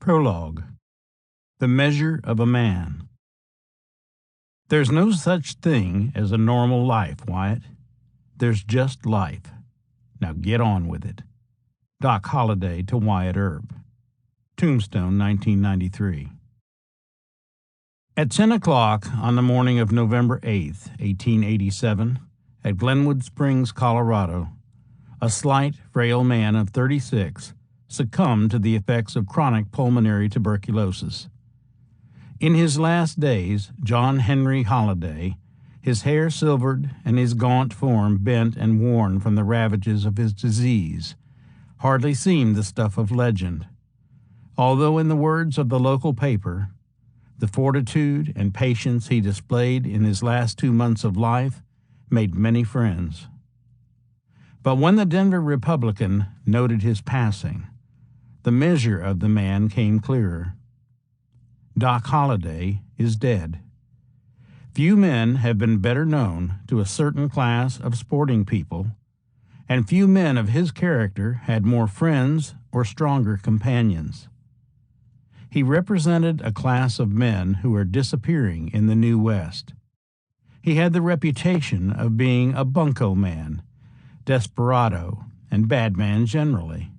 Prologue. The Measure of a Man. There's no such thing as a normal life, Wyatt. There's just life. Now get on with it. Doc Holliday to Wyatt Earp. Tombstone, 1993. At 10 o'clock on the morning of November 8th, 1887, at Glenwood Springs, Colorado, a slight, frail man of 36 succumbed to the effects of chronic pulmonary tuberculosis. In his last days, John Henry Holliday, his hair silvered and his gaunt form bent and worn from the ravages of his disease, hardly seemed the stuff of legend, although in the words of the local paper, the fortitude and patience he displayed in his last 2 months of life made many friends. But when the Denver Republican noted his passing, the measure of the man came clearer. Doc Holliday is dead. Few men have been better known to a certain class of sporting people, and few men of his character had more friends or stronger companions. He represented a class of men who are disappearing in the New West. He had the reputation of being a bunco man, desperado, and bad man generally.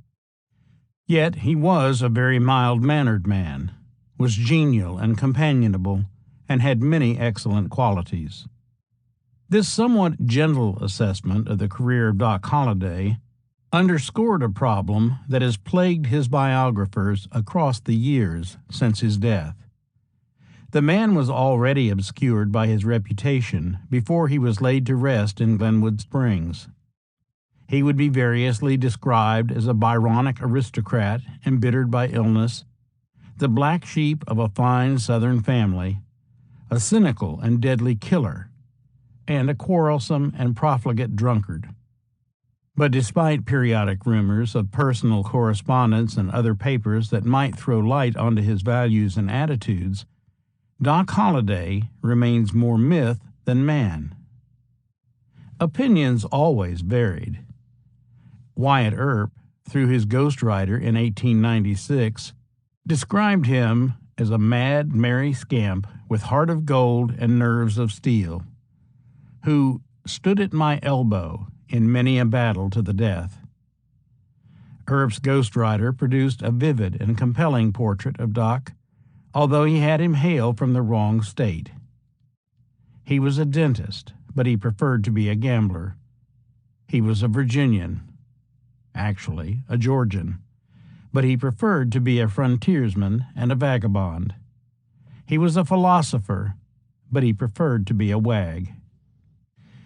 Yet he was a very mild-mannered man, was genial and companionable, and had many excellent qualities. This somewhat gentle assessment of the career of Doc Holliday underscored a problem that has plagued his biographers across the years since his death. The man was already obscured by his reputation before he was laid to rest in Glenwood Springs. He would be variously described as a Byronic aristocrat embittered by illness, the black sheep of a fine Southern family, a cynical and deadly killer, and a quarrelsome and profligate drunkard. But despite periodic rumors of personal correspondence and other papers that might throw light onto his values and attitudes, Doc Holliday remains more myth than man. Opinions always varied. Wyatt Earp, through his ghostwriter in 1896, described him as a mad, merry scamp with heart of gold and nerves of steel, who stood at my elbow in many a battle to the death. Earp's ghostwriter produced a vivid and compelling portrait of Doc, although he had him hail from the wrong state. He was a dentist, but he preferred to be a gambler. He was a Virginian, actually a Georgian, but he preferred to be a frontiersman and a vagabond. He was a philosopher, but he preferred to be a wag.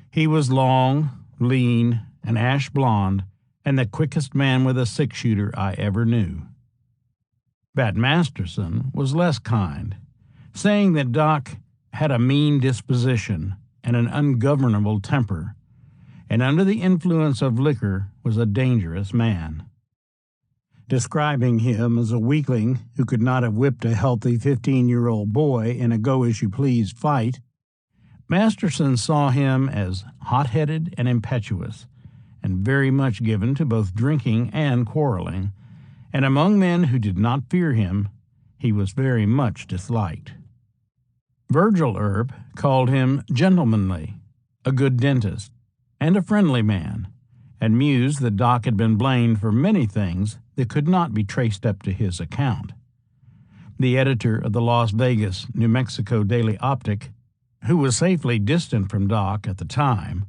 He was long, lean, and ash blonde, and the quickest man with a six-shooter I ever knew. Bat Masterson was less kind, saying that Doc had a mean disposition and an ungovernable temper, and under the influence of liquor was a dangerous man. Describing him as a weakling who could not have whipped a healthy 15-year-old boy in a go-as-you-please fight, Masterson saw him as hot-headed and impetuous, and very much given to both drinking and quarreling, and among men who did not fear him, he was very much disliked. Virgil Earp called him gentlemanly, a good dentist, and a friendly man, and mused that Doc had been blamed for many things that could not be traced up to his account. The editor of the Las Vegas, New Mexico Daily Optic, who was safely distant from Doc at the time,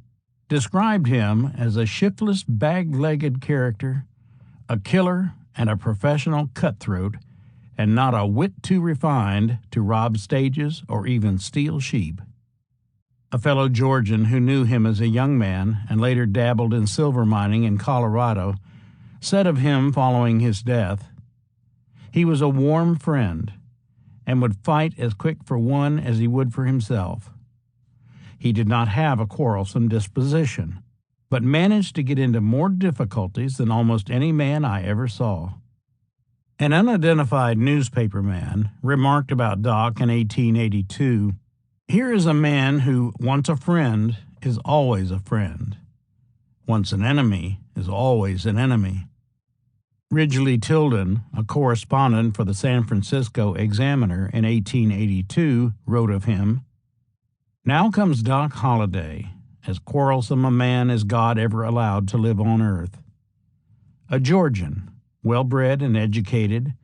described him as a shiftless, bag-legged character, a killer and a professional cutthroat, and not a whit too refined to rob stages or even steal sheep. A fellow Georgian who knew him as a young man and later dabbled in silver mining in Colorado said of him following his death, "He was a warm friend and would fight as quick for one as he would for himself. He did not have a quarrelsome disposition, but managed to get into more difficulties than almost any man I ever saw." An unidentified newspaper man remarked about Doc in 1882, "Here is a man who, once a friend, is always a friend. Once an enemy is always an enemy." Ridgely Tilden, a correspondent for the San Francisco Examiner in 1882, wrote of him, "Now comes Doc Holliday, as quarrelsome a man as God ever allowed to live on earth. A Georgian, well-bred and educated,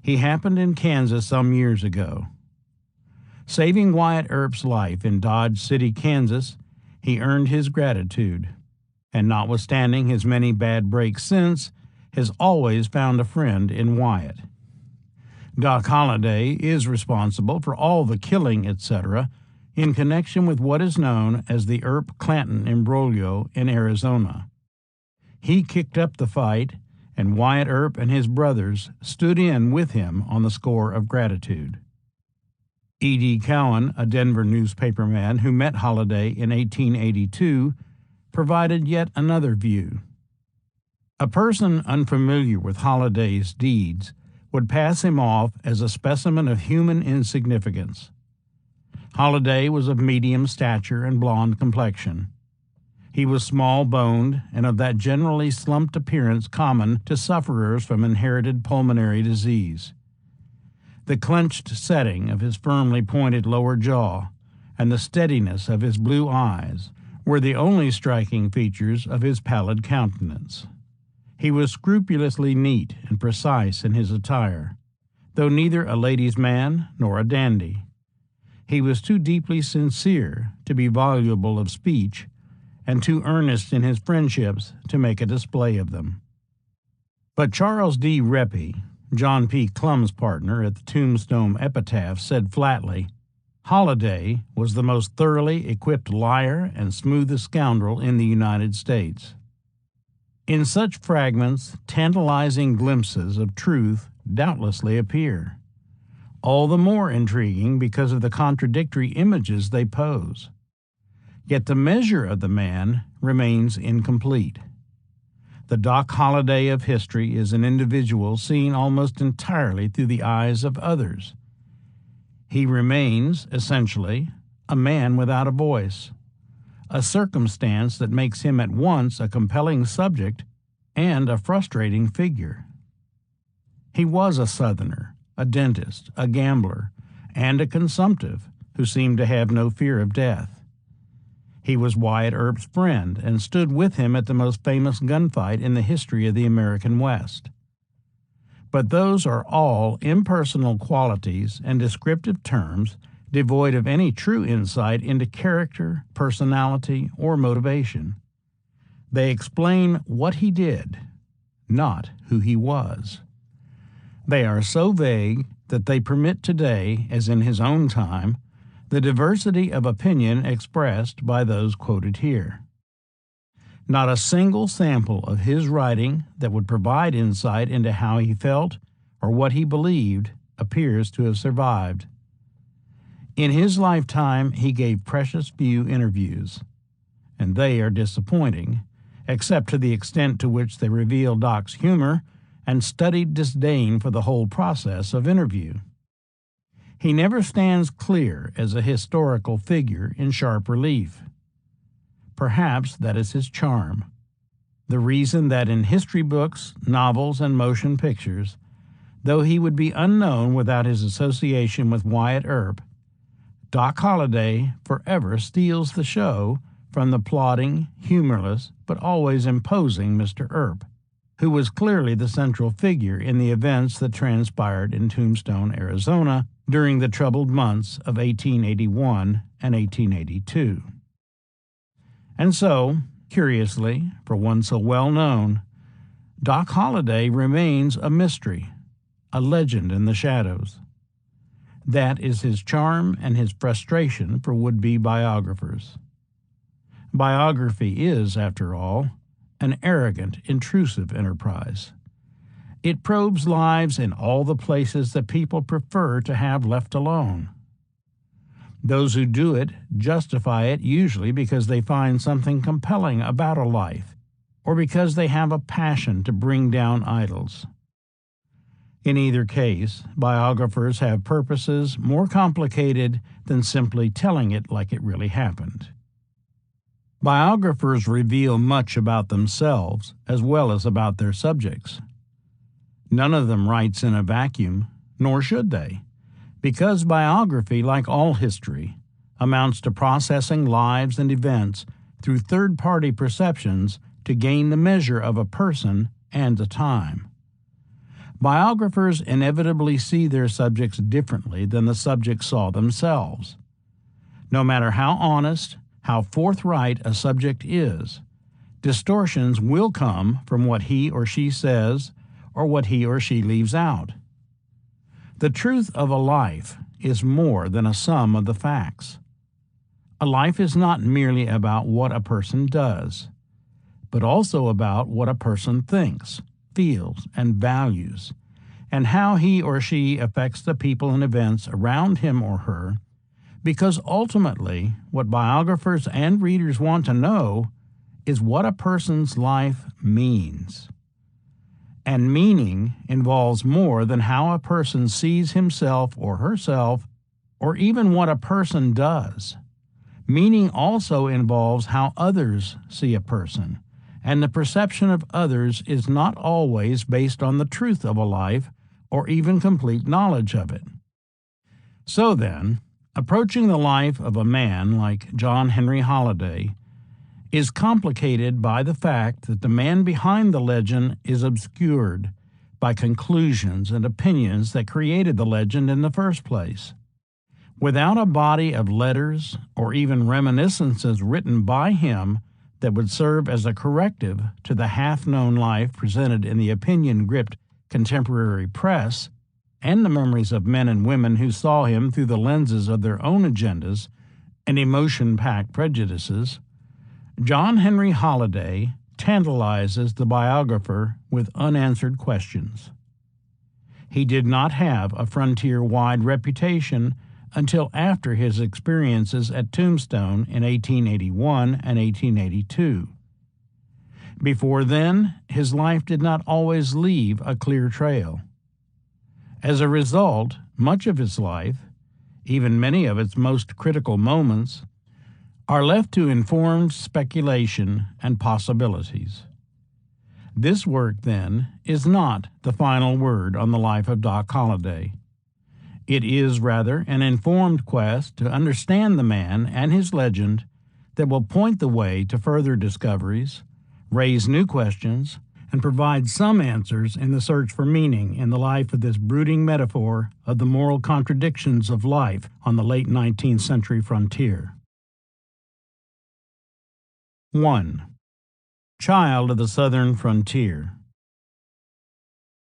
he happened in Kansas some years ago. Saving Wyatt Earp's life in Dodge City, Kansas, he earned his gratitude, and notwithstanding his many bad breaks since, has always found a friend in Wyatt. Doc Holliday is responsible for all the killing, etc., in connection with what is known as the Earp-Clanton imbroglio in Arizona. He kicked up the fight, and Wyatt Earp and his brothers stood in with him on the score of gratitude." E.D. Cowan, a Denver newspaperman who met Holliday in 1882, provided yet another view. A person unfamiliar with Holliday's deeds would pass him off as a specimen of human insignificance. Holliday was of medium stature and blond complexion. He was small-boned and of that generally slumped appearance common to sufferers from inherited pulmonary disease. The clenched setting of his firmly pointed lower jaw and the steadiness of his blue eyes were the only striking features of his pallid countenance. He was scrupulously neat and precise in his attire, though neither a ladies' man nor a dandy. He was too deeply sincere to be voluble of speech, and too earnest in his friendships to make a display of them. But Charles D. Reppy, John P. Clum's partner at the Tombstone Epitaph, said flatly, "Holliday was the most thoroughly equipped liar and smoothest scoundrel in the United States." In such fragments, tantalizing glimpses of truth doubtlessly appear, all the more intriguing because of the contradictory images they pose. Yet the measure of the man remains incomplete. The Doc Holliday of history is an individual seen almost entirely through the eyes of others. He remains, essentially, a man without a voice, a circumstance that makes him at once a compelling subject and a frustrating figure. He was a Southerner, a dentist, a gambler, and a consumptive who seemed to have no fear of death. He was Wyatt Earp's friend and stood with him at the most famous gunfight in the history of the American West. But those are all impersonal qualities and descriptive terms devoid of any true insight into character, personality, or motivation. They explain what he did, not who he was. They are so vague that they permit today, as in his own time, the diversity of opinion expressed by those quoted here. Not a single sample of his writing that would provide insight into how he felt or what he believed appears to have survived. In his lifetime, he gave precious few interviews, and they are disappointing, except to the extent to which they reveal Doc's humor and studied disdain for the whole process of interview. He never stands clear as a historical figure in sharp relief. Perhaps that is his charm, the reason that in history books, novels, and motion pictures, though he would be unknown without his association with Wyatt Earp, Doc Holliday forever steals the show from the plodding, humorless, but always imposing Mr. Earp, who was clearly the central figure in the events that transpired in Tombstone, Arizona, during the troubled months of 1881 and 1882. And so, curiously, for one so well known, Doc Holliday remains a mystery, a legend in the shadows. That is his charm and his frustration for would-be biographers. Biography is, after all, an arrogant, intrusive enterprise. It probes lives in all the places that people prefer to have left alone. Those who do it justify it usually because they find something compelling about a life, or because they have a passion to bring down idols. In either case, biographers have purposes more complicated than simply telling it like it really happened. Biographers reveal much about themselves as well as about their subjects. None of them writes in a vacuum, nor should they, because biography, like all history, amounts to processing lives and events through third-party perceptions to gain the measure of a person and a time. Biographers inevitably see their subjects differently than the subjects saw themselves. No matter how honest, how forthright a subject is, distortions will come from what he or she says or what he or she leaves out. The truth of a life is more than a sum of the facts. A life is not merely about what a person does, but also about what a person thinks, feels, and values, and how he or she affects the people and events around him or her, because ultimately what biographers and readers want to know is what a person's life means. And meaning involves more than how a person sees himself or herself, or even what a person does. Meaning also involves how others see a person, and the perception of others is not always based on the truth of a life or even complete knowledge of it. So then, approaching the life of a man like John Henry Holliday is complicated by the fact that the man behind the legend is obscured by conclusions and opinions that created the legend in the first place. Without a body of letters or even reminiscences written by him that would serve as a corrective to the half-known life presented in the opinion-gripped contemporary press, and the memories of men and women who saw him through the lenses of their own agendas and emotion-packed prejudices, John Henry Holliday tantalizes the biographer with unanswered questions. He did not have a frontier-wide reputation until after his experiences at Tombstone in 1881 and 1882. Before then, his life did not always leave a clear trail. As a result, much of his life, even many of its most critical moments, are left to informed speculation and possibilities. This work, then, is not the final word on the life of Doc Holliday. It is, rather, an informed quest to understand the man and his legend that will point the way to further discoveries, raise new questions, and provide some answers in the search for meaning in the life of this brooding metaphor of the moral contradictions of life on the late 19th century frontier. 1. Child of the Southern Frontier.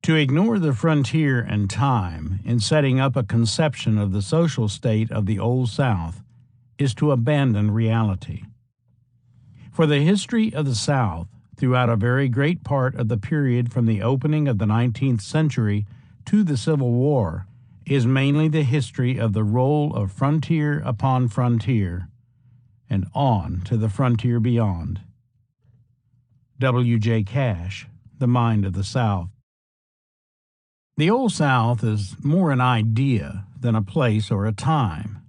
To ignore the frontier and time in setting up a conception of the social state of the Old South is to abandon reality. For the history of the South, throughout a very great part of the period from the opening of the 19th century to the Civil War, is mainly the history of the roll of frontier upon frontier, and on to the frontier beyond. W.J. Cash, The Mind of the South. The Old South is more an idea than a place or a time.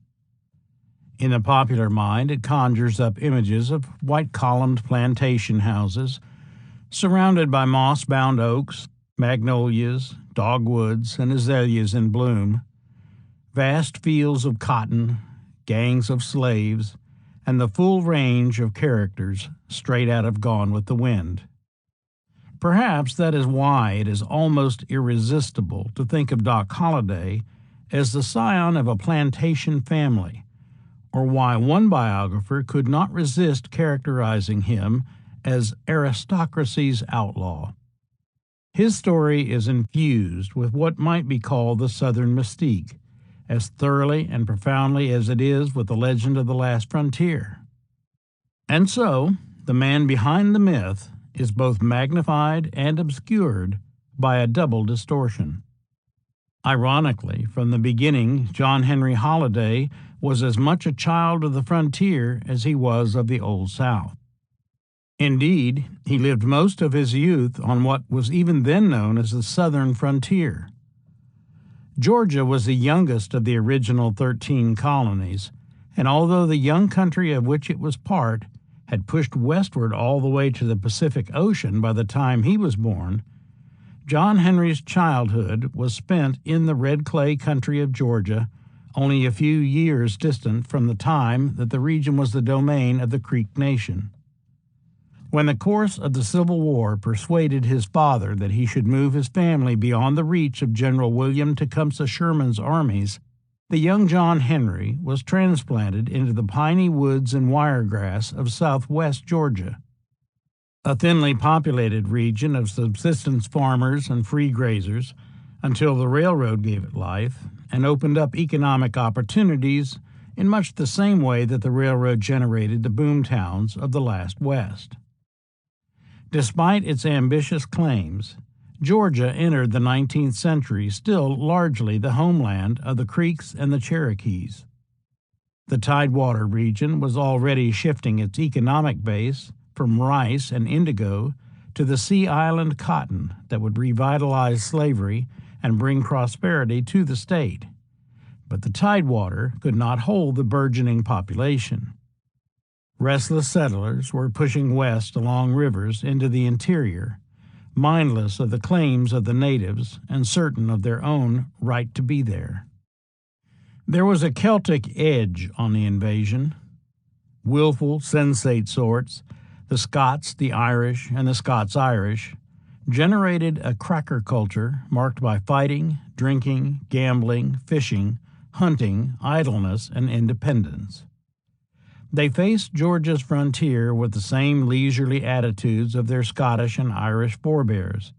In the popular mind, it conjures up images of white-columned plantation houses surrounded by moss-bound oaks, magnolias, dogwoods, and azaleas in bloom, vast fields of cotton, gangs of slaves, and the full range of characters straight out of Gone with the Wind. Perhaps that is why it is almost irresistible to think of Doc Holliday as the scion of a plantation family, or why one biographer could not resist characterizing him as aristocracy's outlaw. His story is infused with what might be called the Southern mystique, as thoroughly and profoundly as it is with the legend of the last frontier. And so, the man behind the myth is both magnified and obscured by a double distortion. Ironically, from the beginning, John Henry Holliday was as much a child of the frontier as he was of the Old South. Indeed, he lived most of his youth on what was even then known as the Southern frontier. Georgia was the youngest of the original 13 colonies, and although the young country of which it was part had pushed westward all the way to the Pacific Ocean by the time he was born, John Henry's childhood was spent in the red clay country of Georgia, only a few years distant from the time that the region was the domain of the Creek Nation. When the course of the Civil War persuaded his father that he should move his family beyond the reach of General William Tecumseh Sherman's armies, the young John Henry was transplanted into the piney woods and wiregrass of southwest Georgia, a thinly populated region of subsistence farmers and free grazers, until the railroad gave it life and opened up economic opportunities in much the same way that the railroad generated the boom towns of the last West. Despite its ambitious claims, Georgia entered the 19th century still largely the homeland of the Creeks and the Cherokees. The Tidewater region was already shifting its economic base from rice and indigo to the Sea Island cotton that would revitalize slavery and bring prosperity to the state. But the Tidewater could not hold the burgeoning population. Restless settlers were pushing west along rivers into the interior, mindless of the claims of the natives and certain of their own right to be there. There was a Celtic edge on the invasion. Willful, sensate sorts, the Scots, the Irish, and the Scots-Irish, generated a cracker culture marked by fighting, drinking, gambling, fishing, hunting, idleness, and independence. They faced Georgia's frontier with the same leisurely attitudes of their Scottish and Irish forebears,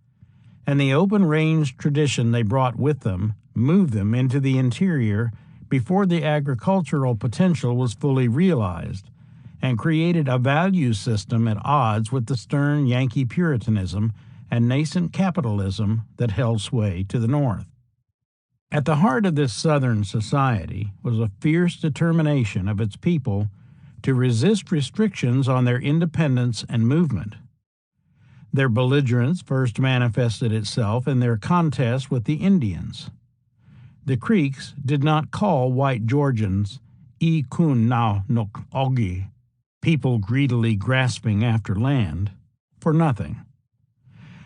and the open-range tradition they brought with them moved them into the interior before the agricultural potential was fully realized, and created a value system at odds with the stern Yankee Puritanism and nascent capitalism that held sway to the north. At the heart of this Southern society was a fierce determination of its people to resist restrictions on their independence and movement. Their belligerence first manifested itself in their contest with the Indians. The Creeks did not call white Georgians "I kun nau nok ogi," people greedily grasping after land, for nothing.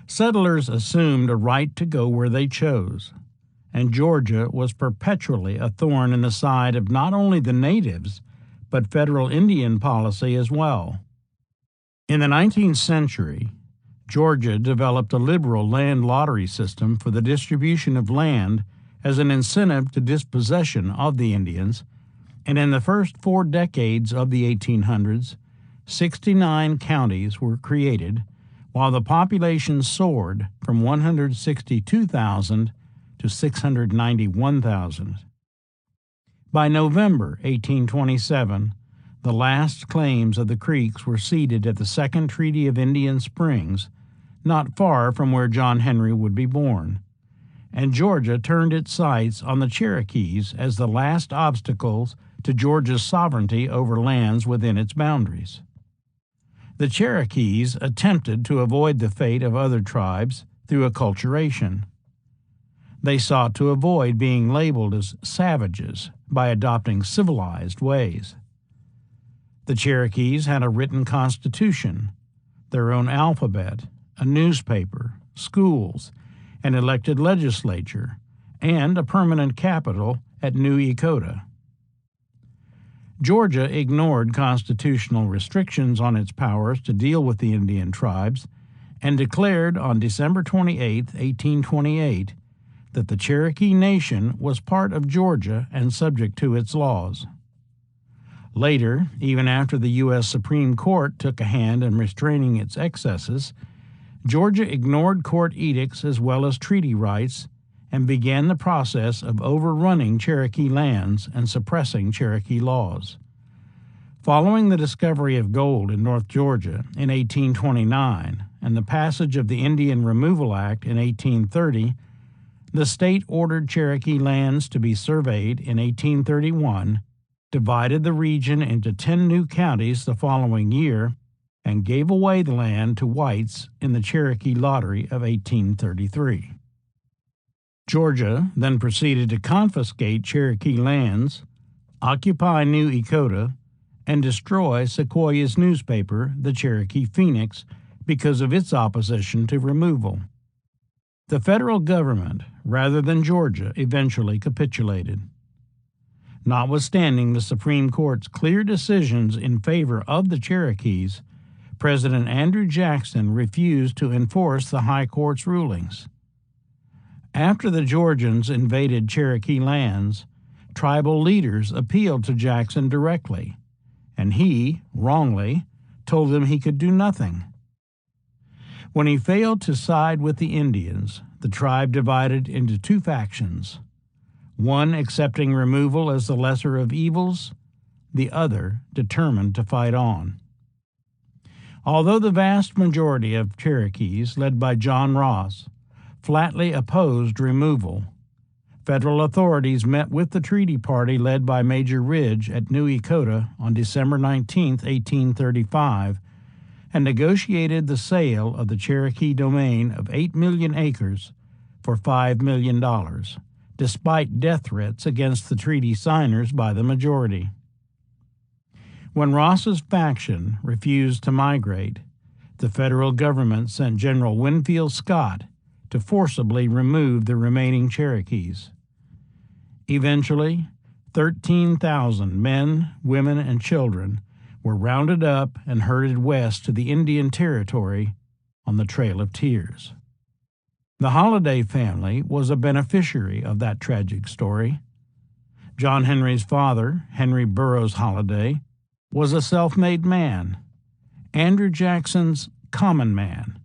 Settlers assumed a right to go where they chose, and Georgia was perpetually a thorn in the side of not only the natives, but federal Indian policy as well. In the 19th century, Georgia developed a liberal land lottery system for the distribution of land as an incentive to dispossession of the Indians, and in the first 4 decades of the 1800s, 69 counties were created, while the population soared from 162,000 to 691,000. By November 1827, the last claims of the Creeks were ceded at the Second Treaty of Indian Springs, not far from where John Henry would be born, and Georgia turned its sights on the Cherokees as the last obstacles to Georgia's sovereignty over lands within its boundaries. The Cherokees attempted to avoid the fate of other tribes through acculturation. They sought to avoid being labeled as savages by adopting civilized ways. The Cherokees had a written constitution, their own alphabet, a newspaper, schools, an elected legislature, and a permanent capital at New Echota. Georgia ignored constitutional restrictions on its powers to deal with the Indian tribes and declared on December 28, 1828, that the Cherokee Nation was part of Georgia and subject to its laws. Later, even after the U.S. Supreme Court took a hand in restraining its excesses, Georgia ignored court edicts as well as treaty rights and began the process of overrunning Cherokee lands and suppressing Cherokee laws. Following the discovery of gold in North Georgia in 1829 and the passage of the Indian Removal Act in 1830, the state ordered Cherokee lands to be surveyed in 1831, divided the region into 10 new counties the following year, and gave away the land to whites in the Cherokee Lottery of 1833. Georgia then proceeded to confiscate Cherokee lands, occupy New Echota, and destroy Sequoia's newspaper, the Cherokee Phoenix, because of its opposition to removal. The federal government, rather than Georgia, eventually capitulated. Notwithstanding the Supreme Court's clear decisions in favor of the Cherokees, President Andrew Jackson refused to enforce the High Court's rulings. After the Georgians invaded Cherokee lands, tribal leaders appealed to Jackson directly, and he, wrongly, told them he could do nothing. When he failed to side with the Indians, the tribe divided into two factions, one accepting removal as the lesser of evils, the other determined to fight on. Although the vast majority of Cherokees, led by John Ross, flatly opposed removal, federal authorities met with the treaty party led by Major Ridge at New Echota on December 19, 1835, and negotiated the sale of the Cherokee domain of 8 million acres for $5 million, despite death threats against the treaty signers by the majority. When Ross's faction refused to migrate, the federal government sent General Winfield Scott to forcibly remove the remaining Cherokees. Eventually, 13,000 men, women, and children were rounded up and herded west to the Indian Territory on the Trail of Tears. The Holliday family was a beneficiary of that tragic story. John Henry's father, Henry Burroughs Holliday, was a self-made man, Andrew Jackson's common man,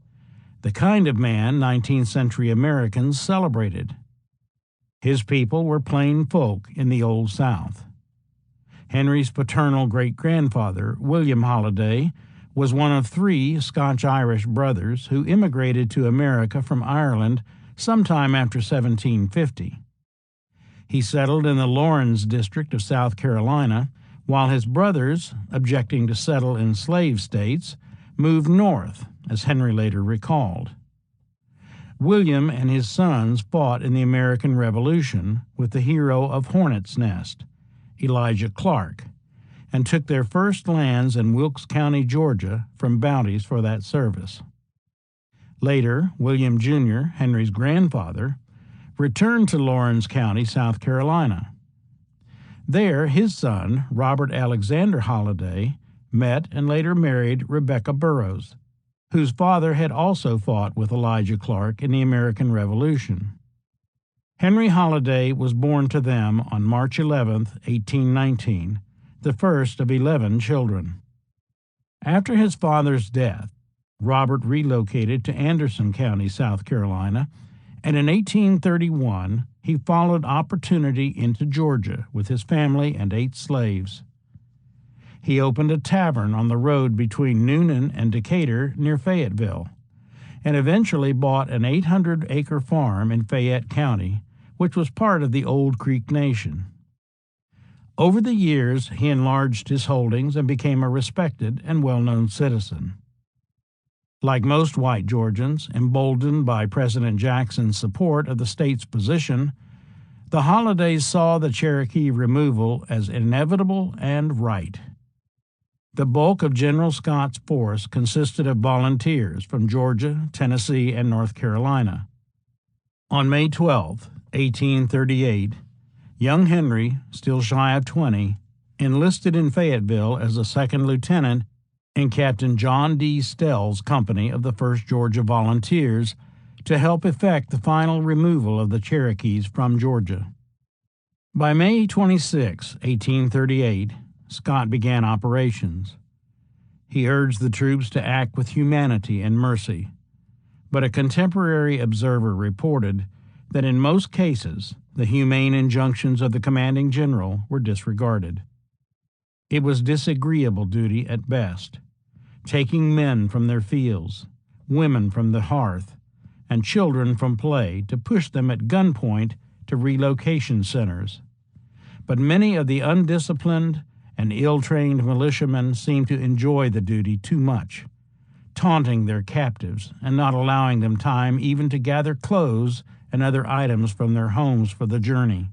the kind of man 19th century Americans celebrated. His people were plain folk in the Old South. Henry's paternal great-grandfather, William Holliday, was one of 3 Scotch-Irish brothers who immigrated to America from Ireland sometime after 1750. He settled in the Laurens district of South Carolina, while his brothers, objecting to settle in slave states, moved north, as Henry later recalled. William and his sons fought in the American Revolution with the hero of Hornet's Nest, Elijah Clark, and took their first lands in Wilkes County, Georgia, from bounties for that service. Later, William Jr., Henry's grandfather, returned to Laurens County, South Carolina. There, his son, Robert Alexander Holliday, met and later married Rebecca Burroughs, whose father had also fought with Elijah Clark in the American Revolution. Henry Holliday was born to them on March 11, 1819, the first of 11 children. After his father's death, Robert relocated to Anderson County, South Carolina, and in 1831 he followed opportunity into Georgia with his family and 8 slaves. He opened a tavern on the road between Noonan and Decatur near Fayetteville, and eventually bought an 800-acre farm in Fayette County, which was part of the Old Creek Nation. Over the years, he enlarged his holdings and became a respected and well-known citizen. Like most white Georgians, emboldened by President Jackson's support of the state's position, the Hollidays saw the Cherokee removal as inevitable and right. The bulk of General Scott's force consisted of volunteers from Georgia, Tennessee, and North Carolina. On May 12, 1838, young Henry, still shy of 20, enlisted in Fayetteville as a second lieutenant in Captain John D. Stell's company of the 1st Georgia Volunteers to help effect the final removal of the Cherokees from Georgia. By May 26, 1838, Scott began operations. He urged the troops to act with humanity and mercy, but a contemporary observer reported that in most cases the humane injunctions of the commanding general were disregarded. It was disagreeable duty at best, taking men from their fields, women from the hearth, and children from play to push them at gunpoint to relocation centers. But many of the undisciplined and ill-trained militiamen seemed to enjoy the duty too much, taunting their captives and not allowing them time even to gather clothes and other items from their homes for the journey.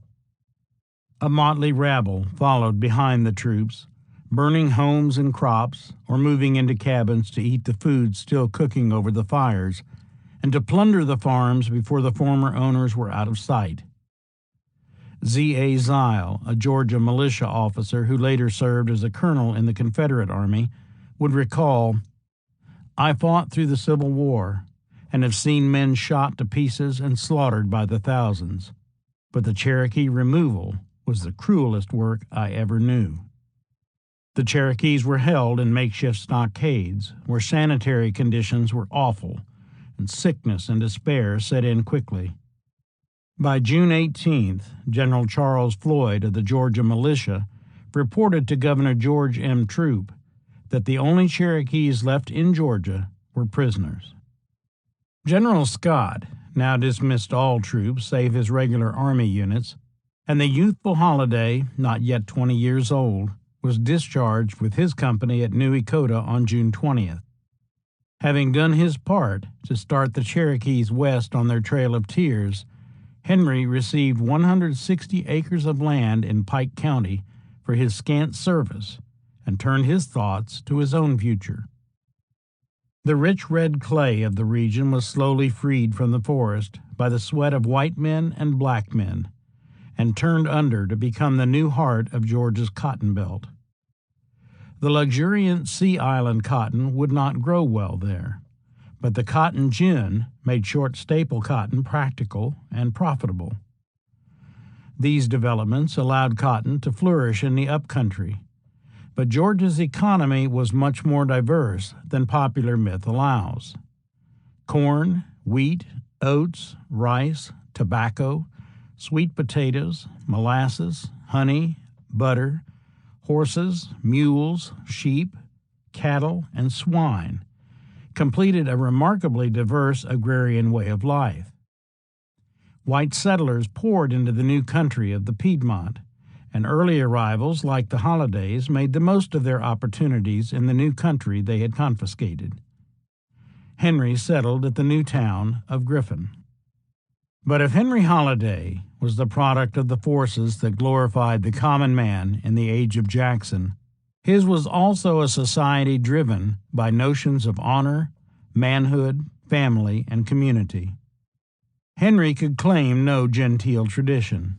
A motley rabble followed behind the troops, burning homes and crops or moving into cabins to eat the food still cooking over the fires, and to plunder the farms before the former owners were out of sight. Z.A. Zile, a Georgia militia officer who later served as a colonel in the Confederate Army, would recall, "I fought through the Civil War and have seen men shot to pieces and slaughtered by the thousands, but the Cherokee removal was the cruelest work I ever knew." The Cherokees were held in makeshift stockades where sanitary conditions were awful and sickness and despair set in quickly. By June 18th, General Charles Floyd of the Georgia militia reported to Governor George M. Troup that the only Cherokees left in Georgia were prisoners. General Scott now dismissed all troops save his regular army units, and the youthful Holliday, not yet 20 years old, was discharged with his company at New Echota on June 20th. Having done his part to start the Cherokees west on their Trail of Tears, Henry received 160 acres of land in Pike County for his scant service and turned his thoughts to his own future. The rich red clay of the region was slowly freed from the forest by the sweat of white men and black men and turned under to become the new heart of Georgia's cotton belt. The luxuriant Sea Island cotton would not grow well there, but the cotton gin made short staple cotton practical and profitable. These developments allowed cotton to flourish in the upcountry, but Georgia's economy was much more diverse than popular myth allows. Corn, wheat, oats, rice, tobacco, sweet potatoes, molasses, honey, butter, horses, mules, sheep, cattle, and swine completed a remarkably diverse agrarian way of life. White settlers poured into the new country of the Piedmont, and early arrivals like the Hollidays made the most of their opportunities in the new country they had confiscated. Henry settled at the new town of Griffin. But if Henry Holliday was the product of the forces that glorified the common man in the age of Jackson, his was also a society driven by notions of honor, manhood, family, and community. Henry could claim no genteel tradition.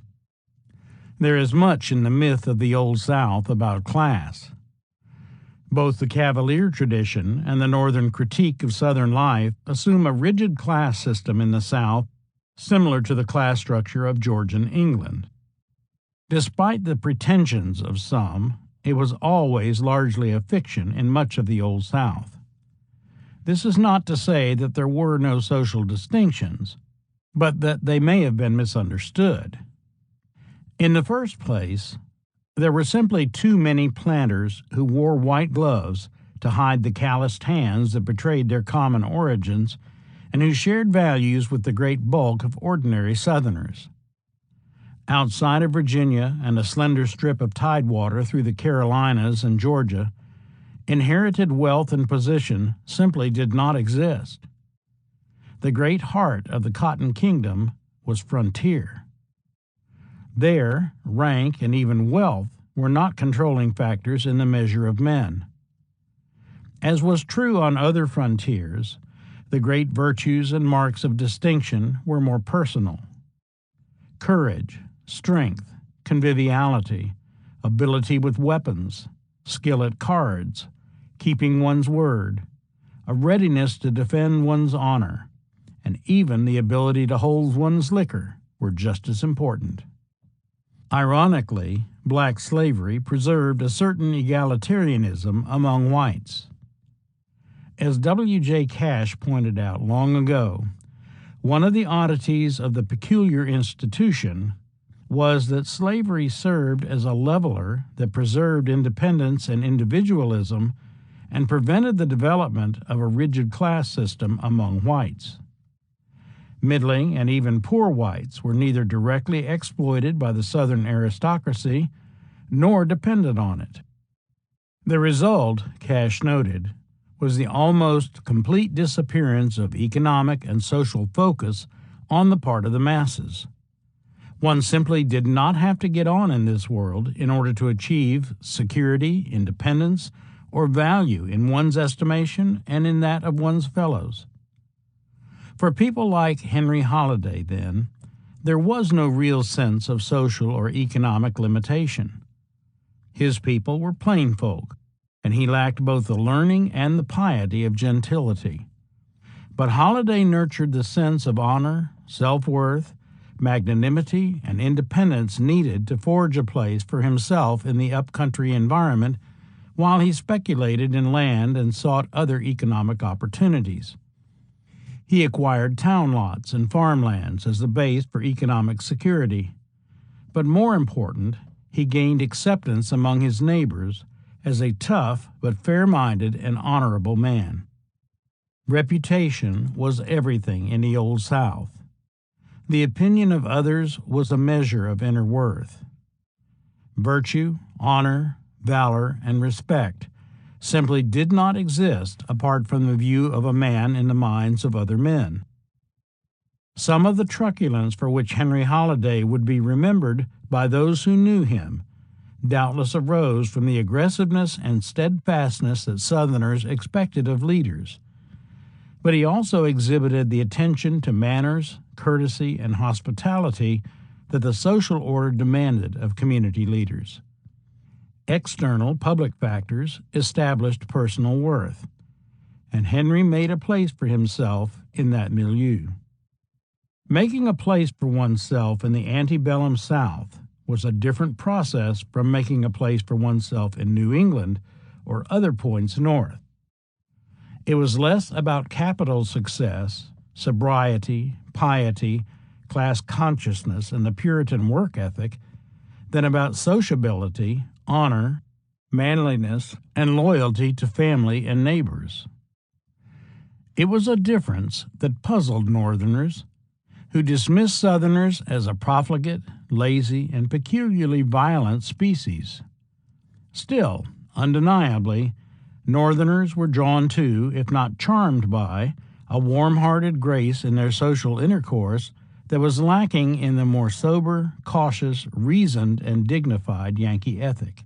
There is much in the myth of the Old South about class. Both the Cavalier tradition and the Northern critique of Southern life assume a rigid class system in the South similar to the class structure of Georgian England. Despite the pretensions of some, it was always largely a fiction in much of the Old South. This is not to say that there were no social distinctions, but that they may have been misunderstood. In the first place, there were simply too many planters who wore white gloves to hide the calloused hands that betrayed their common origins and who shared values with the great bulk of ordinary Southerners. Outside of Virginia and a slender strip of tidewater through the Carolinas and Georgia, inherited wealth and position simply did not exist. The great heart of the Cotton Kingdom was frontier. There, rank and even wealth were not controlling factors in the measure of men. As was true on other frontiers, the great virtues and marks of distinction were more personal. Courage, strength, conviviality, ability with weapons, skill at cards, keeping one's word, a readiness to defend one's honor, and even the ability to hold one's liquor were just as important. Ironically, black slavery preserved a certain egalitarianism among whites. As W.J. Cash pointed out long ago, one of the oddities of the peculiar institution was that slavery served as a leveler that preserved independence and individualism and prevented the development of a rigid class system among whites. Middling and even poor whites were neither directly exploited by the Southern aristocracy nor dependent on it. The result, Cash noted, was the almost complete disappearance of economic and social focus on the part of the masses. One simply did not have to get on in this world in order to achieve security, independence, or value in one's estimation and in that of one's fellows. For people like Henry Holliday, then, there was no real sense of social or economic limitation. His people were plain folk, and he lacked both the learning and the piety of gentility. But Holliday nurtured the sense of honor, self-worth, magnanimity, and independence needed to forge a place for himself in the upcountry environment while he speculated in land and sought other economic opportunities. He acquired town lots and farmlands as the base for economic security. But more important, he gained acceptance among his neighbors as a tough but fair-minded and honorable man. Reputation was everything in the Old South. The opinion of others was a measure of inner worth. Virtue, honor, valor, and respect simply did not exist apart from the view of a man in the minds of other men. Some of the truculence for which Henry Holliday would be remembered by those who knew him doubtless arose from the aggressiveness and steadfastness that Southerners expected of leaders. But he also exhibited the attention to manners, courtesy, and hospitality that the social order demanded of community leaders. External public factors established personal worth, and Henry made a place for himself in that milieu. Making a place for oneself in the antebellum South was a different process from making a place for oneself in New England or other points north. It was less about capital success, sobriety, piety, class consciousness, and the Puritan work ethic than about sociability, honor, manliness, and loyalty to family and neighbors. It was a difference that puzzled Northerners, who dismissed Southerners as a profligate, lazy, and peculiarly violent species. Still, undeniably, Northerners were drawn to, if not charmed by, a warm-hearted grace in their social intercourse that was lacking in the more sober, cautious, reasoned, and dignified Yankee ethic.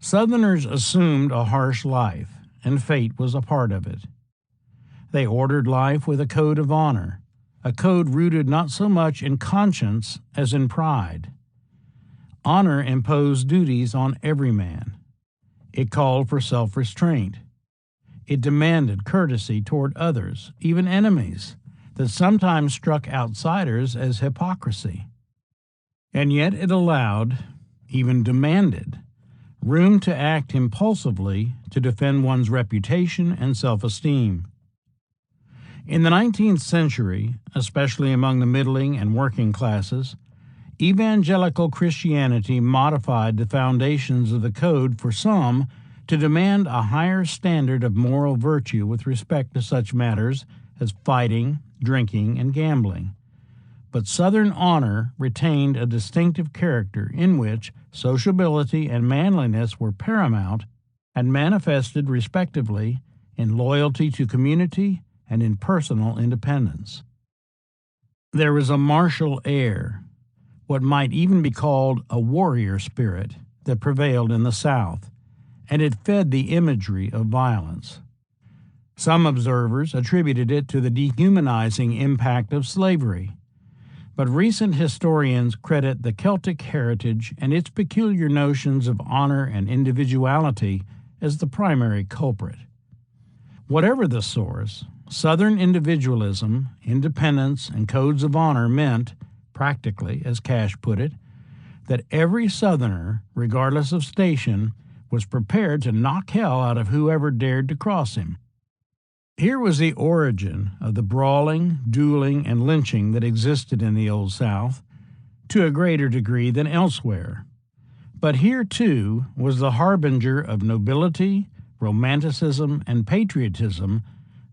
Southerners assumed a harsh life, and fate was a part of it. They ordered life with a code of honor, a code rooted not so much in conscience as in pride. Honor imposed duties on every man. It called for self-restraint. It demanded courtesy toward others, even enemies, that sometimes struck outsiders as hypocrisy. And yet it allowed, even demanded, room to act impulsively to defend one's reputation and self-esteem. In the 19th century, especially among the middling and working classes, evangelical Christianity modified the foundations of the code for some to demand a higher standard of moral virtue with respect to such matters as fighting, drinking, and gambling. But Southern honor retained a distinctive character in which sociability and manliness were paramount and manifested respectively in loyalty to community and in personal independence. There was a martial air, what might even be called a warrior spirit, that prevailed in the South, and it fed the imagery of violence. Some observers attributed it to the dehumanizing impact of slavery, but recent historians credit the Celtic heritage and its peculiar notions of honor and individuality as the primary culprit. Whatever the source, Southern individualism, independence, and codes of honor meant, practically, as Cash put it, that every Southerner, regardless of station, was prepared to knock hell out of whoever dared to cross him. Here was the origin of the brawling, dueling, and lynching that existed in the Old South, to a greater degree than elsewhere. But here, too, was the harbinger of nobility, romanticism, and patriotism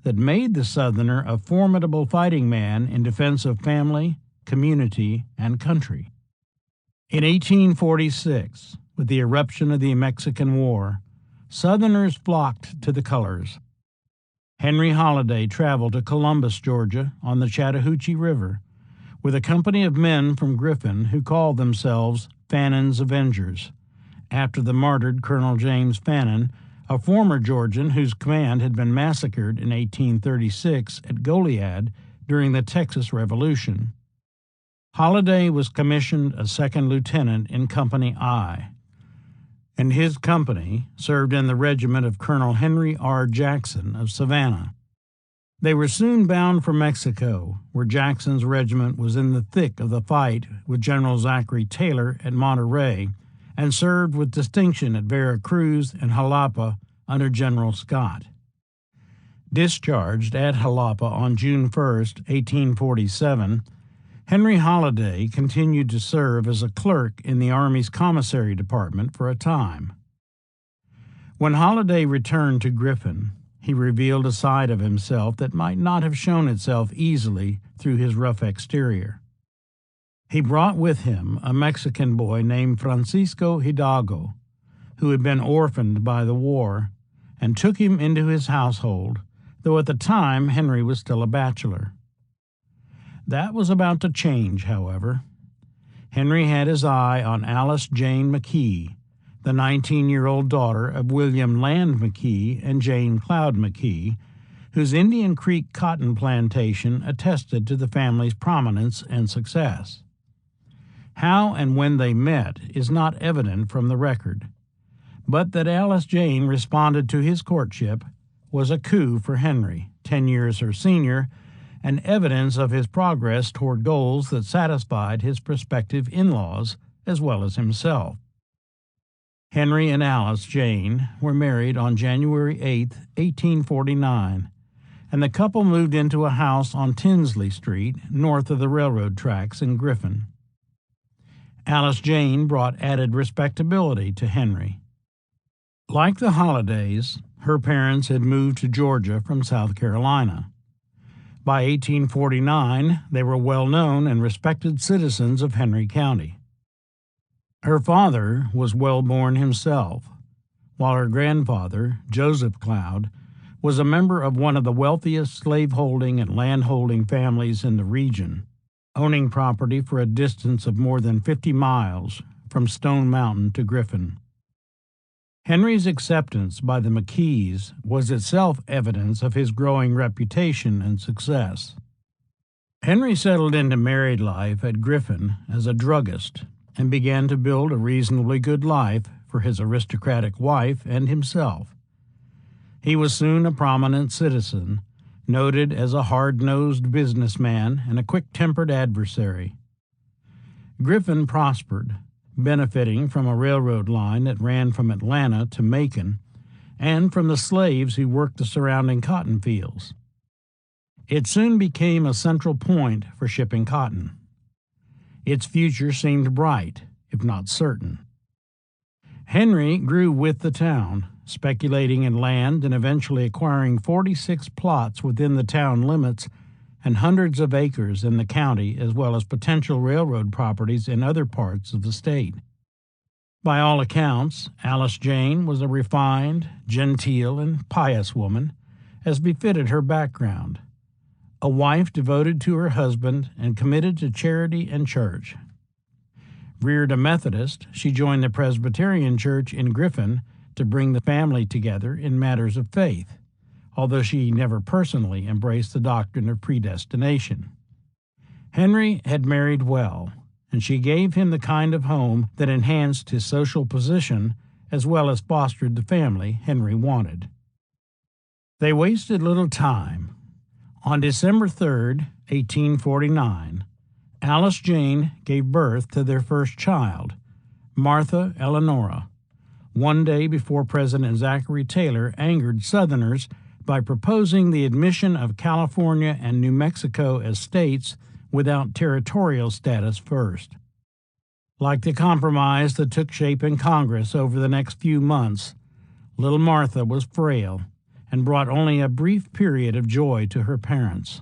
that made the Southerner a formidable fighting man in defense of family, community, and country. In 1846, with the eruption of the Mexican War, Southerners flocked to the colors. Henry Holliday traveled to Columbus, Georgia, on the Chattahoochee River, with a company of men from Griffin who called themselves Fannon's Avengers, after the martyred Colonel James Fannin, a former Georgian whose command had been massacred in 1836 at Goliad during the Texas Revolution. Holliday was commissioned a second lieutenant in Company I, and his company served in the regiment of Colonel Henry R. Jackson of Savannah. They were soon bound for Mexico, where Jackson's regiment was in the thick of the fight with General Zachary Taylor at Monterey, and served with distinction at Veracruz and Jalapa under General Scott. Discharged at Jalapa on June 1, 1847, Henry Holliday continued to serve as a clerk in the Army's commissary department for a time. When Holliday returned to Griffin, he revealed a side of himself that might not have shown itself easily through his rough exterior. He brought with him a Mexican boy named Francisco Hidalgo, who had been orphaned by the war, and took him into his household, though at the time Henry was still a bachelor. That was about to change, however. Henry had his eye on Alice Jane McKee, the 19-year-old daughter of William Land McKee and Jane Cloud McKee, whose Indian Creek cotton plantation attested to the family's prominence and success. How and when they met is not evident from the record, but that Alice Jane responded to his courtship was a coup for Henry, 10 years her senior, and evidence of his progress toward goals that satisfied his prospective in-laws as well as himself. Henry and Alice Jane were married on January 8, 1849, and the couple moved into a house on Tinsley Street, north of the railroad tracks in Griffin. Alice Jane brought added respectability to Henry. Like the Hollidays, her parents had moved to Georgia from South Carolina. By 1849, they were well-known and respected citizens of Henry County. Her father was well-born himself, while her grandfather, Joseph Cloud, was a member of one of the wealthiest slaveholding and landholding families in the region, owning property for a distance of more than 50 miles from Stone Mountain to Griffin. Henry's acceptance by the McKees was itself evidence of his growing reputation and success. Henry settled into married life at Griffin as a druggist and began to build a reasonably good life for his aristocratic wife and himself. He was soon a prominent citizen, noted as a hard-nosed businessman and a quick-tempered adversary. Griffin prospered, benefiting from a railroad line that ran from Atlanta to Macon and from the slaves who worked the surrounding cotton fields. It soon became a central point for shipping cotton. Its future seemed bright, if not certain. Henry grew with the town, speculating in land and eventually acquiring 46 plots within the town limits and hundreds of acres in the county, as well as potential railroad properties in other parts of the state. By all accounts, Alice Jane was a refined, genteel, and pious woman, as befitted her background, a wife devoted to her husband and committed to charity and church. Reared a Methodist, she joined the Presbyterian Church in Griffin to bring the family together in matters of faith, although she never personally embraced the doctrine of predestination. Henry had married well, and she gave him the kind of home that enhanced his social position as well as fostered the family Henry wanted. They wasted little time. On December 3, 1849, Alice Jane gave birth to their first child, Martha Eleanora, one day before President Zachary Taylor angered Southerners by proposing the admission of California and New Mexico as states without territorial status first. Like the compromise that took shape in Congress over the next few months, little Martha was frail and brought only a brief period of joy to her parents.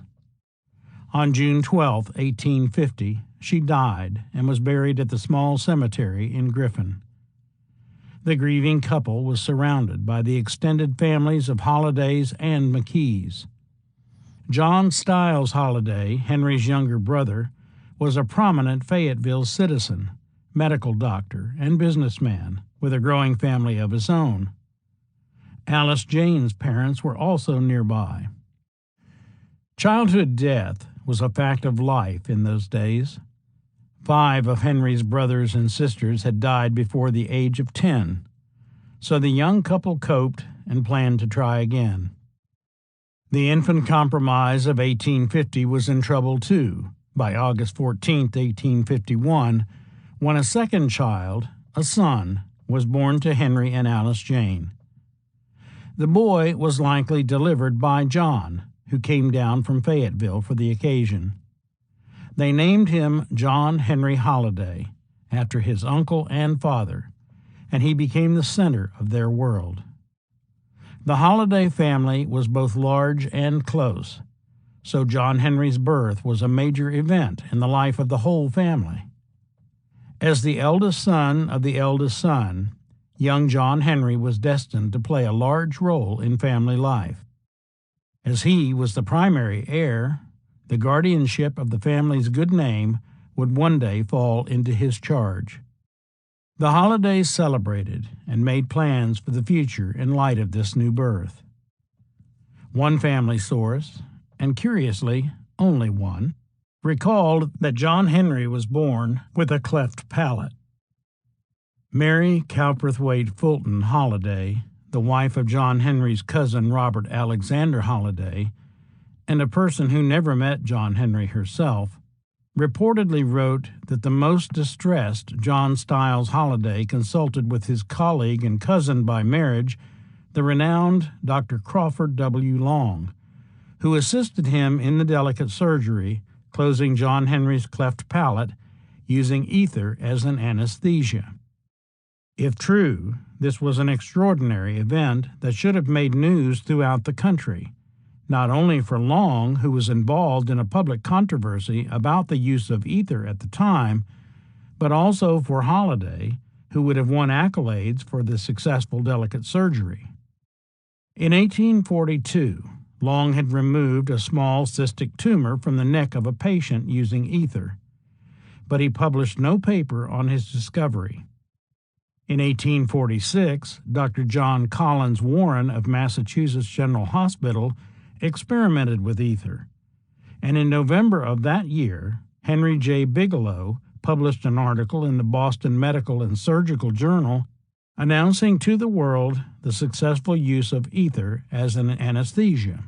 On June 12, 1850, she died and was buried at the small cemetery in Griffin. The grieving couple was surrounded by the extended families of Hollidays and McKees. John Stiles Holliday, Henry's younger brother, was a prominent Fayetteville citizen, medical doctor, and businessman with a growing family of his own. Alice Jane's parents were also nearby. Childhood death was a fact of life in those days. 5 of Henry's brothers and sisters had died before the age of 10, so the young couple coped and planned to try again. The infant compromise of 1850 was in trouble too, by August 14, 1851, when a second child, a son, was born to Henry and Alice Jane. The boy was likely delivered by John, who came down from Fayetteville for the occasion. They named him John Henry Holliday, after his uncle and father, and he became the center of their world. The Holliday family was both large and close, so John Henry's birth was a major event in the life of the whole family. As the eldest son of the eldest son, young John Henry was destined to play a large role in family life. As he was the primary heir, the guardianship of the family's good name would one day fall into his charge. The Hollidays celebrated and made plans for the future in light of this new birth. One family source, and curiously, only one, recalled that John Henry was born with a cleft palate. Mary Cowperthwaite Fulton Holliday, the wife of John Henry's cousin Robert Alexander Holliday, and a person who never met John Henry herself, reportedly wrote that the most distressed John Stiles Holliday consulted with his colleague and cousin by marriage, the renowned Dr. Crawford W. Long, who assisted him in the delicate surgery, closing John Henry's cleft palate, using ether as an anesthesia. If true, this was an extraordinary event that should have made news throughout the country, not only for Long, who was involved in a public controversy about the use of ether at the time, but also for Holliday, who would have won accolades for the successful delicate surgery. In 1842, Long had removed a small cystic tumor from the neck of a patient using ether, but he published no paper on his discovery. In 1846, Dr. John Collins Warren of Massachusetts General Hospital experimented with ether, and in November of that year, Henry J. Bigelow published an article in the Boston Medical and Surgical Journal announcing to the world the successful use of ether as an anesthesia.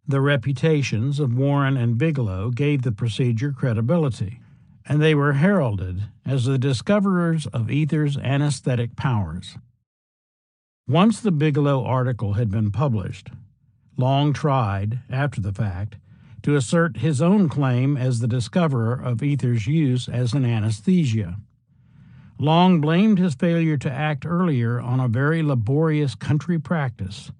The reputations of Warren and Bigelow gave the procedure credibility, and they were heralded as the discoverers of ether's anesthetic powers. Once the Bigelow article had been published, Long tried, after the fact, to assert his own claim as the discoverer of ether's use as an anesthesia. Long blamed his failure to act earlier on a very laborious country practice,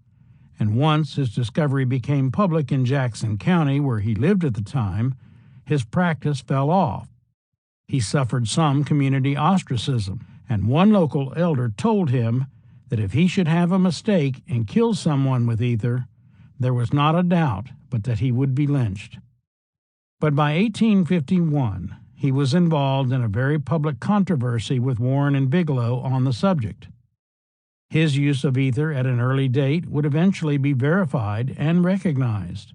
and once his discovery became public in Jackson County, where he lived at the time, his practice fell off. He suffered some community ostracism, and one local elder told him that if he should have a mistake and kill someone with ether, there was not a doubt but that he would be lynched. But by 1851, he was involved in a very public controversy with Warren and Bigelow on the subject. His use of ether at an early date would eventually be verified and recognized,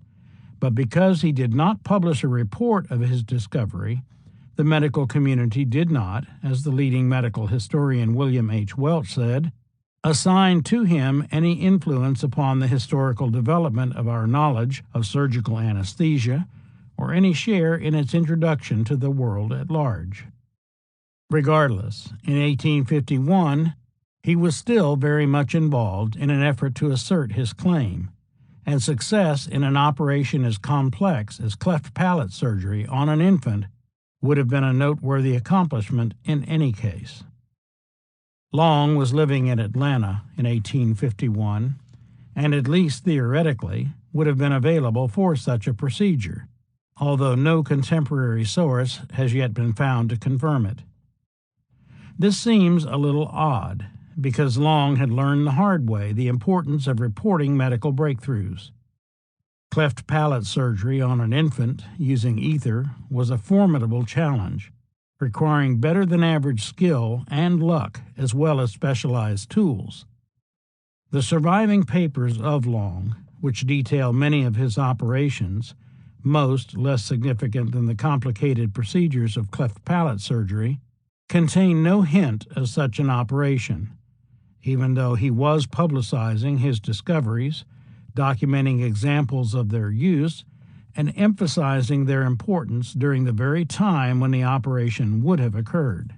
but because he did not publish a report of his discovery, the medical community did not, as the leading medical historian William H. Welch said, assign to him any influence upon the historical development of our knowledge of surgical anesthesia or any share in its introduction to the world at large. Regardless, in 1851, he was still very much involved in an effort to assert his claim, and success in an operation as complex as cleft palate surgery on an infant would have been a noteworthy accomplishment in any case. Long was living in Atlanta in 1851, and at least theoretically would have been available for such a procedure, although no contemporary source has yet been found to confirm it. This seems a little odd, because Long had learned the hard way the importance of reporting medical breakthroughs. Cleft palate surgery on an infant using ether was a formidable challenge, requiring better than average skill and luck as well as specialized tools. The surviving papers of Long, which detail many of his operations, most less significant than the complicated procedures of cleft palate surgery, contain no hint of such an operation, even though he was publicizing his discoveries, documenting examples of their use, and emphasizing their importance during the very time when the operation would have occurred.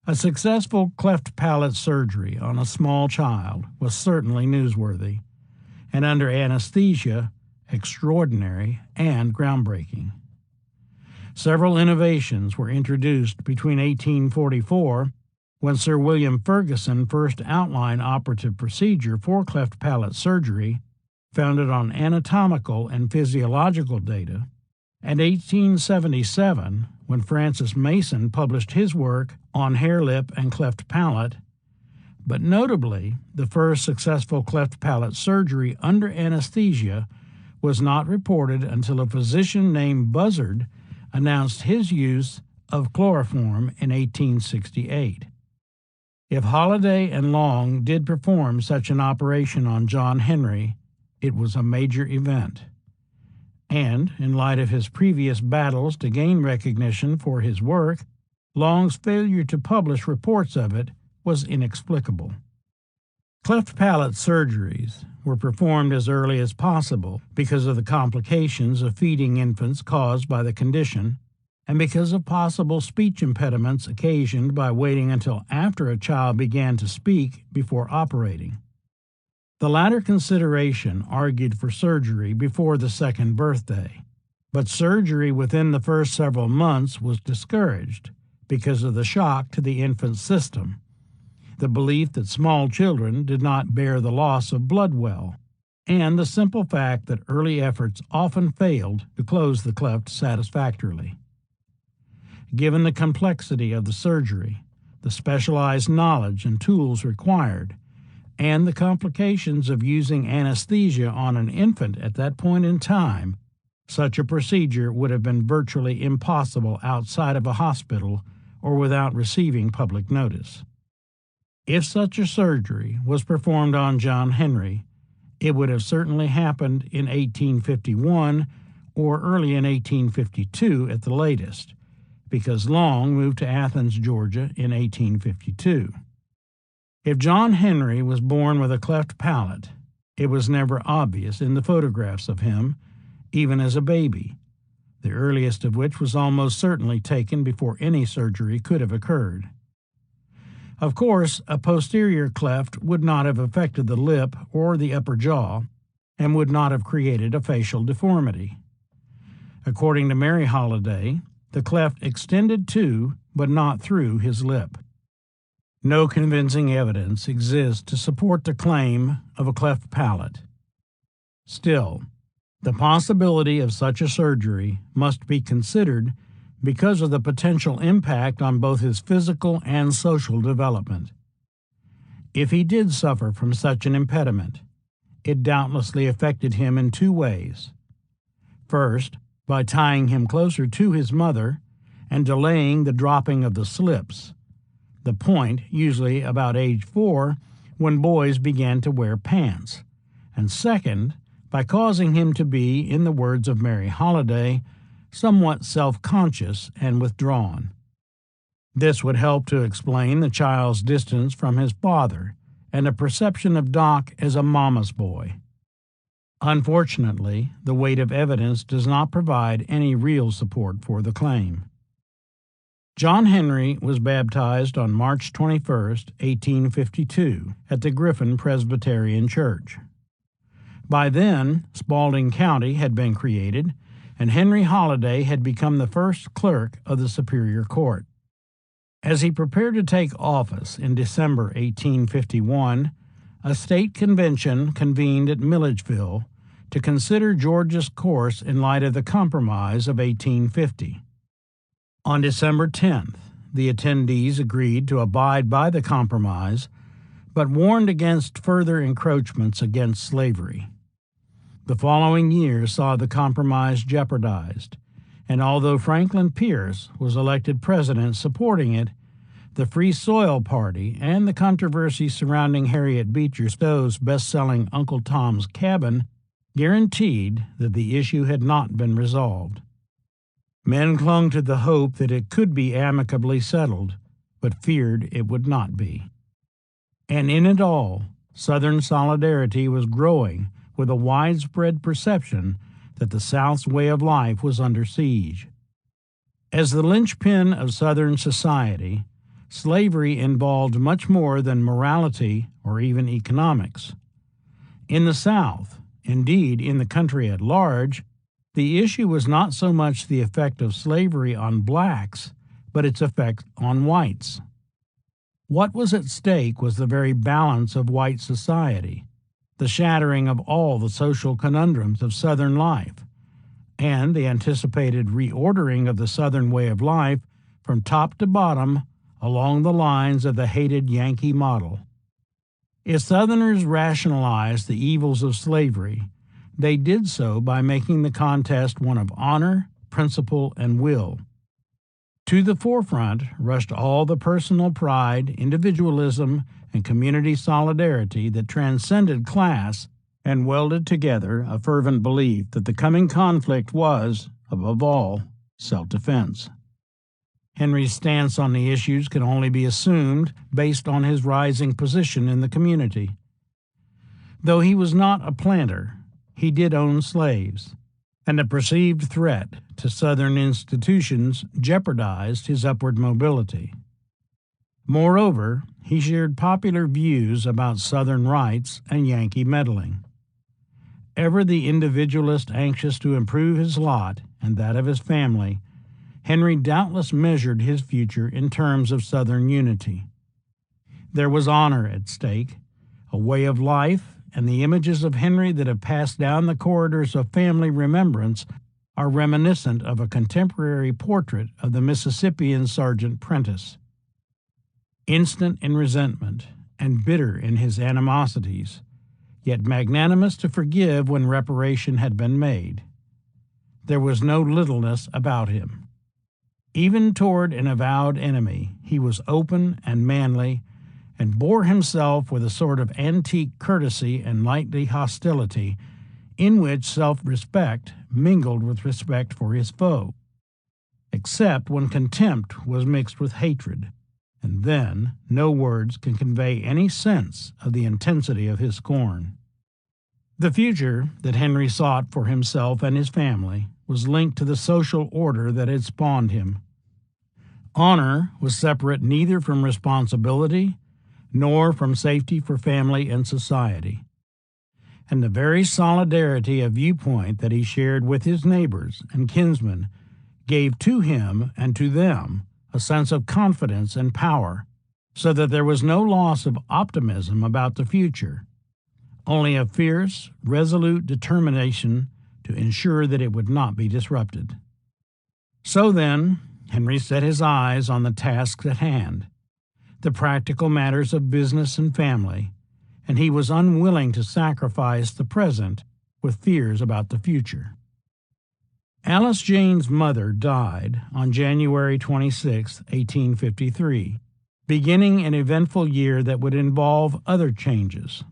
A successful cleft palate surgery on a small child was certainly newsworthy, and under anesthesia, extraordinary and groundbreaking. Several innovations were introduced between 1844, when Sir William Ferguson first outlined operative procedure for cleft palate surgery, founded on anatomical and physiological data, and 1877, when Francis Mason published his work on hare lip and cleft palate, but notably, the first successful cleft palate surgery under anesthesia was not reported until a physician named Buzzard announced his use of chloroform in 1868. If Holliday and Long did perform such an operation on John Henry, it was a major event. And, in light of his previous battles to gain recognition for his work, Long's failure to publish reports of it was inexplicable. Cleft palate surgeries were performed as early as possible because of the complications of feeding infants caused by the condition, and because of possible speech impediments occasioned by waiting until after a child began to speak before operating. The latter consideration argued for surgery before the second birthday, but surgery within the first several months was discouraged because of the shock to the infant's system, the belief that small children did not bear the loss of blood well, and the simple fact that early efforts often failed to close the cleft satisfactorily. Given the complexity of the surgery, the specialized knowledge and tools required, and the complications of using anesthesia on an infant at that point in time, such a procedure would have been virtually impossible outside of a hospital or without receiving public notice. If such a surgery was performed on John Henry, it would have certainly happened in 1851 or early in 1852 at the latest, because Long moved to Athens, Georgia in 1852. If John Henry was born with a cleft palate, it was never obvious in the photographs of him, even as a baby, the earliest of which was almost certainly taken before any surgery could have occurred. Of course, a posterior cleft would not have affected the lip or the upper jaw, and would not have created a facial deformity. According to Mary Holliday, the cleft extended to, but not through, his lip. No convincing evidence exists to support the claim of a cleft palate. Still, the possibility of such a surgery must be considered because of the potential impact on both his physical and social development. If he did suffer from such an impediment, it doubtlessly affected him in two ways. First, by tying him closer to his mother and delaying the dropping of the slips, the point usually about age 4 when boys began to wear pants, and second, by causing him to be, in the words of Mary Holliday, somewhat self-conscious and withdrawn. This would help to explain the child's distance from his father and a perception of Doc as a mama's boy. Unfortunately, the weight of evidence does not provide any real support for the claim. John Henry was baptized on March 21, 1852, at the Griffin Presbyterian Church. By then, Spalding County had been created, and Henry Holliday had become the first clerk of the Superior Court. As he prepared to take office in December 1851, a state convention convened at Milledgeville to consider Georgia's course in light of the Compromise of 1850. On December 10th, the attendees agreed to abide by the compromise, but warned against further encroachments against slavery. The following year saw the compromise jeopardized, and although Franklin Pierce was elected president supporting it, the Free Soil Party and the controversy surrounding Harriet Beecher Stowe's best-selling Uncle Tom's Cabin guaranteed that the issue had not been resolved. Men clung to the hope that it could be amicably settled, but feared it would not be. And in it all, Southern solidarity was growing with a widespread perception that the South's way of life was under siege. As the linchpin of Southern society, slavery involved much more than morality or even economics. In the South, indeed in the country at large, the issue was not so much the effect of slavery on blacks, but its effect on whites. What was at stake was the very balance of white society, the shattering of all the social conundrums of Southern life, and the anticipated reordering of the Southern way of life from top to bottom along the lines of the hated Yankee model. If Southerners rationalized the evils of slavery, they did so by making the contest one of honor, principle, and will. To the forefront rushed all the personal pride, individualism, and community solidarity that transcended class and welded together a fervent belief that the coming conflict was, above all, self-defense. Henry's stance on the issues can only be assumed based on his rising position in the community. Though he was not a planter, he did own slaves, and a perceived threat to Southern institutions jeopardized his upward mobility. Moreover, he shared popular views about Southern rights and Yankee meddling. Ever the individualist anxious to improve his lot and that of his family, Henry doubtless measured his future in terms of Southern unity. There was honor at stake, a way of life, and the images of Henry that have passed down the corridors of family remembrance are reminiscent of a contemporary portrait of the Mississippian Sergeant Prentiss. Instant in resentment and bitter in his animosities, yet magnanimous to forgive when reparation had been made. There was no littleness about him. Even toward an avowed enemy, he was open and manly, and bore himself with a sort of antique courtesy and knightly hostility, in which self-respect mingled with respect for his foe, except when contempt was mixed with hatred, and then no words can convey any sense of the intensity of his scorn. The future that Henry sought for himself and his family was linked to the social order that had spawned him. Honor was separate neither from responsibility nor from safety for family and society. And the very solidarity of viewpoint that he shared with his neighbors and kinsmen gave to him and to them a sense of confidence and power, so that there was no loss of optimism about the future, only a fierce, resolute determination to ensure that it would not be disrupted. So then, Henry set his eyes on the tasks at hand, the practical matters of business and family, and he was unwilling to sacrifice the present with fears about the future. Alice Jane's mother died on January 26, 1853, beginning an eventful year that would involve other changes.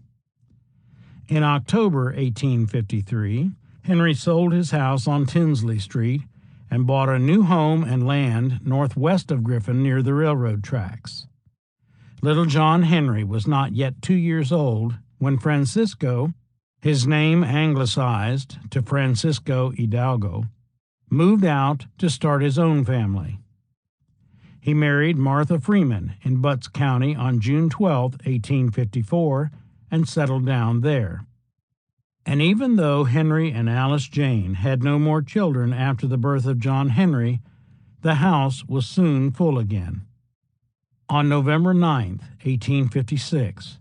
In October 1853, Henry sold his house on Tinsley Street and bought a new home and land northwest of Griffin near the railroad tracks. Little John Henry was not yet 2 years old when Francisco, his name anglicized to Francisco Hidalgo, moved out to start his own family. He married Martha Freeman in Butts County on June 12, 1854, and settled down there. And even though Henry and Alice Jane had no more children after the birth of John Henry, the house was soon full again. On November 9, 1856,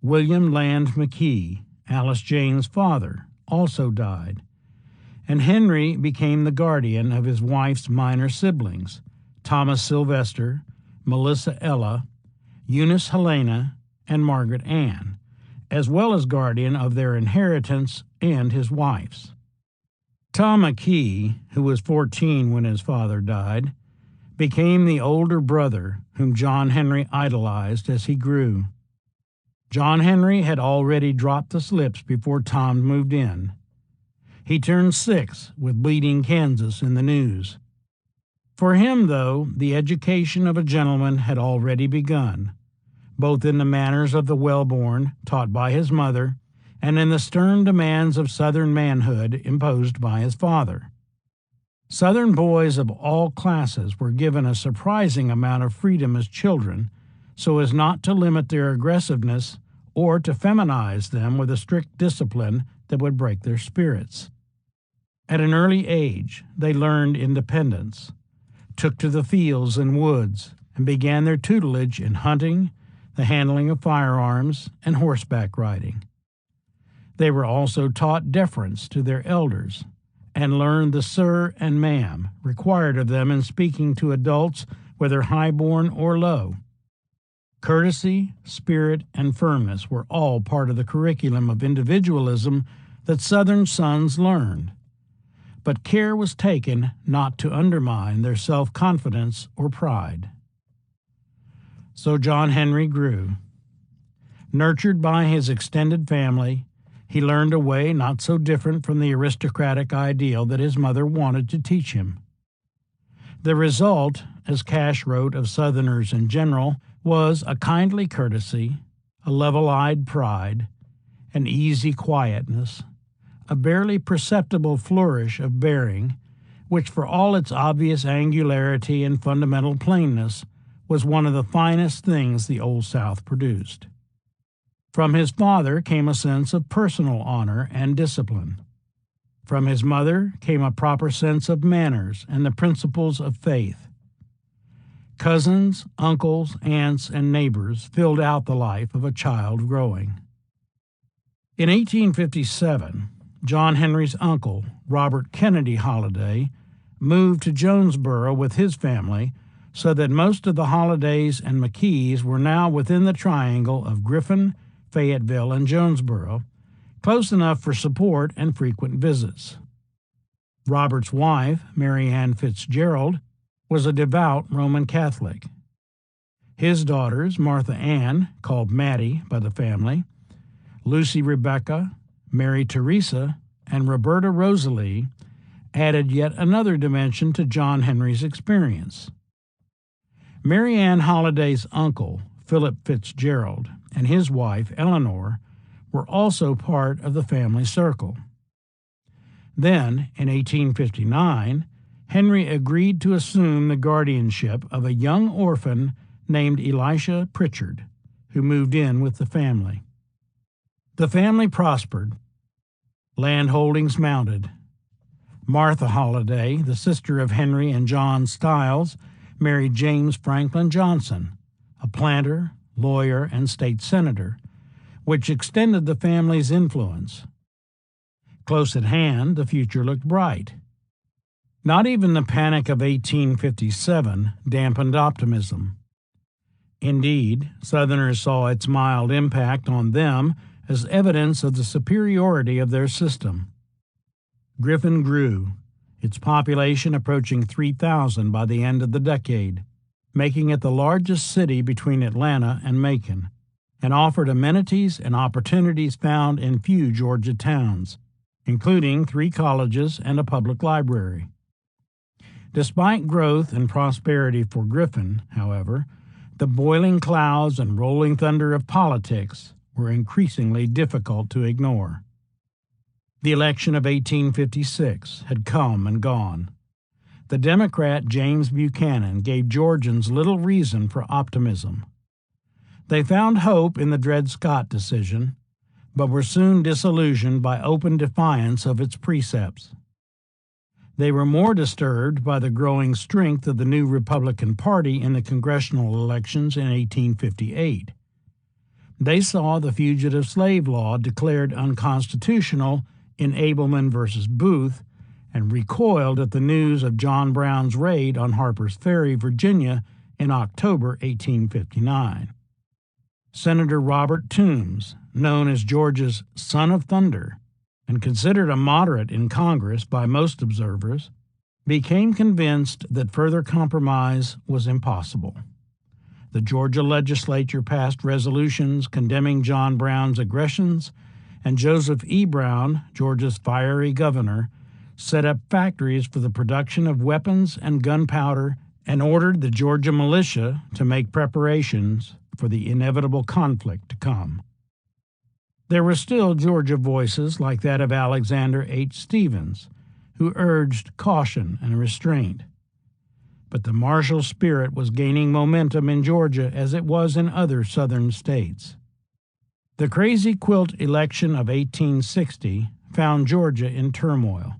William Land McKee, Alice Jane's father, also died, and Henry became the guardian of his wife's minor siblings, Thomas Sylvester, Melissa Ella, Eunice Helena, and Margaret Ann, as well as guardian of their inheritance and his wife's. Tom McKee, who was 14 when his father died, became the older brother whom John Henry idolized as he grew. John Henry had already dropped the slips before Tom moved in. He turned 6 with Bleeding Kansas in the news. For him, though, the education of a gentleman had already begun, both in the manners of the well-born, taught by his mother, and in the stern demands of Southern manhood imposed by his father. Southern boys of all classes were given a surprising amount of freedom as children, so as not to limit their aggressiveness or to feminize them with a strict discipline that would break their spirits. At an early age, they learned independence, took to the fields and woods, and began their tutelage in hunting, the handling of firearms, and horseback riding. They were also taught deference to their elders, and learned the sir and ma'am required of them in speaking to adults, whether high-born or low. Courtesy, spirit, and firmness were all part of the curriculum of individualism that Southern sons learned. But care was taken not to undermine their self-confidence or pride. So John Henry grew. Nurtured by his extended family, he learned a way not so different from the aristocratic ideal that his mother wanted to teach him. The result, as Cash wrote of Southerners in general, was a kindly courtesy, a level-eyed pride, an easy quietness, a barely perceptible flourish of bearing, which for all its obvious angularity and fundamental plainness was one of the finest things the Old South produced. From his father came a sense of personal honor and discipline. From his mother came a proper sense of manners and the principles of faith. Cousins, uncles, aunts, and neighbors filled out the life of a child growing. In 1857, John Henry's uncle, Robert Kennedy Holliday, moved to Jonesboro with his family so that most of the Hollidays and McKees were now within the triangle of Griffin, Fayetteville, and Jonesboro, close enough for support and frequent visits. Robert's wife, Mary Ann Fitzgerald, was a devout Roman Catholic. His daughters, Martha Ann, called Mattie by the family, Lucy Rebecca, Mary Teresa, and Roberta Rosalie, added yet another dimension to John Henry's experience. Mary Ann Holliday's uncle, Philip Fitzgerald, and his wife, Eleanor, were also part of the family circle. Then, in 1859, Henry agreed to assume the guardianship of a young orphan named Elisha Pritchard, who moved in with the family. The family prospered. Land holdings mounted. Martha Holliday, the sister of Henry and John Stiles, married James Franklin Johnson, a planter, lawyer, and state senator, which extended the family's influence. Close at hand, the future looked bright. Not even the panic of 1857 dampened optimism. Indeed, Southerners saw its mild impact on them as evidence of the superiority of their system. Griffin grew, its population approaching 3,000 by the end of the decade, making it the largest city between Atlanta and Macon, and offered amenities and opportunities found in few Georgia towns, including 3 colleges and a public library. Despite growth and prosperity for Griffin, however, the boiling clouds and rolling thunder of politics were increasingly difficult to ignore. The election of 1856 had come and gone. The Democrat James Buchanan gave Georgians little reason for optimism. They found hope in the Dred Scott decision, but were soon disillusioned by open defiance of its precepts. They were more disturbed by the growing strength of the new Republican Party in the congressional elections in 1858. They saw the fugitive slave law declared unconstitutional in Abelman v. Booth and recoiled at the news of John Brown's raid on Harper's Ferry, Virginia, in October 1859. Senator Robert Toombs, known as Georgia's Son of Thunder, and considered a moderate in Congress by most observers, became convinced that further compromise was impossible. The Georgia legislature passed resolutions condemning John Brown's aggressions, and Joseph E. Brown, Georgia's fiery governor, set up factories for the production of weapons and gunpowder and ordered the Georgia militia to make preparations for the inevitable conflict to come. There were still Georgia voices like that of Alexander H. Stephens, who urged caution and restraint. But the martial spirit was gaining momentum in Georgia as it was in other southern states. The Crazy Quilt election of 1860 found Georgia in turmoil.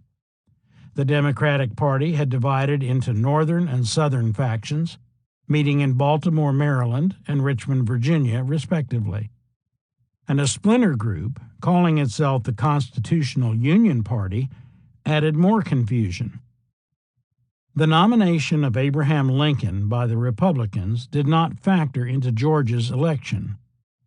The Democratic Party had divided into northern and southern factions, meeting in Baltimore, Maryland, and Richmond, Virginia, respectively. And a splinter group, calling itself the Constitutional Union Party, added more confusion. The nomination of Abraham Lincoln by the Republicans did not factor into Georgia's election,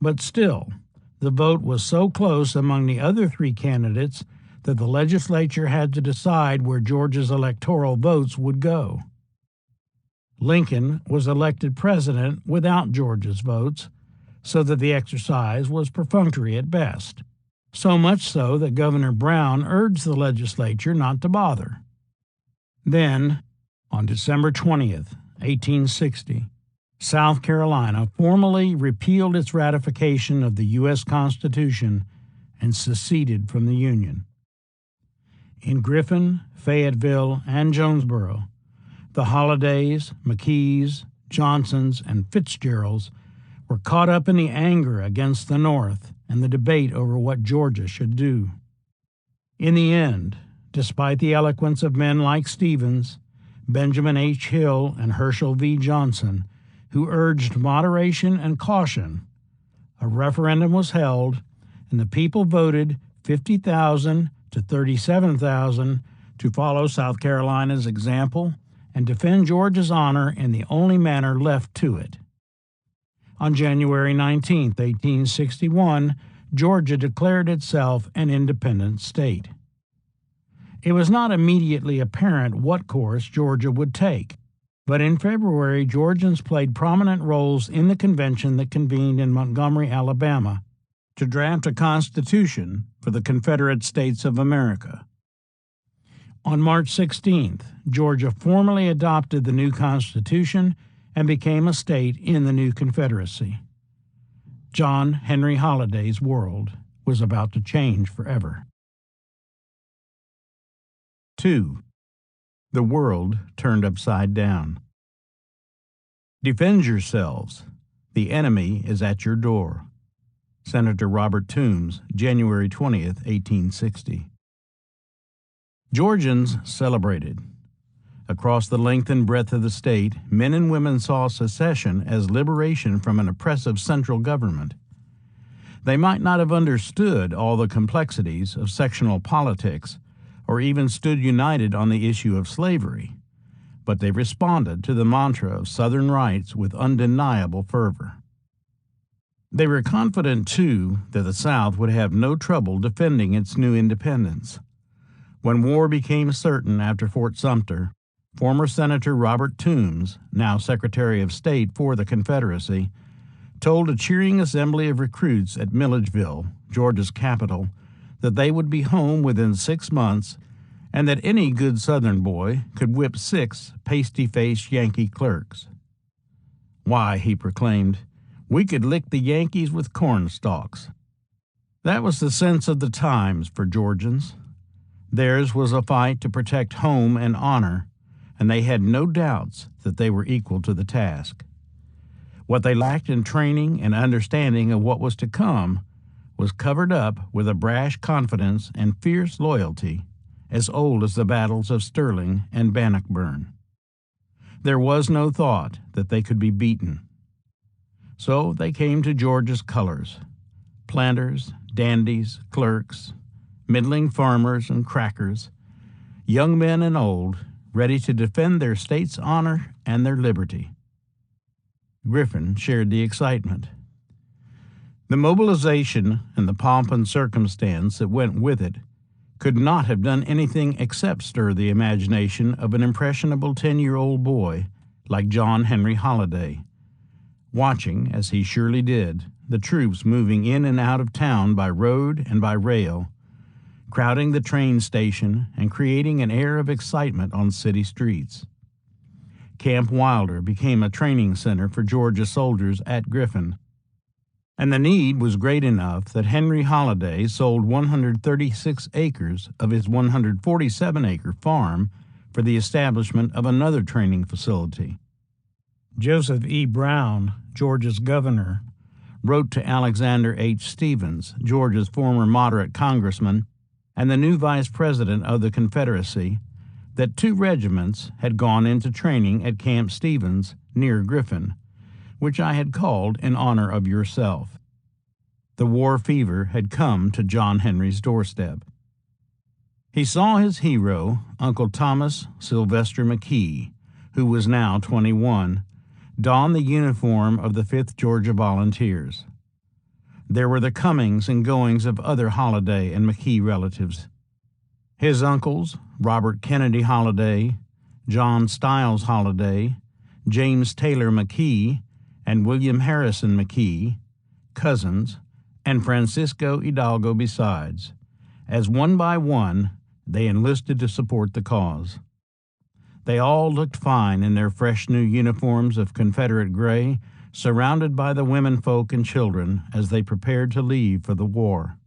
but still, the vote was so close among the other three candidates that the legislature had to decide where Georgia's electoral votes would go. Lincoln was elected president without Georgia's votes, so that the exercise was perfunctory at best, so much so that Governor Brown urged the legislature not to bother. Then, on December 20th, 1860, South Carolina formally repealed its ratification of the U.S. Constitution and seceded from the Union. In Griffin, Fayetteville, and Jonesboro, the Hollidays, McKees, Johnsons, and Fitzgeralds were caught up in the anger against the North and the debate over what Georgia should do. In the end, despite the eloquence of men like Stephens, Benjamin H. Hill, and Herschel V. Johnson, who urged moderation and caution, a referendum was held, and the people voted 50,000 to 37,000 to follow South Carolina's example and defend Georgia's honor in the only manner left to it. On January 19, 1861, Georgia declared itself an independent state. It was not immediately apparent what course Georgia would take, but in February, Georgians played prominent roles in the convention that convened in Montgomery, Alabama, to draft a constitution for the Confederate States of America. On March 16th, Georgia formally adopted the new Constitution and became a state in the new Confederacy. John Henry Holliday's world was about to change forever. 2. The world turned upside down. Defend yourselves. The enemy is at your door. Senator Robert Toombs, January 20th, 1860. Georgians celebrated. Across the length and breadth of the state, men and women saw secession as liberation from an oppressive central government. They might not have understood all the complexities of sectional politics, or even stood united on the issue of slavery, but they responded to the mantra of Southern rights with undeniable fervor. They were confident, too, that the South would have no trouble defending its new independence. When war became certain after Fort Sumter, former Senator Robert Toombs, now Secretary of State for the Confederacy, told a cheering assembly of recruits at Milledgeville, Georgia's capital, that they would be home within 6 months and that any good Southern boy could whip 6 pasty-faced Yankee clerks. Why, he proclaimed, we could lick the Yankees with corn stalks. That was the sense of the times for Georgians. Theirs was a fight to protect home and honor, and they had no doubts that they were equal to the task. What they lacked in training and understanding of what was to come was covered up with a brash confidence and fierce loyalty as old as the battles of Sterling and Bannockburn. There was no thought that they could be beaten. So they came to Georgia's colors: planters, dandies, clerks, middling farmers and crackers, young men and old, ready to defend their state's honor and their liberty. Griffin shared the excitement. The mobilization and the pomp and circumstance that went with it could not have done anything except stir the imagination of an impressionable 10-year-old boy like John Henry Holliday, watching, as he surely did, the troops moving in and out of town by road and by rail, crowding the train station and creating an air of excitement on city streets. Camp Wilder became a training center for Georgia soldiers at Griffin, and the need was great enough that Henry Holliday sold 136 acres of his 147-acre farm for the establishment of another training facility. Joseph E. Brown, Georgia's governor, wrote to Alexander H. Stephens, Georgia's former moderate congressman and the new vice president of the Confederacy, that 2 regiments had gone into training at Camp Stevens near Griffin, which I had called in honor of yourself. The war fever had come to John Henry's doorstep. He saw his hero, Uncle Thomas Sylvester McKee, who was now 21, don the uniform of the 5th Georgia Volunteers. There were the comings and goings of other Holliday and McKee relatives. His uncles, Robert Kennedy Holliday, John Stiles Holliday, James Taylor McKee, and William Harrison McKee, cousins, and Francisco Hidalgo besides, as one by one they enlisted to support the cause. They all looked fine in their fresh new uniforms of Confederate gray, surrounded by the womenfolk and children as they prepared to leave for the war.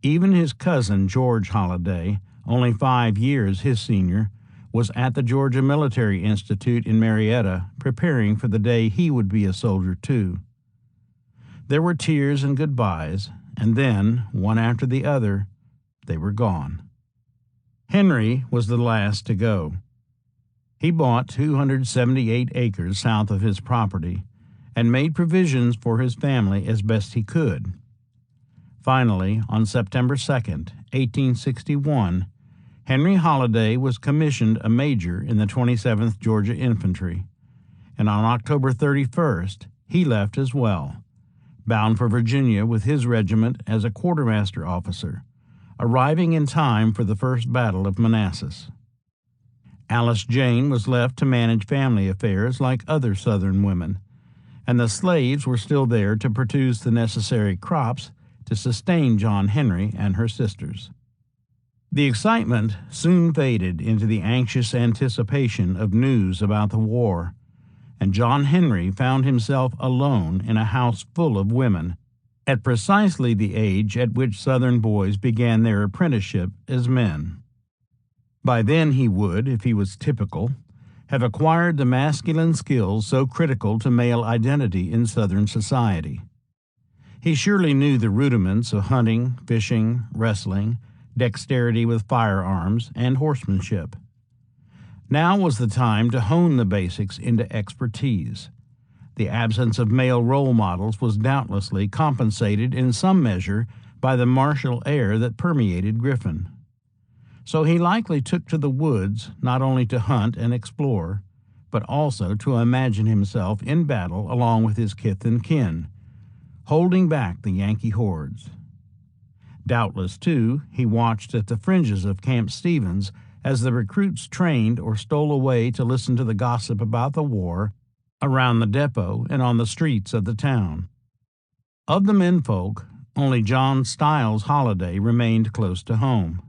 Even his cousin, George Holliday, only 5 years his senior, was at the Georgia Military Institute in Marietta preparing for the day he would be a soldier too. There were tears and goodbyes, and then, one after the other, they were gone. Henry was the last to go. He bought 278 acres south of his property and made provisions for his family as best he could. Finally, on September 2nd, 1861, Henry Holliday was commissioned a major in the 27th Georgia Infantry, and on October 31st, he left as well, bound for Virginia with his regiment as a quartermaster officer, arriving in time for the First Battle of Manassas. Alice Jane was left to manage family affairs like other Southern women, and the slaves were still there to produce the necessary crops to sustain John Henry and her sisters. The excitement soon faded into the anxious anticipation of news about the war, and John Henry found himself alone in a house full of women, at precisely the age at which Southern boys began their apprenticeship as men. By then he would, if he was typical, have acquired the masculine skills so critical to male identity in Southern society. He surely knew the rudiments of hunting, fishing, wrestling, dexterity with firearms, and horsemanship. Now was the time to hone the basics into expertise. The absence of male role models was doubtlessly compensated in some measure by the martial air that permeated Griffin. So he likely took to the woods not only to hunt and explore, but also to imagine himself in battle along with his kith and kin, holding back the Yankee hordes. Doubtless, too, he watched at the fringes of Camp Stevens as the recruits trained or stole away to listen to the gossip about the war around the depot and on the streets of the town. Of the menfolk, only John Stiles Holliday remained close to home.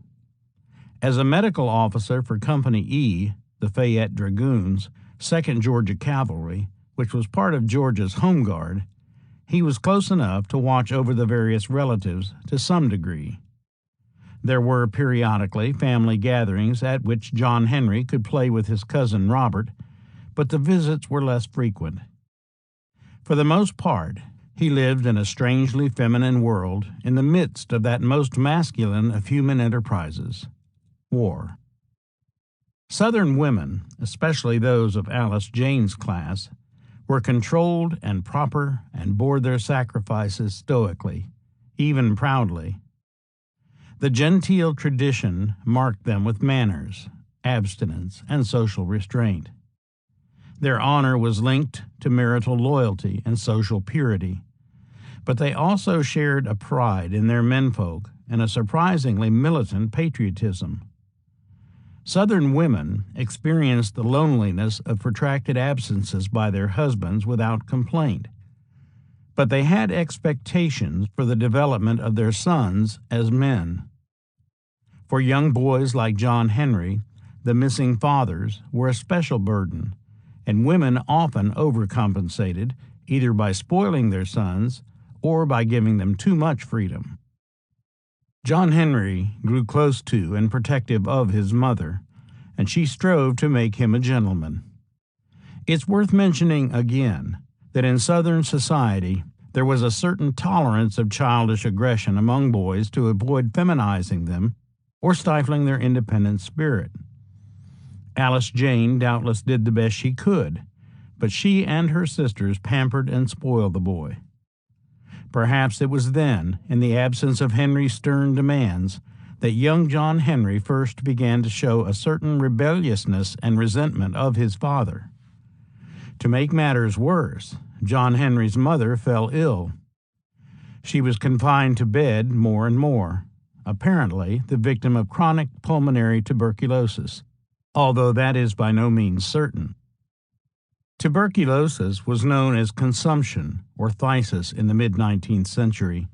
As a medical officer for Company E, the Fayette Dragoons, 2nd Georgia Cavalry, which was part of Georgia's Home Guard, he was close enough to watch over the various relatives to some degree. There were periodically family gatherings at which John Henry could play with his cousin Robert, but the visits were less frequent. For the most part, he lived in a strangely feminine world in the midst of that most masculine of human enterprises, war. Southern women, especially those of Alice Jane's class, were controlled and proper and bore their sacrifices stoically, even proudly. The genteel tradition marked them with manners, abstinence, and social restraint. Their honor was linked to marital loyalty and social purity, but they also shared a pride in their menfolk and a surprisingly militant patriotism. Southern women experienced the loneliness of protracted absences by their husbands without complaint, but they had expectations for the development of their sons as men. For young boys like John Henry, the missing fathers were a special burden, and women often overcompensated either by spoiling their sons or by giving them too much freedom. John Henry grew close to and protective of his mother, and she strove to make him a gentleman. It's worth mentioning again that in Southern society there was a certain tolerance of childish aggression among boys to avoid feminizing them or stifling their independent spirit. Alice Jane doubtless did the best she could, but she and her sisters pampered and spoiled the boy. Perhaps it was then, in the absence of Henry's stern demands, that young John Henry first began to show a certain rebelliousness and resentment of his father. To make matters worse, John Henry's mother fell ill. She was confined to bed more and more, apparently the victim of chronic pulmonary tuberculosis, although that is by no means certain. Tuberculosis was known as consumption or phthisis in the mid-19th century.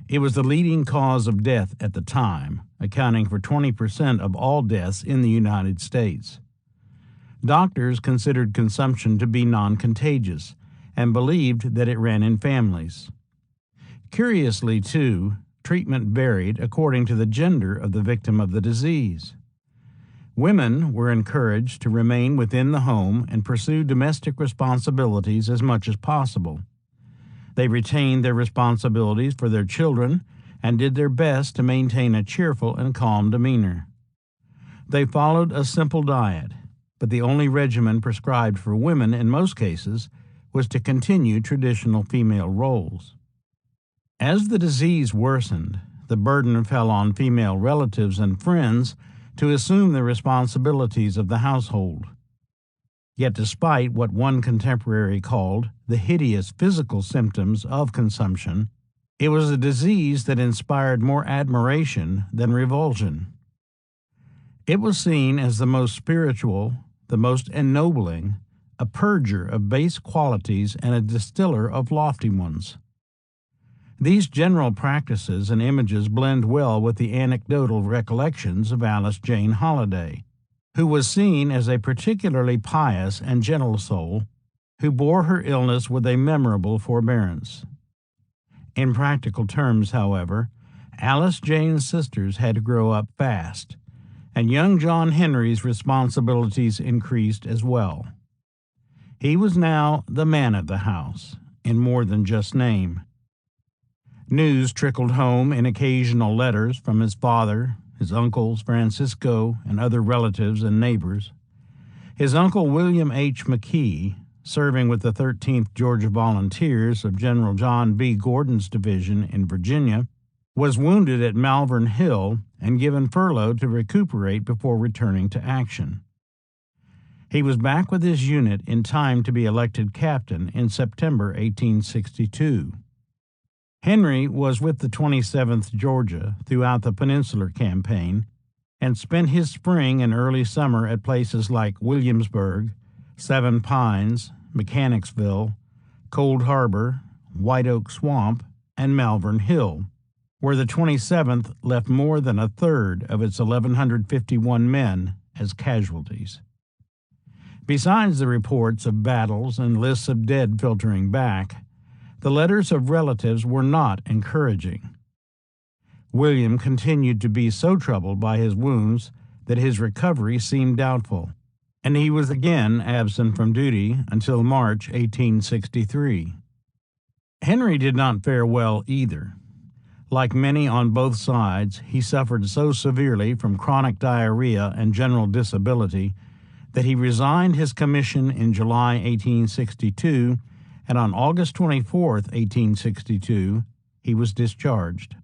It was the leading cause of death at the time, accounting for 20% of all deaths in the United States. Doctors considered consumption to be non-contagious and believed that it ran in families. Curiously, too, treatment varied according to the gender of the victim of the disease. Women were encouraged to remain within the home and pursue domestic responsibilities as much as possible. They retained their responsibilities for their children and did their best to maintain a cheerful and calm demeanor. They followed a simple diet, but the only regimen prescribed for women in most cases was to continue traditional female roles. As the disease worsened, the burden fell on female relatives and friends to assume the responsibilities of the household. Yet despite what one contemporary called the hideous physical symptoms of consumption, it was a disease that inspired more admiration than revulsion. It was seen as the most spiritual, the most ennobling, a purger of base qualities and a distiller of lofty ones. These general practices and images blend well with the anecdotal recollections of Alice Jane Holliday, who was seen as a particularly pious and gentle soul who bore her illness with a memorable forbearance. In practical terms, however, Alice Jane's sisters had to grow up fast, and young John Henry's responsibilities increased as well. He was now the man of the house, in more than just name. News trickled home in occasional letters from his father, his uncles Francisco, and other relatives and neighbors. His uncle William H. McKee, serving with the 13th Georgia Volunteers of General John B. Gordon's division in Virginia, was wounded at Malvern Hill and given furlough to recuperate before returning to action. He was back with his unit in time to be elected captain in September 1862. Henry was with the 27th Georgia throughout the Peninsular Campaign and spent his spring and early summer at places like Williamsburg, Seven Pines, Mechanicsville, Cold Harbor, White Oak Swamp, and Malvern Hill, where the 27th left more than a third of its 1,151 men as casualties. Besides the reports of battles and lists of dead filtering back, the letters of relatives were not encouraging. William continued to be so troubled by his wounds that his recovery seemed doubtful, and he was again absent from duty until March 1863. Henry did not fare well either. Like many on both sides, he suffered so severely from chronic diarrhea and general disability that he resigned his commission in July 1862, and on August 24, 1862, he was discharged.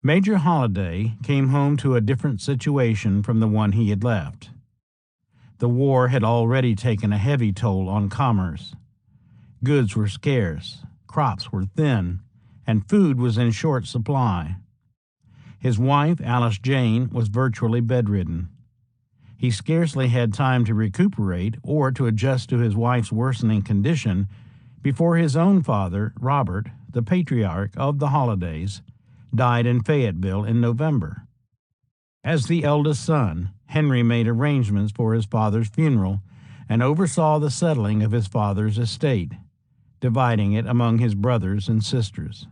Major Holliday came home to a different situation from the one he had left. The war had already taken a heavy toll on commerce. Goods were scarce, crops were thin, and food was in short supply. His wife, Alice Jane, was virtually bedridden. He scarcely had time to recuperate or to adjust to his wife's worsening condition before his own father, Robert, the patriarch of the Hollidays, died in Fayetteville in November. As the eldest son, Henry made arrangements for his father's funeral and oversaw the settling of his father's estate, dividing it among his brothers and sisters.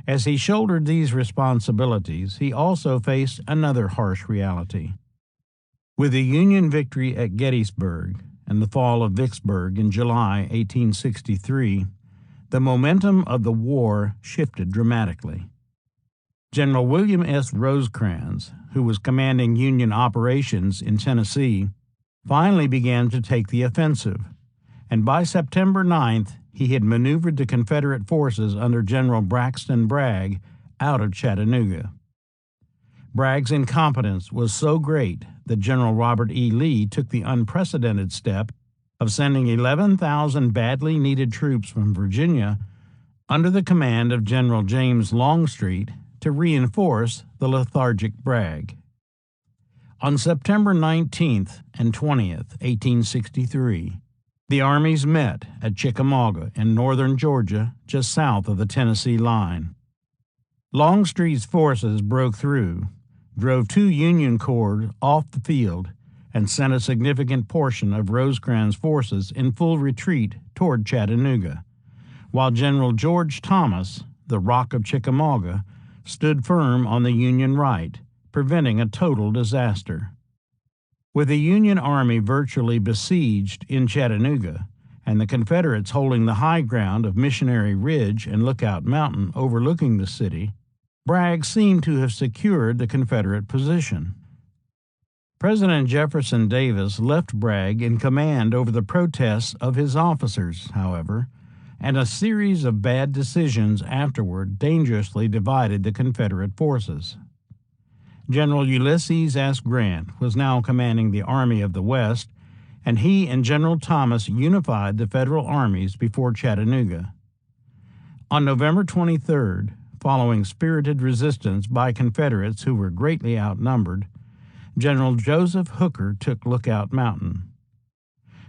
As he shouldered these responsibilities, he also faced another harsh reality. With the Union victory at Gettysburg and the fall of Vicksburg in July 1863, the momentum of the war shifted dramatically. General William S. Rosecrans, who was commanding Union operations in Tennessee, finally began to take the offensive, and by September 9th, he had maneuvered the Confederate forces under General Braxton Bragg out of Chattanooga. Bragg's incompetence was so great that General Robert E. Lee took the unprecedented step of sending 11,000 badly needed troops from Virginia under the command of General James Longstreet to reinforce the lethargic Bragg. On September 19th and 20th, 1863, the armies met at Chickamauga in northern Georgia, just south of the Tennessee line. Longstreet's forces broke through, drove 2 Union corps off the field, and sent a significant portion of Rosecrans' forces in full retreat toward Chattanooga, while General George Thomas, the Rock of Chickamauga, stood firm on the Union right, preventing a total disaster. With the Union Army virtually besieged in Chattanooga, and the Confederates holding the high ground of Missionary Ridge and Lookout Mountain overlooking the city, Bragg seemed to have secured the Confederate position. President Jefferson Davis left Bragg in command over the protests of his officers, however, and a series of bad decisions afterward dangerously divided the Confederate forces. General Ulysses S. Grant was now commanding the Army of the West, and he and General Thomas unified the Federal armies before Chattanooga. On November 23rd, following spirited resistance by Confederates who were greatly outnumbered, General Joseph Hooker took Lookout Mountain.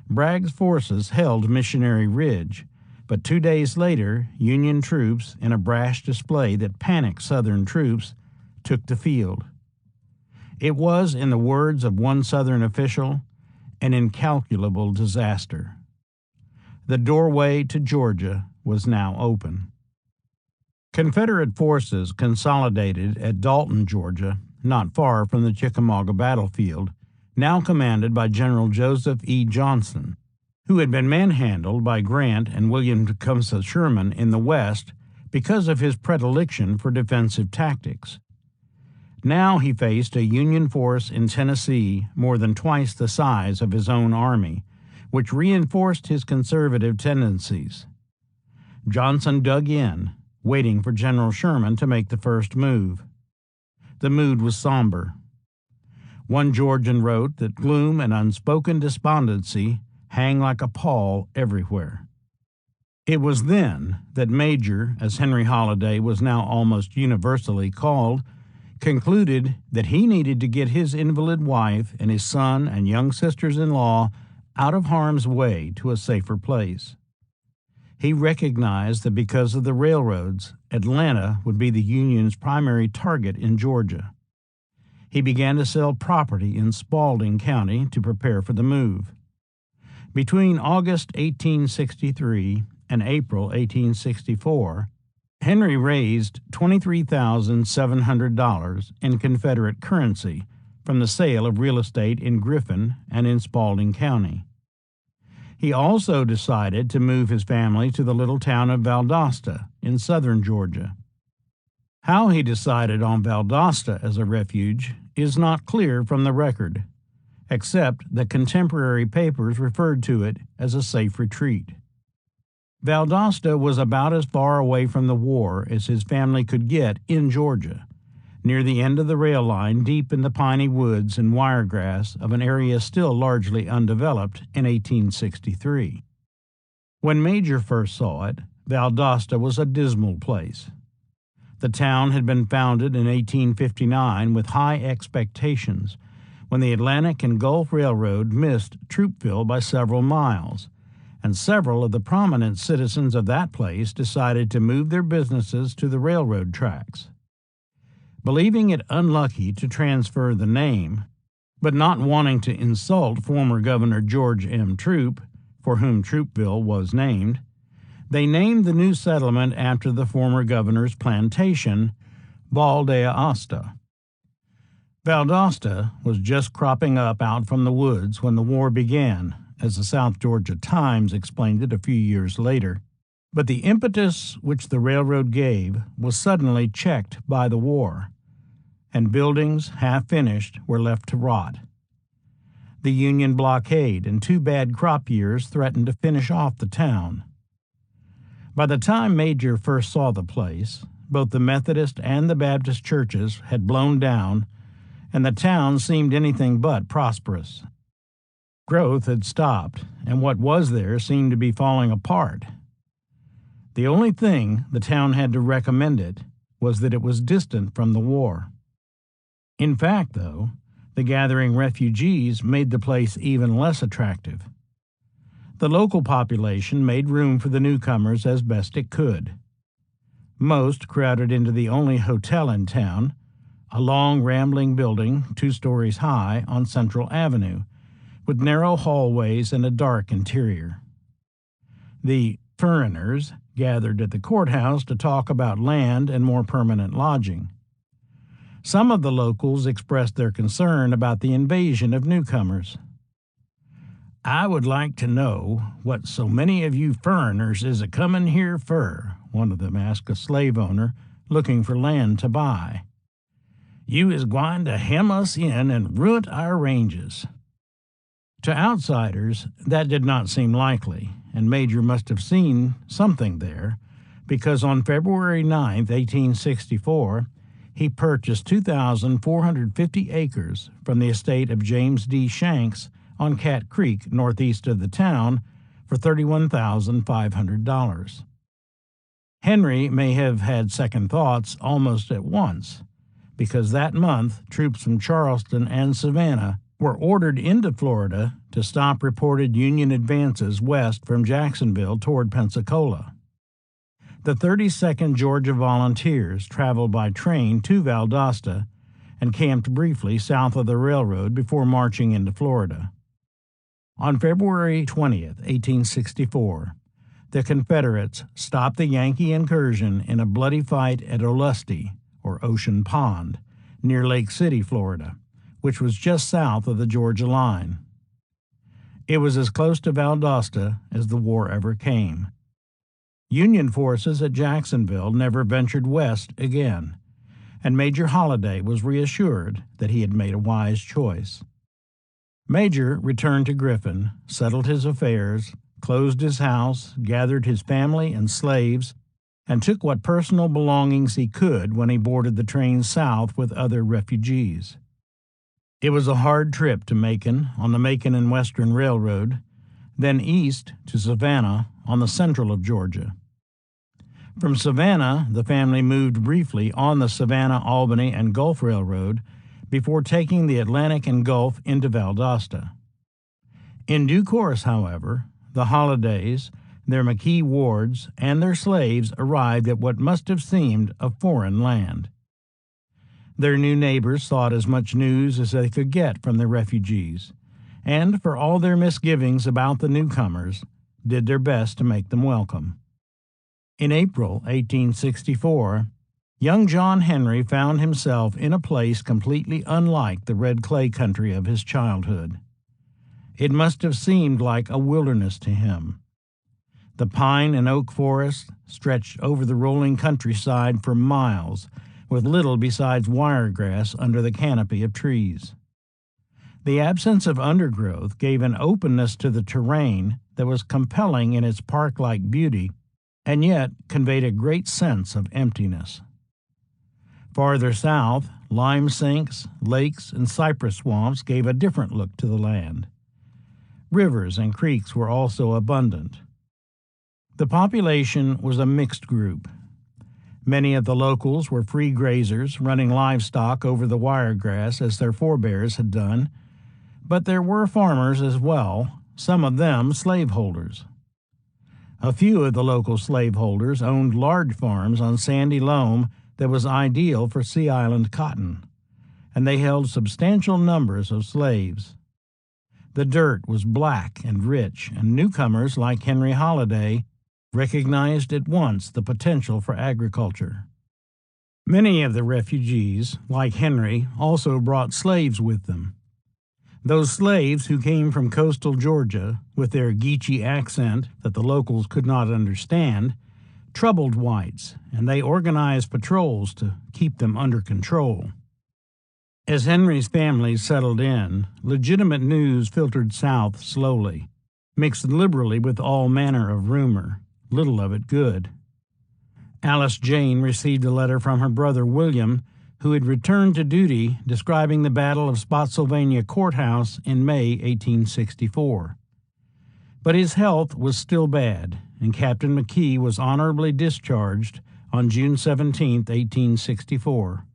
Bragg's forces held Missionary Ridge, but 2 days later, Union troops, in a brash display that panicked Southern troops, took the field. It was, in the words of one Southern official, an incalculable disaster. The doorway to Georgia was now open. Confederate forces consolidated at Dalton, Georgia, not far from the Chickamauga battlefield, now commanded by General Joseph E. Johnston, who had been manhandled by Grant and William Tecumseh Sherman in the West because of his predilection for defensive tactics. Now he faced a Union force in Tennessee more than twice the size of his own army, which reinforced his conservative tendencies. Johnson dug in, waiting for General Sherman to make the first move. The mood was somber. One Georgian wrote that gloom and unspoken despondency hang like a pall everywhere. It was then that Major, as Henry Holliday was now almost universally called, concluded that he needed to get his invalid wife and his son and young sisters-in-law out of harm's way to a safer place. He recognized that because of the railroads, Atlanta would be the Union's primary target in Georgia. He began to sell property in Spalding County to prepare for the move. Between August 1863 and April 1864, Henry raised $23,700 in Confederate currency from the sale of real estate in Griffin and in Spalding County. He also decided to move his family to the little town of Valdosta in southern Georgia. How he decided on Valdosta as a refuge is not clear from the record, except that contemporary papers referred to it as a safe retreat. Valdosta was about as far away from the war as his family could get in Georgia, near the end of the rail line deep in the piney woods and wiregrass of an area still largely undeveloped in 1863. When Major first saw it, Valdosta was a dismal place. The town had been founded in 1859 with high expectations when the Atlantic and Gulf Railroad missed Troopville by several miles, and several of the prominent citizens of that place decided to move their businesses to the railroad tracks. Believing it unlucky to transfer the name, but not wanting to insult former Governor George M. Troop, for whom Troopville was named, they named the new settlement after the former governor's plantation, Valdosta. Valdosta was just cropping up out from the woods when the war began, as the South Georgia Times explained it a few years later. But the impetus which the railroad gave was suddenly checked by the war, and buildings, half finished, were left to rot. The Union blockade and 2 bad crop years threatened to finish off the town. By the time Major first saw the place, both the Methodist and the Baptist churches had blown down, and the town seemed anything but prosperous. Growth had stopped, and what was there seemed to be falling apart. The only thing the town had to recommend it was that it was distant from the war. In fact, though, the gathering refugees made the place even less attractive. The local population made room for the newcomers as best it could. Most crowded into the only hotel in town, a long, rambling building 2 stories high on Central Avenue, with narrow hallways and a dark interior. The foreigners gathered at the courthouse to talk about land and more permanent lodging. Some of the locals expressed their concern about the invasion of newcomers. "I would like to know what so many of you furriners is a-comin' here fur," one of them asked a slave owner looking for land to buy. "You is gwine to hem us in and ruint our ranges." To outsiders, that did not seem likely, and Major must have seen something there, because on February 9, 1864, he purchased 2,450 acres from the estate of James D. Shanks on Cat Creek, northeast of the town, for $31,500. Henry may have had second thoughts almost at once, because that month troops from Charleston and Savannah were ordered into Florida to stop reported Union advances west from Jacksonville toward Pensacola. The 32nd Georgia Volunteers traveled by train to Valdosta and camped briefly south of the railroad before marching into Florida. On February 20th, 1864, the Confederates stopped the Yankee incursion in a bloody fight at Olustee, or Ocean Pond, near Lake City, Florida, which was just south of the Georgia line. It was as close to Valdosta as the war ever came. Union forces at Jacksonville never ventured west again, and Major Holliday was reassured that he had made a wise choice. Major returned to Griffin, settled his affairs, closed his house, gathered his family and slaves, and took what personal belongings he could when he boarded the train south with other refugees. It was a hard trip to Macon on the Macon and Western Railroad, then east to Savannah on the central of Georgia. From Savannah, the family moved briefly on the Savannah, Albany, and Gulf Railroad before taking the Atlantic and Gulf into Valdosta. In due course, however, the Hollidays, their McKee wards, and their slaves arrived at what must have seemed a foreign land. Their new neighbors sought as much news as they could get from the refugees, and, for all their misgivings about the newcomers, did their best to make them welcome. In April 1864, young John Henry found himself in a place completely unlike the red clay country of his childhood. It must have seemed like a wilderness to him. The pine and oak forest stretched over the rolling countryside for miles, with little besides wiregrass under the canopy of trees. The absence of undergrowth gave an openness to the terrain that was compelling in its park-like beauty, and yet conveyed a great sense of emptiness. Farther south, lime sinks, lakes, and cypress swamps gave a different look to the land. Rivers and creeks were also abundant. The population was a mixed group. Many of the locals were free grazers, running livestock over the wiregrass as their forebears had done, but there were farmers as well, some of them slaveholders. A few of the local slaveholders owned large farms on sandy loam that was ideal for Sea Island cotton, and they held substantial numbers of slaves. The dirt was black and rich, and newcomers like Henry Holliday recognized at once the potential for agriculture. Many of the refugees, like Henry, also brought slaves with them. Those slaves who came from coastal Georgia, with their Geechee accent that the locals could not understand, troubled whites, and they organized patrols to keep them under control. As Henry's family settled in, legitimate news filtered south slowly, mixed liberally with all manner of rumor, little of it good. Alice Jane received a letter from her brother William, who had returned to duty, describing the Battle of Spotsylvania Courthouse in May 1864. But his health was still bad, and Captain McKee was honorably discharged on June 17, 1864.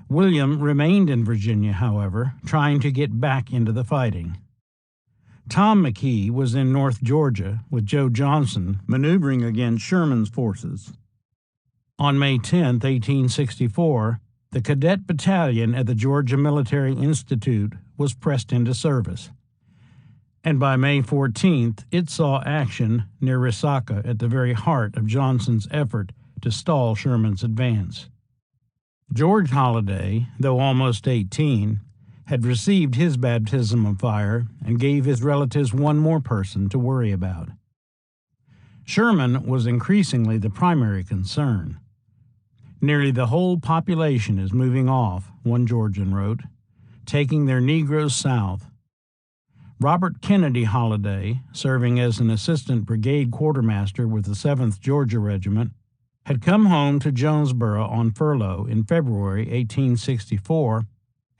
William remained in Virginia, however, trying to get back into the fighting. Tom McKee was in North Georgia with Joe Johnson maneuvering against Sherman's forces. On May 10, 1864, the Cadet Battalion at the Georgia Military Institute was pressed into service, and by May 14th, it saw action near Resaca at the very heart of Johnson's effort to stall Sherman's advance. George Holliday, though almost 18, had received his baptism of fire and gave his relatives one more person to worry about. Sherman was increasingly the primary concern. Nearly the whole population is moving off, one Georgian wrote, taking their Negroes south. Robert Kennedy Holliday, serving as an assistant brigade quartermaster with the 7th Georgia Regiment, had come home to Jonesboro on furlough in February 1864,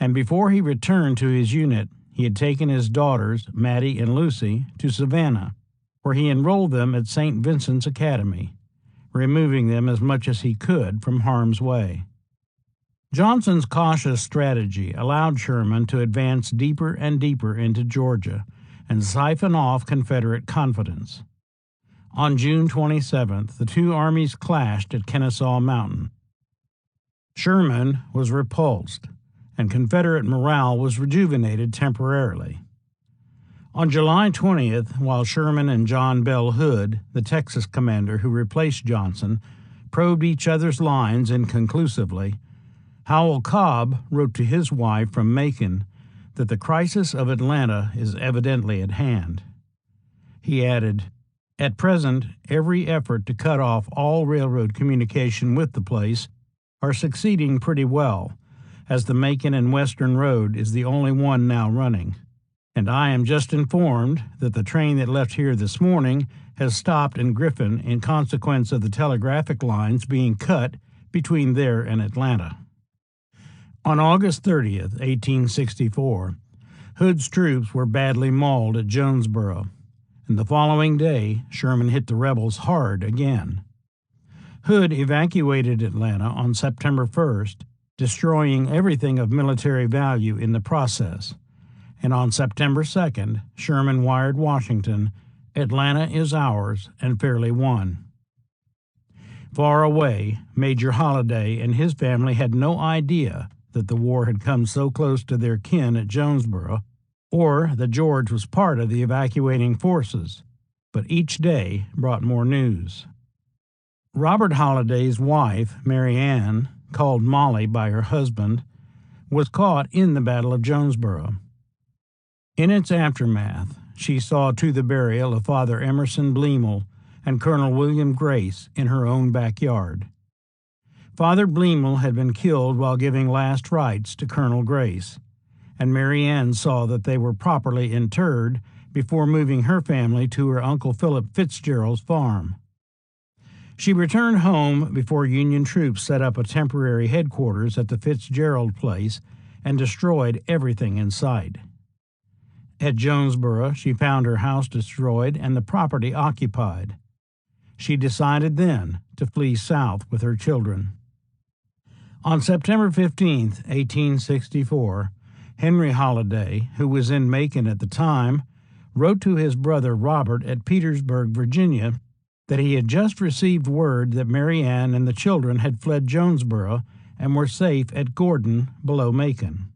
and before he returned to his unit, he had taken his daughters, Maddie and Lucy, to Savannah, where he enrolled them at St. Vincent's Academy, removing them as much as he could from harm's way. Johnson's cautious strategy allowed Sherman to advance deeper and deeper into Georgia and siphon off Confederate confidence. On June 27th, the two armies clashed at Kennesaw Mountain. Sherman was repulsed, and Confederate morale was rejuvenated temporarily. On July 20th, while Sherman and John Bell Hood, the Texas commander who replaced Johnson, probed each other's lines inconclusively, Howell Cobb wrote to his wife from Macon that the crisis of Atlanta is evidently at hand. He added, "At present, every effort to cut off all railroad communication with the place are succeeding pretty well, as the Macon and Western Road is the only one now running, and I am just informed that the train that left here this morning has stopped in Griffin in consequence of the telegraphic lines being cut between there and Atlanta." On August 30th, 1864, Hood's troops were badly mauled at Jonesboro, and the following day Sherman hit the rebels hard again. Hood evacuated Atlanta on September 1st, destroying everything of military value in the process, and on September 2nd, Sherman wired Washington, "Atlanta is ours and fairly won." Far away, Major Holliday and his family had no idea that the war had come so close to their kin at Jonesboro, or that George was part of the evacuating forces, but each day brought more news. Robert Holliday's wife, Mary Ann, called Molly by her husband, was caught in the Battle of Jonesboro. In its aftermath, she saw to the burial of Father Emerson Bleemel and Colonel William Grace in her own backyard. Father Bleemel had been killed while giving last rites to Colonel Grace, and Mary Ann saw that they were properly interred before moving her family to her Uncle Philip Fitzgerald's farm. She returned home before Union troops set up a temporary headquarters at the Fitzgerald place and destroyed everything in sight. At Jonesboro, she found her house destroyed and the property occupied. She decided then to flee south with her children. On September 15, 1864, Henry Holliday, who was in Macon at the time, wrote to his brother Robert at Petersburg, Virginia, that he had just received word that Mary Ann and the children had fled Jonesboro and were safe at Gordon below Macon.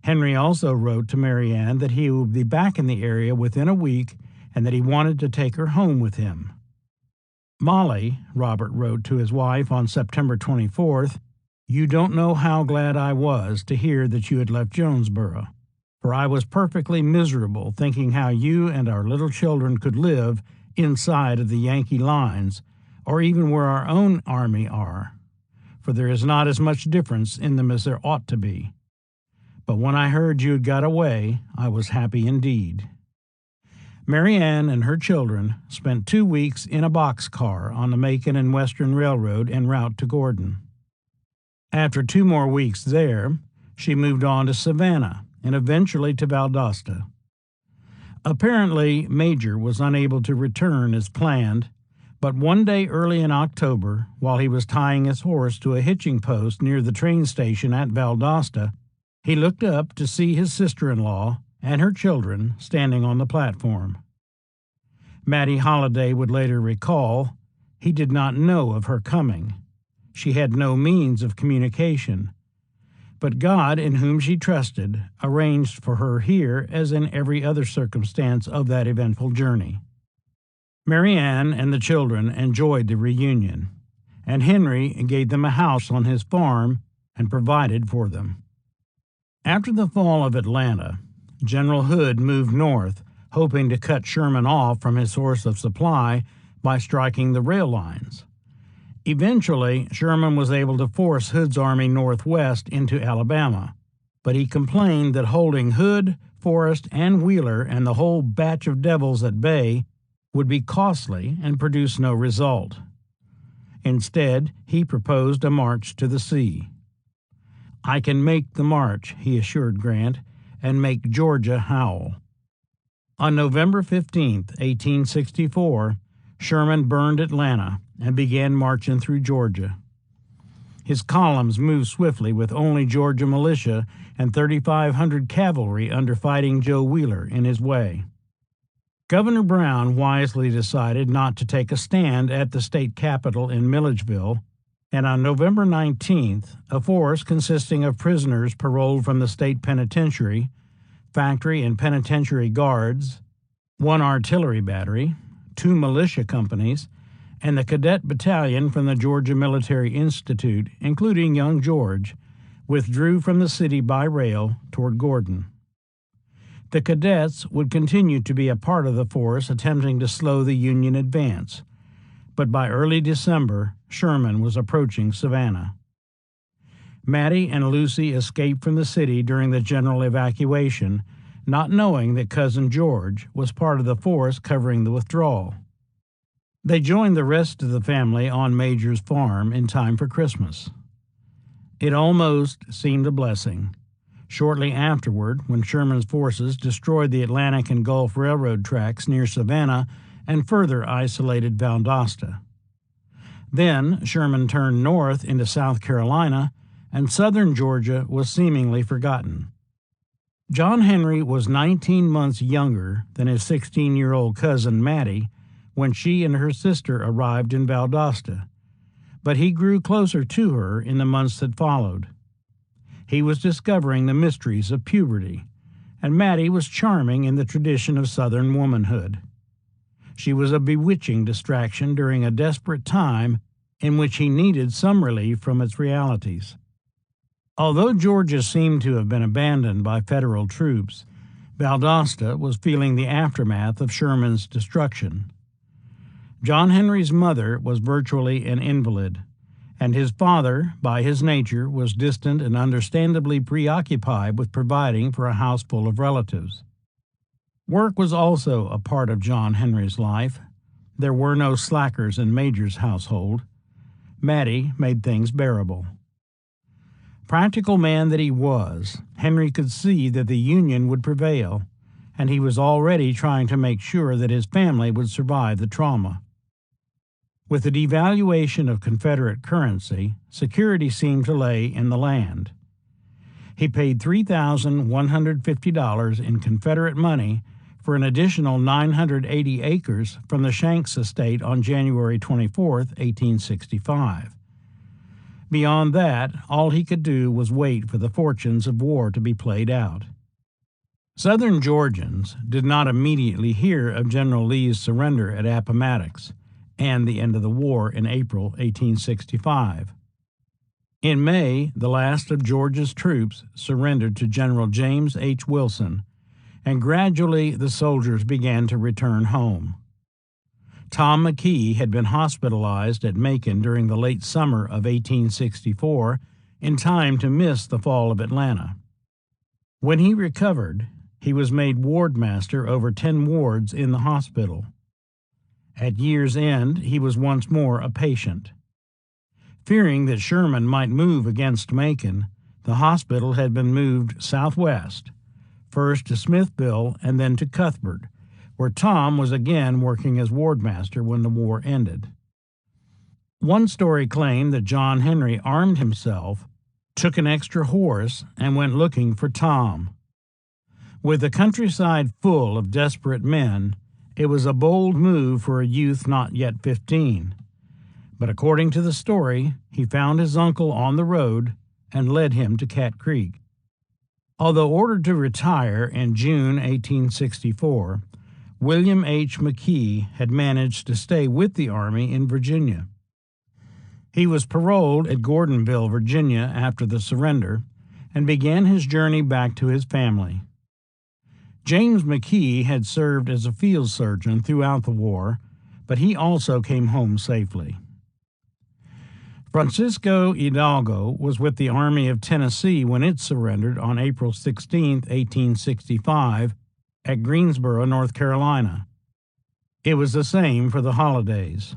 Henry also wrote to Mary Ann that he would be back in the area within a week and that he wanted to take her home with him. Molly, Robert wrote to his wife on September 24th, "You don't know how glad I was to hear that you had left Jonesboro, for I was perfectly miserable thinking how you and our little children could live inside of the Yankee lines, or even where our own army are, for there is not as much difference in them as there ought to be. But when I heard you had got away, I was happy indeed." Mary Ann and her children spent 2 weeks in a boxcar on the Macon and Western Railroad en route to Gordon. After 2 more weeks there, she moved on to Savannah and eventually to Valdosta. Apparently, Major was unable to return as planned, but one day early in October, while he was tying his horse to a hitching post near the train station at Valdosta, he looked up to see his sister-in-law and her children standing on the platform. Mattie Holliday would later recall, he did not know of her coming. She had no means of communication. But God, in whom she trusted, arranged for her here as in every other circumstance of that eventful journey. Mary Ann and the children enjoyed the reunion, and Henry gave them a house on his farm and provided for them. After the fall of Atlanta, General Hood moved north, hoping to cut Sherman off from his source of supply by striking the rail lines. Eventually, Sherman was able to force Hood's army northwest into Alabama, but he complained that holding Hood, Forrest, and Wheeler and the whole batch of devils at bay would be costly and produce no result. Instead, he proposed a march to the sea. "I can make the march," he assured Grant, "and make Georgia howl." On November 15, 1864, Sherman burned Atlanta and began marching through Georgia. His columns moved swiftly with only Georgia militia and 3,500 cavalry under Fighting Joe Wheeler in his way. Governor Brown wisely decided not to take a stand at the state capitol in Milledgeville, and on November 19th, a force consisting of prisoners paroled from the state penitentiary, factory and penitentiary guards, 1 artillery battery, 2 militia companies, and the cadet battalion from the Georgia Military Institute, including young George, withdrew from the city by rail toward Gordon. The cadets would continue to be a part of the force attempting to slow the Union advance, but by early December, Sherman was approaching Savannah. Mattie and Lucy escaped from the city during the general evacuation, not knowing that Cousin George was part of the force covering the withdrawal. They joined the rest of the family on Major's farm in time for Christmas. It almost seemed a blessing. Shortly afterward, when Sherman's forces destroyed the Atlantic and Gulf Railroad tracks near Savannah and further isolated Valdosta. Then Sherman turned north into South Carolina, and southern Georgia was seemingly forgotten. John Henry was 19 months younger than his 16-year-old cousin Mattie when she and her sister arrived in Valdosta, but he grew closer to her in the months that followed. He was discovering the mysteries of puberty, and Mattie was charming in the tradition of Southern womanhood. She was a bewitching distraction during a desperate time in which he needed some relief from its realities. Although Georgia seemed to have been abandoned by Federal troops, Valdosta was feeling the aftermath of Sherman's destruction. John Henry's mother was virtually an invalid, and his father, by his nature, was distant and understandably preoccupied with providing for a house full of relatives. Work was also a part of John Henry's life. There were no slackers in Major's household. Mattie made things bearable. Practical man that he was, Henry could see that the Union would prevail, and he was already trying to make sure that his family would survive the trauma. With the devaluation of Confederate currency, security seemed to lay in the land. He paid $3,150 in Confederate money for an additional 980 acres from the Shanks estate on January 24, 1865. Beyond that, all he could do was wait for the fortunes of war to be played out. Southern Georgians did not immediately hear of General Lee's surrender at Appomattox and the end of the war in April 1865. In May, the last of Georgia's troops surrendered to General James H. Wilson, and gradually the soldiers began to return home. Tom McKee had been hospitalized at Macon during the late summer of 1864 in time to miss the fall of Atlanta. When he recovered, he was made wardmaster over 10 wards in the hospital. At year's end, he was once more a patient. Fearing that Sherman might move against Macon, the hospital had been moved southwest, first to Smithville and then to Cuthbert, where Tom was again working as wardmaster when the war ended. One story claimed that John Henry armed himself, took an extra horse, and went looking for Tom. With the countryside full of desperate men, it was a bold move for a youth not yet 15. But according to the story, he found his uncle on the road and led him to Cat Creek. Although ordered to retire in June 1864, William H. McKee had managed to stay with the Army in Virginia. He was paroled at Gordonville, Virginia after the surrender, and began his journey back to his family. James McKee had served as a field surgeon throughout the war, but he also came home safely. Francisco Hidalgo was with the Army of Tennessee when it surrendered on April 16, 1865, at Greensboro, North Carolina. It was the same for the Hollidays.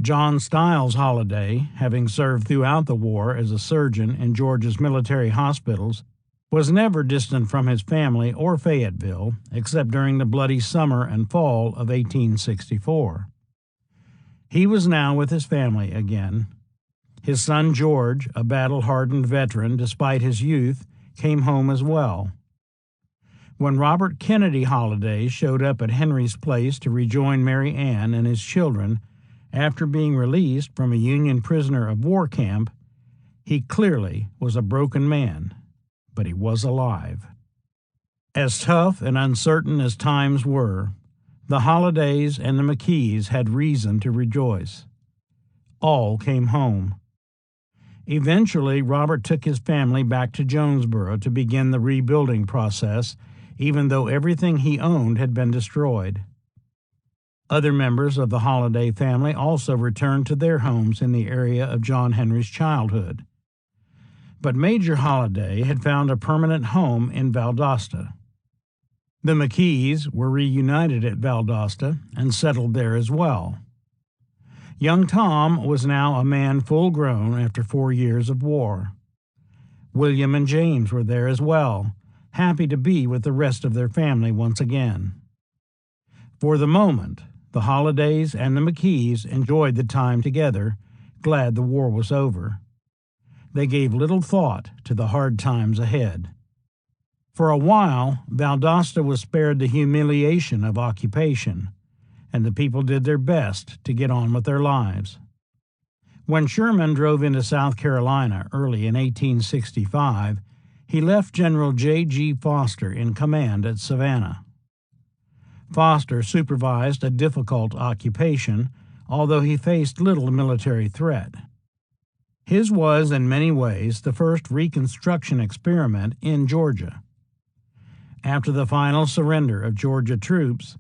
John Stiles Holliday, having served throughout the war as a surgeon in Georgia's military hospitals, was never distant from his family or Fayetteville, except during the bloody summer and fall of 1864. He was now with his family again. His son George, a battle-hardened veteran despite his youth, came home as well. When Robert Kennedy Holliday showed up at Henry's place to rejoin Mary Ann and his children after being released from a Union prisoner of war camp, he clearly was a broken man, but he was alive. As tough and uncertain as times were, the Hollidays and the McKees had reason to rejoice. All came home. Eventually, Robert took his family back to Jonesboro to begin the rebuilding process, even though everything he owned had been destroyed. Other members of the Holliday family also returned to their homes in the area of John Henry's childhood. But Major Holliday had found a permanent home in Valdosta. The McKees were reunited at Valdosta and settled there as well. Young Tom was now a man full grown after 4 years of war. William and James were there as well, happy to be with the rest of their family once again. For the moment, the Hollidays and the McKees enjoyed the time together, glad the war was over. They gave little thought to the hard times ahead. For a while, Valdosta was spared the humiliation of occupation, and the people did their best to get on with their lives. When Sherman drove into South Carolina early in 1865, he left General J.G. Foster in command at Savannah. Foster supervised a difficult occupation, although he faced little military threat. His was, in many ways, the first Reconstruction experiment in Georgia. After the final surrender of Georgia troops,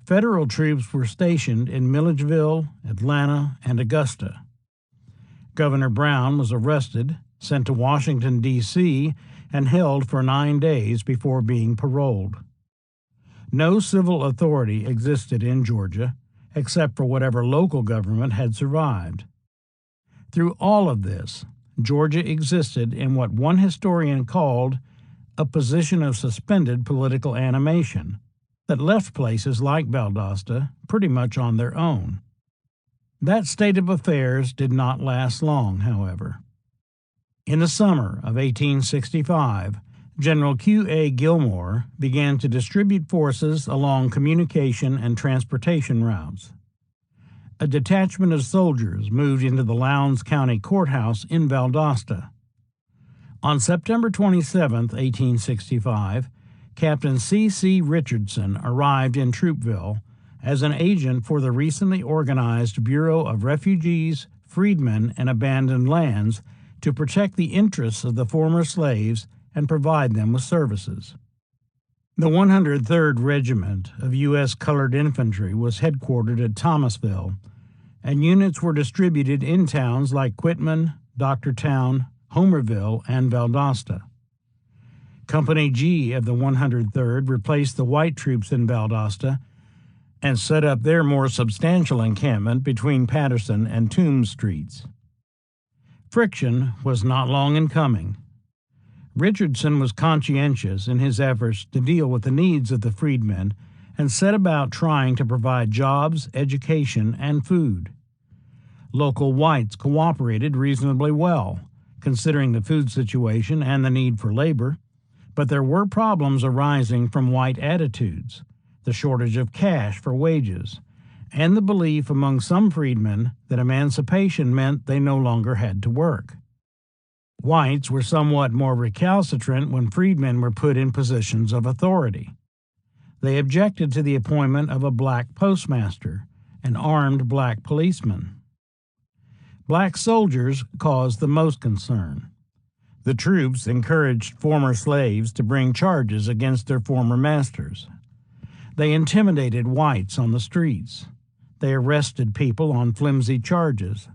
Federal troops were stationed in Milledgeville, Atlanta, and Augusta. Governor Brown was arrested, sent to Washington, D.C., and held for 9 days before being paroled. No civil authority existed in Georgia, except for whatever local government had survived. Through all of this, Georgia existed in what one historian called a position of suspended political animation that left places like Valdosta pretty much on their own. That state of affairs did not last long, however. In the summer of 1865, General Q.A. Gilmore began to distribute forces along communication and transportation routes. A detachment of soldiers moved into the Lowndes County Courthouse in Valdosta. On September 27, 1865, Captain C.C. Richardson arrived in Troopville as an agent for the recently organized Bureau of Refugees, Freedmen, and Abandoned Lands to protect the interests of the former slaves and provide them with services. The 103rd Regiment of U.S. Colored Infantry was headquartered at Thomasville, and units were distributed in towns like Quitman, Doctortown, Homerville, and Valdosta. Company G of the 103rd replaced the white troops in Valdosta and set up their more substantial encampment between Patterson and Toombs Streets. Friction was not long in coming. Richardson was conscientious in his efforts to deal with the needs of the freedmen and set about trying to provide jobs, education, and food. Local whites cooperated reasonably well, considering the food situation and the need for labor, but there were problems arising from white attitudes, the shortage of cash for wages, and the belief among some freedmen that emancipation meant they no longer had to work. Whites were somewhat more recalcitrant when freedmen were put in positions of authority. They objected to the appointment of a black postmaster and armed black policemen. Black soldiers caused the most concern. The troops encouraged former slaves to bring charges against their former masters. They intimidated whites on the streets. They arrested people on flimsy charges.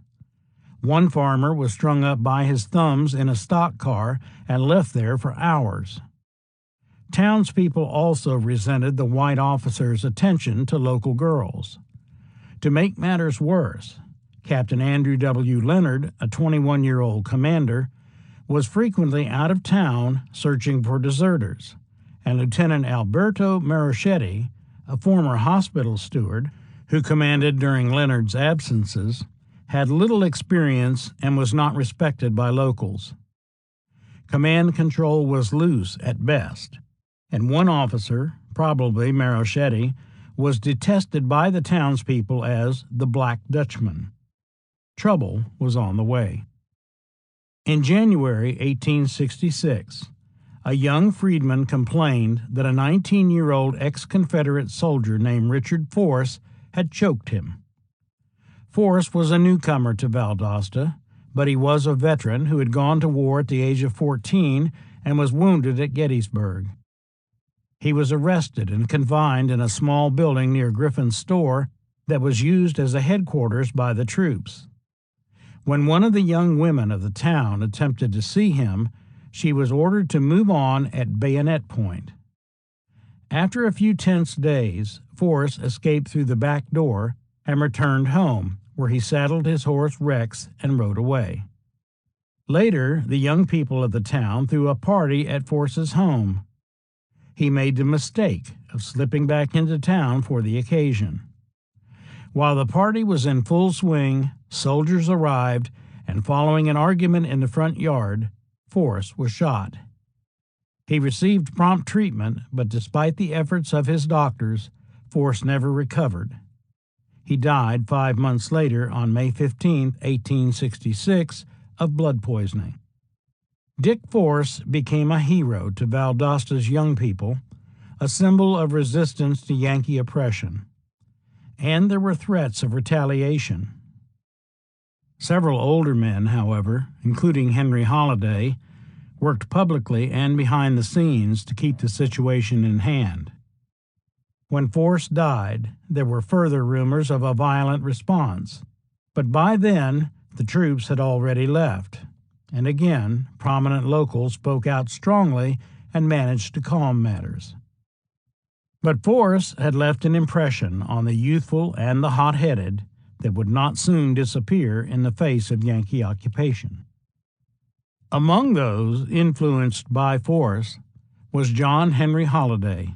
One farmer was strung up by his thumbs in a stock car and left there for hours. Townspeople also resented the white officers' attention to local girls. To make matters worse, Captain Andrew W. Leonard, a 21-year-old commander, was frequently out of town searching for deserters, and Lieutenant Alberto Marochetti, a former hospital steward who commanded during Leonard's absences, had little experience and was not respected by locals. Command control was loose at best, and one officer, probably Marochetti, was detested by the townspeople as the Black Dutchman. Trouble was on the way. In January 1866, a young freedman complained that a 19-year-old ex-Confederate soldier named Richard Force had choked him. Force was a newcomer to Valdosta, but he was a veteran who had gone to war at the age of 14 and was wounded at Gettysburg. He was arrested and confined in a small building near Griffin's store that was used as a headquarters by the troops. When one of the young women of the town attempted to see him, she was ordered to move on at bayonet point. After a few tense days, Force escaped through the back door and returned home, where he saddled his horse Rex and rode away. Later, the young people of the town threw a party at Force's home. He made the mistake of slipping back into town for the occasion. While the party was in full swing, soldiers arrived, and following an argument in the front yard, Force was shot. He received prompt treatment, but despite the efforts of his doctors, Force never recovered. He died 5 months later on May 15, 1866, of blood poisoning. Dick Force became a hero to Valdosta's young people, a symbol of resistance to Yankee oppression. And there were threats of retaliation. Several older men, however, including Henry Holliday, worked publicly and behind the scenes to keep the situation in hand. When Force died, there were further rumors of a violent response, but by then the troops had already left, and again prominent locals spoke out strongly and managed to calm matters. But Force had left an impression on the youthful and the hot-headed that would not soon disappear in the face of Yankee occupation. Among those influenced by Force was John Henry Holliday.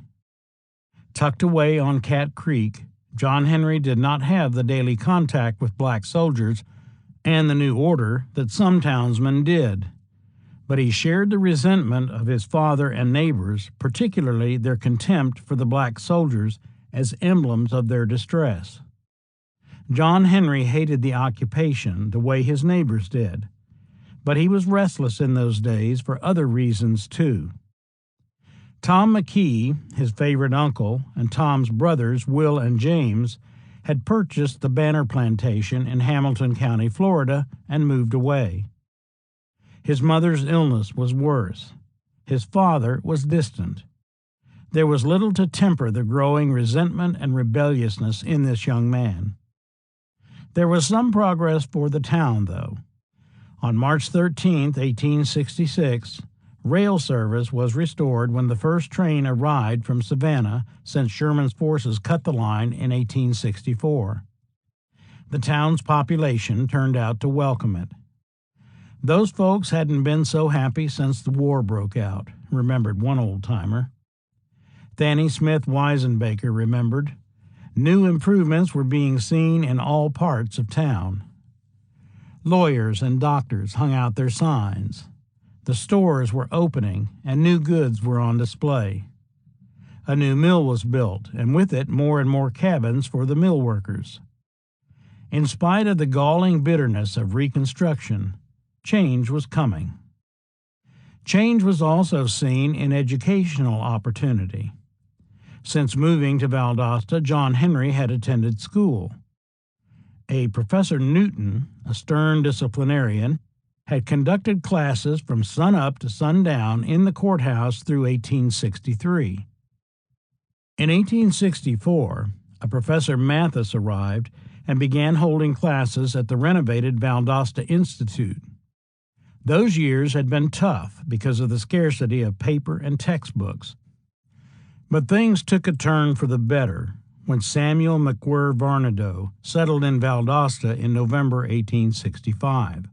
Tucked away on Cat Creek, John Henry did not have the daily contact with black soldiers and the new order that some townsmen did, but he shared the resentment of his father and neighbors, particularly their contempt for the black soldiers as emblems of their distress. John Henry hated the occupation the way his neighbors did, but he was restless in those days for other reasons too. Tom McKee, his favorite uncle, and Tom's brothers, Will and James, had purchased the Banner Plantation in Hamilton County, Florida, and moved away. His mother's illness was worse. His father was distant. There was little to temper the growing resentment and rebelliousness in this young man. There was some progress for the town, though. On March 13, 1866, rail service was restored when the first train arrived from Savannah since Sherman's forces cut the line in 1864. The town's population turned out to welcome it. Those folks hadn't been so happy since the war broke out, remembered one old-timer. Fanny Smith Weisenbaker remembered. New improvements were being seen in all parts of town. Lawyers and doctors hung out their signs. The stores were opening, and new goods were on display. A new mill was built, and with it more and more cabins for the mill workers. In spite of the galling bitterness of Reconstruction, change was coming. Change was also seen in educational opportunity. Since moving to Valdosta, John Henry had attended school. A Professor Newton, a stern disciplinarian, had conducted classes from sunup to sundown in the courthouse through 1863. In 1864, a Professor Mathis arrived and began holding classes at the renovated Valdosta Institute. Those years had been tough because of the scarcity of paper and textbooks. But things took a turn for the better when Samuel McWhirr Varnadoe settled in Valdosta in November 1865.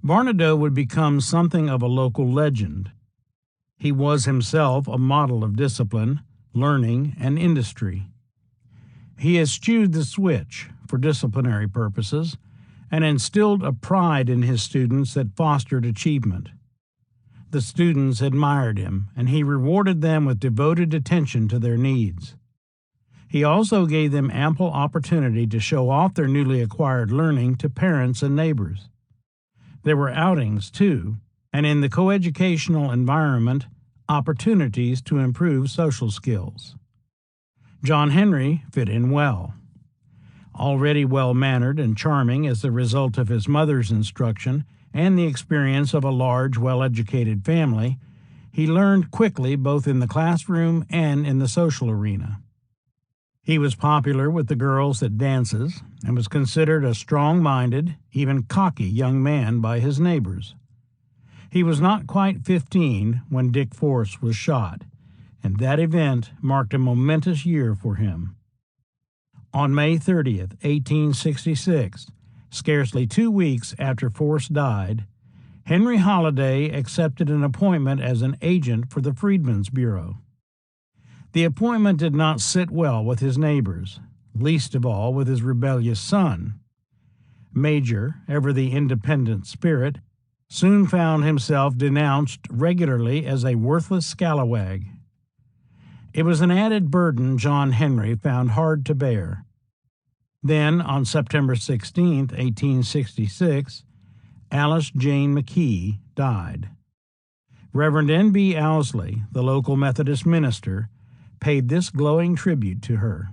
Varnadoe would become something of a local legend. He was himself a model of discipline, learning, and industry. He eschewed the switch for disciplinary purposes and instilled a pride in his students that fostered achievement. The students admired him, and he rewarded them with devoted attention to their needs. He also gave them ample opportunity to show off their newly acquired learning to parents and neighbors. There were outings, too, and in the coeducational environment, opportunities to improve social skills. John Henry fit in well. Already well-mannered and charming as the result of his mother's instruction and the experience of a large, well-educated family, he learned quickly both in the classroom and in the social arena. He was popular with the girls at dances and was considered a strong-minded, even cocky young man by his neighbors. He was not quite 15 when Dick Force was shot, and that event marked a momentous year for him. On May 30th, 1866, scarcely 2 weeks after Force died, Henry Holliday accepted an appointment as an agent for the Freedmen's Bureau. The appointment did not sit well with his neighbors, least of all with his rebellious son. Major, ever the independent spirit, soon found himself denounced regularly as a worthless scalawag. It was an added burden John Henry found hard to bear. Then, on September 16, 1866, Alice Jane McKee died. Reverend N.B. Owsley, the local Methodist minister, paid this glowing tribute to her.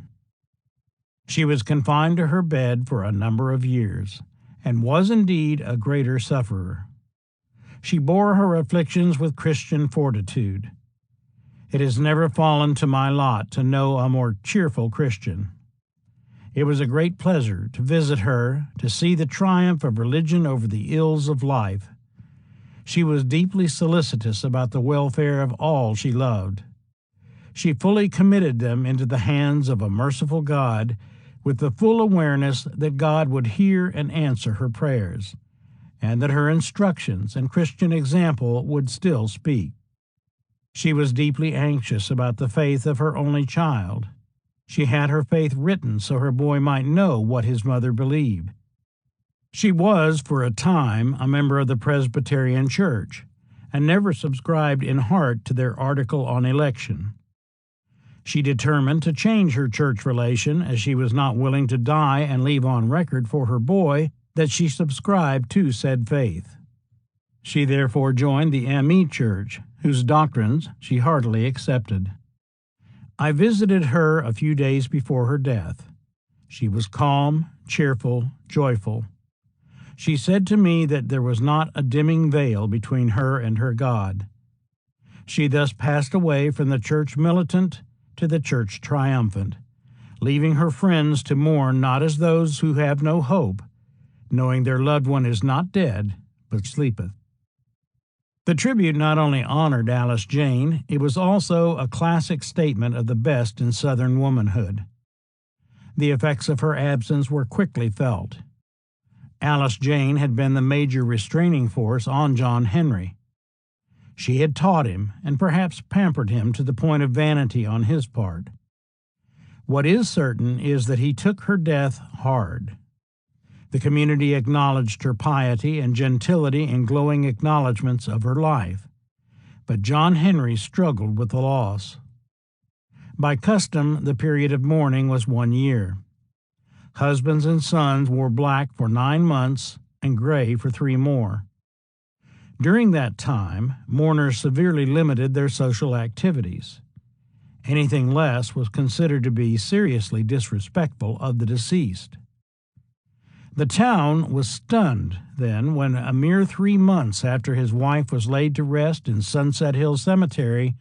She was confined to her bed for a number of years, and was indeed a greater sufferer. She bore her afflictions with Christian fortitude. It has never fallen to my lot to know a more cheerful Christian. It was a great pleasure to visit her, to see the triumph of religion over the ills of life. She was deeply solicitous about the welfare of all she loved. She fully committed them into the hands of a merciful God, with the full awareness that God would hear and answer her prayers, and that her instructions and Christian example would still speak. She was deeply anxious about the faith of her only child. She had her faith written so her boy might know what his mother believed. She was, for a time, a member of the Presbyterian Church, and never subscribed in heart to their article on election. She determined to change her church relation, as she was not willing to die and leave on record for her boy that she subscribed to said faith. She therefore joined the M.E. Church, whose doctrines she heartily accepted. I visited her a few days before her death. She was calm, cheerful, joyful. She said to me that there was not a dimming veil between her and her God. She thus passed away from the church militant to the church triumphant, leaving her friends to mourn not as those who have no hope, knowing their loved one is not dead, but sleepeth. The tribute not only honored Alice Jane, it was also a classic statement of the best in Southern womanhood. The effects of her absence were quickly felt. Alice Jane had been the major restraining force on John Henry. She had taught him and perhaps pampered him to the point of vanity on his part. What is certain is that he took her death hard. The community acknowledged her piety and gentility in glowing acknowledgments of her life, but John Henry struggled with the loss. By custom, the period of mourning was 1 year. Husbands and sons wore black for 9 months and gray for 3 more. During that time, mourners severely limited their social activities. Anything less was considered to be seriously disrespectful of the deceased. The town was stunned then when, a mere 3 months after his wife was laid to rest in Sunset Hill Cemetery,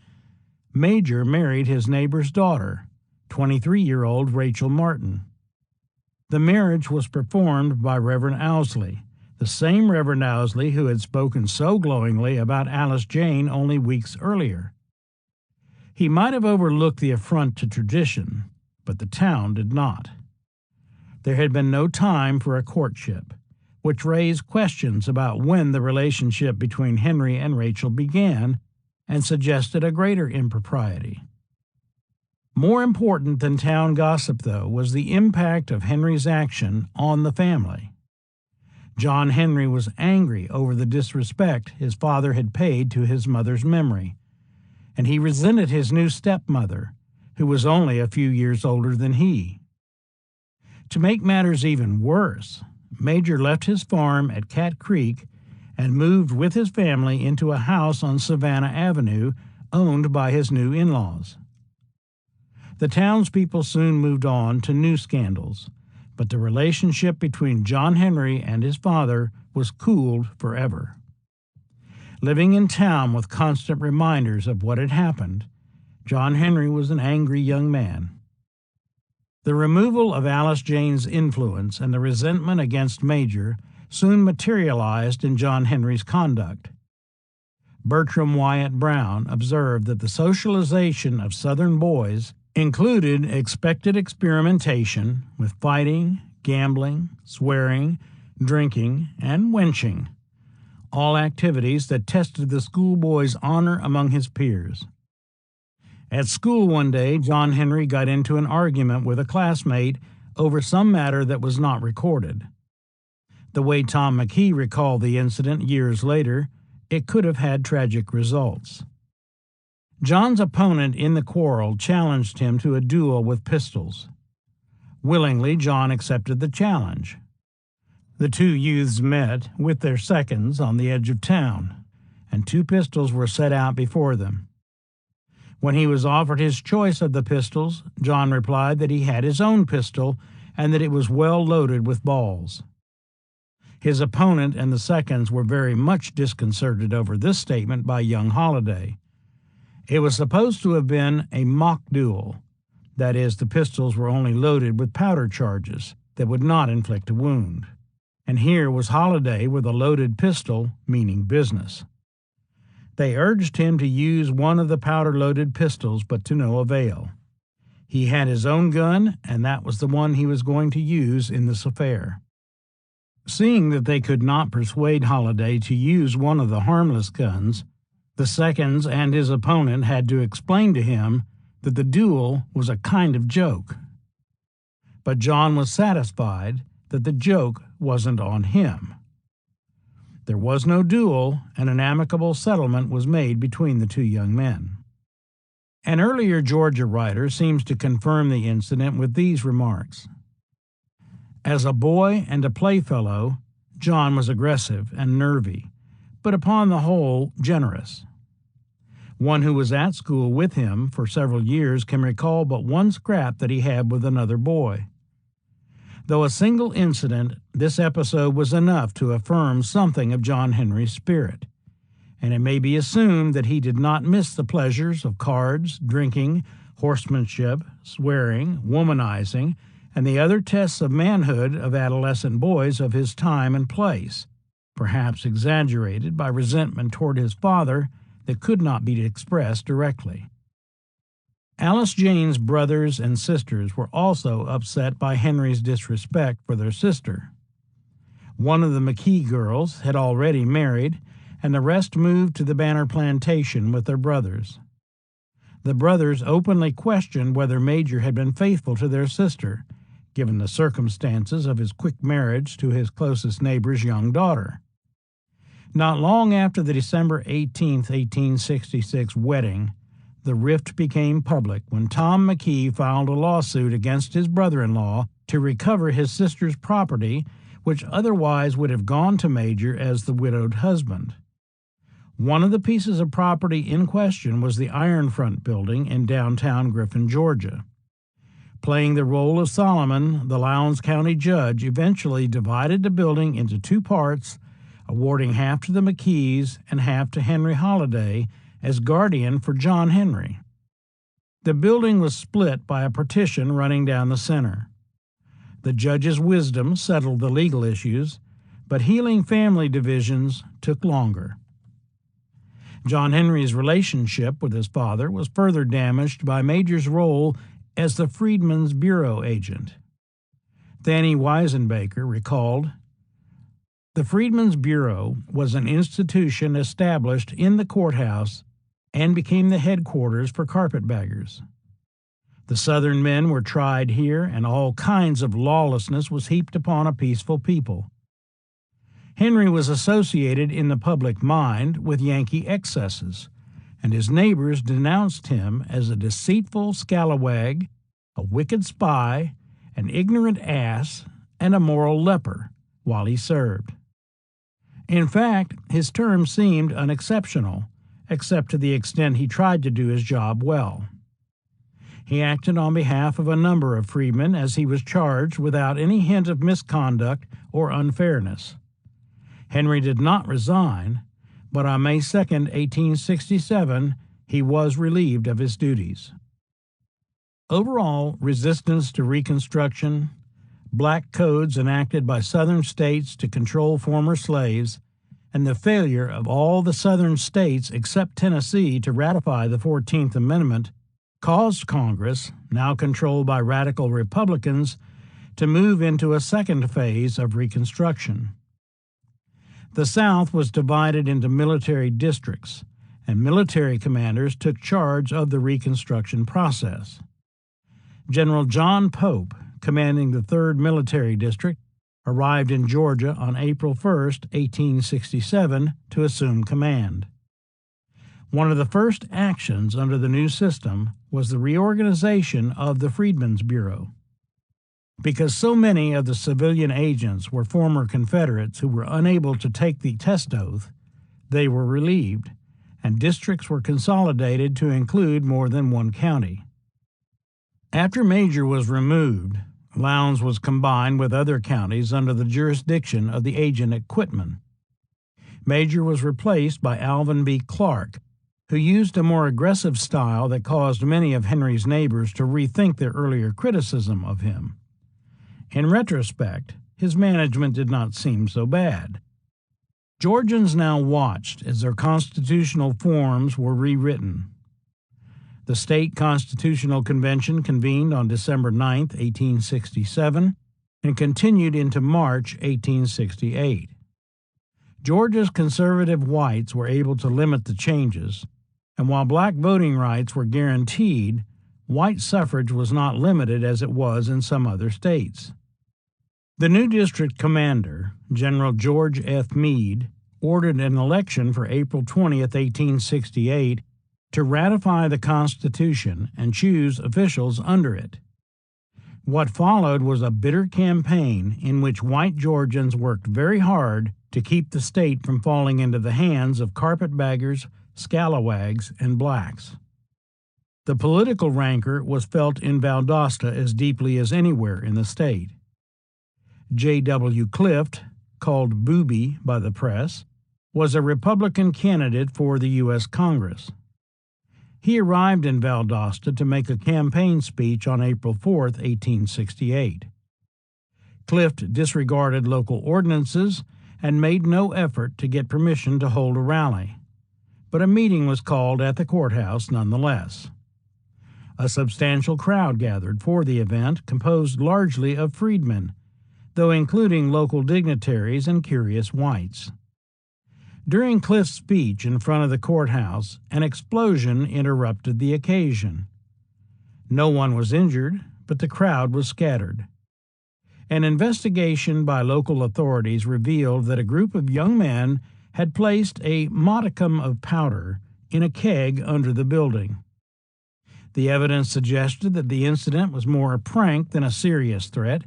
Major married his neighbor's daughter, 23-year-old Rachel Martin. The marriage was performed by Reverend Owsley, the same Reverend Owsley who had spoken so glowingly about Alice Jane only weeks earlier. He might have overlooked the affront to tradition, but the town did not. There had been no time for a courtship, which raised questions about when the relationship between Henry and Rachel began and suggested a greater impropriety. More important than town gossip, though, was the impact of Henry's action on the family. John Henry was angry over the disrespect his father had paid to his mother's memory, and he resented his new stepmother, who was only a few years older than he. To make matters even worse, Major left his farm at Cat Creek and moved with his family into a house on Savannah Avenue owned by his new in-laws. The townspeople soon moved on to new scandals, but the relationship between John Henry and his father was cooled forever. Living in town with constant reminders of what had happened, John Henry was an angry young man. The removal of Alice Jane's influence and the resentment against Major soon materialized in John Henry's conduct. Bertram Wyatt Brown observed that the socialization of Southern boys included expected experimentation with fighting, gambling, swearing, drinking, and wenching, all activities that tested the schoolboy's honor among his peers. At school one day, John Henry got into an argument with a classmate over some matter that was not recorded. The way Tom McKee recalled the incident years later, it could have had tragic results. John's opponent in the quarrel challenged him to a duel with pistols. Willingly, John accepted the challenge. The 2 youths met with their seconds on the edge of town, and 2 pistols were set out before them. When he was offered his choice of the pistols, John replied that he had his own pistol and that it was well loaded with balls. His opponent and the seconds were very much disconcerted over this statement by young Holliday. It was supposed to have been a mock duel. That is, the pistols were only loaded with powder charges that would not inflict a wound. And here was Holliday with a loaded pistol, meaning business. They urged him to use one of the powder-loaded pistols, but to no avail. He had his own gun, and that was the one he was going to use in this affair. Seeing that they could not persuade Holliday to use one of the harmless guns, the seconds and his opponent had to explain to him that the duel was a kind of joke. But John was satisfied that the joke wasn't on him. There was no duel, and an amicable settlement was made between the two young men. An earlier Georgia writer seems to confirm the incident with these remarks. As a boy and a playfellow, John was aggressive and nervy, but upon the whole generous. One who was at school with him for several years can recall but one scrap that he had with another boy. Though a single incident, this episode was enough to affirm something of John Henry's spirit, and it may be assumed that he did not miss the pleasures of cards, drinking, horsemanship, swearing, womanizing, and the other tests of manhood of adolescent boys of his time and place, perhaps exaggerated by resentment toward his father that could not be expressed directly. Alice Jane's brothers and sisters were also upset by Henry's disrespect for their sister. One of the McKee girls had already married, and the rest moved to the Banner plantation with their brothers. The brothers openly questioned whether Major had been faithful to their sister, given the circumstances of his quick marriage to his closest neighbor's young daughter. Not long after the December 18, 1866 wedding, the rift became public when Tom McKee filed a lawsuit against his brother-in-law to recover his sister's property, which otherwise would have gone to Major as the widowed husband. One of the pieces of property in question was the Ironfront building in downtown Griffin, Georgia. Playing the role of Solomon, the Lowndes County judge eventually divided the building into two parts, awarding half to the McKees and half to Henry Holliday as guardian for John Henry. The building was split by a partition running down the center. The judge's wisdom settled the legal issues, but healing family divisions took longer. John Henry's relationship with his father was further damaged by Major's role as the Freedmen's Bureau agent. Fanny Weisenbaker recalled, "The Freedmen's Bureau was an institution established in the courthouse and became the headquarters for carpetbaggers. The Southern men were tried here, and all kinds of lawlessness was heaped upon a peaceful people. Henry was associated in the public mind with Yankee excesses, and his neighbors denounced him as a deceitful scalawag, a wicked spy, an ignorant ass, and a moral leper, while he served. In fact, his term seemed unexceptional, except to the extent he tried to do his job well. He acted on behalf of a number of freedmen as he was charged without any hint of misconduct or unfairness. Henry did not resign, but on May 2, 1867, he was relieved of his duties." Overall, resistance to Reconstruction, black codes enacted by Southern states to control former slaves, and the failure of all the Southern states except Tennessee to ratify the 14th Amendment caused Congress, now controlled by radical Republicans, to move into a second phase of Reconstruction. The South was divided into military districts, and military commanders took charge of the Reconstruction process. General John Pope, commanding the 3rd Military District, arrived in Georgia on April 1, 1867, to assume command. One of the first actions under the new system was the reorganization of the Freedmen's Bureau. Because so many of the civilian agents were former Confederates who were unable to take the test oath, they were relieved, and districts were consolidated to include more than one county. After Major was removed, Lowndes was combined with other counties under the jurisdiction of the agent at Quitman. Major was replaced by Alvin B. Clark, who used a more aggressive style that caused many of Henry's neighbors to rethink their earlier criticism of him. In retrospect, his management did not seem so bad. Georgians now watched as their constitutional forms were rewritten. The State Constitutional Convention convened on December 9, 1867, and continued into March 1868. Georgia's conservative whites were able to limit the changes, and while black voting rights were guaranteed, white suffrage was not limited as it was in some other states. The new district commander, General George F. Meade, ordered an election for April 20th, 1868, to ratify the Constitution and choose officials under it. What followed was a bitter campaign in which white Georgians worked very hard to keep the state from falling into the hands of carpetbaggers, scalawags, and blacks. The political rancor was felt in Valdosta as deeply as anywhere in the state. J.W. Clift, called Booby by the press, was a Republican candidate for the U.S. Congress. He arrived in Valdosta to make a campaign speech on April 4, 1868. Clift disregarded local ordinances and made no effort to get permission to hold a rally, but a meeting was called at the courthouse nonetheless. A substantial crowd gathered for the event, composed largely of freedmen, though including local dignitaries and curious whites. During Clift's speech in front of the courthouse, an explosion interrupted the occasion. No one was injured, but the crowd was scattered. An investigation by local authorities revealed that a group of young men had placed a modicum of powder in a keg under the building. The evidence suggested that the incident was more a prank than a serious threat,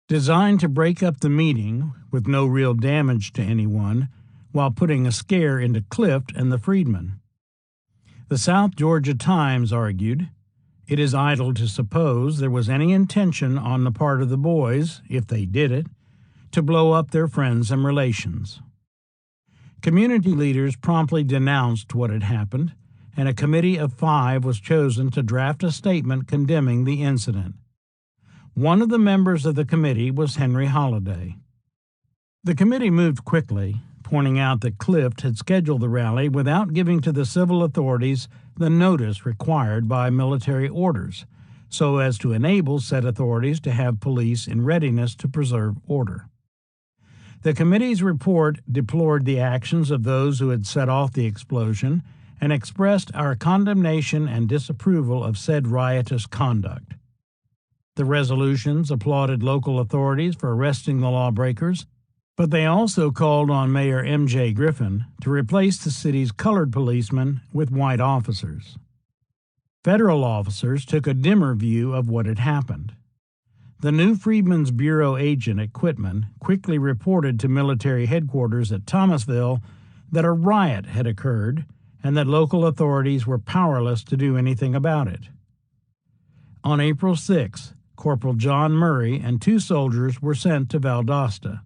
designed to break up the meeting with no real damage to anyone, while putting a scare into Clift and the freedmen. The South Georgia Times argued, "It is idle to suppose there was any intention on the part of the boys, if they did it, to blow up their friends and relations." Community leaders promptly denounced what had happened, and a committee of 5 was chosen to draft a statement condemning the incident. One of the members of the committee was Henry Holliday. The committee moved quickly, pointing out that Clift had scheduled the rally without giving to the civil authorities the notice required by military orders, so as to enable said authorities to have police in readiness to preserve order. The committee's report deplored the actions of those who had set off the explosion and expressed our condemnation and disapproval of said riotous conduct. The resolutions applauded local authorities for arresting the lawbreakers, but they also called on Mayor M.J. Griffin to replace the city's colored policemen with white officers. Federal officers took a dimmer view of what had happened. The new Freedmen's Bureau agent at Quitman quickly reported to military headquarters at Thomasville that a riot had occurred and that local authorities were powerless to do anything about it. On April 6, Corporal John Murray and 2 soldiers were sent to Valdosta.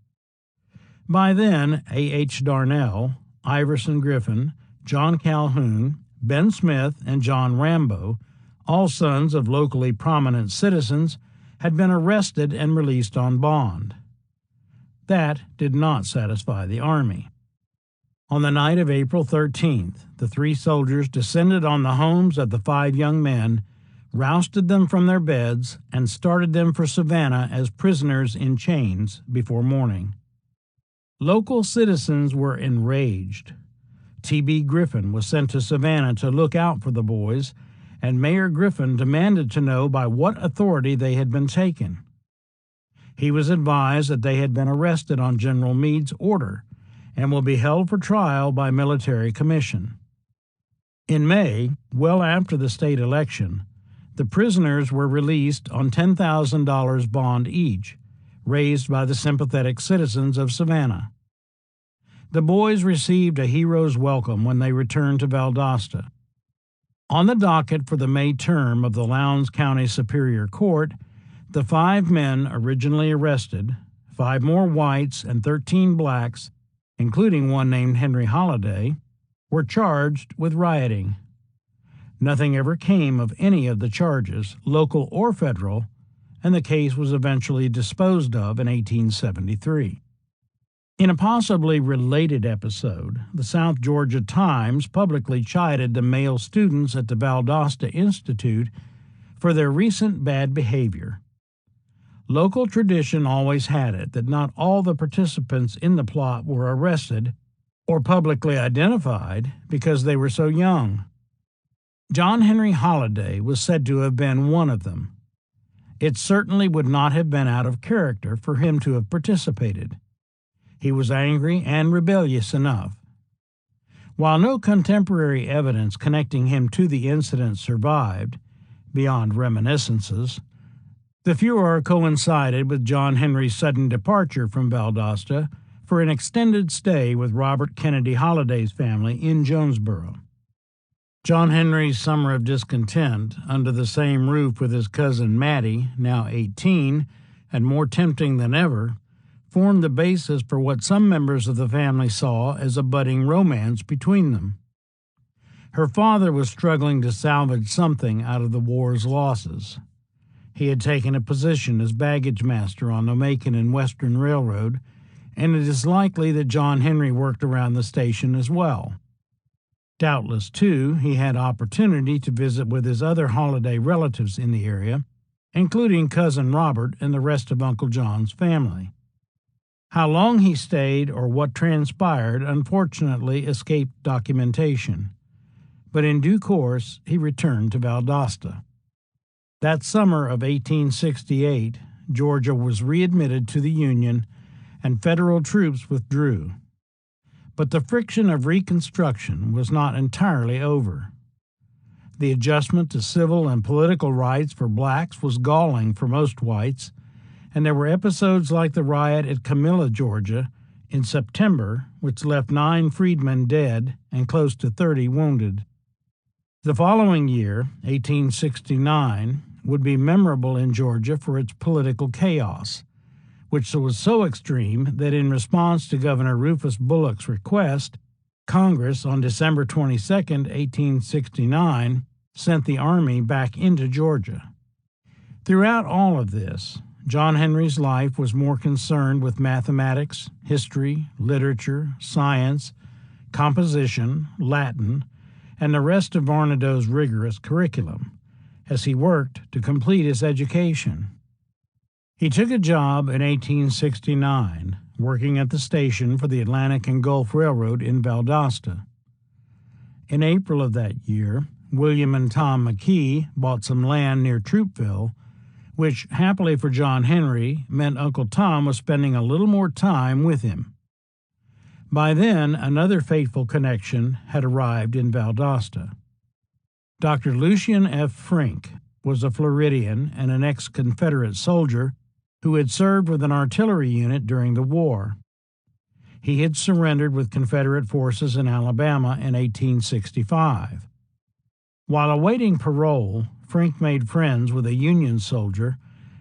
By then, A.H. Darnell, Iverson Griffin, John Calhoun, Ben Smith, and John Rambo, all sons of locally prominent citizens, had been arrested and released on bond. That did not satisfy the Army. On the night of April 13th, the 3 soldiers descended on the homes of the 5 young men, rousted them from their beds, and started them for Savannah as prisoners in chains before morning. Local citizens were enraged. T.B. Griffin was sent to Savannah to look out for the boys, and Mayor Griffin demanded to know by what authority they had been taken. He was advised that they had been arrested on General Meade's order and will be held for trial by military commission. In May, well after the state election, the prisoners were released on $10,000 bond each, raised by the sympathetic citizens of Savannah. The boys received a hero's welcome when they returned to Valdosta. On the docket for the May term of the Lowndes County Superior Court, the 5 men originally arrested, 5 more whites and 13 blacks, including one named Henry Holliday, were charged with rioting. Nothing ever came of any of the charges, local or federal, and the case was eventually disposed of in 1873. In a possibly related episode, the South Georgia Times publicly chided the male students at the Valdosta Institute for their recent bad behavior. Local tradition always had it that not all the participants in the plot were arrested or publicly identified because they were so young. John Henry Holliday was said to have been one of them. It certainly would not have been out of character for him to have participated. He was angry and rebellious enough. While no contemporary evidence connecting him to the incident survived, beyond reminiscences, the furor coincided with John Henry's sudden departure from Valdosta for an extended stay with Robert Kennedy Holliday's family in Jonesboro. John Henry's summer of discontent, under the same roof with his cousin Mattie, now 18, and more tempting than ever, formed the basis for what some members of the family saw as a budding romance between them. Her father was struggling to salvage something out of the war's losses. He had taken a position as baggage master on the Macon and Western Railroad, and it is likely that John Henry worked around the station as well. Doubtless, too, he had opportunity to visit with his other Holliday relatives in the area, including Cousin Robert and the rest of Uncle John's family. How long he stayed or what transpired unfortunately escaped documentation, but in due course he returned to Valdosta. That summer of 1868, Georgia was readmitted to the Union and federal troops withdrew. But the friction of Reconstruction was not entirely over. The adjustment to civil and political rights for blacks was galling for most whites, and there were episodes like the riot at Camilla, Georgia, in September, which left 9 freedmen dead and close to 30 wounded. The following year, 1869, would be memorable in Georgia for its political chaos, which was so extreme that in response to Governor Rufus Bullock's request, Congress on December 22, 1869, sent the Army back into Georgia. Throughout all of this, John Henry's life was more concerned with mathematics, history, literature, science, composition, Latin, and the rest of Varnadoe's rigorous curriculum, as he worked to complete his education. He took a job in 1869, working at the station for the Atlantic and Gulf Railroad in Valdosta. In April of that year, William and Tom McKee bought some land near Troopville, which, happily for John Henry, meant Uncle Tom was spending a little more time with him. By then, another fateful connection had arrived in Valdosta. Dr. Lucian F. Frink was a Floridian and an ex-Confederate soldier who had served with an artillery unit during the war. He had surrendered with Confederate forces in Alabama in 1865. While awaiting parole, Frink made friends with a Union soldier,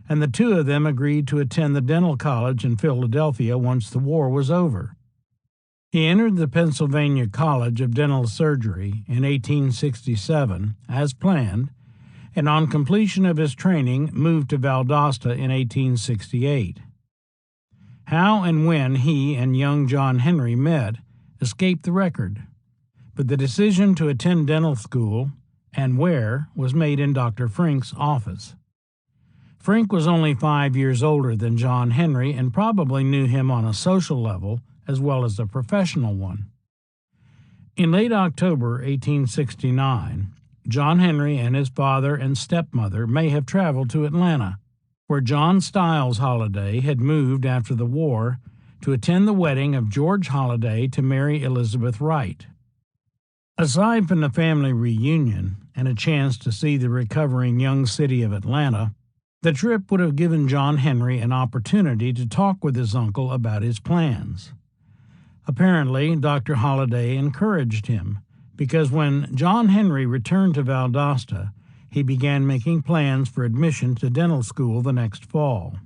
and the two of them agreed to attend the dental college in Philadelphia once the war was over. He entered the Pennsylvania College of Dental Surgery in 1867, as planned, and on completion of his training moved to Valdosta in 1868. How and when he and young John Henry met escaped the record, but the decision to attend dental school and where was made in Dr. Frink's office. Frink was only 5 years older than John Henry and probably knew him on a social level as well as a professional one. In late October 1869, John Henry and his father and stepmother may have traveled to Atlanta, where John Stiles Holliday had moved after the war to attend the wedding of George Holliday to Mary Elizabeth Wright. Aside from the family reunion and a chance to see the recovering young city of Atlanta, the trip would have given John Henry an opportunity to talk with his uncle about his plans. Apparently, Dr. Holliday encouraged him, because when John Henry returned to Valdosta, he began making plans for admission to dental school the next fall.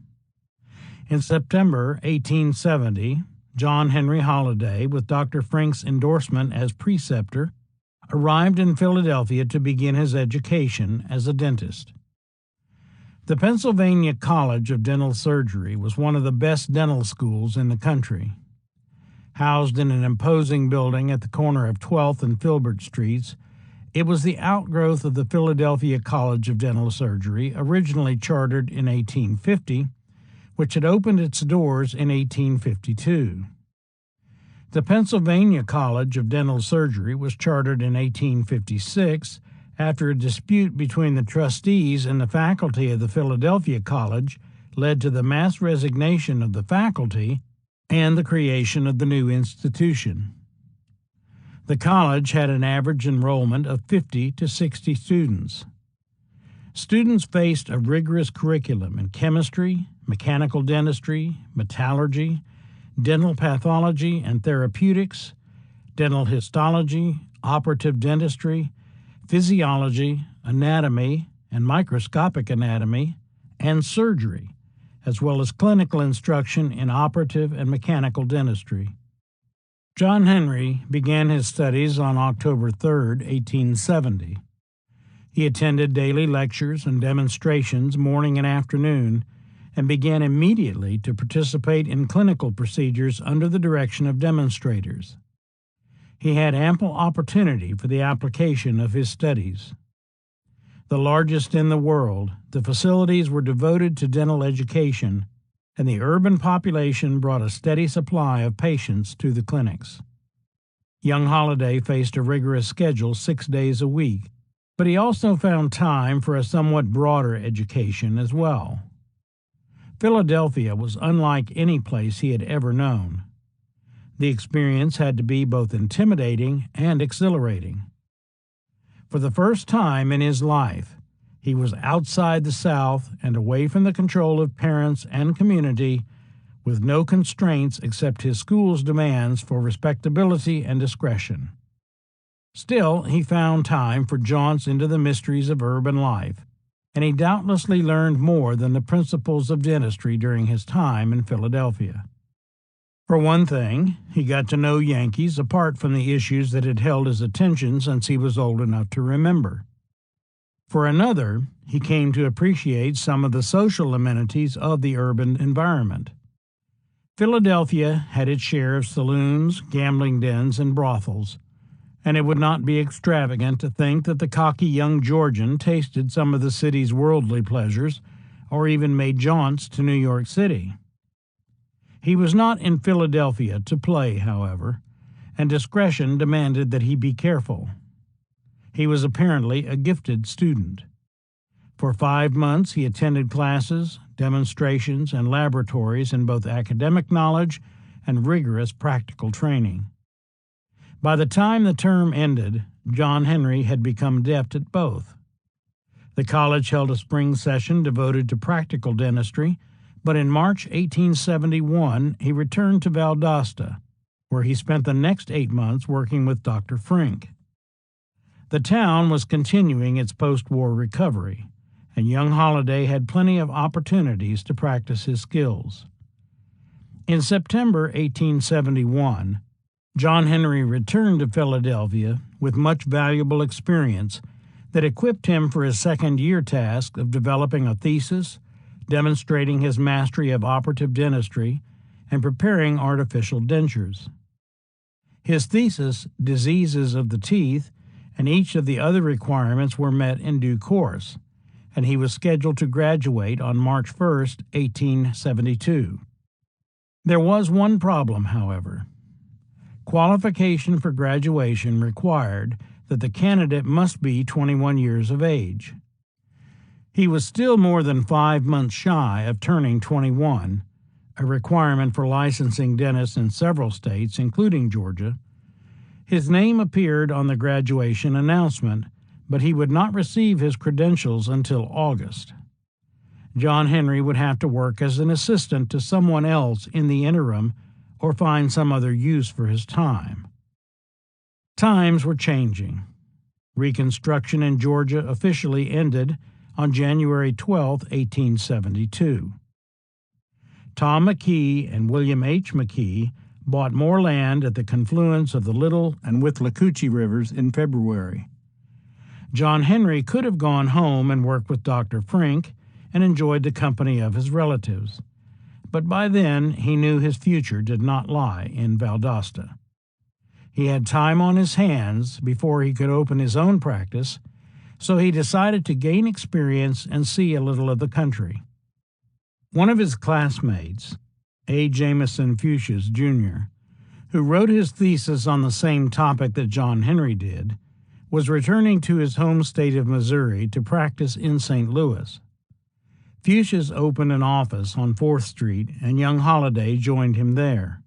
In September 1870, John Henry Holliday, with Dr. Frink's endorsement as preceptor, arrived in Philadelphia to begin his education as a dentist. The Pennsylvania College of Dental Surgery was one of the best dental schools in the country. Housed in an imposing building at the corner of 12th and Filbert Streets, it was the outgrowth of the Philadelphia College of Dental Surgery, originally chartered in 1850, which had opened its doors in 1852. The Pennsylvania College of Dental Surgery was chartered in 1856 after a dispute between the trustees and the faculty of the Philadelphia College led to the mass resignation of the faculty and the creation of the new institution. The college had an average enrollment of 50 to 60 students. Students faced a rigorous curriculum in chemistry, mechanical dentistry, metallurgy, dental pathology and therapeutics, dental histology, operative dentistry, physiology, anatomy and microscopic anatomy, and surgery, as well as clinical instruction in operative and mechanical dentistry. John Henry began his studies on October 3, 1870. He attended daily lectures and demonstrations morning and afternoon, and began immediately to participate in clinical procedures under the direction of demonstrators. He had ample opportunity for the application of his studies. The largest in the world, the facilities were devoted to dental education, and the urban population brought a steady supply of patients to the clinics. Young Holliday faced a rigorous schedule 6 days a week, but he also found time for a somewhat broader education as well. Philadelphia was unlike any place he had ever known. The experience had to be both intimidating and exhilarating. For the first time in his life, he was outside the South and away from the control of parents and community, with no constraints except his school's demands for respectability and discretion. Still, he found time for jaunts into the mysteries of urban life, and he doubtlessly learned more than the principles of dentistry during his time in Philadelphia. For one thing, he got to know Yankees apart from the issues that had held his attention since he was old enough to remember. For another, he came to appreciate some of the social amenities of the urban environment. Philadelphia had its share of saloons, gambling dens, and brothels, and it would not be extravagant to think that the cocky young Georgian tasted some of the city's worldly pleasures, or even made jaunts to New York City. He was not in Philadelphia to play, however, and discretion demanded that he be careful. He was apparently a gifted student. For 5 months he attended classes, demonstrations, and laboratories in both academic knowledge and rigorous practical training. By the time the term ended, John Henry had become adept at both. The college held a spring session devoted to practical dentistry, but in March 1871 he returned to Valdosta, where he spent the next 8 months working with Dr. Frink. The town was continuing its post-war recovery, and young Holliday had plenty of opportunities to practice his skills. In September 1871, John Henry returned to Philadelphia with much valuable experience that equipped him for his second-year task of developing a thesis, demonstrating his mastery of operative dentistry, and preparing artificial dentures. His thesis, Diseases of the Teeth, and each of the other requirements were met in due course, and he was scheduled to graduate on March 1, 1872. There was one problem, however. Qualification for graduation required that the candidate must be 21 years of age. He was still more than 5 months shy of turning 21, a requirement for licensing dentists in several states, including Georgia. His name appeared on the graduation announcement, but he would not receive his credentials until August. John Henry would have to work as an assistant to someone else in the interim or find some other use for his time. Times were changing. Reconstruction in Georgia officially ended on January 12, 1872. Tom McKee and William H. McKee bought more land at the confluence of the Little and Withlacoochee rivers in February. John Henry could have gone home and worked with Dr. Frink and enjoyed the company of his relatives, but by then he knew his future did not lie in Valdosta. He had time on his hands before he could open his own practice, so he decided to gain experience and see a little of the country. One of his classmates, A. Jameson Fuchsius, Jr., who wrote his thesis on the same topic that John Henry did, was returning to his home state of Missouri to practice in St. Louis. Fuchs opened an office on 4th Street, and young Holliday joined him there.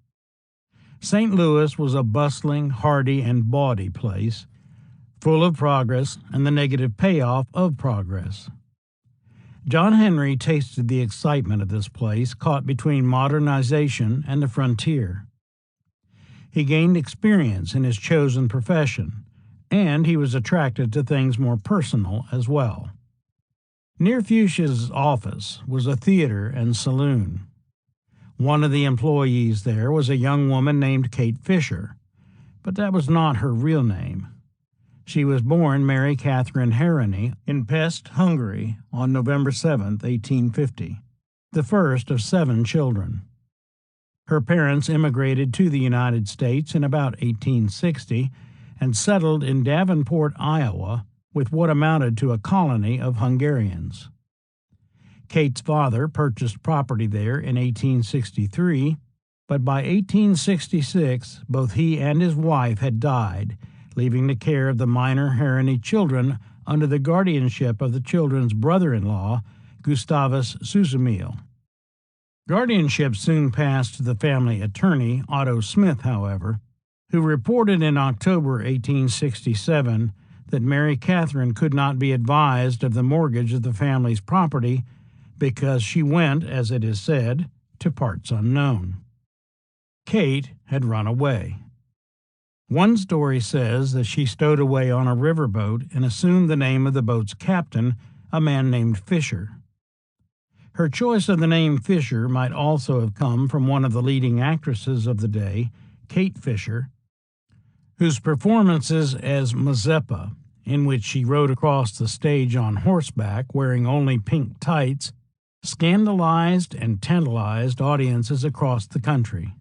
St. Louis was a bustling, hardy, and bawdy place, full of progress and the negative payoff of progress. John Henry tasted the excitement of this place caught between modernization and the frontier. He gained experience in his chosen profession, and he was attracted to things more personal as well. Near Fuchs's office was a theater and saloon. One of the employees there was a young woman named Kate Fisher, but that was not her real name. She was born Mary Catherine Harany in Pest, Hungary, on November 7, 1850, the first of 7 children. Her parents immigrated to the United States in about 1860 and settled in Davenport, Iowa, with what amounted to a colony of Hungarians. Kate's father purchased property there in 1863, but by 1866 both he and his wife had died, leaving the care of the minor Harany children under the guardianship of the children's brother-in-law, Gustavus Susemihl. Guardianship soon passed to the family attorney, Otto Smith, however, who reported in October 1867 that Mary Catherine could not be advised of the mortgage of the family's property because she went, as it is said, to parts unknown. Kate had run away. One story says that she stowed away on a riverboat and assumed the name of the boat's captain, a man named Fisher. Her choice of the name Fisher might also have come from one of the leading actresses of the day, Kate Fisher, whose performances as Mazeppa, in which she rode across the stage on horseback wearing only pink tights, scandalized and tantalized audiences across the country.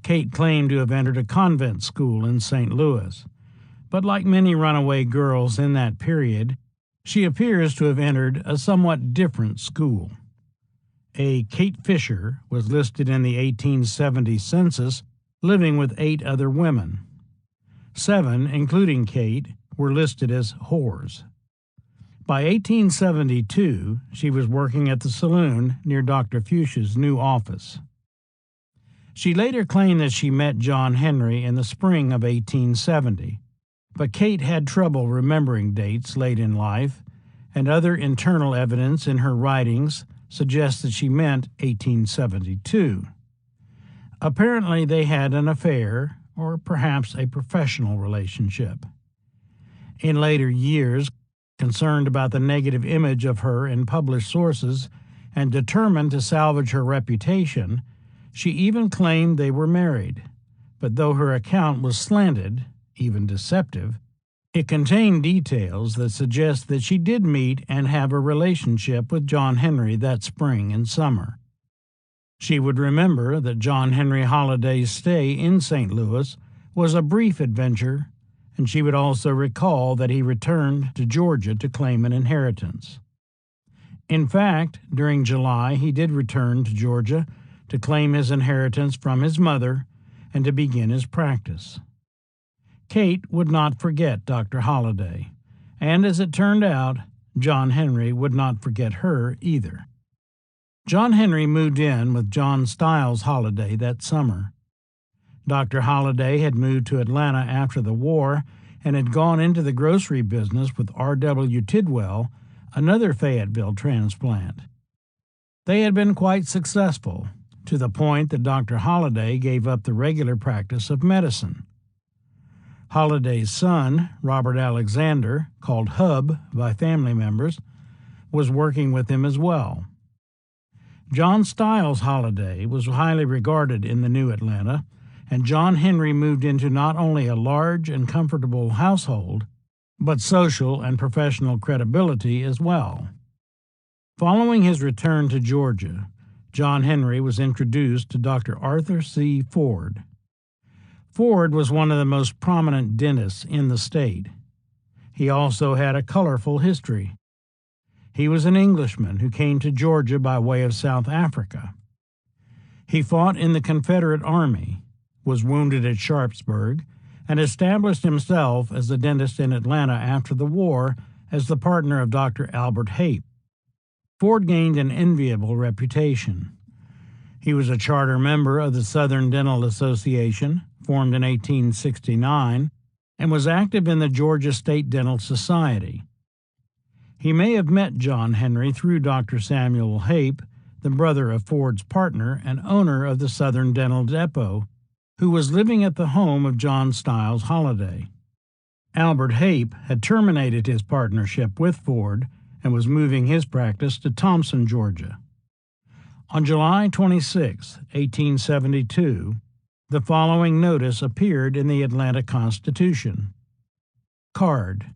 Kate claimed to have entered a convent school in St. Louis, but like many runaway girls in that period, she appears to have entered a somewhat different school. A Kate Fisher was listed in the 1870 census, living with 8 other women. 7, including Kate, were listed as whores. By 1872, she was working at the saloon near Dr. Fuchs's new office. She later claimed that she met John Henry in the spring of 1870, but Kate had trouble remembering dates late in life, and other internal evidence in her writings suggests that she meant 1872. Apparently, they had an affair, or perhaps a professional relationship. In later years, concerned about the negative image of her in published sources and determined to salvage her reputation, she even claimed they were married. But though her account was slanted, even deceptive, it contained details that suggest that she did meet and have a relationship with John Henry that spring and summer. She would remember that John Henry Holliday's stay in St. Louis was a brief adventure, and she would also recall that he returned to Georgia to claim an inheritance. In fact, during July, he did return to Georgia to claim his inheritance from his mother and to begin his practice. Kate would not forget Dr. Holliday, and as it turned out, John Henry would not forget her either. John Henry moved in with John Stiles Holliday that summer. Dr. Holliday had moved to Atlanta after the war and had gone into the grocery business with R.W. Tidwell, another Fayetteville transplant. They had been quite successful, to the point that Dr. Holliday gave up the regular practice of medicine. Holliday's son, Robert Alexander, called Hub by family members, was working with him as well. John Stiles Holliday was highly regarded in the new Atlanta, and John Henry moved into not only a large and comfortable household, but social and professional credibility as well. Following his return to Georgia, John Henry was introduced to Dr. Arthur C. Ford. Ford was one of the most prominent dentists in the state. He also had a colorful history. He was an Englishman who came to Georgia by way of South Africa. He fought in the Confederate Army, was wounded at Sharpsburg, and established himself as a dentist in Atlanta after the war as the partner of Dr. Albert Hape. Ford gained an enviable reputation. He was a charter member of the Southern Dental Association, formed in 1869, and was active in the Georgia State Dental Society. He may have met John Henry through Dr. Samuel Hape, the brother of Ford's partner and owner of the Southern Dental Depot, who was living at the home of John Stiles Holliday. Albert Hape had terminated his partnership with Ford and was moving his practice to Thompson, Georgia. On July 26, 1872, the following notice appeared in the Atlanta Constitution. Card.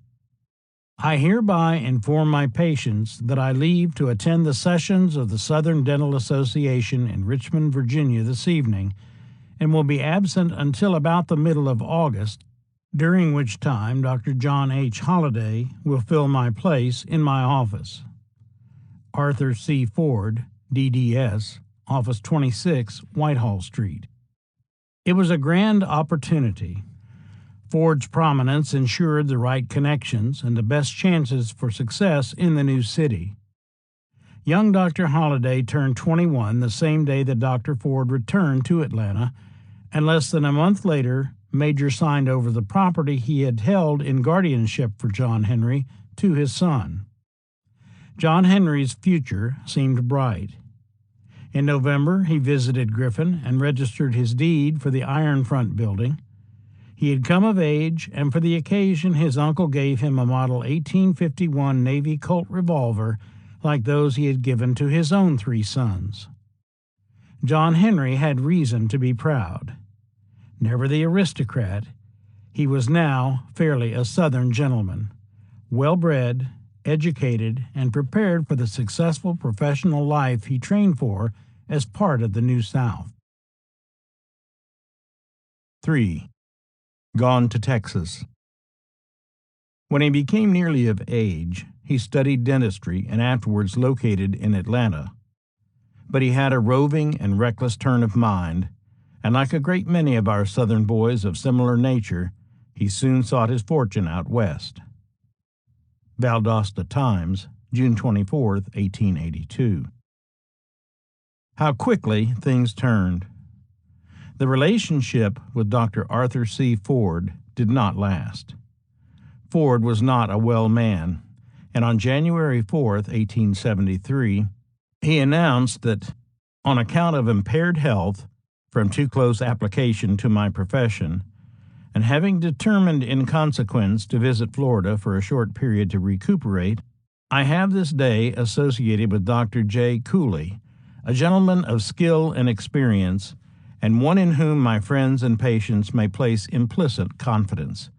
I hereby inform my patients that I leave to attend the sessions of the Southern Dental Association in Richmond, Virginia this evening, and will be absent until about the middle of August, during which time Dr. John H. Holliday will fill my place in my office. Arthur C. Ford, DDS, Office 26, Whitehall Street. It was a grand opportunity. Ford's prominence ensured the right connections and the best chances for success in the new city. Young Dr. Holliday turned 21 the same day that Dr. Ford returned to Atlanta, and less than a month later, Major signed over the property he had held in guardianship for John Henry to his son. John Henry's future seemed bright. In November, he visited Griffin and registered his deed for the Iron Front building. He had come of age, and for the occasion his uncle gave him a model 1851 Navy Colt revolver like those he had given to his own 3 sons. John Henry had reason to be proud. Never the aristocrat, he was now fairly a Southern gentleman, well-bred, educated, and prepared for the successful professional life he trained for as part of the New South. 3. Gone to Texas. When he became nearly of age, he studied dentistry and afterwards located in Atlanta. But he had a roving and reckless turn of mind, and like a great many of our Southern boys of similar nature, he soon sought his fortune out west. Valdosta Times, June 24, 1882. How quickly things turned. The relationship with Dr. Arthur C. Ford did not last. Ford was not a well man, and on January 4, 1873, he announced that, on account of impaired health from too close application to my profession, and having determined in consequence to visit Florida for a short period to recuperate, I have this day associated with Dr. J. Cooley, a gentleman of skill and experience, and one in whom my friends and patients may place implicit confidence,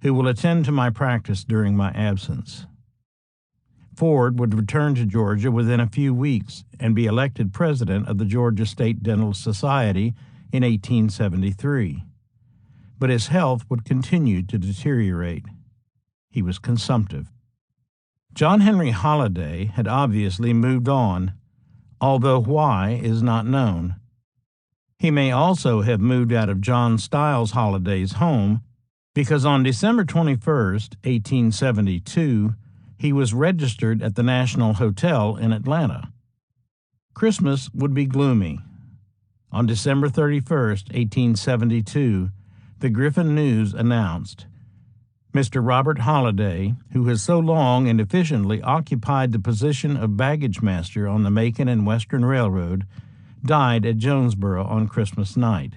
who will attend to my practice during my absence. Ford would return to Georgia within a few weeks and be elected president of the Georgia State Dental Society in 1873. But his health would continue to deteriorate. He was consumptive. John Henry Holliday had obviously moved on, although why is not known. He may also have moved out of John Stiles Holliday's home, because on December 21, 1872, he was registered at the National Hotel in Atlanta. Christmas would be gloomy. On December 31, 1872, the Griffin News announced, Mr. Robert Holliday, who has so long and efficiently occupied the position of baggage master on the Macon and Western Railroad, died at Jonesboro on Christmas night.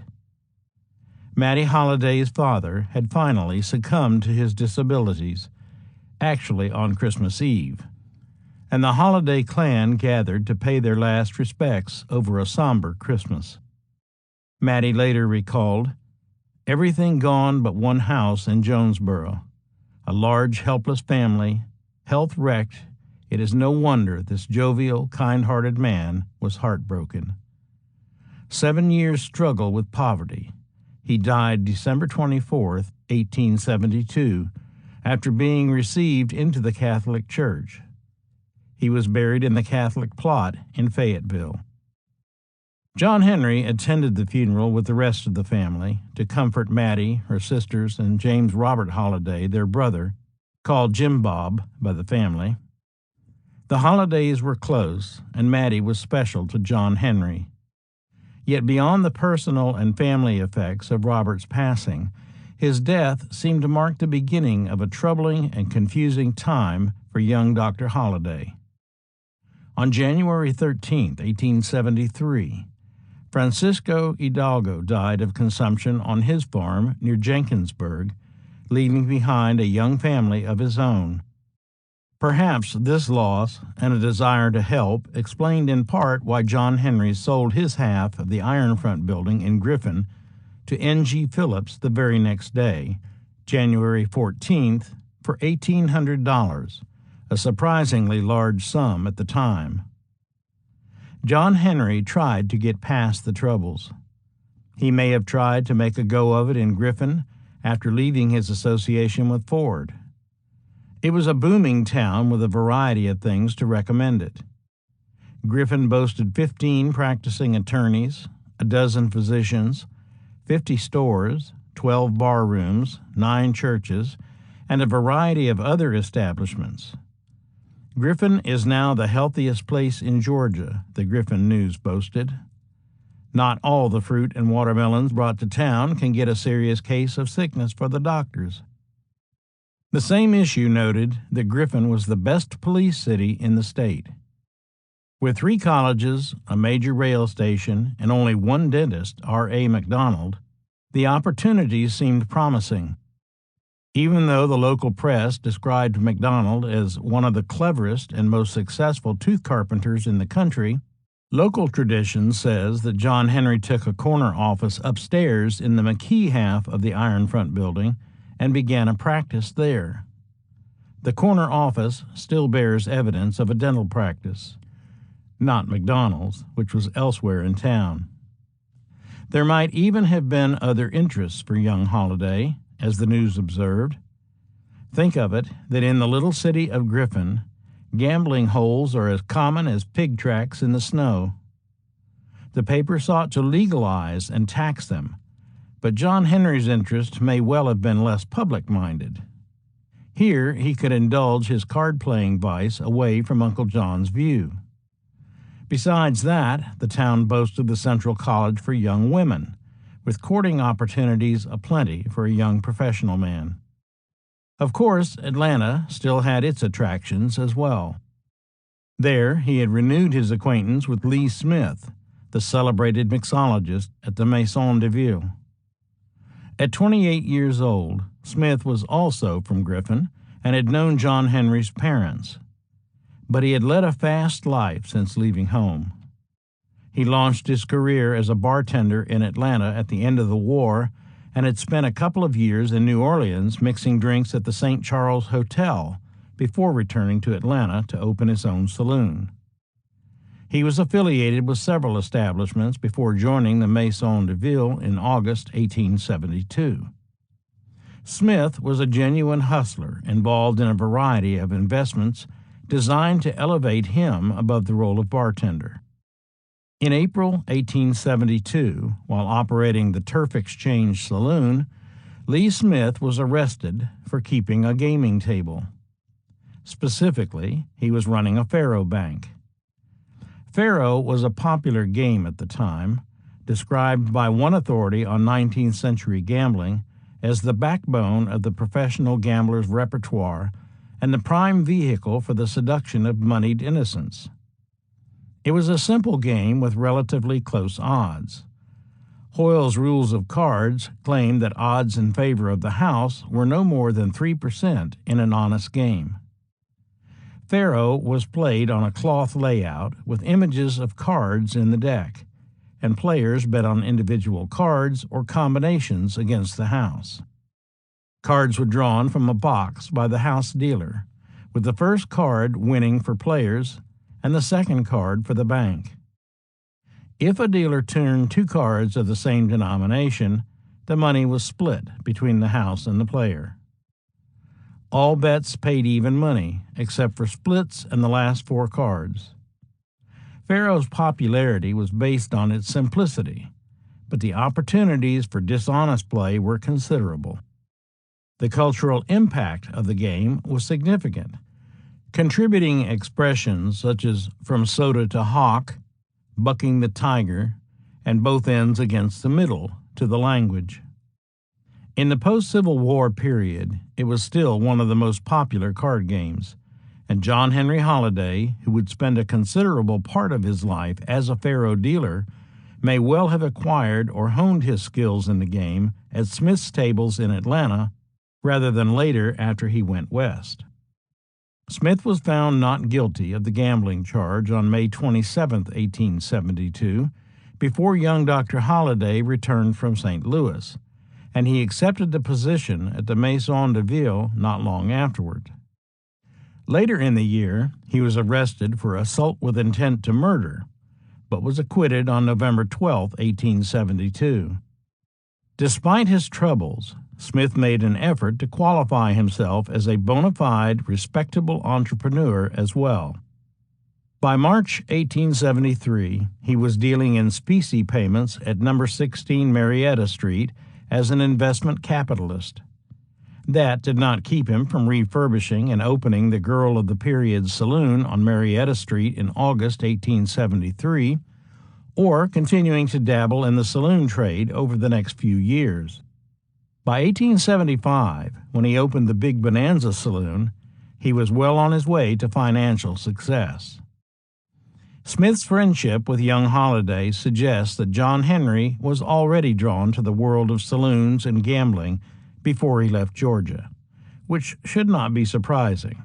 Mattie Holliday's father had finally succumbed to his disabilities, actually on Christmas Eve, and the Holliday clan gathered to pay their last respects over a somber Christmas. Mattie later recalled, everything gone but one house in Jonesboro, a large helpless family, health wrecked. It is no wonder this jovial, kind-hearted man was heartbroken. 7 years' struggle with poverty. He died December 24, 1872, after being received into the Catholic Church. He was buried in the Catholic plot in Fayetteville. John Henry attended the funeral with the rest of the family to comfort Maddie, her sisters, and James Robert Holliday, their brother, called Jim Bob by the family. The Hollidays were close, and Maddie was special to John Henry. Yet beyond the personal and family effects of Robert's passing, his death seemed to mark the beginning of a troubling and confusing time for young Dr. Holliday. On January 13, 1873, Francisco Hidalgo died of consumption on his farm near Jenkinsburg, leaving behind a young family of his own. Perhaps this loss and a desire to help explained in part why John Henry sold his half of the Ironfront building in Griffin to N.G. Phillips the very next day, January 14th, for $1,800, a surprisingly large sum at the time. John Henry tried to get past the troubles. He may have tried to make a go of it in Griffin after leaving his association with Ford. It was a booming town with a variety of things to recommend it. Griffin boasted 15 practicing attorneys, a dozen physicians, 50 stores, 12 bar rooms, 9 churches, and a variety of other establishments. Griffin is now the healthiest place in Georgia, the Griffin News boasted. Not all the fruit and watermelons brought to town can get a serious case of sickness for the doctors. The same issue noted that Griffin was the best police city in the state. With 3 colleges, a major rail station, and only one dentist, R.A. McDonald, the opportunities seemed promising. Even though the local press described McDonald as one of the cleverest and most successful tooth carpenters in the country, local tradition says that John Henry took a corner office upstairs in the McKee half of the Ironfront building and began a practice there. The corner office still bears evidence of a dental practice, not McDonald's, which was elsewhere in town. There might even have been other interests for young Holliday, as the news observed. Think of it that in the little city of Griffin, gambling holes are as common as pig tracks in the snow. The paper sought to legalize and tax them, but John Henry's interest may well have been less public-minded. Here he could indulge his card-playing vice away from Uncle John's view. Besides that, the town boasted the Central College for young women, with courting opportunities aplenty for a young professional man. Of course, Atlanta still had its attractions as well. There he had renewed his acquaintance with Lee Smith, the celebrated mixologist at the Maison de Ville. At 28 years old, Smith was also from Griffin and had known John Henry's parents. But he had led a fast life since leaving home. He launched his career as a bartender in Atlanta at the end of the war and had spent a couple of years in New Orleans mixing drinks at the St. Charles Hotel before returning to Atlanta to open his own saloon. He was affiliated with several establishments before joining the Maison de Ville in August 1872. Smith was a genuine hustler involved in a variety of investments designed to elevate him above the role of bartender. In April 1872, while operating the Turf Exchange Saloon, Lee Smith was arrested for keeping a gaming table. Specifically, he was running a faro bank. Faro was a popular game at the time, described by one authority on 19th century gambling as the backbone of the professional gambler's repertoire and the prime vehicle for the seduction of moneyed innocents. It was a simple game with relatively close odds. Hoyle's rules of cards claimed that odds in favor of the house were no more than 3% in an honest game. Faro was played on a cloth layout with images of cards in the deck, and players bet on individual cards or combinations against the house. Cards were drawn from a box by the house dealer, with the first card winning for players and the second card for the bank. If a dealer turned 2 cards of the same denomination, the money was split between the house and the player. All bets paid even money, except for splits and the last 4 cards. Faro's popularity was based on its simplicity, but the opportunities for dishonest play were considerable. The cultural impact of the game was significant, contributing expressions such as from soda to hawk, bucking the tiger, and both ends against the middle to the language. In the post-Civil War period, it was still one of the most popular card games, and John Henry Holliday, who would spend a considerable part of his life as a faro dealer, may well have acquired or honed his skills in the game at Smith's tables in Atlanta rather than later after he went west. Smith was found not guilty of the gambling charge on May 27, 1872, before young Dr. Holliday returned from St. Louis, and he accepted the position at the Maison de Ville not long afterward. Later in the year, he was arrested for assault with intent to murder, but was acquitted on November 12, 1872. Despite his troubles, Smith made an effort to qualify himself as a bona fide, respectable entrepreneur as well. By March 1873, he was dealing in specie payments at No. 16 Marietta Street as an investment capitalist. That did not keep him from refurbishing and opening the Girl of the Period saloon on Marietta Street in August 1873, or continuing to dabble in the saloon trade over the next few years. By 1875, when he opened the Big Bonanza Saloon, he was well on his way to financial success. Smith's friendship with young Holliday suggests that John Henry was already drawn to the world of saloons and gambling before he left Georgia, which should not be surprising.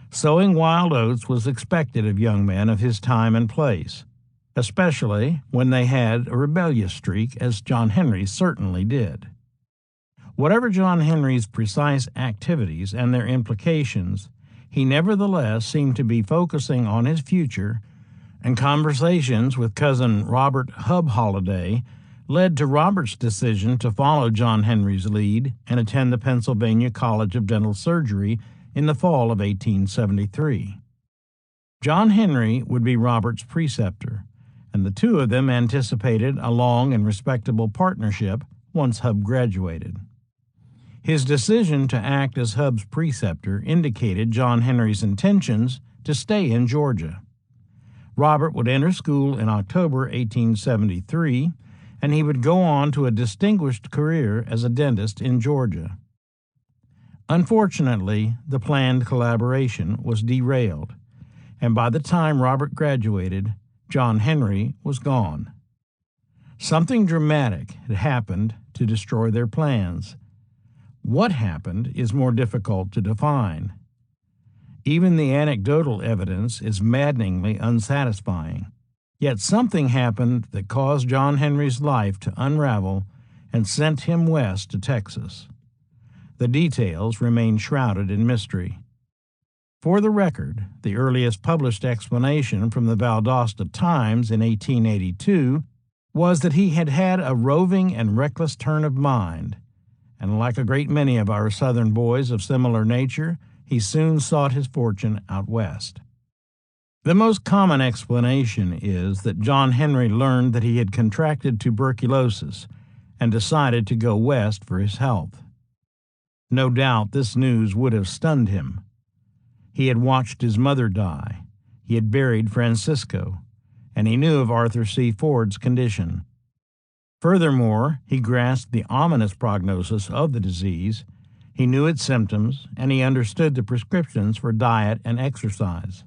Sowing wild oats was expected of young men of his time and place, especially when they had a rebellious streak, as John Henry certainly did. Whatever John Henry's precise activities and their implications, he nevertheless seemed to be focusing on his future, and conversations with cousin Robert Hub Holliday led to Robert's decision to follow John Henry's lead and attend the Pennsylvania College of Dental Surgery in the fall of 1873. John Henry would be Robert's preceptor, and the two of them anticipated a long and respectable partnership once Hub graduated. His decision to act as Hub's preceptor indicated John Henry's intentions to stay in Georgia. Robert would enter school in October 1873, and he would go on to a distinguished career as a dentist in Georgia. Unfortunately, the planned collaboration was derailed, and by the time Robert graduated, John Henry was gone. Something dramatic had happened to destroy their plans. What happened is more difficult to define. Even the anecdotal evidence is maddeningly unsatisfying. Yet something happened that caused John Henry's life to unravel and sent him west to Texas. The details remain shrouded in mystery. For the record, the earliest published explanation from the Valdosta Times in 1882 was that he had had a roving and reckless turn of mind, and like a great many of our Southern boys of similar nature, he soon sought his fortune out west. The most common explanation is that John Henry learned that he had contracted tuberculosis and decided to go west for his health. No doubt this news would have stunned him. He had watched his mother die, he had buried Francisco, and he knew of Arthur C. Ford's condition. Furthermore, he grasped the ominous prognosis of the disease, he knew its symptoms, and he understood the prescriptions for diet and exercise.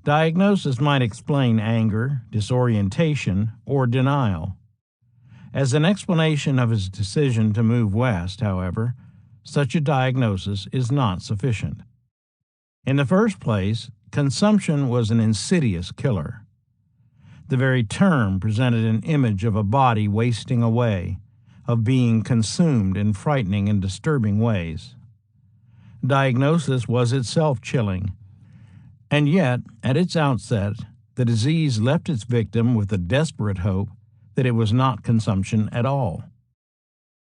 Diagnosis might explain anger, disorientation, or denial. As an explanation of his decision to move west, however, such a diagnosis is not sufficient. In the first place, consumption was an insidious killer. The very term presented an image of a body wasting away, of being consumed in frightening and disturbing ways. Diagnosis was itself chilling, and yet, at its outset, the disease left its victim with the desperate hope that it was not consumption at all.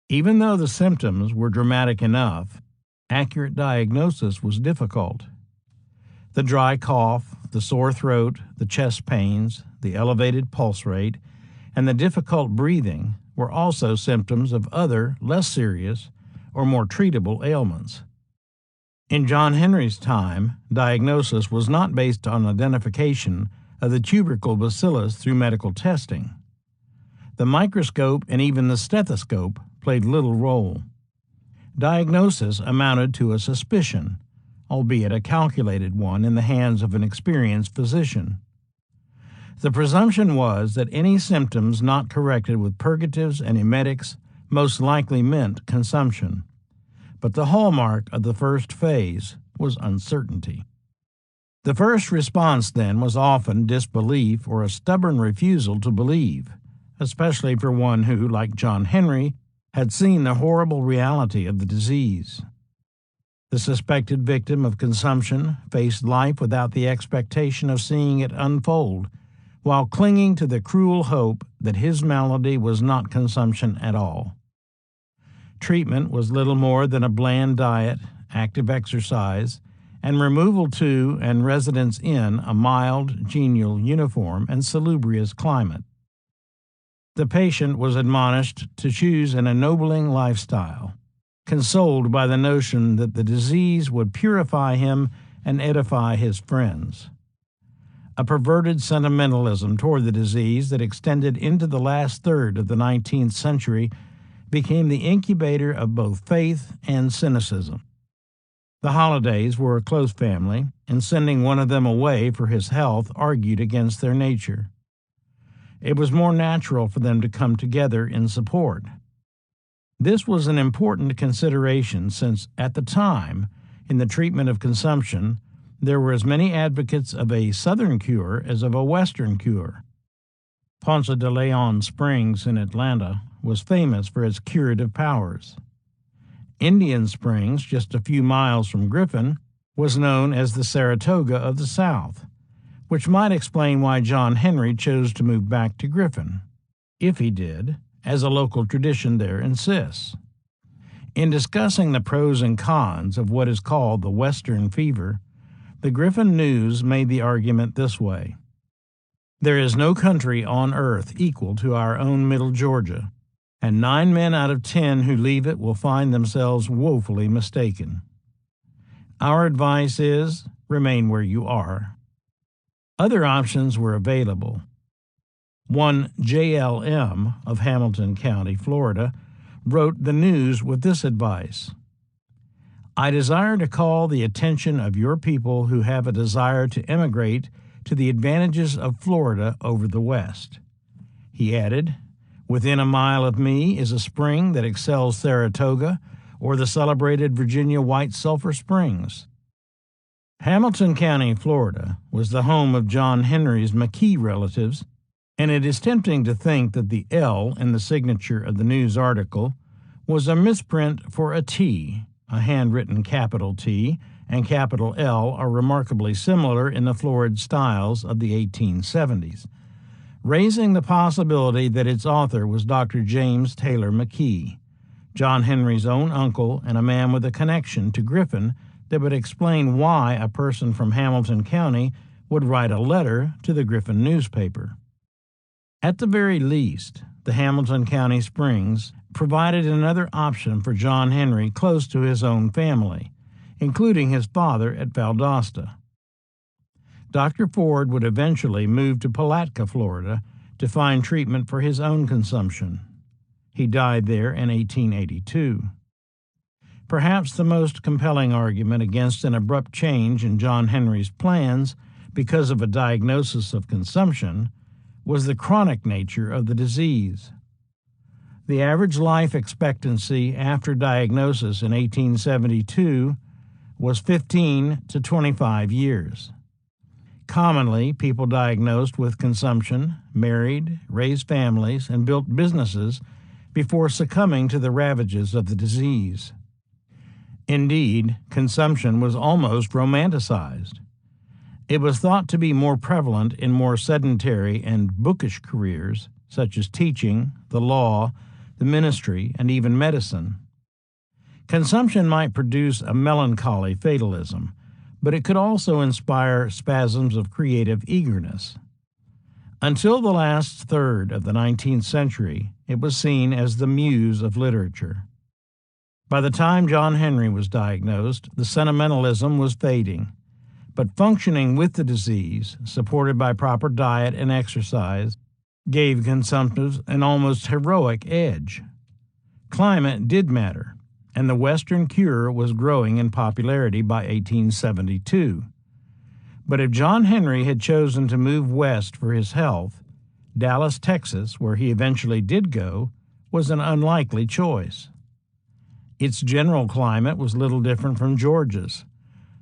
Even though the symptoms were dramatic enough, accurate diagnosis was difficult. The dry cough, the sore throat, the chest pains, the elevated pulse rate, and the difficult breathing were also symptoms of other, less serious, or more treatable ailments. In John Henry's time, diagnosis was not based on identification of the tubercle bacillus through medical testing. The microscope and even the stethoscope played little role. Diagnosis amounted to a suspicion, albeit a calculated one in the hands of an experienced physician. The presumption was that any symptoms not corrected with purgatives and emetics most likely meant consumption. But the hallmark of the first phase was uncertainty. The first response, then, was often disbelief or a stubborn refusal to believe, especially for one who, like John Henry, had seen the horrible reality of the disease. The suspected victim of consumption faced life without the expectation of seeing it unfold, while clinging to the cruel hope that his malady was not consumption at all. Treatment was little more than a bland diet, active exercise, and removal to and residence in a mild, genial, uniform, and salubrious climate. The patient was admonished to choose an ennobling lifestyle, consoled by the notion that the disease would purify him and edify his friends. A perverted sentimentalism toward the disease that extended into the last third of the 19th century became the incubator of both faith and cynicism. The Hollidays were a close family, and sending one of them away for his health argued against their nature. It was more natural for them to come together in support. This was an important consideration since, at the time, in the treatment of consumption, there were as many advocates of a Southern cure as of a Western cure. Ponce de Leon Springs in Atlanta was famous for its curative powers. Indian Springs, just a few miles from Griffin, was known as the Saratoga of the South, which might explain why John Henry chose to move back to Griffin, if he did, as a local tradition there insists. In discussing the pros and cons of what is called the Western fever, the Griffin News made the argument this way: "There is no country on earth equal to our own Middle Georgia, and 9 men out of 10 who leave it will find themselves woefully mistaken. Our advice is, remain where you are." Other options were available. One JLM of Hamilton County, Florida, wrote the News with this advice: "I desire to call the attention of your people who have a desire to emigrate to the advantages of Florida over the West." He added, "Within a mile of me is a spring that excels Saratoga or the celebrated Virginia White Sulphur Springs." Hamilton County, Florida, was the home of John Henry's McKee relatives, and it is tempting to think that the L in the signature of the News article was a misprint for a T. A handwritten capital T and capital L are remarkably similar in the florid styles of the 1870s, raising the possibility that its author was Dr. James Taylor McKee, John Henry's own uncle and a man with a connection to Griffin that would explain why a person from Hamilton County would write a letter to the Griffin newspaper. At the very least, the Hamilton County Springs provided another option for John Henry close to his own family, including his father at Valdosta. Dr. Ford would eventually move to Palatka, Florida, to find treatment for his own consumption. He died there in 1882. Perhaps the most compelling argument against an abrupt change in John Henry's plans because of a diagnosis of consumption was the chronic nature of the disease. The average life expectancy after diagnosis in 1872 was 15 to 25 years. Commonly, people diagnosed with consumption married, raised families, and built businesses before succumbing to the ravages of the disease. Indeed, consumption was almost romanticized. It was thought to be more prevalent in more sedentary and bookish careers, such as teaching, the law, the ministry, and even medicine. Consumption might produce a melancholy fatalism, but it could also inspire spasms of creative eagerness. Until the last third of the 19th century, it was seen as the muse of literature. By the time John Henry was diagnosed, the sentimentalism was fading, but functioning with the disease, supported by proper diet and exercise, gave consumptives an almost heroic edge. Climate did matter, and the Western cure was growing in popularity by 1872. But if John Henry had chosen to move west for his health, Dallas, Texas, where he eventually did go, was an unlikely choice. Its general climate was little different from Georgia's.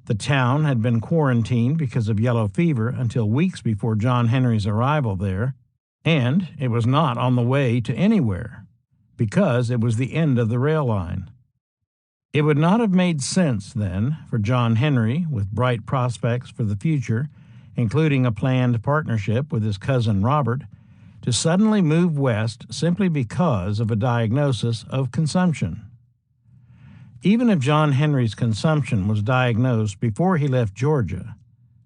The town had been quarantined because of yellow fever until weeks before John Henry's arrival there, and it was not on the way to anywhere, because it was the end of the rail line. It would not have made sense, then, for John Henry, with bright prospects for the future, including a planned partnership with his cousin Robert, to suddenly move west simply because of a diagnosis of consumption. Even if John Henry's consumption was diagnosed before he left Georgia,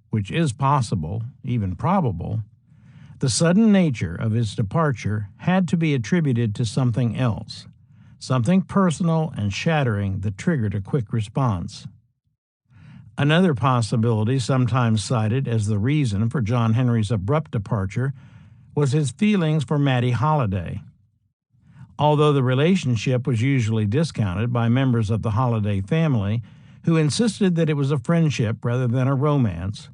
which is possible, even probable, the sudden nature of his departure had to be attributed to something else, something personal and shattering that triggered a quick response. Another possibility, sometimes cited as the reason for John Henry's abrupt departure, was his feelings for Maddie Holliday. Although the relationship was usually discounted by members of the Holliday family, who insisted that it was a friendship rather than a romance,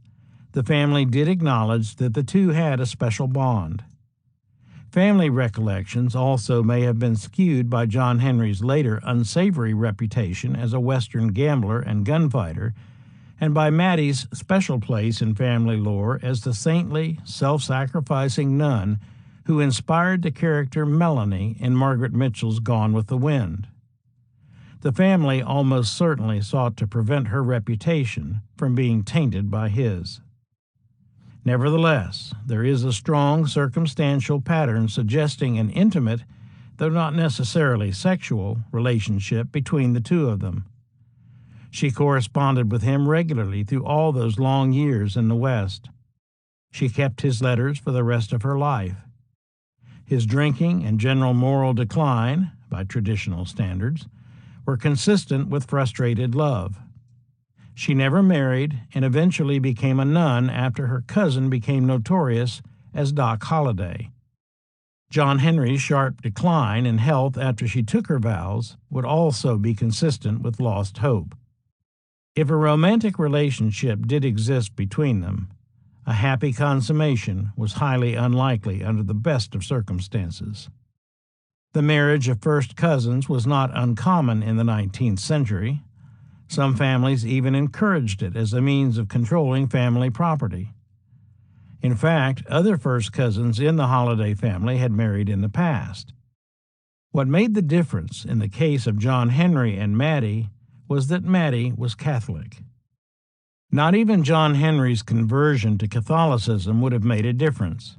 the family did acknowledge that the two had a special bond. Family recollections also may have been skewed by John Henry's later unsavory reputation as a Western gambler and gunfighter, and by Maddie's special place in family lore as the saintly, self-sacrificing nun who inspired the character Melanie in Margaret Mitchell's Gone with the Wind. The family almost certainly sought to prevent her reputation from being tainted by his. Nevertheless, there is a strong circumstantial pattern suggesting an intimate, though not necessarily sexual, relationship between the two of them. She corresponded with him regularly through all those long years in the West. She kept his letters for the rest of her life. His drinking and general moral decline, by traditional standards, were consistent with frustrated love. She never married and eventually became a nun after her cousin became notorious as Doc Holliday. John Henry's sharp decline in health after she took her vows would also be consistent with lost hope. If a romantic relationship did exist between them, a happy consummation was highly unlikely under the best of circumstances. The marriage of first cousins was not uncommon in the 19th century. Some families even encouraged it as a means of controlling family property. In fact, other first cousins in the Holliday family had married in the past. What made the difference in the case of John Henry and Maddie was that Maddie was Catholic. Not even John Henry's conversion to Catholicism would have made a difference,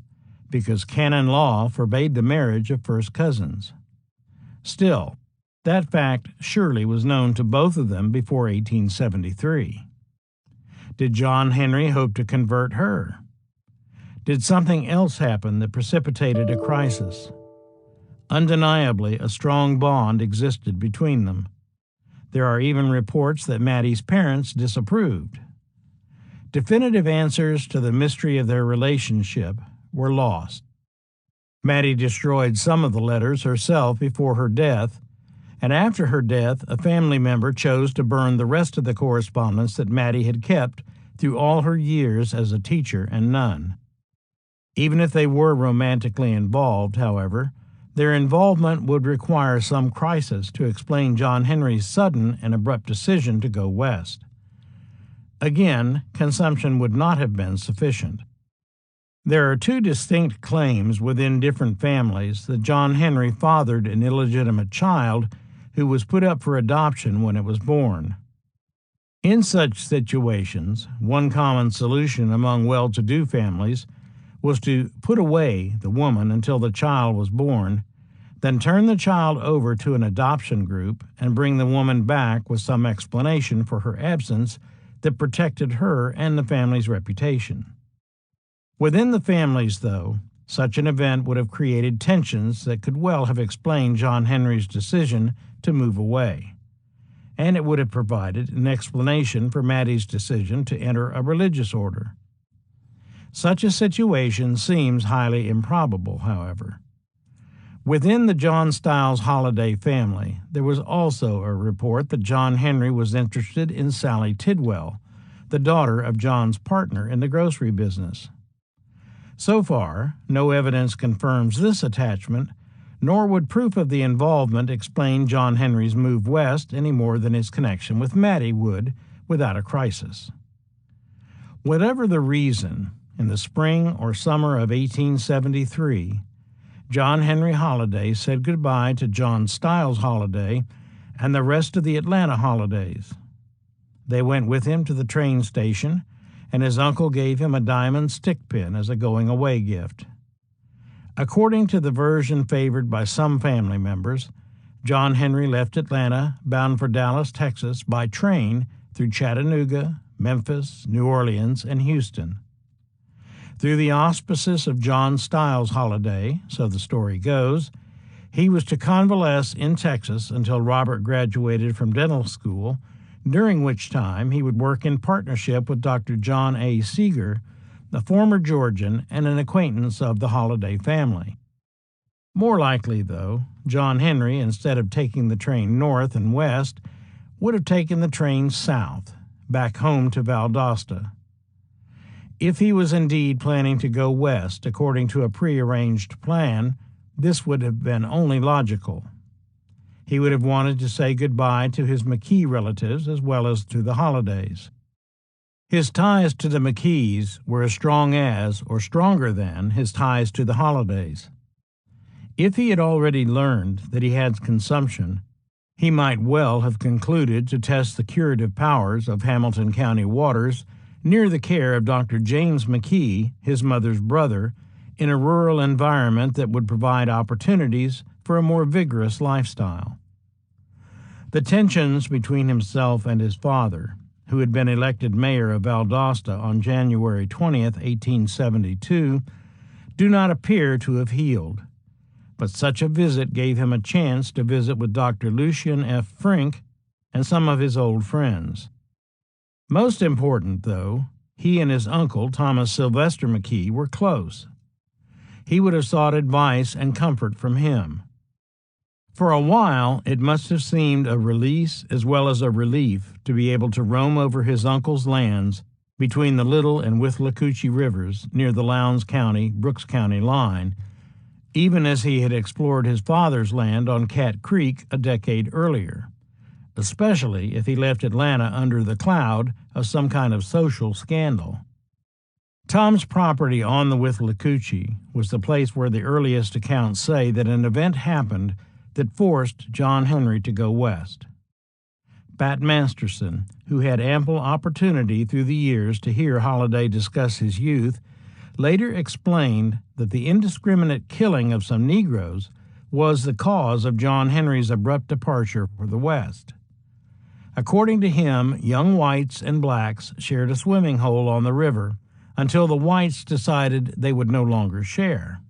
because canon law forbade the marriage of first cousins. Still, that fact surely was known to both of them before 1873. Did John Henry hope to convert her? Did something else happen that precipitated a crisis? Undeniably, a strong bond existed between them. There are even reports that Maddie's parents disapproved. Definitive answers to the mystery of their relationship were lost. Maddie destroyed some of the letters herself before her death, and after her death, a family member chose to burn the rest of the correspondence that Maddie had kept through all her years as a teacher and nun. Even if they were romantically involved, however, their involvement would require some crisis to explain John Henry's sudden and abrupt decision to go west. Again, consumption would not have been sufficient. There are two distinct claims within different families that John Henry fathered an illegitimate child who was put up for adoption when it was born. In such situations, one common solution among well-to-do families was to put away the woman until the child was born, then turn the child over to an adoption group and bring the woman back with some explanation for her absence that protected her and the family's reputation. Within the families, though, such an event would have created tensions that could well have explained John Henry's decision to move away, and it would have provided an explanation for Mattie's decision to enter a religious order. Such a situation seems highly improbable, however. Within the John Stiles Holliday family, there was also a report that John Henry was interested in Sally Tidwell, the daughter of John's partner in the grocery business. So far, no evidence confirms this attachment, nor would proof of the involvement explain John Henry's move west any more than his connection with Mattie would without a crisis. Whatever the reason, in the spring or summer of 1873, John Henry Holliday said goodbye to John Stiles Holliday and the rest of the Atlanta Hollidays. They went with him to the train station, and his uncle gave him a diamond stick pin as a going-away gift. According to the version favored by some family members, John Henry left Atlanta bound for Dallas, Texas by train through Chattanooga, Memphis, New Orleans, and Houston. Through the auspices of John Stiles Holliday, so the story goes, he was to convalesce in Texas until Robert graduated from dental school, during which time he would work in partnership with Dr. John A. Seeger, a former Georgian and an acquaintance of the Holliday family. More likely, though, John Henry, instead of taking the train north and west, would have taken the train south, back home to Valdosta. If he was indeed planning to go west according to a prearranged plan, this would have been only logical. He would have wanted to say goodbye to his McKee relatives as well as to the Hollidays. His ties to the McKees were as strong as, or stronger than, his ties to the Hollidays. If he had already learned that he had consumption, he might well have concluded to test the curative powers of Hamilton County waters near the care of Dr. James McKee, his mother's brother, in a rural environment that would provide opportunities for a more vigorous lifestyle. The tensions between himself and his father, who had been elected mayor of Valdosta on January 20th, 1872, do not appear to have healed, but such a visit gave him a chance to visit with Dr. Lucian F. Frink and some of his old friends. Most important, though, he and his uncle, Thomas Sylvester McKee, were close. He would have sought advice and comfort from him. For a while, it must have seemed a release as well as a relief to be able to roam over his uncle's lands between the Little and Withlacoochee rivers near the Lowndes County-Brooks County line, even as he had explored his father's land on Cat Creek a decade earlier, especially if he left Atlanta under the cloud of some kind of social scandal. Tom's property on the Withlacoochee was the place where the earliest accounts say that an event happened that forced John Henry to go west. Pat Masterson, who had ample opportunity through the years to hear Holliday discuss his youth, later explained that the indiscriminate killing of some Negroes was the cause of John Henry's abrupt departure for the West. According to him, young whites and blacks shared a swimming hole on the river until the whites decided they would no longer share.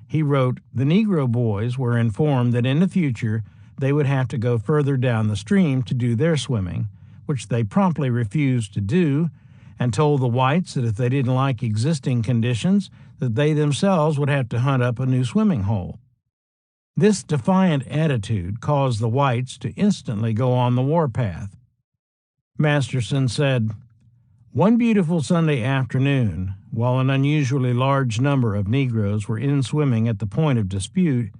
He wrote, "The Negro boys were informed that in the future they would have to go further down the stream to do their swimming, which they promptly refused to do, and told the whites that if they didn't like existing conditions, that they themselves would have to hunt up a new swimming hole." This defiant attitude caused the whites to instantly go on the warpath. Masterson said, "One beautiful Sunday afternoon, while an unusually large number of Negroes were in swimming at the point of dispute,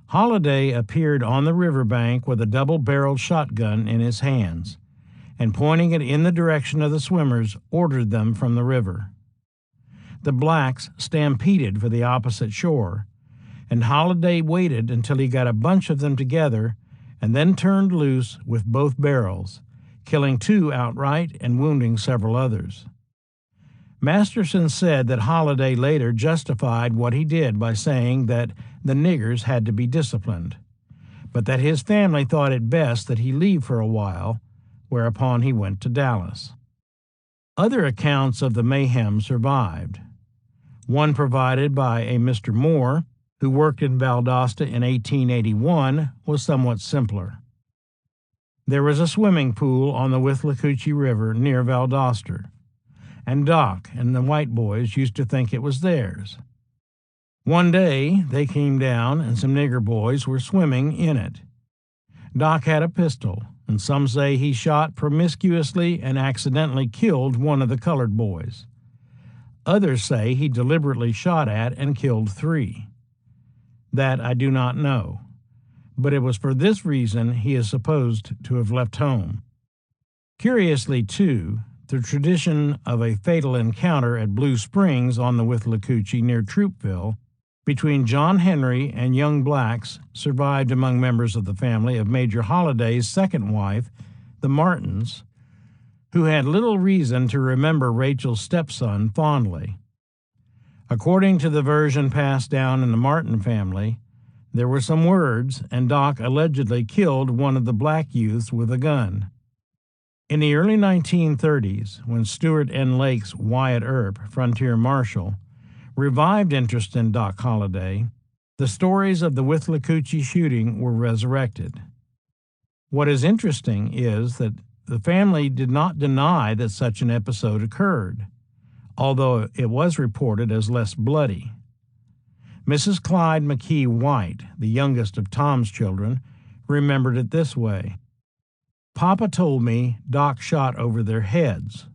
Holliday appeared on the riverbank with a double-barreled shotgun in his hands, and pointing it in the direction of the swimmers, ordered them from the river. The blacks stampeded for the opposite shore, and Holliday waited until he got a bunch of them together and then turned loose with both barrels, killing 2 outright and wounding several others. Masterson said that Holliday later justified what he did by saying that the niggers had to be disciplined, but that his family thought it best that he leave for a while whereupon he went to Dallas. Other accounts of the mayhem survived. One provided by a Mr. Moore, who worked in Valdosta in 1881, was somewhat simpler. There was a swimming pool on the Withlacoochee River near Valdosta, and Doc and the white boys used to think it was theirs. One day they came down and some nigger boys were swimming in it. Doc had a pistol, and some say he shot promiscuously and accidentally killed one of the colored boys. Others say he deliberately shot at and killed 3. That I do not know, but it was for this reason he is supposed to have left home. Curiously, too, the tradition of a fatal encounter at Blue Springs on the Withlacoochee near Troopville between John Henry and young blacks survived among members of the family of Major Holliday's second wife, the Martins, who had little reason to remember Rachel's stepson fondly. According to the version passed down in the Martin family, there were some words, and Doc allegedly killed one of the black youths with a gun. In the early 1930s, when Stuart N. Lake's Wyatt Earp, frontier marshal, revived interest in Doc Holliday, the stories of the Withlacoochee shooting were resurrected. What is interesting is that the family did not deny that such an episode occurred, although it was reported as less bloody. Mrs. Clyde McKee White, the youngest of Tom's children, remembered it this way. Papa told me Doc shot over their heads.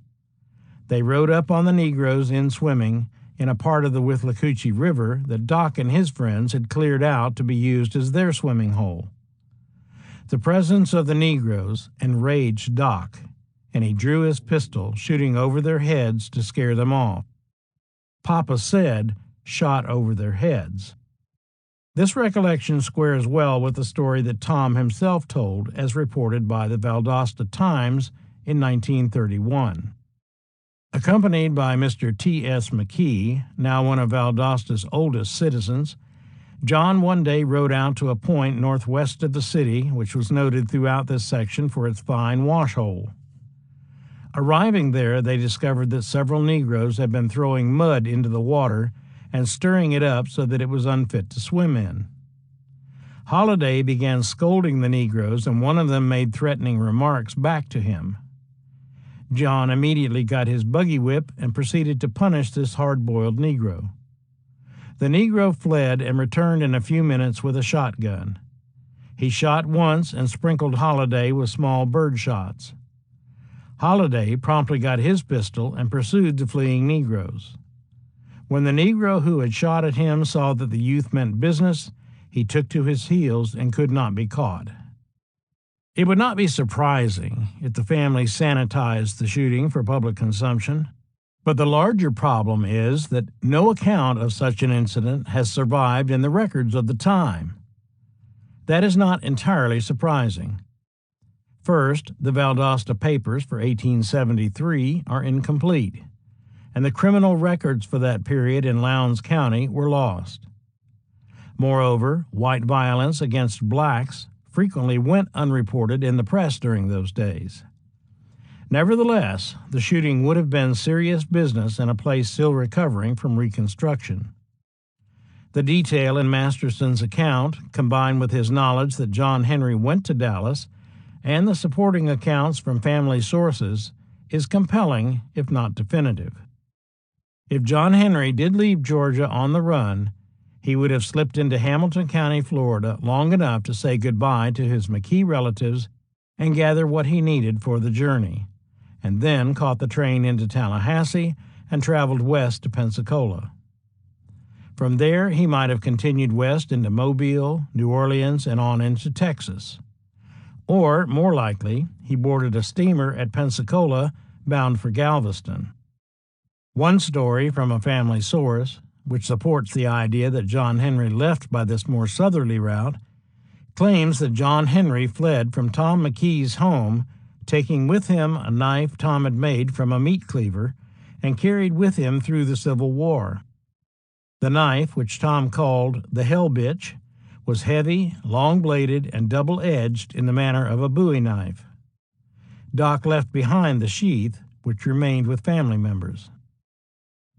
They rode up on the Negroes in swimming in a part of the Withlacoochee River that Doc and his friends had cleared out to be used as their swimming hole. The presence of the Negroes enraged Doc, and he drew his pistol, shooting over their heads to scare them off. Papa said, shot over their heads. This recollection squares well with the story that Tom himself told, as reported by the Valdosta Times in 1931. Accompanied by Mr. T.S. McKee, now one of Valdosta's oldest citizens, John one day rode out to a point northwest of the city, which was noted throughout this section for its fine wash-hole. Arriving there, they discovered that several Negroes had been throwing mud into the water and stirring it up so that it was unfit to swim in. Holliday began scolding the Negroes, and one of them made threatening remarks back to him. John immediately got his buggy whip and proceeded to punish this hard-boiled Negro. The Negro fled and returned in a few minutes with a shotgun. He shot once and sprinkled Holliday with small bird shots. Holliday promptly got his pistol and pursued the fleeing Negroes. When the Negro who had shot at him saw that the youth meant business, he took to his heels and could not be caught. It would not be surprising if the family sanitized the shooting for public consumption, but the larger problem is that no account of such an incident has survived in the records of the time. That is not entirely surprising. First, the Valdosta papers for 1873 are incomplete, and the criminal records for that period in Lowndes County were lost. Moreover, white violence against blacks frequently went unreported in the press during those days. Nevertheless, the shooting would have been serious business in a place still recovering from Reconstruction. The detail in Masterson's account, combined with his knowledge that John Henry went to Dallas, and the supporting accounts from family sources, is compelling, if not definitive. If John Henry did leave Georgia on the run, he would have slipped into Hamilton County, Florida, long enough to say goodbye to his McKee relatives and gather what he needed for the journey, and then caught the train into Tallahassee and traveled west to Pensacola. From there, he might have continued west into Mobile, New Orleans, and on into Texas. Or, more likely, he boarded a steamer at Pensacola bound for Galveston. One story from a family source, which supports the idea that John Henry left by this more southerly route, claims that John Henry fled from Tom McKee's home, taking with him a knife Tom had made from a meat cleaver and carried with him through the Civil War. The knife, which Tom called the Hell Bitch, was heavy, long-bladed, and double-edged in the manner of a bowie knife. Doc left behind the sheath, which remained with family members.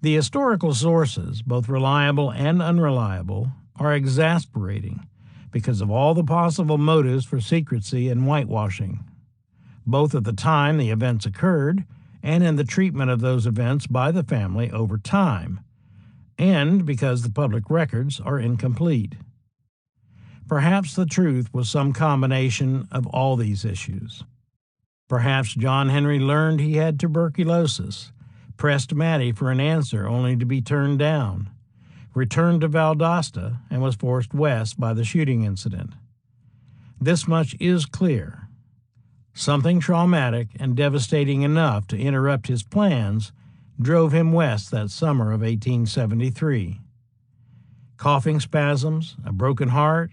The historical sources, both reliable and unreliable, are exasperating because of all the possible motives for secrecy and whitewashing, both at the time the events occurred and in the treatment of those events by the family over time, and because the public records are incomplete. Perhaps the truth was some combination of all these issues. Perhaps John Henry learned he had tuberculosis, pressed Mattie for an answer only to be turned down, returned to Valdosta, and was forced west by the shooting incident. This much is clear. Something traumatic and devastating enough to interrupt his plans drove him west that summer of 1873. Coughing spasms, a broken heart,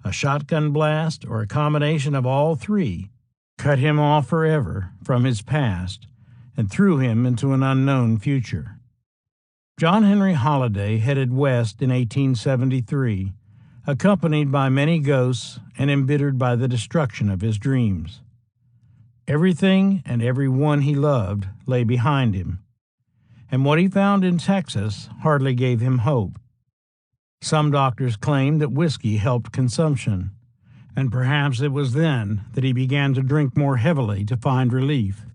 a shotgun blast, or a combination of all three cut him off forever from his past and threw him into an unknown future. John Henry Holliday headed west in 1873, accompanied by many ghosts and embittered by the destruction of his dreams. Everything and everyone he loved lay behind him, and what he found in Texas hardly gave him hope. Some doctors claimed that whiskey helped consumption, and perhaps it was then that he began to drink more heavily to find relief,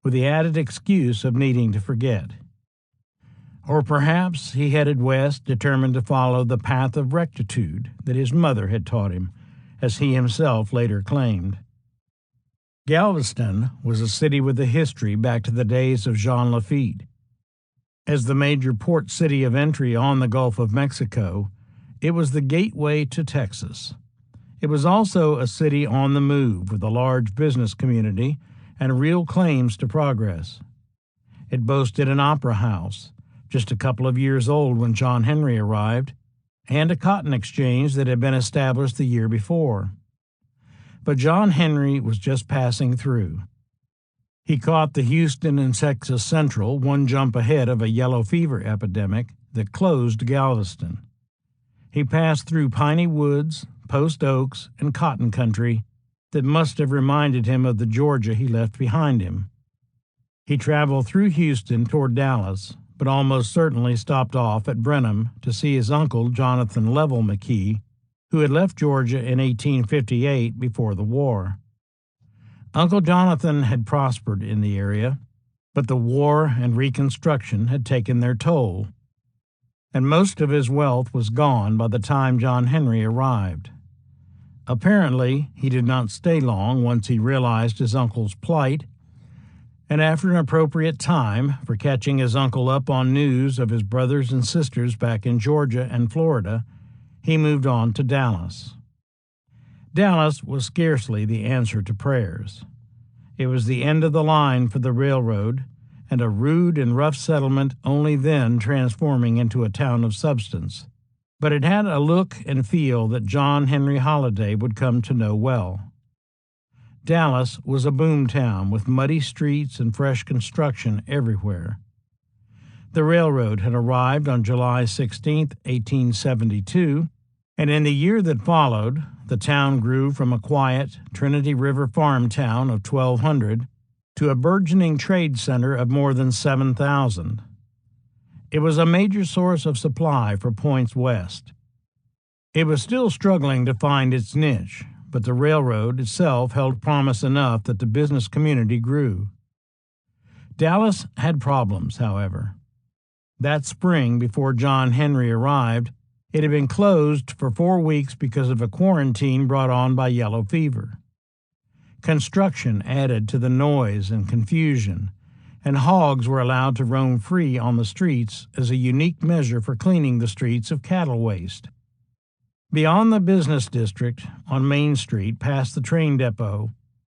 with the added excuse of needing to forget. Or perhaps he headed west, determined to follow the path of rectitude that his mother had taught him, as he himself later claimed. Galveston was a city with a history back to the days of Jean Lafitte. As the major port city of entry on the Gulf of Mexico, it was the gateway to Texas. It was also a city on the move with a large business community and real claims to progress. It boasted an opera house, just a couple of years old when John Henry arrived, and a cotton exchange that had been established the year before. But John Henry was just passing through. He caught the Houston and Texas Central one jump ahead of a yellow fever epidemic that closed Galveston. He passed through piney woods, post oaks, and cotton country that must have reminded him of the Georgia he left behind him. He traveled through Houston toward Dallas, but almost certainly stopped off at Brenham to see his uncle, Jonathan Lovell McKee, who had left Georgia in 1858 before the war. Uncle Jonathan had prospered in the area, but the war and Reconstruction had taken their toll, and most of his wealth was gone by the time John Henry arrived. Apparently, he did not stay long once he realized his uncle's plight, and after an appropriate time for catching his uncle up on news of his brothers and sisters back in Georgia and Florida, he moved on to Dallas. Dallas was scarcely the answer to prayers. It was the end of the line for the railroad, and a rude and rough settlement only then transforming into a town of substance. But it had a look and feel that John Henry Holliday would come to know well. Dallas was a boom town with muddy streets and fresh construction everywhere. The railroad had arrived on July 16, 1872, and in the year that followed, the town grew from a quiet Trinity River farm town of 1,200 to a burgeoning trade center of more than 7,000. It was a major source of supply for points west. It was still struggling to find its niche, but the railroad itself held promise enough that the business community grew. Dallas had problems, however. That spring, before John Henry arrived, it had been closed for 4 weeks because of a quarantine brought on by yellow fever. Construction added to the noise and confusion, and hogs were allowed to roam free on the streets as a unique measure for cleaning the streets of cattle waste. Beyond the business district, on Main Street past the train depot,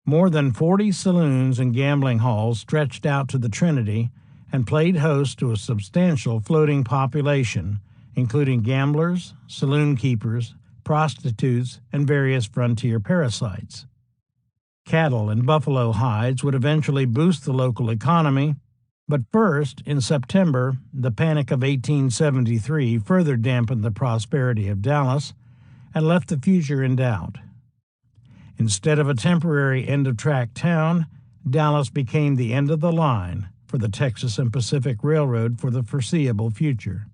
more than 40 saloons and gambling halls stretched out to the Trinity and played host to a substantial floating population, including gamblers, saloon keepers, prostitutes, and various frontier parasites. Cattle and buffalo hides would eventually boost the local economy, but first, in September, the Panic of 1873 further dampened the prosperity of Dallas and left the future in doubt. Instead of a temporary end-of-track town, Dallas became the end of the line for the Texas and Pacific Railroad for the foreseeable future.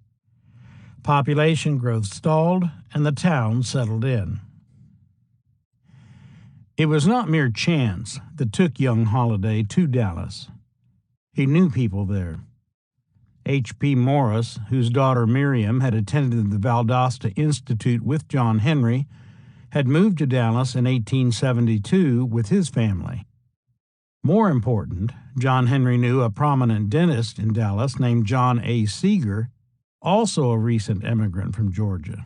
Population growth stalled, and the town settled in. It was not mere chance that took young Holliday to Dallas. He knew people there. H.P. Morris, whose daughter Miriam had attended the Valdosta Institute with John Henry, had moved to Dallas in 1872 with his family. More important, John Henry knew a prominent dentist in Dallas named John A. Seeger, also a recent immigrant from Georgia.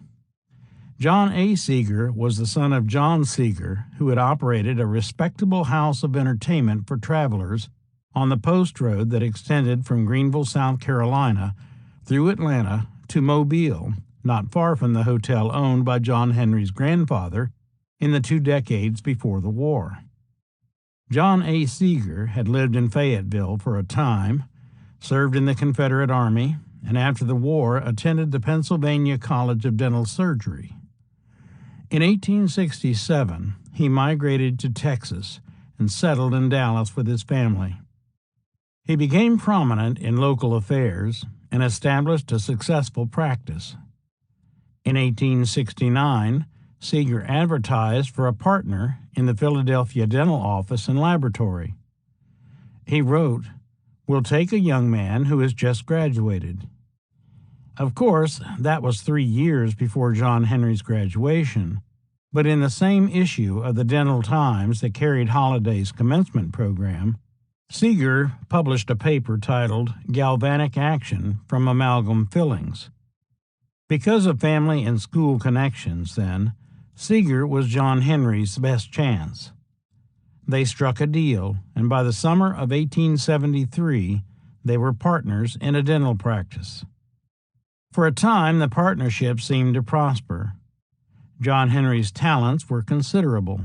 John A. Seeger was the son of John Seeger, who had operated a respectable house of entertainment for travelers on the post road that extended from Greenville, South Carolina, through Atlanta to Mobile, not far from the hotel owned by John Henry's grandfather in the 2 decades before the war. John A. Seeger had lived in Fayetteville for a time, served in the Confederate Army, and after the war attended the Pennsylvania College of Dental Surgery. In 1867, he migrated to Texas and settled in Dallas with his family. He became prominent in local affairs and established a successful practice. In 1869, Seeger advertised for a partner in the Philadelphia dental office and laboratory. He wrote, "We'll take a young man who has just graduated." Of course, that was 3 years before John Henry's graduation, but in the same issue of the Dental Times that carried Holliday's commencement program, Seeger published a paper titled Galvanic Action from Amalgam Fillings. Because of family and school connections, then, Seeger was John Henry's best chance. They struck a deal, and by the summer of 1873, they were partners in a dental practice. For a time, the partnership seemed to prosper. John Henry's talents were considerable.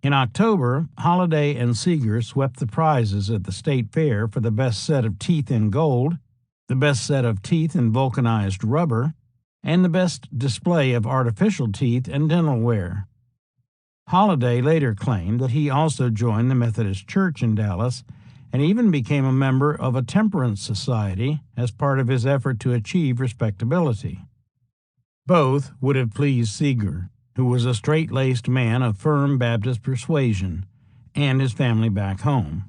In October, Holliday and Seeger swept the prizes at the state fair for the best set of teeth in gold, the best set of teeth in vulcanized rubber, and the best display of artificial teeth and dental ware. Holliday later claimed that he also joined the Methodist Church in Dallas and even became a member of a temperance society as part of his effort to achieve respectability. Both would have pleased Seeger, who was a straight-laced man of firm Baptist persuasion, and his family back home.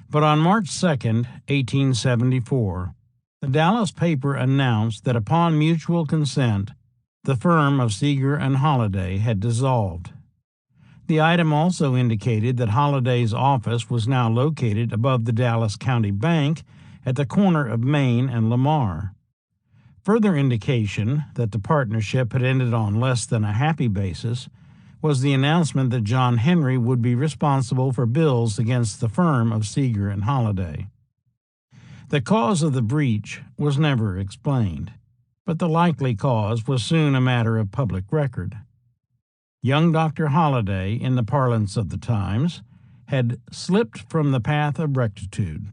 But on March 2, 1874, the Dallas paper announced that upon mutual consent, the firm of Seeger and Holliday had dissolved. The item also indicated that Holliday's office was now located above the Dallas County Bank at the corner of Main and Lamar. Further indication that the partnership had ended on less than a happy basis was the announcement that John Henry would be responsible for bills against the firm of Seeger and Holliday. The cause of the breach was never explained, but the likely cause was soon a matter of public record. Young Dr. Holliday, in the parlance of the times, had slipped from the path of rectitude.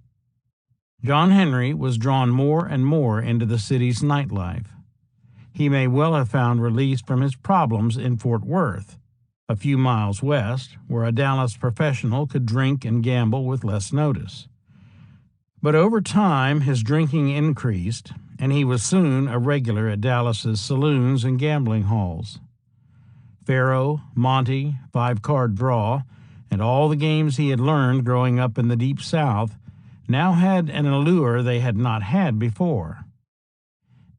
John Henry was drawn more and more into the city's nightlife. He may well have found release from his problems in Fort Worth, a few miles west, where a Dallas professional could drink and gamble with less notice. But over time, his drinking increased, and he was soon a regular at Dallas's saloons and gambling halls. Faro, Monte, five-card draw, and all the games he had learned growing up in the Deep South now had an allure they had not had before.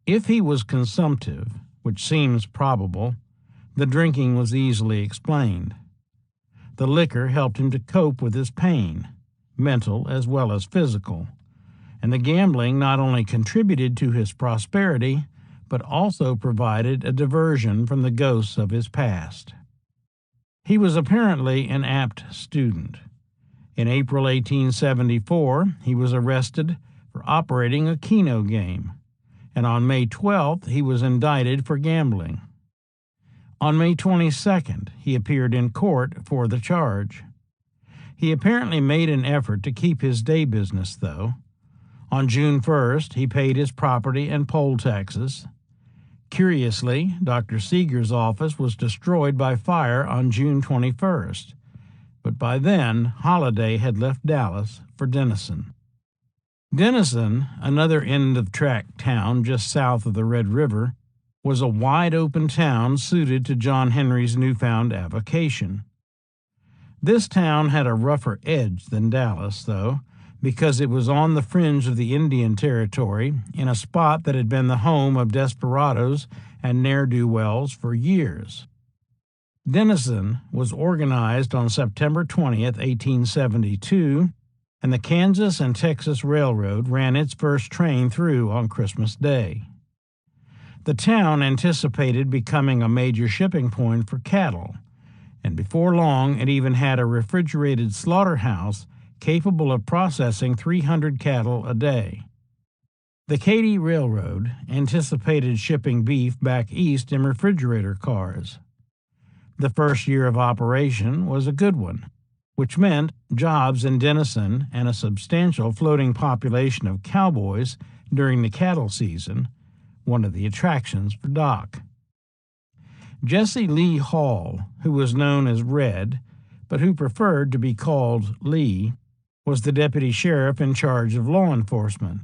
If he was consumptive, which seems probable, the drinking was easily explained. The liquor helped him to cope with his pain, mental as well as physical, and the gambling not only contributed to his prosperity, but also provided a diversion from the ghosts of his past. He was apparently an apt student. In April 1874, he was arrested for operating a Keno game, and on May 12th, he was indicted for gambling. On May 22nd, he appeared in court for the charge. He apparently made an effort to keep his day business, though. On June 1st, he paid his property and poll taxes. Curiously, Dr. Seeger's office was destroyed by fire on June 21st. but by then Holliday had left Dallas for Denison. Denison, another end-of-track town just south of the Red River, was a wide-open town suited to John Henry's newfound avocation. This town had a rougher edge than Dallas, though, because it was on the fringe of the Indian Territory in a spot that had been the home of desperados and ne'er-do-wells for years. Denison was organized on September 20th, 1872, and the Kansas and Texas Railroad ran its first train through on Christmas Day. The town anticipated becoming a major shipping point for cattle, and before long it even had a refrigerated slaughterhouse capable of processing 300 cattle a day. The Katy Railroad anticipated shipping beef back east in refrigerator cars. The first year of operation was a good one, which meant jobs in Denison and a substantial floating population of cowboys during the cattle season, one of the attractions for Doc. Jesse Lee Hall, who was known as Red, but who preferred to be called Lee, was the deputy sheriff in charge of law enforcement.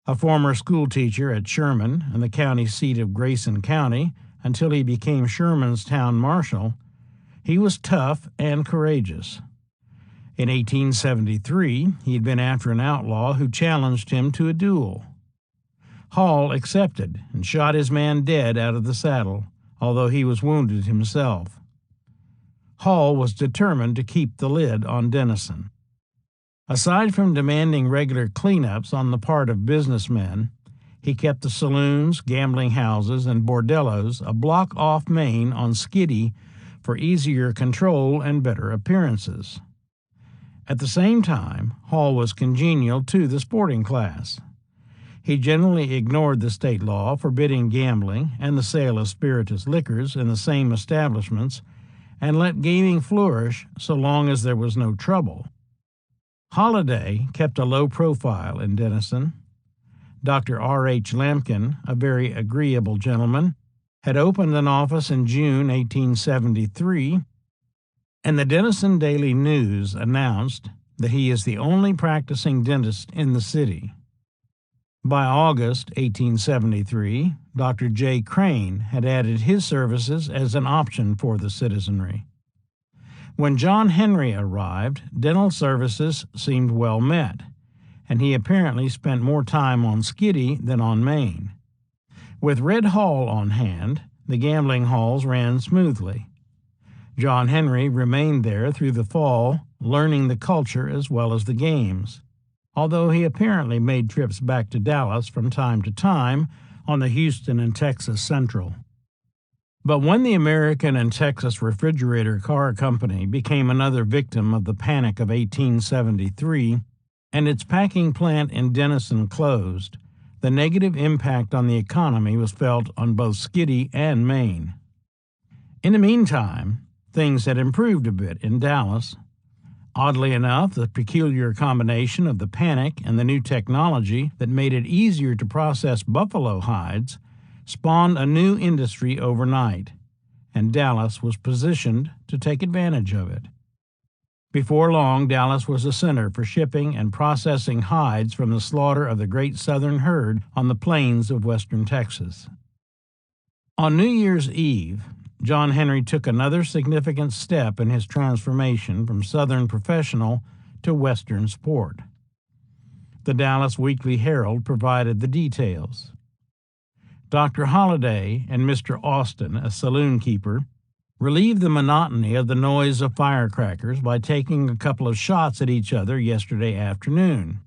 A former schoolteacher at Sherman and the county seat of Grayson County until he became Sherman's town marshal, he was tough and courageous. In 1873, he had been after an outlaw who challenged him to a duel. Hall accepted and shot his man dead out of the saddle, although he was wounded himself. Hall was determined to keep the lid on Denison. Aside from demanding regular cleanups on the part of businessmen, he kept the saloons, gambling houses, and bordellos a block off Main on Skiddy for easier control and better appearances. At the same time, Hall was congenial to the sporting class. He generally ignored the state law forbidding gambling and the sale of spirituous liquors in the same establishments and let gaming flourish so long as there was no trouble. Holliday kept a low profile in Denison. Dr. R.H. Lampkin, a very agreeable gentleman, had opened an office in June 1873, and the Denison Daily News announced that he is the only practicing dentist in the city. By August 1873, Dr. J. Crane had added his services as an option for the citizenry. When John Henry arrived, dental services seemed well met, and he apparently spent more time on Skiddy than on Main. With Red Hall on hand, the gambling halls ran smoothly. John Henry remained there through the fall, learning the culture as well as the games, although he apparently made trips back to Dallas from time to time on the Houston and Texas Central. But when the American and Texas Refrigerator Car Company became another victim of the Panic of 1873, and its packing plant in Denison closed, the negative impact on the economy was felt on both Skiddy and Main. In the meantime, things had improved a bit in Dallas. Oddly enough, the peculiar combination of the panic and the new technology that made it easier to process buffalo hides spawned a new industry overnight, and Dallas was positioned to take advantage of it. Before long, Dallas was a center for shipping and processing hides from the slaughter of the great southern herd on the plains of western Texas. On New Year's Eve, John Henry took another significant step in his transformation from Southern professional to Western sport. The Dallas Weekly Herald provided the details. Dr. Holliday and Mr. Austin, a saloon keeper, relieved the monotony of the noise of firecrackers by taking a couple of shots at each other yesterday afternoon.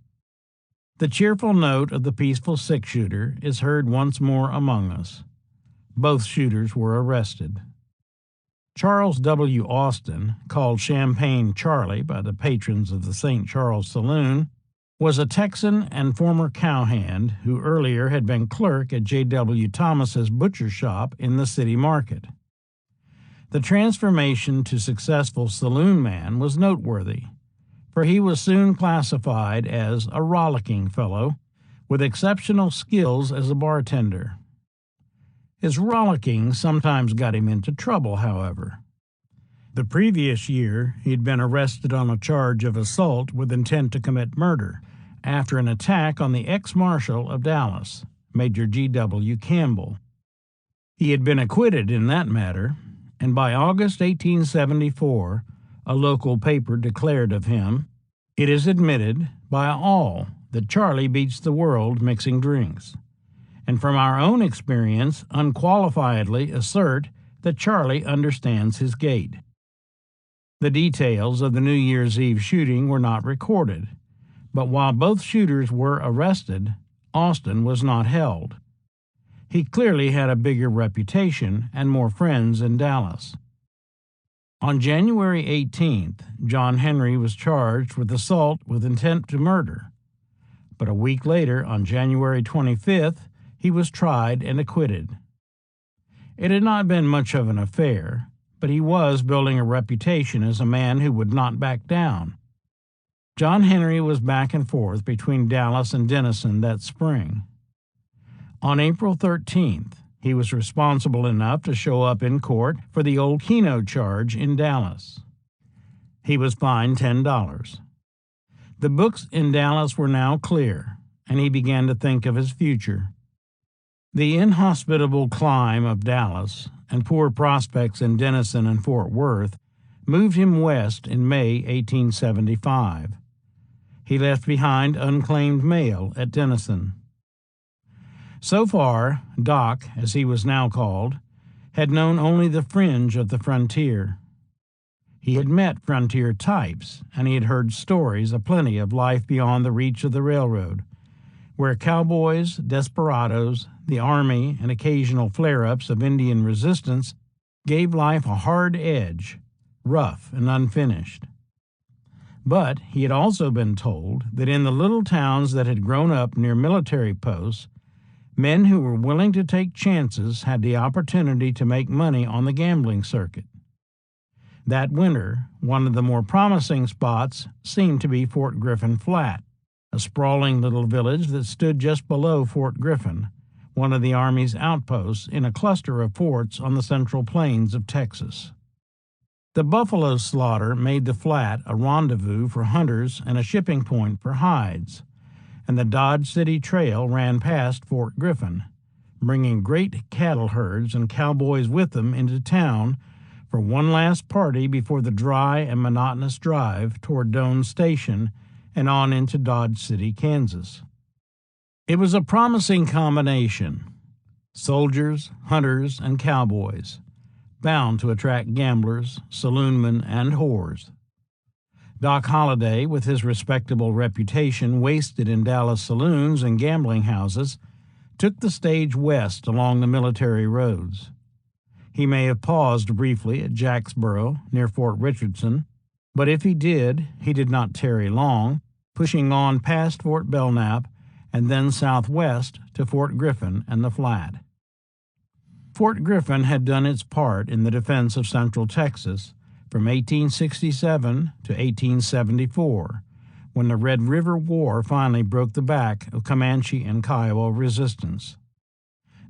The cheerful note of the peaceful six-shooter is heard once more among us. Both shooters were arrested. Charles W. Austin, called Champagne Charlie by the patrons of the St. Charles Saloon, was a Texan and former cowhand who earlier had been clerk at J.W. Thomas's butcher shop in the city market. The transformation to successful saloon man was noteworthy, for he was soon classified as a rollicking fellow with exceptional skills as a bartender. His rollicking sometimes got him into trouble, however. The previous year, he had been arrested on a charge of assault with intent to commit murder after an attack on the ex-marshal of Dallas, Major G.W. Campbell. He had been acquitted in that matter, and by August 1874, a local paper declared of him, "It is admitted by all that Charlie beats the world mixing drinks, and from our own experience unqualifiedly assert that Charlie understands his gait." The details of the New Year's Eve shooting were not recorded, but while both shooters were arrested, Austin was not held. He clearly had a bigger reputation and more friends in Dallas. On January 18th, John Henry was charged with assault with intent to murder, but a week later, on January 25th, he was tried and acquitted. It had not been much of an affair, but he was building a reputation as a man who would not back down. John Henry was back and forth between Dallas and Denison that spring. On April 13th, he was responsible enough to show up in court for the old Keno charge in Dallas. He was fined $10. The books in Dallas were now clear, and he began to think of his future. The inhospitable clime of Dallas and poor prospects in Denison and Fort Worth moved him west in May 1875. He left behind unclaimed mail at Denison. So far, Doc, as he was now called, had known only the fringe of the frontier. He had met frontier types, and he had heard stories aplenty of life beyond the reach of the railroad, where cowboys, desperados, the army, and occasional flare-ups of Indian resistance gave life a hard edge, rough and unfinished. But he had also been told that in the little towns that had grown up near military posts, men who were willing to take chances had the opportunity to make money on the gambling circuit. That winter, one of the more promising spots seemed to be Fort Griffin Flat, a sprawling little village that stood just below Fort Griffin, one of the Army's outposts in a cluster of forts on the central plains of Texas. The buffalo slaughter made the Flat a rendezvous for hunters and a shipping point for hides, and the Dodge City Trail ran past Fort Griffin, bringing great cattle herds and cowboys with them into town for one last party before the dry and monotonous drive toward Doane Station and on into Dodge City, Kansas. It was a promising combination: soldiers, hunters, and cowboys, bound to attract gamblers, saloonmen, and whores. Doc Holliday, with his respectable reputation wasted in Dallas saloons and gambling houses, took the stage west along the military roads. He may have paused briefly at Jacksboro, near Fort Richardson, but if he did not tarry long, pushing on past Fort Belknap and then southwest to Fort Griffin and the Flat. Fort Griffin had done its part in the defense of Central Texas from 1867 to 1874, when the Red River War finally broke the back of Comanche and Kiowa resistance.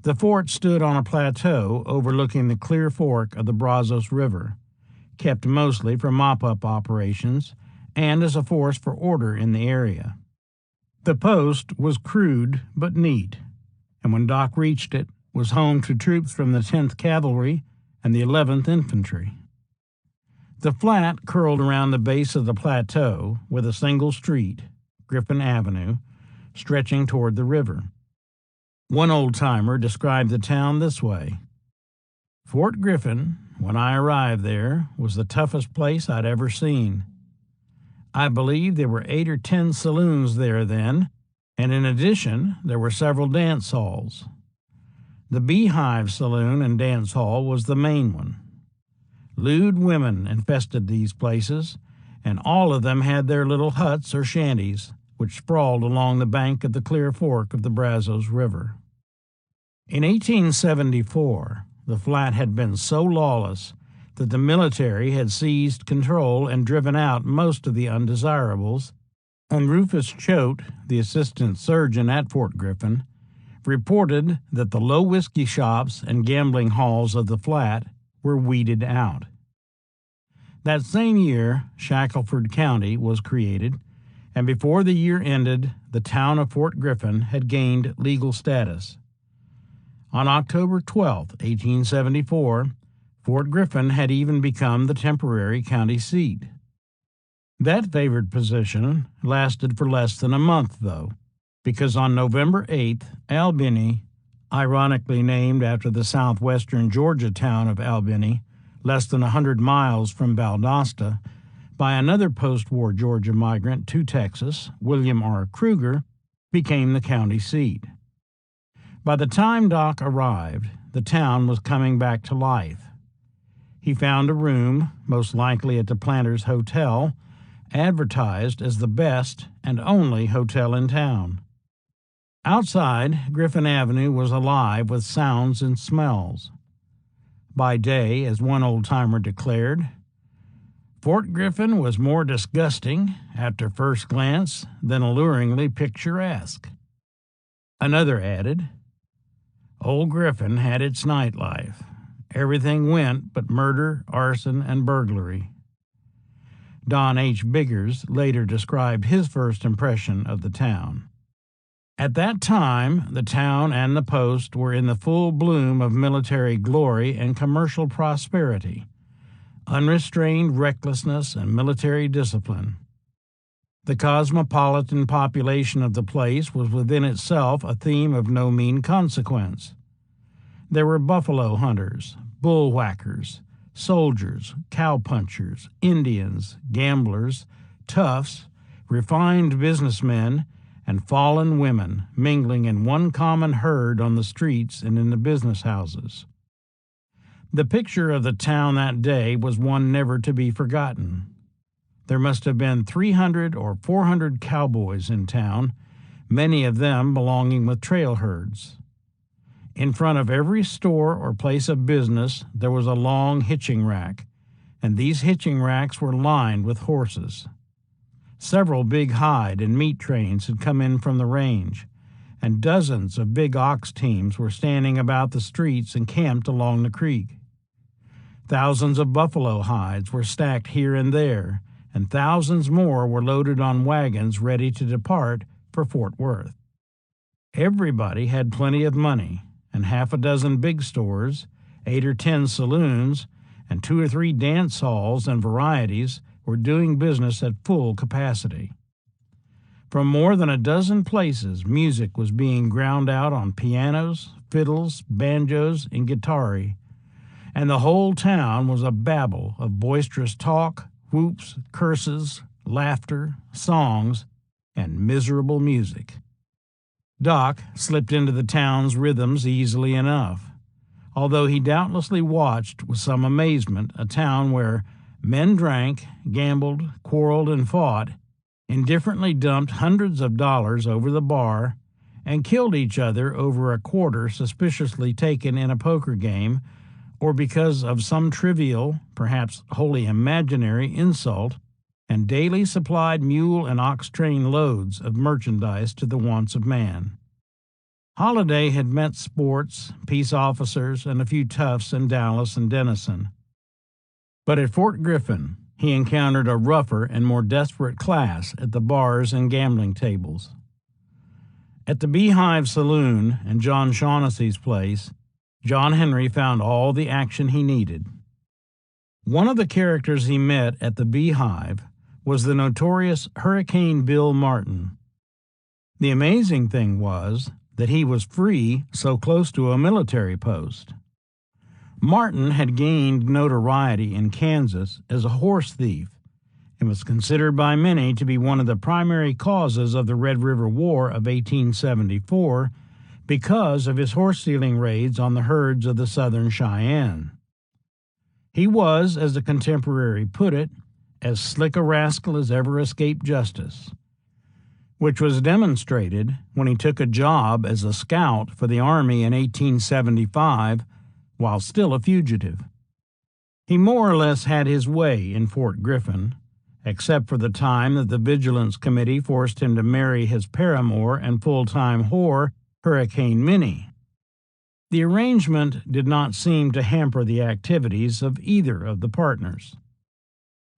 The fort stood on a plateau overlooking the Clear Fork of the Brazos River, kept mostly for mop-up operations and as a force for order in the area. The post was crude but neat, and when Doc reached it, was home to troops from the 10th Cavalry and the 11th Infantry. The Flat curled around the base of the plateau with a single street, Griffin Avenue, stretching toward the river. One old-timer described the town this way: "Fort Griffin, when I arrived there, was the toughest place I'd ever seen. I believe there were 8 or 10 saloons there then, and in addition, there were several dance halls. The Beehive Saloon and Dance Hall was the main one. Lewd women infested these places, and all of them had their little huts or shanties, which sprawled along the bank of the Clear Fork of the Brazos River." In 1874, the Flat had been so lawless that the military had seized control and driven out most of the undesirables, and Rufus Choate, the assistant surgeon at Fort Griffin, reported that the low whiskey shops and gambling halls of the Flat were weeded out. That same year, Shackelford County was created, and before the year ended, the town of Fort Griffin had gained legal status. On October 12, 1874, Fort Griffin had even become the temporary county seat. That favored position lasted for less than a month, though, because on November 8th, Albany, ironically named after the southwestern Georgia town of Albany, less than 100 miles from Valdosta, by another post-war Georgia migrant to Texas, William R. Kruger, became the county seat. By the time Doc arrived, the town was coming back to life. He found a room, most likely at the Planters Hotel, advertised as the best and only hotel in town. Outside, Griffin Avenue was alive with sounds and smells. By day, as one old-timer declared, Fort Griffin was more disgusting, after first glance, than alluringly picturesque. Another added, Old Griffin had its nightlife. Everything went but murder, arson, and burglary. Don H. Biggers later described his first impression of the town. At that time, the town and the post were in the full bloom of military glory and commercial prosperity, unrestrained recklessness, and military discipline. The cosmopolitan population of the place was within itself a theme of no mean consequence. There were buffalo hunters, bull whackers, soldiers, cowpunchers, Indians, gamblers, toughs, refined businessmen, and fallen women mingling in one common herd on the streets and in the business houses. The picture of the town that day was one never to be forgotten. There must have been 300 or 400 cowboys in town, many of them belonging with trail herds. In front of every store or place of business there was a long hitching rack, and these hitching racks were lined with horses. Several big hide and meat trains had come in from the range, and dozens of big ox teams were standing about the streets and camped along the creek. Thousands of buffalo hides were stacked here and there, and thousands more were loaded on wagons ready to depart for Fort Worth. Everybody had plenty of money, and half a dozen big stores, 8 or 10 saloons, and 2 or 3 dance halls and varieties were doing business at full capacity. From more than a dozen places, music was being ground out on pianos, fiddles, banjos, and guitarry, and the whole town was a babel of boisterous talk, whoops, curses, laughter, songs, and miserable music. Doc slipped into the town's rhythms easily enough, although he doubtlessly watched with some amazement a town where men drank, gambled, quarreled, and fought, indifferently dumped hundreds of dollars over the bar, and killed each other over a quarter suspiciously taken in a poker game, or because of some trivial, perhaps wholly imaginary, insult, and daily supplied mule and ox train loads of merchandise to the wants of man. Holliday had met sports, peace officers, and a few toughs in Dallas and Denison. But at Fort Griffin, he encountered a rougher and more desperate class at the bars and gambling tables. At the Beehive Saloon and John Shaughnessy's place, John Henry found all the action he needed. One of the characters he met at the Beehive was the notorious Hurricane Bill Martin. The amazing thing was that he was free so close to a military post. Martin had gained notoriety in Kansas as a horse thief and was considered by many to be one of the primary causes of the Red River War of 1874 because of his horse-stealing raids on the herds of the Southern Cheyenne. He was, as a contemporary put it, as slick a rascal as ever escaped justice, which was demonstrated when he took a job as a scout for the Army in 1875 while still a fugitive. He more or less had his way in Fort Griffin, except for the time that the Vigilance Committee forced him to marry his paramour and full-time whore, Hurricane Minnie. The arrangement did not seem to hamper the activities of either of the partners.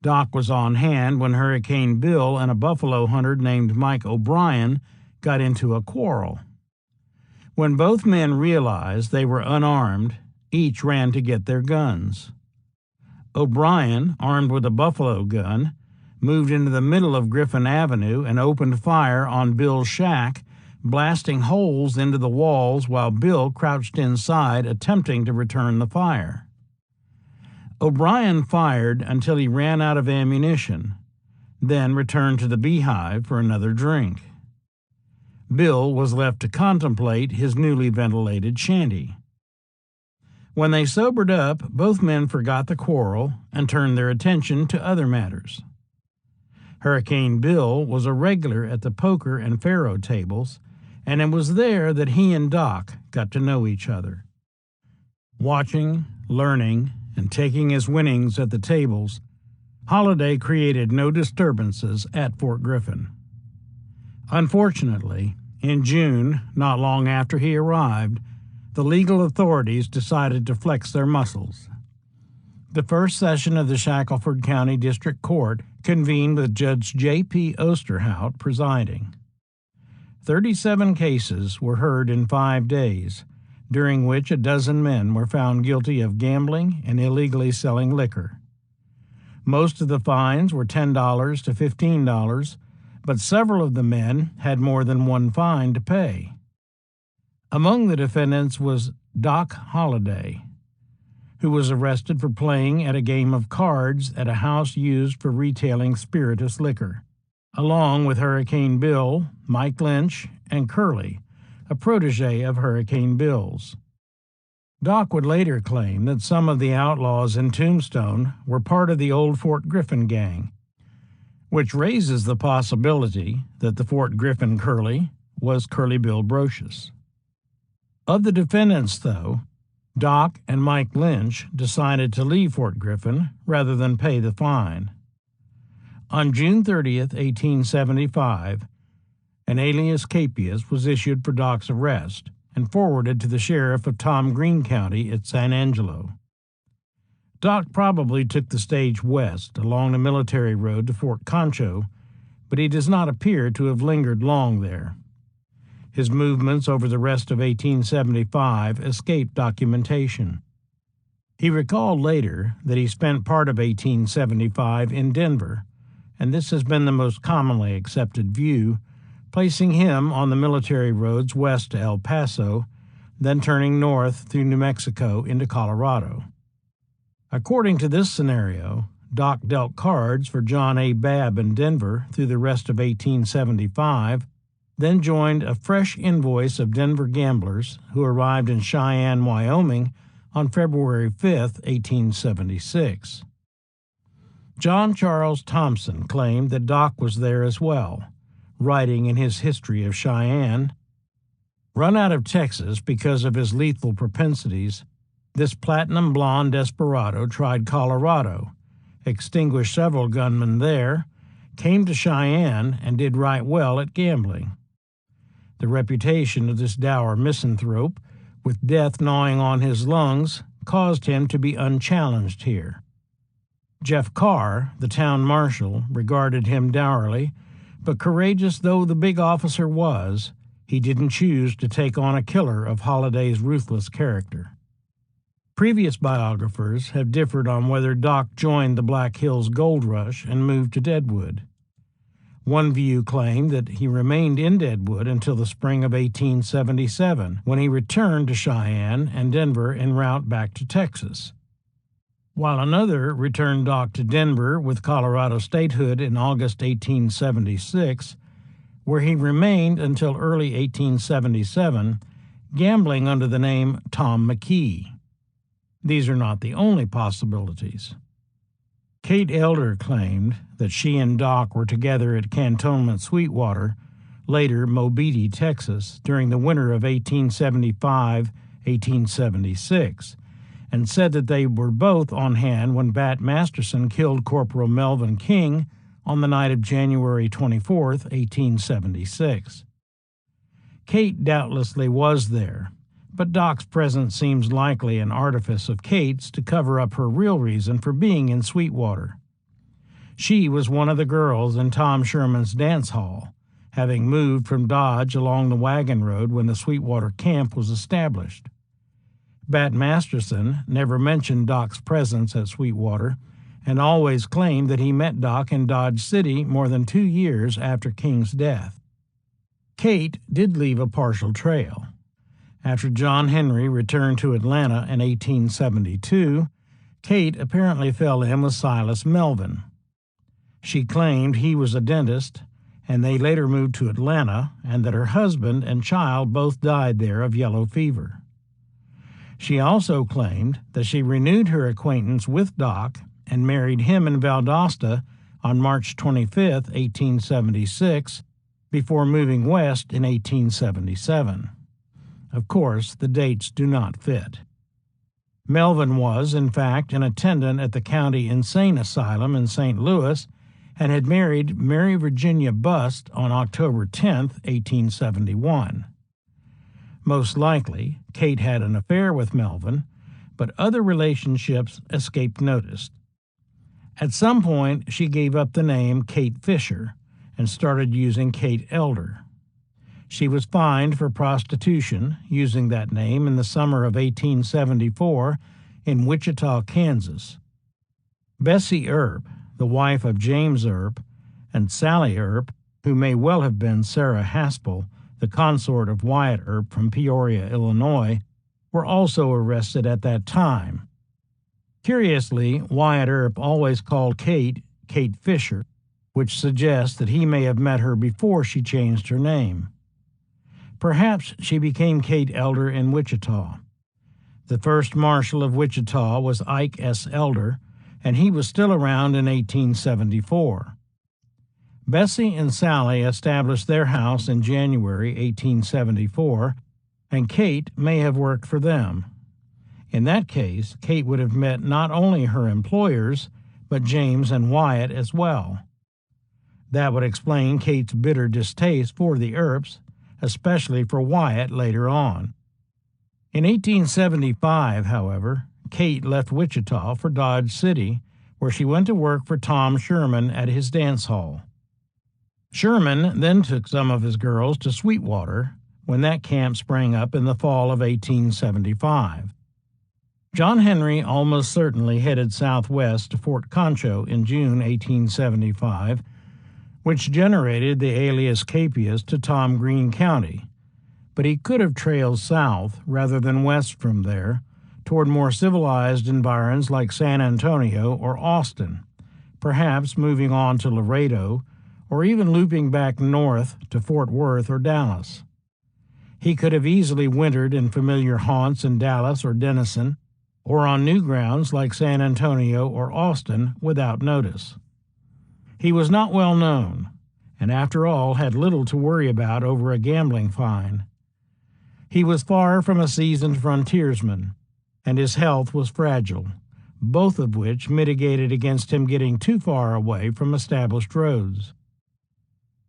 Doc was on hand when Hurricane Bill and a buffalo hunter named Mike O'Brien got into a quarrel. When both men realized they were unarmed, each ran to get their guns. O'Brien, armed with a buffalo gun, moved into the middle of Griffin Avenue and opened fire on Bill's shack, blasting holes into the walls while Bill crouched inside attempting to return the fire. O'Brien fired until he ran out of ammunition, then returned to the beehive for another drink. Bill was left to contemplate his newly ventilated shanty. When they sobered up, both men forgot the quarrel and turned their attention to other matters. Hurricane Bill was a regular at the poker and faro tables, and it was there that he and Doc got to know each other. Watching, learning, and taking his winnings at the tables, Holliday created no disturbances at Fort Griffin. Unfortunately, in June, not long after he arrived, the legal authorities decided to flex their muscles. The first session of the Shackelford County District Court convened with Judge J.P. Osterhout presiding. 37 cases were heard in 5 days, during which a dozen men were found guilty of gambling and illegally selling liquor. Most of the fines were $10 to $15, but several of the men had more than one fine to pay. Among the defendants was Doc Holliday, who was arrested for playing at a game of cards at a house used for retailing spirituous liquor, along with Hurricane Bill, Mike Lynch, and Curley, a protege of Hurricane Bill's. Doc would later claim that some of the outlaws in Tombstone were part of the old Fort Griffin gang, which raises the possibility that the Fort Griffin Curley was Curly Bill Brocious. Of the defendants, though, Doc and Mike Lynch decided to leave Fort Griffin rather than pay the fine. On June 30th, 1875, an alias capias was issued for Doc's arrest and forwarded to the sheriff of Tom Green County at San Angelo. Doc probably took the stage west along the military road to Fort Concho, but he does not appear to have lingered long there. His movements over the rest of 1875 escaped documentation. He recalled later that he spent part of 1875 in Denver, and this has been the most commonly accepted view, placing him on the military roads west to El Paso, then turning north through New Mexico into Colorado. According to this scenario, Doc dealt cards for John A. Babb in Denver through the rest of 1875, then joined a fresh invoice of Denver gamblers who arrived in Cheyenne, Wyoming on February 5, 1876. John Charles Thompson claimed that Doc was there as well, writing in his History of Cheyenne, "Run out of Texas because of his lethal propensities, this platinum blonde desperado tried Colorado, extinguished several gunmen there, came to Cheyenne, and did right well at gambling. The reputation of this dour misanthrope, with death gnawing on his lungs, caused him to be unchallenged here. Jeff Carr, the town marshal, regarded him dourly, but courageous though the big officer was, he didn't choose to take on a killer of Holliday's ruthless character." Previous biographers have differed on whether Doc joined the Black Hills Gold Rush and moved to Deadwood. One view claimed that he remained in Deadwood until the spring of 1877, when he returned to Cheyenne and Denver en route back to Texas, while another returned Doc to Denver with Colorado statehood in August 1876, where he remained until early 1877, gambling under the name Tom McKee. These are not the only possibilities. Kate Elder claimed that she and Doc were together at Cantonment Sweetwater, later Mobeetie, Texas, during the winter of 1875-1876, and said that they were both on hand when Bat Masterson killed Corporal Melvin King on the night of January 24, 1876. Kate doubtlessly was there, but Doc's presence seems likely an artifice of Kate's to cover up her real reason for being in Sweetwater. She was one of the girls in Tom Sherman's dance hall, having moved from Dodge along the wagon road when the Sweetwater camp was established. Bat Masterson never mentioned Doc's presence at Sweetwater and always claimed that he met Doc in Dodge City more than 2 years after King's death. Kate did leave a partial trail. After John Henry returned to Atlanta in 1872, Kate apparently fell in with Silas Melvin. She claimed he was a dentist, and they later moved to Atlanta, and that her husband and child both died there of yellow fever. She also claimed that she renewed her acquaintance with Doc and married him in Valdosta on March 25, 1876, before moving west in 1877. Of course, the dates do not fit. Melvin was, in fact, an attendant at the County Insane Asylum in St. Louis and had married Mary Virginia Bust on October 10, 1871. Most likely, Kate had an affair with Melvin, but other relationships escaped notice. At some point, she gave up the name Kate Fisher and started using Kate Elder. She was fined for prostitution using that name in the summer of 1874 in Wichita, Kansas. Bessie Earp, the wife of James Earp, and Sally Earp, who may well have been Sarah Haspel, the consort of Wyatt Earp from Peoria, Illinois, were also arrested at that time. Curiously, Wyatt Earp always called Kate Kate Fisher, which suggests that he may have met her before she changed her name. Perhaps she became Kate Elder in Wichita. The first marshal of Wichita was Ike S. Elder, and he was still around in 1874. Bessie and Sally established their house in January 1874, and Kate may have worked for them. In that case, Kate would have met not only her employers, but James and Wyatt as well. That would explain Kate's bitter distaste for the Earps, especially for Wyatt later on. In 1875, however, Kate left Wichita for Dodge City, where she went to work for Tom Sherman at his dance hall. Sherman then took some of his girls to Sweetwater when that camp sprang up in the fall of 1875. John Henry almost certainly headed southwest to Fort Concho in June 1875, which generated the alias Capias to Tom Green County, but he could have trailed south rather than west from there toward more civilized environs like San Antonio or Austin, perhaps moving on to Laredo, or even looping back north to Fort Worth or Dallas. He could have easily wintered in familiar haunts in Dallas or Denison, or on new grounds like San Antonio or Austin without notice. He was not well known, and after all had little to worry about over a gambling fine. He was far from a seasoned frontiersman, and his health was fragile, both of which mitigated against him getting too far away from established roads.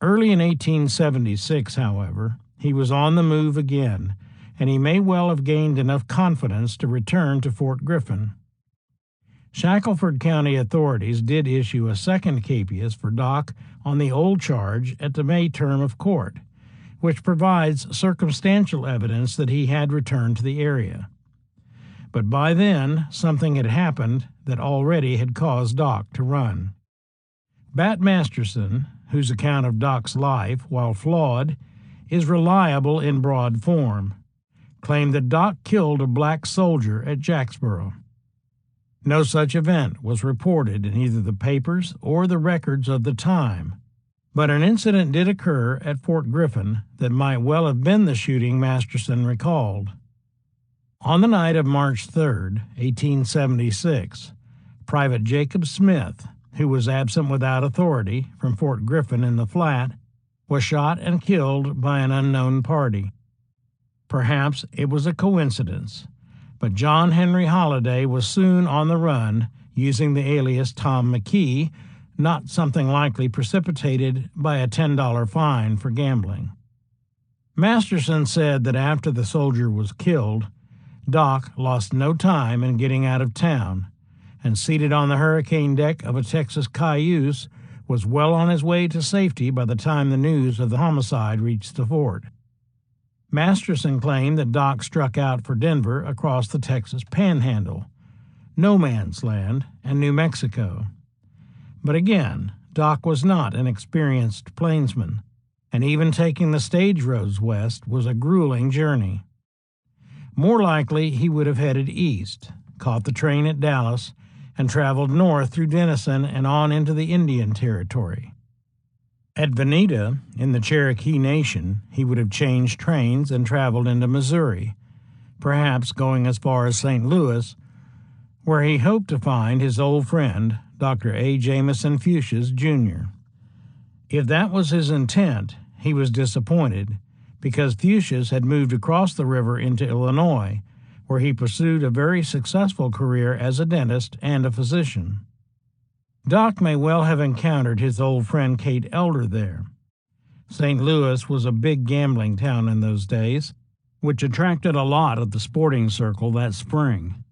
Early in 1876, however, he was on the move again, and he may well have gained enough confidence to return to Fort Griffin. Shackelford County authorities did issue a second capias for Doc on the old charge at the May term of court, which provides circumstantial evidence that he had returned to the area. But by then, something had happened that already had caused Doc to run. Bat Masterson, whose account of Doc's life, while flawed, is reliable in broad form, claimed that Doc killed a black soldier at Jacksboro. No such event was reported in either the papers or the records of the time, but an incident did occur at Fort Griffin that might well have been the shooting Masterson recalled. On the night of March 3, 1876, Private Jacob Smith, who was absent without authority from Fort Griffin in the Flat, was shot and killed by an unknown party. Perhaps it was a coincidence, but John Henry Holliday was soon on the run using the alias Tom McKee, not something likely precipitated by a $10 fine for gambling. Masterson said that after the soldier was killed, Doc lost no time in getting out of town, and seated on the hurricane deck of a Texas cayuse, was well on his way to safety by the time the news of the homicide reached the fort. Masterson claimed that Doc struck out for Denver across the Texas Panhandle, no man's land, and New Mexico. But again, Doc was not an experienced plainsman, and even taking the stage roads west was a grueling journey. More likely, he would have headed east, caught the train at Dallas, and traveled north through Denison and on into the Indian Territory. At Veneta, in the Cherokee Nation, he would have changed trains and traveled into Missouri, perhaps going as far as St. Louis, where he hoped to find his old friend, Dr. A. Jameson Fuchsias, Jr. If that was his intent, he was disappointed, because Fuchsias had moved across the river into Illinois, where he pursued a very successful career as a dentist and a physician. Doc may well have encountered his old friend Kate Elder there. St. Louis was a big gambling town in those days, which attracted a lot of the sporting circle that spring.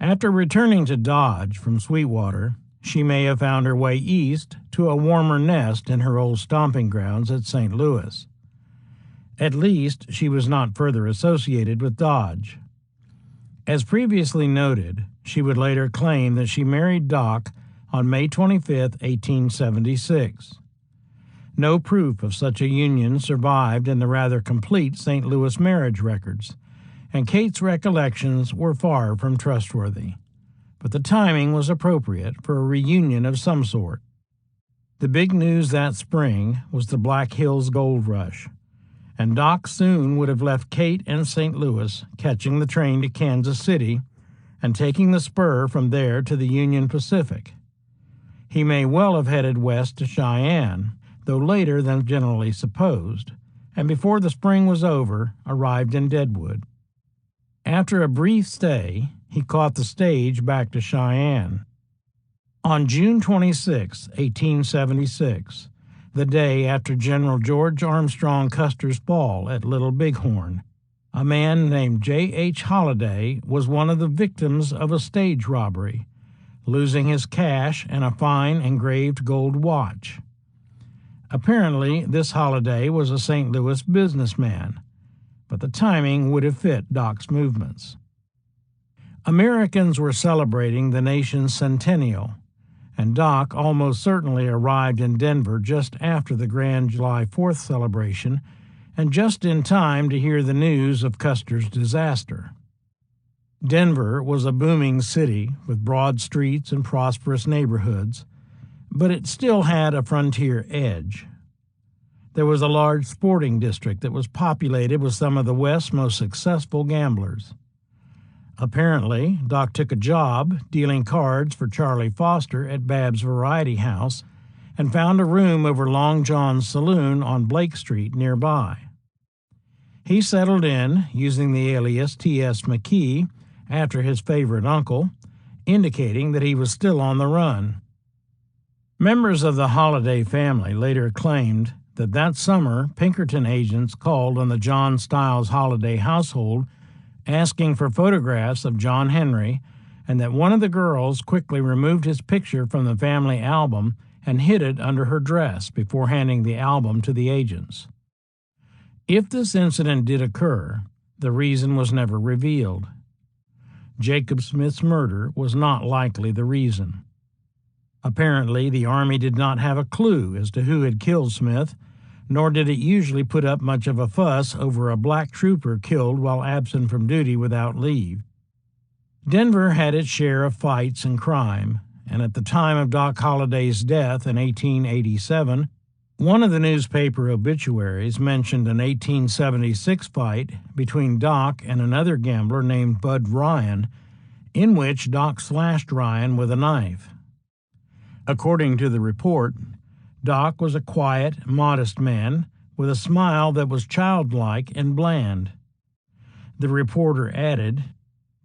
After returning to Dodge from Sweetwater, she may have found her way east to a warmer nest in her old stomping grounds at St. Louis. At least, she was not further associated with Dodge. As previously noted, she would later claim that she married Doc on May 25, 1876. No proof of such a union survived in the rather complete St. Louis marriage records, and Kate's recollections were far from trustworthy. But the timing was appropriate for a reunion of some sort. The big news that spring was the Black Hills Gold Rush, and Doc soon would have left Kate and St. Louis, catching the train to Kansas City and taking the spur from there to the Union Pacific. He may well have headed west to Cheyenne, though later than generally supposed, and before the spring was over, arrived in Deadwood. After a brief stay, he caught the stage back to Cheyenne. On June 26, 1876, the day after General George Armstrong Custer's fall at Little Bighorn, a man named J.H. Holliday was one of the victims of a stage robbery, losing his cash and a fine engraved gold watch. Apparently, this Holliday was a St. Louis businessman, but the timing would have fit Doc's movements. Americans were celebrating the nation's centennial, and Doc almost certainly arrived in Denver just after the grand July 4th celebration and just in time to hear the news of Custer's disaster. Denver was a booming city with broad streets and prosperous neighborhoods, but it still had a frontier edge. There was a large sporting district that was populated with some of the West's most successful gamblers. Apparently, Doc took a job dealing cards for Charlie Foster at Bab's Variety House and found a room over Long John's saloon on Blake Street nearby. He settled in, using the alias T.S. McKee, after his favorite uncle, indicating that he was still on the run. Members of the Holliday family later claimed that summer Pinkerton agents called on the John Stiles Holliday household asking for photographs of John Henry, and that one of the girls quickly removed his picture from the family album and hid it under her dress before handing the album to the agents. If this incident did occur, the reason was never revealed. Jacob Smith's murder was not likely the reason. Apparently, the Army did not have a clue as to who had killed Smith, nor did it usually put up much of a fuss over a black trooper killed while absent from duty without leave. Denver had its share of fights and crime, and at the time of Doc Holliday's death in 1887, one of the newspaper obituaries mentioned an 1876 fight between Doc and another gambler named Bud Ryan, in which Doc slashed Ryan with a knife. According to the report, Doc was a quiet, modest man with a smile that was childlike and bland. The reporter added,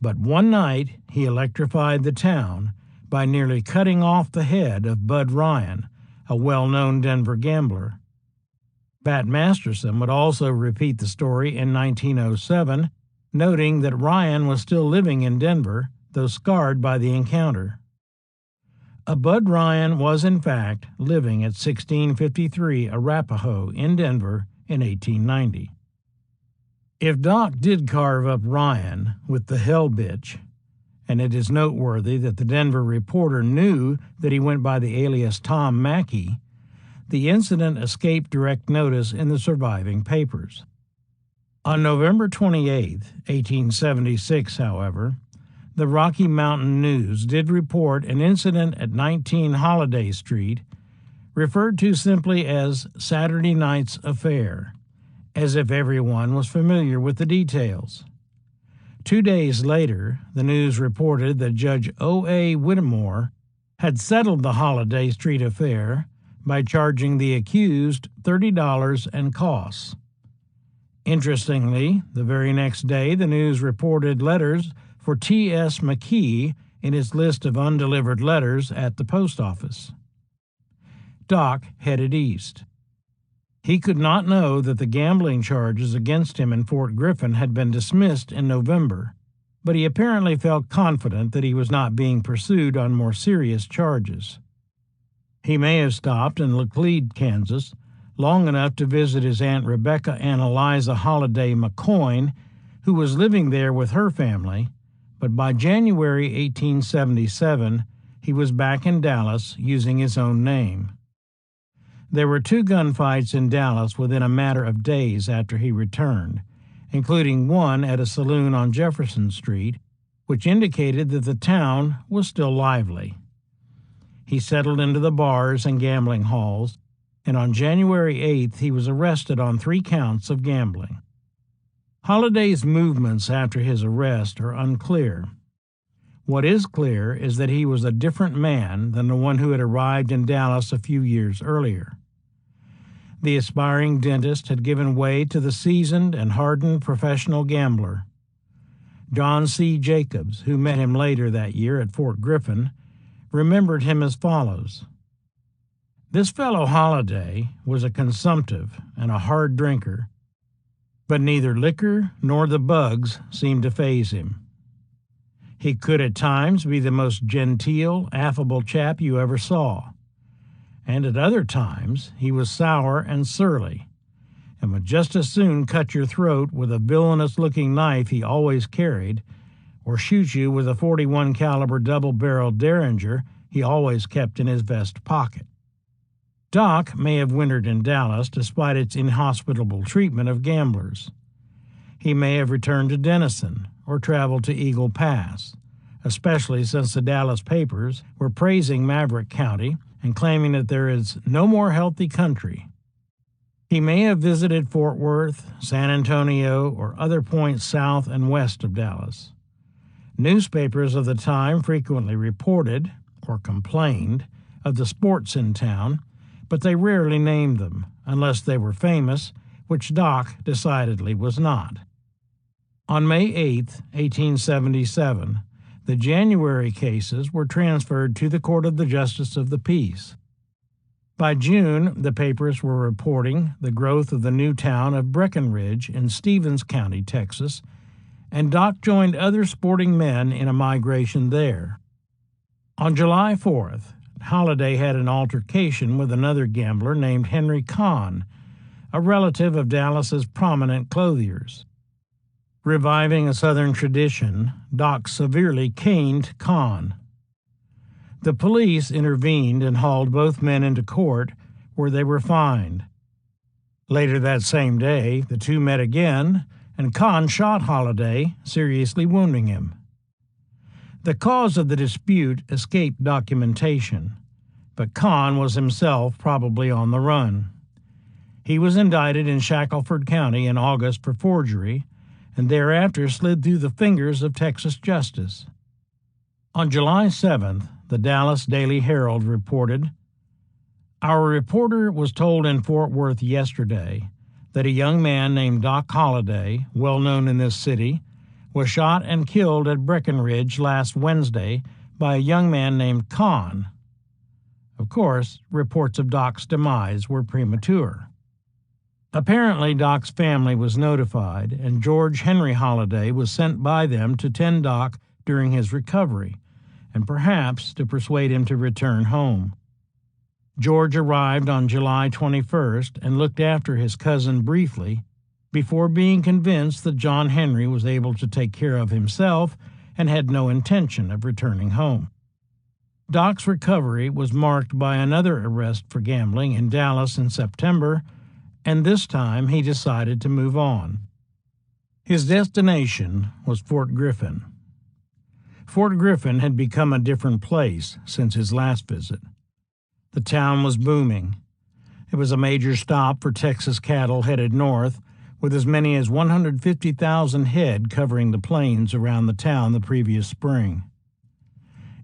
"But one night he electrified the town by nearly cutting off the head of Bud Ryan, a well-known Denver gambler." Bat Masterson would also repeat the story in 1907, noting that Ryan was still living in Denver, though scarred by the encounter. Bud Ryan was, in fact, living at 1653 Arapahoe in Denver in 1890. If Doc did carve up Ryan with the hell bitch, and it is noteworthy that the Denver Reporter knew that he went by the alias Tom Mackey, the incident escaped direct notice in the surviving papers. On November 28, 1876, however, the Rocky Mountain News did report an incident at 19 Holliday Street, referred to simply as Saturday night's affair, as if everyone was familiar with the details. 2 days later, the news reported that Judge O.A. Whittemore had settled the Holliday Street affair by charging the accused $30 and costs. Interestingly, the very next day, the news reported letters for T.S. McKee in his list of undelivered letters at the post office. Doc headed east. He could not know that the gambling charges against him in Fort Griffin had been dismissed in November, but he apparently felt confident that he was not being pursued on more serious charges. He may have stopped in Laclede, Kansas, long enough to visit his Aunt Rebecca and Eliza Holliday McCoyne, who was living there with her family, but by January 1877, he was back in Dallas using his own name. There were 2 gunfights in Dallas within a matter of days after he returned, including one at a saloon on Jefferson Street, which indicated that the town was still lively. He settled into the bars and gambling halls, and on January 8th he was arrested on 3 counts of gambling. Holliday's movements after his arrest are unclear. What is clear is that he was a different man than the one who had arrived in Dallas a few years earlier. The aspiring dentist had given way to the seasoned and hardened professional gambler. John C. Jacobs, who met him later that year at Fort Griffin, remembered him as follows. This fellow Holliday was a consumptive and a hard drinker, but neither liquor nor the bugs seemed to faze him. He could at times be the most genteel, affable chap you ever saw, and at other times he was sour and surly, and would just as soon cut your throat with a villainous-looking knife he always carried, or shoot you with a .41 caliber double-barreled Derringer he always kept in his vest pocket. Doc may have wintered in Dallas despite its inhospitable treatment of gamblers. He may have returned to Denison or traveled to Eagle Pass, especially since the Dallas papers were praising Maverick County and claiming that there is no more healthy country. He may have visited Fort Worth, San Antonio, or other points south and west of Dallas. Newspapers of the time frequently reported, or complained, of the sports in town, but they rarely named them, unless they were famous, which Doc decidedly was not. On May 8, 1877, the January cases were transferred to the Court of the Justice of the Peace. By June, the papers were reporting the growth of the new town of Breckenridge in Stevens County, Texas, and Doc joined other sporting men in a migration there. On July 4th, Holliday had an altercation with another gambler named Henry Kahn, a relative of Dallas's prominent clothiers. Reviving a Southern tradition, Doc severely caned Kahn. The police intervened and hauled both men into court, where they were fined. Later that same day, the two met again, and Kahn shot Holliday, seriously wounding him. The cause of the dispute escaped documentation, but Kahn was himself probably on the run. He was indicted in Shackelford County in August for forgery, and thereafter slid through the fingers of Texas justice. On July 7th, the Dallas Daily Herald reported, "Our reporter was told in Fort Worth yesterday that a young man named Doc Holliday, well known in this city, was shot and killed at Breckenridge last Wednesday by a young man named Kahn." Of course, reports of Doc's demise were premature. Apparently, Doc's family was notified, and George Henry Holliday was sent by them to tend Doc during his recovery, and perhaps to persuade him to return home. George arrived on July 21st and looked after his cousin briefly before being convinced that John Henry was able to take care of himself and had no intention of returning home. Doc's recovery was marked by another arrest for gambling in Dallas in September, and this time he decided to move on. His destination was Fort Griffin. Fort Griffin had become a different place since his last visit. The town was booming. It was a major stop for Texas cattle headed north, with as many as 150,000 head covering the plains around the town the previous spring.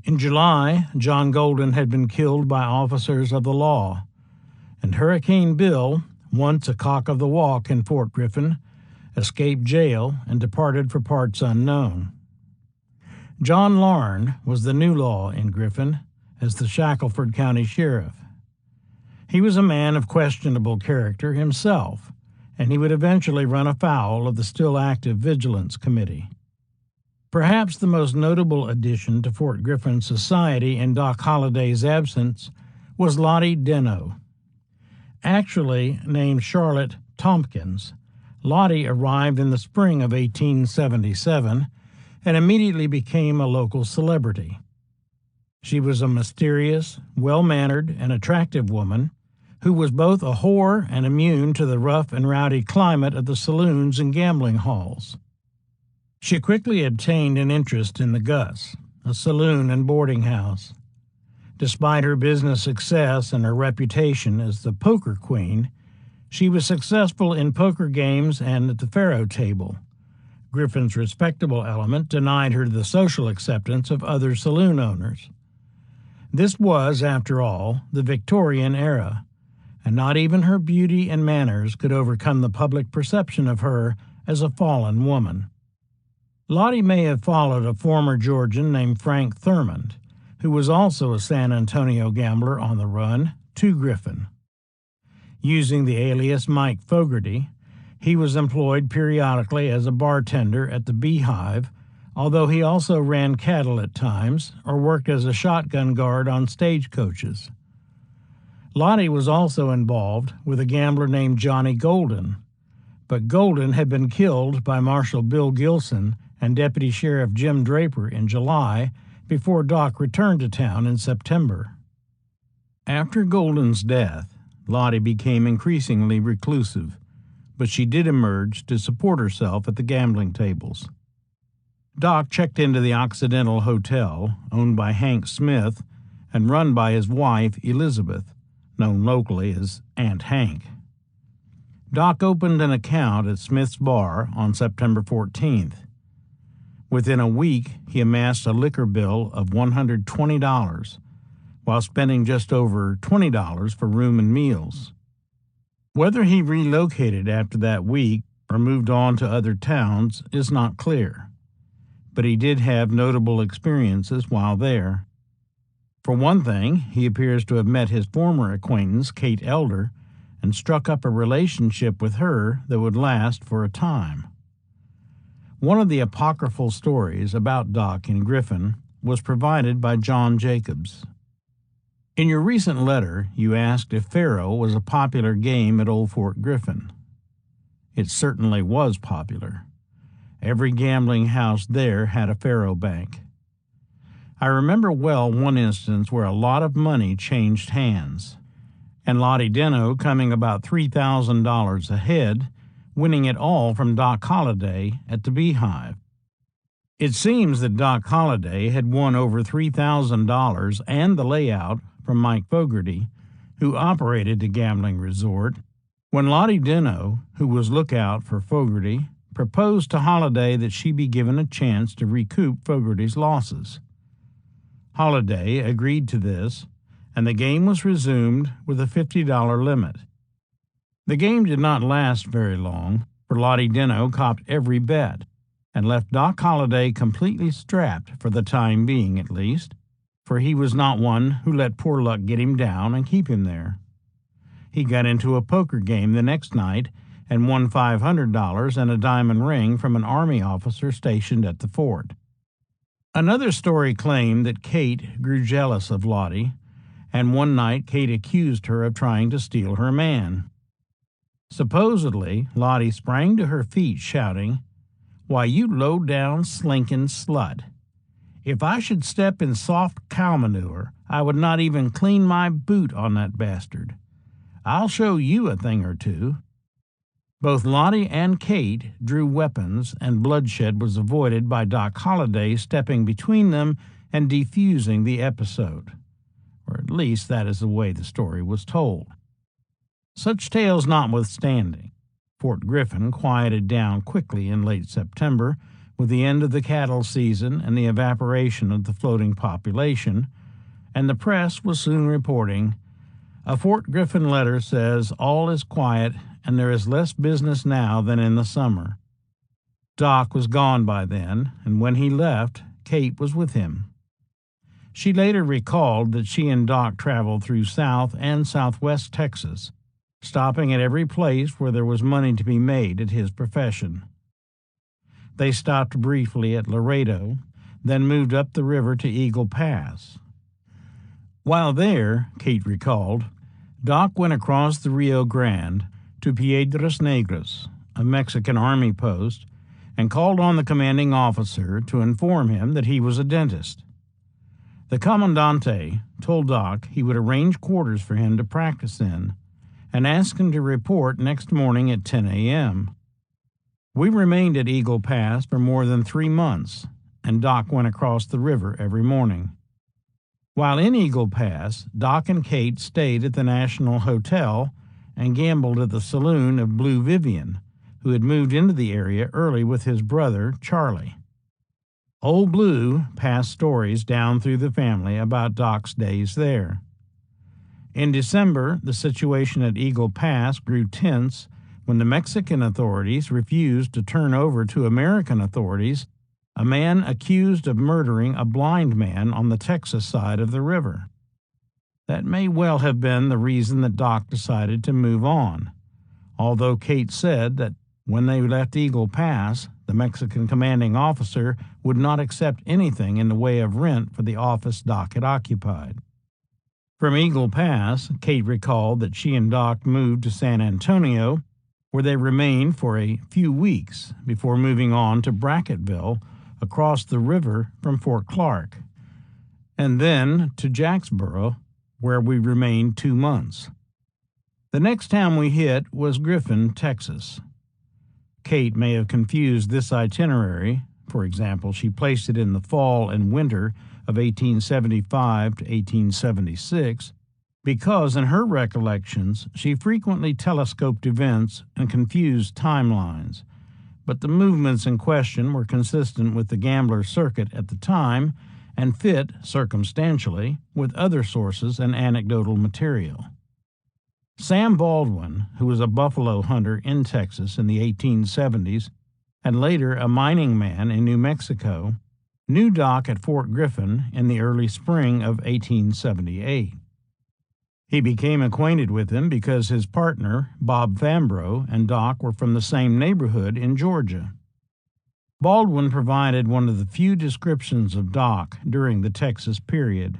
In July, John Golden had been killed by officers of the law, and Hurricane Bill, once a cock of the walk in Fort Griffin, escaped jail and departed for parts unknown. John Larn was the new law in Griffin as the Shackelford County Sheriff. He was a man of questionable character himself, and he would eventually run afoul of the still active Vigilance Committee. Perhaps the most notable addition to Fort Griffin society in Doc Holliday's absence was Lottie Deno. Actually named Charlotte Tompkins, Lottie arrived in the spring of 1877 and immediately became a local celebrity. She was a mysterious, well-mannered, and attractive woman who was both a whore and immune to the rough and rowdy climate of the saloons and gambling halls. She quickly obtained an interest in the Gus, a saloon and boarding house. Despite her business success and her reputation as the poker queen, she was successful in poker games and at the faro table. Griffin's respectable element denied her the social acceptance of other saloon owners. This was, after all, the Victorian era, and not even her beauty and manners could overcome the public perception of her as a fallen woman. Lottie may have followed a former Georgian named Frank Thurmond, who was also a San Antonio gambler on the run, to Griffin. Using the alias Mike Fogarty, he was employed periodically as a bartender at the Beehive, although he also ran cattle at times or worked as a shotgun guard on stagecoaches. Lottie was also involved with a gambler named Johnny Golden, but Golden had been killed by Marshal Bill Gilson and Deputy Sheriff Jim Draper in July before Doc returned to town in September. After Golden's death, Lottie became increasingly reclusive, but she did emerge to support herself at the gambling tables. Doc checked into the Occidental Hotel, owned by Hank Smith and run by his wife, Elizabeth, known locally as Aunt Hank. Doc opened an account at Smith's Bar on September 14th. Within a week, he amassed a liquor bill of $120, while spending just over $20 for room and meals. Whether he relocated after that week or moved on to other towns is not clear, but he did have notable experiences while there. For one thing, he appears to have met his former acquaintance, Kate Elder, and struck up a relationship with her that would last for a time. One of the apocryphal stories about Doc in Griffin was provided by John Jacobs. In your recent letter, you asked if faro was a popular game at Old Fort Griffin. It certainly was popular. Every gambling house there had a faro bank. I remember well one instance where a lot of money changed hands, and Lottie Deno coming about $3,000 ahead, winning it all from Doc Holliday at the Beehive. It seems that Doc Holliday had won over $3,000 and the layout from Mike Fogarty, who operated the gambling resort, when Lottie Deno, who was lookout for Fogarty, proposed to Holliday that she be given a chance to recoup Fogarty's losses. Holliday agreed to this, and the game was resumed with a $50 limit. The game did not last very long, for Lottie Deno copped every bet and left Doc Holliday completely strapped for the time being at least, for he was not one who let poor luck get him down and keep him there. He got into a poker game the next night and won $500 and a diamond ring from an Army officer stationed at the fort. Another story claimed that Kate grew jealous of Lottie, and one night Kate accused her of trying to steal her man. Supposedly, Lottie sprang to her feet shouting, "Why, you low-down, slinking slut! If I should step in soft cow manure, I would not even clean my boot on that bastard. I'll show you a thing or two." Both Lottie and Kate drew weapons, and bloodshed was avoided by Doc Holliday stepping between them and defusing the episode. Or at least that is the way the story was told. Such tales notwithstanding, Fort Griffin quieted down quickly in late September with the end of the cattle season and the evaporation of the floating population, and the press was soon reporting, "A Fort Griffin letter says all is quiet and there is less business now than in the summer." Doc was gone by then, and when he left, Kate was with him. She later recalled that she and Doc traveled through South and Southwest Texas, stopping at every place where there was money to be made at his profession. They stopped briefly at Laredo, then moved up the river to Eagle Pass. While there, Kate recalled, Doc went across the Rio Grande to Piedras Negras, a Mexican army post, and called on the commanding officer to inform him that he was a dentist. The commandante told Doc he would arrange quarters for him to practice in and asked him to report next morning at 10 a.m. We remained at Eagle Pass for more than 3 months, and Doc went across the river every morning. While in Eagle Pass, Doc and Kate stayed at the National Hotel and gambled at the saloon of Blue Vivian, who had moved into the area early with his brother, Charlie. Old Blue passed stories down through the family about Doc's days there. In December, the situation at Eagle Pass grew tense when the Mexican authorities refused to turn over to American authorities a man accused of murdering a blind man on the Texas side of the river. That may well have been the reason that Doc decided to move on, although Kate said that when they left Eagle Pass, the Mexican commanding officer would not accept anything in the way of rent for the office Doc had occupied. From Eagle Pass, Kate recalled that she and Doc moved to San Antonio, where they remained for a few weeks before moving on to Brackettville across the river from Fort Clark, and then to Jacksboro, where we remained 2 months. The next town we hit was Griffin, Texas. Kate may have confused this itinerary. For example, she placed it in the fall and winter of 1875 to 1876 because, in her recollections, she frequently telescoped events and confused timelines. But the movements in question were consistent with the gambler circuit at the time and fit, circumstantially, with other sources and anecdotal material. Sam Baldwin, who was a buffalo hunter in Texas in the 1870s and later a mining man in New Mexico, knew Doc at Fort Griffin in the early spring of 1878. He became acquainted with him because his partner, Bob Fambro, and Doc were from the same neighborhood in Georgia. Baldwin provided one of the few descriptions of Doc during the Texas period.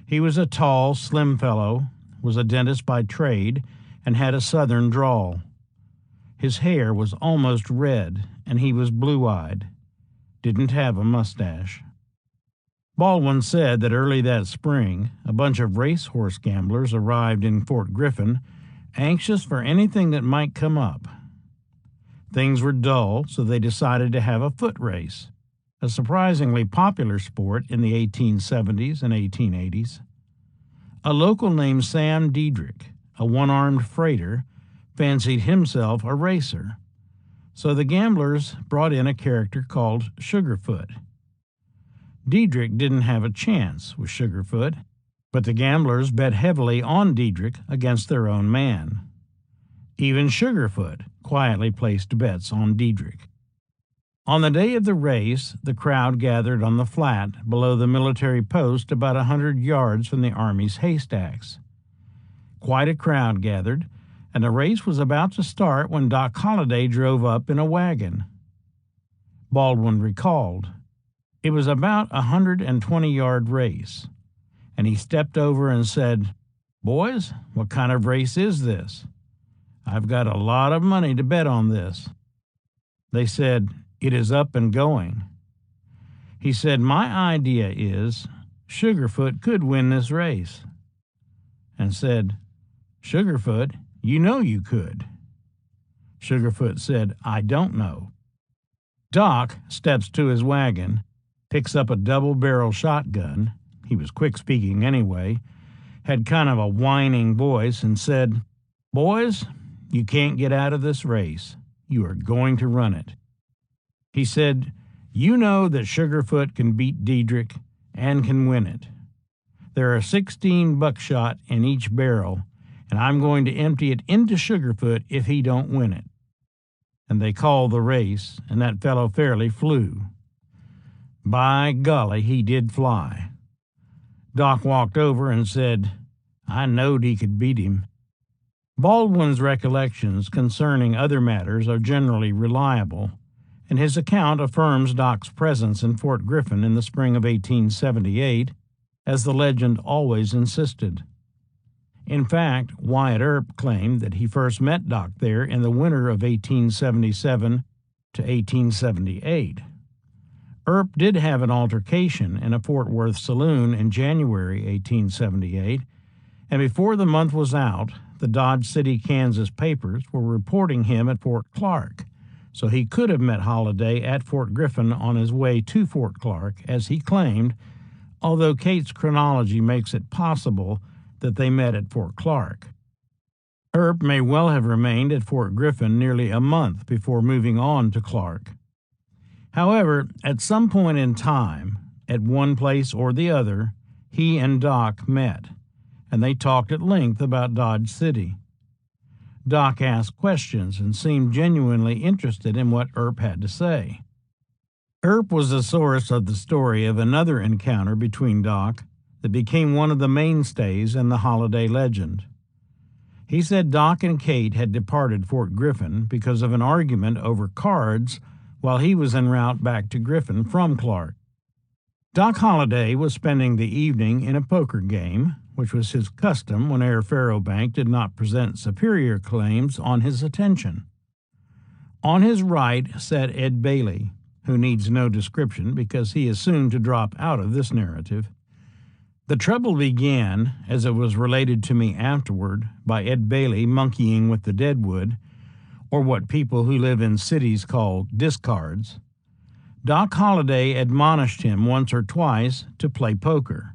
He was a tall, slim fellow, was a dentist by trade, and had a southern drawl. His hair was almost red, and he was blue-eyed. Didn't have a mustache. Baldwin said that early that spring, a bunch of racehorse gamblers arrived in Fort Griffin, anxious for anything that might come up. Things were dull, so they decided to have a foot race, a surprisingly popular sport in the 1870s and 1880s. A local named Sam Diedrich, a one-armed freighter, fancied himself a racer, so the gamblers brought in a character called Sugarfoot. Diedrich didn't have a chance with Sugarfoot, but the gamblers bet heavily on Diedrich against their own man. Even Sugarfoot quietly placed bets on Diedrich. On the day of the race, the crowd gathered on the flat below the military post about 100 yards from the Army's haystacks. Quite a crowd gathered, and the race was about to start when Doc Holliday drove up in a wagon. Baldwin recalled, It was about a 120-yard race, and he stepped over and said, "Boys, what kind of race is this? I've got a lot of money to bet on this." They said, "It is up and going." He said, "My idea is Sugarfoot could win this race," and said, "Sugarfoot, you know you could." Sugarfoot said, "I don't know." Doc steps to his wagon, picks up a double-barrel shotgun. He was quick-speaking anyway, had kind of a whining voice, and said, "Boys, you can't get out of this race. You are going to run it." He said, "You know that Sugarfoot can beat Diedrich and can win it. There are 16 buckshot in each barrel, and I'm going to empty it into Sugarfoot if he don't win it." And they called the race, and that fellow fairly flew. By golly, he did fly. Doc walked over and said, "I knowed he could beat him." Baldwin's recollections concerning other matters are generally reliable, and his account affirms Doc's presence in Fort Griffin in the spring of 1878, as the legend always insisted. In fact, Wyatt Earp claimed that he first met Doc there in the winter of 1877 to 1878. Earp did have an altercation in a Fort Worth saloon in January 1878, and before the month was out, the Dodge City, Kansas papers were reporting him at Fort Clark, so he could have met Holliday at Fort Griffin on his way to Fort Clark, as he claimed, although Kate's chronology makes it possible that they met at Fort Clark. Earp may well have remained at Fort Griffin nearly a month before moving on to Clark. However, at some point in time, at one place or the other, he and Doc met, and they talked at length about Dodge City. Doc asked questions and seemed genuinely interested in what Earp had to say. Earp was the source of the story of another encounter between Doc that became one of the mainstays in the Holliday legend. He said Doc and Kate had departed Fort Griffin because of an argument over cards while he was en route back to Griffin from Clark. Doc Holliday was spending the evening in a poker game, which was his custom whenever Faro Bank did not present superior claims on his attention. On his right sat Ed Bailey, who needs no description because he is soon to drop out of this narrative. The trouble began, as it was related to me afterward, by Ed Bailey monkeying with the deadwood, or what people who live in cities call discards. Doc Holliday admonished him once or twice to play poker,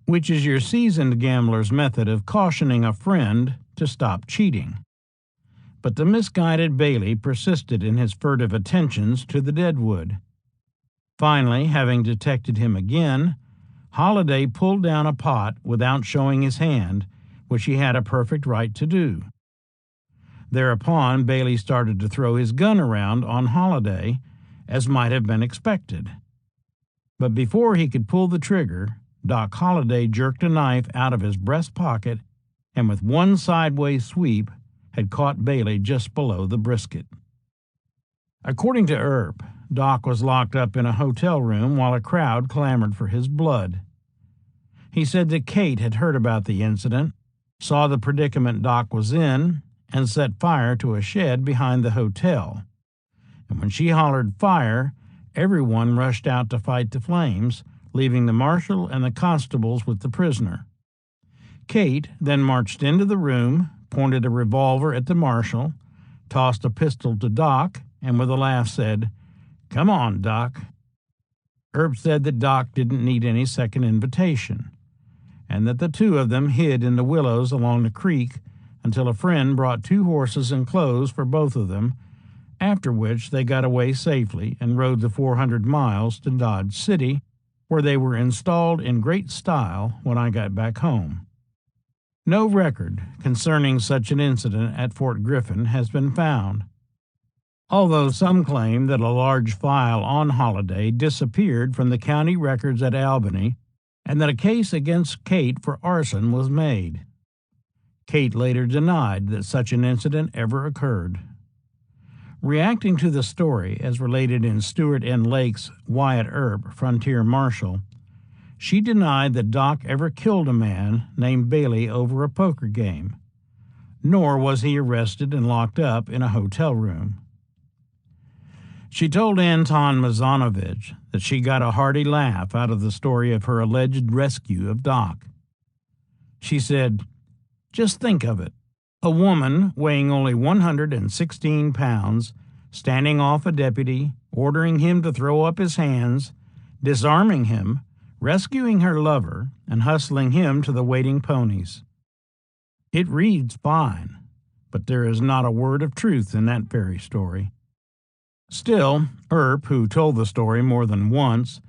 which is your seasoned gambler's method of cautioning a friend to stop cheating. But the misguided Bailey persisted in his furtive attentions to the deadwood. Finally, having detected him again, Holliday pulled down a pot without showing his hand, which he had a perfect right to do. Thereupon, Bailey started to throw his gun around on Holliday, as might have been expected. But before he could pull the trigger, Doc Holliday jerked a knife out of his breast pocket and with one sideways sweep had caught Bailey just below the brisket. According to Earp, Doc was locked up in a hotel room while a crowd clamored for his blood. He said that Kate had heard about the incident, saw the predicament Doc was in, and set fire to a shed behind the hotel. And when she hollered fire, everyone rushed out to fight the flames, leaving the marshal and the constables with the prisoner. Kate then marched into the room, pointed a revolver at the marshal, tossed a pistol to Doc, and with a laugh said, "Come on, Doc." Earp said that Doc didn't need any second invitation, and that the two of them hid in the willows along the creek until a friend brought 2 horses and clothes for both of them, after which they got away safely and rode the 400 miles to Dodge City, where they were installed in great style when I got back home. No record concerning such an incident at Fort Griffin has been found, although some claim that a large file on Holliday disappeared from the county records at Albany and that a case against Kate for arson was made. Kate later denied that such an incident ever occurred. Reacting to the story as related in Stewart N. Lake's Wyatt Earp, Frontier Marshal, she denied that Doc ever killed a man named Bailey over a poker game, nor was he arrested and locked up in a hotel room. She told Anton Mazanovich that she got a hearty laugh out of the story of her alleged rescue of Doc. She said, "Just think of it. A woman weighing only 116 pounds, standing off a deputy, ordering him to throw up his hands, disarming him, rescuing her lover, and hustling him to the waiting ponies. It reads fine, but there is not a word of truth in that fairy story." Still, Earp, who told the story more than once,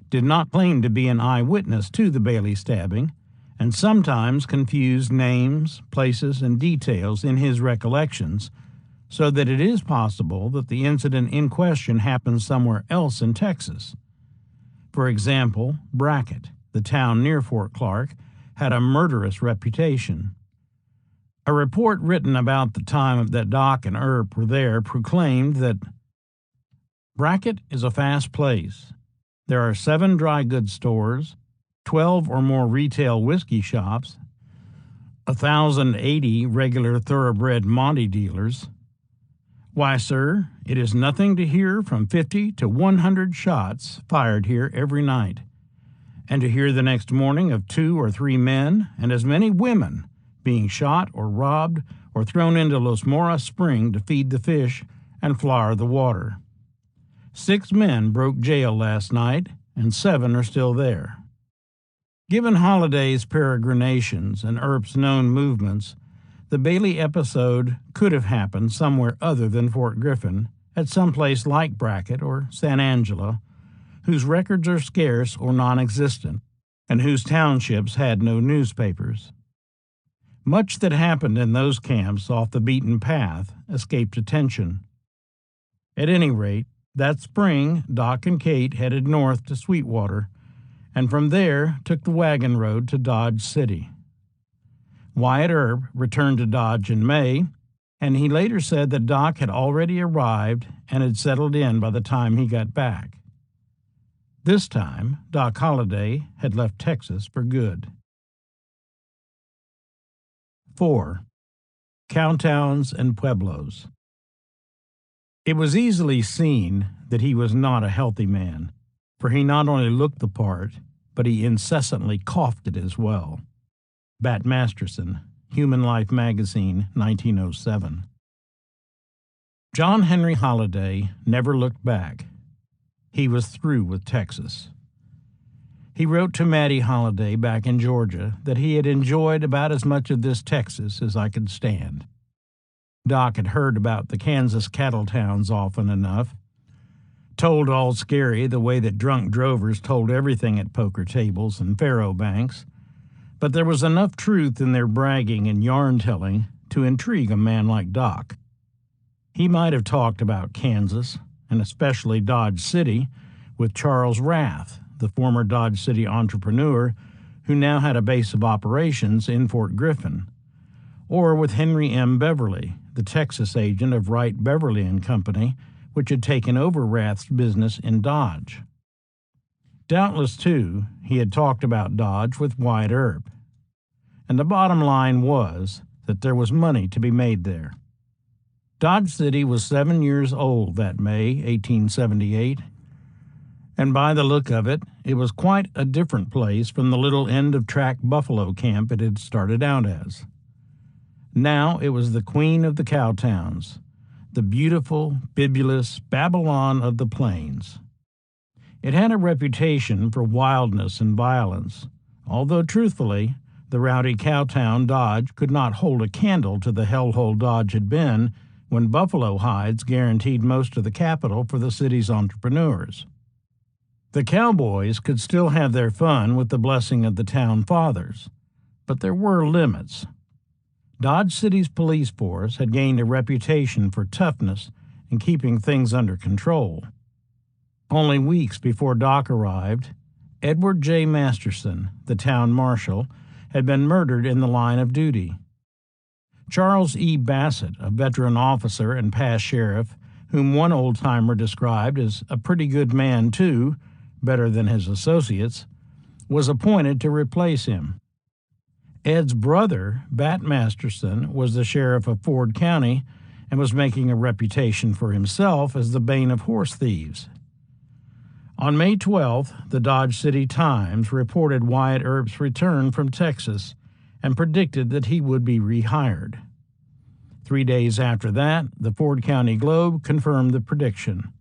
did not claim to be an eyewitness to the Bailey stabbing, and sometimes confused names, places, and details in his recollections, so that it is possible that the incident in question happened somewhere else in Texas. For example, Brackett, the town near Fort Clark, had a murderous reputation. A report written about the time that Doc and Earp were there proclaimed that Brackett is a fast place. There are 7 dry goods stores, 12 or more retail whiskey shops, 1,080 regular thoroughbred Monte dealers. Why, sir, it is nothing to hear from 50 to 100 shots fired here every night, and to hear the next morning of 2 or 3 men and as many women being shot or robbed or thrown into Los Moras Spring to feed the fish and flour the water. 6 men broke jail last night, and 7 are still there. Given Holliday's peregrinations and Earp's known movements, the Bailey episode could have happened somewhere other than Fort Griffin, at some place like Brackett or San Angelo, whose records are scarce or non-existent, and whose townships had no newspapers. Much that happened in those camps off the beaten path escaped attention. At any rate, that spring, Doc and Kate headed north to Sweetwater, and from there took the wagon road to Dodge City. Wyatt Earp returned to Dodge in May, and he later said that Doc had already arrived and had settled in by the time he got back. This time, Doc Holliday had left Texas for good. 4. Cowtowns and Pueblos. It was easily seen that he was not a healthy man, for he not only looked the part, but he incessantly coughed it as well. Bat Masterson, Human Life Magazine, 1907. John Henry Holliday never looked back. He was through with Texas. He wrote to Maddie Holliday back in Georgia that he had enjoyed about as much of this Texas as I could stand. Doc had heard about the Kansas cattle towns often enough, told all scary the way that drunk drovers told everything at poker tables and faro banks, but there was enough truth in their bragging and yarn-telling to intrigue a man like Doc. He might have talked about Kansas, and especially Dodge City, with Charles Rath, the former Dodge City entrepreneur who now had a base of operations in Fort Griffin, or with Henry M. Beverly, the Texas agent of Wright Beverly and Company, which had taken over Rath's business in Dodge. Doubtless, too, he had talked about Dodge with Wyatt Earp. And the bottom line was that there was money to be made there. Dodge City was 7 years old that May, 1878, and by the look of it, it was quite a different place from the little end-of-track buffalo camp it had started out as. Now it was the queen of the cowtowns, the beautiful, bibulous Babylon of the plains. It had a reputation for wildness and violence, although truthfully, the rowdy cowtown Dodge could not hold a candle to the hellhole Dodge had been when buffalo hides guaranteed most of the capital for the city's entrepreneurs. The cowboys could still have their fun with the blessing of the town fathers, but there were limits. Dodge City's police force had gained a reputation for toughness and keeping things under control. Only weeks before Doc arrived, Edward J. Masterson, the town marshal, had been murdered in the line of duty. Charles E. Bassett, a veteran officer and past sheriff, whom one old-timer described as a pretty good man too, better than his associates, was appointed to replace him. Ed's brother, Bat Masterson, was the sheriff of Ford County and was making a reputation for himself as the bane of horse thieves. On May 12th, the Dodge City Times reported Wyatt Earp's return from Texas and predicted that he would be rehired. 3 days after that, the Ford County Globe confirmed the prediction.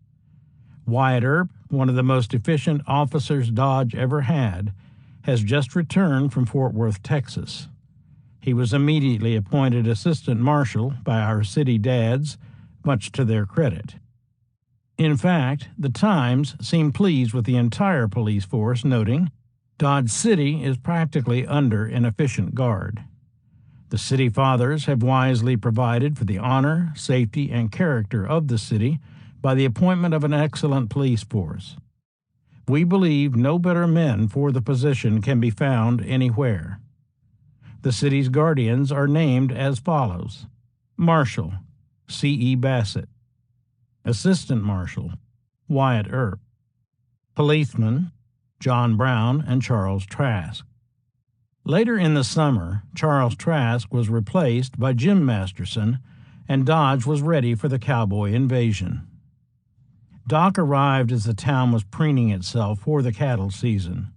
Wyatt Earp, one of the most efficient officers Dodge ever had, has just returned from Fort Worth, Texas. He was immediately appointed assistant marshal by our city dads, much to their credit. In fact, the Times seemed pleased with the entire police force, noting, "Dodge City is practically under an efficient guard. The city fathers have wisely provided for the honor, safety, and character of the city by the appointment of an excellent police force. We believe no better men for the position can be found anywhere. The city's guardians are named as follows: Marshal, C.E. Bassett; Assistant Marshal, Wyatt Earp; Policemen, John Brown and Charles Trask." Later in the summer, Charles Trask was replaced by Jim Masterson, and Dodge was ready for the cowboy invasion. Doc arrived as the town was preening itself for the cattle season.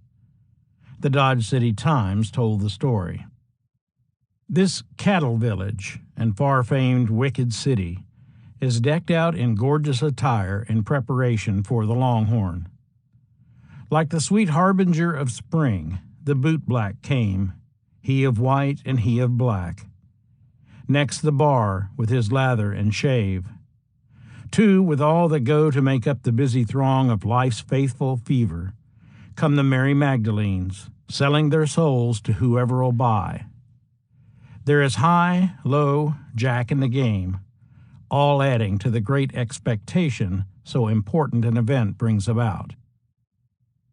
The Dodge City Times told the story. This cattle village and far-famed wicked city is decked out in gorgeous attire in preparation for the Longhorn. Like the sweet harbinger of spring, the bootblack came, he of white and he of black. Next the bar with his lather and shave. Two, with all that go to make up the busy throng of life's faithful fever, come the merry Magdalenes, selling their souls to whoever'll buy. There is high, low, Jack in the game, all adding to the great expectation so important an event brings about.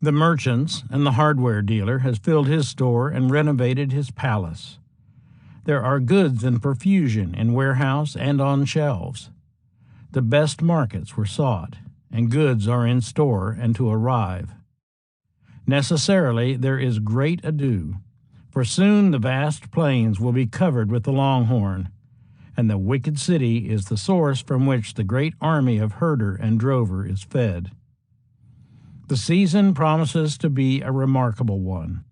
The merchants and the hardware dealer has filled his store and renovated his palace. There are goods in profusion in warehouse and on shelves. The best markets were sought, and goods are in store and to arrive. Necessarily there is great ado, for soon the vast plains will be covered with the Longhorn, and the wicked city is the source from which the great army of herder and drover is fed. The season promises to be a remarkable one.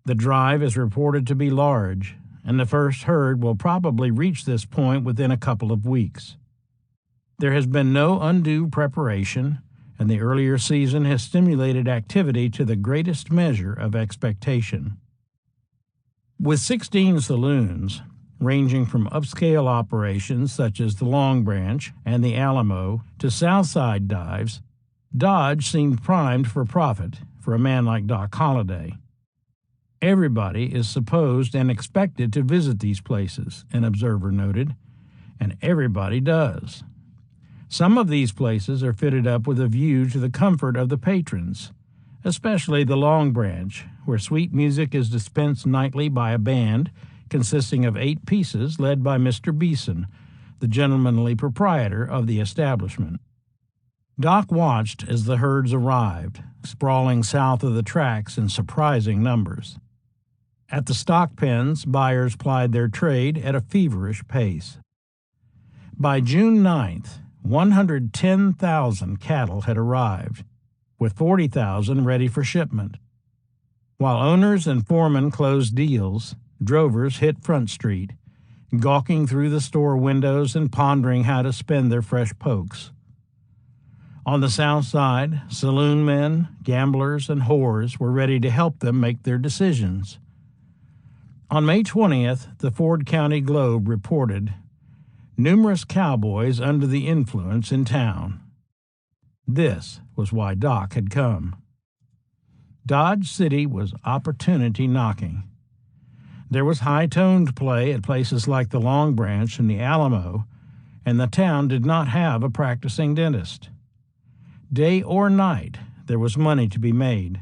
The drive is reported to be large, and the first herd will probably reach this point within a couple of weeks. There has been no undue preparation, and the earlier season has stimulated activity to the greatest measure of expectation. With 16 saloons, ranging from upscale operations such as the Long Branch and the Alamo to Southside dives, Dodge seemed primed for profit for a man like Doc Holliday. Everybody is supposed and expected to visit these places, an observer noted, and everybody does. Some of these places are fitted up with a view to the comfort of the patrons, especially the Long Branch, where sweet music is dispensed nightly by a band consisting of 8 pieces led by Mr. Beeson, the gentlemanly proprietor of the establishment. Doc watched as the herds arrived, sprawling south of the tracks in surprising numbers. At the stock pens, buyers plied their trade at a feverish pace. By June 9th, 110,000 cattle had arrived, with 40,000 ready for shipment. While owners and foremen closed deals, drovers hit Front Street, gawking through the store windows and pondering how to spend their fresh pokes. On the south side, saloon men, gamblers, and whores were ready to help them make their decisions. On May 20th, the Ford County Globe reported, "Numerous cowboys under the influence in town." This was why Doc had come. Dodge City was opportunity knocking. There was high-toned play at places like the Long Branch and the Alamo, and the town did not have a practicing dentist. Day or night, there was money to be made.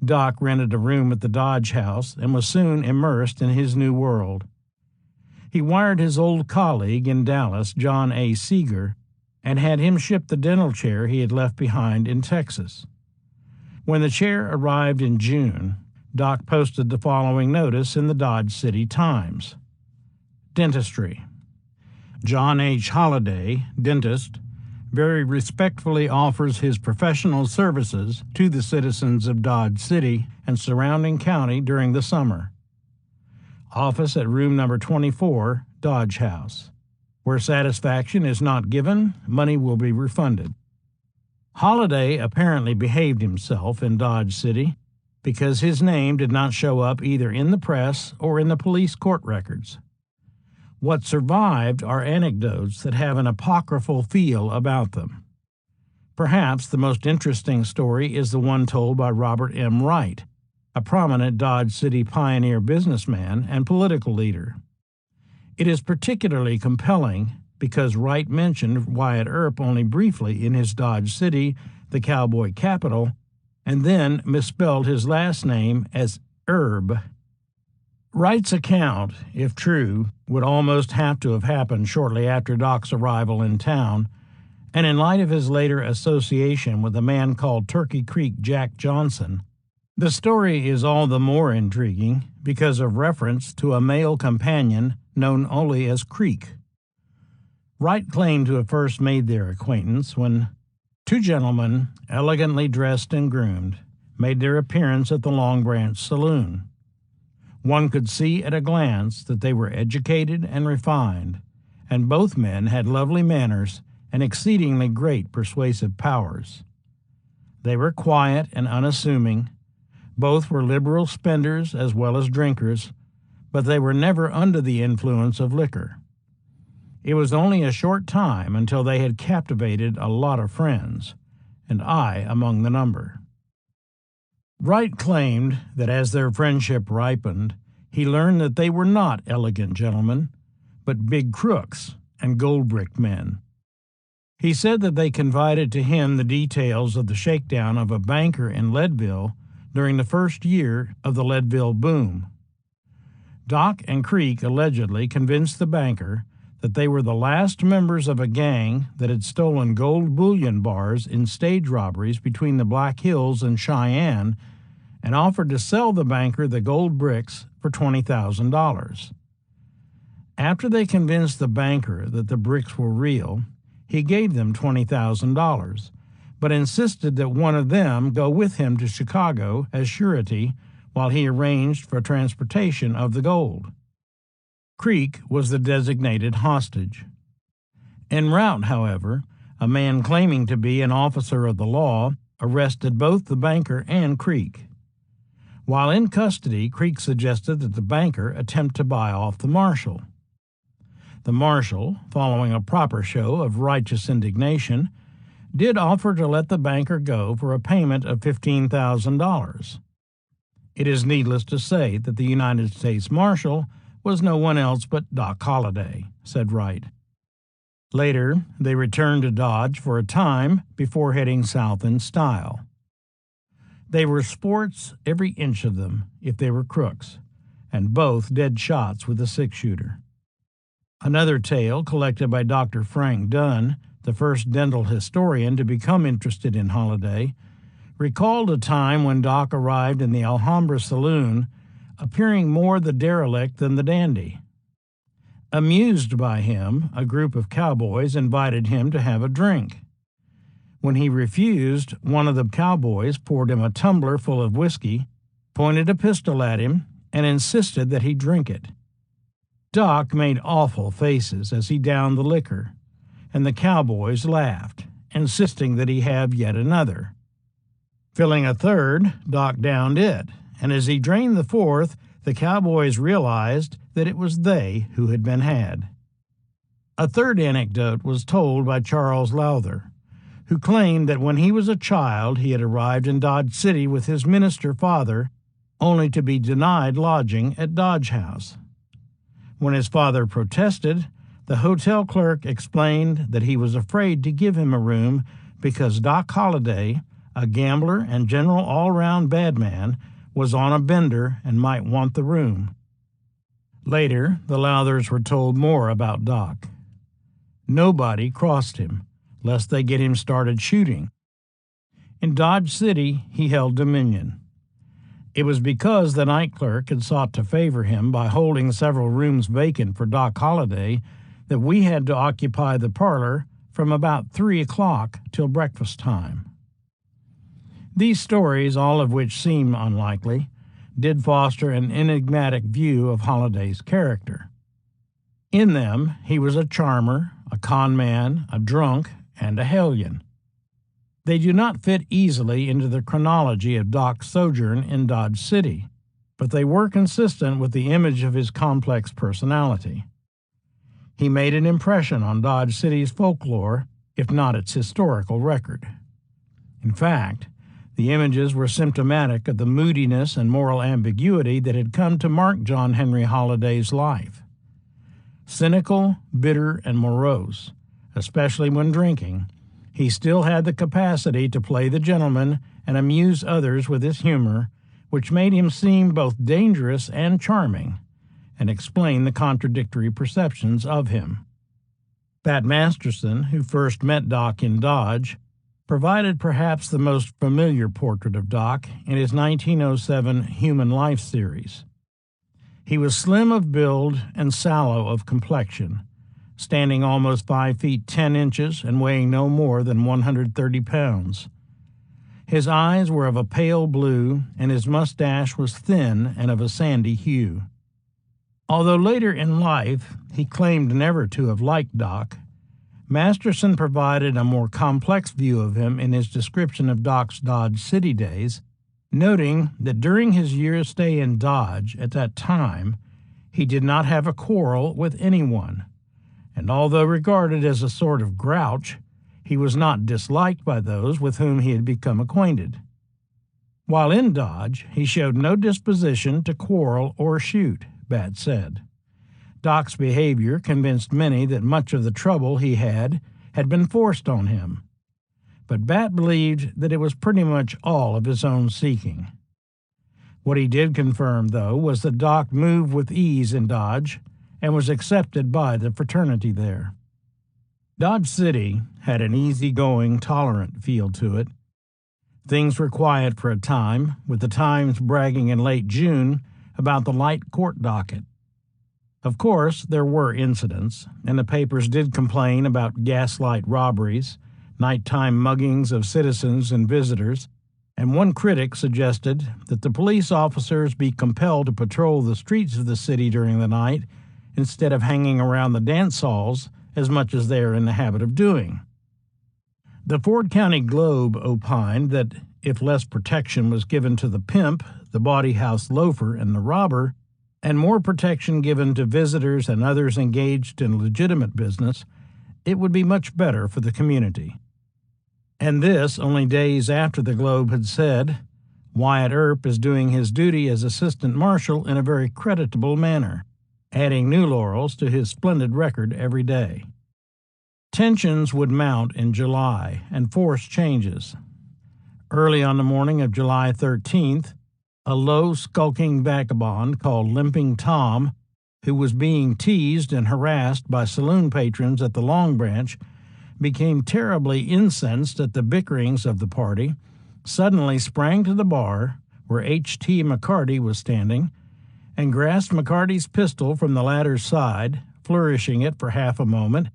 Doc rented a room at the Dodge House and was soon immersed in his new world. He wired his old colleague in Dallas, John A. Seeger, and had him ship the dental chair he had left behind in Texas. When the chair arrived in June, Doc posted the following notice in the Dodge City Times. Dentistry. John H. Holliday, dentist, very respectfully offers his professional services to the citizens of Dodge City and surrounding county during the summer. Office at room number 24, Dodge House. Where satisfaction is not given, money will be refunded. Holliday apparently behaved himself in Dodge City because his name did not show up either in the press or in the police court records. What survived are anecdotes that have an apocryphal feel about them. Perhaps the most interesting story is the one told by Robert M. Wright, a prominent Dodge City pioneer businessman and political leader. It is particularly compelling because Wright mentioned Wyatt Earp only briefly in his Dodge City, the cowboy capital, and then misspelled his last name as Erb. Wright's account, if true, would almost have to have happened shortly after Doc's arrival in town, and in light of his later association with a man called Turkey Creek Jack Johnson, the story is all the more intriguing because of reference to a male companion known only as Creek. Wright claimed to have first made their acquaintance when two gentlemen, elegantly dressed and groomed, made their appearance at the Long Branch Saloon. One could see at a glance that they were educated and refined, and both men had lovely manners and exceedingly great persuasive powers. They were quiet and unassuming. Both were liberal spenders as well as drinkers, but they were never under the influence of liquor. It was only a short time until they had captivated a lot of friends, and I among the number. Wright claimed that as their friendship ripened, he learned that they were not elegant gentlemen, but big crooks and gold-bricked men. He said that they confided to him the details of the shakedown of a banker in Leadville during the first year of the Leadville boom. Doc and Creek allegedly convinced the banker that they were the last members of a gang that had stolen gold bullion bars in stage robberies between the Black Hills and Cheyenne and offered to sell the banker the gold bricks for $20,000. After they convinced the banker that the bricks were real, he gave them $20,000, but insisted that one of them go with him to Chicago as surety while he arranged for transportation of the gold. Creek was the designated hostage. En route, however, a man claiming to be an officer of the law arrested both the banker and Creek. While in custody, Creek suggested that the banker attempt to buy off the marshal. The marshal, following a proper show of righteous indignation, did offer to let the banker go for a payment of $15,000. It is needless to say that the United States Marshal was no one else but Doc Holliday, said Wright. Later, they returned to Dodge for a time before heading south in style. They were sports, every inch of them, if they were crooks, and both dead shots with a six-shooter. Another tale, collected by Dr. Frank Dunn, the first dental historian to become interested in Holliday, recalled a time when Doc arrived in the Alhambra Saloon, appearing more the derelict than the dandy. Amused by him, a group of cowboys invited him to have a drink. When he refused, one of the cowboys poured him a tumbler full of whiskey, pointed a pistol at him, and insisted that he drink it. Doc made awful faces as he downed the liquor, and the cowboys laughed, insisting that he have yet another. Filling a third, Doc downed it, and as he drained the fourth, the cowboys realized that it was they who had been had. A third anecdote was told by Charles Lowther, who claimed that when he was a child he had arrived in Dodge City with his minister father, only to be denied lodging at Dodge House. When his father protested, the hotel clerk explained that he was afraid to give him a room because Doc Holliday, a gambler and general all-round bad man, was on a bender and might want the room. Later, the Lowthers were told more about Doc. Nobody crossed him, lest they get him started shooting. In Dodge City, he held dominion. It was because the night clerk had sought to favor him by holding several rooms vacant for Doc Holliday that we had to occupy the parlor from about 3 o'clock till breakfast time. These stories, all of which seem unlikely, did foster an enigmatic view of Holliday's character. In them, he was a charmer, a con man, a drunk, and a hellion. They do not fit easily into the chronology of Doc's sojourn in Dodge City, but they were consistent with the image of his complex personality. He made an impression on Dodge City's folklore, if not its historical record. In fact, the images were symptomatic of the moodiness and moral ambiguity that had come to mark John Henry Holliday's life. Cynical, bitter, and morose, especially when drinking, he still had the capacity to play the gentleman and amuse others with his humor, which made him seem both dangerous and charming, and explain the contradictory perceptions of him. Pat Masterson, who first met Doc in Dodge, provided perhaps the most familiar portrait of Doc in his 1907 Human Life series. He was slim of build and sallow of complexion, standing almost 5 feet 10 inches and weighing no more than 130 pounds. His eyes were of a pale blue, and his mustache was thin and of a sandy hue. Although later in life he claimed never to have liked Doc, Masterson provided a more complex view of him in his description of Doc's Dodge City days, noting that during his year's stay in Dodge at that time, he did not have a quarrel with anyone, and although regarded as a sort of grouch, he was not disliked by those with whom he had become acquainted. While in Dodge, he showed no disposition to quarrel or shoot, Bat said. Doc's behavior convinced many that much of the trouble he had been forced on him, but Bat believed that it was pretty much all of his own seeking. What he did confirm, though, was that Doc moved with ease in Dodge and was accepted by the fraternity there. Dodge City had an easygoing, tolerant feel to it. Things were quiet for a time, with the Times bragging in late June about the light court docket. Of course, there were incidents, and the papers did complain about gaslight robberies, nighttime muggings of citizens and visitors, and one critic suggested that the police officers be compelled to patrol the streets of the city during the night instead of hanging around the dance halls as much as they are in the habit of doing. The Ford County Globe opined that if less protection was given to the pimp, the bawdy house loafer, and the robber, and more protection given to visitors and others engaged in legitimate business, it would be much better for the community. And this only days after the Globe had said, Wyatt Earp is doing his duty as assistant marshal in a very creditable manner, adding new laurels to his splendid record every day. Tensions would mount in July and force changes. Early on the morning of July 13th, a low, skulking vagabond called Limping Tom, who was being teased and harassed by saloon patrons at the Long Branch, became terribly incensed at the bickerings of the party, suddenly sprang to the bar where H.T. McCarty was standing, and grasped McCarty's pistol from the latter's side, flourishing it for half a moment,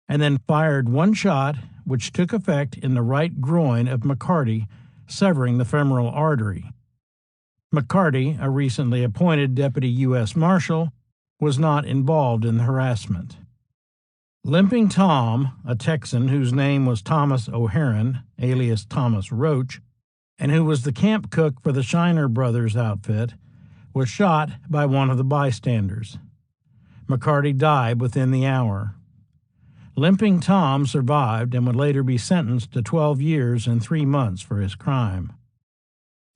and then fired one shot which took effect in the right groin of McCarty, severing the femoral artery. McCarty, a recently appointed deputy U.S. Marshal, was not involved in the harassment. Limping Tom, a Texan whose name was Thomas O'Haron, alias Thomas Roach, and who was the camp cook for the Shiner Brothers outfit, was shot by one of the bystanders. McCarty died within the hour. Limping Tom survived and would later be sentenced to 12 years and 3 months for his crime.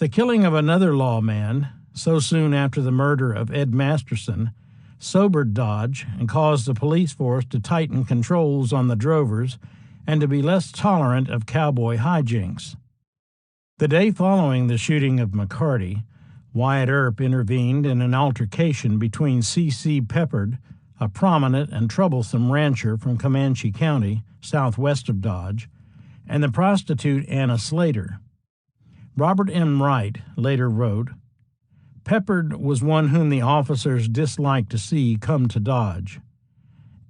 The killing of another lawman, so soon after the murder of Ed Masterson, sobered Dodge and caused the police force to tighten controls on the drovers and to be less tolerant of cowboy hijinks. The day following the shooting of McCarty, Wyatt Earp intervened in an altercation between C.C. Peppard, a prominent and troublesome rancher from Comanche County, southwest of Dodge, and the prostitute Anna Slater. Robert M. Wright later wrote, "Pepperd was one whom the officers disliked to see come to Dodge.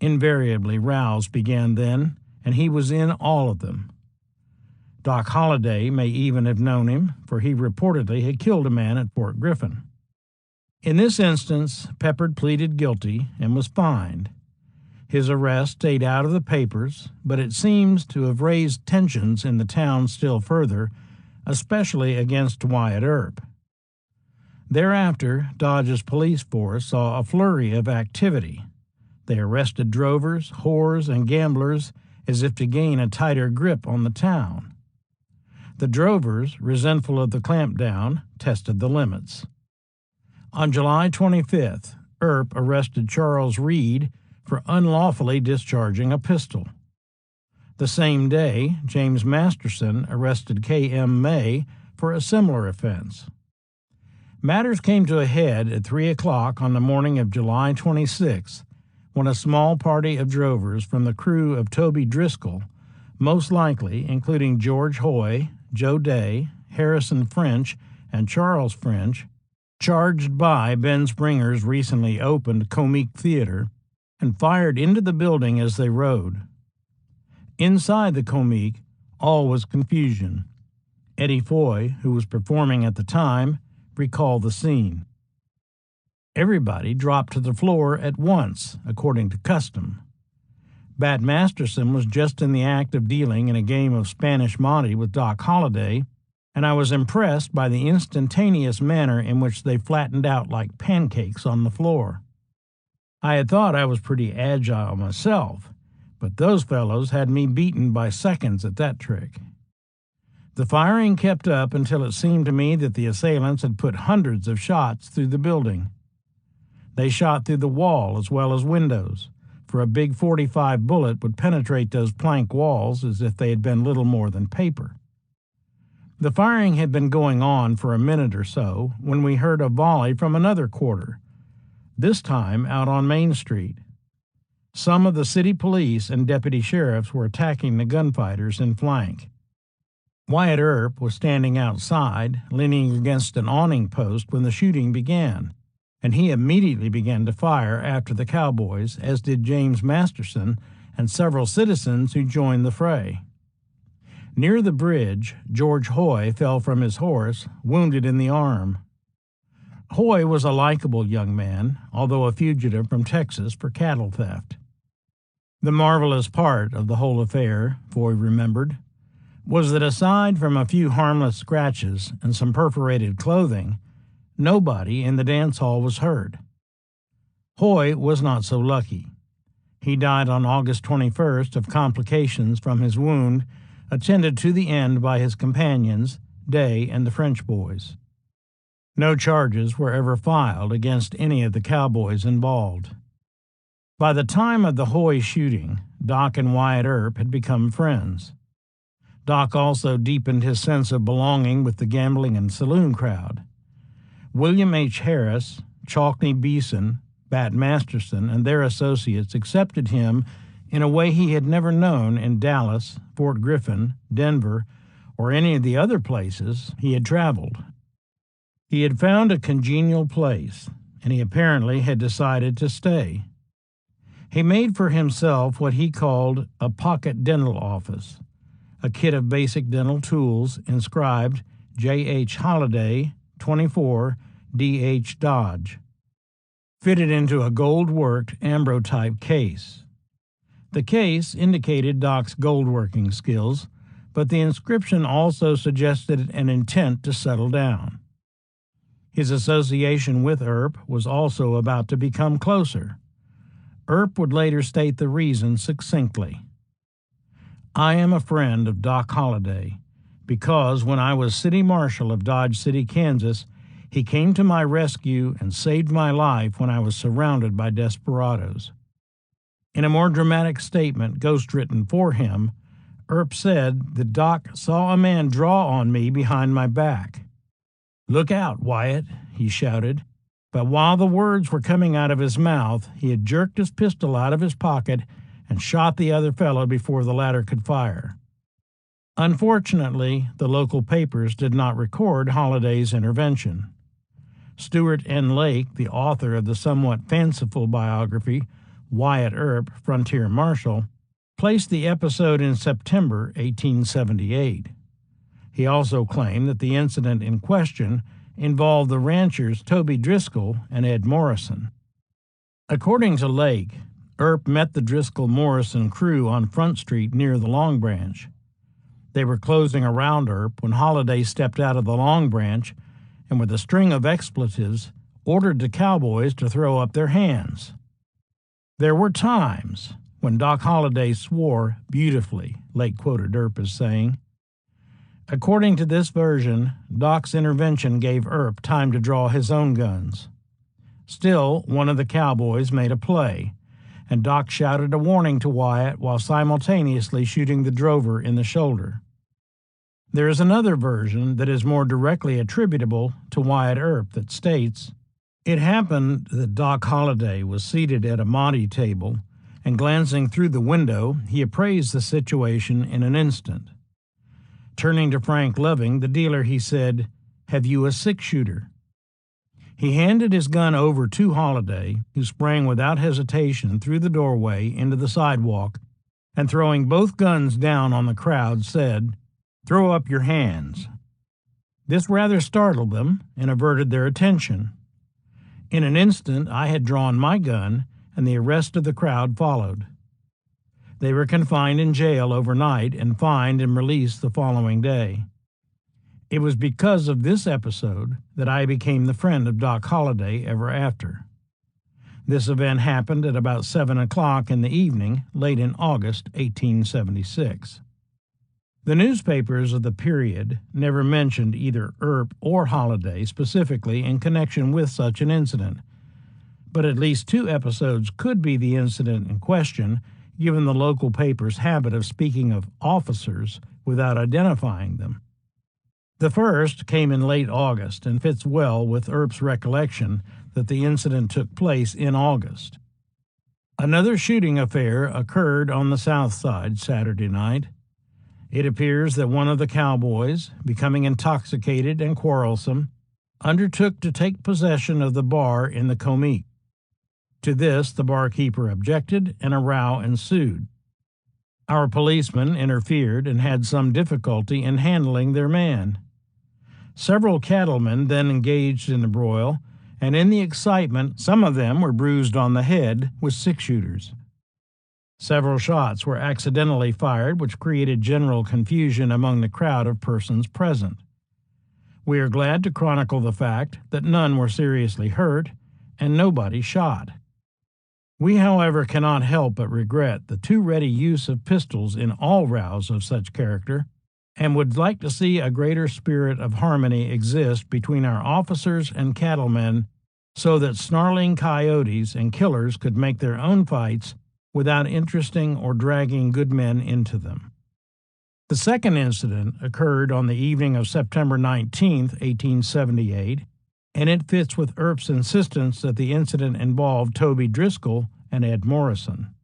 Invariably rows began then, and he was in all of them. Doc Holliday may even have known him, for he reportedly had killed a man at Fort Griffin." In this instance, Pepperd pleaded guilty and was fined. His arrest stayed out of the papers, but it seems to have raised tensions in the town still further, especially against Wyatt Earp. Thereafter, Dodge's police force saw a flurry of activity. They arrested drovers, whores, and gamblers as if to gain a tighter grip on the town. The drovers, resentful of the clampdown, tested the limits. On July 25th, Earp arrested Charles Reed for unlawfully discharging a pistol. The same day, James Masterson arrested K.M. May for a similar offense. Matters came to a head at 3 o'clock on the morning of July 26th, when a small party of drovers from the crew of Toby Driscoll, most likely including George Hoy, Joe Day, Harrison French, and Charles French, charged by Ben Springer's recently opened Comique Theater and fired into the building as they rode. Inside the Comique, all was confusion. Eddie Foy, who was performing at the time, recalled the scene. Everybody dropped to the floor at once, according to custom. Bat Masterson was just in the act of dealing in a game of Spanish Monte with Doc Holliday, and I was impressed by the instantaneous manner in which they flattened out like pancakes on the floor. I had thought I was pretty agile myself, but those fellows had me beaten by seconds at that trick. The firing kept up until it seemed to me that the assailants had put hundreds of shots through the building. They shot through the wall as well as windows, for a big .45 bullet would penetrate those plank walls as if they had been little more than paper. The firing had been going on for a minute or so when we heard a volley from another quarter, this time out on Main Street. Some of the city police and deputy sheriffs were attacking the gunfighters in flank. Wyatt Earp was standing outside, leaning against an awning post when the shooting began, and he immediately began to fire after the cowboys, as did James Masterson and several citizens who joined the fray. Near the bridge, George Hoy fell from his horse, wounded in the arm. Hoy was a likable young man, although a fugitive from Texas for cattle theft. The marvelous part of the whole affair, Foy remembered, was that aside from a few harmless scratches and some perforated clothing, nobody in the dance hall was hurt. Hoy was not so lucky. He died on August 21st of complications from his wound, attended to the end by his companions, Day and the French boys. No charges were ever filed against any of the cowboys involved. By the time of the Hoy shooting, Doc and Wyatt Earp had become friends. Doc also deepened his sense of belonging with the gambling and saloon crowd. William H. Harris, Chalkney Beeson, Bat Masterson, and their associates accepted him in a way he had never known in Dallas, Fort Griffin, Denver, or any of the other places he had traveled. He had found a congenial place, and he apparently had decided to stay. He made for himself what he called a pocket dental office, a kit of basic dental tools inscribed J.H. Holliday, 24, D.H. Dodge, fitted into a gold-worked ambrotype case. The case indicated Doc's gold-working skills, but the inscription also suggested an intent to settle down. His association with Earp was also about to become closer. Earp would later state the reason succinctly. "I am a friend of Doc Holliday because when I was city marshal of Dodge City, Kansas, he came to my rescue and saved my life when I was surrounded by desperados." In a more dramatic statement ghostwritten for him, Earp said that Doc saw a man draw on me behind my back. "Look out, Wyatt," he shouted. But while the words were coming out of his mouth, he had jerked his pistol out of his pocket and shot the other fellow before the latter could fire. Unfortunately, the local papers did not record Holliday's intervention. Stuart N. Lake, the author of the somewhat fanciful biography Wyatt Earp, Frontier Marshal, placed the episode in September 1878. He also claimed that the incident in question involved the ranchers Toby Driscoll and Ed Morrison. According to Lake, Earp met the Driscoll-Morrison crew on Front Street near the Long Branch. They were closing around Earp when Holliday stepped out of the Long Branch and, with a string of expletives, ordered the cowboys to throw up their hands. There were times when Doc Holliday swore beautifully, Lake quoted Earp as saying. According to this version, Doc's intervention gave Earp time to draw his own guns. Still, one of the cowboys made a play, and Doc shouted a warning to Wyatt while simultaneously shooting the drover in the shoulder. There is another version that is more directly attributable to Wyatt Earp that states, "It happened that Doc Holliday was seated at a monte table, and glancing through the window, he appraised the situation in an instant. Turning to Frank Loving, the dealer, he said, 'Have you a six-shooter?' He handed his gun over to Holliday, who sprang without hesitation through the doorway into the sidewalk, and throwing both guns down on the crowd, said, 'Throw up your hands.' This rather startled them and averted their attention. In an instant I had drawn my gun, and the arrest of the crowd followed. They were confined in jail overnight and fined and released the following day. It was because of this episode that I became the friend of Doc Holliday ever after. This event happened at about 7 o'clock in the evening, late in August 1876. The newspapers of the period never mentioned either Earp or Holliday specifically in connection with such an incident, but at least two episodes could be the incident in question, given the local paper's habit of speaking of officers without identifying them. The first came in late August and fits well with Earp's recollection that the incident took place in August. Another shooting affair occurred on the South Side Saturday night. It appears that one of the cowboys, becoming intoxicated and quarrelsome, undertook to take possession of the bar in the Comeek. To this, the barkeeper objected, and a row ensued. Our policemen interfered and had some difficulty in handling their man. Several cattlemen then engaged in the broil, and in the excitement, some of them were bruised on the head with six-shooters. Several shots were accidentally fired, which created general confusion among the crowd of persons present. We are glad to chronicle the fact that none were seriously hurt and nobody shot. We, however, cannot help but regret the too ready use of pistols in all rows of such character, and would like to see a greater spirit of harmony exist between our officers and cattlemen, so that snarling coyotes and killers could make their own fights without interesting or dragging good men into them. The second incident occurred on the evening of September 19, 1878, and it fits with Earp's insistence that the incident involved Toby Driscoll and Ed Morrison.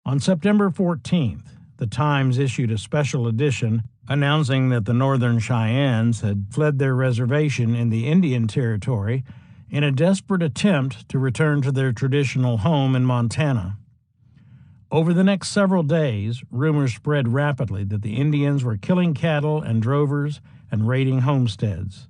On September 14th, the Times issued a special edition announcing that the Northern Cheyennes had fled their reservation in the Indian Territory in a desperate attempt to return to their traditional home in Montana. Over the next several days, rumors spread rapidly that the Indians were killing cattle and drovers and raiding homesteads.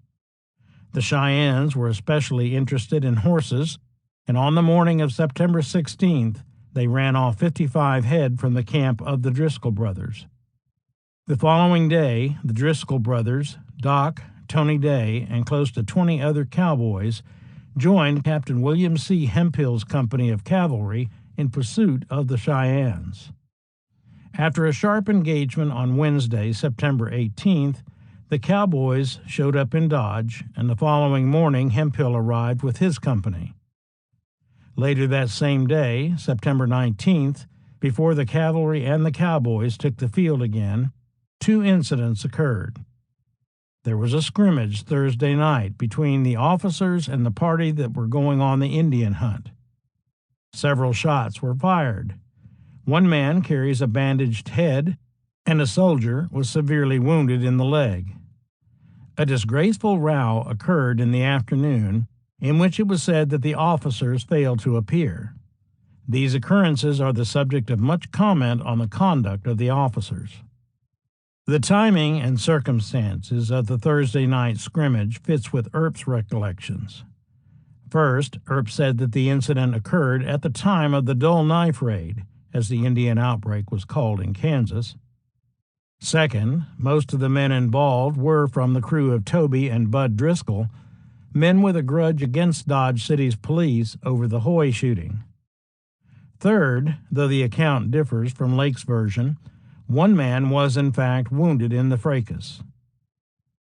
The Cheyennes were especially interested in horses, and on the morning of September 16th, they ran off 55 head from the camp of the Driscoll brothers. The following day, the Driscoll brothers, Doc, Tony Day, and close to 20 other cowboys joined Captain William C. Hemphill's company of cavalry in pursuit of the Cheyennes. After a sharp engagement on Wednesday, September 18th, the cowboys showed up in Dodge, and the following morning Hemphill arrived with his company. Later that same day, September 19th, before the cavalry and the cowboys took the field again, two incidents occurred. There was a scrimmage Thursday night between the officers and the party that were going on the Indian hunt. Several shots were fired. One man carries a bandaged head, and a soldier was severely wounded in the leg. A disgraceful row occurred in the afternoon, in which it was said that the officers failed to appear. These occurrences are the subject of much comment on the conduct of the officers. The timing and circumstances of the Thursday night scrimmage fits with Earp's recollections. First, Earp said that the incident occurred at the time of the Dull Knife Raid, as the Indian outbreak was called in Kansas. Second, most of the men involved were from the crew of Toby and Bud Driscoll, men with a grudge against Dodge City's police over the Hoy shooting. Third, though the account differs from Lake's version, one man was in fact wounded in the fracas.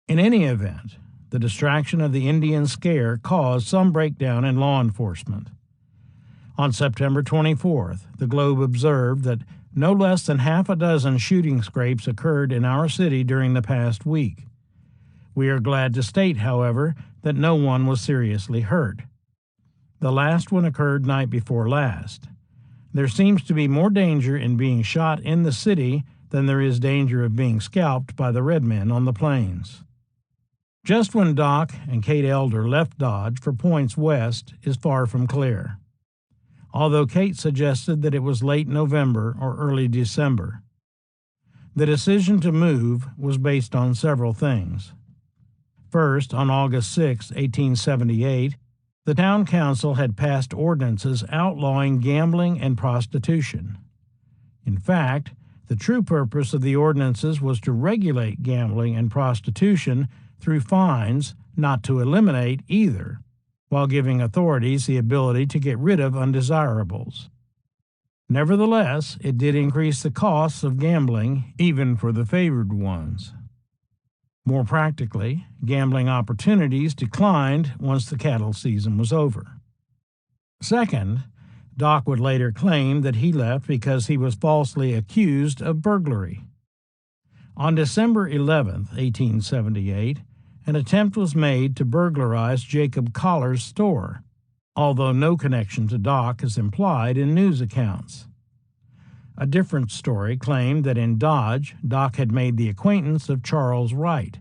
In any event, the distraction of the Indian scare caused some breakdown in law enforcement. On September 24th, the Globe observed that no less than half a dozen shooting scrapes occurred in our city during the past week. We are glad to state, however, that no one was seriously hurt. The last one occurred night before last. There seems to be more danger in being shot in the city than there is danger of being scalped by the red men on the plains. Just when Doc and Kate Elder left Dodge for points west is far from clear, although Kate suggested that it was late November or early December. The decision to move was based on several things. First, on August 6, 1878, the town council had passed ordinances outlawing gambling and prostitution. In fact, the true purpose of the ordinances was to regulate gambling and prostitution through fines, not to eliminate either, while giving authorities the ability to get rid of undesirables. Nevertheless, it did increase the costs of gambling, even for the favored ones. More practically, gambling opportunities declined once the cattle season was over. Second, Doc would later claim that he left because he was falsely accused of burglary. On December 11, 1878, an attempt was made to burglarize Jacob Collar's store, although no connection to Doc is implied in news accounts. A different story claimed that in Dodge, Doc had made the acquaintance of Charles Wright,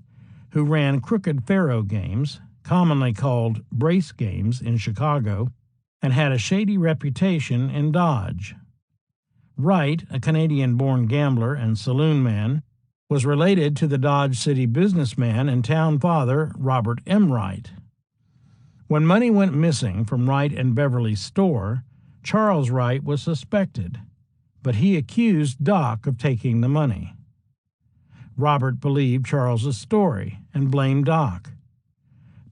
who ran crooked faro games, commonly called brace games, in Chicago, and had a shady reputation in Dodge. Wright, a Canadian-born gambler and saloon man, was related to the Dodge City businessman and town father Robert M. Wright. When money went missing from Wright and Beverly's store, Charles Wright was suspected, but he accused Doc of taking the money. Robert believed Charles's story and blamed Doc.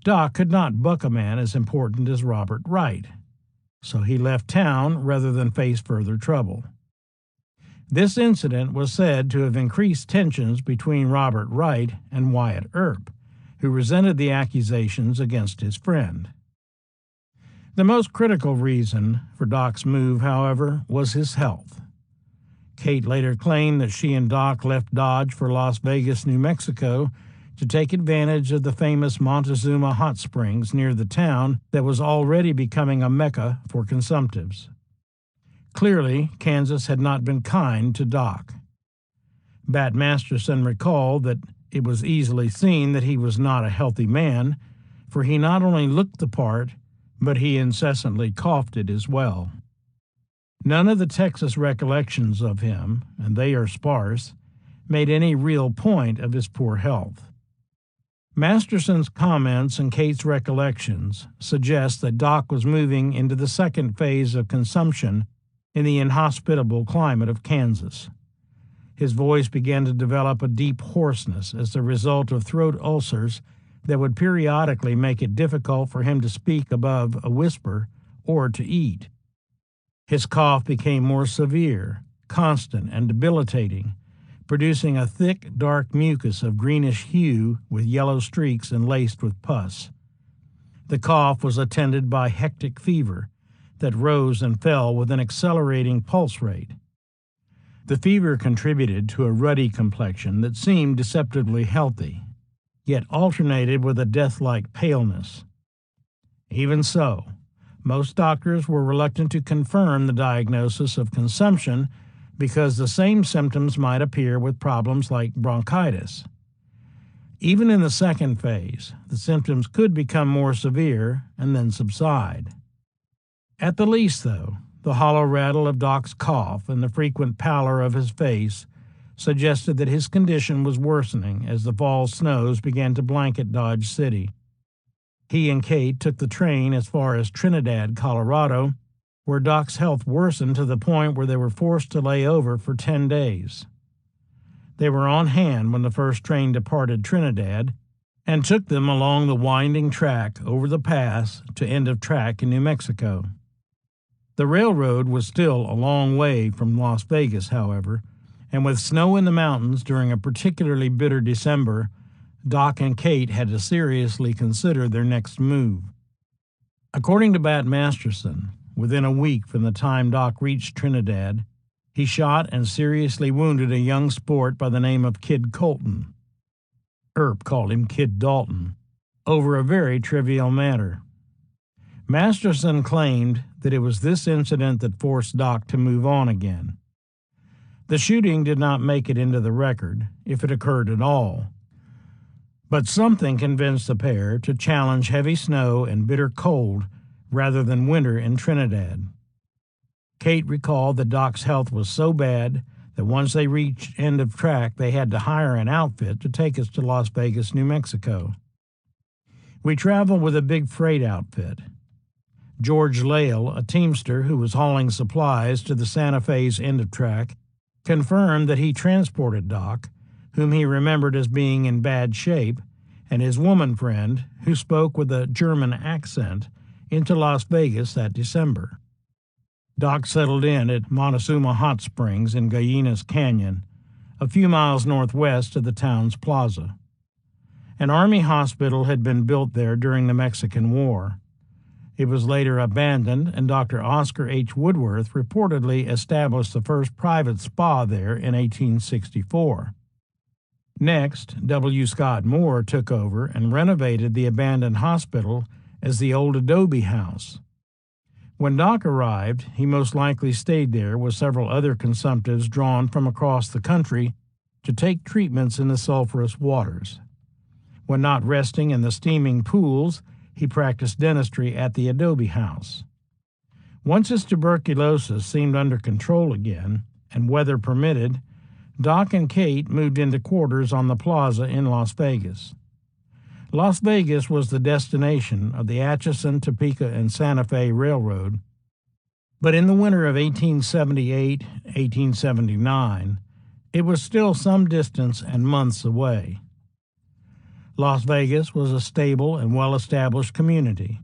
Doc could not buck a man as important as Robert Wright, so he left town rather than face further trouble. This incident was said to have increased tensions between Robert Wright and Wyatt Earp, who resented the accusations against his friend. The most critical reason for Doc's move, however, was his health. Kate later claimed that she and Doc left Dodge for Las Vegas, New Mexico, to take advantage of the famous Montezuma hot springs near the town that was already becoming a mecca for consumptives. Clearly, Kansas had not been kind to Doc. Bat Masterson recalled that it was easily seen that he was not a healthy man, for he not only looked the part, but he incessantly coughed it as well. None of the Texas recollections of him, and they are sparse, made any real point of his poor health. Masterson's comments and Kate's recollections suggest that Doc was moving into the second phase of consumption in the inhospitable climate of Kansas. His voice began to develop a deep hoarseness as the result of throat ulcers that would periodically make it difficult for him to speak above a whisper or to eat. His cough became more severe, constant, and debilitating, producing a thick, dark mucus of greenish hue with yellow streaks and laced with pus. The cough was attended by hectic fever that rose and fell with an accelerating pulse rate. The fever contributed to a ruddy complexion that seemed deceptively healthy. yet alternated with a death-like paleness. Even so, most doctors were reluctant to confirm the diagnosis of consumption because the same symptoms might appear with problems like bronchitis. Even in the second phase, the symptoms could become more severe and then subside. At the least, though, the hollow rattle of Doc's cough and the frequent pallor of his face suggested that his condition was worsening as the fall snows began to blanket Dodge City. He and Kate took the train as far as Trinidad, Colorado, where Doc's health worsened to the point where they were forced to lay over for 10 days. They were on hand when the first train departed Trinidad and took them along the winding track over the pass to end of track in New Mexico. The railroad was still a long way from Las Vegas, however, and with snow in the mountains during a particularly bitter December, Doc and Kate had to seriously consider their next move. According to Bat Masterson, within a week from the time Doc reached Trinidad, he shot and seriously wounded a young sport by the name of Kid Colton. Earp called him Kid Dalton, over a very trivial matter. Masterson claimed that it was this incident that forced Doc to move on again. The shooting did not make it into the record, if it occurred at all, but something convinced the pair to challenge heavy snow and bitter cold rather than winter in Trinidad. Kate recalled that Doc's health was so bad that once they reached end of track, they had to hire an outfit to take us to Las Vegas, New Mexico. We traveled with a big freight outfit. George Lale, a teamster who was hauling supplies to the Santa Fe's end of track, confirmed that he transported Doc, whom he remembered as being in bad shape, and his woman friend, who spoke with a German accent, into Las Vegas that December. Doc settled in at Montezuma Hot Springs in Gallinas Canyon, a few miles northwest of the town's plaza. An army hospital had been built there during the Mexican War. It was later abandoned, and Dr. Oscar H. Woodworth reportedly established the first private spa there in 1864. Next, W. Scott Moore took over and renovated the abandoned hospital as the old adobe house. When Doc arrived, he most likely stayed there with several other consumptives drawn from across the country to take treatments in the sulfurous waters. When not resting in the steaming pools, he practiced dentistry at the adobe house. Once his tuberculosis seemed under control again, and weather permitted, Doc and Kate moved into quarters on the plaza in Las Vegas. Las Vegas was the destination of the Atchison, Topeka, and Santa Fe Railroad, but in the winter of 1878-1879, it was still some distance and months away. Las Vegas was a stable and well-established community.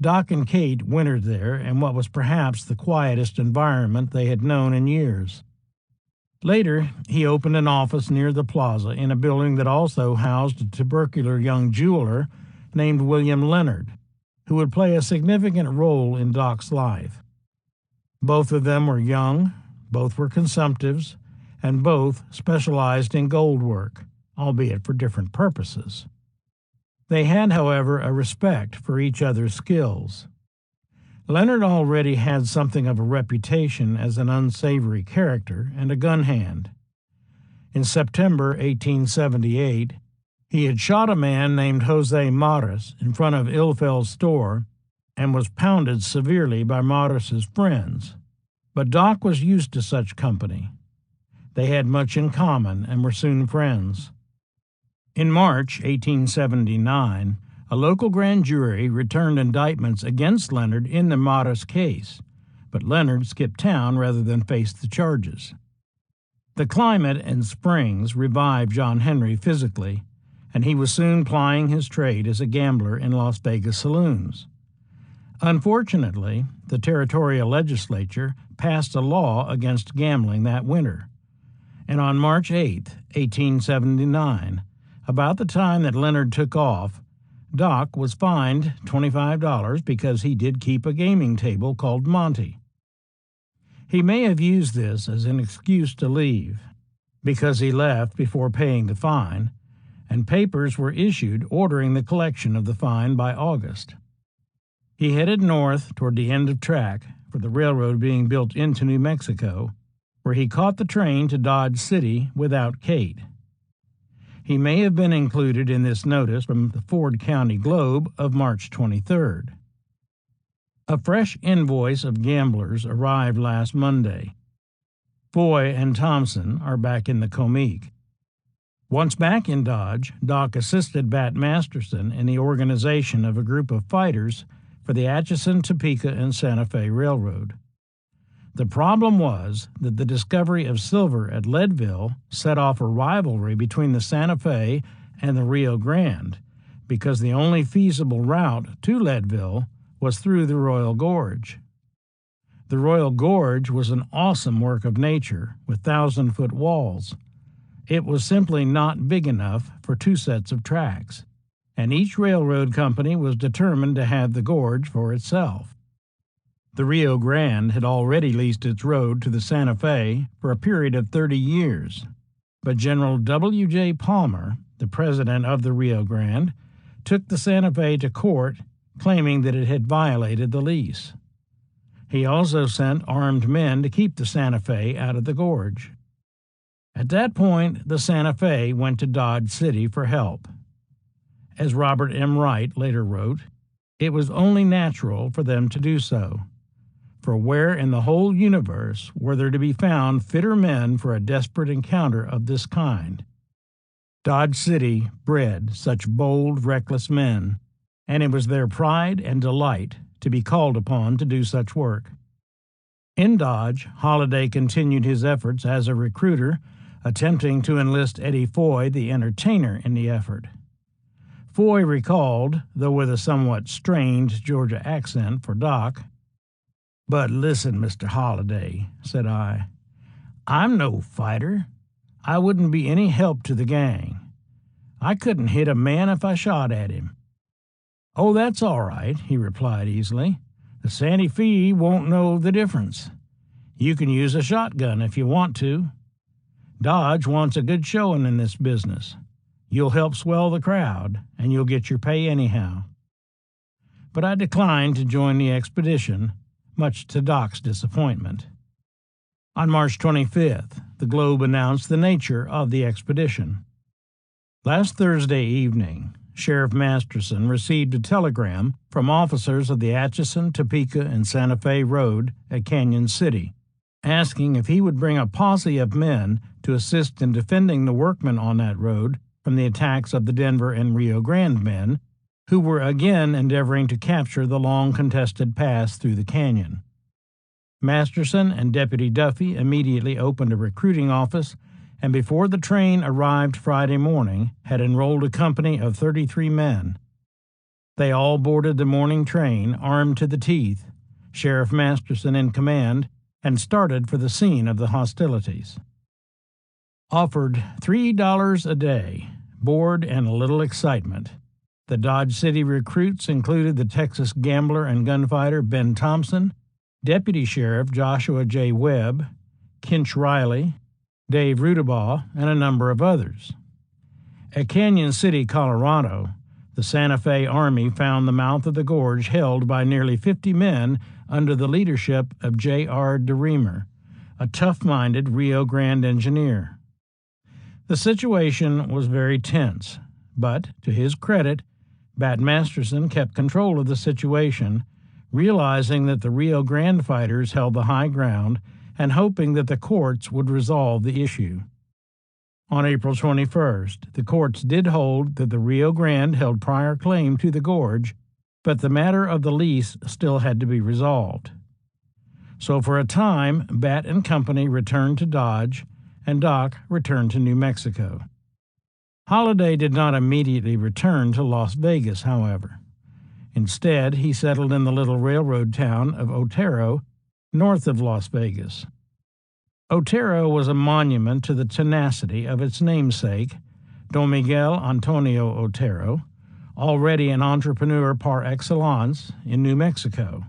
Doc and Kate wintered there in what was perhaps the quietest environment they had known in years. Later, he opened an office near the plaza in a building that also housed a tubercular young jeweler named William Leonard, who would play a significant role in Doc's life. Both of them were young, both were consumptives, and both specialized in gold work, albeit for different purposes. They had, however, a respect for each other's skills. Leonard already had something of a reputation as an unsavory character and a gun hand. In September 1878, he had shot a man named Jose Maris in front of Ilfell's store and was pounded severely by Maris's friends. But Doc was used to such company. They had much in common and were soon friends. In March 1879, a local grand jury returned indictments against Leonard in the Maris case, but Leonard skipped town rather than face the charges. The climate and springs revived John Henry physically, and he was soon plying his trade as a gambler in Las Vegas saloons. Unfortunately, the territorial legislature passed a law against gambling that winter, and on March 8, 1879, about the time that Leonard took off, Doc was fined $25 because he did keep a gaming table called Monty. He may have used this as an excuse to leave. Because he left before paying the fine, and papers were issued ordering the collection of the fine by August. He headed north toward the end of track for the railroad being built into New Mexico, where he caught the train to Dodge City without Kate. He may have been included in this notice from the Ford County Globe of March 23rd. A fresh invoice of gamblers arrived last Monday. Foy and Thompson are back in the Comique. Once back in Dodge, Doc assisted Bat Masterson in the organization of a group of fighters for the Atchison, Topeka, and Santa Fe Railroad. The problem was that the discovery of silver at Leadville set off a rivalry between the Santa Fe and the Rio Grande, because the only feasible route to Leadville was through the Royal Gorge. The Royal Gorge was an awesome work of nature with 1,000-foot walls. It was simply not big enough for two sets of tracks, and each railroad company was determined to have the gorge for itself. The Rio Grande had already leased its road to the Santa Fe for a period of 30 years, but General W.J. Palmer, the president of the Rio Grande, took the Santa Fe to court, claiming that it had violated the lease. He also sent armed men to keep the Santa Fe out of the gorge. At that point, the Santa Fe went to Dodge City for help. As Robert M. Wright later wrote, it was only natural for them to do so. For where in the whole universe were there to be found fitter men for a desperate encounter of this kind? Dodge City bred such bold, reckless men, and it was their pride and delight to be called upon to do such work. In Dodge, Holliday continued his efforts as a recruiter, attempting to enlist Eddie Foy, the entertainer, in the effort. Foy recalled, though with a somewhat strained Georgia accent for Doc, "But listen, Mr. Holliday," said I, "I'm no fighter. I wouldn't be any help to the gang. I couldn't hit a man if I shot at him." "Oh, that's all right," he replied easily. "The Santa Fe won't know the difference. You can use a shotgun if you want to. Dodge wants a good showing in this business. You'll help swell the crowd, and you'll get your pay anyhow." But I declined to join the expedition, much to Doc's disappointment. On March 25th, the Globe announced the nature of the expedition. Last Thursday evening, Sheriff Masterson received a telegram from officers of the Atchison, Topeka, and Santa Fe Road at Canyon City, asking if he would bring a posse of men to assist in defending the workmen on that road from the attacks of the Denver and Rio Grande men, who were again endeavoring to capture the long-contested pass through the canyon. Masterson and Deputy Duffy immediately opened a recruiting office, and before the train arrived Friday morning, had enrolled a company of 33 men. They all boarded the morning train, armed to the teeth, Sheriff Masterson in command, and started for the scene of the hostilities. Offered $3 a day, board, and a little excitement. The Dodge City recruits included the Texas gambler and gunfighter Ben Thompson, Deputy Sheriff Joshua J. Webb, Kinch Riley, Dave Rudabaugh, and a number of others. At Canyon City, Colorado, the Santa Fe Army found the mouth of the gorge held by nearly 50 men under the leadership of J.R. DeReamer, a tough-minded Rio Grande engineer. The situation was very tense, but, to his credit, Bat Masterson kept control of the situation, realizing that the Rio Grande fighters held the high ground and hoping that the courts would resolve the issue. On April 21st, the courts did hold that the Rio Grande held prior claim to the gorge, but the matter of the lease still had to be resolved. So for a time, Bat and company returned to Dodge, and Doc returned to New Mexico. Holliday did not immediately return to Las Vegas, however. Instead, he settled in the little railroad town of Otero, north of Las Vegas. Otero was a monument to the tenacity of its namesake, Don Miguel Antonio Otero, already an entrepreneur par excellence in New Mexico.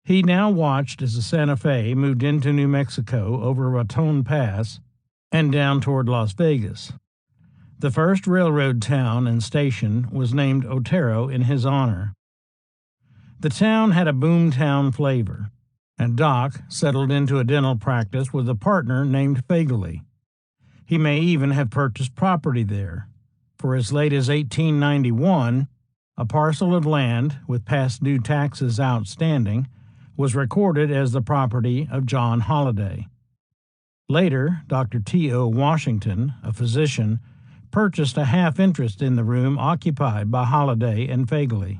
He now watched as the Santa Fe moved into New Mexico over Raton Pass and down toward Las Vegas. The first railroad town and station was named Otero in his honor. The town had a boomtown flavor, and Doc settled into a dental practice with a partner named Fagley. He may even have purchased property there. For as late as 1891, a parcel of land with past due taxes outstanding was recorded as the property of John Holliday. Later, Dr. T.O. Washington, a physician, purchased a half interest in the room occupied by Holliday and Fagley.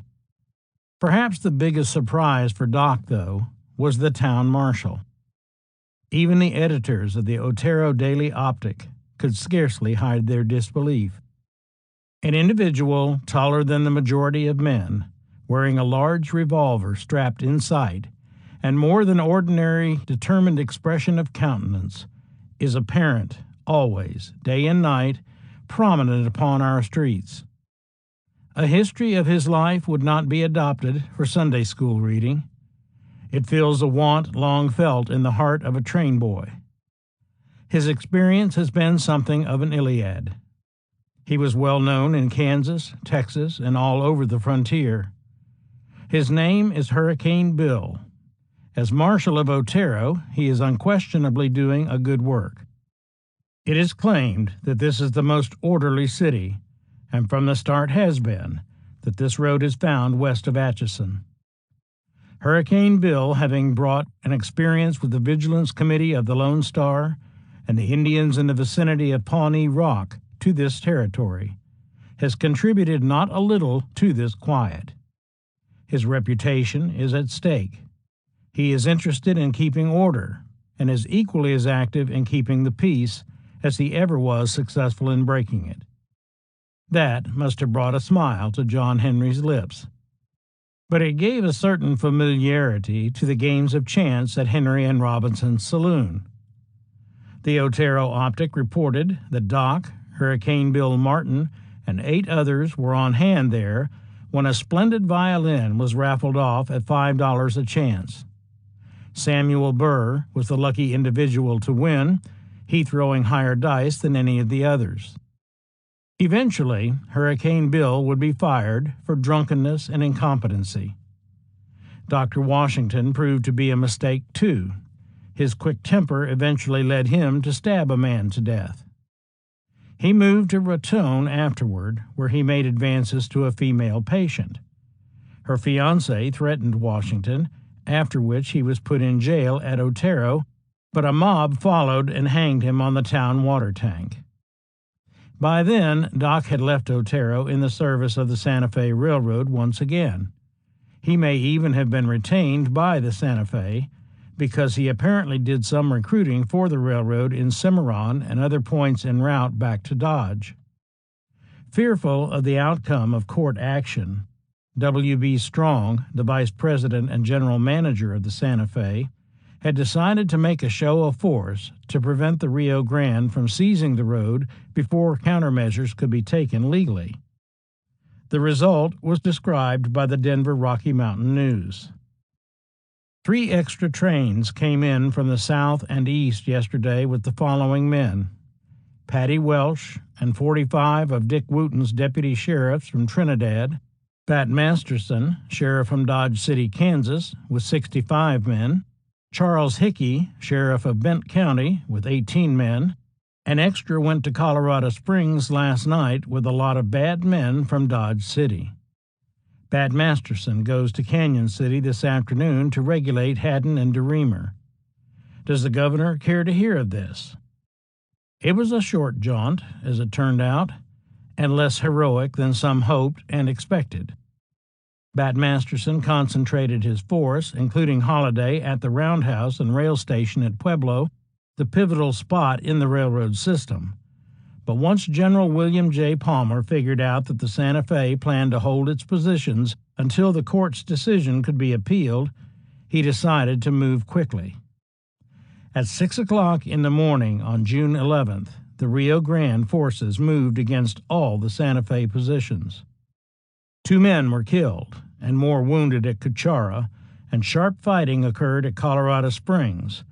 Perhaps the biggest surprise for Doc, though, was the town marshal. Even the editors of the Otero Daily Optic could scarcely hide their disbelief. An individual taller than the majority of men, wearing a large revolver strapped in sight, and more than ordinary determined expression of countenance, is apparent always, day and night, prominent upon our streets. A history of his life would not be adopted for Sunday school reading. It fills a want long felt in the heart of a train boy. His experience has been something of an Iliad. He was well known in Kansas, Texas, and all over the frontier. His name is Hurricane Bill. As Marshal of Otero, he is unquestionably doing a good work. It is claimed that this is the most orderly city, and from the start has been, that this road is found west of Atchison. Hurricane Bill, having brought an experience with the Vigilance Committee of the Lone Star and the Indians in the vicinity of Pawnee Rock to this territory, has contributed not a little to this quiet. His reputation is at stake. He is interested in keeping order, and is equally as active in keeping the peace as he ever was successful in breaking it. That must have brought a smile to John Henry's lips. But it gave a certain familiarity to the games of chance at Henry and Robinson's saloon. The Otero Optic reported that Doc, Hurricane Bill Martin, and 8 others were on hand there when a splendid violin was raffled off at $5 a chance. Samuel Burr was the lucky individual to win, he throwing higher dice than any of the others. Eventually, Hurricane Bill would be fired for drunkenness and incompetency. Dr. Washington proved to be a mistake, too. His quick temper eventually led him to stab a man to death. He moved to Raton afterward, where he made advances to a female patient. Her fiancé threatened Washington, after which he was put in jail at Otero, but a mob followed and hanged him on the town water tank. By then, Doc had left Otero in the service of the Santa Fe Railroad once again. He may even have been retained by the Santa Fe, because he apparently did some recruiting for the railroad in Cimarron and other points en route back to Dodge. Fearful of the outcome of court action, W.B. Strong, the vice president and general manager of the Santa Fe, had decided to make a show of force to prevent the Rio Grande from seizing the road before countermeasures could be taken legally. The result was described by the Denver Rocky Mountain News. 3 extra trains came in from the south and east yesterday with the following men: Patty Welsh and 45 of Dick Wooten's deputy sheriffs from Trinidad, Pat Masterson, sheriff from Dodge City, Kansas, with 65 men, Charles Hickey, sheriff of Bent County, with 18 men. An extra went to Colorado Springs last night with a lot of bad men from Dodge City. Pat Masterson goes to Canyon City this afternoon to regulate Haddon and DeReamer. Does the governor care to hear of this? It was a short jaunt, as it turned out, and less heroic than some hoped and expected. Pat Masterson concentrated his force, including Holliday, at the roundhouse and rail station at Pueblo, the pivotal spot in the railroad system. But once General William J. Palmer figured out that the Santa Fe planned to hold its positions until the court's decision could be appealed, he decided to move quickly. At 6 o'clock in the morning on June 11th, the Rio Grande forces moved against all the Santa Fe positions. 2 men were killed and more wounded at Cuchara, and sharp fighting occurred at Colorado Springs,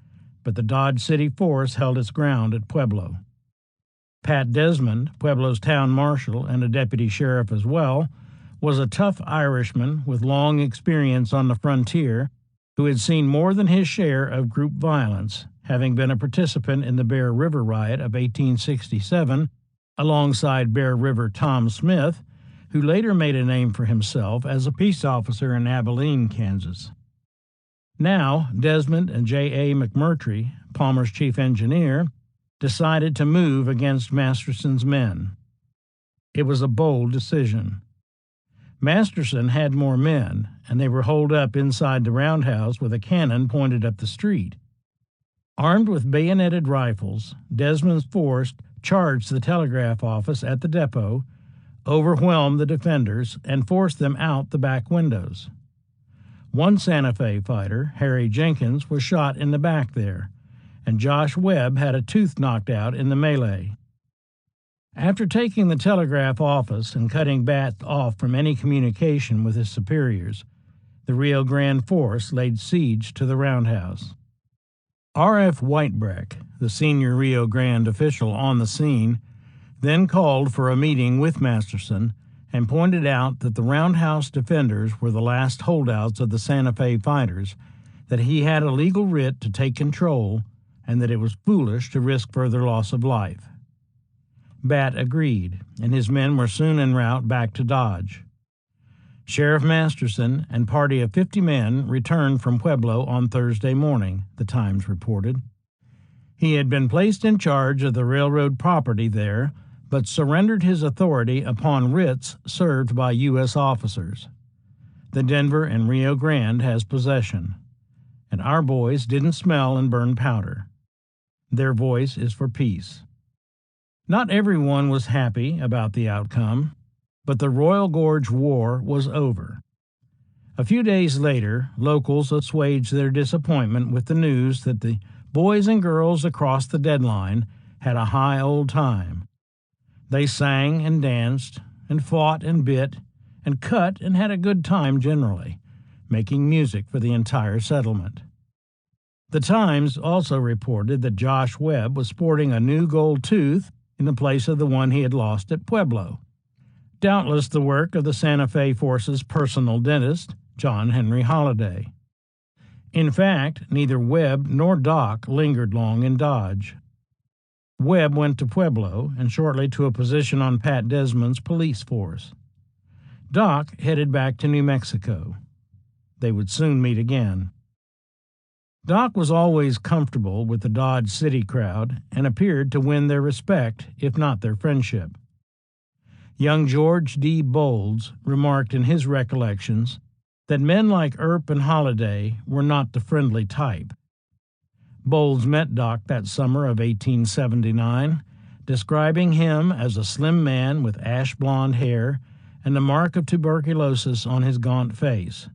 but the Dodge City force held its ground at Pueblo. Pat Desmond, Pueblo's town marshal and a deputy sheriff as well, was a tough Irishman with long experience on the frontier who had seen more than his share of group violence, having been a participant in the Bear River riot of 1867 alongside Bear River Tom Smith, who later made a name for himself as a peace officer in Abilene, Kansas. Now, Desmond and J.A. McMurtry, Palmer's chief engineer, decided to move against Masterson's men. It was a bold decision. Masterson had more men, and they were holed up inside the roundhouse with a cannon pointed up the street. Armed with bayoneted rifles, Desmond's force charged the telegraph office at the depot, overwhelmed the defenders, and forced them out the back windows. One Santa Fe fighter, Harry Jenkins, was shot in the back there, and Josh Webb had a tooth knocked out in the melee. After taking the telegraph office and cutting Bat off from any communication with his superiors, the Rio Grande force laid siege to the roundhouse. R.F. Whitebreck, the senior Rio Grande official on the scene, then called for a meeting with Masterson and pointed out that the roundhouse defenders were the last holdouts of the Santa Fe fighters, that he had a legal writ to take control, and that it was foolish to risk further loss of life. Bat agreed, and his men were soon en route back to Dodge. Sheriff Masterson and party of 50 men returned from Pueblo on Thursday morning, the Times reported. He had been placed in charge of the railroad property there, but surrendered his authority upon writs served by U.S. officers. The Denver and Rio Grande has possession, and our boys didn't smell and burn powder. Their voice is for peace. Not everyone was happy about the outcome, but the Royal Gorge War was over. A few days later, locals assuaged their disappointment with the news that the boys and girls across the deadline had a high old time. They sang and danced and fought and bit and cut and had a good time generally, making music for the entire settlement. The Times also reported that Josh Webb was sporting a new gold tooth in the place of the one he had lost at Pueblo. Doubtless the work of the Santa Fe force's personal dentist, John Henry Holliday. In fact, neither Webb nor Doc lingered long in Dodge. Webb went to Pueblo and shortly to a position on Pat Desmond's police force. Doc headed back to New Mexico. They would soon meet again. Doc was always comfortable with the Dodge City crowd and appeared to win their respect, if not their friendship. Young George D. Bowles remarked in his recollections that men like Earp and Holliday were not the friendly type. Bowles met Doc that summer of 1879, describing him as a slim man with ash-blonde hair and the mark of tuberculosis on his gaunt face.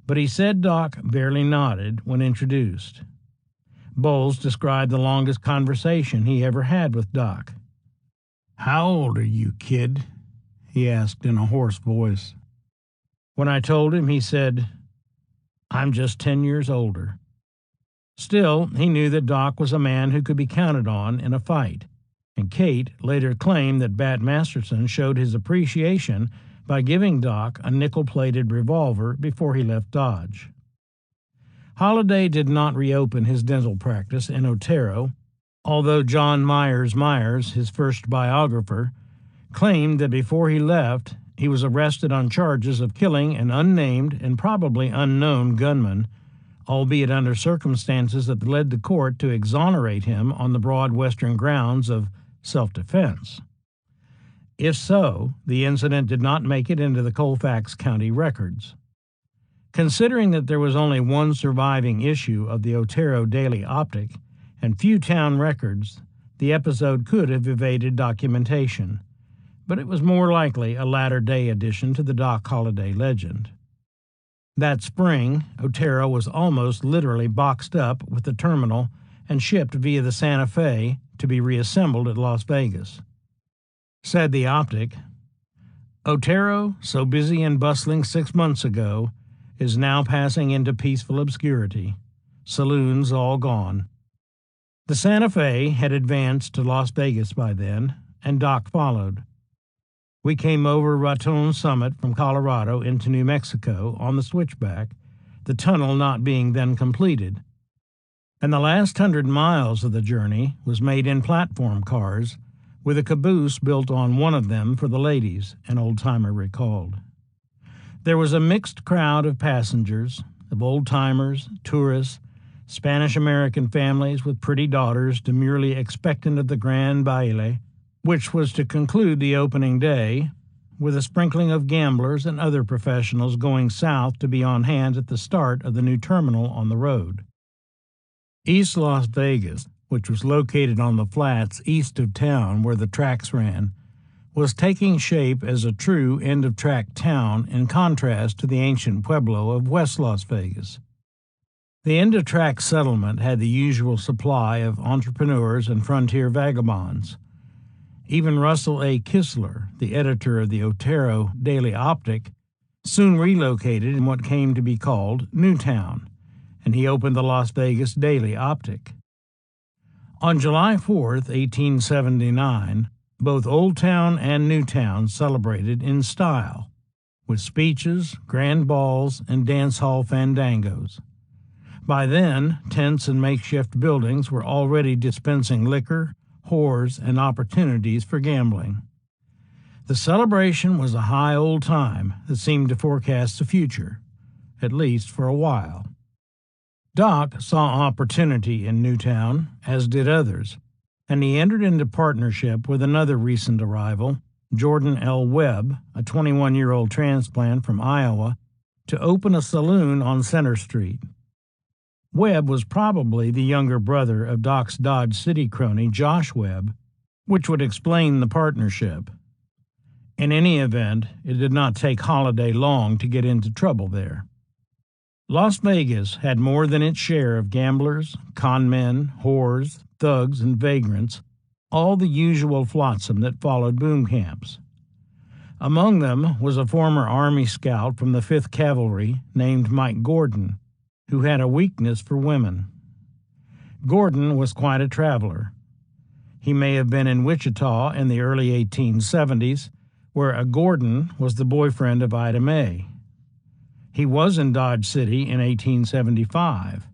But he said Doc barely nodded when introduced. Bowles described the longest conversation he ever had with Doc. "How old are you, kid?" he asked in a hoarse voice. When I told him, he said, "I'm just 10 years older." Still, he knew that Doc was a man who could be counted on in a fight, and Kate later claimed that Bat Masterson showed his appreciation by giving Doc a nickel-plated revolver before he left Dodge. Holliday did not reopen his dental practice in Otero, although John Myers, his first biographer, claimed that before he left, he was arrested on charges of killing an unnamed and probably unknown gunman, albeit under circumstances that led the court to exonerate him on the broad Western grounds of self-defense. If so, the incident did not make it into the Colfax County records. Considering that there was only one surviving issue of the Otero Daily Optic and few town records, the episode could have evaded documentation, but it was more likely a latter-day addition to the Doc Holliday legend. That spring, Otero was almost literally boxed up with the terminal and shipped via the Santa Fe to be reassembled at Las Vegas. Said the Optic, "Otero, so busy and bustling 6 months ago, is now passing into peaceful obscurity. Saloons all gone." The Santa Fe had advanced to Las Vegas by then, and Doc followed. We came over Raton Summit from Colorado into New Mexico on the switchback, the tunnel not being then completed, and the last 100 miles of the journey was made in platform cars, with a caboose built on one of them for the ladies, an old-timer recalled. There was a mixed crowd of passengers, of old-timers, tourists, Spanish-American families with pretty daughters demurely expectant of the grand baile, which was to conclude the opening day, with a sprinkling of gamblers and other professionals going south to be on hand at the start of the new terminal on the road. East Las Vegas, which was located on the flats east of town where the tracks ran, was taking shape as a true end-of-track town in contrast to the ancient pueblo of West Las Vegas. The end-of-track settlement had the usual supply of entrepreneurs and frontier vagabonds. Even Russell A. Kistler, the editor of the Otero Daily Optic, soon relocated in what came to be called Newtown, and he opened the Las Vegas Daily Optic. On July 4, 1879, both Old Town and Newtown celebrated in style, with speeches, grand balls, and dance hall fandangos. By then, tents and makeshift buildings were already dispensing liquor, whores, and opportunities for gambling. The celebration was a high old time that seemed to forecast the future, at least for a while. Doc saw opportunity in Newtown, as did others, and he entered into partnership with another recent arrival, Jordan L. Webb, a 21-year-old transplant from Iowa, to open a saloon on Center Street. Webb was probably the younger brother of Doc's Dodge City crony Josh Webb, which would explain the partnership. In any event, it did not take Holliday long to get into trouble there. Las Vegas had more than its share of gamblers, conmen, whores, thugs, and vagrants, all the usual flotsam that followed boom camps. Among them was a former Army scout from the 5th Cavalry named Mike Gordon, who had a weakness for women. Gordon was quite a traveler. He may have been in Wichita in the early 1870s, where a Gordon was the boyfriend of Ida May. He was in Dodge City in 1875.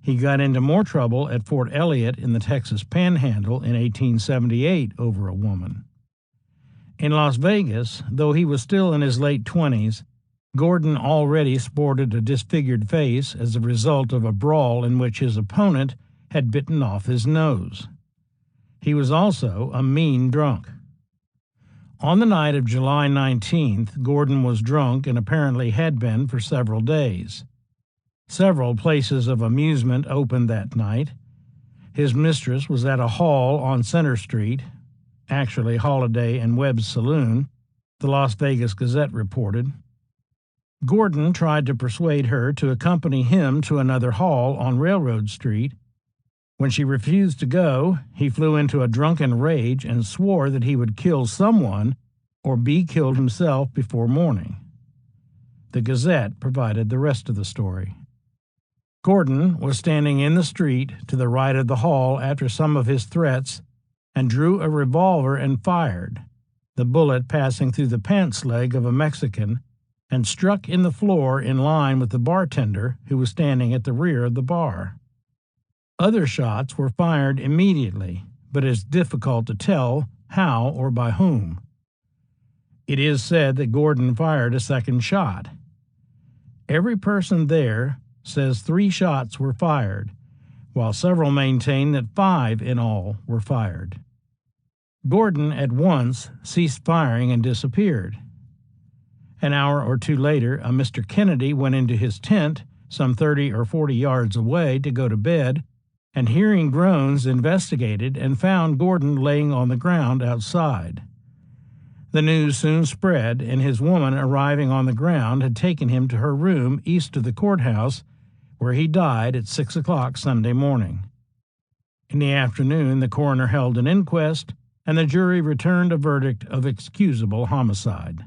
He got into more trouble at Fort Elliott in the Texas Panhandle in 1878 over a woman. In Las Vegas, though he was still in his late 20s, Gordon already sported a disfigured face as a result of a brawl in which his opponent had bitten off his nose. He was also a mean drunk. On the night of July 19th, Gordon was drunk and apparently had been for several days. Several places of amusement opened that night. His mistress was at a hall on Center Street, actually Holliday and Webb's saloon, the Las Vegas Gazette reported. Gordon tried to persuade her to accompany him to another hall on Railroad Street. When she refused to go, he flew into a drunken rage and swore that he would kill someone or be killed himself before morning. The Gazette provided the rest of the story. Gordon was standing in the street to the right of the hall after some of his threats and drew a revolver and fired, the bullet passing through the pants leg of a Mexican and struck in the floor in line with the bartender who was standing at the rear of the bar. Other shots were fired immediately, but it is difficult to tell how or by whom. It is said that Gordon fired a second shot. Every person there says 3 shots were fired, while several maintain that 5 in all were fired. Gordon at once ceased firing and disappeared. An hour or two later, a Mr. Kennedy went into his tent, some 30 or 40 yards away, to go to bed, and hearing groans, investigated and found Gordon laying on the ground outside. The news soon spread, and his woman arriving on the ground had taken him to her room east of the courthouse, where he died at 6 o'clock Sunday morning. In the afternoon, the coroner held an inquest, and the jury returned a verdict of excusable homicide.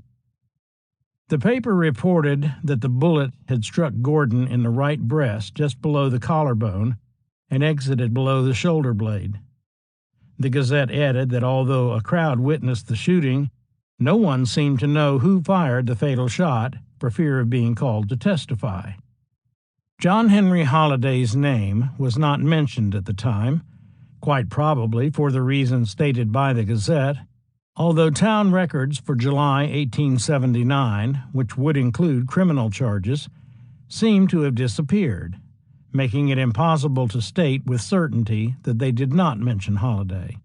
The paper reported that the bullet had struck Gordon in the right breast just below the collarbone and exited below the shoulder blade. The Gazette added that although a crowd witnessed the shooting, no one seemed to know who fired the fatal shot for fear of being called to testify. John Henry Holliday's name was not mentioned at the time, quite probably for the reasons stated by the Gazette, although town records for July 1879, which would include criminal charges, seem to have disappeared, making it impossible to state with certainty that they did not mention Holliday.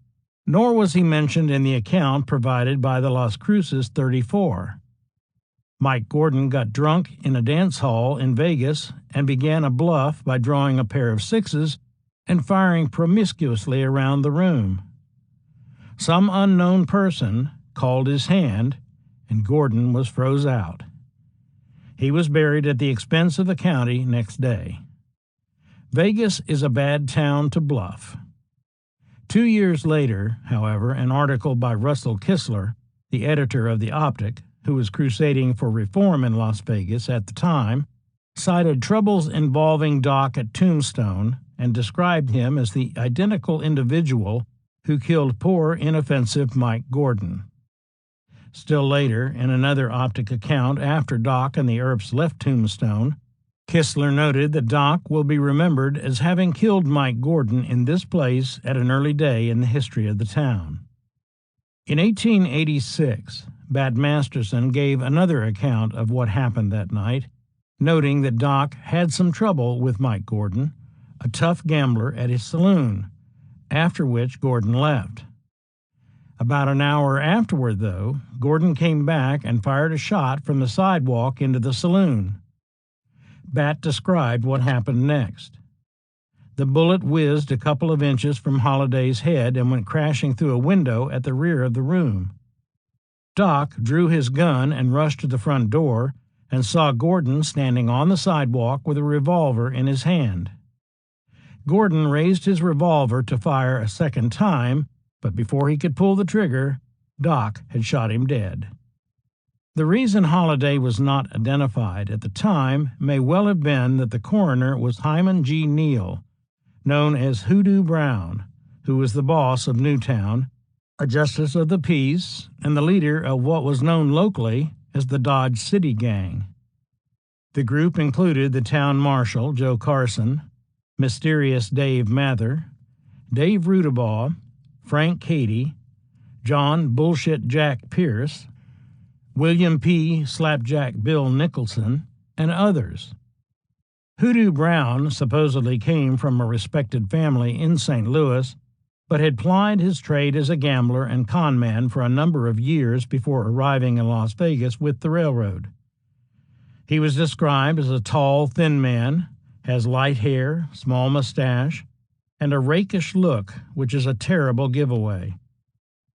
Nor was he mentioned in the account provided by the Las Cruces 34. Mike Gordon got drunk in a dance hall in Vegas and began a bluff by drawing a pair of sixes and firing promiscuously around the room. Some unknown person called his hand, and Gordon was froze out. He was buried at the expense of the county next day. Vegas is a bad town to bluff. 2 years later, however, an article by Russell Kistler, the editor of the Optic, who was crusading for reform in Las Vegas at the time, cited troubles involving Doc at Tombstone and described him as the identical individual who killed poor, inoffensive Mike Gordon. Still later, in another Optic account after Doc and the Earps left Tombstone, Kistler noted that Doc will be remembered as having killed Mike Gordon in this place at an early day in the history of the town. In 1886, Bat Masterson gave another account of what happened that night, noting that Doc had some trouble with Mike Gordon, a tough gambler at his saloon, after which Gordon left. About an hour afterward, though, Gordon came back and fired a shot from the sidewalk into the saloon. Bat described what happened next. The bullet whizzed a couple of inches from Holliday's head and went crashing through a window at the rear of the room. Doc drew his gun and rushed to the front door and saw Gordon standing on the sidewalk with a revolver in his hand. Gordon raised his revolver to fire a second time, but before he could pull the trigger, Doc had shot him dead. The reason Holliday was not identified at the time may well have been that the coroner was Hyman G. Neal, known as Hoodoo Brown, who was the boss of Newtown, a justice of the peace, and the leader of what was known locally as the Dodge City Gang. The group included the town marshal, Joe Carson, Mysterious Dave Mather, Dave Rudabaugh, Frank Cady, John Bullshit Jack Pierce, William P. Slapjack Bill Nicholson, and others. Hoodoo Brown supposedly came from a respected family in St. Louis, but had plied his trade as a gambler and con man for a number of years before arriving in Las Vegas with the railroad. He was described as a tall, thin man, has light hair, small mustache, and a rakish look, which is a terrible giveaway.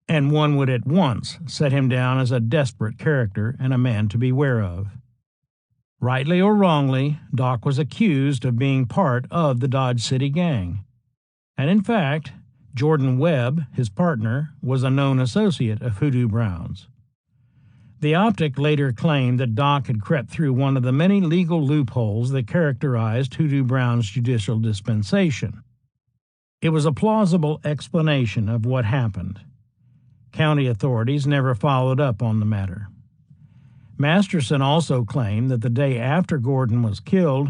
And one would at once set him down as a desperate character and a man to beware of. Rightly or wrongly, Doc was accused of being part of the Dodge City Gang. And in fact, Jordan Webb, his partner, was a known associate of Hoodoo Brown's. The Optic later claimed that Doc had crept through one of the many legal loopholes that characterized Hoodoo Brown's judicial dispensation. It was a plausible explanation of what happened. County authorities never followed up on the matter. Masterson also claimed that the day after Gordon was killed,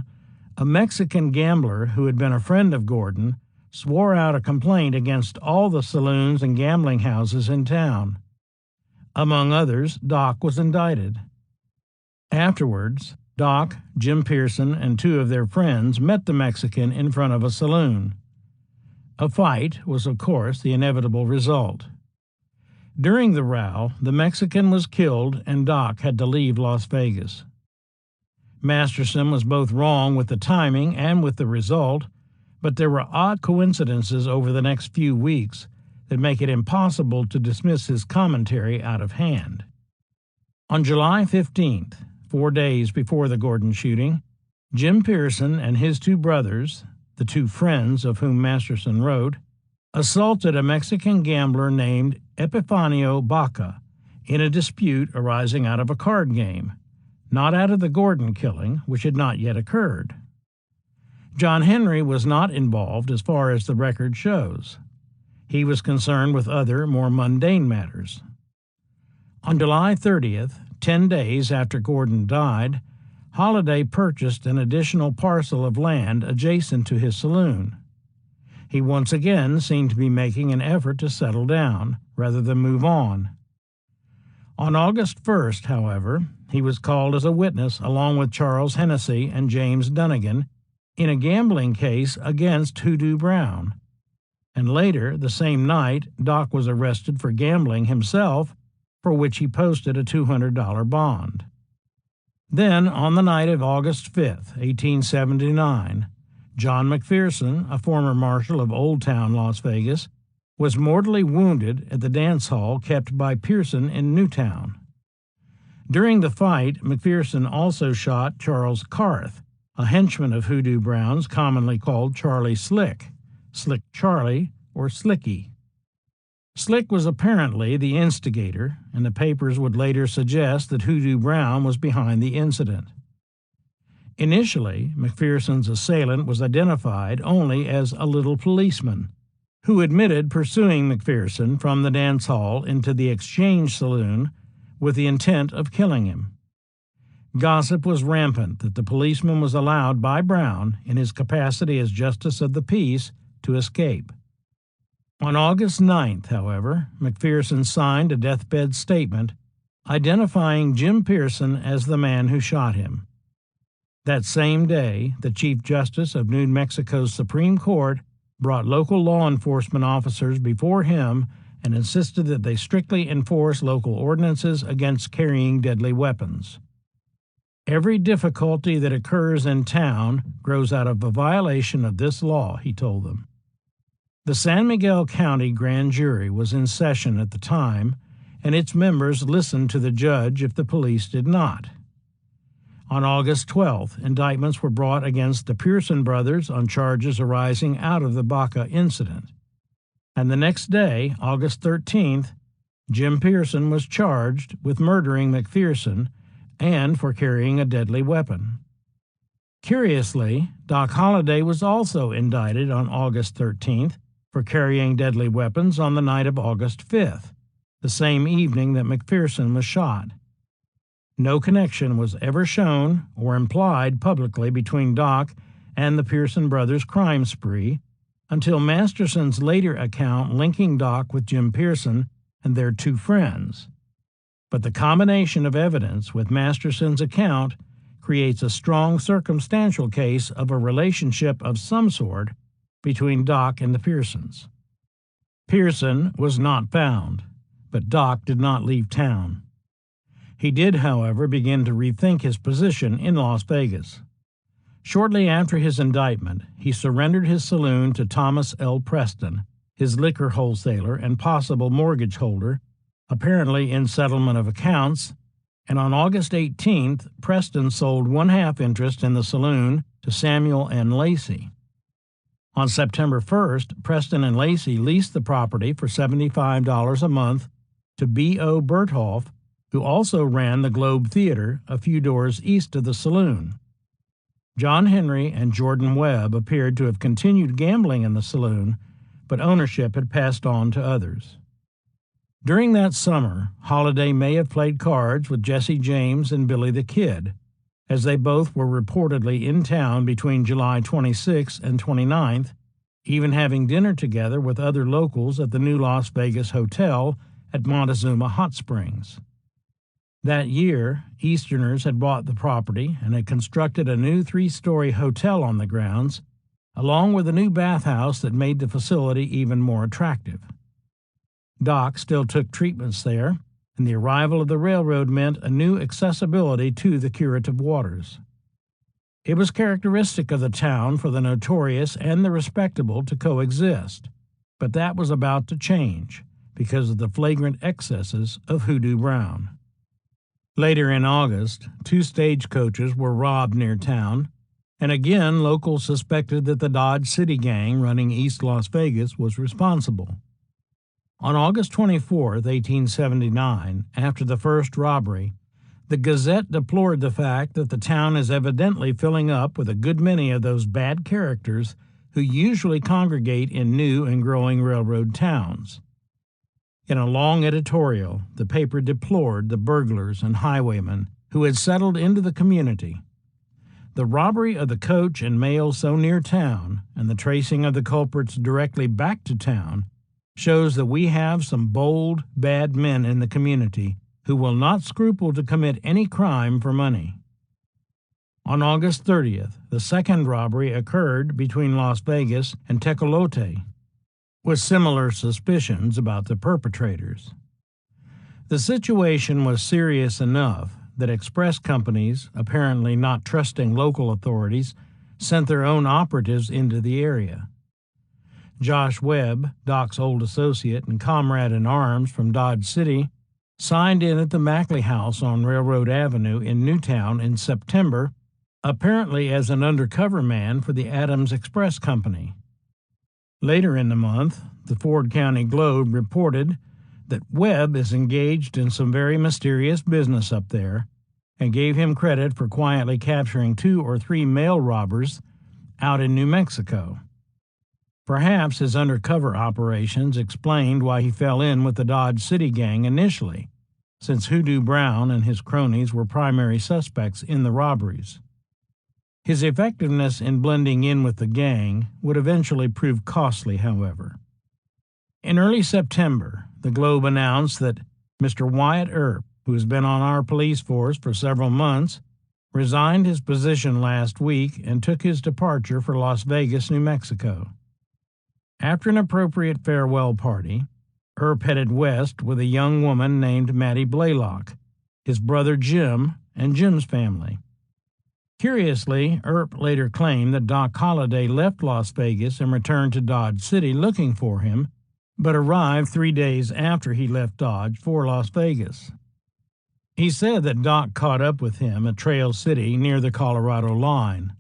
a Mexican gambler who had been a friend of Gordon swore out a complaint against all the saloons and gambling houses in town. Among others, Doc was indicted. Afterwards, Doc, Jim Pearson, and two of their friends met the Mexican in front of a saloon. A fight was, of course, the inevitable result. During the row, the Mexican was killed and Doc had to leave Las Vegas. Masterson was both wrong with the timing and with the result, but there were odd coincidences over the next few weeks that make it impossible to dismiss his commentary out of hand. On July 15th, 4 days before the Gordon shooting, Jim Pearson and his two brothers, the two friends of whom Masterson wrote, assaulted a Mexican gambler named Epifanio Baca in a dispute arising out of a card game, not out of the Gordon killing, which had not yet occurred. John Henry was not involved as far as the record shows. He was concerned with other, more mundane matters. On July 30th, 10 days after Gordon died, Holliday purchased an additional parcel of land adjacent to his saloon. He once again seemed to be making an effort to settle down, rather than move on. On August 1st, however, he was called as a witness along with Charles Hennessy and James Dunnigan in a gambling case against Hoodoo Brown. And later, the same night, Doc was arrested for gambling himself, for which he posted a $200 bond. Then, on the night of August 5th, 1879, John McPherson, a former marshal of Old Town, Las Vegas, was mortally wounded at the dance hall kept by Pearson in Newtown. During the fight, McPherson also shot Charles Carth, a henchman of Hoodoo Brown's commonly called Charlie Slick, Slick Charlie, or Slicky. Slick was apparently the instigator, and the papers would later suggest that Hoodoo Brown was behind the incident. Initially, McPherson's assailant was identified only as a little policeman, who admitted pursuing McPherson from the dance hall into the Exchange Saloon with the intent of killing him. Gossip was rampant that the policeman was allowed by Brown, in his capacity as Justice of the Peace, to escape. On August 9th, however, McPherson signed a deathbed statement identifying Jim Pearson as the man who shot him. That same day, the Chief Justice of New Mexico's Supreme Court brought local law enforcement officers before him and insisted that they strictly enforce local ordinances against carrying deadly weapons. Every difficulty that occurs in town grows out of a violation of this law, he told them. The San Miguel County Grand Jury was in session at the time, and its members listened to the judge if the police did not. On August 12th, indictments were brought against the Pearson brothers on charges arising out of the Baca incident. And the next day, August 13th, Jim Pearson was charged with murdering McPherson and for carrying a deadly weapon. Curiously, Doc Holliday was also indicted on August 13th for carrying deadly weapons on the night of August 5th, the same evening that McPherson was shot. No connection was ever shown or implied publicly between Doc and the Pearson brothers' crime spree until Masterson's later account linking Doc with Jim Pearson and their two friends. But the combination of evidence with Masterson's account creates a strong circumstantial case of a relationship of some sort between Doc and the Pearsons. Pearson was not found, but Doc did not leave town. He did, however, begin to rethink his position in Las Vegas. Shortly after his indictment, he surrendered his saloon to Thomas L. Preston, his liquor wholesaler and possible mortgage holder, apparently in settlement of accounts, and on August 18th, Preston sold one-half interest in the saloon to Samuel N. Lacey. On September 1st, Preston and Lacey leased the property for $75 a month to B.O. Berthoff, who also ran the Globe Theater a few doors east of the saloon. John Henry and Jordan Webb appeared to have continued gambling in the saloon, but ownership had passed on to others. During that summer, Holliday may have played cards with Jesse James and Billy the Kid, as they both were reportedly in town between July 26th and 29th, even having dinner together with other locals at the new Las Vegas Hotel at Montezuma Hot Springs. That year, Easterners had bought the property and had constructed a new 3-story hotel on the grounds, along with a new bathhouse that made the facility even more attractive. Doc still took treatments there, and the arrival of the railroad meant a new accessibility to the curative waters. It was characteristic of the town for the notorious and the respectable to coexist, but that was about to change because of the flagrant excesses of Hoodoo Brown. Later in August, 2 stagecoaches were robbed near town, and again locals suspected that the Dodge City gang running East Las Vegas was responsible. On August 24, 1879, after the first robbery, The Gazette deplored the fact that the town is evidently filling up with a good many of those bad characters who usually congregate in new and growing railroad towns. In a long editorial, the paper deplored the burglars and highwaymen who had settled into the community. The robbery of the coach and mail so near town, and the tracing of the culprits directly back to town, shows that we have some bold, bad men in the community who will not scruple to commit any crime for money. On August 30th, the second robbery occurred between Las Vegas and Tecolote, with similar suspicions about the perpetrators. The situation was serious enough that express companies, apparently not trusting local authorities, sent their own operatives into the area. Josh Webb, Doc's old associate and comrade in arms from Dodge City, signed in at the Mackley House on Railroad Avenue in Newtown in September, apparently as an undercover man for the Adams Express Company. Later in the month, the Ford County Globe reported that Webb is engaged in some very mysterious business up there and gave him credit for quietly capturing 2 or 3 mail robbers out in New Mexico. Perhaps his undercover operations explained why he fell in with the Dodge City gang initially, since Hoodoo Brown and his cronies were primary suspects in the robberies. His effectiveness in blending in with the gang would eventually prove costly, however. In early September, the Globe announced that Mr. Wyatt Earp, who has been on our police force for several months, resigned his position last week and took his departure for Las Vegas, New Mexico. After an appropriate farewell party, Earp headed west with a young woman named Mattie Blaylock, his brother Jim, and Jim's family. Curiously, Earp later claimed that Doc Holliday left Las Vegas and returned to Dodge City looking for him, but arrived 3 days after he left Dodge for Las Vegas. He said that Doc caught up with him at Trail City near the Colorado line.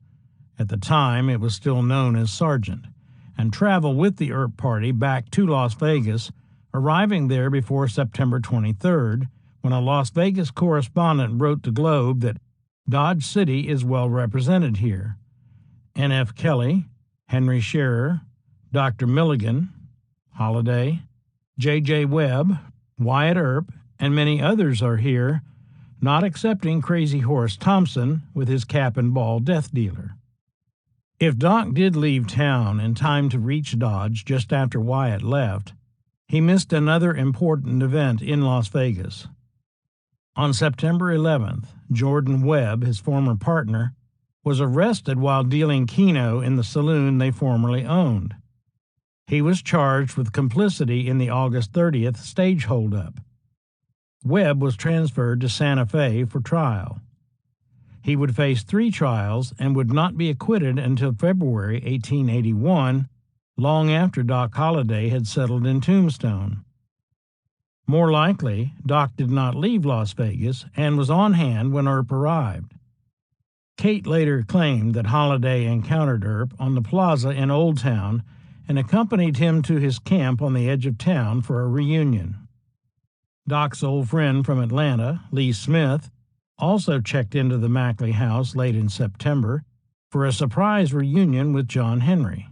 At the time, it was still known as Sargent, and traveled with the Earp party back to Las Vegas, arriving there before September 23rd, when a Las Vegas correspondent wrote the Globe that Dodge City is well represented here. N.F. Kelly, Henry Scherer, Dr. Milligan, Holliday, J.J. Webb, Wyatt Earp, and many others are here, not excepting Crazy Horse Thompson with his cap and ball death dealer. If Doc did leave town in time to reach Dodge just after Wyatt left, he missed another important event in Las Vegas. On September 11th, Jordan Webb, his former partner, was arrested while dealing Keno in the saloon they formerly owned. He was charged with complicity in the August 30th stage holdup. Webb was transferred to Santa Fe for trial. He would face 3 trials and would not be acquitted until February 1881, long after Doc Holliday had settled in Tombstone. More likely, Doc did not leave Las Vegas and was on hand when Earp arrived. Kate later claimed that Holliday encountered Earp on the plaza in Old Town and accompanied him to his camp on the edge of town for a reunion. Doc's old friend from Atlanta, Lee Smith, also checked into the Mackley house late in September for a surprise reunion with John Henry.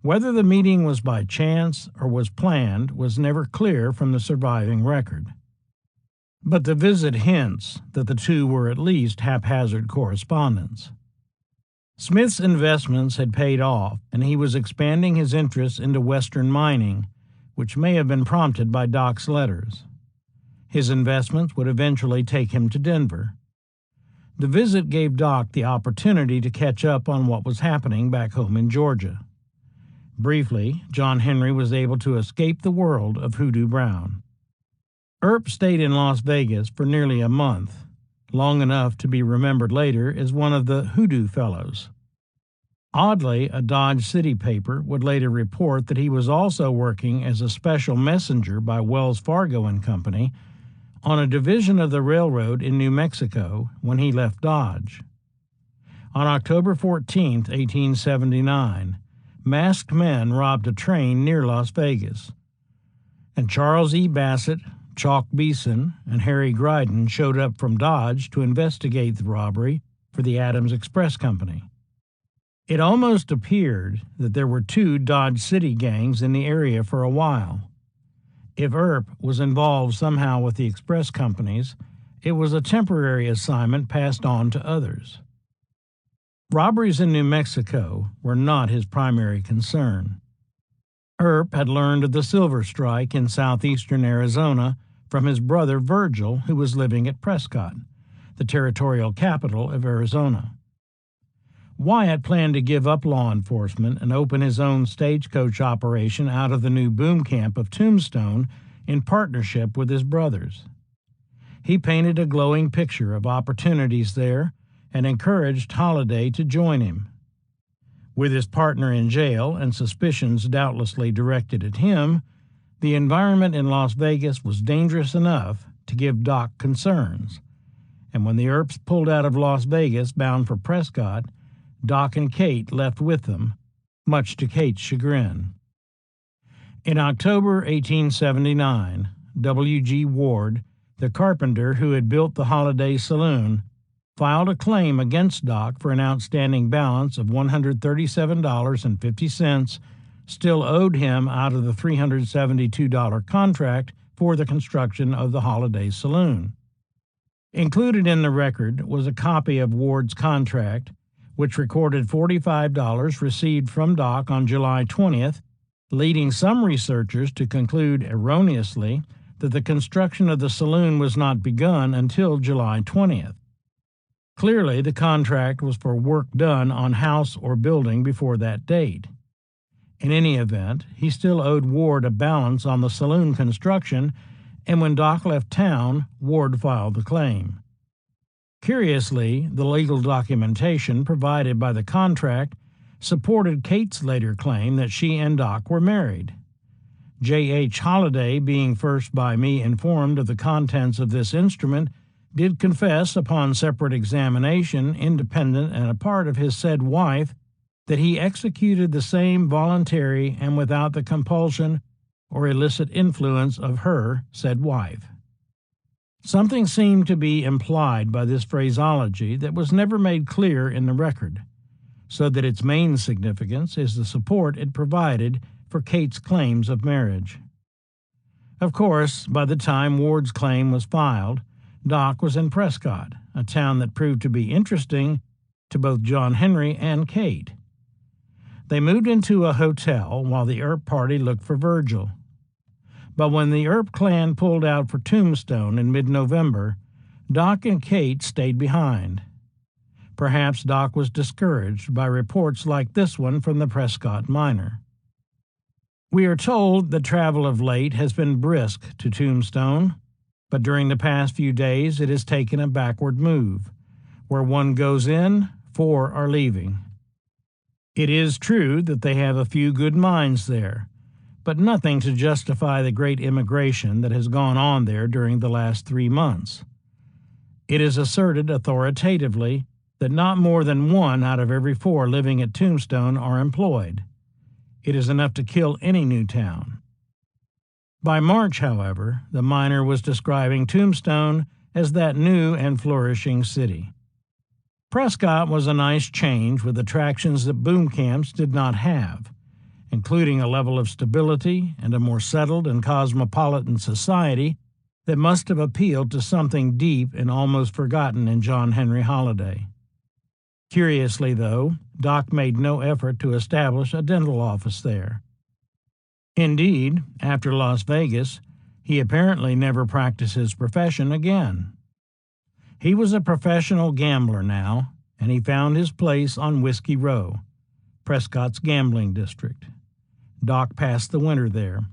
Whether the meeting was by chance or was planned was never clear from the surviving record. But the visit hints that the two were at least haphazard correspondents. Smith's investments had paid off, and he was expanding his interests into Western mining, which may have been prompted by Doc's letters. His investments would eventually take him to Denver. The visit gave Doc the opportunity to catch up on what was happening back home in Georgia. Briefly, John Henry was able to escape the world of Hoodoo Brown. Earp stayed in Las Vegas for nearly a month, long enough to be remembered later as one of the Hoodoo Fellows. Oddly, a Dodge City paper would later report that he was also working as a special messenger by Wells Fargo and Company on a division of the railroad in New Mexico when he left Dodge. On October 14, 1879, masked men robbed a train near Las Vegas, and Charles E. Bassett, Chalk Beeson and Harry Gryden showed up from Dodge to investigate the robbery for the Adams Express Company. It almost appeared that there were two Dodge City gangs in the area for a while. If Earp was involved somehow with the express companies, it was a temporary assignment passed on to others. Robberies in New Mexico were not his primary concern. Earp had learned of the Silver Strike in southeastern Arizona from his brother Virgil, who was living at Prescott, the territorial capital of Arizona. Wyatt planned to give up law enforcement and open his own stagecoach operation out of the new boom camp of Tombstone in partnership with his brothers. He painted a glowing picture of opportunities there and encouraged Holliday to join him. With his partner in jail and suspicions doubtlessly directed at him, the environment in Las Vegas was dangerous enough to give Doc concerns. And when the Earps pulled out of Las Vegas bound for Prescott, Doc and Kate left with them, much to Kate's chagrin. In October 1879, W.G. Ward, the carpenter who had built the Holliday Saloon, filed a claim against Doc for an outstanding balance of $137.50 still owed him out of the $372 contract for the construction of the Holliday Saloon. Included in the record was a copy of Ward's contract, which recorded $45 received from Doc on July 20th, leading some researchers to conclude erroneously that the construction of the saloon was not begun until July 20th. Clearly, the contract was for work done on house or building before that date. In any event, he still owed Ward a balance on the saloon construction, and when Doc left town, Ward filed the claim. Curiously, the legal documentation provided by the contract supported Kate's later claim that she and Doc were married. J.H. Holliday, being first by me informed of the contents of this instrument, did confess upon separate examination, independent and apart of his said wife, that he executed the same voluntary and without the compulsion or illicit influence of her said wife. Something seemed to be implied by this phraseology that was never made clear in the record, so that its main significance is the support it provided for Kate's claims of marriage. Of course, by the time Ward's claim was filed, Doc was in Prescott, a town that proved to be interesting to both John Henry and Kate. They moved into a hotel while the Earp party looked for Virgil. But when the Earp clan pulled out for Tombstone in mid-November, Doc and Kate stayed behind. Perhaps Doc was discouraged by reports like this one from the Prescott Miner. We are told that travel of late has been brisk to Tombstone, but during the past few days it has taken a backward move. Where one goes in, four are leaving. It is true that they have a few good mines there, but nothing to justify the great immigration that has gone on there during the last 3 months. It is asserted authoritatively that not more than 1 out of every 4 living at Tombstone are employed. It is enough to kill any new town. By March, however, the miner was describing Tombstone as that new and flourishing city. Prescott was a nice change with attractions that boom camps did not have, including a level of stability and a more settled and cosmopolitan society that must have appealed to something deep and almost forgotten in John Henry Holliday. Curiously, though, Doc made no effort to establish a dental office there. Indeed, after Las Vegas, he apparently never practiced his profession again. He was a professional gambler now, and he found his place on Whiskey Row, Prescott's gambling district. Doc passed the winter there.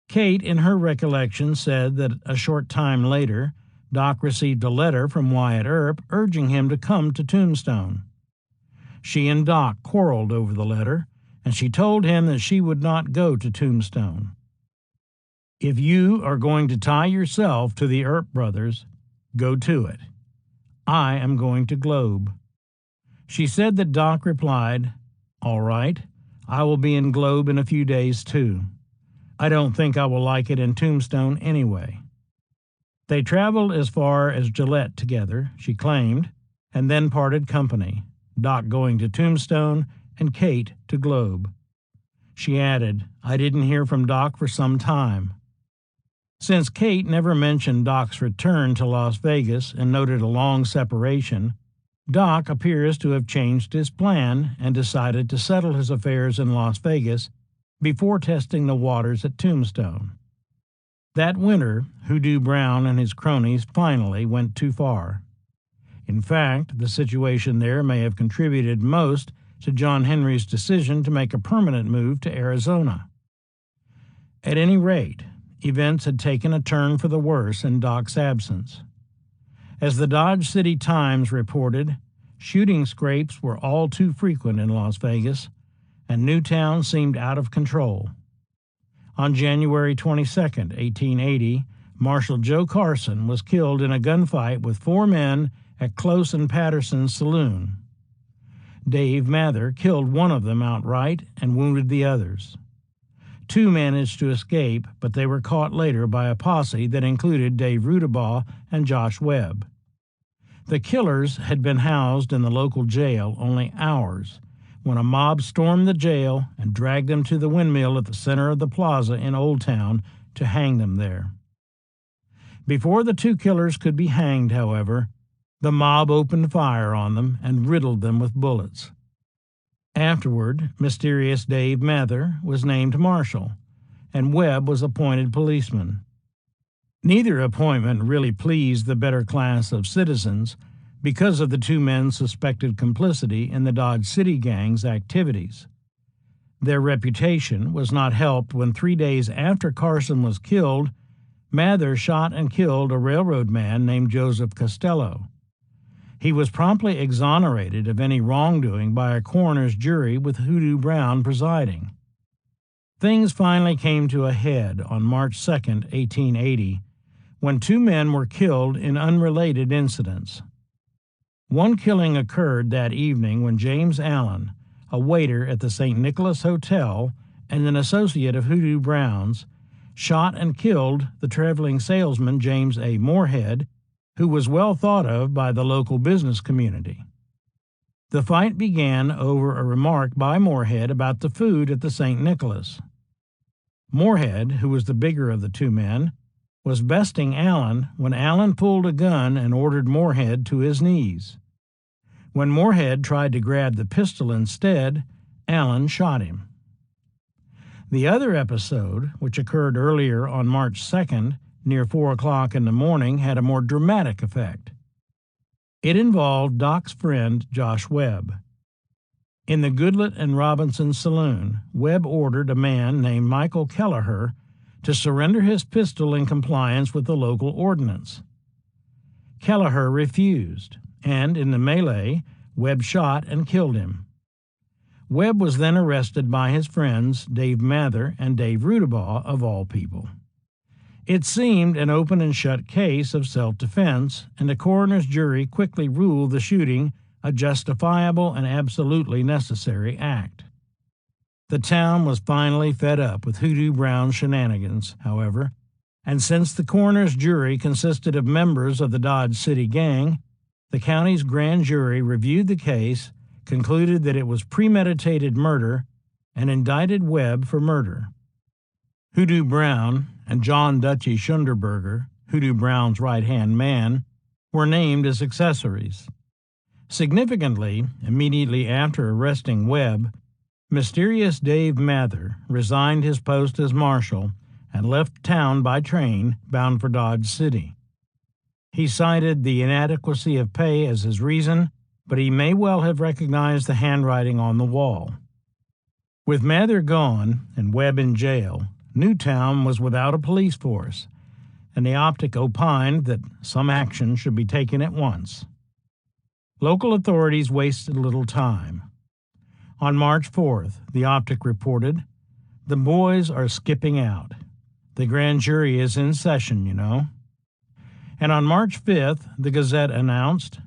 Kate, in her recollection, said that a short time later, Doc received a letter from Wyatt Earp urging him to come to Tombstone. She and Doc quarreled over the letter, and she told him that she would not go to Tombstone. "If you are going to tie yourself to the Earp brothers, go to it. I am going to Globe." She said that Doc replied, "All right, I will be in Globe in a few days too." I don't think I will like it in Tombstone anyway. They traveled as far as Gillette together, she claimed, and then parted company, Doc going to Tombstone and Kate to Globe. She added, I didn't hear from Doc for some time. Since Kate never mentioned Doc's return to Las Vegas and noted a long separation, Doc appears to have changed his plan and decided to settle his affairs in Las Vegas before testing the waters at Tombstone. That winter, Hoodoo Brown and his cronies finally went too far. In fact, the situation there may have contributed most to John Henry's decision to make a permanent move to Arizona. At any rate, events had taken a turn for the worse in Doc's absence. As the Dodge City Times reported, shooting scrapes were all too frequent in Las Vegas, and Newtown seemed out of control. On January 22, 1880, Marshal Joe Carson was killed in a gunfight with 4 men at Close and Patterson's saloon. Dave Mather killed one of them outright and wounded the others. 2 managed to escape, but they were caught later by a posse that included Dave Rudabaugh and Josh Webb. The killers had been housed in the local jail only hours when a mob stormed the jail and dragged them to the windmill at the center of the plaza in Old Town to hang them there. Before the 2 killers could be hanged, however, the mob opened fire on them and riddled them with bullets. Afterward, mysterious Dave Mather was named marshal, and Webb was appointed policeman. Neither appointment really pleased the better class of citizens because of the 2 men's suspected complicity in the Dodge City gang's activities. Their reputation was not helped when 3 days after Carson was killed, Mather shot and killed a railroad man named Joseph Costello. He was promptly exonerated of any wrongdoing by a coroner's jury with Hoodoo Brown presiding. Things finally came to a head on March 2, 1880, when 2 men were killed in unrelated incidents. One killing occurred that evening when James Allen, a waiter at the St. Nicholas Hotel and an associate of Hoodoo Brown's, shot and killed the traveling salesman James A. Moorhead, who was well thought of by the local business community. The fight began over a remark by Moorhead about the food at the St. Nicholas. Moorhead, who was the bigger of the 2 men, was besting Allen when Allen pulled a gun and ordered Moorhead to his knees. When Moorhead tried to grab the pistol instead, Allen shot him. The other episode, which occurred earlier on March 2nd, near 4 o'clock in the morning, had a more dramatic effect. It involved Doc's friend Josh Webb. In the Goodlett and Robinson saloon, Webb ordered a man named Michael Kelleher to surrender his pistol in compliance with the local ordinance. Kelleher refused, and in the melee, Webb shot and killed him. Webb was then arrested by his friends Dave Mather and Dave Rudabaugh, of all people. It seemed an open and shut case of self-defense, and the coroner's jury quickly ruled the shooting a justifiable and absolutely necessary act. The town was finally fed up with Hoodoo Brown's shenanigans, however, and since the coroner's jury consisted of members of the Dodge City gang, the county's grand jury reviewed the case, concluded that it was premeditated murder, and indicted Webb for murder. Hoodoo Brown and John Dutchy Schunderberger, Hoodoo Brown's right-hand man, were named as accessories. Significantly, immediately after arresting Webb, mysterious Dave Mather resigned his post as marshal and left town by train bound for Dodge City. He cited the inadequacy of pay as his reason, but he may well have recognized the handwriting on the wall. With Mather gone and Webb in jail, Newtown was without a police force, and the Optic opined that some action should be taken at once. Local authorities wasted little time. On March 4th, the Optic reported, "The boys are skipping out. The grand jury is in session, you know." And on March 5th, the Gazette announced,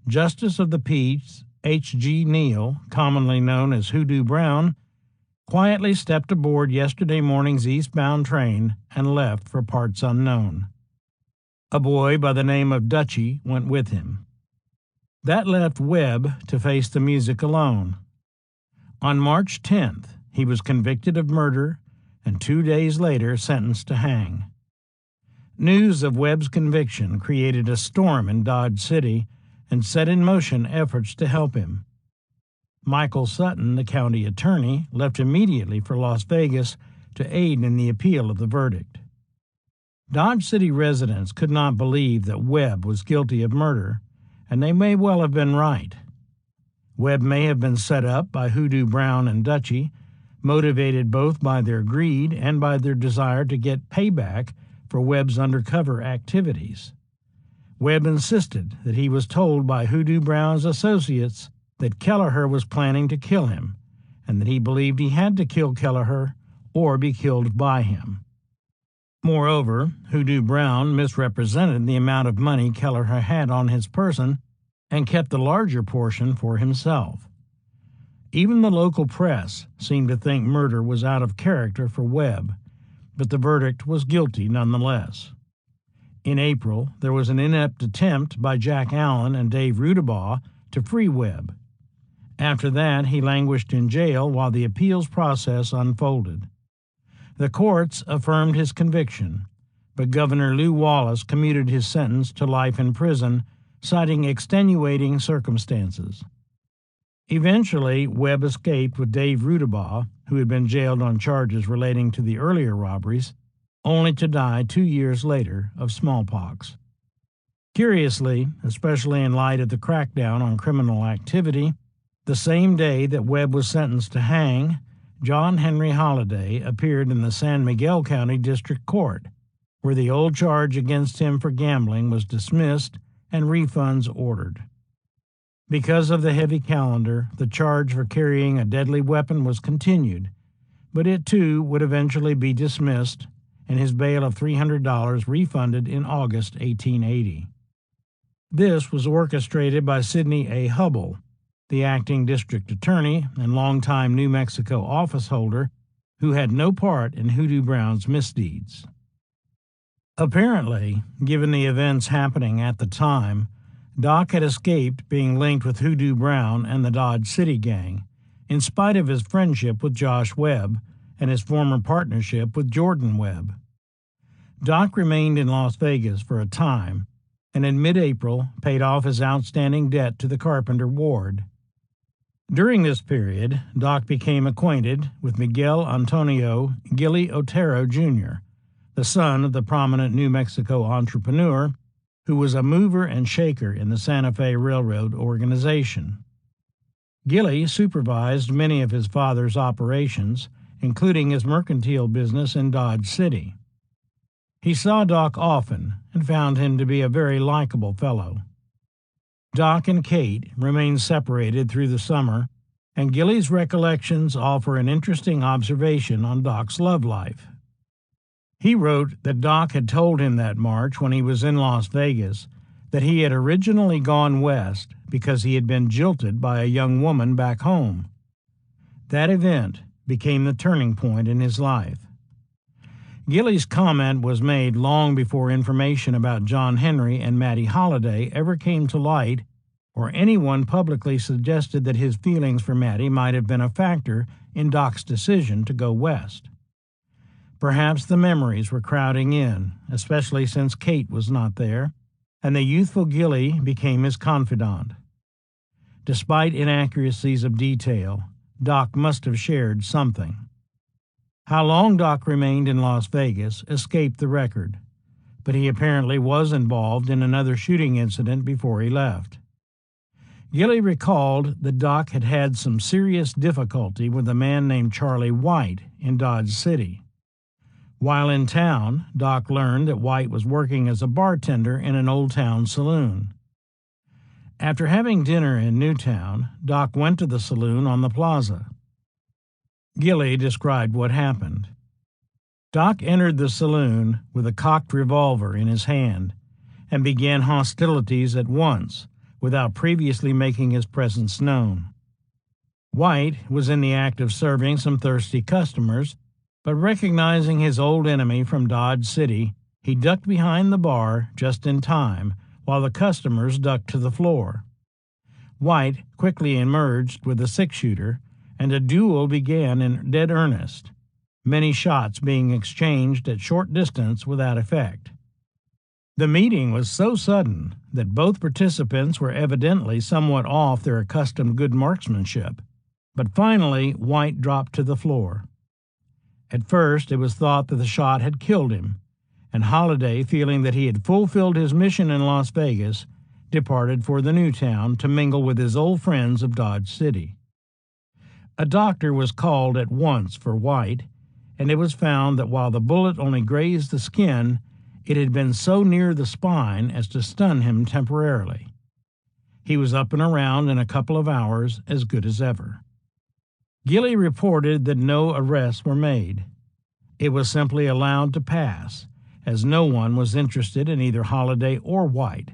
Justice of the Peace, H.G. Neal, commonly known as Hoodoo Brown, quietly stepped aboard yesterday morning's eastbound train and left for parts unknown. A boy by the name of Dutchy went with him. That left Webb to face the music alone. On March 10th, he was convicted of murder and 2 days later sentenced to hang. News of Webb's conviction created a storm in Dodge City and set in motion efforts to help him. Michael Sutton, the county attorney, left immediately for Las Vegas to aid in the appeal of the verdict. Dodge City residents could not believe that Webb was guilty of murder, and they may well have been right. Webb may have been set up by Hoodoo Brown and Dutchy, motivated both by their greed and by their desire to get payback for Webb's undercover activities. Webb insisted that he was told by Hoodoo Brown's associates that Kelleher was planning to kill him, and that he believed he had to kill Kelleher or be killed by him. Moreover, Hoodoo Brown misrepresented the amount of money Kelleher had on his person and kept the larger portion for himself. Even the local press seemed to think murder was out of character for Webb, but the verdict was guilty nonetheless. In April, there was an inept attempt by Jack Allen and Dave Rudabaugh to free Webb. After that, he languished in jail while the appeals process unfolded. The courts affirmed his conviction, but Governor Lew Wallace commuted his sentence to life in prison, citing extenuating circumstances. Eventually, Webb escaped with Dave Rudabaugh, who had been jailed on charges relating to the earlier robberies, only to die 2 years later of smallpox. Curiously, especially in light of the crackdown on criminal activity, the same day that Webb was sentenced to hang, John Henry Holliday appeared in the San Miguel County District Court, where the old charge against him for gambling was dismissed and refunds ordered. Because of the heavy calendar, the charge for carrying a deadly weapon was continued, but it too would eventually be dismissed and his bail of $300 refunded in August 1880. This was orchestrated by Sidney A. Hubble, the acting district attorney and longtime New Mexico office holder, who had no part in Hoodoo Brown's misdeeds. Apparently, given the events happening at the time, Doc had escaped being linked with Hoodoo Brown and the Dodge City Gang, in spite of his friendship with Josh Webb and his former partnership with Jordan Webb. Doc remained in Las Vegas for a time, and in mid-April paid off his outstanding debt to the Carpenter Ward. During this period, Doc became acquainted with Miguel Antonio Gilly Otero, Jr., the son of the prominent New Mexico entrepreneur who was a mover and shaker in the Santa Fe Railroad organization. Gilly supervised many of his father's operations, including his mercantile business in Dodge City. He saw Doc often and found him to be a very likable fellow. Doc and Kate remained separated through the summer, and Gilly's recollections offer an interesting observation on Doc's love life. He wrote that Doc had told him that March, when he was in Las Vegas, that he had originally gone west because he had been jilted by a young woman back home. That event became the turning point in his life. Gilly's comment was made long before information about John Henry and Mattie Holliday ever came to light, or anyone publicly suggested that his feelings for Mattie might have been a factor in Doc's decision to go west. Perhaps the memories were crowding in, especially since Kate was not there, and the youthful Gilly became his confidant. Despite inaccuracies of detail, Doc must have shared something. How long Doc remained in Las Vegas escaped the record, but he apparently was involved in another shooting incident before he left. Gilly recalled that Doc had had some serious difficulty with a man named Charlie White in Dodge City. While in town, Doc learned that White was working as a bartender in an Old Town saloon. After having dinner in Newtown, Doc went to the saloon on the plaza. Gilly described what happened. Doc entered the saloon with a cocked revolver in his hand and began hostilities at once without previously making his presence known. Wyatt was in the act of serving some thirsty customers, but recognizing his old enemy from Dodge City, he ducked behind the bar just in time, while the customers ducked to the floor. Wyatt quickly emerged with a six-shooter, and a duel began in dead earnest, many shots being exchanged at short distance without effect. The meeting was so sudden that both participants were evidently somewhat off their accustomed good marksmanship, but finally Wyatt dropped to the floor. At first it was thought that the shot had killed him, and Holliday, feeling that he had fulfilled his mission in Las Vegas, departed for the new town to mingle with his old friends of Dodge City. A doctor was called at once for Wyatt, and it was found that while the bullet only grazed the skin, it had been so near the spine as to stun him temporarily. He was up and around in a couple of hours, as good as ever. Gilley reported that no arrests were made. It was simply allowed to pass, as no one was interested in either Holliday or Wyatt,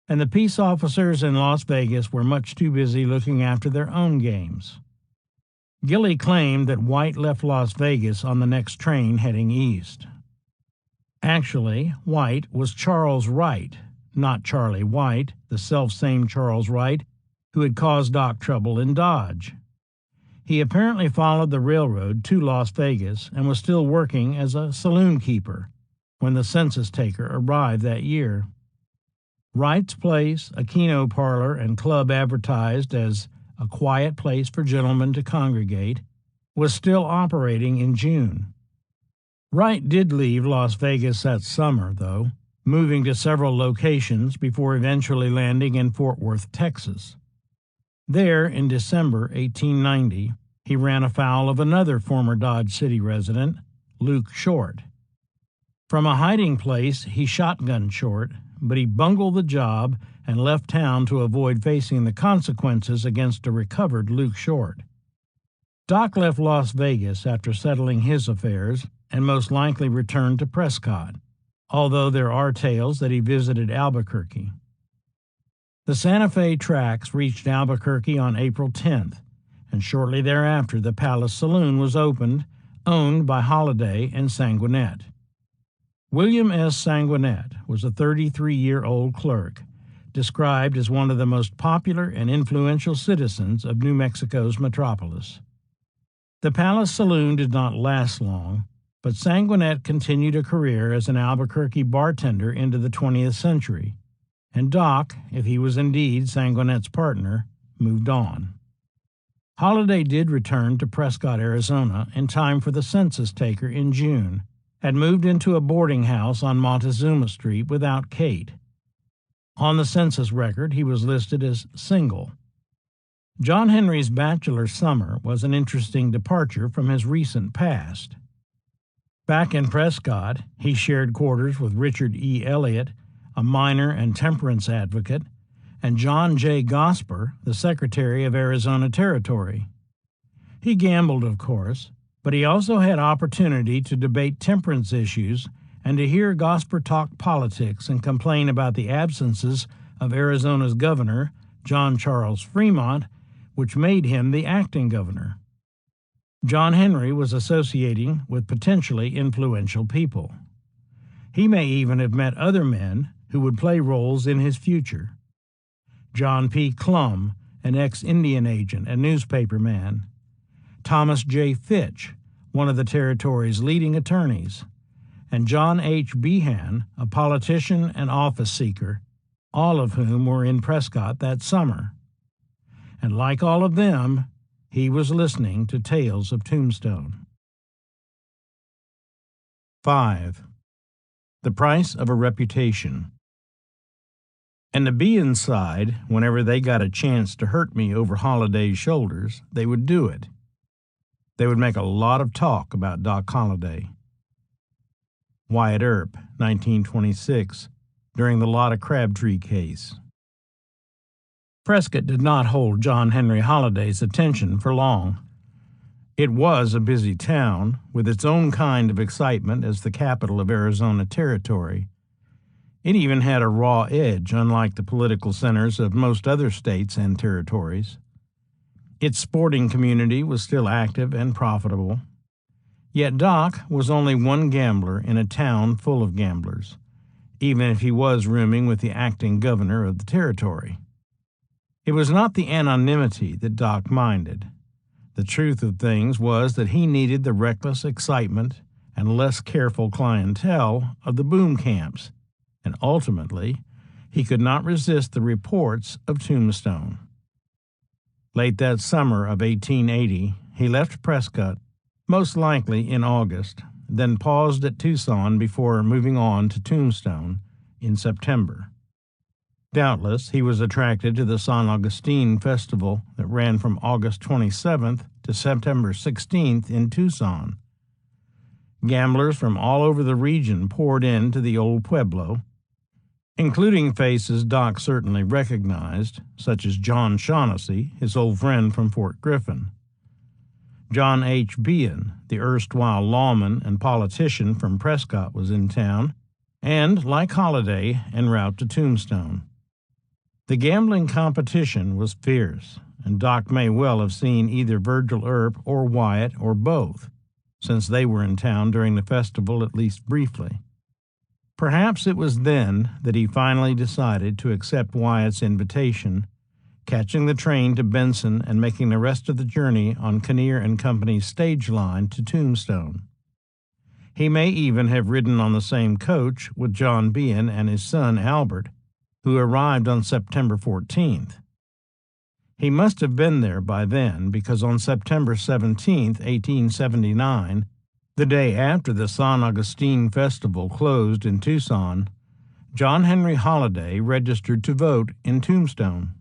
and the peace officers in Las Vegas were much too busy looking after their own games. Gilley claimed that Wyatt left Las Vegas on the next train heading east. Actually, Wyatt was Charles Wright, not Charlie White, the self-same Charles Wright who had caused Doc trouble in Dodge. He apparently followed the railroad to Las Vegas and was still working as a saloon keeper when the census taker arrived that year. Wright's place, a keno parlor and club advertised as a quiet place for gentlemen to congregate, was still operating in June. Wright did leave Las Vegas that summer, though, moving to several locations before eventually landing in Fort Worth, Texas. There, in December 1890, he ran afoul of another former Dodge City resident, Luke Short. From a hiding place, he shotgunned Short, but he bungled the job and left town to avoid facing the consequences against a recovered Luke Short. Doc left Las Vegas after settling his affairs and most likely returned to Prescott, although there are tales that he visited Albuquerque. The Santa Fe tracks reached Albuquerque on April 10th, and shortly thereafter the Palace Saloon was opened, owned by Holliday and Sanguinet. William S. Sanguinet was a 33-year-old clerk, described as one of the most popular and influential citizens of New Mexico's metropolis. The Palace Saloon did not last long, but Sanguinet continued a career as an Albuquerque bartender into the 20th century, and Doc, if he was indeed Sanguinet's partner, moved on. Holliday did return to Prescott, Arizona, in time for the census taker in June, had moved into a boarding house on Montezuma Street without Kate. On the census record, he was listed as single. John Henry's bachelor summer was an interesting departure from his recent past. Back in Prescott, he shared quarters with Richard E. Elliott, a miner and temperance advocate, and John J. Gosper, the Secretary of Arizona Territory. He gambled, of course, but he also had opportunity to debate temperance issues and to hear Gosper talk politics and complain about the absences of Arizona's governor, John Charles Fremont, which made him the acting governor. John Henry was associating with potentially influential people. He may even have met other men who would play roles in his future. John P. Clum, an ex-Indian agent and newspaperman. Thomas J. Fitch, one of the territory's leading attorneys. And John H. Behan, a politician and office seeker, all of whom were in Prescott that summer. And like all of them, he was listening to tales of Tombstone. 5. The price of a reputation. And to be inside, whenever they got a chance to hurt me over Holliday's shoulders, they would do it. They would make a lot of talk about Doc Holliday. Wyatt Earp, 1926, during the Lotta Crabtree case. Prescott did not hold John Henry Holliday's attention for long. It was a busy town, with its own kind of excitement as the capital of Arizona Territory. It even had a raw edge, unlike the political centers of most other states and territories. Its sporting community was still active and profitable. Yet Doc was only one gambler in a town full of gamblers, even if he was rooming with the acting governor of the territory. It was not the anonymity that Doc minded. The truth of things was that he needed the reckless excitement and less careful clientele of the boom camps, and ultimately, he could not resist the reports of Tombstone. Late that summer of 1880, he left Prescott, most likely in August, then paused at Tucson before moving on to Tombstone in September. Doubtless, he was attracted to the San Agustin festival that ran from August 27th to September 16th in Tucson. Gamblers from all over the region poured into the old pueblo, including faces Doc certainly recognized, such as John Shaughnessy, his old friend from Fort Griffin. John H. Behan, the erstwhile lawman and politician from Prescott, was in town, and, like Holliday, en route to Tombstone. The gambling competition was fierce, and Doc may well have seen either Virgil Earp or Wyatt or both, since they were in town during the festival at least briefly. Perhaps it was then that he finally decided to accept Wyatt's invitation, catching the train to Benson and making the rest of the journey on Kinnear and Company's stage line to Tombstone. He may even have ridden on the same coach with John Behan and his son Albert, who arrived on September 14th. He must have been there by then because on September 17, 1879, the day after the San Agustin Festival closed in Tucson, John Henry Holliday registered to vote in Tombstone.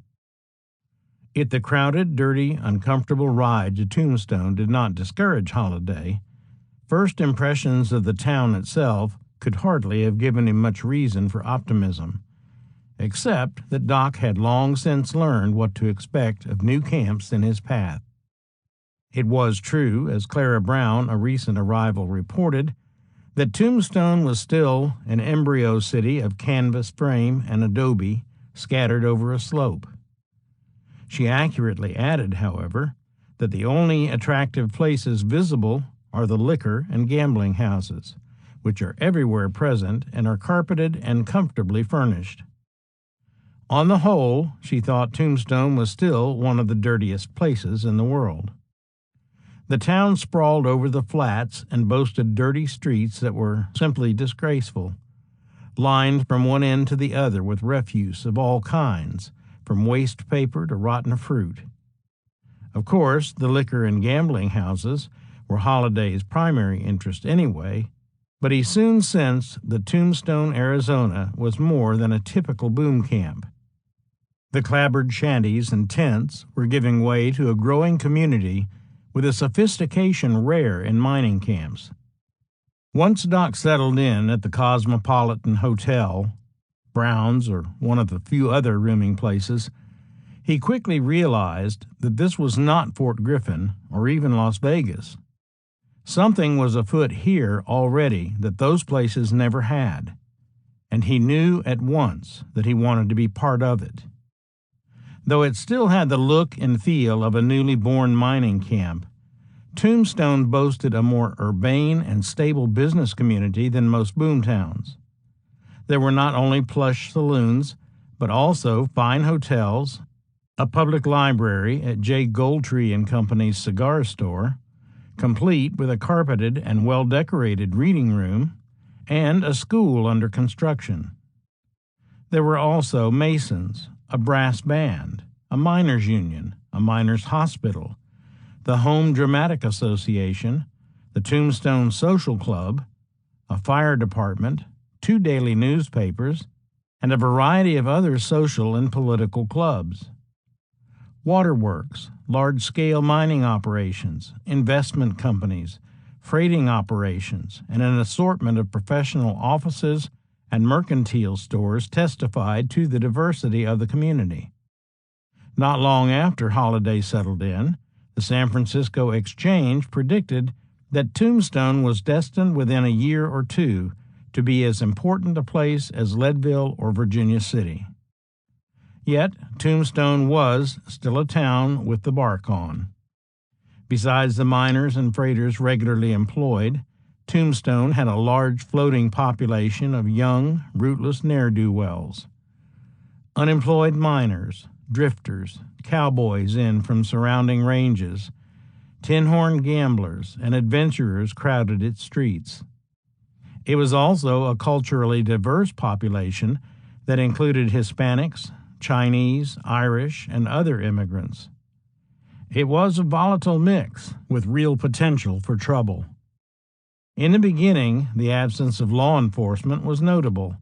Yet the crowded, dirty, uncomfortable ride to Tombstone did not discourage Holliday. First impressions of the town itself could hardly have given him much reason for optimism, except that Doc had long since learned what to expect of new camps in his path. It was true, as Clara Brown, a recent arrival, reported, that Tombstone was still an embryo city of canvas frame and adobe scattered over a slope. She accurately added, however, that the only attractive places visible are the liquor and gambling houses, which are everywhere present and are carpeted and comfortably furnished. On the whole, she thought Tombstone was still one of the dirtiest places in the world. The town sprawled over the flats and boasted dirty streets that were simply disgraceful, lined from one end to the other with refuse of all kinds, from waste paper to rotten fruit. Of course, the liquor and gambling houses were Holliday's primary interest anyway, but he soon sensed that Tombstone, Arizona, was more than a typical boom camp. The clapboard shanties and tents were giving way to a growing community with a sophistication rare in mining camps. Once Doc settled in at the Cosmopolitan Hotel, Brown's, or one of the few other rooming places, he quickly realized that this was not Fort Griffin or even Las Vegas. Something was afoot here already that those places never had, and he knew at once that he wanted to be part of it. Though it still had the look and feel of a newly born mining camp, Tombstone boasted a more urbane and stable business community than most boomtowns. There were not only plush saloons, but also fine hotels, a public library at J. Goldtree and Company's cigar store, complete with a carpeted and well-decorated reading room, and a school under construction. There were also masons, a brass band, a miners' union, a miners' hospital, the Home Dramatic Association, the Tombstone Social Club, a fire department, 2 daily newspapers, and a variety of other social and political clubs. Waterworks, large-scale mining operations, investment companies, freighting operations, and an assortment of professional offices and mercantile stores testified to the diversity of the community. Not long after Holliday settled in, the San Francisco Exchange predicted that Tombstone was destined within a year or two to be as important a place as Leadville or Virginia City. Yet Tombstone was still a town with the bark on. Besides the miners and freighters regularly employed, Tombstone had a large floating population of young, rootless ne'er-do-wells. Unemployed miners, drifters, cowboys in from surrounding ranges, tin-horn gamblers, and adventurers crowded its streets. It was also a culturally diverse population that included Hispanics, Chinese, Irish, and other immigrants. It was a volatile mix with real potential for trouble. In the beginning, the absence of law enforcement was notable,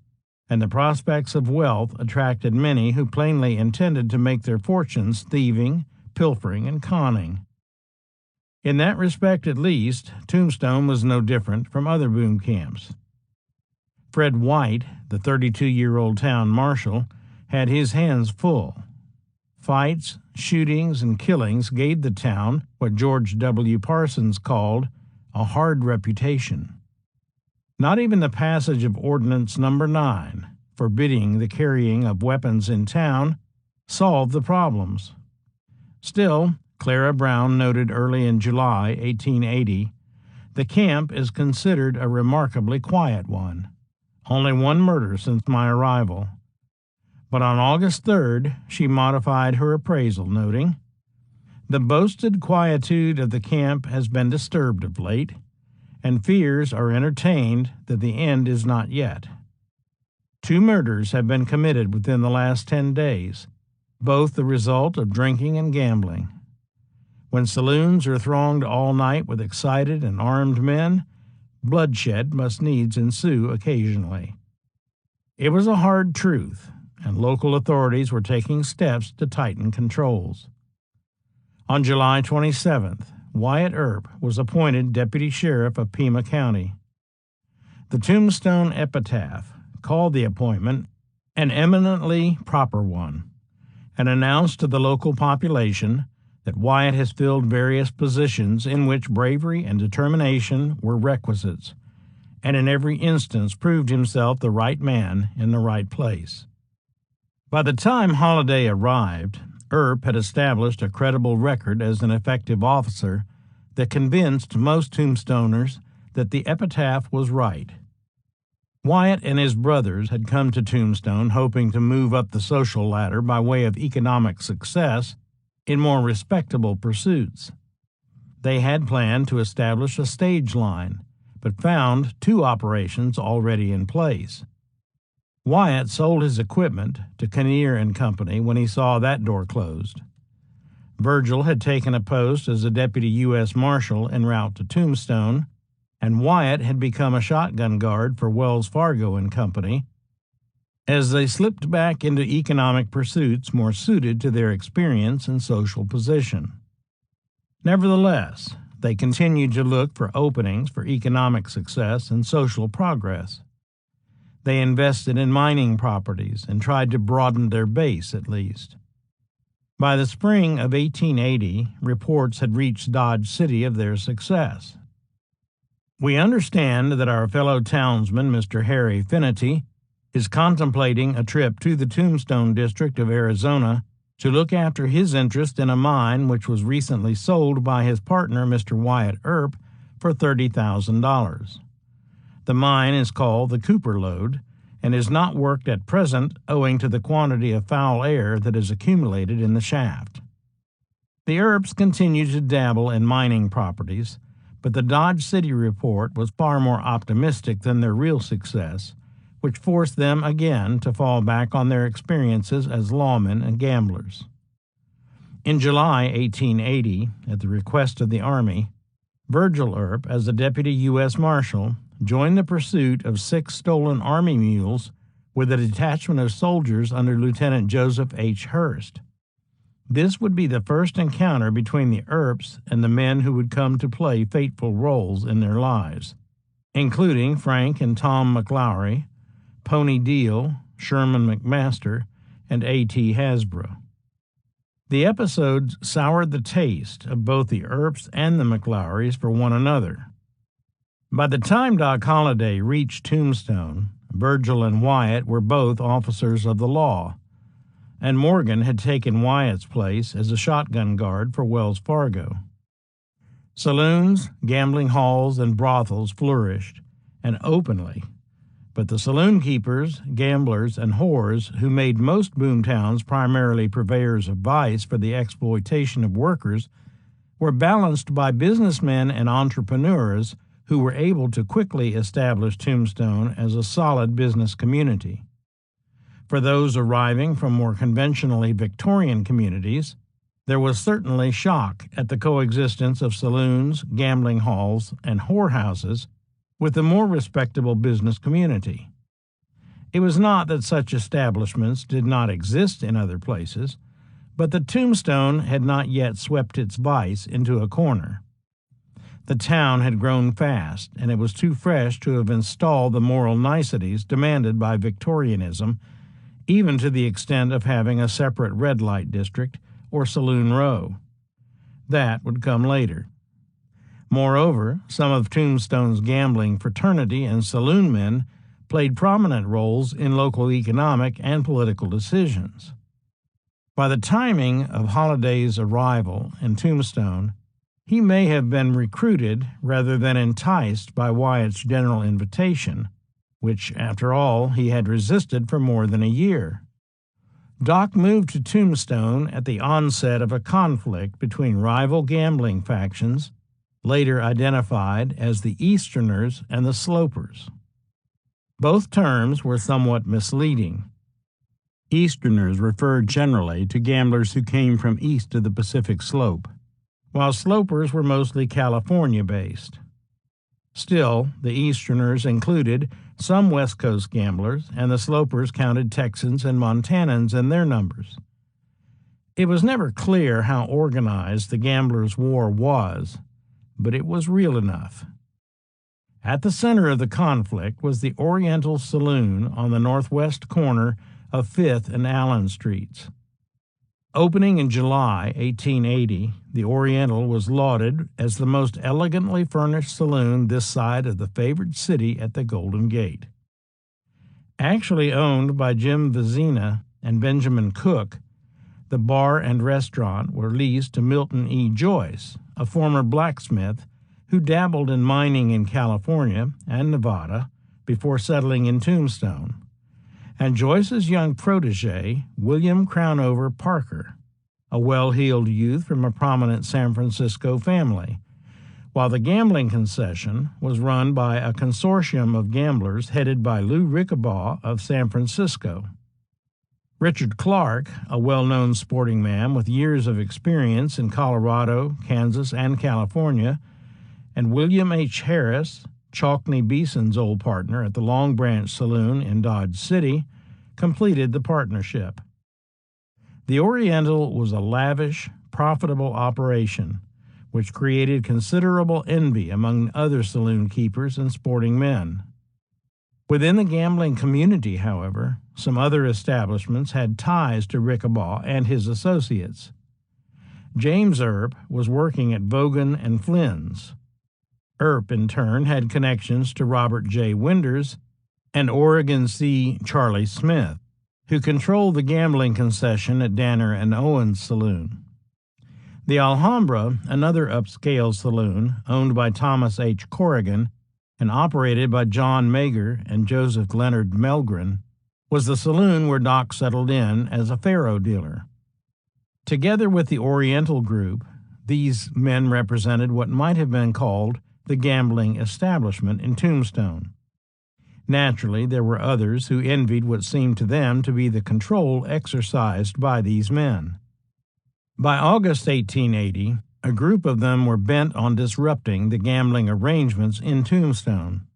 and the prospects of wealth attracted many who plainly intended to make their fortunes thieving, pilfering, and conning. In that respect, at least, Tombstone was no different from other boom camps. Fred White, the 32-year-old town marshal, had his hands full. Fights, shootings, and killings gave the town what George W. Parsons called a hard reputation. Not even the passage of Ordinance No. 9, forbidding the carrying of weapons in town, solved the problems. Still, Clara Brown noted early in July 1880, the camp is considered a remarkably quiet one. Only one murder since my arrival. But on August 3rd, she modified her appraisal, noting, "The boasted quietude of the camp has been disturbed of late, and fears are entertained that the end is not yet. 2 murders have been committed within the last 10 days, both the result of drinking and gambling. When saloons are thronged all night with excited and armed men, bloodshed must needs ensue occasionally." It was a hard truth, and local authorities were taking steps to tighten controls. On July 27th, Wyatt Earp was appointed deputy sheriff of Pima County. The Tombstone Epitaph called the appointment an eminently proper one, and announced to the local population that Wyatt has filled various positions in which bravery and determination were requisites, and in every instance proved himself the right man in the right place. By the time Holliday arrived, Earp had established a credible record as an effective officer that convinced most Tombstoners that the epitaph was right. Wyatt and his brothers had come to Tombstone hoping to move up the social ladder by way of economic success in more respectable pursuits. They had planned to establish a stage line, but found 2 operations already in place. Wyatt sold his equipment to Kinnear and Company when he saw that door closed. Virgil had taken a post as a deputy U.S. Marshal en route to Tombstone, and Wyatt had become a shotgun guard for Wells Fargo and Company, as they slipped back into economic pursuits more suited to their experience and social position. Nevertheless, they continued to look for openings for economic success and social progress. They invested in mining properties and tried to broaden their base at least. By the spring of 1880, reports had reached Dodge City of their success. "We understand that our fellow townsman, Mr. Harry Finity, is contemplating a trip to the Tombstone district of Arizona to look after his interest in a mine which was recently sold by his partner, Mr. Wyatt Earp, for $30,000. The mine is called the Cooper Lode and is not worked at present owing to the quantity of foul air that is accumulated in the shaft." The Earps continued to dabble in mining properties, but the Dodge City report was far more optimistic than their real success, which forced them again to fall back on their experiences as lawmen and gamblers. In July 1880, at the request of the Army, Virgil Earp, as the deputy U.S. Marshal, joined the pursuit of 6 stolen Army mules with a detachment of soldiers under Lieutenant Joseph H. Hurst. This would be the first encounter between the Earps and the men who would come to play fateful roles in their lives, including Frank and Tom McLaury, Pony Deal, Sherman McMaster, and A.T. Hasbro. The episodes soured the taste of both the Earps and the McLaurys for one another. By the time Doc Holliday reached Tombstone, Virgil and Wyatt were both officers of the law, and Morgan had taken Wyatt's place as a shotgun guard for Wells Fargo. Saloons, gambling halls, and brothels flourished, and openly. But the saloon keepers, gamblers, and whores who made most boomtowns primarily purveyors of vice for the exploitation of workers were balanced by businessmen and entrepreneurs who were able to quickly establish Tombstone as a solid business community. For those arriving from more conventionally Victorian communities, there was certainly shock at the coexistence of saloons, gambling halls, and whorehouses with the more respectable business community. It was not that such establishments did not exist in other places, but the Tombstone had not yet swept its vice into a corner. The town had grown fast, and it was too fresh to have installed the moral niceties demanded by Victorianism, even to the extent of having a separate red light district or saloon row. That would come later. Moreover, some of Tombstone's gambling fraternity and saloon men played prominent roles in local economic and political decisions. By the timing of Holliday's arrival in Tombstone, he may have been recruited rather than enticed by Wyatt's general invitation, which, after all, he had resisted for more than a year. Doc moved to Tombstone at the onset of a conflict between rival gambling factions, later identified as the Easterners and the Slopers. Both terms were somewhat misleading. Easterners referred generally to gamblers who came from east of the Pacific Slope, while Slopers were mostly California-based. Still, the Easterners included some West Coast gamblers, and the Slopers counted Texans and Montanans in their numbers. It was never clear how organized the gamblers' war was, but it was real enough. At the center of the conflict was the Oriental Saloon on the northwest corner of 5th and Allen Streets. Opening in July 1880, the Oriental was lauded as the most elegantly furnished saloon this side of the favored city at the Golden Gate. Actually owned by Jim Vizina and Benjamin Cook, the bar and restaurant were leased to Milton E. Joyce, a former blacksmith who dabbled in mining in California and Nevada before settling in Tombstone, and Joyce's young protege, William Crownover Parker, a well-heeled youth from a prominent San Francisco family, while the gambling concession was run by a consortium of gamblers headed by Lou Rickabaugh of San Francisco. Richard Clark, a well-known sporting man with years of experience in Colorado, Kansas, and California, and William H. Harris, Chalkney Beeson's old partner at the Long Branch Saloon in Dodge City, completed the partnership. The Oriental was a lavish, profitable operation, which created considerable envy among other saloon keepers and sporting men. Within the gambling community, however, some other establishments had ties to Rickabaugh and his associates. James Earp was working at Vogan and Flynn's. Earp, in turn, had connections to Robert J. Winders and Oregon C. Charlie Smith, who controlled the gambling concession at Danner and Owens Saloon. The Alhambra, another upscale saloon owned by Thomas H. Corrigan and operated by John Mager and Joseph Leonard Melgren, was the saloon where Doc settled in as a faro dealer. Together with the Oriental group, these men represented what might have been called the gambling establishment in Tombstone. Naturally, there were others who envied what seemed to them to be the control exercised by these men. By August 1880, a group of them were bent on disrupting the gambling arrangements in Tombstone.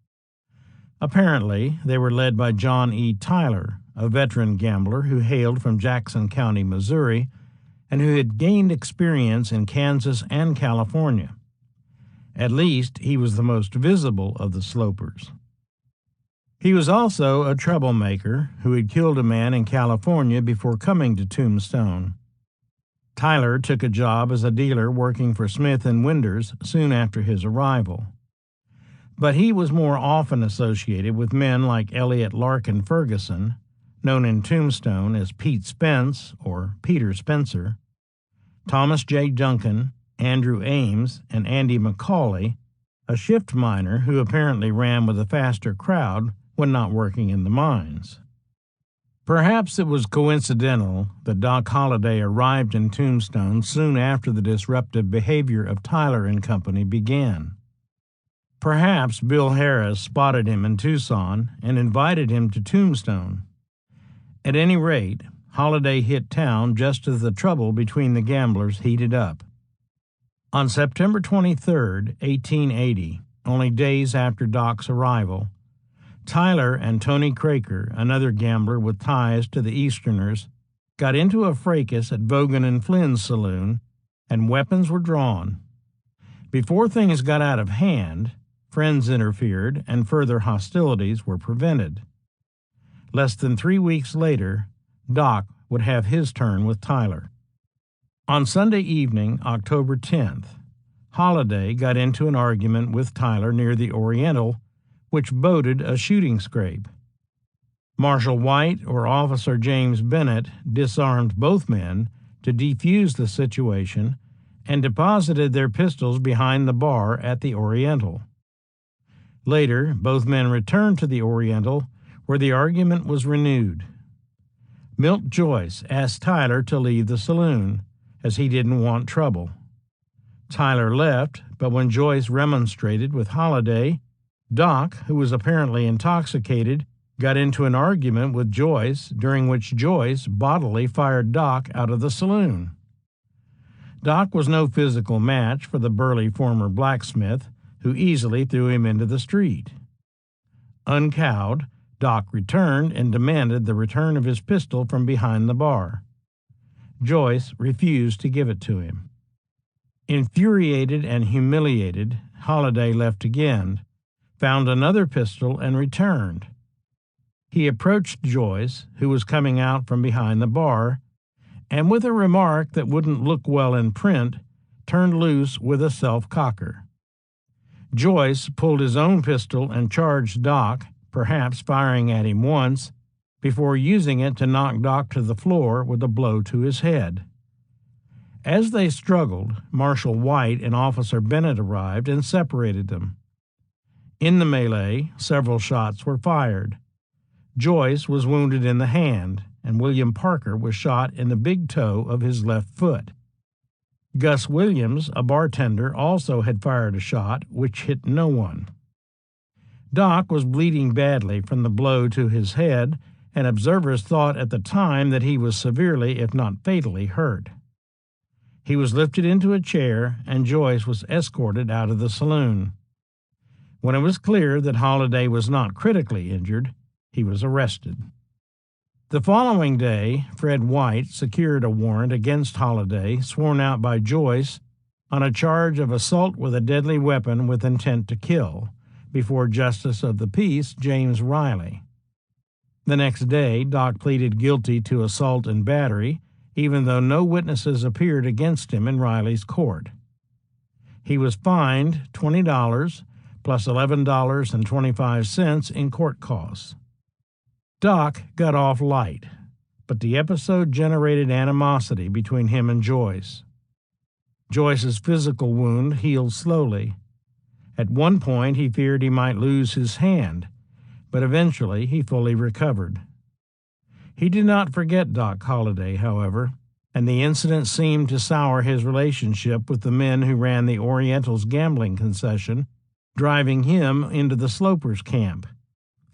Apparently, they were led by John E. Tyler, a veteran gambler who hailed from Jackson County, Missouri, and who had gained experience in Kansas and California. At least, he was the most visible of the Slopers. He was also a troublemaker who had killed a man in California before coming to Tombstone. Tyler took a job as a dealer working for Smith and Winders soon after his arrival. But he was more often associated with men like Elliott Larkin Ferguson, known in Tombstone as Pete Spence or Peter Spencer, Thomas J. Duncan, Andrew Ames, and Andy McCauley, a shift miner who apparently ran with a faster crowd when not working in the mines. Perhaps it was coincidental that Doc Holliday arrived in Tombstone soon after the disruptive behavior of Tyler and Company began. Perhaps Bill Harris spotted him in Tucson and invited him to Tombstone. At any rate, Holliday hit town just as the trouble between the gamblers heated up. On September 23, 1880, only days after Doc's arrival, Tyler and Tony Craker, another gambler with ties to the Easterners, got into a fracas at Vogan and Flynn's saloon, and weapons were drawn. Before things got out of hand, friends interfered and further hostilities were prevented. Less than 3 weeks later, Doc would have his turn with Tyler. On Sunday evening, October 10th, Holliday got into an argument with Tyler near the Oriental, which boded a shooting scrape. Marshal Wyatt or Officer James Bennett disarmed both men to defuse the situation and deposited their pistols behind the bar at the Oriental. Later, both men returned to the Oriental, where the argument was renewed. Milt Joyce asked Tyler to leave the saloon, as he didn't want trouble. Tyler left, but when Joyce remonstrated with Holliday, Doc, who was apparently intoxicated, got into an argument with Joyce, during which Joyce bodily fired Doc out of the saloon. Doc was no physical match for the burly former blacksmith, who easily threw him into the street. Uncowed, Doc returned and demanded the return of his pistol from behind the bar. Joyce refused to give it to him. Infuriated and humiliated, Holliday left again, found another pistol, and returned. He approached Joyce, who was coming out from behind the bar, and with a remark that wouldn't look well in print, turned loose with a self-cocker. Joyce pulled his own pistol and charged Doc, perhaps firing at him once, before using it to knock Doc to the floor with a blow to his head. As they struggled, Marshal Wyatt and Officer Bennett arrived and separated them. In the melee, several shots were fired. Joyce was wounded in the hand, and William Parker was shot in the big toe of his left foot. Gus Williams, a bartender, also had fired a shot, which hit no one. Doc was bleeding badly from the blow to his head, and observers thought at the time that he was severely, if not fatally, hurt. He was lifted into a chair, and Joyce was escorted out of the saloon. When it was clear that Holliday was not critically injured, he was arrested. The following day, Fred White secured a warrant against Holliday, sworn out by Joyce, on a charge of assault with a deadly weapon with intent to kill, before Justice of the Peace James Riley. The next day, Doc pleaded guilty to assault and battery, even though no witnesses appeared against him in Riley's court. He was fined $20 plus $11.25 in court costs. Doc got off light, but the episode generated animosity between him and Joyce. Joyce's physical wound healed slowly. At one point, he feared he might lose his hand, but eventually he fully recovered. He did not forget Doc Holliday, however, and the incident seemed to sour his relationship with the men who ran the Oriental's gambling concession, driving him into the Slopers' camp,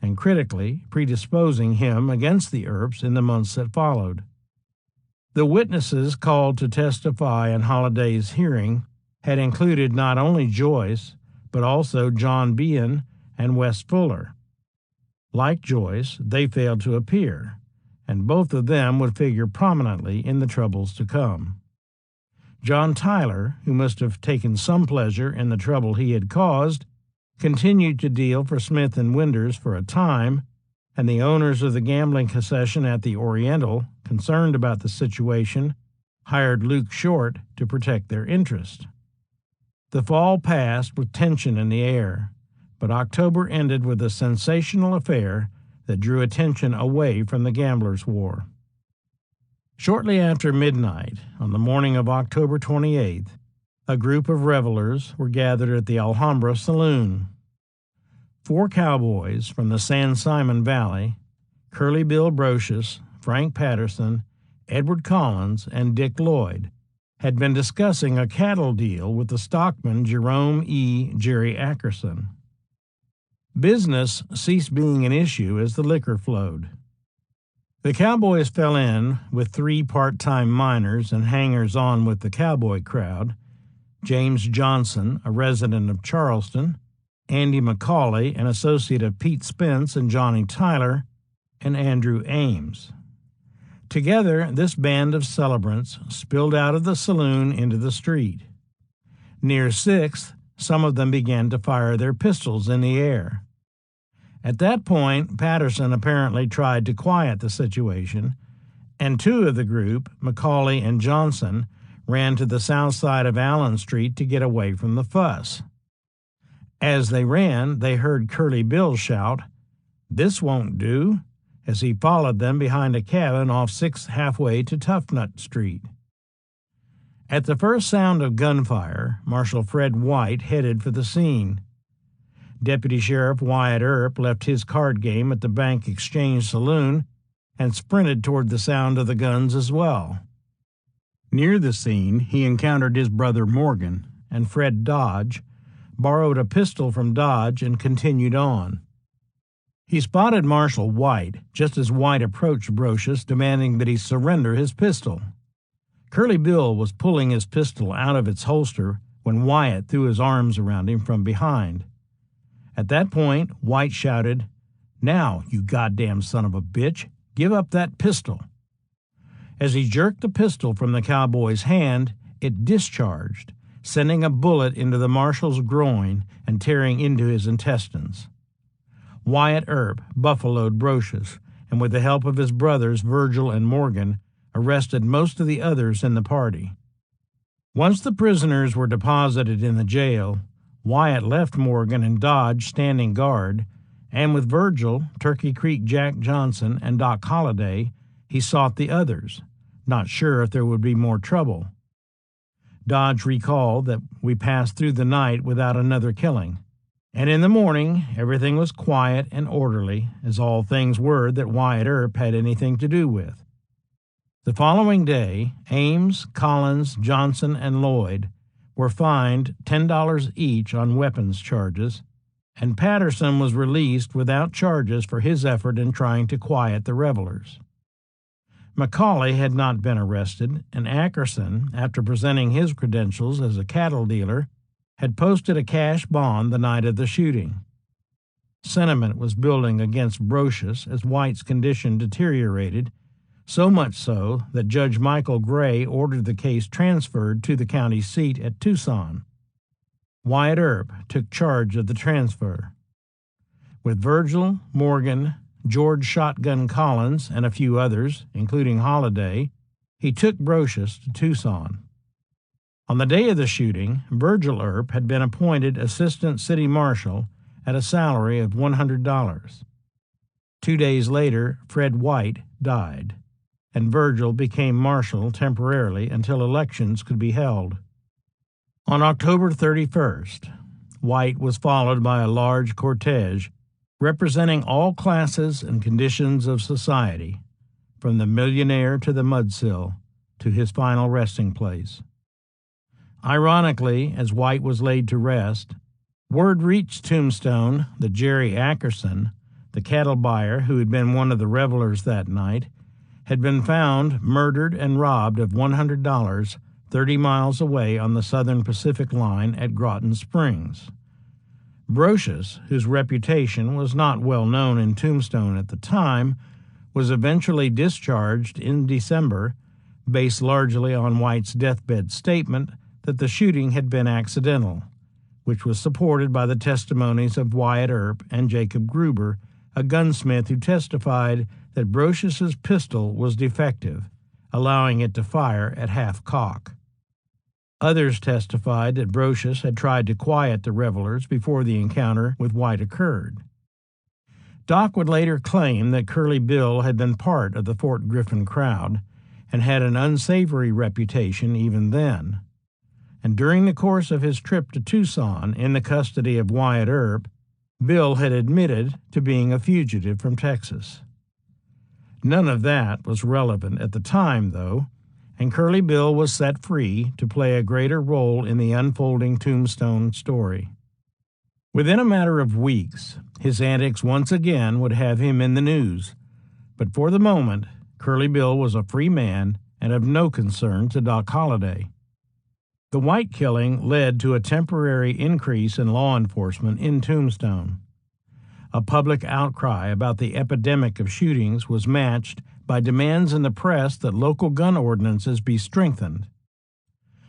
and critically predisposing him against the Earps in the months that followed. The witnesses called to testify in Holliday's hearing had included not only Joyce, but also John Behan and Wes Fuller. Like Joyce, they failed to appear, and both of them would figure prominently in the troubles to come. John Tyler, who must have taken some pleasure in the trouble he had caused, continued to deal for Smith and Winders for a time, and the owners of the gambling concession at the Oriental, concerned about the situation, hired Luke Short to protect their interest. The fall passed with tension in the air, but October ended with a sensational affair that drew attention away from the gamblers' war. Shortly after midnight, on the morning of October 28th, a group of revelers were gathered at the Alhambra Saloon. 4 cowboys from the San Simon Valley, Curly Bill Brocious, Frank Patterson, Edward Collins, and Dick Lloyd, had been discussing a cattle deal with the stockman Jerome E. Jerry Ackerson. Business ceased being an issue as the liquor flowed. The cowboys fell in with 3 part-time miners and hangers-on with the cowboy crowd: James Johnson, a resident of Charleston, Andy McCauley, an associate of Pete Spence and Johnny Tyler, and Andrew Ames. Together, this band of celebrants spilled out of the saloon into the street. Near 6th, some of them began to fire their pistols in the air. At that point, Patterson apparently tried to quiet the situation, and 2 of the group, McCauley and Johnson, ran to the south side of Allen Street to get away from the fuss. As they ran, they heard Curly Bill shout, "This won't do," as he followed them behind a cabin off 6th halfway to Toughnut Street. At the first sound of gunfire, Marshal Fred White headed for the scene. Deputy Sheriff Wyatt Earp left his card game at the Bank Exchange Saloon and sprinted toward the sound of the guns as well. Near the scene, he encountered his brother Morgan, and Fred Dodge borrowed a pistol from Dodge and continued on. He spotted Marshal White just as White approached Brocious, demanding that he surrender his pistol. Curly Bill was pulling his pistol out of its holster when Wyatt threw his arms around him from behind. At that point, White shouted, "Now, you goddamn son of a bitch, give up that pistol." As he jerked the pistol from the cowboy's hand, it discharged, sending a bullet into the marshal's groin and tearing into his intestines. Wyatt Earp buffaloed Brocious, and with the help of his brothers Virgil and Morgan, arrested most of the others in the party. Once the prisoners were deposited in the jail, Wyatt left Morgan and Dodge standing guard, and with Virgil, Turkey Creek Jack Johnson, and Doc Holliday, he sought the others, not sure if there would be more trouble. Dodge recalled that we passed through the night without another killing, and in the morning everything was quiet and orderly, as all things were that Wyatt Earp had anything to do with. The following day, Ames, Collins, Johnson, and Lloyd were fined $10 each on weapons charges, and Patterson was released without charges for his effort in trying to quiet the revelers. McCauley had not been arrested, and Ackerson, after presenting his credentials as a cattle dealer, had posted a cash bond the night of the shooting. Sentiment was building against Brocious as White's condition deteriorated, so much so that Judge Michael Gray ordered the case transferred to the county seat at Tucson. Wyatt Earp took charge of the transfer. With Virgil, Morgan, George Shotgun Collins, and a few others, including Holliday, he took Brocious to Tucson. On the day of the shooting, Virgil Earp had been appointed assistant city marshal at a salary of $100. 2 days later, Fred White died, and Virgil became marshal temporarily until elections could be held. On October 31st, White was followed by a large cortege representing all classes and conditions of society, from the millionaire to the mudsill, to his final resting place. Ironically, as White was laid to rest, word reached Tombstone that Jerry Ackerson, the cattle buyer who had been one of the revelers that night, had been found murdered and robbed of $100 30 miles away on the Southern Pacific Line at Groton Springs. Brocious, whose reputation was not well known in Tombstone at the time, was eventually discharged in December, based largely on White's deathbed statement that the shooting had been accidental, which was supported by the testimonies of Wyatt Earp and Jacob Gruber, a gunsmith who testified that Brocious's pistol was defective, allowing it to fire at half cock. Others testified that Brocious had tried to quiet the revelers before the encounter with White occurred. Doc would later claim that Curly Bill had been part of the Fort Griffin crowd and had an unsavory reputation even then. And during the course of his trip to Tucson in the custody of Wyatt Earp, Bill had admitted to being a fugitive from Texas. None of that was relevant at the time, though, and Curly Bill was set free to play a greater role in the unfolding Tombstone story. Within a matter of weeks, his antics once again would have him in the news, but for the moment, Curly Bill was a free man and of no concern to Doc Holliday. The White killing led to a temporary increase in law enforcement in Tombstone. A public outcry about the epidemic of shootings was matched by demands in the press that local gun ordinances be strengthened.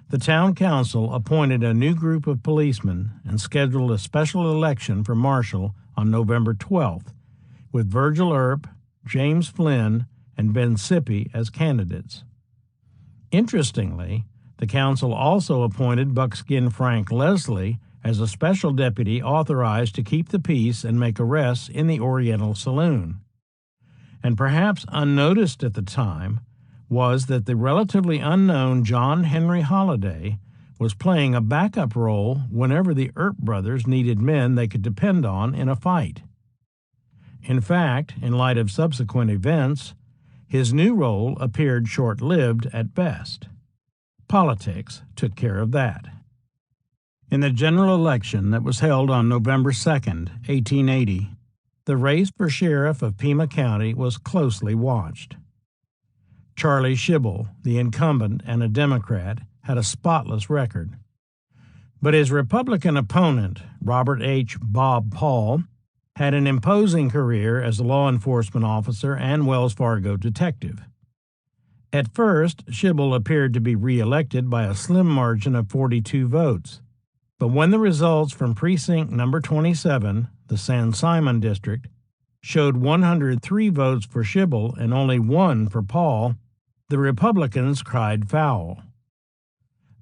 The town council appointed a new group of policemen and scheduled a special election for marshal on November 12th, with Virgil Earp, James Flynn, and Ben Sippy as candidates. Interestingly, the council also appointed Buckskin Frank Leslie as a special deputy authorized to keep the peace and make arrests in the Oriental Saloon. And perhaps unnoticed at the time was that the relatively unknown John Henry Holliday was playing a backup role whenever the Earp brothers needed men they could depend on in a fight. In fact, in light of subsequent events, his new role appeared short-lived at best. Politics took care of that. In the general election that was held on November 2, 1880, the race for sheriff of Pima County was closely watched. Charlie Schibel, the incumbent and a Democrat, had a spotless record. But his Republican opponent, Robert H. Bob Paul, had an imposing career as a law enforcement officer and Wells Fargo detective. At first, Schibel appeared to be reelected by a slim margin of 42 votes. But when the results from precinct number 27, the San Simon district, showed 103 votes for Schibel and only 1 for Paul, the Republicans cried foul.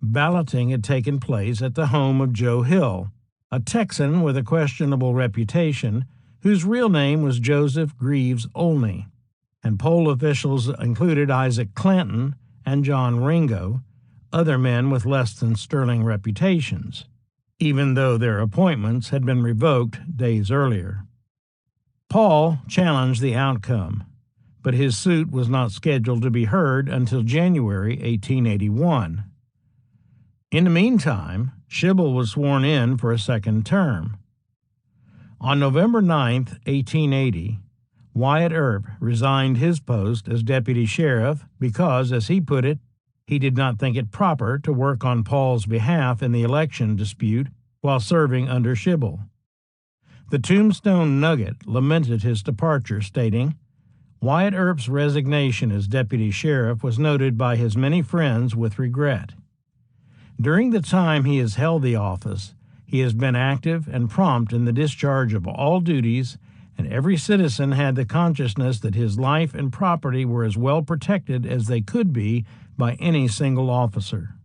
Balloting had taken place at the home of Joe Hill, a Texan with a questionable reputation whose real name was Joseph Greaves Olney, and poll officials included Isaac Clanton and John Ringo, other men with less than sterling reputations, even though their appointments had been revoked days earlier. Paul challenged the outcome, but his suit was not scheduled to be heard until January 1881. In the meantime, Schibel was sworn in for a second term. On November 9, 1880, Wyatt Earp resigned his post as deputy sheriff because, as he put it, he did not think it proper to work on Paul's behalf in the election dispute while serving under Schibel. The Tombstone Nugget lamented his departure, stating, "Wyatt Earp's resignation as deputy sheriff was noted by his many friends with regret. During the time he has held the office, he has been active and prompt in the discharge of all duties, and every citizen had the consciousness that his life and property were as well protected as they could be by any single officer."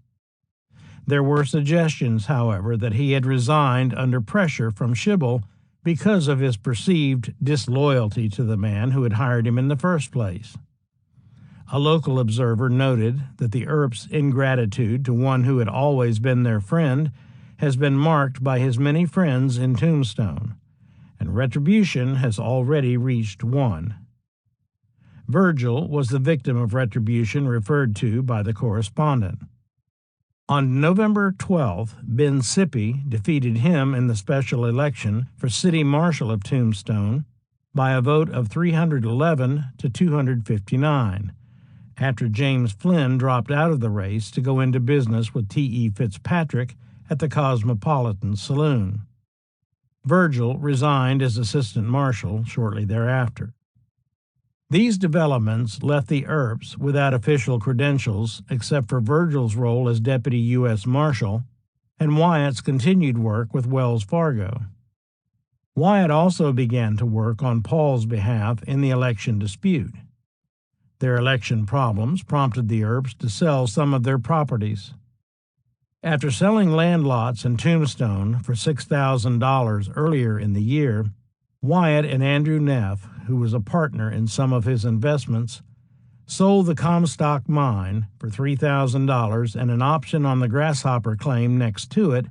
There were suggestions, however, that he had resigned under pressure from Schibel because of his perceived disloyalty to the man who had hired him in the first place. A local observer noted that the Earp's ingratitude to one who had always been their friend has been marked by his many friends in Tombstone, and retribution has already reached one. Virgil was the victim of retribution referred to by the correspondent. On November 12th, Ben Sippy defeated him in the special election for city marshal of Tombstone by a vote of 311 to 259, after James Flynn dropped out of the race to go into business with T.E. Fitzpatrick at the Cosmopolitan Saloon. Virgil resigned as assistant marshal shortly thereafter. These developments left the Earps without official credentials except for Virgil's role as deputy U.S. Marshal and Wyatt's continued work with Wells Fargo. Wyatt also began to work on Paul's behalf in the election dispute. Their election problems prompted the Earps to sell some of their properties. After selling land lots in Tombstone for $6,000 earlier in the year, Wyatt and Andrew Neff, who was a partner in some of his investments, sold the Comstock mine for $3,000 and an option on the Grasshopper claim next to it.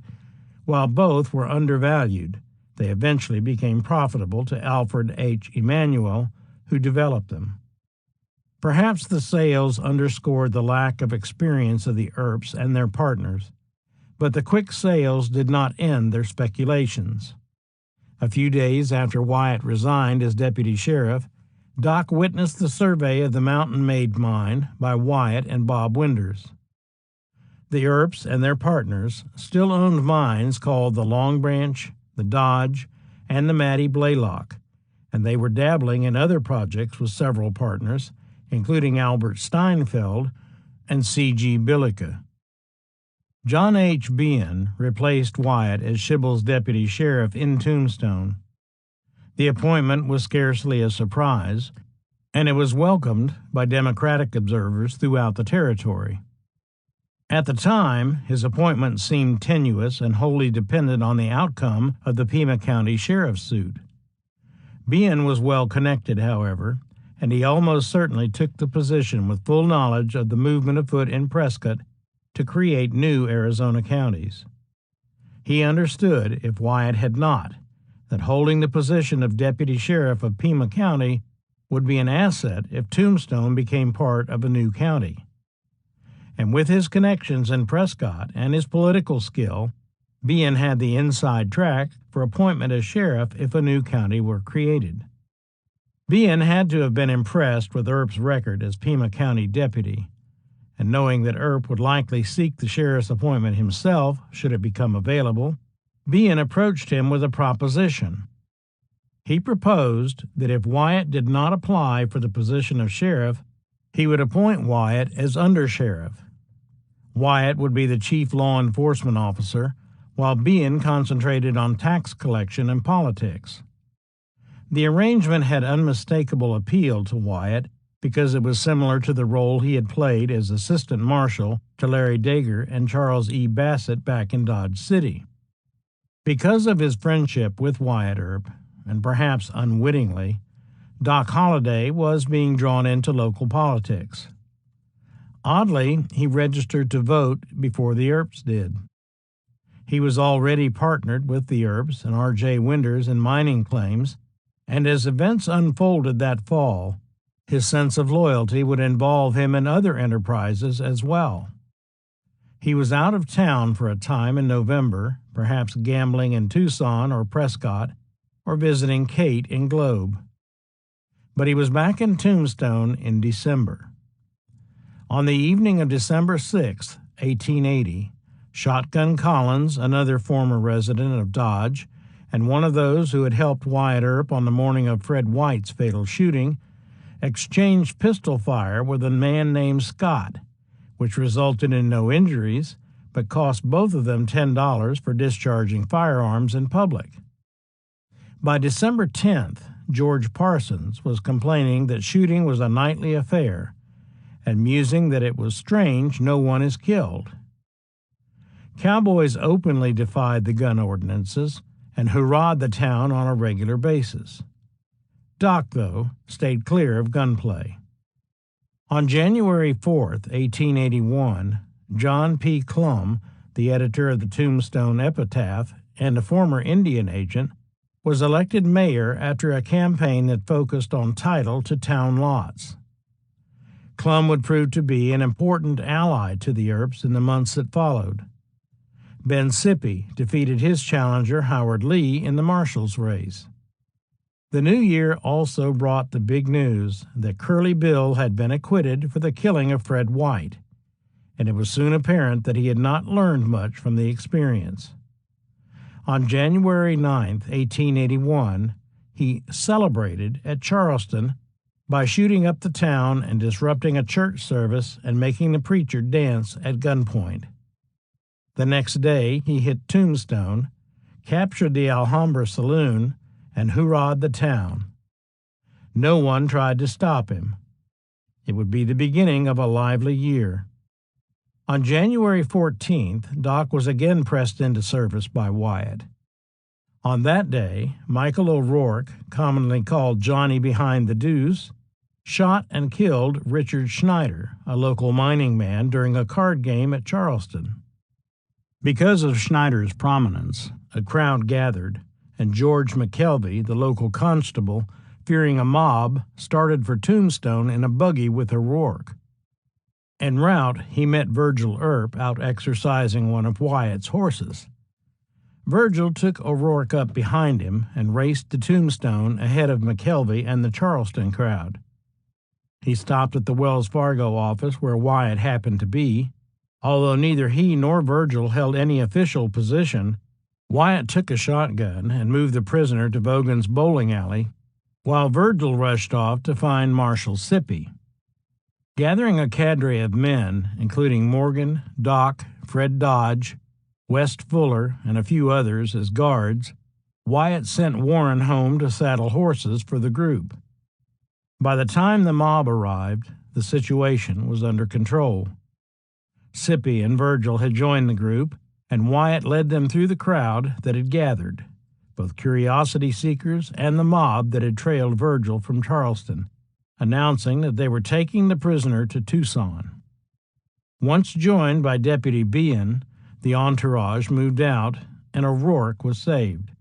While both were undervalued, they eventually became profitable to Alfred H. Emanuel, who developed them. Perhaps the sales underscored the lack of experience of the Earps and their partners, but the quick sales did not end their speculations. A few days after Wyatt resigned as deputy sheriff, Doc witnessed the survey of the Mountain Maid mine by Wyatt and Bob Winders. The Earps and their partners still owned mines called the Long Branch, the Dodge, and the Matty Blaylock, and they were dabbling in other projects with several partners, including Albert Steinfeld and C.G. Billica. John H. Behan replaced Wyatt as Shibble's deputy sheriff in Tombstone. The appointment was scarcely a surprise, and it was welcomed by Democratic observers throughout the territory. At the time, his appointment seemed tenuous and wholly dependent on the outcome of the Pima County Sheriff's suit. Behan was well connected, however, and he almost certainly took the position with full knowledge of the movement afoot in Prescott to create new Arizona counties. He understood, if Wyatt had not, that holding the position of deputy sheriff of Pima County would be an asset if Tombstone became part of a new county. And with his connections in Prescott and his political skill, Behan had the inside track for appointment as sheriff if a new county were created. Behan had to have been impressed with Earp's record as Pima County deputy, and knowing that Earp would likely seek the sheriff's appointment himself should it become available, Behan approached him with a proposition. He proposed that if Wyatt did not apply for the position of sheriff, he would appoint Wyatt as undersheriff. Wyatt would be the chief law enforcement officer, while Behan concentrated on tax collection and politics. The arrangement had unmistakable appeal to Wyatt because it was similar to the role he had played as assistant marshal to Larry Dager and Charles E. Bassett back in Dodge City. Because of his friendship with Wyatt Earp, and perhaps unwittingly, Doc Holliday was being drawn into local politics. Oddly, he registered to vote before the Earps did. He was already partnered with the Earps and R.J. Winders in mining claims, and as events unfolded that fall, his sense of loyalty would involve him in other enterprises as well. He was out of town for a time in November, perhaps gambling in Tucson or Prescott, or visiting Kate in Globe. But he was back in Tombstone in December. On the evening of December 6, 1880, Shotgun Collins, another former resident of Dodge, and one of those who had helped Wyatt Earp on the morning of Fred White's fatal shooting, exchanged pistol fire with a man named Scott, which resulted in no injuries, but cost both of them $10 for discharging firearms in public. By December 10th, George Parsons was complaining that shooting was a nightly affair, and musing that it was strange no one is killed. Cowboys openly defied the gun ordinances and hurrahed the town on a regular basis. Doc, though, stayed clear of gunplay. On January 4th, 1881, John P. Clum, the editor of the Tombstone Epitaph and a former Indian agent, was elected mayor after a campaign that focused on title to town lots. Clum would prove to be an important ally to the Earps in the months that followed. Ben Sippy defeated his challenger Howard Lee in the Marshals race. The new year also brought the big news that Curly Bill had been acquitted for the killing of Fred White, and it was soon apparent that he had not learned much from the experience. On January 9, 1881, he celebrated at Charleston by shooting up the town and disrupting a church service and making the preacher dance at gunpoint. The next day, he hit Tombstone, captured the Alhambra Saloon, and hurrahed the town. No one tried to stop him. It would be the beginning of a lively year. On January 14th, Doc was again pressed into service by Wyatt. On that day, Michael O'Rourke, commonly called Johnny Behind the Deuce, shot and killed Richard Schneider, a local mining man, during a card game at Charleston. Because of Schneider's prominence, a crowd gathered, and George McKelvey, the local constable, fearing a mob, started for Tombstone in a buggy with O'Rourke. En route, he met Virgil Earp out exercising one of Wyatt's horses. Virgil took O'Rourke up behind him and raced to Tombstone ahead of McKelvey and the Charleston crowd. He stopped at the Wells Fargo office where Wyatt happened to be. Although neither he nor Virgil held any official position, Wyatt took a shotgun and moved the prisoner to Vogan's bowling alley, while Virgil rushed off to find Marshal Sippy. Gathering a cadre of men, including Morgan, Doc, Fred Dodge, West Fuller, and a few others as guards, Wyatt sent Warren home to saddle horses for the group. By the time the mob arrived, the situation was under control. Sippy and Virgil had joined the group, and Wyatt led them through the crowd that had gathered, both curiosity seekers and the mob that had trailed Virgil from Charleston, announcing that they were taking the prisoner to Tucson. Once joined by Deputy Behan, the entourage moved out, and O'Rourke was saved.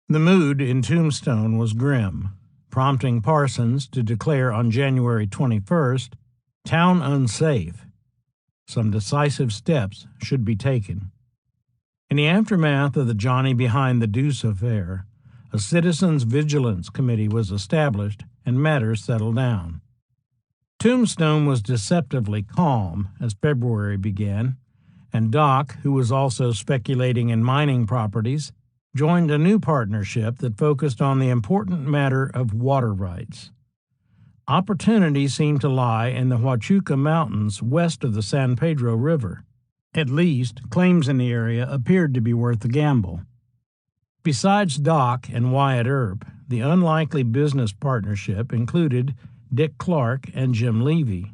The mood in Tombstone was grim, prompting Parsons to declare on January 21st, "Town unsafe. Some decisive steps should be taken." In the aftermath of the Johnny Behind the Deuce affair, a Citizens Vigilance Committee was established and matters settled down. Tombstone was deceptively calm as February began, and Doc, who was also speculating in mining properties, joined a new partnership that focused on the important matter of water rights. Opportunity seemed to lie in the Huachuca Mountains west of the San Pedro River. At least, claims in the area appeared to be worth the gamble. Besides Doc and Wyatt Earp, the unlikely business partnership included Dick Clark and Jim Levy.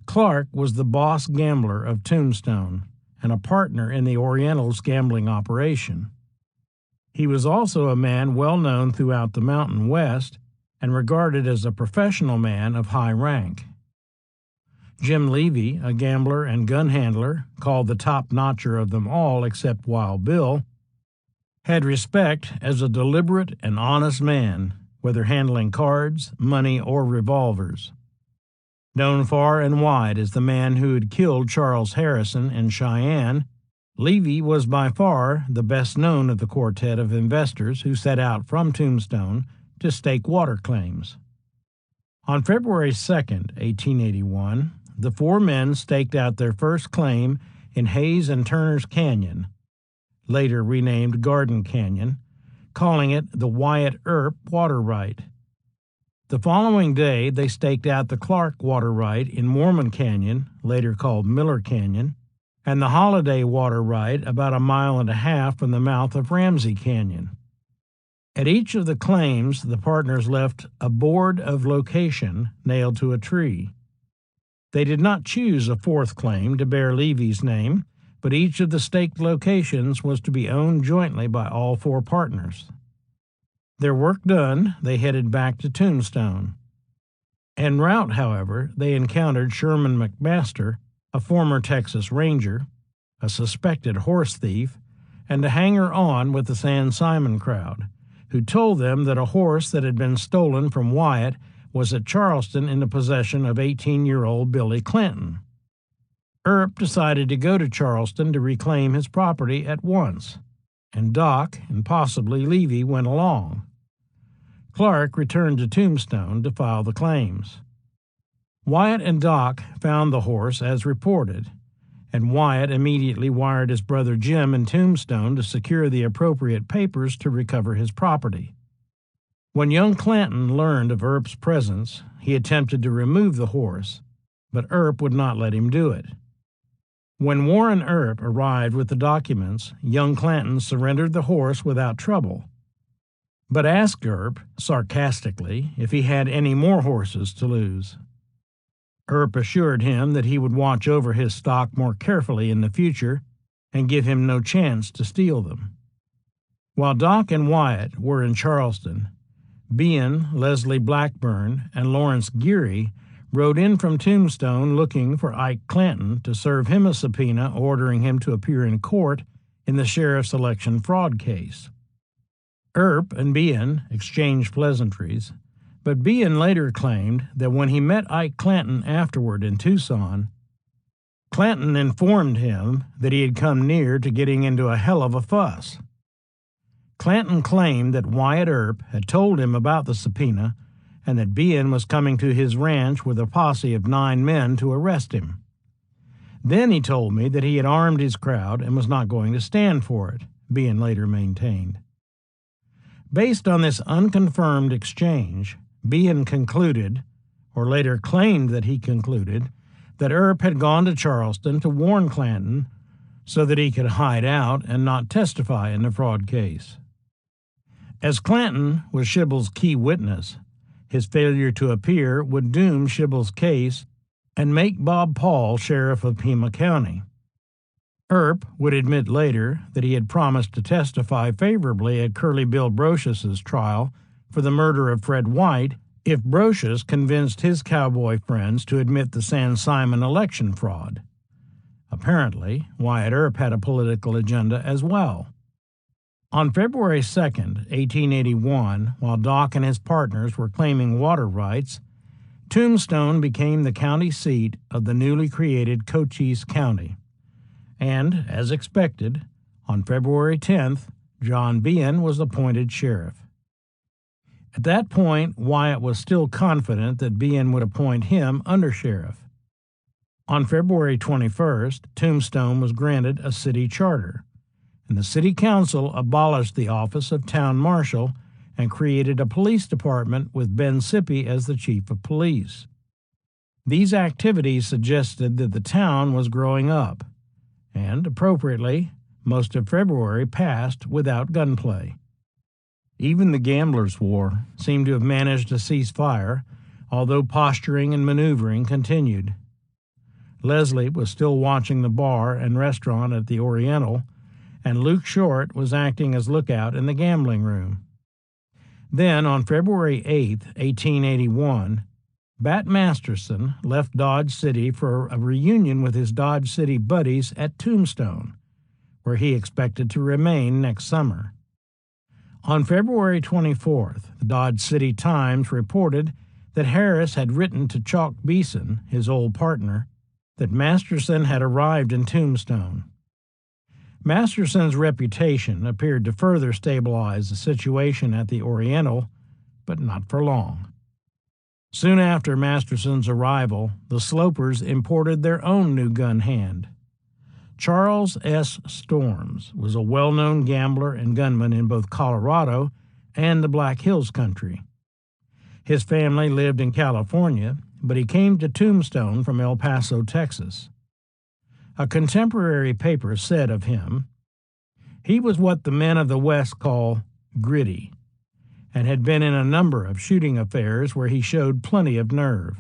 Clark was the boss gambler of Tombstone and a partner in the Oriental's gambling operation. He was also a man well known throughout the Mountain West and regarded as a professional man of high rank. Jim Levy, a gambler and gun handler, called the top-notcher of them all except Wild Bill, had respect as a deliberate and honest man, whether handling cards, money, or revolvers. Known far and wide as the man who had killed Charles Harrison in Cheyenne, Levy was by far the best known of the quartet of investors who set out from Tombstone to stake water claims. On February 2, 1881, the four men staked out their first claim in Hayes and Turner's Canyon, later renamed Garden Canyon, calling it the Wyatt Earp water right. The following day, they staked out the Clark water right in Mormon Canyon, later called Miller Canyon, and the Holliday water right about a mile and a half from the mouth of Ramsey Canyon. At each of the claims, the partners left a board of location nailed to a tree. They did not choose a fourth claim to bear Levy's name, but each of the staked locations was to be owned jointly by all four partners. Their work done, they headed back to Tombstone. En route, however, they encountered Sherman McMaster, a former Texas Ranger, a suspected horse thief, and a hanger-on with the San Simon crowd, who told them that a horse that had been stolen from Wyatt was at Charleston in the possession of 18-year-old Billy Clinton. Earp decided to go to Charleston to reclaim his property at once, and Doc and possibly Levy went along. Clark returned to Tombstone to file the claims. Wyatt and Doc found the horse as reported, and Wyatt immediately wired his brother Jim in Tombstone to secure the appropriate papers to recover his property. When young Clanton learned of Earp's presence, he attempted to remove the horse, but Earp would not let him do it. When Warren Earp arrived with the documents, young Clanton surrendered the horse without trouble, but asked Earp, sarcastically, if he had any more horses to lose. Earp assured him that he would watch over his stock more carefully in the future and give him no chance to steal them. While Doc and Wyatt were in Charleston, Bean, Leslie Blackburn, and Lawrence Geary rode in from Tombstone looking for Ike Clanton to serve him a subpoena ordering him to appear in court in the sheriff's election fraud case. Earp and Bean exchanged pleasantries, but Bean later claimed that when he met Ike Clanton afterward in Tucson, Clanton informed him that he had come near to getting into a hell of a fuss. Clanton claimed that Wyatt Earp had told him about the subpoena and that Bean was coming to his ranch with a posse of 9 men to arrest him. Then he told me that he had armed his crowd and was not going to stand for it, Bean later maintained. Based on this unconfirmed exchange, Bean concluded, or later claimed that he concluded, that Earp had gone to Charleston to warn Clanton so that he could hide out and not testify in the fraud case. As Clanton was Shibble's key witness, his failure to appear would doom Shibble's case and make Bob Paul sheriff of Pima County. Earp would admit later that he had promised to testify favorably at Curly Bill Brocious' trial for the murder of Fred White if Brocious convinced his cowboy friends to admit the San Simon election fraud. Apparently, Wyatt Earp had a political agenda as well. On February 2, 1881, while Doc and his partners were claiming water rights, Tombstone became the county seat of the newly created Cochise County. And, as expected, on February 10th, John Bean was appointed sheriff. At that point, Wyatt was still confident that Bean would appoint him undersheriff. On February 21st, Tombstone was granted a city charter, and the city council abolished the office of town marshal and created a police department with Ben Sippy as the chief of police. These activities suggested that the town was growing up, and, appropriately, most of February passed without gunplay. Even the Gamblers' War seemed to have managed to cease fire, although posturing and maneuvering continued. Leslie was still watching the bar and restaurant at the Oriental, and Luke Short was acting as lookout in the gambling room. Then, on February 8, 1881, Bat Masterson left Dodge City for a reunion with his Dodge City buddies at Tombstone, where he expected to remain next summer. On February 24th, the Dodge City Times reported that Harris had written to Chalk Beeson, his old partner, that Masterson had arrived in Tombstone. Masterson's reputation appeared to further stabilize the situation at the Oriental, but not for long. Soon after Masterson's arrival, the Slopers imported their own new gun hand. Charles S. Storms was a well-known gambler and gunman in both Colorado and the Black Hills country. His family lived in California, but he came to Tombstone from El Paso, Texas. A contemporary paper said of him, "He was what the men of the West call gritty, and had been in a number of shooting affairs where he showed plenty of nerve.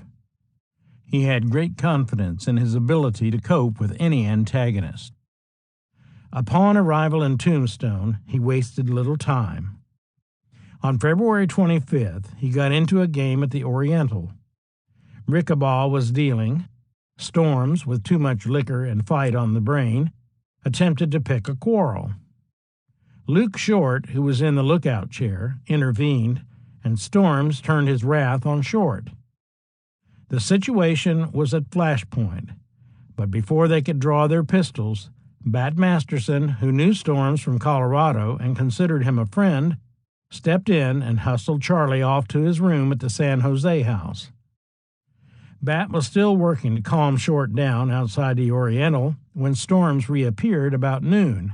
He had great confidence in his ability to cope with any antagonist." Upon arrival in Tombstone, he wasted little time. On February 25th, he got into a game at the Oriental. Rickabaugh was dealing. Storms, with too much liquor and fight on the brain, attempted to pick a quarrel. Luke Short, who was in the lookout chair, intervened, and Storms turned his wrath on Short. The situation was at flashpoint, but before they could draw their pistols, Bat Masterson, who knew Storms from Colorado and considered him a friend, stepped in and hustled Charlie off to his room at the San Jose house. Bat was still working to calm Short down outside the Oriental when Storms reappeared about noon.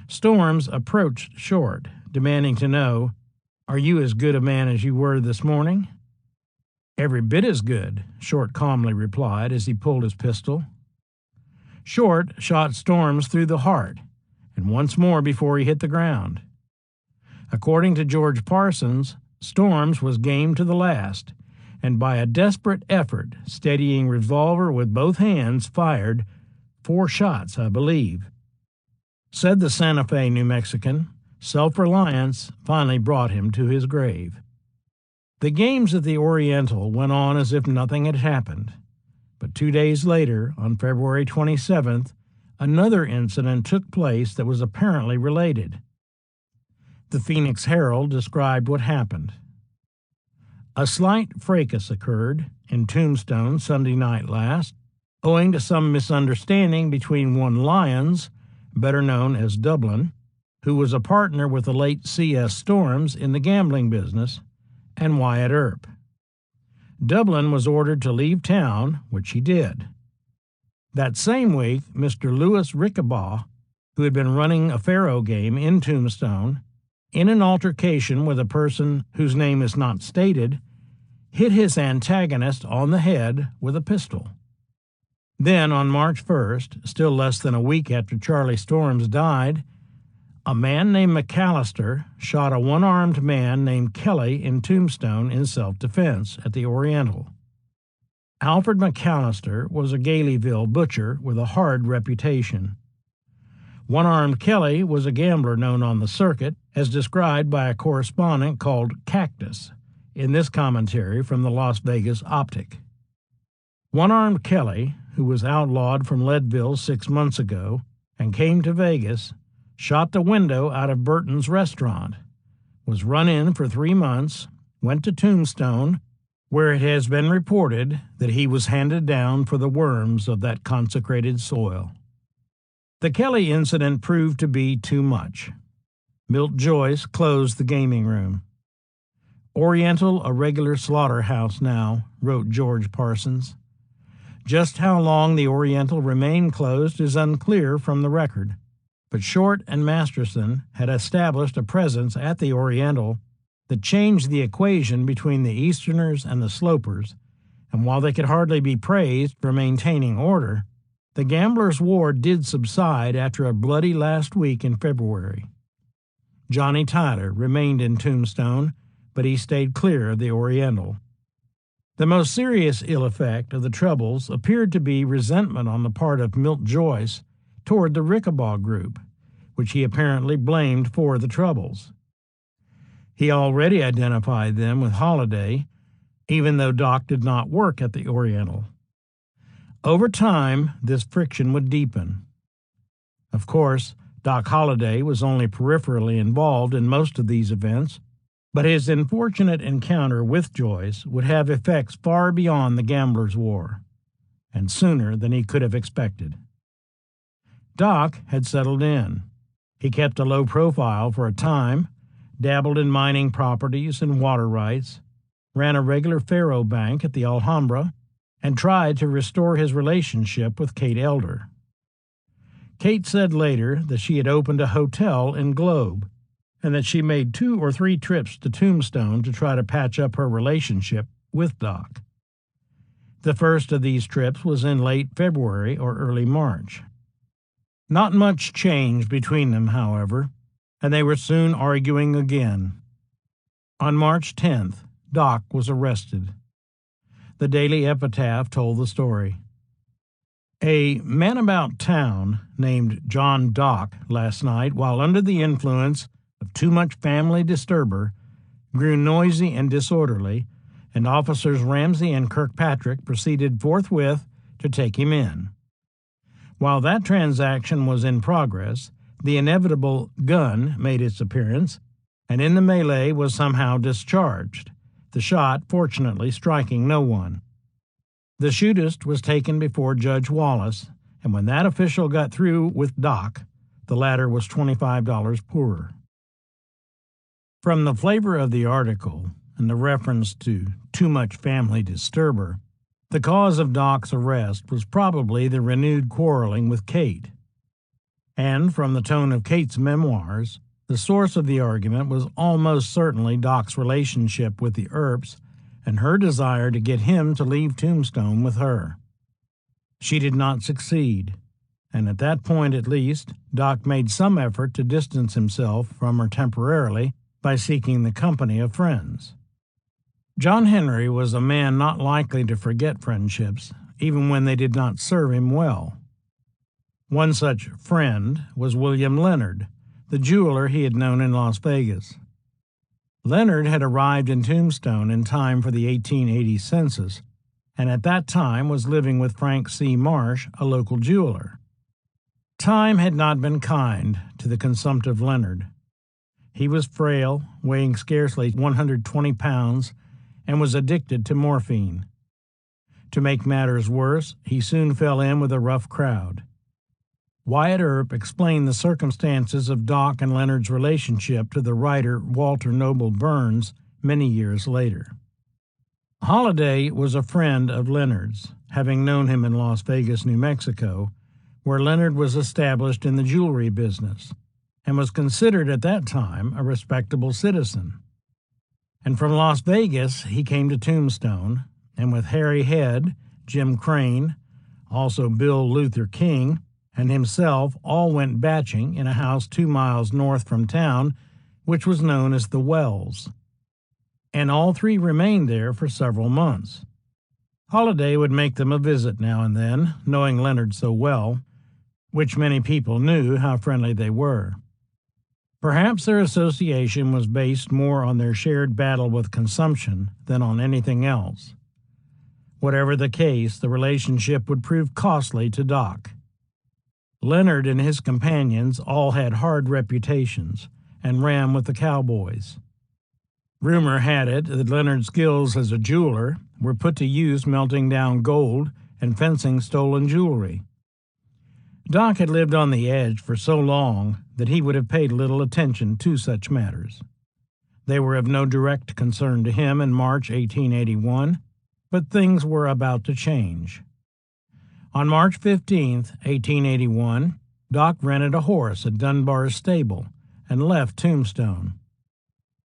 Storms approached Short, demanding to know, "Are you as good a man as you were this morning?" "Every bit as good," Short calmly replied as he pulled his pistol. Short shot Storms through the heart, and once more before he hit the ground. According to George Parsons, Storms was game to the last, and by a desperate effort, steadying revolver with both hands, fired 4 shots, I believe. Said the Santa Fe New Mexican, Self-reliance finally brought him to his grave. The games at the Oriental went on as if nothing had happened. But 2 days later, on February 27th, another incident took place that was apparently related. The Phoenix Herald described what happened. A slight fracas occurred in Tombstone Sunday night last, owing to some misunderstanding between one Lyons, better known as Dublin, who was a partner with the late C.S. Storms in the gambling business, and Wyatt Earp. Dublin was ordered to leave town, which he did. That same week, Mr. Louis Rickabaugh, who had been running a faro game in Tombstone, in an altercation with a person whose name is not stated, hit his antagonist on the head with a pistol. Then, on March 1st, still less than a week after Charlie Storms died, a man named McAllister shot a one-armed man named Kelly in Tombstone in self-defense at the Oriental. Alfred McAllister was a Galeyville butcher with a hard reputation. One-armed Kelly was a gambler known on the circuit, as described by a correspondent called Cactus, in this commentary from the Las Vegas Optic. One-armed Kelly, who was outlawed from Leadville 6 months ago and came to Vegas, shot the window out of Burton's restaurant, was run in for 3 months, went to Tombstone, where it has been reported that he was handed down for the worms of that consecrated soil. The Kelly incident proved to be too much. Milt Joyce closed the gaming room. "Oriental a regular slaughterhouse now," wrote George Parsons. Just how long the Oriental remained closed is unclear from the record, but Short and Masterson had established a presence at the Oriental that changed the equation between the Easterners and the Slopers, and while they could hardly be praised for maintaining order, the gamblers' war did subside after a bloody last week in February. Johnny Tyler remained in Tombstone, but he stayed clear of the Oriental. The most serious ill effect of the troubles appeared to be resentment on the part of Milt Joyce toward the Rickabaugh group, which he apparently blamed for the troubles. He already identified them with Holliday, even though Doc did not work at the Oriental. Over time, this friction would deepen. Of course, Doc Holliday was only peripherally involved in most of these events, but his unfortunate encounter with Joyce would have effects far beyond the gamblers' war, and sooner than he could have expected. Doc had settled in. He kept a low profile for a time, dabbled in mining properties and water rights, ran a regular faro bank at the Alhambra, and tried to restore his relationship with Kate Elder. Kate said later that she had opened a hotel in Globe, and that she made 2 or 3 trips to Tombstone to try to patch up her relationship with Doc. The first of these trips was in late February or early March. Not much changed between them, however, and they were soon arguing again. On March 10th, Doc was arrested. The Daily Epitaph told the story. A man about town named John Doc last night, while under the influence of too much family disturber, grew noisy and disorderly, and officers Ramsey and Kirkpatrick proceeded forthwith to take him in. While that transaction was in progress, the inevitable gun made its appearance, and in the melee was somehow discharged, the shot fortunately striking no one. The shootist was taken before Judge Wallace, and when that official got through with Doc, the latter was $25 poorer. From the flavor of the article and the reference to too much family disturber, the cause of Doc's arrest was probably the renewed quarreling with Kate. And from the tone of Kate's memoirs, the source of the argument was almost certainly Doc's relationship with the Earps and her desire to get him to leave Tombstone with her. She did not succeed, and at that point at least, Doc made some effort to distance himself from her temporarily by seeking the company of friends. John Henry was a man not likely to forget friendships, even when they did not serve him well. One such friend was William Leonard, the jeweler he had known in Las Vegas. Leonard had arrived in Tombstone in time for the 1880 census, and at that time was living with Frank C. Marsh, a local jeweler. Time had not been kind to the consumptive Leonard. He was frail, weighing scarcely 120 pounds, and was addicted to morphine. To make matters worse, he soon fell in with a rough crowd. Wyatt Earp explained the circumstances of Doc and Leonard's relationship to the writer Walter Noble Burns many years later. Holliday was a friend of Leonard's, having known him in Las Vegas, New Mexico, where Leonard was established in the jewelry business and was considered at that time a respectable citizen. And from Las Vegas he came to Tombstone, and with Harry Head, Jim Crane, also Bill Luther King, and himself all went batching in a house 2 miles north from town, which was known as the Wells. And all three remained there for several months. Holliday would make them a visit now and then, knowing Leonard so well, which many people knew how friendly they were. Perhaps their association was based more on their shared battle with consumption than on anything else. Whatever the case, the relationship would prove costly to Doc. Leonard and his companions all had hard reputations and ran with the cowboys. Rumor had it that Leonard's skills as a jeweler were put to use melting down gold and fencing stolen jewelry. Doc had lived on the edge for so long that he would have paid little attention to such matters. They were of no direct concern to him in March 1881, but things were about to change. On March 15, 1881, Doc rented a horse at Dunbar's stable and left Tombstone.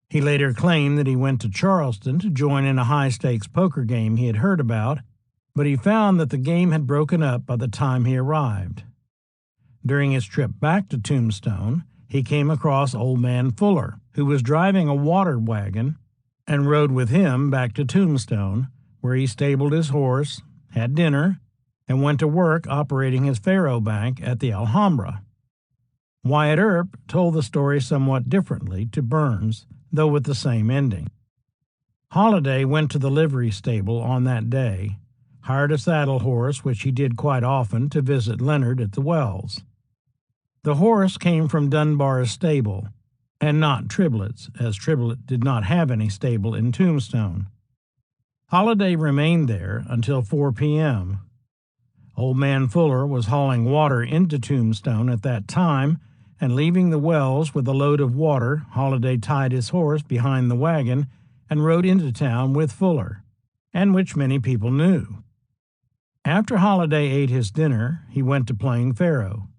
He later claimed that he went to Charleston to join in a high-stakes poker game he had heard about, but he found that the game had broken up by the time he arrived. During his trip back to Tombstone, he came across Old Man Fuller, who was driving a water wagon, and rode with him back to Tombstone, where he stabled his horse, had dinner, and went to work operating his faro bank at the Alhambra. Wyatt Earp told the story somewhat differently to Burns, though with the same ending. Holliday went to the livery stable on that day, hired a saddle horse, which he did quite often, to visit Leonard at the Wells. The horse came from Dunbar's stable, and not Triblett's, as Triblett did not have any stable in Tombstone. Holliday remained there until 4 p.m. Old Man Fuller was hauling water into Tombstone at that time, and leaving the Wells with a load of water, Holliday tied his horse behind the wagon and rode into town with Fuller, and which many people knew. After Holliday ate his dinner, he went to playing faro.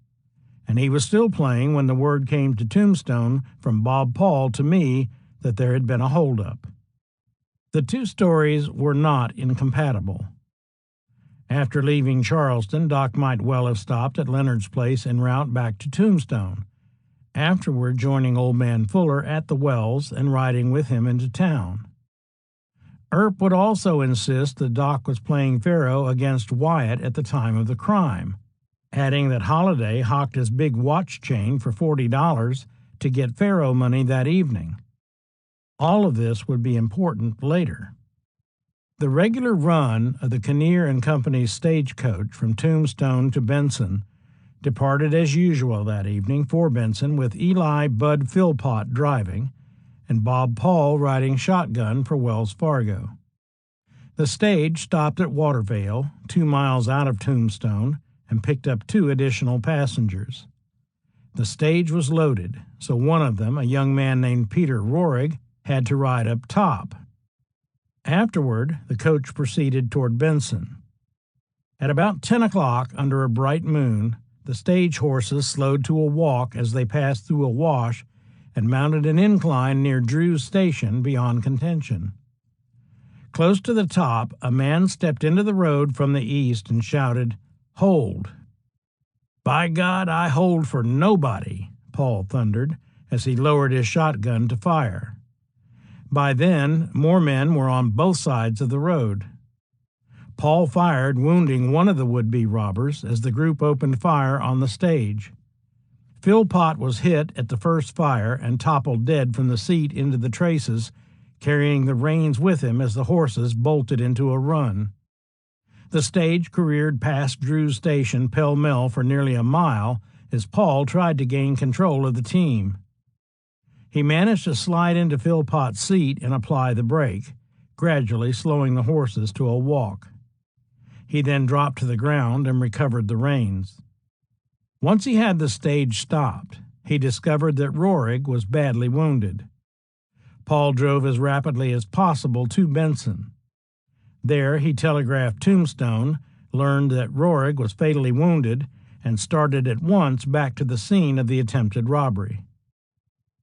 And he was still playing when the word came to Tombstone from Bob Paul to me that there had been a holdup. The two stories were not incompatible. After leaving Charleston, Doc might well have stopped at Leonard's place en route back to Tombstone, afterward joining Old Man Fuller at the Wells and riding with him into town. Earp would also insist that Doc was playing faro against Wyatt at the time of the crime, adding that Holliday hawked his big watch chain for $40 to get faro money that evening. All of this would be important later. The regular run of the Kinnear and Company's stagecoach from Tombstone to Benson departed as usual that evening for Benson, with Eli Bud Philpott driving and Bob Paul riding shotgun for Wells Fargo. The stage stopped at Watervale, 2 miles out of Tombstone, and picked up 2 additional passengers. The stage was loaded, so one of them, a young man named Peter Roerig, had to ride up top. Afterward, the coach proceeded toward Benson. At about 10 o'clock, under a bright moon, the stage horses slowed to a walk as they passed through a wash and mounted an incline near Drew's station beyond contention. Close to the top, a man stepped into the road from the east and shouted, "Hold!" "By God, I hold for nobody," Paul thundered as he lowered his shotgun to fire. By then, more men were on both sides of the road. Paul fired, wounding one of the would-be robbers as the group opened fire on the stage. Philpott was hit at the first fire and toppled dead from the seat into the traces, carrying the reins with him as the horses bolted into a run. The stage careered past Drew's station pell-mell for nearly a mile as Paul tried to gain control of the team. He managed to slide into Philpott's seat and apply the brake, gradually slowing the horses to a walk. He then dropped to the ground and recovered the reins. Once he had the stage stopped, he discovered that Roerig was badly wounded. Paul drove as rapidly as possible to Benson. There he telegraphed Tombstone, learned that Roerig was fatally wounded, and started at once back to the scene of the attempted robbery.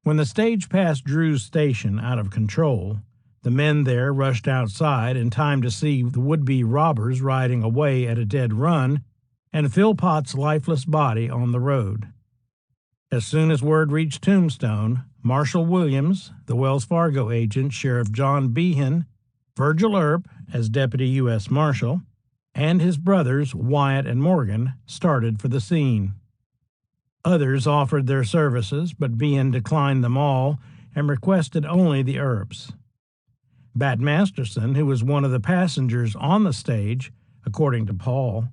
When the stage passed Drew's station out of control, the men there rushed outside in time to see the would-be robbers riding away at a dead run and Philpott's lifeless body on the road. As soon as word reached Tombstone, Marshal Williams, the Wells Fargo agent, Sheriff John Behan, Virgil Earp as Deputy U.S. Marshal, and his brothers Wyatt and Morgan started for the scene. Others offered their services, but Behan declined them all and requested only the Earps. Bat Masterson, who was one of the passengers on the stage, according to Paul,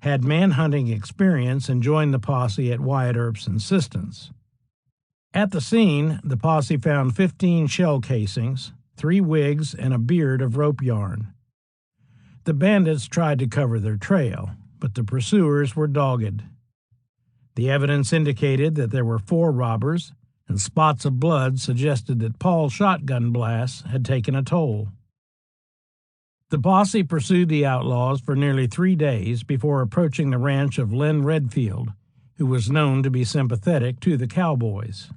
had manhunting experience and joined the posse at Wyatt Earp's insistence. At the scene, the posse found 15 shell casings, 3 wigs, and a beard of rope yarn. The bandits tried to cover their trail, but the pursuers were dogged. The evidence indicated that there were 4 robbers, and spots of blood suggested that Paul's shotgun blasts had taken a toll. The posse pursued the outlaws for nearly 3 days before approaching the ranch of Len Redfield, who was known to be sympathetic to the cowboys.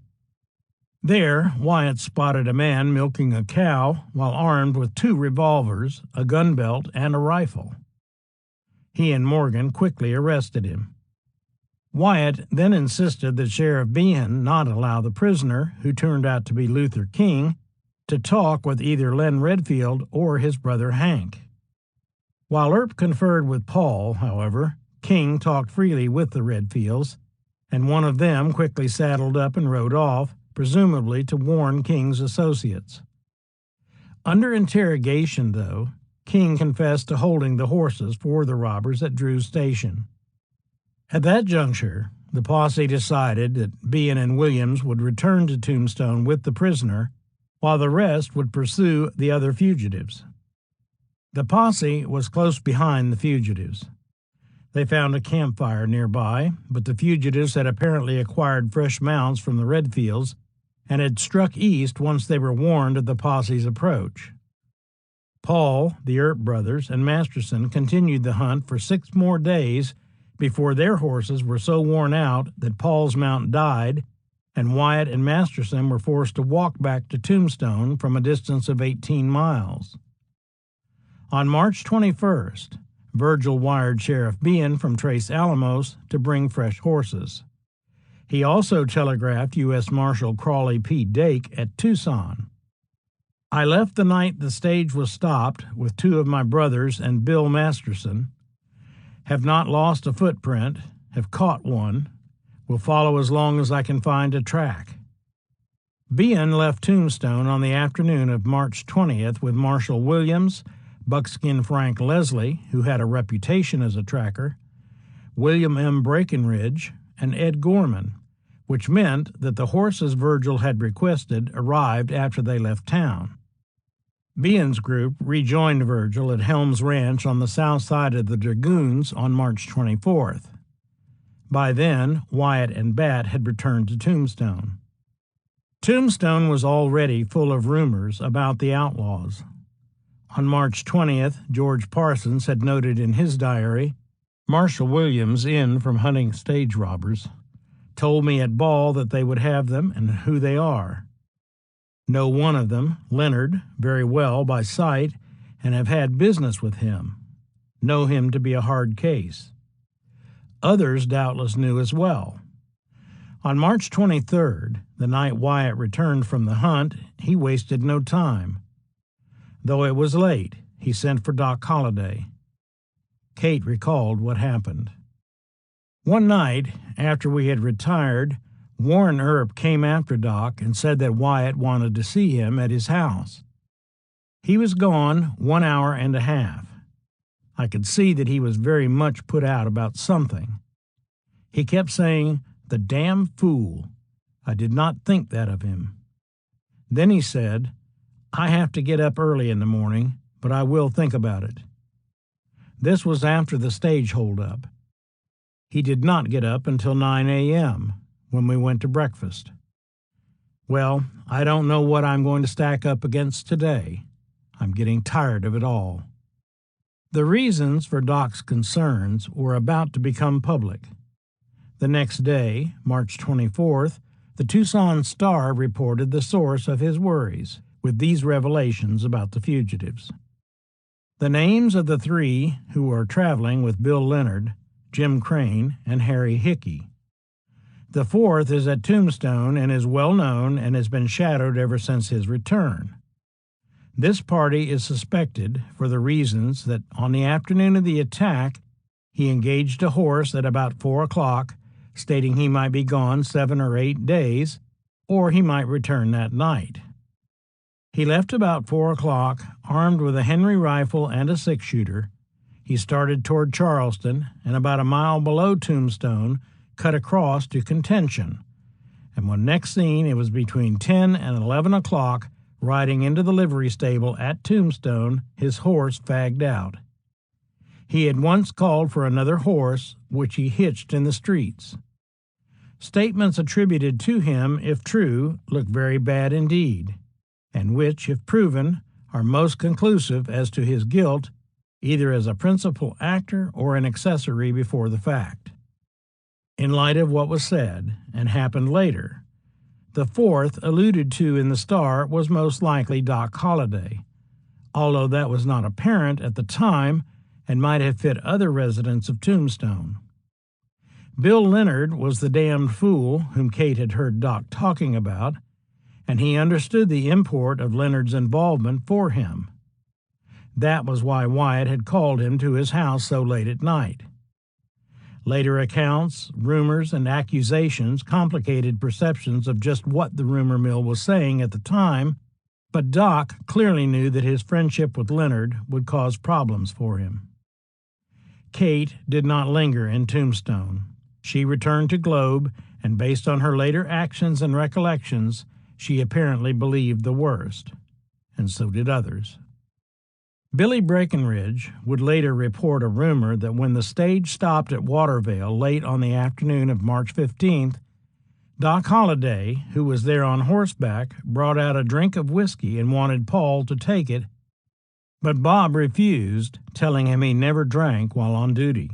There, Wyatt spotted a man milking a cow while armed with 2 revolvers, a gun belt, and a rifle. He and Morgan quickly arrested him. Wyatt then insisted that Sheriff Behan not allow the prisoner, who turned out to be Luther King, to talk with either Len Redfield or his brother Hank. While Earp conferred with Paul, however, King talked freely with the Redfields, and one of them quickly saddled up and rode off, presumably to warn King's associates. Under interrogation, though, King confessed to holding the horses for the robbers at Drew's station. At that juncture, the posse decided that Behan and Williams would return to Tombstone with the prisoner, while the rest would pursue the other fugitives. The posse was close behind the fugitives. They found a campfire nearby, but the fugitives had apparently acquired fresh mounts from the Redfields and had struck east once they were warned of the posse's approach. Paul, the Earp brothers, and Masterson continued the hunt for 6 more days before their horses were so worn out that Paul's mount died, and Wyatt and Masterson were forced to walk back to Tombstone from a distance of 18 miles. On March 21st, Virgil wired Sheriff Behan from Tres Alamos to bring fresh horses. He also telegraphed U.S. Marshal Crawley P. Dake at Tucson. I left the night the stage was stopped with 2 of my brothers and Bill Masterson. Have not lost a footprint, have caught one, will follow as long as I can find a track. Behan left Tombstone on the afternoon of March 20th with Marshal Williams, Buckskin Frank Leslie, who had a reputation as a tracker, William M. Breckenridge, and Ed Gorman, which meant that the horses Virgil had requested arrived after they left town. Behan's group rejoined Virgil at Helms Ranch on the south side of the Dragoons on March 24th. By then, Wyatt and Bat had returned to Tombstone. Tombstone was already full of rumors about the outlaws. On March 20th, George Parsons had noted in his diary, Marshal Williams in from hunting stage robbers, told me at ball that they would have them and who they are. Know one of them, Leonard, very well by sight, and have had business with him. Know him to be a hard case. Others doubtless knew as well. On March 23rd, the night Wyatt returned from the hunt, he wasted no time. Though it was late, he sent for Doc Holliday. Kate recalled what happened. One night, after we had retired, Warren Earp came after Doc and said that Wyatt wanted to see him at his house. He was gone 1 hour and a half. I could see that he was very much put out about something. He kept saying, "The damn fool." I did not think that of him. Then he said, "I have to get up early in the morning, but I will think about it." This was after the stage holdup. He did not get up until 9 a.m., when we went to breakfast. Well, I don't know what I'm going to stack up against today. I'm getting tired of it all. The reasons for Doc's concerns were about to become public. The next day, March 24th, the Tucson Star reported the source of his worries with these revelations about the fugitives. The names of the three who are traveling with Bill Leonard, Jim Crane, and Harry Hickey. The fourth is at Tombstone and is well known and has been shadowed ever since his return. This party is suspected for the reasons that on the afternoon of the attack, he engaged a horse at about 4 o'clock, stating he might be gone 7 or 8 days, or he might return that night. He left about 4 o'clock, armed with a Henry rifle and a 6-shooter. He started toward Charleston, and about a mile below Tombstone, cut across to Contention. And when next seen, it was between 10 and 11 o'clock, riding into the livery stable at Tombstone, his horse fagged out. He had once called for another horse, which he hitched in the streets. Statements attributed to him, if true, look very bad indeed, and which, if proven, are most conclusive as to his guilt, either as a principal actor or an accessory before the fact. In light of what was said, and happened later, the fourth alluded to in the Star was most likely Doc Holliday, although that was not apparent at the time and might have fit other residents of Tombstone. Bill Leonard was the damned fool whom Kate had heard Doc talking about, and he understood the import of Leonard's involvement for him. That was why Wyatt had called him to his house so late at night. Later accounts, rumors, and accusations complicated perceptions of just what the rumor mill was saying at the time, but Doc clearly knew that his friendship with Leonard would cause problems for him. Kate did not linger in Tombstone. She returned to Globe, and based on her later actions and recollections, she apparently believed the worst, and so did others. Billy Breckenridge would later report a rumor that when the stage stopped at Watervale late on the afternoon of March 15th, Doc Holliday, who was there on horseback, brought out a drink of whiskey and wanted Paul to take it, but Bob refused, telling him he never drank while on duty.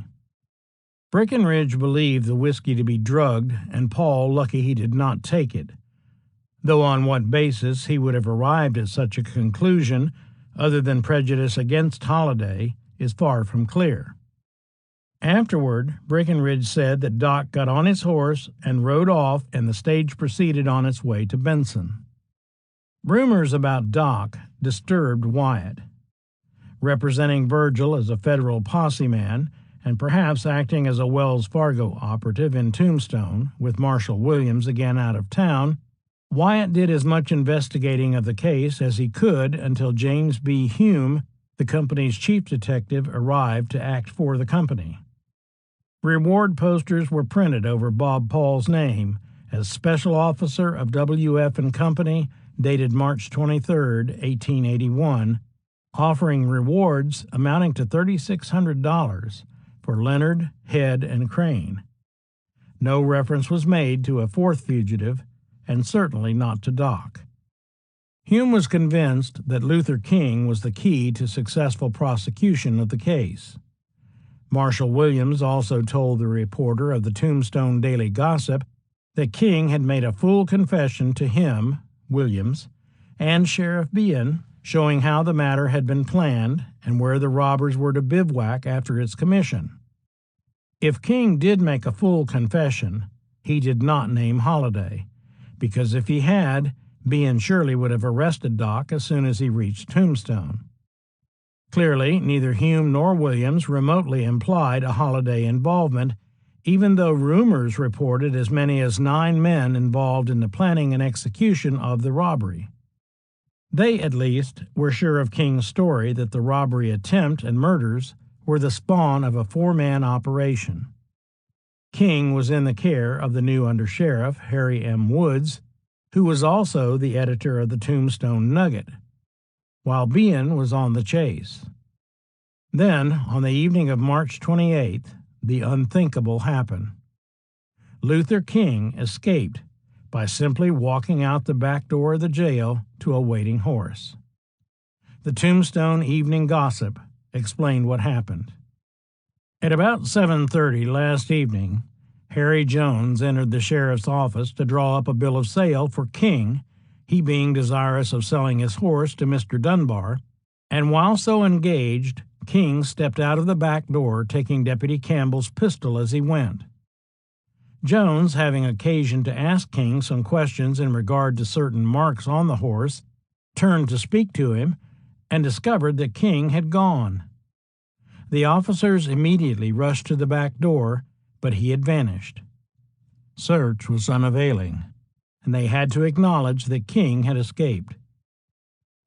Breckenridge believed the whiskey to be drugged, and Paul lucky he did not take it, though on what basis he would have arrived at such a conclusion other than prejudice against Holliday, is far from clear. Afterward, Breckenridge said that Doc got on his horse and rode off, and the stage proceeded on its way to Benson. Rumors about Doc disturbed Wyatt. Representing Virgil as a federal posse man, and perhaps acting as a Wells Fargo operative in Tombstone, with Marshal Williams again out of town, Wyatt did as much investigating of the case as he could until James B. Hume, the company's chief detective, arrived to act for the company. Reward posters were printed over Bob Paul's name as Special Officer of W.F. and Company, dated March 23, 1881, offering rewards amounting to $3,600 for Leonard, Head, and Crane. No reference was made to a fourth fugitive, and certainly not to Doc. Hume was convinced that Luther King was the key to successful prosecution of the case. Marshal Williams also told the reporter of the Tombstone Daily Gossip that King had made a full confession to him, Williams, and Sheriff Behan, showing how the matter had been planned and where the robbers were to bivouac after its commission. If King did make a full confession, he did not name Holliday, because if he had, Behan surely would have arrested Doc as soon as he reached Tombstone. Clearly, neither Hume nor Williams remotely implied a Holliday involvement, even though rumors reported as many as 9 men involved in the planning and execution of the robbery. They, at least, were sure of King's story that the robbery attempt and murders were the spawn of a 4-man operation. King was in the care of the new undersheriff, Harry M. Woods, who was also the editor of the Tombstone Nugget, while Bean was on the chase. Then, on the evening of March 28th, the unthinkable happened. Luther King escaped by simply walking out the back door of the jail to a waiting horse. The Tombstone Evening Gossip explained what happened. At about 7:30 last evening, Harry Jones entered the sheriff's office to draw up a bill of sale for King, he being desirous of selling his horse to Mr. Dunbar, and while so engaged, King stepped out of the back door, taking Deputy Campbell's pistol as he went. Jones, having occasion to ask King some questions in regard to certain marks on the horse, turned to speak to him and discovered that King had gone. The officers immediately rushed to the back door, but he had vanished. Search was unavailing, and they had to acknowledge that King had escaped.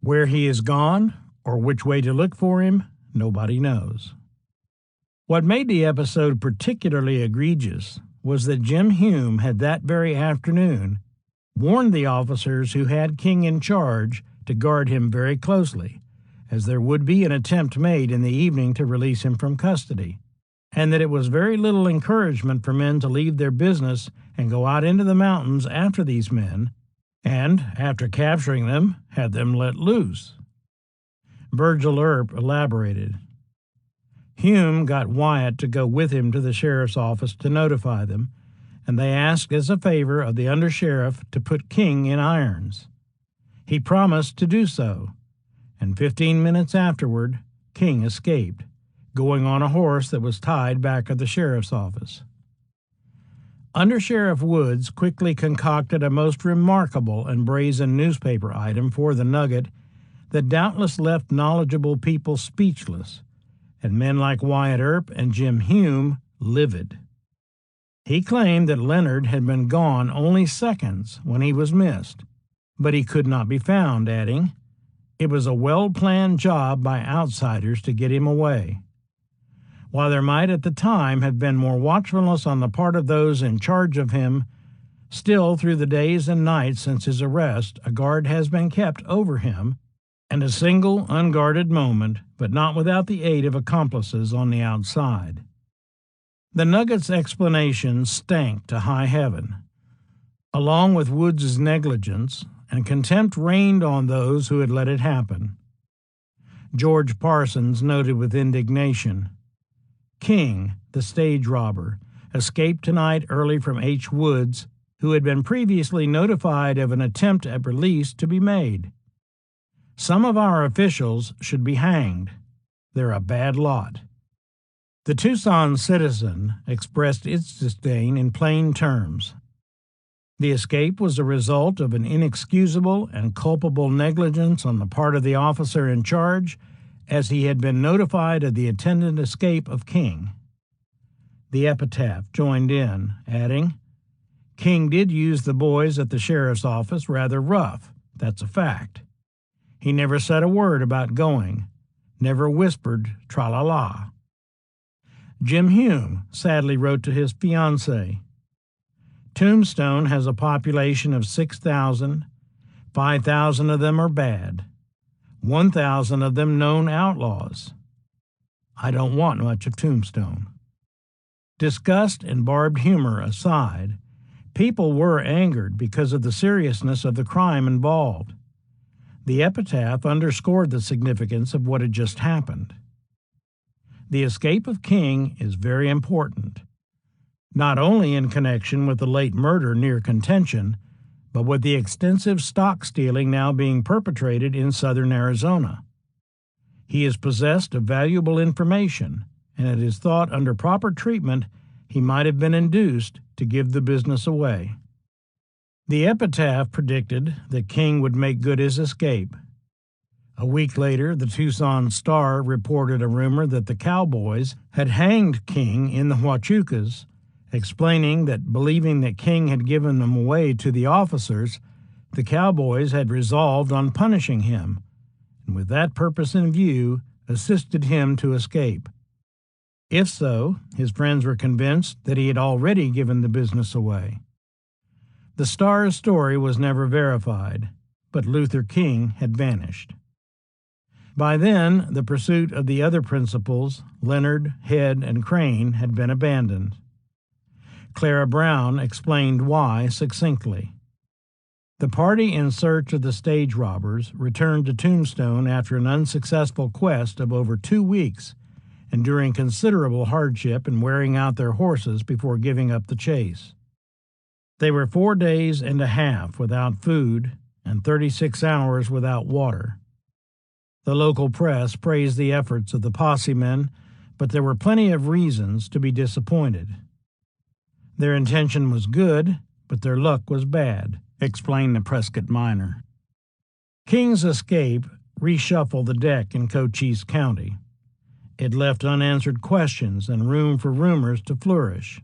Where he is gone, or which way to look for him, nobody knows. What made the episode particularly egregious was that Jim Hume had that very afternoon warned the officers who had King in charge to guard him very closely, as there would be an attempt made in the evening to release him from custody, and that it was very little encouragement for men to leave their business and go out into the mountains after these men, and, after capturing them, had them let loose. Virgil Earp elaborated. Hume got Wyatt to go with him to the sheriff's office to notify them, and they asked as a favor of the undersheriff to put King in irons. He promised to do so, and 15 minutes afterward, King escaped, going on a horse that was tied back of the sheriff's office. Undersheriff Woods quickly concocted a most remarkable and brazen newspaper item for the Nugget that doubtless left knowledgeable people speechless, and men like Wyatt Earp and Jim Hume livid. He claimed that Leonard had been gone only seconds when he was missed, but he could not be found, adding, "It was a well-planned job by outsiders to get him away." While there might at the time have been more watchfulness on the part of those in charge of him, still through the days and nights since his arrest a guard has been kept over him, and a single unguarded moment, but not without the aid of accomplices on the outside. The Nugget's explanation stank to high heaven. Along with Woods's negligence, and contempt reigned on those who had let it happen. George Parsons noted with indignation, King, the stage robber, escaped tonight early from H. Woods, who had been previously notified of an attempt at release to be made. Some of our officials should be hanged. They're a bad lot. The Tucson Citizen expressed its disdain in plain terms. The escape was a result of an inexcusable and culpable negligence on the part of the officer in charge, as he had been notified of the attendant escape of King. The epitaph joined in, adding, King did use the boys at the sheriff's office rather rough, that's a fact. He never said a word about going, never whispered tra-la-la. Jim Hume sadly wrote to his fiancée, Tombstone has a population of 6,000, 5,000 of them are bad, 1,000 of them known outlaws. I don't want much of Tombstone. Disgust and barbed humor aside, people were angered because of the seriousness of the crime involved. The epitaph underscored the significance of what had just happened. The escape of King is very important, not only in connection with the late murder near Contention, but with the extensive stock stealing now being perpetrated in southern Arizona. He is possessed of valuable information, and it is thought under proper treatment he might have been induced to give the business away. The epitaph predicted that King would make good his escape. A week later, the Tucson Star reported a rumor that the cowboys had hanged King in the Huachucas, explaining that believing that King had given them away to the officers, the cowboys had resolved on punishing him, and with that purpose in view, assisted him to escape. If so, his friends were convinced that he had already given the business away. The Star's story was never verified, but Luther King had vanished. By then, the pursuit of the other principals, Leonard, Head, and Crane, had been abandoned. Clara Brown explained why succinctly. The party in search of the stage robbers returned to Tombstone after an unsuccessful quest of over 2 weeks, enduring considerable hardship and wearing out their horses before giving up the chase. They were 4 days and a half without food and 36 hours without water. The local press praised the efforts of the posse men, but there were plenty of reasons to be disappointed. Their intention was good, but their luck was bad, explained the Prescott miner. King's escape reshuffled the deck in Cochise County. It left unanswered questions and room for rumors to flourish.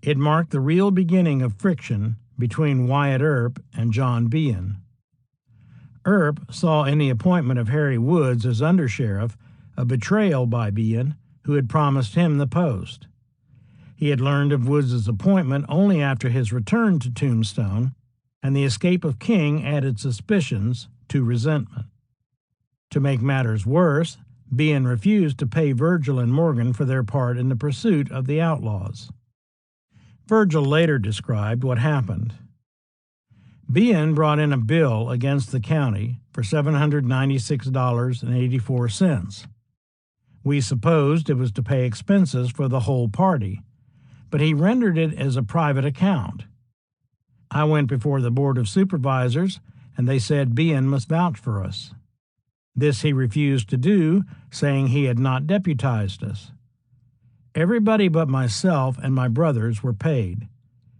It marked the real beginning of friction between Wyatt Earp and John Behan. Earp saw in the appointment of Harry Woods as undersheriff a betrayal by Behan, who had promised him the post. He had learned of Woods's appointment only after his return to Tombstone, and the escape of King added suspicions to resentment. To make matters worse, Behan refused to pay Virgil and Morgan for their part in the pursuit of the outlaws. Virgil later described what happened. Behan brought in a bill against the county for $796.84. We supposed it was to pay expenses for the whole party, but he rendered it as a private account. I went before the Board of Supervisors, and they said Behan must vouch for us. This he refused to do, saying he had not deputized us. Everybody but myself and my brothers were paid,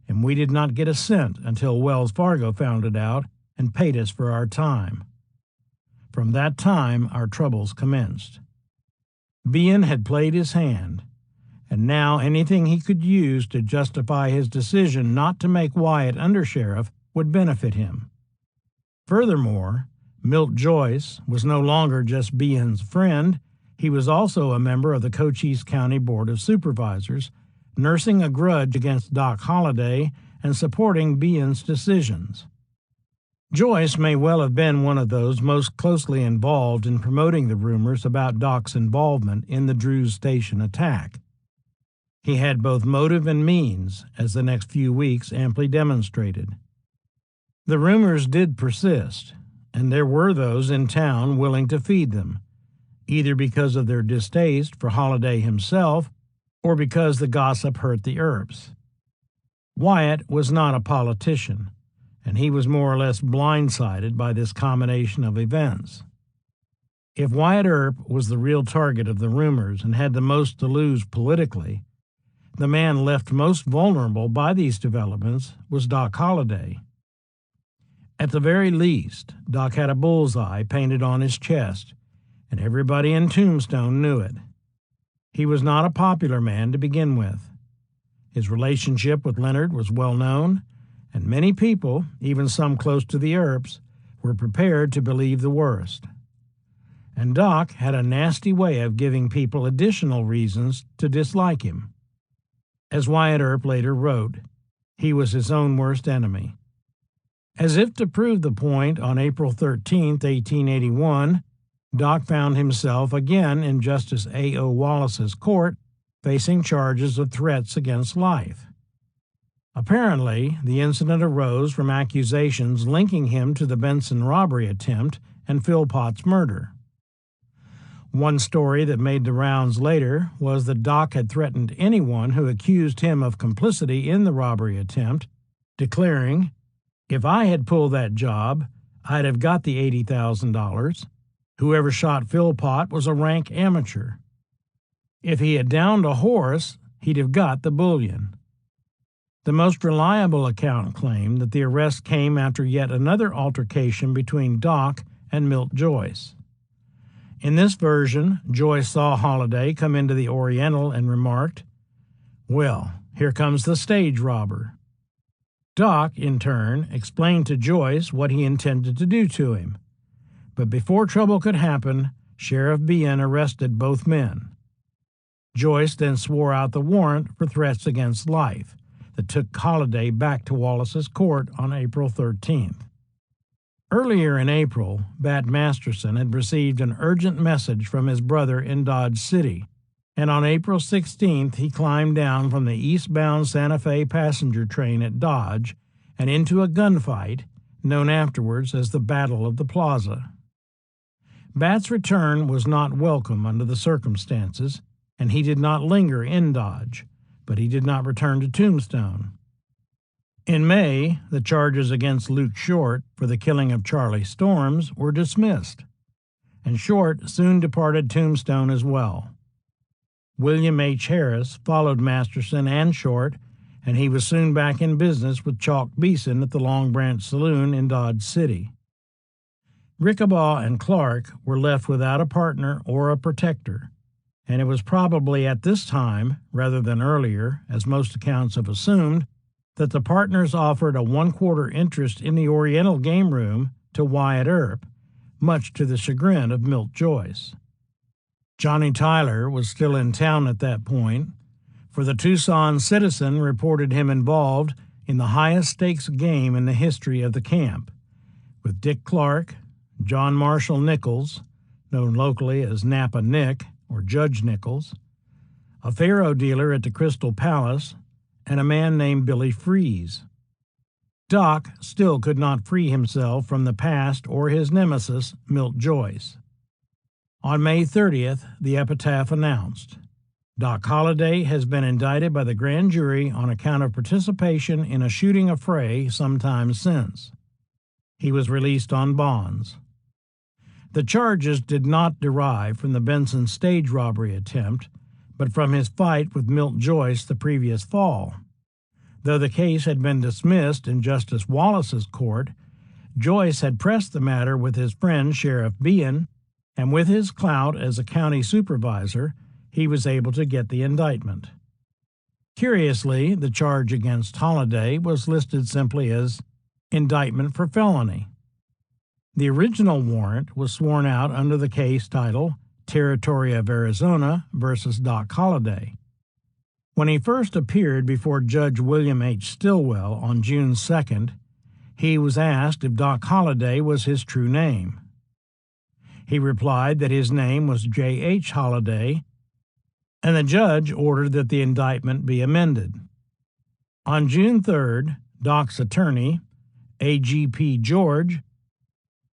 and we did not get a cent until Wells Fargo found it out and paid us for our time. From that time, our troubles commenced. Behan had played his hand, and now anything he could use to justify his decision not to make Wyatt undersheriff would benefit him. Furthermore, Milt Joyce was no longer just Behan's friend, he was also a member of the Cochise County Board of Supervisors, nursing a grudge against Doc Holliday and supporting Behan's decisions. Joyce may well have been one of those most closely involved in promoting the rumors about Doc's involvement in the Drews Station attack. He had both motive and means, as the next few weeks amply demonstrated. The rumors did persist, and there were those in town willing to feed them, either because of their distaste for Holliday himself or because the gossip hurt the Earps. Wyatt was not a politician, and he was more or less blindsided by this combination of events. If Wyatt Earp was the real target of the rumors and had the most to lose politically, the man left most vulnerable by these developments was Doc Holliday. At the very least, Doc had a bullseye painted on his chest, and everybody in Tombstone knew it. He was not a popular man to begin with. His relationship with Leonard was well known, and many people, even some close to the Earps, were prepared to believe the worst. And Doc had a nasty way of giving people additional reasons to dislike him. As Wyatt Earp later wrote, he was his own worst enemy. As if to prove the point, on April 13, 1881, Doc found himself again in Justice A.O. Wallace's court, facing charges of threats against life. Apparently, the incident arose from accusations linking him to the Benson robbery attempt and Philpott's murder. One story that made the rounds later was that Doc had threatened anyone who accused him of complicity in the robbery attempt, declaring, "If I had pulled that job, I'd have got the $80,000. Whoever shot Philpott was a rank amateur. If he had downed a horse, he'd have got the bullion." The most reliable account claimed that the arrest came after yet another altercation between Doc and Milt Joyce. In this version, Joyce saw Holliday come into the Oriental and remarked, Well, here comes the stage robber. Doc, in turn, explained to Joyce what he intended to do to him. But before trouble could happen, Sheriff Bean arrested both men. Joyce then swore out the warrant for threats against life that took Holliday back to Wallace's court on April 13th. Earlier in April, Bat Masterson had received an urgent message from his brother in Dodge City, and on April 16th he climbed down from the eastbound Santa Fe passenger train at Dodge and into a gunfight, known afterwards as the Battle of the Plaza. Bat's return was not welcome under the circumstances, and he did not linger in Dodge, but he did not return to Tombstone. In May, the charges against Luke Short for the killing of Charlie Storms were dismissed, and Short soon departed Tombstone as well. William H. Harris followed Masterson and Short, and he was soon back in business with Chalk Beeson at the Long Branch Saloon in Dodge City. Rickabaugh and Clark were left without a partner or a protector, and it was probably at this time, rather than earlier, as most accounts have assumed, that the partners offered a 1/4 interest in the Oriental game room to Wyatt Earp, much to the chagrin of Milt Joyce. Johnny Tyler was still in town at that point, for the Tucson Citizen reported him involved in the highest stakes game in the history of the camp, with Dick Clark, John Marshall Nichols, known locally as Napa Nick or Judge Nichols, a faro dealer at the Crystal Palace, and a man named Billy Freeze. Doc still could not free himself from the past or his nemesis, Milt Joyce. On May 30th, the epitaph announced, Doc Holliday has been indicted by the grand jury on account of participation in a shooting affray some time since. He was released on bonds. The charges did not derive from the Benson stage robbery attempt, but from his fight with Milt Joyce the previous fall. Though the case had been dismissed in Justice Wallace's court, Joyce had pressed the matter with his friend Sheriff Bean, and with his clout as a county supervisor, he was able to get the indictment. Curiously, the charge against Holliday was listed simply as indictment for felony. The original warrant was sworn out under the case title Territory of Arizona versus Doc Holliday. When he first appeared before Judge William H. Stilwell on June 2nd, he was asked if Doc Holliday was his true name. He replied that his name was J. H. Holliday, and the judge ordered that the indictment be amended. On June 3rd, Doc's attorney, AGP George,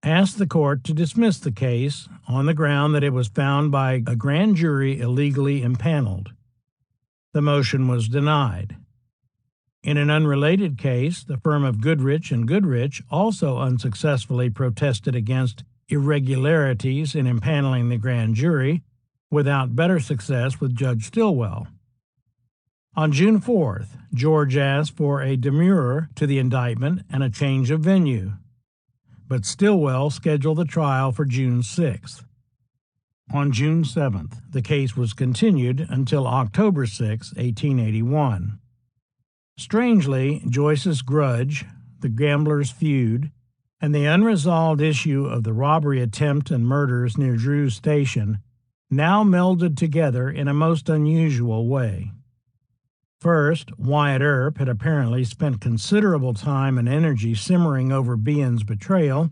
asked the court to dismiss the case on the ground that it was found by a grand jury illegally impaneled. The motion was denied. In an unrelated case, the firm of Goodrich and Goodrich also unsuccessfully protested against irregularities in impaneling the grand jury, without better success with Judge Stilwell. On June 4th, George asked for a demurrer to the indictment and a change of venue, but Stilwell scheduled the trial for June 6th. On June 7th, the case was continued until October 6, 1881. Strangely, Joyce's grudge, the gambler's feud, and the unresolved issue of the robbery attempt and murders near Drew's Station now melded together in a most unusual way. First, Wyatt Earp had apparently spent considerable time and energy simmering over Bean's betrayal,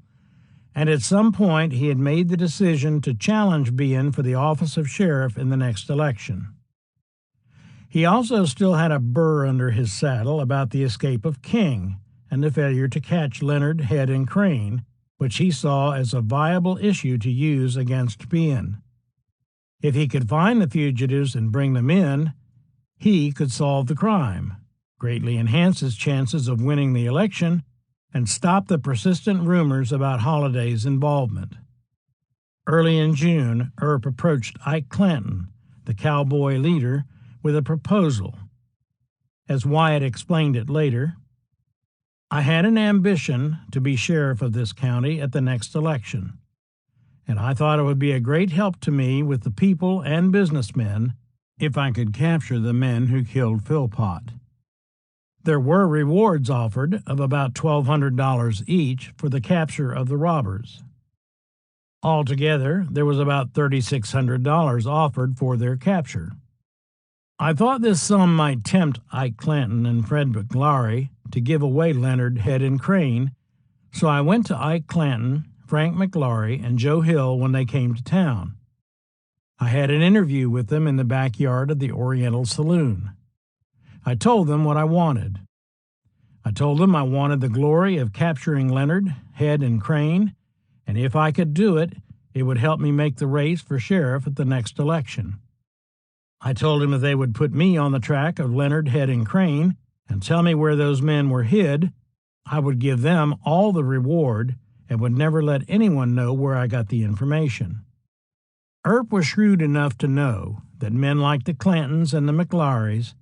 and at some point he had made the decision to challenge Bean for the office of sheriff in the next election. He also still had a burr under his saddle about the escape of King and the failure to catch Leonard, Head, and Crane, which he saw as a viable issue to use against Bean. If he could find the fugitives and bring them in, he could solve the crime, greatly enhance his chances of winning the election, and stop the persistent rumors about Holliday's involvement. Early in June, Earp approached Ike Clanton, the cowboy leader, with a proposal. As Wyatt explained it later, I had an ambition to be sheriff of this county at the next election, and I thought it would be a great help to me with the people and businessmen if I could capture the men who killed Philpott. There were rewards offered of about $1,200 each for the capture of the robbers. Altogether, there was about $3,600 offered for their capture. I thought this sum might tempt Ike Clanton and Fred McLaury to give away Leonard, Head, and Crane, so I went to Ike Clanton, Frank McLaury, and Joe Hill when they came to town. I had an interview with them in the backyard of the Oriental Saloon. I told them what I wanted. I told them I wanted the glory of capturing Leonard, Head, and Crane, and if I could do it, it would help me make the race for sheriff at the next election. I told him if they would put me on the track of Leonard, Head, and Crane and tell me where those men were hid, I would give them all the reward and would never let anyone know where I got the information. Earp was shrewd enough to know that men like the Clantons and the McLaurys,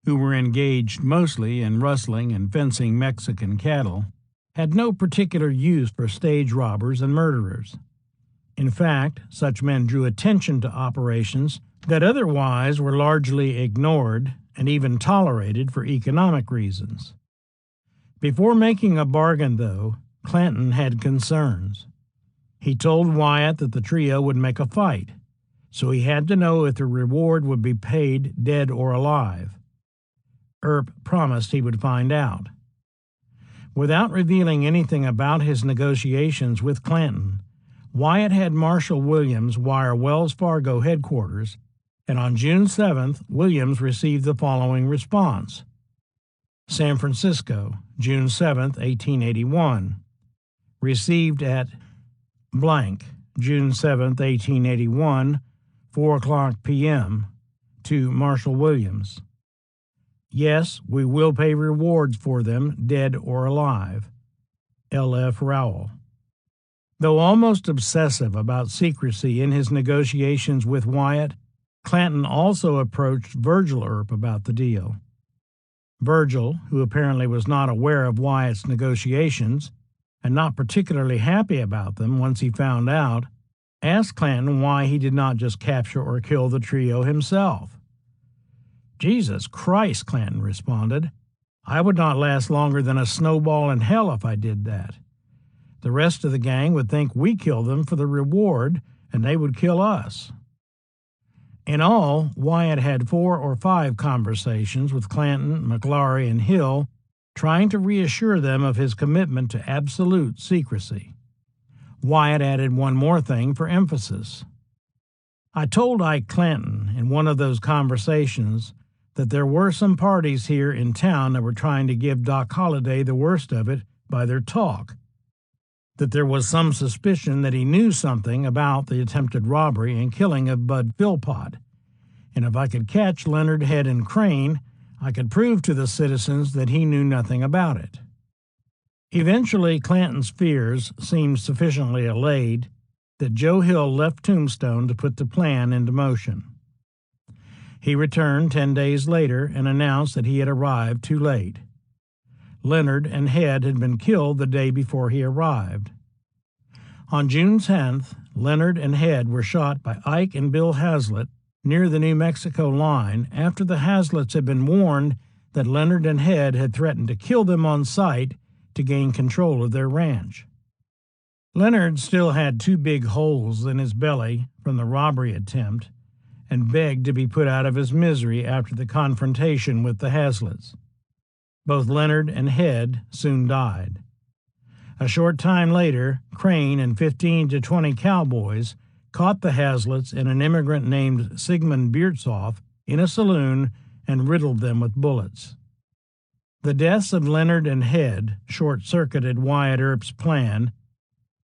who were engaged mostly in rustling and fencing Mexican cattle, had no particular use for stage robbers and murderers. In fact, such men drew attention to operations that otherwise were largely ignored and even tolerated for economic reasons. Before making a bargain, though, Clanton had concerns. He told Wyatt that the trio would make a fight, so he had to know if the reward would be paid dead or alive. Earp promised he would find out. Without revealing anything about his negotiations with Clanton, Wyatt had Marshal Williams wire Wells Fargo headquarters, and on June 7th, Williams received the following response. San Francisco, June 7th, 1881. Received at blank, June 7th, 1881, 4 o'clock p.m. to Marshal Williams. Yes, we will pay rewards for them, dead or alive. L.F. Rowell. Though almost obsessive about secrecy in his negotiations with Wyatt, Clanton also approached Virgil Earp about the deal. Virgil, who apparently was not aware of Wyatt's negotiations and not particularly happy about them once he found out, asked Clanton why he did not just capture or kill the trio himself. Jesus Christ, Clanton responded. I would not last longer than a snowball in hell if I did that. The rest of the gang would think we killed them for the reward, and they would kill us. In all, Wyatt had 4 or 5 conversations with Clanton, McLaury, and Hill, trying to reassure them of his commitment to absolute secrecy. Wyatt added one more thing for emphasis. I told Ike Clanton in one of those conversations that there were some parties here in town that were trying to give Doc Holliday the worst of it by their talk, that there was some suspicion that he knew something about the attempted robbery and killing of Bud Philpott, and if I could catch Leonard, Head, and Crane, I could prove to the citizens that he knew nothing about it. Eventually, Clanton's fears seemed sufficiently allayed that Joe Hill left Tombstone to put the plan into motion. He returned 10 days later and announced that he had arrived too late. Leonard and Head had been killed the day before he arrived. On June 10th, Leonard and Head were shot by Ike and Bill Hazlitt near the New Mexico line after the Hazlitts had been warned that Leonard and Head had threatened to kill them on sight to gain control of their ranch. Leonard still had 2 big holes in his belly from the robbery attempt and begged to be put out of his misery after the confrontation with the Hazlitts. Both Leonard and Head soon died. A short time later, Crane and 15 to 20 cowboys caught the Hazlitts and an immigrant named Sigmund Biertzoff in a saloon and riddled them with bullets. The deaths of Leonard and Head short-circuited Wyatt Earp's plan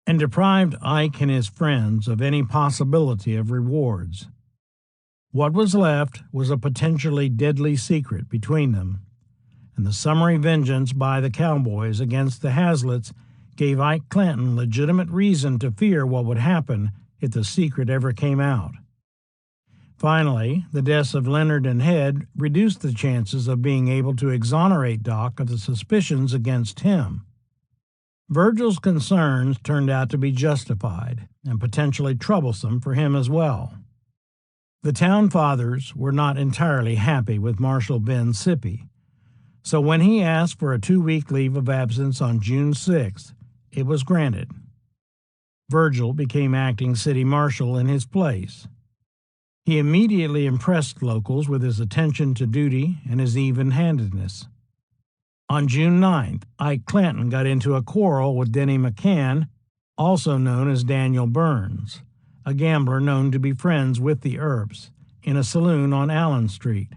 and deprived Ike and his friends of any possibility of rewards. What was left was a potentially deadly secret between them, and the summary vengeance by the cowboys against the Hazlitts gave Ike Clanton legitimate reason to fear what would happen if the secret ever came out. Finally, the deaths of Leonard and Head reduced the chances of being able to exonerate Doc of the suspicions against him. Virgil's concerns turned out to be justified and potentially troublesome for him as well. The town fathers were not entirely happy with Marshal Ben Sippy, so when he asked for a 2-week leave of absence on June 6th, it was granted. Virgil became acting city marshal in his place. He immediately impressed locals with his attention to duty and his even-handedness. On June 9th, Ike Clanton got into a quarrel with Denny McCann, also known as Daniel Burns, a gambler known to be friends with the Earps, in a saloon on Allen Street.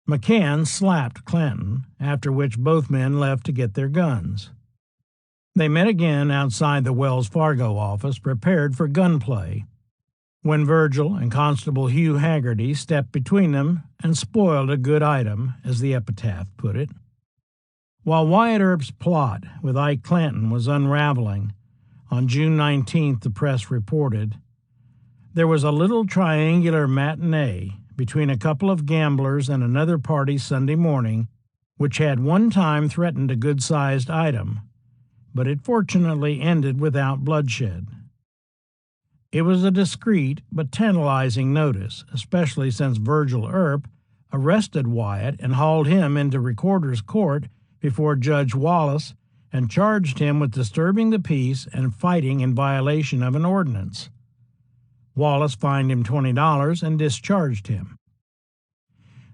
McCann slapped Clanton, after which both men left to get their guns. They met again outside the Wells Fargo office, prepared for gunplay, when Virgil and Constable Hugh Haggerty stepped between them and spoiled a good item, as the epitaph put it. While Wyatt Earp's plot with Ike Clanton was unraveling, on June 19th the press reported, there was a little triangular matinee between a couple of gamblers and another party Sunday morning, which had one time threatened a good-sized item, but it fortunately ended without bloodshed. It was a discreet but tantalizing notice, especially since Virgil Earp arrested Wyatt and hauled him into Recorder's Court before Judge Wallace and charged him with disturbing the peace and fighting in violation of an ordinance. Wallace fined him $20 and discharged him.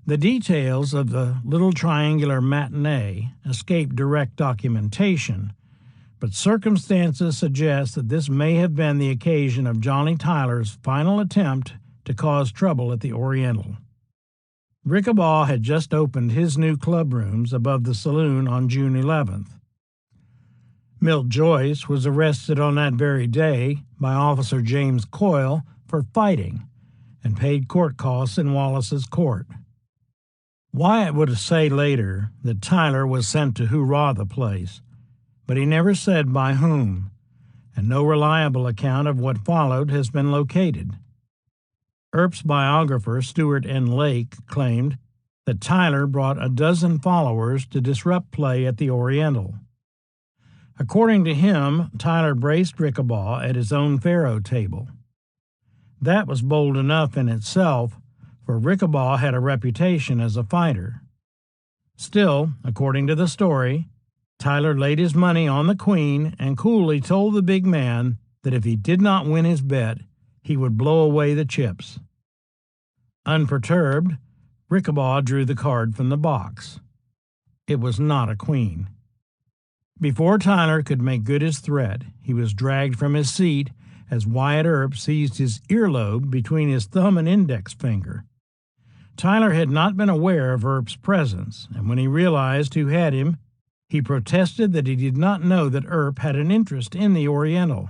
The details of the little triangular matinee escape direct documentation, but circumstances suggest that this may have been the occasion of Johnny Tyler's final attempt to cause trouble at the Oriental. Rickabaugh had just opened his new club rooms above the saloon on June 11th. Milt Joyce was arrested on that very day by Officer James Coyle for fighting and paid court costs in Wallace's court. Wyatt would say later that Tyler was sent to hoorah the place, but he never said by whom, and no reliable account of what followed has been located. Earp's biographer, Stuart N. Lake, claimed that Tyler brought a dozen followers to disrupt play at the Oriental. According to him, Tyler braced Rickabaugh at his own faro table. That was bold enough in itself, for Rickabaugh had a reputation as a fighter. Still, according to the story, Tyler laid his money on the Queen and coolly told the big man that if he did not win his bet, he would blow away the chips. Unperturbed, Rickabaugh drew the card from the box. It was not a queen. Before Tyler could make good his threat, he was dragged from his seat as Wyatt Earp seized his earlobe between his thumb and index finger. Tyler had not been aware of Earp's presence, and when he realized who had him, he protested that he did not know that Earp had an interest in the Oriental.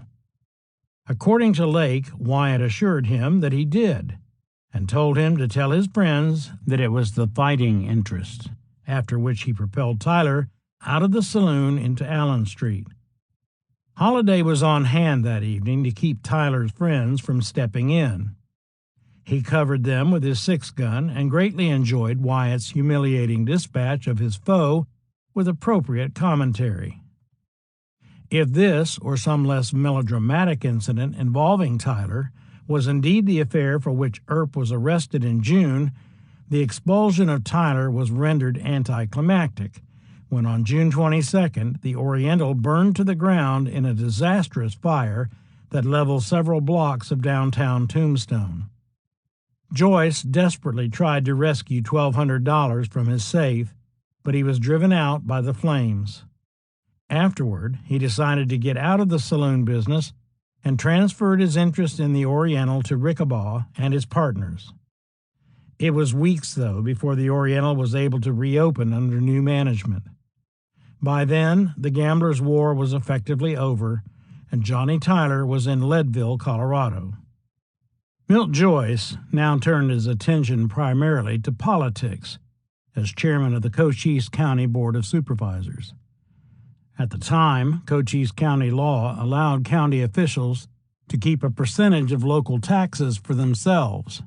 According to Lake, Wyatt assured him that he did, and told him to tell his friends that it was the fighting interest, after which he propelled Tyler out of the saloon into Allen Street. Holliday was on hand that evening to keep Tyler's friends from stepping in. He covered them with his 6-gun and greatly enjoyed Wyatt's humiliating dispatch of his foe with appropriate commentary. If this, or some less melodramatic incident involving Tyler, was indeed the affair for which Earp was arrested in June, the expulsion of Tyler was rendered anticlimactic when on June 22nd the Oriental burned to the ground in a disastrous fire that leveled several blocks of downtown Tombstone. Joyce desperately tried to rescue $1,200 from his safe, but he was driven out by the flames. Afterward, he decided to get out of the saloon business and transferred his interest in the Oriental to Rickabaugh and his partners. It was weeks, though, before the Oriental was able to reopen under new management. By then, the Gamblers' War was effectively over, and Johnny Tyler was in Leadville, Colorado. Milt Joyce now turned his attention primarily to politics as chairman of the Cochise County Board of Supervisors. At the time, Cochise County law allowed county officials to keep a percentage of local taxes for themselves.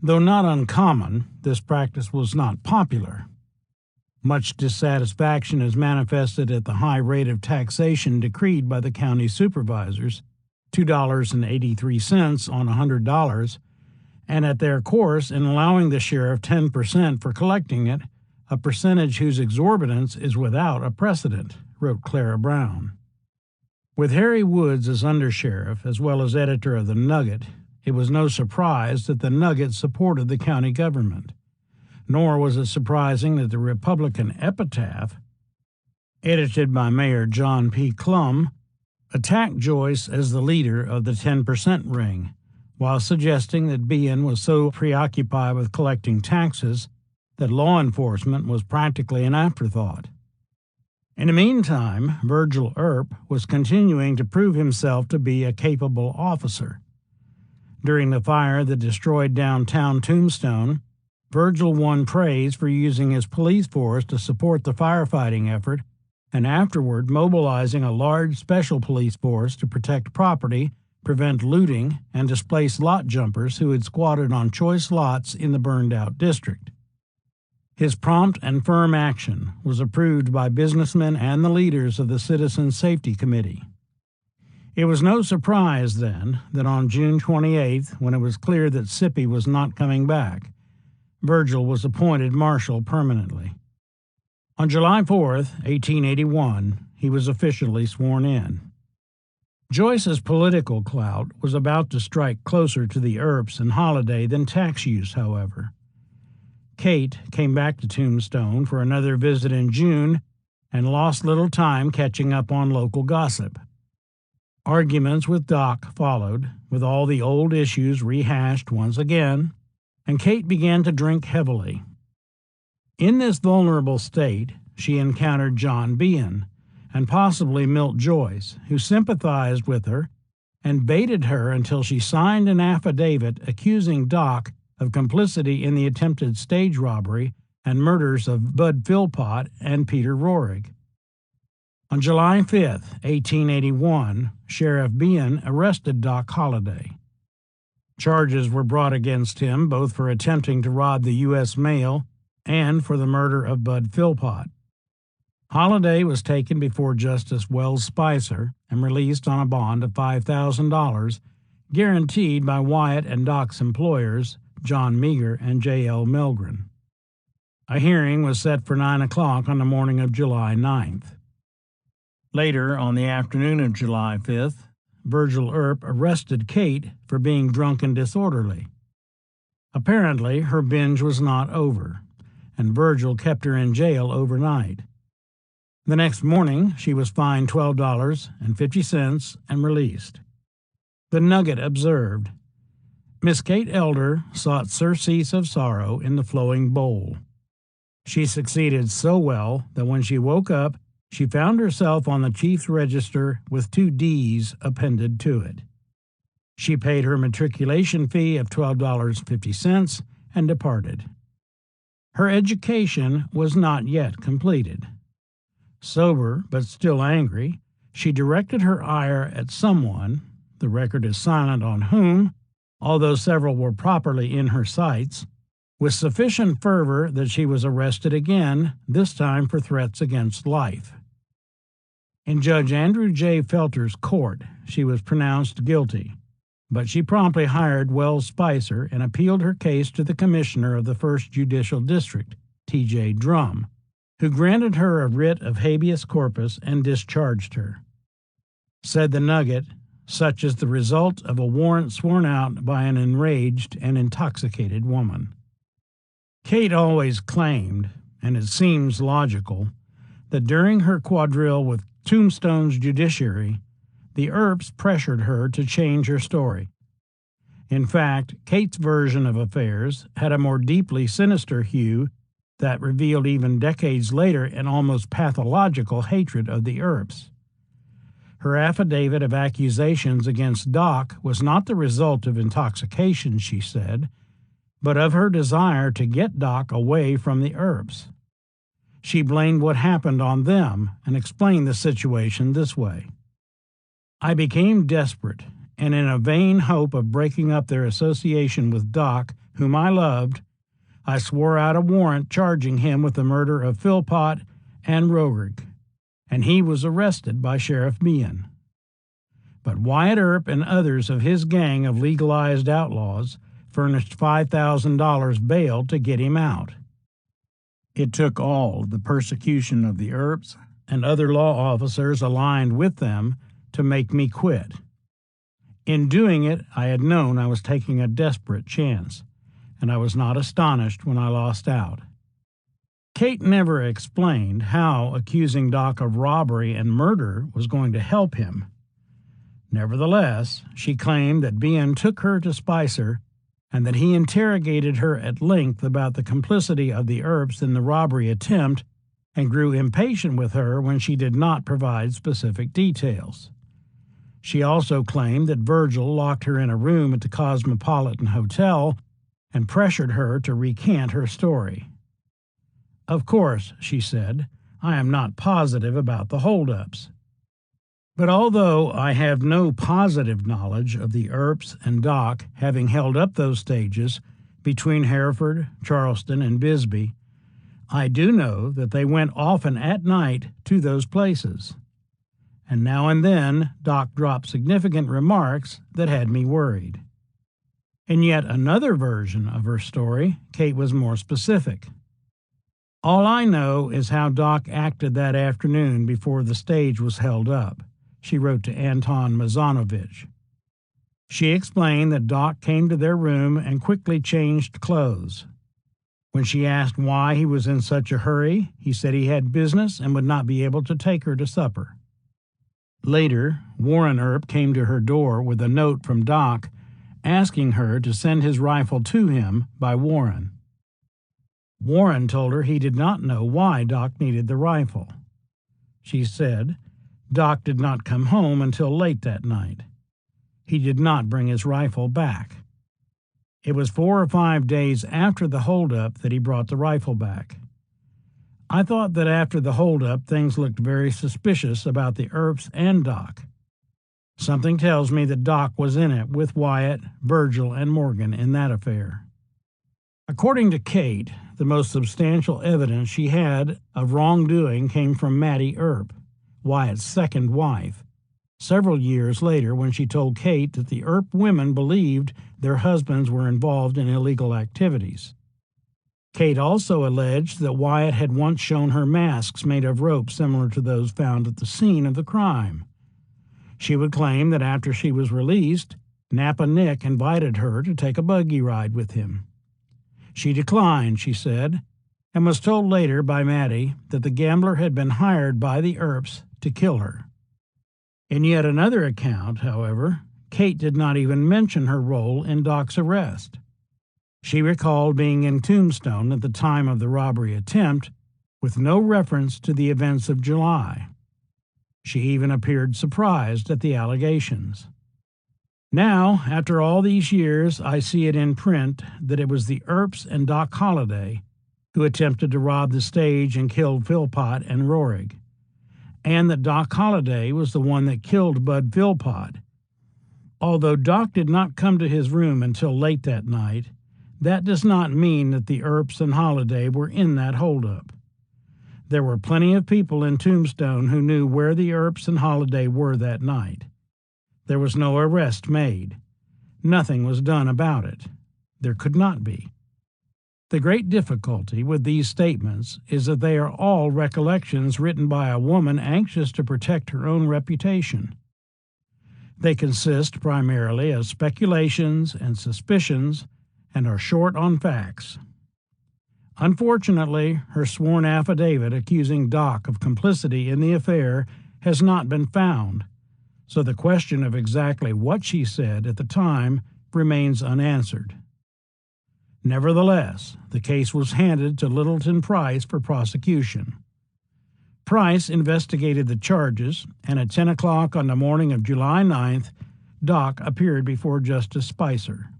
Though not uncommon, this practice was not popular. Much dissatisfaction is manifested at the high rate of taxation decreed by the county supervisors, $2.83 on $100, and at their course in allowing the sheriff 10% for collecting it, a percentage whose exorbitance is without a precedent, wrote Clara Brown. With Harry Woods as undersheriff as well as editor of the Nugget, it was no surprise that the Nugget supported the county government. Nor was it surprising that the Republican Epitaph, edited by Mayor John P. Clum, attacked Joyce as the leader of the 10% ring, while suggesting that Behan was so preoccupied with collecting taxes that law enforcement was practically an afterthought. In the meantime, Virgil Earp was continuing to prove himself to be a capable officer. During the fire that destroyed downtown Tombstone, Virgil won praise for using his police force to support the firefighting effort and afterward mobilizing a large special police force to protect property, prevent looting, and displace lot jumpers who had squatted on choice lots in the burned-out district. His prompt and firm action was approved by businessmen and the leaders of the Citizen Safety Committee. It was no surprise, then, that on June 28th, when it was clear that Sippy was not coming back, Virgil was appointed marshal permanently. On July 4th, 1881, he was officially sworn in. Joyce's political clout was about to strike closer to the Earps and Holliday than tax use, however. Kate came back to Tombstone for another visit in June and lost little time catching up on local gossip. Arguments with Doc followed, with all the old issues rehashed once again, and Kate began to drink heavily. In this vulnerable state, she encountered John Behan and possibly Milt Joyce, who sympathized with her and baited her until she signed an affidavit accusing Doc of complicity in the attempted stage robbery and murders of Bud Philpott and Peter Roerig. On July 5, 1881, Sheriff Behan arrested Doc Holliday. Charges were brought against him both for attempting to rob the U.S. mail and for the murder of Bud Philpott. Holliday was taken before Justice Wells Spicer and released on a bond of $5,000, guaranteed by Wyatt and Doc's employers, John Meager and J.L. Milgren. A hearing was set for 9 o'clock on the morning of July 9th. Later, on the afternoon of July 5th, Virgil Earp arrested Kate for being drunk and disorderly. Apparently, her binge was not over, and Virgil kept her in jail overnight. The next morning, she was fined $12.50 and released. The Nugget observed, Miss Kate Elder sought surcease of sorrow in the flowing bowl. She succeeded so well that when she woke up, she found herself on the chief's register with 2 D's appended to it. She paid her matriculation fee of $12.50 and departed. Her education was not yet completed. Sober, but still angry, she directed her ire at someone, the record is silent on whom, although several were properly in her sights, with sufficient fervor that she was arrested again, this time for threats against life. In Judge Andrew J. Felter's court, she was pronounced guilty, but she promptly hired Wells Spicer and appealed her case to the Commissioner of the First Judicial District, T.J. Drum, who granted her a writ of habeas corpus and discharged her. Said the Nugget, such is the result of a warrant sworn out by an enraged and intoxicated woman. Kate always claimed, and it seems logical, that during her quadrille with Tombstone's judiciary, the Earps pressured her to change her story. In fact, Kate's version of affairs had a more deeply sinister hue that revealed even decades later an almost pathological hatred of the Earps. Her affidavit of accusations against Doc was not the result of intoxication, she said, but of her desire to get Doc away from the Earps. She blamed what happened on them and explained the situation this way. I became desperate, and in a vain hope of breaking up their association with Doc, whom I loved, I swore out a warrant charging him with the murder of Philpott and Roerig, and he was arrested by Sheriff Behan. But Wyatt Earp and others of his gang of legalized outlaws furnished $5,000 bail to get him out. It took all the persecution of the Earps and other law officers aligned with them to make me quit. In doing it, I had known I was taking a desperate chance, and I was not astonished when I lost out. Kate never explained how accusing Doc of robbery and murder was going to help him. Nevertheless, she claimed that Ben took her to Spicer and that he interrogated her at length about the complicity of the Earps in the robbery attempt and grew impatient with her when she did not provide specific details. She also claimed that Virgil locked her in a room at the Cosmopolitan Hotel and pressured her to recant her story. Of course, she said, I am not positive about the holdups. But although I have no positive knowledge of the Earps and Doc having held up those stages between Hereford, Charleston, and Bisbee, I do know that they went often at night to those places. And now and then Doc dropped significant remarks that had me worried. In yet another version of her story, Kate was more specific. All I know is how Doc acted that afternoon before the stage was held up, she wrote to Anton Mazanovich. She explained that Doc came to their room and quickly changed clothes. When she asked why he was in such a hurry, he said he had business and would not be able to take her to supper. Later, Warren Earp came to her door with a note from Doc asking her to send his rifle to him by Warren. Warren told her he did not know why Doc needed the rifle. She said, Doc did not come home until late that night. He did not bring his rifle back. It was 4 or 5 days after the holdup that he brought the rifle back. I thought that after the holdup things looked very suspicious about the Earps and Doc. Something tells me that Doc was in it with Wyatt, Virgil, and Morgan in that affair. According to Kate, the most substantial evidence she had of wrongdoing came from Mattie Earp, Wyatt's second wife, several years later when she told Kate that the Earp women believed their husbands were involved in illegal activities. Kate also alleged that Wyatt had once shown her masks made of rope similar to those found at the scene of the crime. She would claim that after she was released, Napa Nick invited her to take a buggy ride with him. She declined, she said, and was told later by Mattie that the gambler had been hired by the Earps to kill her. In yet another account, however, Kate did not even mention her role in Doc's arrest. She recalled being in Tombstone at the time of the robbery attempt, with no reference to the events of July. She even appeared surprised at the allegations. Now, after all these years, I see it in print that it was the Earps and Doc Holliday who attempted to rob the stage and killed Philpott and Roerig, and that Doc Holliday was the one that killed Bud Philpott. Although Doc did not come to his room until late that night, that does not mean that the Earps and Holliday were in that holdup. There were plenty of people in Tombstone who knew where the Earps and Holliday were that night. There was no arrest made. Nothing was done about it. There could not be. The great difficulty with these statements is that they are all recollections written by a woman anxious to protect her own reputation. They consist primarily of speculations and suspicions and are short on facts. Unfortunately, her sworn affidavit accusing Doc of complicity in the affair has not been found, so the question of exactly what she said at the time remains unanswered. Nevertheless, the case was handed to Littleton Price for prosecution. Price investigated the charges, and at 10 o'clock on the morning of July 9th, Doc appeared before Justice Spicer.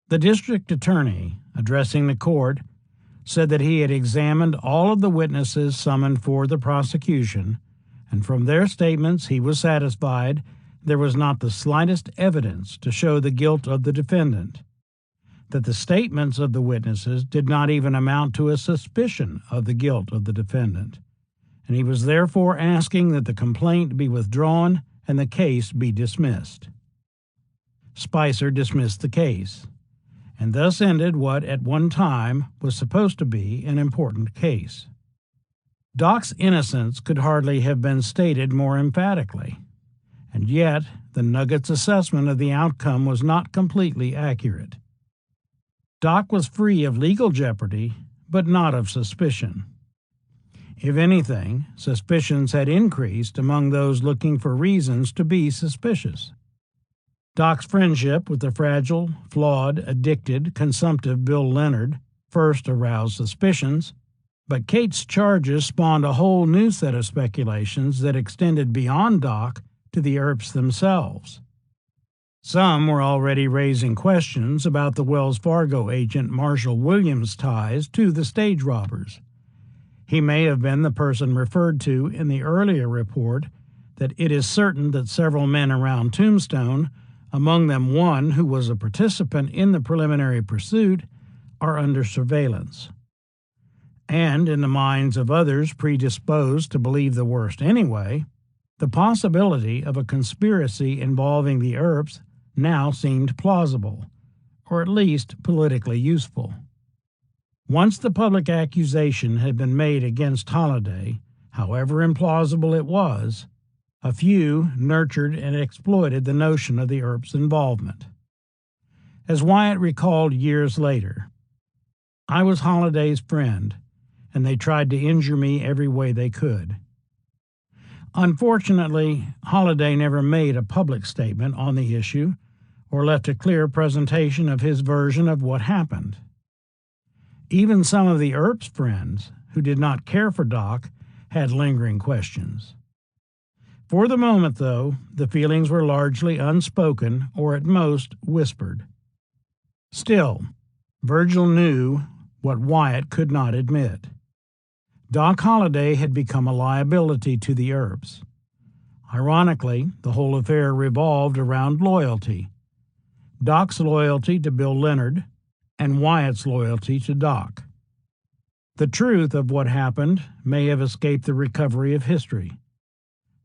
The district attorney, addressing the court, said that he had examined all of the witnesses summoned for the prosecution, and from their statements he was satisfied there was not the slightest evidence to show the guilt of the defendant, that the statements of the witnesses did not even amount to a suspicion of the guilt of the defendant, and he was therefore asking that the complaint be withdrawn and the case be dismissed. Spicer dismissed the case. and thus ended what at one time was supposed to be an important case. Doc's innocence could hardly have been stated more emphatically, and yet the Nugget's assessment of the outcome was not completely accurate. Doc was free of legal jeopardy, but not of suspicion. If anything, suspicions had increased among those looking for reasons to be suspicious. Doc's friendship with the fragile, flawed, addicted, consumptive Bill Leonard first aroused suspicions, but Kate's charges spawned a whole new set of speculations that extended beyond Doc to the Earps themselves. Some were already raising questions about the Wells Fargo agent Marshall Williams' ties to the stage robbers. He may have been the person referred to in the earlier report that it is certain that several men around Tombstone, among them one who was a participant in the preliminary pursuit, are under surveillance. And in the minds of others predisposed to believe the worst anyway, the possibility of a conspiracy involving the Earps now seemed plausible, or at least politically useful. Once the public accusation had been made against Holliday, however implausible it was, a few nurtured and exploited the notion of the Earps' involvement. As Wyatt recalled years later, "I was Holliday's friend, and they tried to injure me every way they could." Unfortunately, Holliday never made a public statement on the issue or left a clear presentation of his version of what happened. Even some of the Earps' friends, who did not care for Doc, had lingering questions. For the moment, though, the feelings were largely unspoken or at most whispered. Still, Virgil knew what Wyatt could not admit. Doc Holliday had become a liability to the Earps. Ironically, the whole affair revolved around loyalty. Doc's loyalty to Bill Leonard and Wyatt's loyalty to Doc. The truth of what happened may have escaped the recovery of history,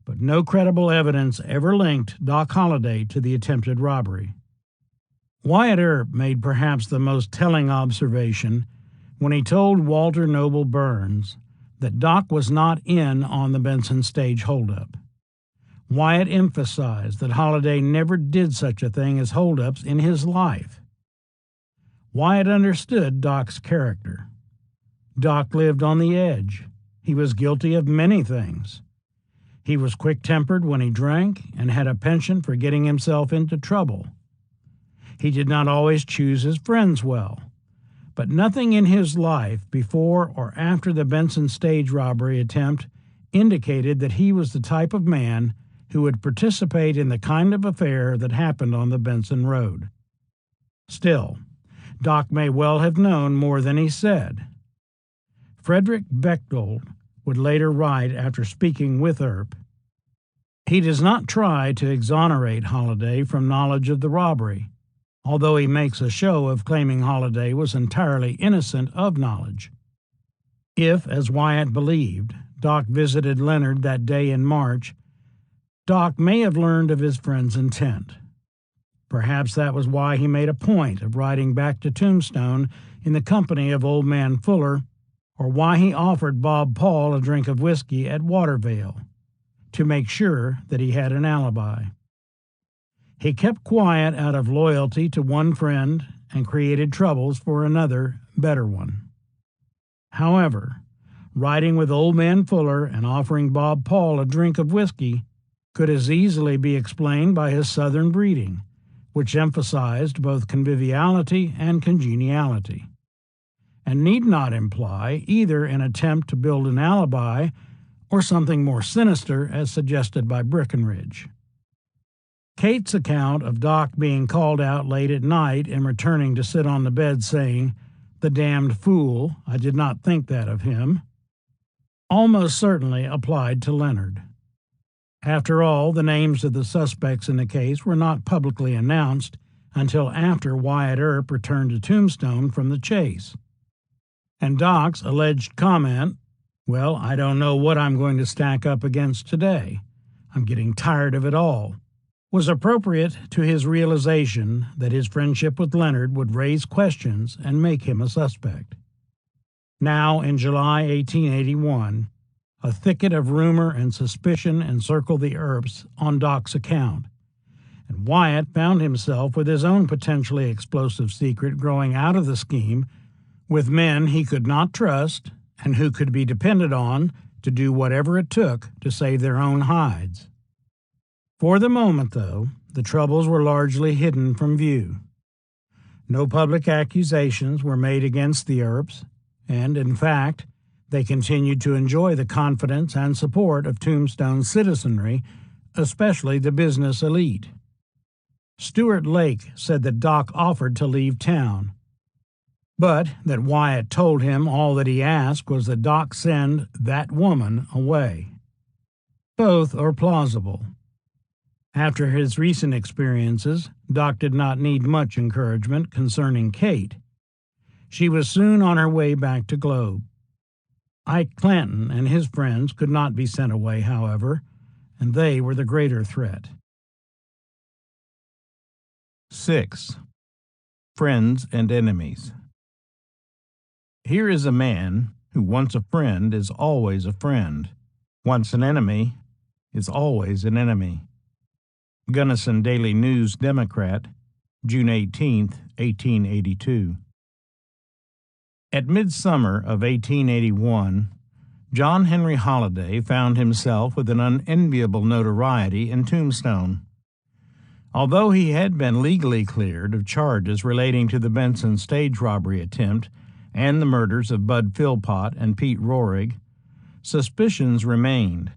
but no credible evidence ever linked Doc Holliday to the attempted robbery. Wyatt Earp made perhaps the most telling observation when he told Walter Noble Burns that Doc was not in on the Benson stage holdup. Wyatt emphasized that Holliday never did such a thing as holdups in his life. Wyatt understood Doc's character. Doc lived on the edge. He was guilty of many things. He was quick-tempered when he drank and had a penchant for getting himself into trouble. He did not always choose his friends well, but nothing in his life before or after the Benson stage robbery attempt indicated that he was the type of man who would participate in the kind of affair that happened on the Benson Road. Still, Doc may well have known more than he said. Frederick Bechtold would later write after speaking with Earp, "He does not try to exonerate Holliday from knowledge of the robbery, although he makes a show of claiming Holliday was entirely innocent of knowledge. If, as Wyatt believed, Doc visited Leonard that day in March, Doc may have learned of his friend's intent. Perhaps that was why he made a point of riding back to Tombstone in the company of Old Man Fuller, or why he offered Bob Paul a drink of whiskey at Watervale, to make sure that he had an alibi. He kept quiet out of loyalty to one friend and created troubles for another, better one. However, riding with Old Man Fuller and offering Bob Paul a drink of whiskey could as easily be explained by his Southern breeding, which emphasized both conviviality and congeniality, and need not imply either an attempt to build an alibi or something more sinister as suggested by Breckinridge. Kate's account of Doc being called out late at night and returning to sit on the bed saying, "The damned fool, I did not think that of him," almost certainly applied to Leonard. After all, the names of the suspects in the case were not publicly announced until after Wyatt Earp returned to Tombstone from the chase. And Doc's alleged comment, "Well, I don't know what I'm going to stack up against today. I'm getting tired of it all," was appropriate to his realization that his friendship with Leonard would raise questions and make him a suspect. Now, in July 1881, a thicket of rumor and suspicion encircled the Earps on Doc's account, and Wyatt found himself with his own potentially explosive secret growing out of the scheme with men he could not trust and who could be depended on to do whatever it took to save their own hides. For the moment, though, the troubles were largely hidden from view. No public accusations were made against the Earps, and, in fact, they continued to enjoy the confidence and support of Tombstone's citizenry, especially the business elite. Stuart Lake said that Doc offered to leave town, but that Wyatt told him all that he asked was that Doc send that woman away. Both are plausible. After his recent experiences, Doc did not need much encouragement concerning Kate. She was soon on her way back to Globe. Ike Clanton and his friends could not be sent away, however, and they were the greater threat. 6. Friends and Enemies. Here is a man who once a friend is always a friend, once an enemy is always an enemy. Gunnison Daily News Democrat, June 18, 1882. At midsummer of 1881, John Henry Holliday found himself with an unenviable notoriety in Tombstone. Although he had been legally cleared of charges relating to the Benson stage robbery attempt and the murders of Bud Philpott and Pete Roerig, suspicions remained.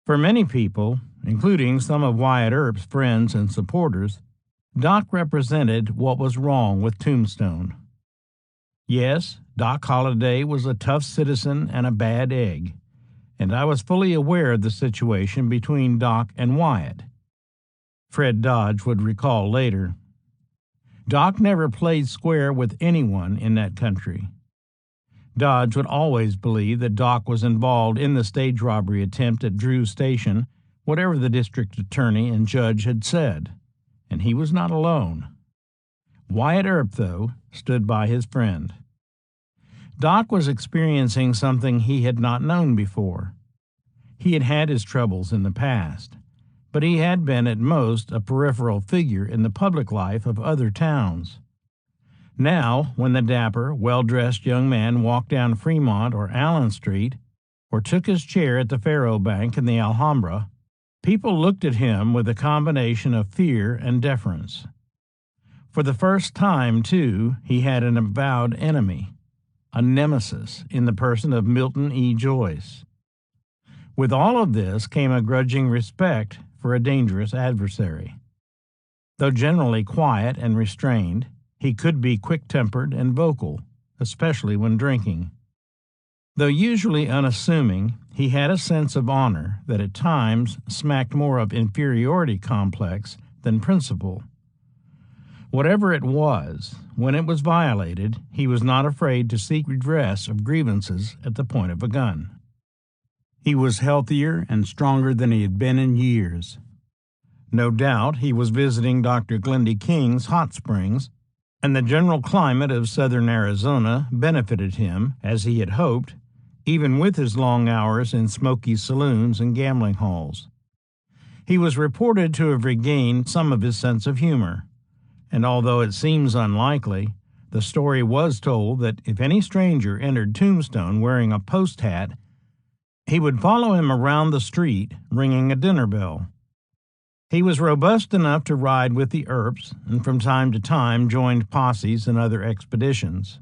For many people, including some of Wyatt Earp's friends and supporters, Doc represented what was wrong with Tombstone. Yes, Doc Holliday was a tough citizen and a bad egg, and I was fully aware of the situation between Doc and Wyatt. Fred Dodge would recall later. Doc never played square with anyone in that country. Dodge would always believe that Doc was involved in the stage robbery attempt at Drew Station, whatever the district attorney and judge had said, and he was not alone. Wyatt Earp, though, stood by his friend. Doc was experiencing something he had not known before. He had had his troubles in the past, but he had been at most a peripheral figure in the public life of other towns. Now, when the dapper, well-dressed young man walked down Fremont or Allen Street, or took his chair at the Faro Bank in the Alhambra, people looked at him with a combination of fear and deference. For the first time, too, he had an avowed enemy, a nemesis in the person of Milton E. Joyce. With all of this came a grudging respect for a dangerous adversary. Though generally quiet and restrained, he could be quick-tempered and vocal, especially when drinking. Though usually unassuming, he had a sense of honor that at times smacked more of inferiority complex than principle. Whatever it was, when it was violated, he was not afraid to seek redress of grievances at the point of a gun. He was healthier and stronger than he had been in years. No doubt he was visiting Dr. Glendy King's hot springs, and the general climate of southern Arizona benefited him, as he had hoped, even with his long hours in smoky saloons and gambling halls. He was reported to have regained some of his sense of humor, and although it seems unlikely, the story was told that if any stranger entered Tombstone wearing a post hat, he would follow him around the street, ringing a dinner bell. He was robust enough to ride with the Earps, and from time to time joined posses and other expeditions.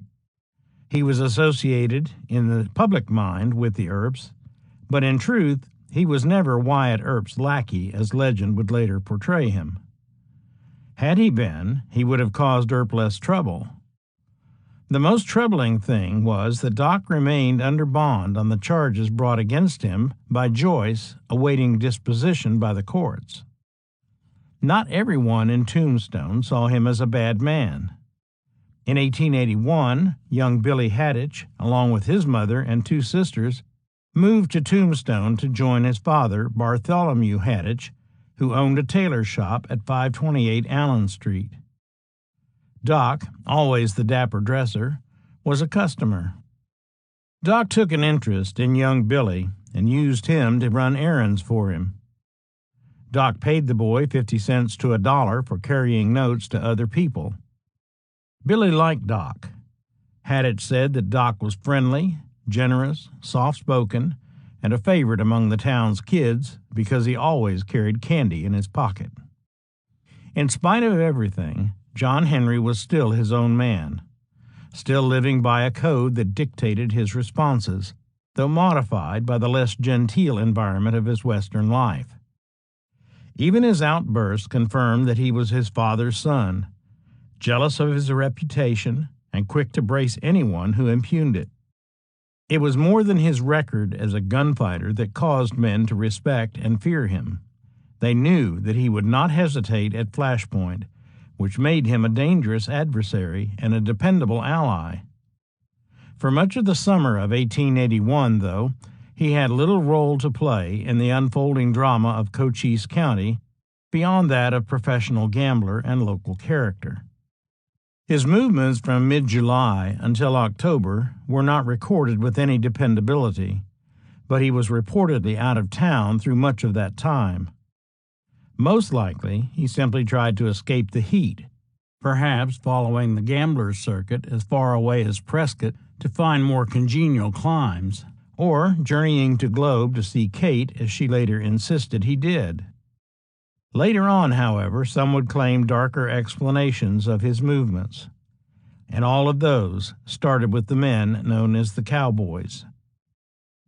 He was associated in the public mind with the Earps, but in truth he was never Wyatt Earp's lackey, as legend would later portray him. Had he been, he would have caused Earp less trouble. The most troubling thing was that Doc remained under bond on the charges brought against him by Joyce, awaiting disposition by the courts. Not everyone in Tombstone saw him as a bad man. In 1881, young Billy Hadditch, along with his mother and two sisters, moved to Tombstone to join his father, Bartholomew Hadditch, who owned a tailor shop at 528 Allen Street. Doc, always the dapper dresser, was a customer. Doc took an interest in young Billy and used him to run errands for him. Doc paid the boy 50 cents to $1 for carrying notes to other people. Billy liked Doc. Had it said that Doc was friendly, generous, soft-spoken, and a favorite among the town's kids because he always carried candy in his pocket. In spite of everything, John Henry was still his own man, still living by a code that dictated his responses, though modified by the less genteel environment of his Western life. Even his outbursts confirmed that he was his father's son, jealous of his reputation and quick to brace anyone who impugned it. It was more than his record as a gunfighter that caused men to respect and fear him. They knew that he would not hesitate at flashpoint, which made him a dangerous adversary and a dependable ally. For much of the summer of 1881, though, he had little role to play in the unfolding drama of Cochise County beyond that of professional gambler and local character. His movements from mid-July until October were not recorded with any dependability, but he was reportedly out of town through much of that time. Most likely, he simply tried to escape the heat, perhaps following the gambler's circuit as far away as Prescott to find more congenial climes, or journeying to Globe to see Kate, as she later insisted he did. Later on, however, some would claim darker explanations of his movements, and all of those started with the men known as the cowboys.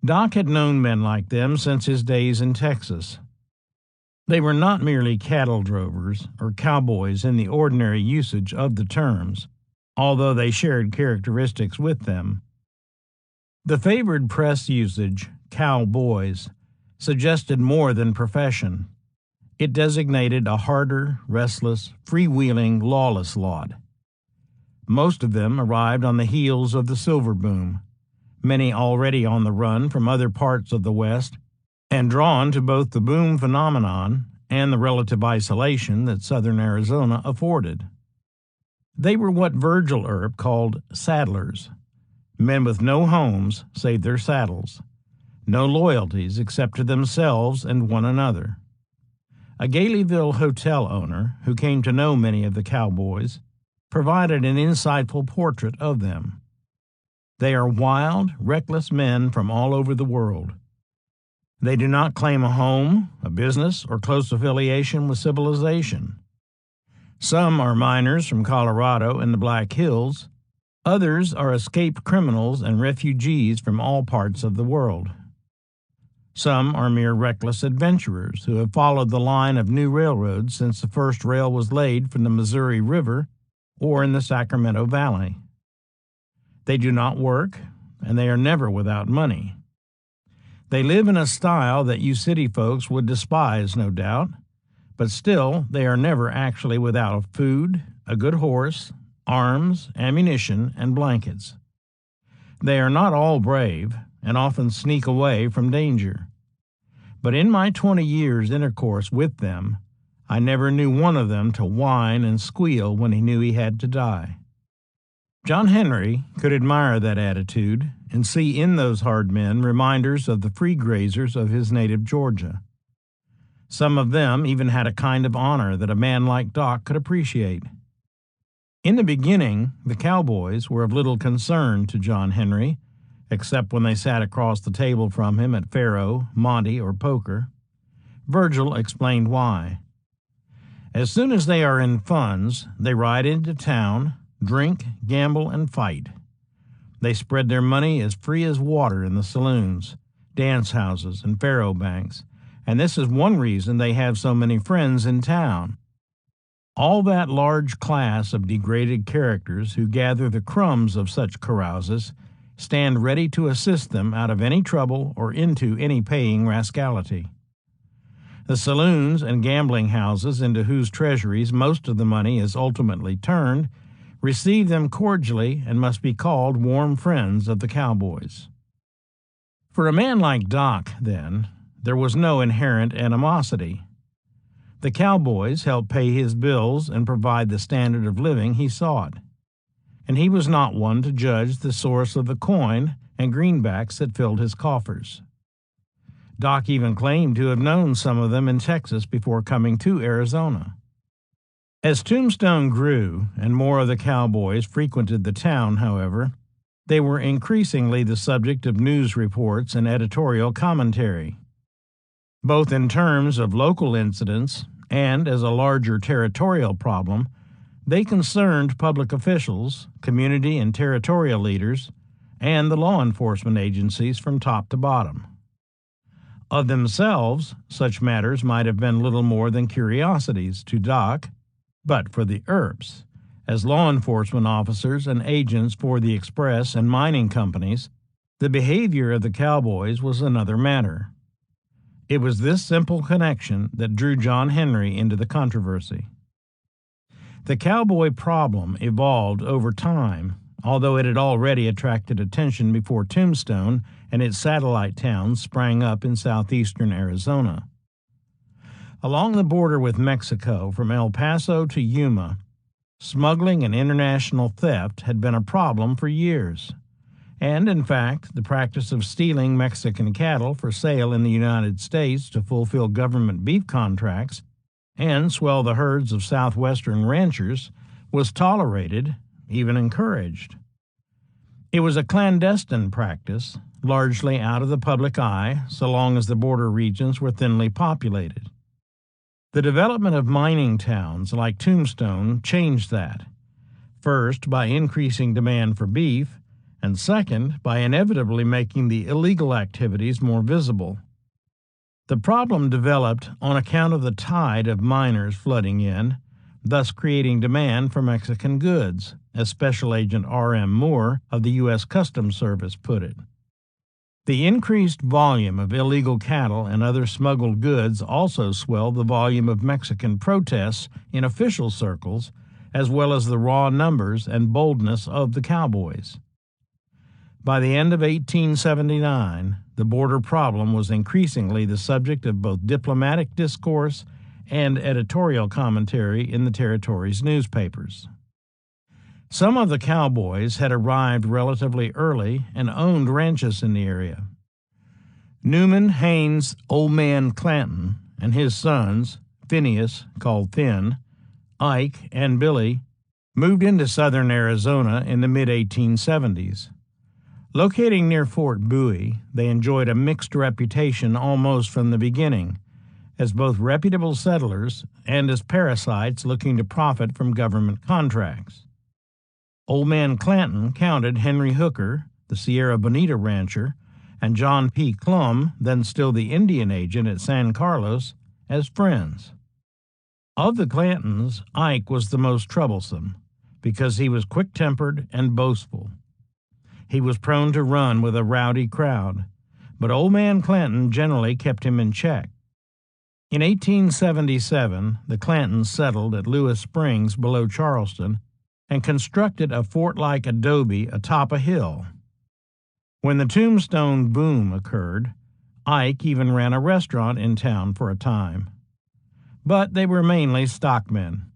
Doc had known men like them since his days in Texas. They were not merely cattle drovers or cowboys in the ordinary usage of the terms, although they shared characteristics with them. The favored press usage, cowboys, suggested more than profession. It designated a harder, restless, freewheeling, lawless lot. Most of them arrived on the heels of the silver boom, many already on the run from other parts of the West, and drawn to both the boom phenomenon and the relative isolation that southern Arizona afforded. They were what Virgil Earp called saddlers, men with no homes save their saddles, no loyalties except to themselves and one another. A Galeyville hotel owner, who came to know many of the cowboys, provided an insightful portrait of them. They are wild, reckless men from all over the world. They do not claim a home, a business, or close affiliation with civilization. Some are miners from Colorado and the Black Hills. Others are escaped criminals and refugees from all parts of the world. Some are mere reckless adventurers who have followed the line of new railroads since the first rail was laid from the Missouri River or in the Sacramento Valley. They do not work, and they are never without money. They live in a style that you city folks would despise, no doubt, but still they are never actually without food, a good horse, arms, ammunition, and blankets. They are not all brave, and often sneak away from danger. But in my 20 years' intercourse with them, I never knew one of them to whine and squeal when he knew he had to die. John Henry could admire that attitude and see in those hard men reminders of the free grazers of his native Georgia. Some of them even had a kind of honor that a man like Doc could appreciate. In the beginning, the cowboys were of little concern to John Henry, except when they sat across the table from him at faro, monte, or poker. Virgil explained why. As soon as they are in funds, they ride into town, drink, gamble, and fight. They spread their money as free as water in the saloons, dance houses, and faro banks, and this is one reason they have so many friends in town. All that large class of degraded characters who gather the crumbs of such carouses stand ready to assist them out of any trouble or into any paying rascality. The saloons and gambling houses into whose treasuries most of the money is ultimately turned receive them cordially and must be called warm friends of the cowboys. For a man like Doc, then, there was no inherent animosity. The cowboys helped pay his bills and provide the standard of living he sought. And he was not one to judge the source of the coin and greenbacks that filled his coffers. Doc even claimed to have known some of them in Texas before coming to Arizona. As Tombstone grew and more of the cowboys frequented the town, however, they were increasingly the subject of news reports and editorial commentary. Both in terms of local incidents and as a larger territorial problem, they concerned public officials, community and territorial leaders, and the law enforcement agencies from top to bottom. Of themselves, such matters might have been little more than curiosities to Doc, but for the Earps, as law enforcement officers and agents for the express and mining companies, the behavior of the cowboys was another matter. It was this simple connection that drew John Henry into the controversy. The cowboy problem evolved over time, although it had already attracted attention before Tombstone and its satellite towns sprang up in southeastern Arizona. Along the border with Mexico, from El Paso to Yuma, smuggling and international theft had been a problem for years. And, in fact, the practice of stealing Mexican cattle for sale in the United States to fulfill government beef contracts and swell the herds of southwestern ranchers was tolerated, even encouraged. It was a clandestine practice, largely out of the public eye, so long as the border regions were thinly populated. The development of mining towns like Tombstone changed that, first by increasing demand for beef, and second, by inevitably making the illegal activities more visible. The problem developed on account of the tide of miners flooding in, thus creating demand for Mexican goods, as Special Agent R.M. Moore of the U.S. Customs Service put it. The increased volume of illegal cattle and other smuggled goods also swelled the volume of Mexican protests in official circles, as well as the raw numbers and boldness of the cowboys. By the end of 1879, the border problem was increasingly the subject of both diplomatic discourse and editorial commentary in the territory's newspapers. Some of the cowboys had arrived relatively early and owned ranches in the area. Newman Haynes Old Man Clanton and his sons, Phineas, called Finn, Ike, and Billy, moved into southern Arizona in the mid-1870s. Locating near Fort Bowie, they enjoyed a mixed reputation almost from the beginning, as both reputable settlers and as parasites looking to profit from government contracts. Old Man Clanton counted Henry Hooker, the Sierra Bonita rancher, and John P. Clum, then still the Indian agent at San Carlos, as friends. Of the Clantons, Ike was the most troublesome, because he was quick-tempered and boastful. He was prone to run with a rowdy crowd, but Old Man Clanton generally kept him in check. In 1877, the Clantons settled at Lewis Springs below Charleston and constructed a fort-like adobe atop a hill. When the Tombstone boom occurred, Ike even ran a restaurant in town for a time. But they were mainly stockmen.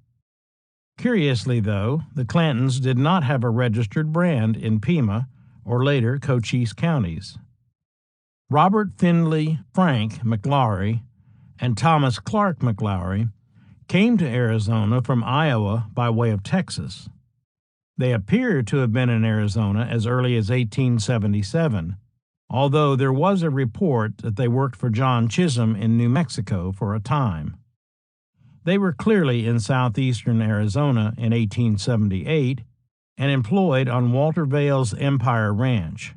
Curiously, though, the Clantons did not have a registered brand in Pima or later Cochise counties. Robert Findlay Frank McLaury and Thomas Clark McLaury came to Arizona from Iowa by way of Texas. They appear to have been in Arizona as early as 1877, although there was a report that they worked for John Chisholm in New Mexico for a time. They were clearly in southeastern Arizona in 1878 and employed on Walter Vale's Empire Ranch.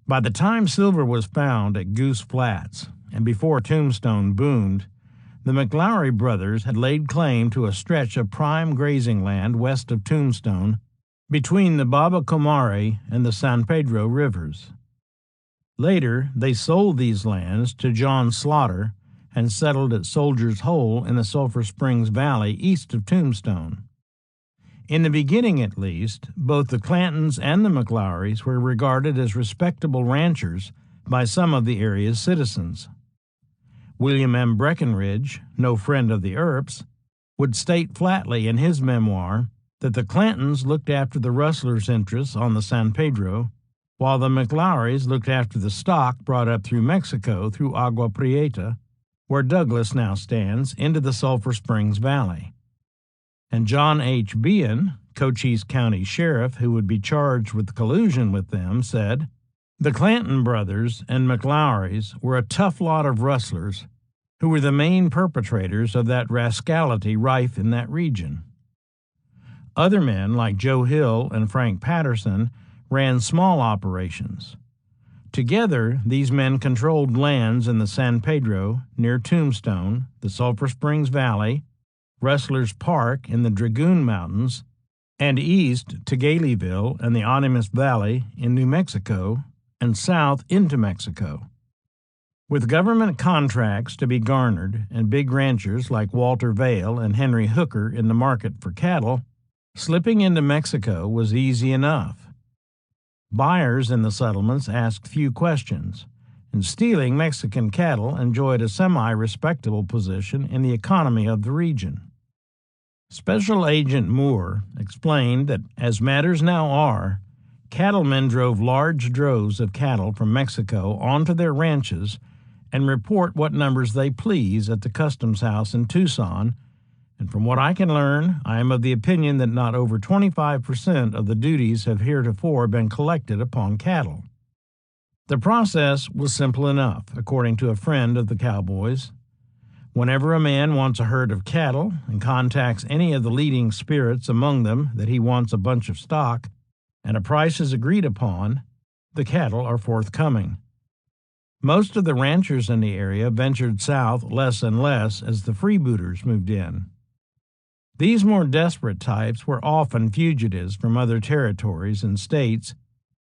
By the time silver was found at Goose Flats, and before Tombstone boomed, the McLaury brothers had laid claim to a stretch of prime grazing land west of Tombstone between the Baba Comare and the San Pedro rivers. Later, they sold these lands to John Slaughter and settled at Soldier's Hole in the Sulphur Springs Valley east of Tombstone. In the beginning, at least, both the Clantons and the McLaurys were regarded as respectable ranchers by some of the area's citizens. William M. Breckinridge, no friend of the Earps, would state flatly in his memoir that the Clantons looked after the rustlers' interests on the San Pedro, while the McLaurys looked after the stock brought up through Mexico through Agua Prieta, where Douglas now stands, into the Sulphur Springs Valley. And John H. Behan, Cochise County Sheriff, who would be charged with collusion with them, said, "The Clanton brothers and McLaurys were a tough lot of rustlers who were the main perpetrators of that rascality rife in that region." Other men, like Joe Hill and Frank Patterson, ran small operations. Together, these men controlled lands in the San Pedro, near Tombstone, the Sulphur Springs Valley, Wrestlers Park in the Dragoon Mountains, and east to Galeyville and the Animas Valley in New Mexico, and south into Mexico. With government contracts to be garnered and big ranchers like Walter Vail and Henry Hooker in the market for cattle, slipping into Mexico was easy enough. Buyers in the settlements asked few questions, and stealing Mexican cattle enjoyed a semi-respectable position in the economy of the region. Special Agent Moore explained that, as matters now are, cattlemen drove large droves of cattle from Mexico onto their ranches and report what numbers they please at the customs house in Tucson, and from what I can learn, I am of the opinion that not over 25% of the duties have heretofore been collected upon cattle. The process was simple enough, according to a friend of the cowboys. Whenever a man wants a herd of cattle and contacts any of the leading spirits among them that he wants a bunch of stock, and a price is agreed upon, the cattle are forthcoming. Most of the ranchers in the area ventured south less and less as the freebooters moved in. These more desperate types were often fugitives from other territories and states,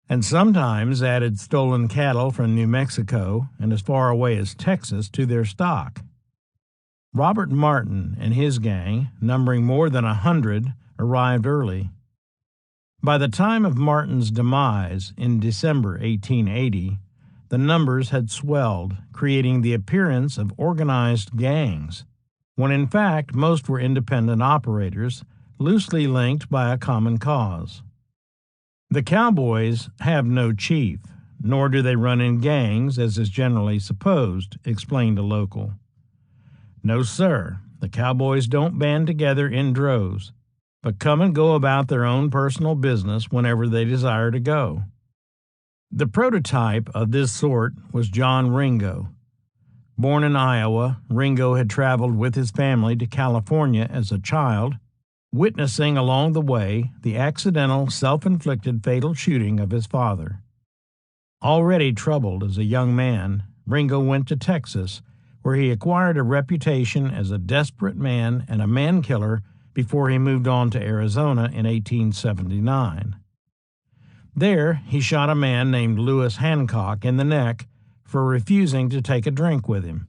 and sometimes added stolen cattle from New Mexico and as far away as Texas to their stock. Robert Martin and his gang, numbering more than 100, arrived early. By the time of Martin's demise in December 1880, the numbers had swelled, creating the appearance of organized gangs, when in fact most were independent operators, loosely linked by a common cause. The cowboys have no chief, nor do they run in gangs, as is generally supposed, explained a local. No, sir, the cowboys don't band together in droves, but come and go about their own personal business whenever they desire to go. The prototype of this sort was John Ringo. Born in Iowa, Ringo had traveled with his family to California as a child, witnessing along the way the accidental, self-inflicted fatal shooting of his father. Already troubled as a young man, Ringo went to Texas, where he acquired a reputation as a desperate man and a man-killer before he moved on to Arizona in 1879. There, he shot a man named Lewis Hancock in the neck for refusing to take a drink with him.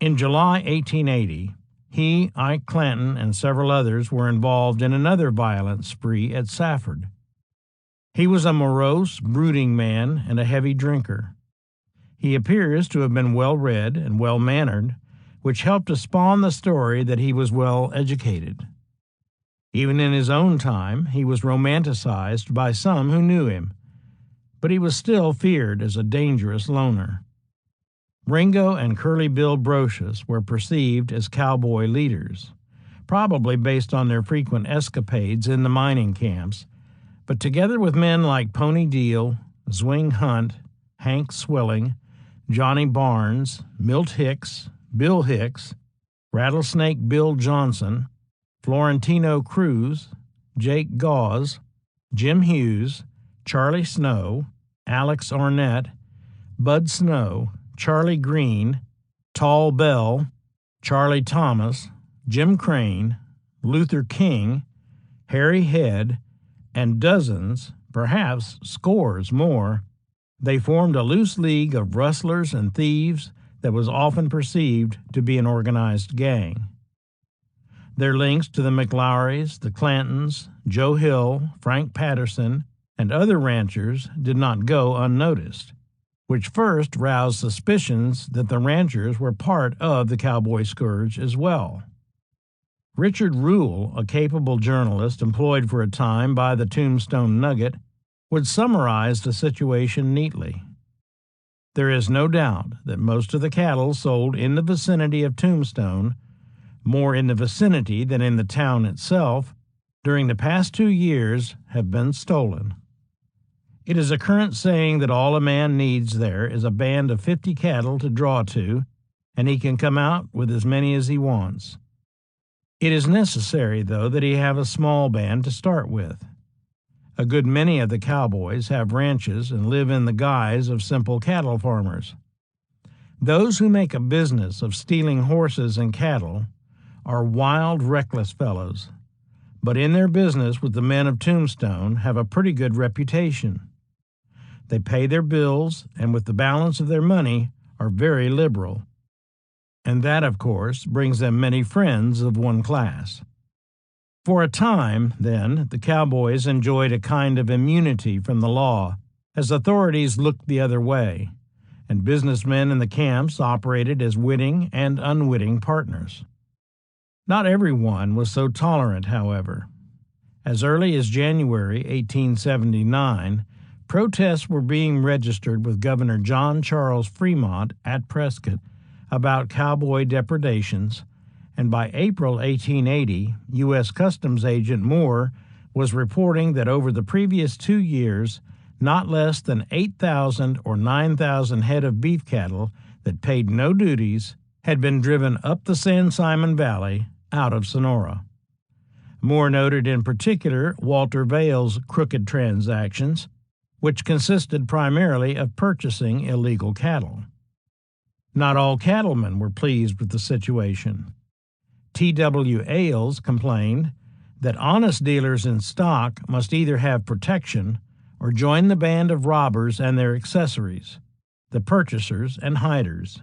In July 1880, he, Ike Clanton, and several others were involved in another violent spree at Safford. He was a morose, brooding man and a heavy drinker. He appears to have been well-read and well-mannered, which helped to spawn the story that he was well-educated. Even in his own time, he was romanticized by some who knew him, but he was still feared as a dangerous loner. Ringo and Curly Bill Brocious were perceived as cowboy leaders, probably based on their frequent escapades in the mining camps, but together with men like Pony Deal, Zwing Hunt, Hank Swilling, Johnny Barnes, Milt Hicks, Bill Hicks, Rattlesnake Bill Johnson, Florentino Cruz, Jake Gauze, Jim Hughes, Charlie Snow, Alex Arnett, Bud Snow, Charlie Green, Tall Bell, Charlie Thomas, Jim Crane, Luther King, Harry Head, and dozens, perhaps scores more, they formed a loose league of rustlers and thieves that was often perceived to be an organized gang. Their links to the McLaurys, the Clantons, Joe Hill, Frank Patterson, and other ranchers did not go unnoticed, which first roused suspicions that the ranchers were part of the cowboy scourge as well. Richard Rule, a capable journalist employed for a time by the Tombstone Nugget, would summarize the situation neatly. There is no doubt that most of the cattle sold in the vicinity of Tombstone, more in the vicinity than in the town itself, during the past 2 years have been stolen. It is a current saying that all a man needs there is a band of 50 cattle to draw to, and he can come out with as many as he wants. It is necessary, though, that he have a small band to start with. A good many of the cowboys have ranches and live in the guise of simple cattle farmers. Those who make a business of stealing horses and cattle are wild, reckless fellows, but in their business with the men of Tombstone have a pretty good reputation. They pay their bills, and with the balance of their money are very liberal. And that, of course, brings them many friends of one class. For a time, then, the cowboys enjoyed a kind of immunity from the law, as authorities looked the other way, and businessmen in the camps operated as witting and unwitting partners. Not everyone was so tolerant, however. As early as January 1879, protests were being registered with Governor John Charles Fremont at Prescott about cowboy depredations, and by April 1880, U.S. Customs Agent Moore was reporting that over the previous 2 years, not less than 8,000 or 9,000 head of beef cattle that paid no duties had been driven up the San Simon Valley out of Sonora. Moore noted in particular Walter Vale's crooked transactions, which consisted primarily of purchasing illegal cattle. Not all cattlemen were pleased with the situation. T.W. Ailes complained that honest dealers in stock must either have protection or join the band of robbers and their accessories, the purchasers and hiders.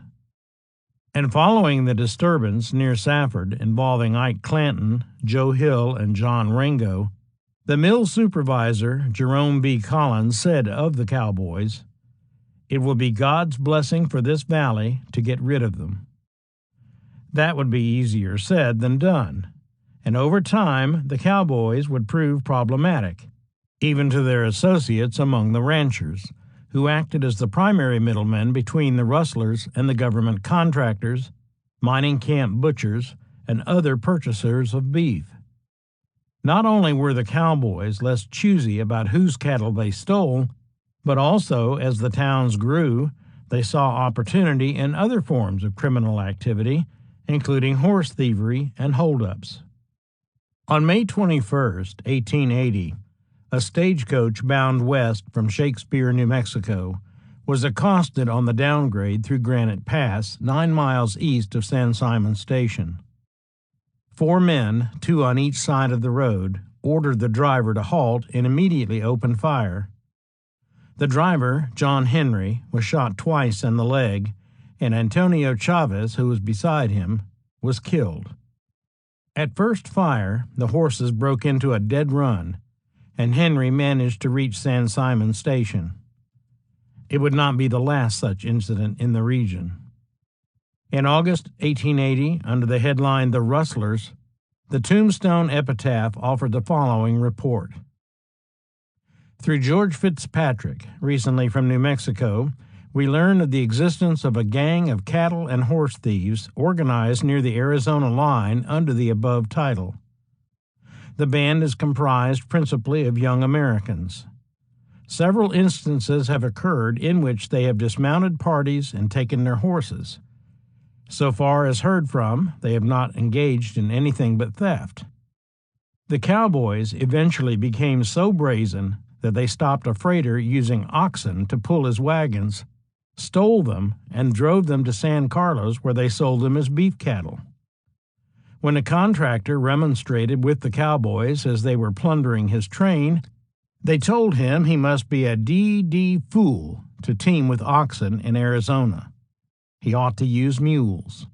And following the disturbance near Safford involving Ike Clanton, Joe Hill, and John Ringo, the mill supervisor, Jerome B. Collins, said of the cowboys, "It will be God's blessing for this valley to get rid of them." That would be easier said than done, and over time the cowboys would prove problematic, even to their associates among the ranchers, who acted as the primary middlemen between the rustlers and the government contractors, mining camp butchers, and other purchasers of beef. Not only were the cowboys less choosy about whose cattle they stole, but also, as the towns grew, they saw opportunity in other forms of criminal activity, including horse thievery and holdups. On May 21, 1880, a stagecoach bound west from Shakespeare, New Mexico, was accosted on the downgrade through Granite Pass, 9 miles east of San Simon Station. 4 men, 2 on each side of the road, ordered the driver to halt and immediately opened fire. The driver, John Henry, was shot twice in the leg, and Antonio Chavez, who was beside him, was killed. At first fire, the horses broke into a dead run, and Henry managed to reach San Simon Station. It would not be the last such incident in the region. In August 1880, under the headline "The Rustlers," the Tombstone Epitaph offered the following report. Through George Fitzpatrick, recently from New Mexico, we learn of the existence of a gang of cattle and horse thieves organized near the Arizona line under the above title. The band is comprised principally of young Americans. Several instances have occurred in which they have dismounted parties and taken their horses. So far as heard from, they have not engaged in anything but theft. The cowboys eventually became so brazen that they stopped a freighter using oxen to pull his wagons, stole them, and drove them to San Carlos, where they sold them as beef cattle. When a contractor remonstrated with the cowboys as they were plundering his train, they told him he must be a D.D. fool to team with oxen in Arizona. He ought to use mules.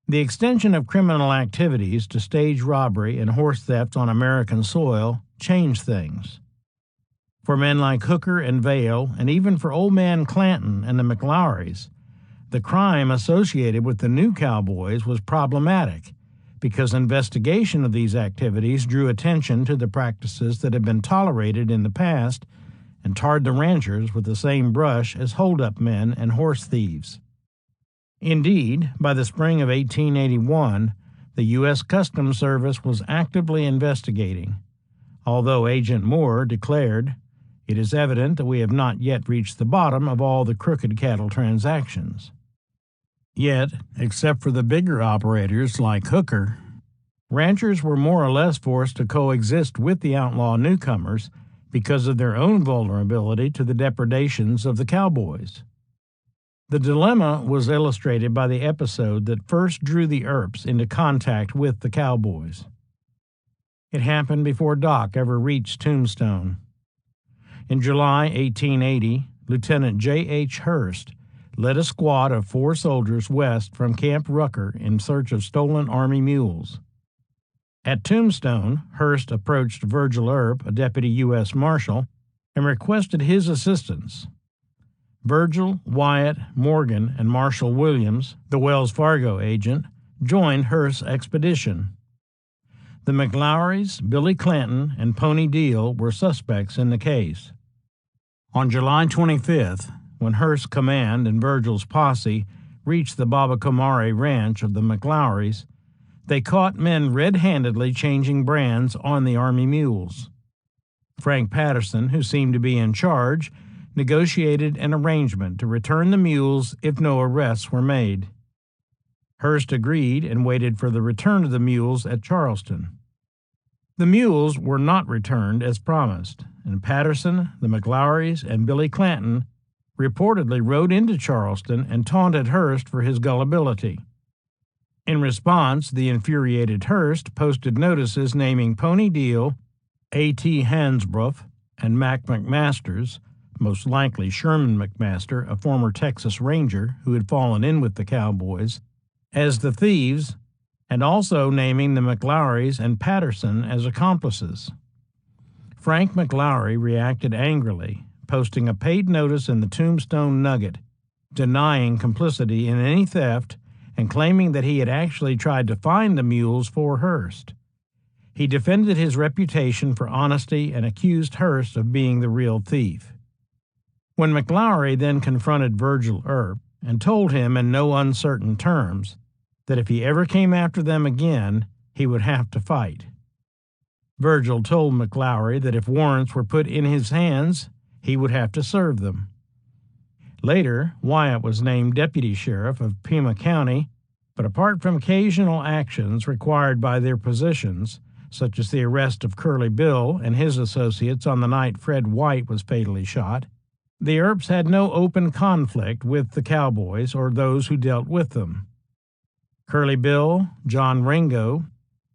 The extension of criminal activities to stage robbery and horse theft on American soil changed things. For men like Hooker and Vail, and even for Old Man Clanton and the McLaurys, the crime associated with the new cowboys was problematic because investigation of these activities drew attention to the practices that had been tolerated in the past and tarred the ranchers with the same brush as hold-up men and horse thieves. Indeed, by the spring of 1881, the U.S. Customs Service was actively investigating, although Agent Moore declared, "It is evident that we have not yet reached the bottom of all the crooked cattle transactions." Yet, except for the bigger operators like Hooker, ranchers were more or less forced to coexist with the outlaw newcomers because of their own vulnerability to the depredations of the cowboys. The dilemma was illustrated by the episode that first drew the Earps into contact with the cowboys. It happened before Doc ever reached Tombstone. In July 1880, Lieutenant J.H. Hurst led a squad of 4 soldiers west from Camp Rucker in search of stolen Army mules. At Tombstone, Hurst approached Virgil Earp, a deputy U.S. Marshal, and requested his assistance. Virgil, Wyatt, Morgan, and Marshal Williams, the Wells Fargo agent, joined Hurst's expedition. The McLaurys, Billy Clanton, and Pony Deal were suspects in the case. On July 25th, when Hurst's command and Virgil's posse reached the Babacomare ranch of the McLaurys, they caught men red-handedly changing brands on the Army mules. Frank Patterson, who seemed to be in charge, negotiated an arrangement to return the mules if no arrests were made. Hurst agreed and waited for the return of the mules at Charleston. The mules were not returned as promised, and Patterson, the McLaurys, and Billy Clanton reportedly rode into Charleston and taunted Hurst for his gullibility. In response, the infuriated Hurst posted notices naming Pony Deal, A.T. Hansbrough, and Mac McMasters, most likely Sherman McMaster, a former Texas Ranger who had fallen in with the cowboys, as the thieves, and also naming the McLaurys and Patterson as accomplices. Frank McLaury reacted angrily, posting a paid notice in the Tombstone Nugget, denying complicity in any theft and claiming that he had actually tried to find the mules for Hurst. He defended his reputation for honesty and accused Hurst of being the real thief. When McLaury then confronted Virgil Earp and told him in no uncertain terms that if he ever came after them again, he would have to fight. Virgil told McLaury that if warrants were put in his hands, he would have to serve them. Later, Wyatt was named deputy sheriff of Pima County, but apart from occasional actions required by their positions, such as the arrest of Curly Bill and his associates on the night Fred White was fatally shot, the Earps had no open conflict with the cowboys or those who dealt with them. Curly Bill, John Ringo,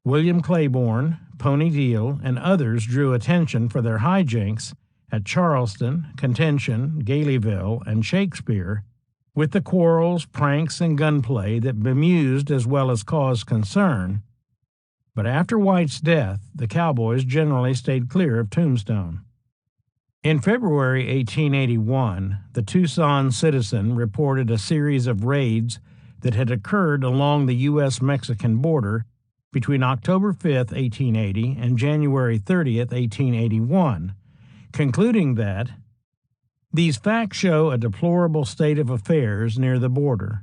William Claiborne, Pony Deal, and others drew attention for their hijinks at Charleston, Contention, Galeyville, and Shakespeare, with the quarrels, pranks, and gunplay that bemused as well as caused concern. But after White's death, the cowboys generally stayed clear of Tombstone. In February 1881, the Tucson Citizen reported a series of raids that had occurred along the U.S.-Mexican border between October 5, 1880, and January 30, 1881, concluding that these facts show a deplorable state of affairs near the border,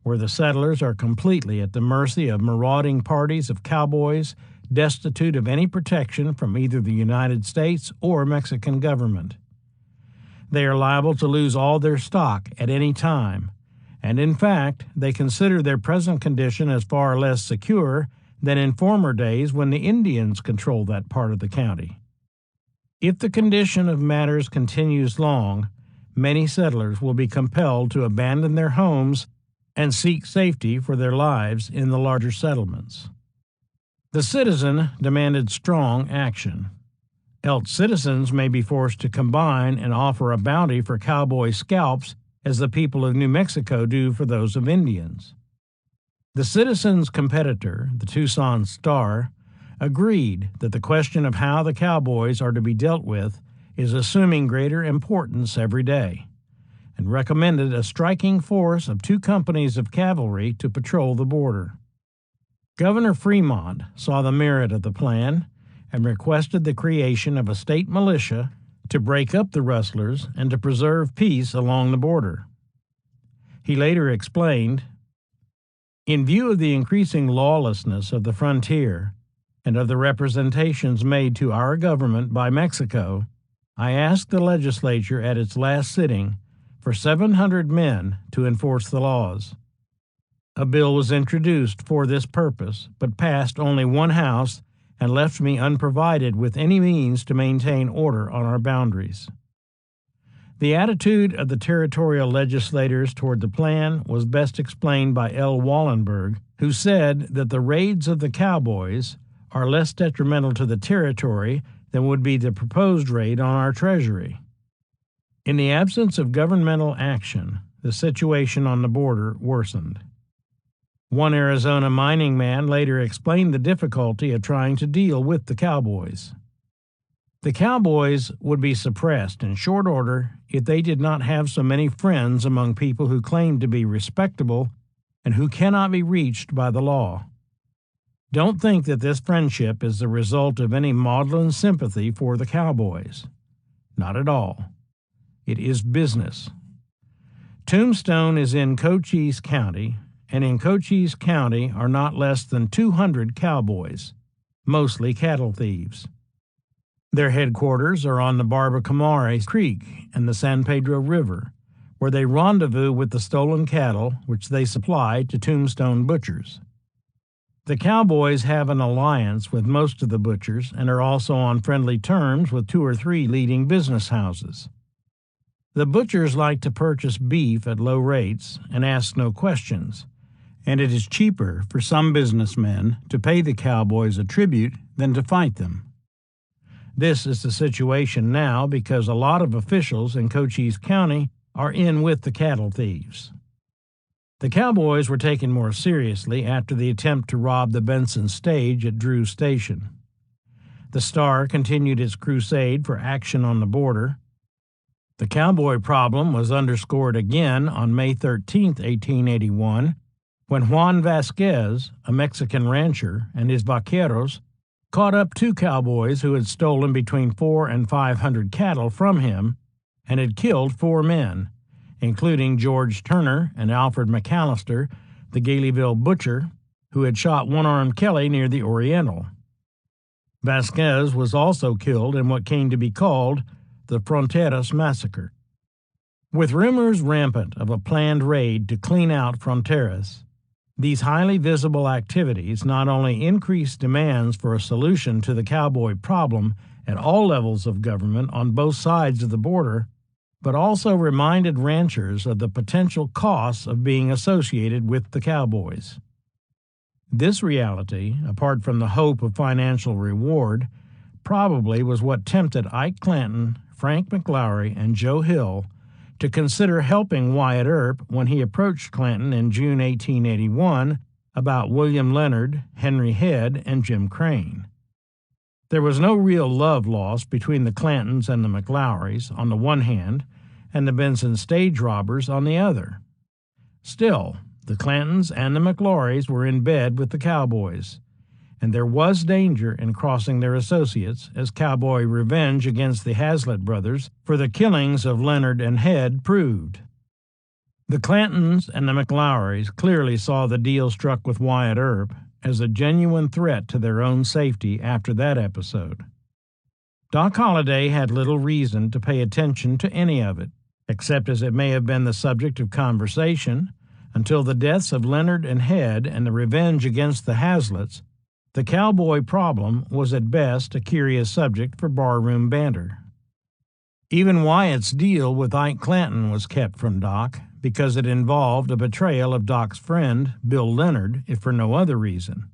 where the settlers are completely at the mercy of marauding parties of cowboys destitute of any protection from either the United States or Mexican government. They are liable to lose all their stock at any time, and in fact, they consider their present condition as far less secure than in former days when the Indians controlled that part of the county. If the condition of matters continues long, many settlers will be compelled to abandon their homes and seek safety for their lives in the larger settlements. The Citizen demanded strong action. Else citizens may be forced to combine and offer a bounty for cowboy scalps as the people of New Mexico do for those of Indians. The Citizen's competitor, the Tucson Star, agreed that the question of how the cowboys are to be dealt with is assuming greater importance every day, and recommended a striking force of 2 companies of cavalry to patrol the border. Governor Fremont saw the merit of the plan and requested the creation of a state militia to break up the rustlers and to preserve peace along the border. He later explained, "In view of the increasing lawlessness of the frontier and of the representations made to our government by Mexico, I asked the legislature at its last sitting for 700 men to enforce the laws. A bill was introduced for this purpose, but passed only one house and left me unprovided with any means to maintain order on our boundaries." The attitude of the territorial legislators toward the plan was best explained by L. Wallenberg, who said that the raids of the cowboys are less detrimental to the territory than would be the proposed raid on our treasury. In the absence of governmental action, the situation on the border worsened. One Arizona mining man later explained the difficulty of trying to deal with the cowboys. The cowboys would be suppressed in short order if they did not have so many friends among people who claim to be respectable and who cannot be reached by the law. Don't think that this friendship is the result of any maudlin sympathy for the cowboys. Not at all. It is business. Tombstone is in Cochise County, and in Cochise County are not less than 200 cowboys, mostly cattle thieves. Their headquarters are on the Barbacamare Creek and the San Pedro River, where they rendezvous with the stolen cattle which they supply to Tombstone butchers. The cowboys have an alliance with most of the butchers and are also on friendly terms with 2 or 3 leading business houses. The butchers like to purchase beef at low rates and ask no questions, and it is cheaper for some businessmen to pay the cowboys a tribute than to fight them. This is the situation now because a lot of officials in Cochise County are in with the cattle thieves. The cowboys were taken more seriously after the attempt to rob the Benson stage at Drew Station. The Star continued its crusade for action on the border. The cowboy problem was underscored again on May 13, 1881, when Juan Vasquez, a Mexican rancher, and his vaqueros caught up 2 cowboys who had stolen between 400 and 500 cattle from him and had killed 4 men, including George Turner and Alfred McAllister, the Galeyville butcher, who had shot One-Armed Kelly near the Oriental. Vasquez was also killed in what came to be called the Fronteras Massacre. With rumors rampant of a planned raid to clean out Fronteras, these highly visible activities not only increased demands for a solution to the cowboy problem at all levels of government on both sides of the border, but also reminded ranchers of the potential costs of being associated with the cowboys. This reality, apart from the hope of financial reward, probably was what tempted Ike Clanton, Frank McLaury, and Joe Hill to consider helping Wyatt Earp when he approached Clanton in June 1881 about William Leonard, Henry Head, and Jim Crane. There was no real love lost between the Clantons and the McLaurys on the one hand, and the Benson stage robbers on the other. Still, the Clantons and the McLaurys were in bed with the cowboys, and there was danger in crossing their associates, as cowboy revenge against the Hazlitt brothers for the killings of Leonard and Head proved. The Clantons and the McLaurys clearly saw the deal struck with Wyatt Earp as a genuine threat to their own safety after that episode. Doc Holliday had little reason to pay attention to any of it, except as it may have been the subject of conversation, until the deaths of Leonard and Head and the revenge against the Hazlitts. The cowboy problem was at best a curious subject for barroom banter. Even Wyatt's deal with Ike Clanton was kept from Doc because it involved a betrayal of Doc's friend, Bill Leonard, if for no other reason.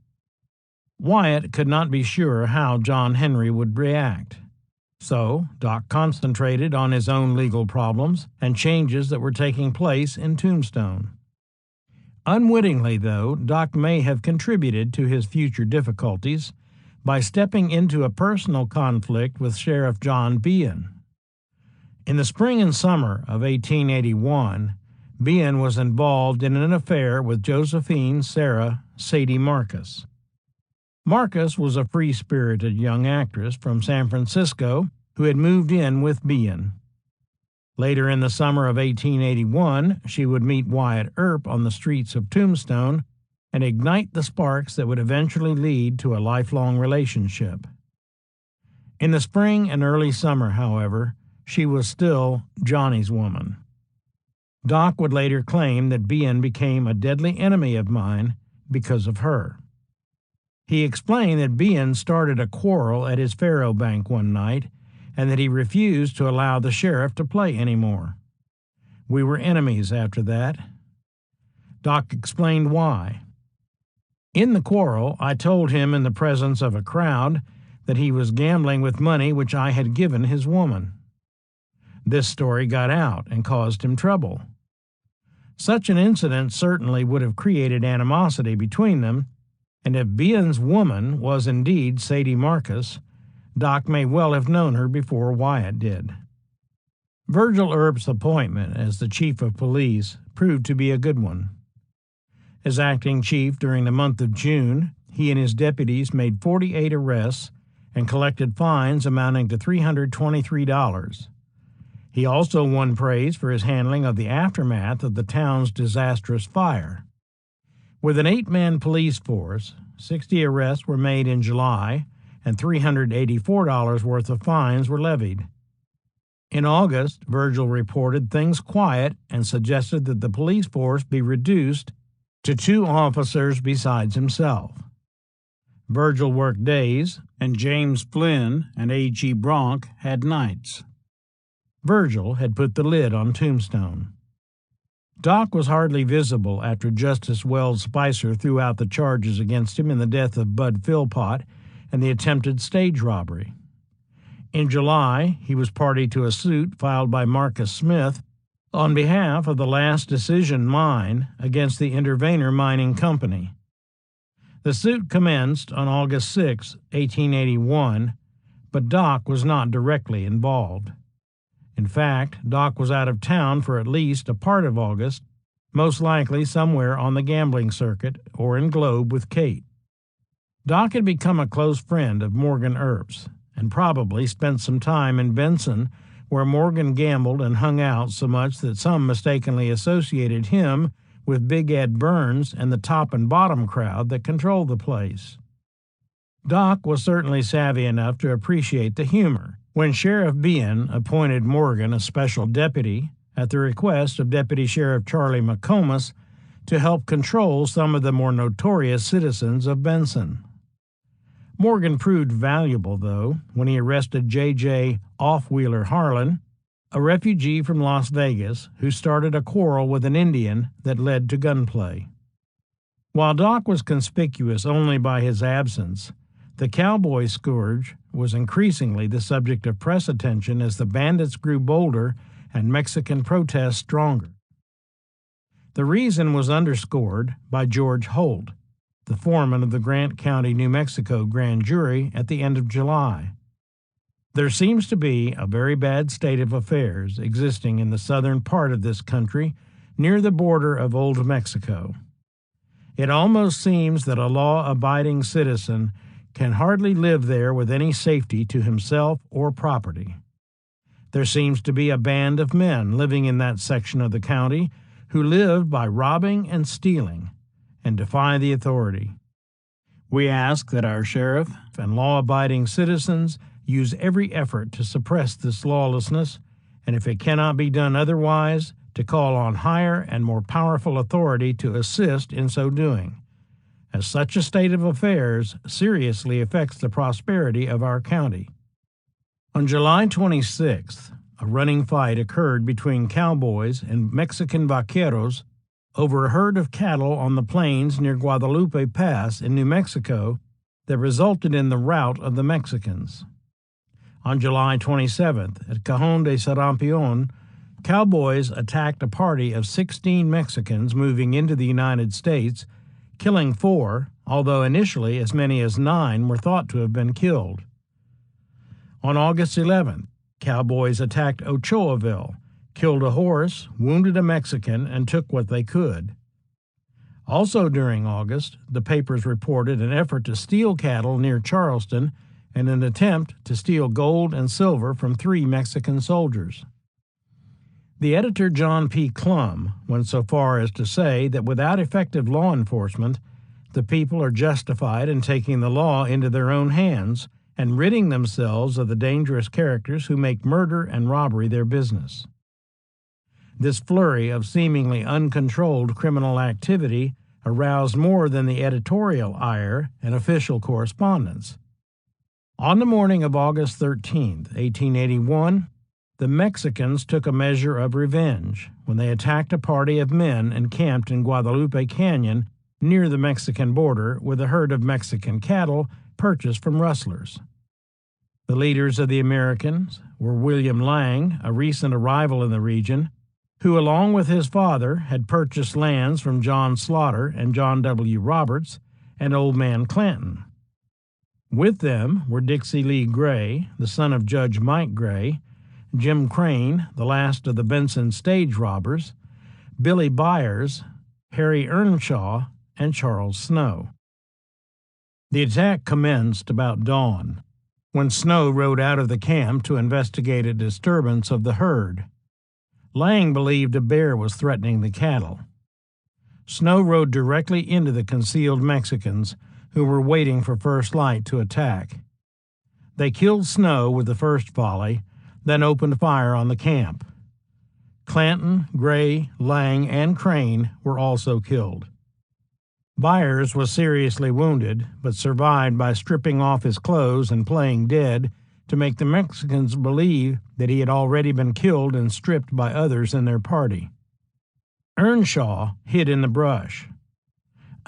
Wyatt could not be sure how John Henry would react. So Doc concentrated on his own legal problems and changes that were taking place in Tombstone. Unwittingly, though, Doc may have contributed to his future difficulties by stepping into a personal conflict with Sheriff John Behan. In the spring and summer of 1881, Bien was involved in an affair with Josephine Sarah Sadie Marcus. Marcus was a free-spirited young actress from San Francisco who had moved in with Bien. Later in the summer of 1881, she would meet Wyatt Earp on the streets of Tombstone and ignite the sparks that would eventually lead to a lifelong relationship. In the spring and early summer, however, she was still Johnny's woman. Doc would later claim that Bien became a deadly enemy of mine because of her. He explained that Bien started a quarrel at his faro bank one night and that he refused to allow the sheriff to play anymore. We were enemies after that. Doc explained why. In the quarrel, I told him in the presence of a crowd that he was gambling with money which I had given his woman. This story got out and caused him trouble. Such an incident certainly would have created animosity between them, and if Bien's woman was indeed Sadie Marcus, Doc may well have known her before Wyatt did. Virgil Earp's appointment as the chief of police proved to be a good one. As acting chief during the month of June, he and his deputies made 48 arrests and collected fines amounting to $323. He also won praise for his handling of the aftermath of the town's disastrous fire. With an 8-man police force, 60 arrests were made in July, and $384 worth of fines were levied. In August, Virgil reported things quiet and suggested that the police force be reduced to 2 officers besides himself. Virgil worked days, and James Flynn and A.G. Bronk had nights. Virgil had put the lid on Tombstone. Doc was hardly visible after Justice Wells Spicer threw out the charges against him in the death of Bud Philpott and the attempted stage robbery. In July, he was party to a suit filed by Marcus Smith on behalf of the Last Decision Mine against the Intervenor Mining Company. The suit commenced on August 6, 1881, but Doc was not directly involved. In fact, Doc was out of town for at least a part of August, most likely somewhere on the gambling circuit or in Globe with Kate. Doc had become a close friend of Morgan Earp's and probably spent some time in Benson, where Morgan gambled and hung out so much that some mistakenly associated him with Big Ed Burns and the top and bottom crowd that controlled the place. Doc was certainly savvy enough to appreciate the humor when Sheriff Bien appointed Morgan a special deputy at the request of Deputy Sheriff Charlie McComas to help control some of the more notorious citizens of Benson. Morgan proved valuable, though, when he arrested J.J. Offwheeler Harlan, a refugee from Las Vegas who started a quarrel with an Indian that led to gunplay. While Doc was conspicuous only by his absence, the cowboy scourge was increasingly the subject of press attention as the bandits grew bolder and Mexican protests stronger. The reason was underscored by George Holt, the foreman of the Grant County, New Mexico grand jury at the end of July. There seems to be a very bad state of affairs existing in the southern part of this country near the border of Old Mexico. It almost seems that a law-abiding citizen can hardly live there with any safety to himself or property. There seems to be a band of men living in that section of the county who live by robbing and stealing and defy the authority. We ask that our sheriff and law-abiding citizens use every effort to suppress this lawlessness, and if it cannot be done otherwise, to call on higher and more powerful authority to assist in so doing, as such a state of affairs seriously affects the prosperity of our county. On July 26th, a running fight occurred between cowboys and Mexican vaqueros over a herd of cattle on the plains near Guadalupe Pass in New Mexico that resulted in the rout of the Mexicans. On July 27th, at Cajon de Sarampion, cowboys attacked a party of 16 Mexicans moving into the United States, killing 4, although initially as many as 9 were thought to have been killed. On August 11th, Cowboys attacked Ochoaville, killed a horse, wounded a Mexican, and took what they could. Also during August, the papers reported an effort to steal cattle near Charleston and an attempt to steal gold and silver from 3 Mexican soldiers. The editor John P. Clum went so far as to say that without effective law enforcement, the people are justified in taking the law into their own hands and ridding themselves of the dangerous characters who make murder and robbery their business. This flurry of seemingly uncontrolled criminal activity aroused more than the editorial ire and official correspondence. On the morning of August 13, 1881, the Mexicans took a measure of revenge when they attacked a party of men encamped in Guadalupe Canyon near the Mexican border with a herd of Mexican cattle purchased from rustlers. The leaders of the Americans were William Lang, a recent arrival in the region, who along with his father had purchased lands from John Slaughter and John W. Roberts and Old Man Clanton. With them were Dixie Lee Gray, the son of Judge Mike Gray, Jim Crane, the last of the Benson stage robbers, Billy Byers, Harry Earnshaw, and Charles Snow. The attack commenced about dawn, when Snow rode out of the camp to investigate a disturbance of the herd. Lang believed a bear was threatening the cattle. Snow rode directly into the concealed Mexicans, who were waiting for first light to attack. They killed Snow with the first volley, then opened fire on the camp. Clanton, Gray, Lang, and Crane were also killed. Byers was seriously wounded, but survived by stripping off his clothes and playing dead to make the Mexicans believe that he had already been killed and stripped by others in their party. Earnshaw hid in the brush.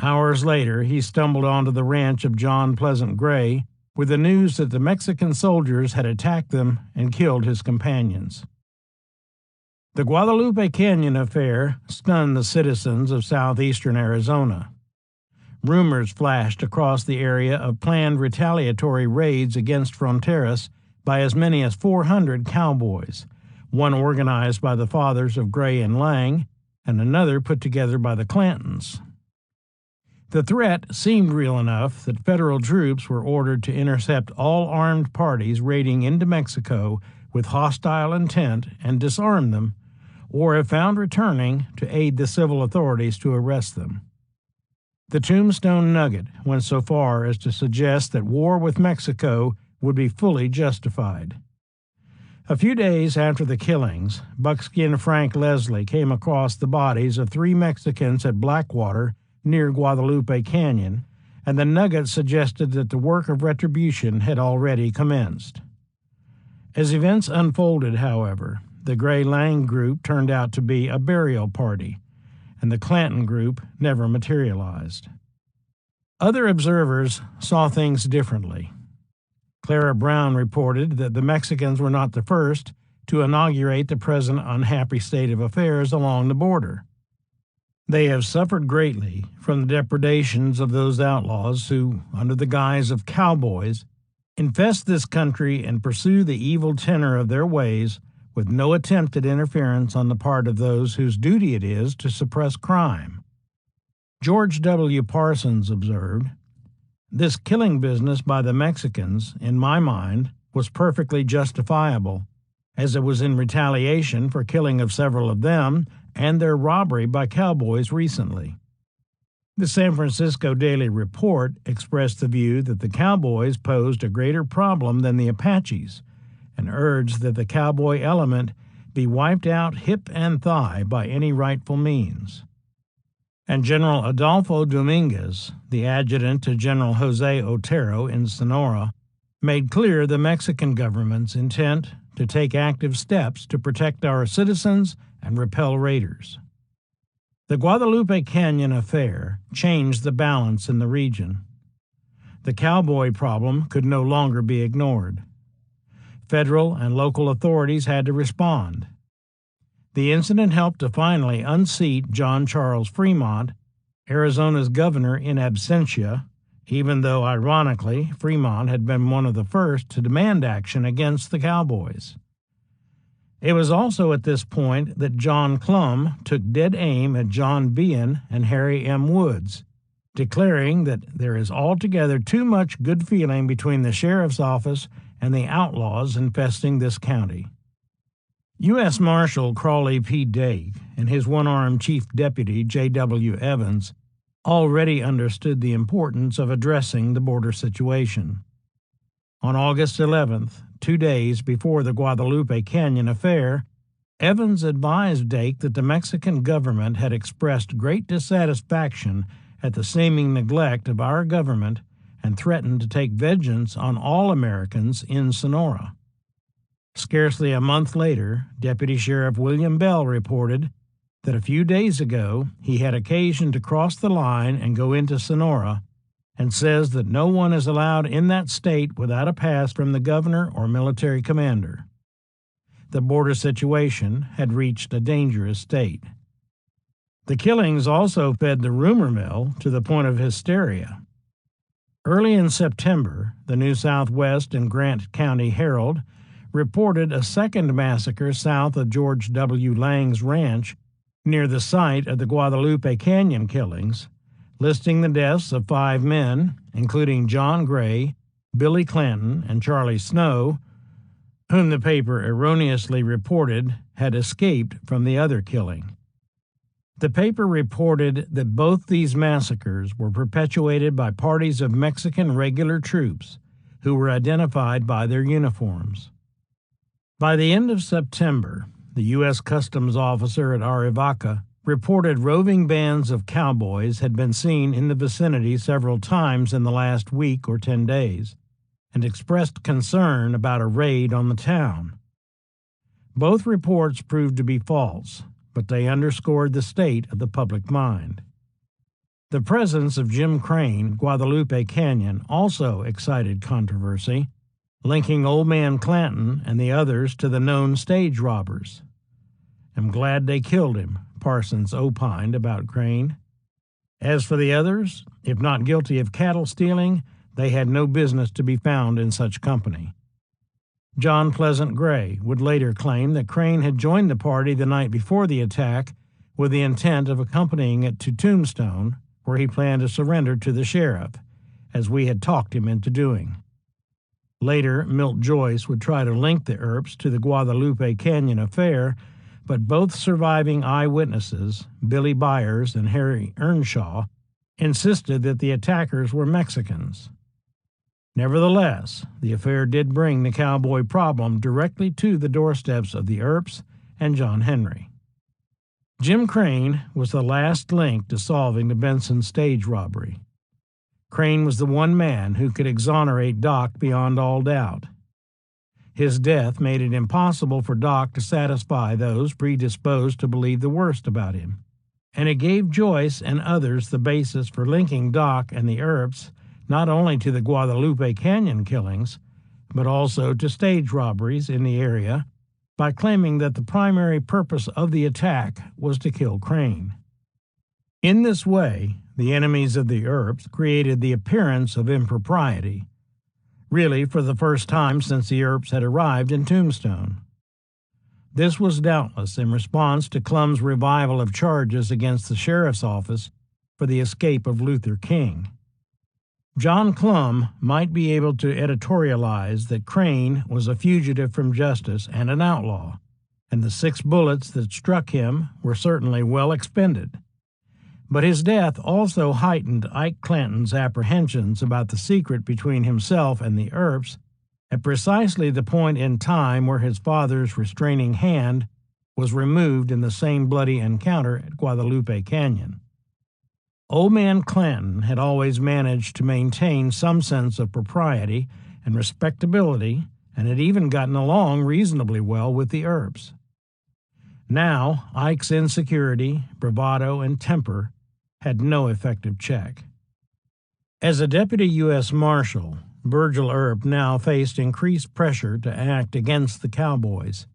Hours later, he stumbled onto the ranch of John Pleasant Gray with the news that the Mexican soldiers had attacked them and killed his companions. The Guadalupe Canyon affair stunned the citizens of southeastern Arizona. Rumors flashed across the area of planned retaliatory raids against Fronteras by as many as 400 cowboys, one organized by the fathers of Gray and Lang, and another put together by the Clantons. The threat seemed real enough that federal troops were ordered to intercept all armed parties raiding into Mexico with hostile intent and disarm them, or if found returning, to aid the civil authorities to arrest them. The Tombstone Nugget went so far as to suggest that war with Mexico would be fully justified. A few days after the killings, buckskin Frank Leslie came across the bodies of 3 Mexicans at Blackwater near Guadalupe Canyon, and the Nugget suggested that the work of retribution had already commenced. As events unfolded, however, the Gray-Lang group turned out to be a burial party, and the Clanton group never materialized. Other observers saw things differently. Clara Brown reported that the Mexicans were not the first to inaugurate the present unhappy state of affairs along the border. They have suffered greatly from the depredations of those outlaws who, under the guise of cowboys, infest this country and pursue the evil tenor of their ways with no attempt at interference on the part of those whose duty it is to suppress crime. George W. Parsons observed, "This killing business by the Mexicans, in my mind, was perfectly justifiable, as it was in retaliation for killing of several of them and their robbery by cowboys recently." The San Francisco Daily Report expressed the view that the cowboys posed a greater problem than the Apaches, and urged that the cowboy element be wiped out hip and thigh by any rightful means. And General Adolfo Dominguez, the adjutant to General Jose Otero in Sonora, made clear the Mexican government's intent to take active steps to protect our citizens and repel raiders. The Guadalupe Canyon affair changed the balance in the region. The cowboy problem could no longer be ignored. Federal and local authorities had to respond. The incident helped to finally unseat John Charles Fremont, Arizona's governor in absentia, even though, ironically, Fremont had been one of the first to demand action against the cowboys. It was also at this point that John Clum took dead aim at John Behan and Harry M. Woods, declaring that there is altogether too much good feeling between the sheriff's office and the outlaws infesting this county. U.S. Marshal Crawley P. Dake and his one-armed chief deputy, J.W. Evans, already understood the importance of addressing the border situation. On August 11th, 2 days before the Guadalupe Canyon affair, Evans advised Dake that the Mexican government had expressed great dissatisfaction at the seeming neglect of our government and threatened to take vengeance on all Americans in Sonora. Scarcely a month later, Deputy Sheriff William Bell reported that a few days ago he had occasion to cross the line and go into Sonora, and says that no one is allowed in that state without a pass from the governor or military commander. The border situation had reached a dangerous state. The killings also fed the rumor mill to the point of hysteria. Early in September, the New Southwest and Grant County Herald reported a second massacre south of George W. Lang's ranch near the site of the Guadalupe Canyon killings, listing the deaths of 5 men, including John Gray, Billy Clanton, and Charlie Snow, whom the paper erroneously reported had escaped from the other killing. The paper reported that both these massacres were perpetuated by parties of Mexican regular troops who were identified by their uniforms. By the end of September, the U.S. Customs officer at Arivaca reported roving bands of cowboys had been seen in the vicinity several times in the last week or 10 days, and expressed concern about a raid on the town. Both reports proved to be false, but they underscored the state of the public mind. The presence of Jim Crane, Guadalupe Canyon, also excited controversy, linking Old Man Clanton and the others to the known stage robbers. "I'm glad they killed him," Parsons opined about Crane. As for the others, if not guilty of cattle stealing, they had no business to be found in such company. John Pleasant Gray would later claim that Crane had joined the party the night before the attack with the intent of accompanying it to Tombstone, where he planned to surrender to the sheriff, as we had talked him into doing. Later, Milt Joyce would try to link the Earps to the Guadalupe Canyon affair, but both surviving eyewitnesses, Billy Byers and Harry Earnshaw, insisted that the attackers were Mexicans. Nevertheless, the affair did bring the cowboy problem directly to the doorsteps of the Earps and John Henry. Jim Crane was the last link to solving the Benson stage robbery. Crane was the one man who could exonerate Doc beyond all doubt. His death made it impossible for Doc to satisfy those predisposed to believe the worst about him, and it gave Joyce and others the basis for linking Doc and the Earps not only to the Guadalupe Canyon killings, but also to stage robberies in the area by claiming that the primary purpose of the attack was to kill Crane. In this way, the enemies of the Earps created the appearance of impropriety, really for the first time since the Earps had arrived in Tombstone. This was doubtless in response to Clum's revival of charges against the sheriff's office for the escape of Luther King. John Clum might be able to editorialize that Crane was a fugitive from justice and an outlaw, and the 6 bullets that struck him were certainly well expended. But his death also heightened Ike Clanton's apprehensions about the secret between himself and the Earps at precisely the point in time where his father's restraining hand was removed in the same bloody encounter at Guadalupe Canyon. Old Man Clanton had always managed to maintain some sense of propriety and respectability, and had even gotten along reasonably well with the Earps. Now, Ike's insecurity, bravado, and temper had no effective check. As a deputy U.S. Marshal, Virgil Earp now faced increased pressure to act against the cowboys,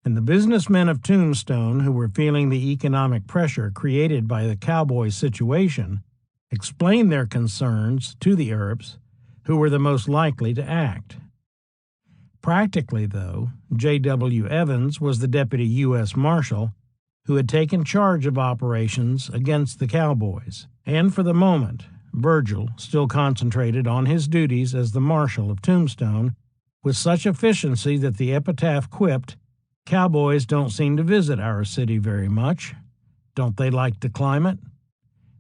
and the businessmen of Tombstone who were feeling the economic pressure created by the cowboy situation explained their concerns to the Earps, who were the most likely to act. Practically, though, J.W. Evans was the deputy U.S. Marshal who had taken charge of operations against the cowboys, and for the moment, Virgil still concentrated on his duties as the Marshal of Tombstone with such efficiency that the epitaph quipped, "Cowboys don't seem to visit our city very much. Don't they like the climate?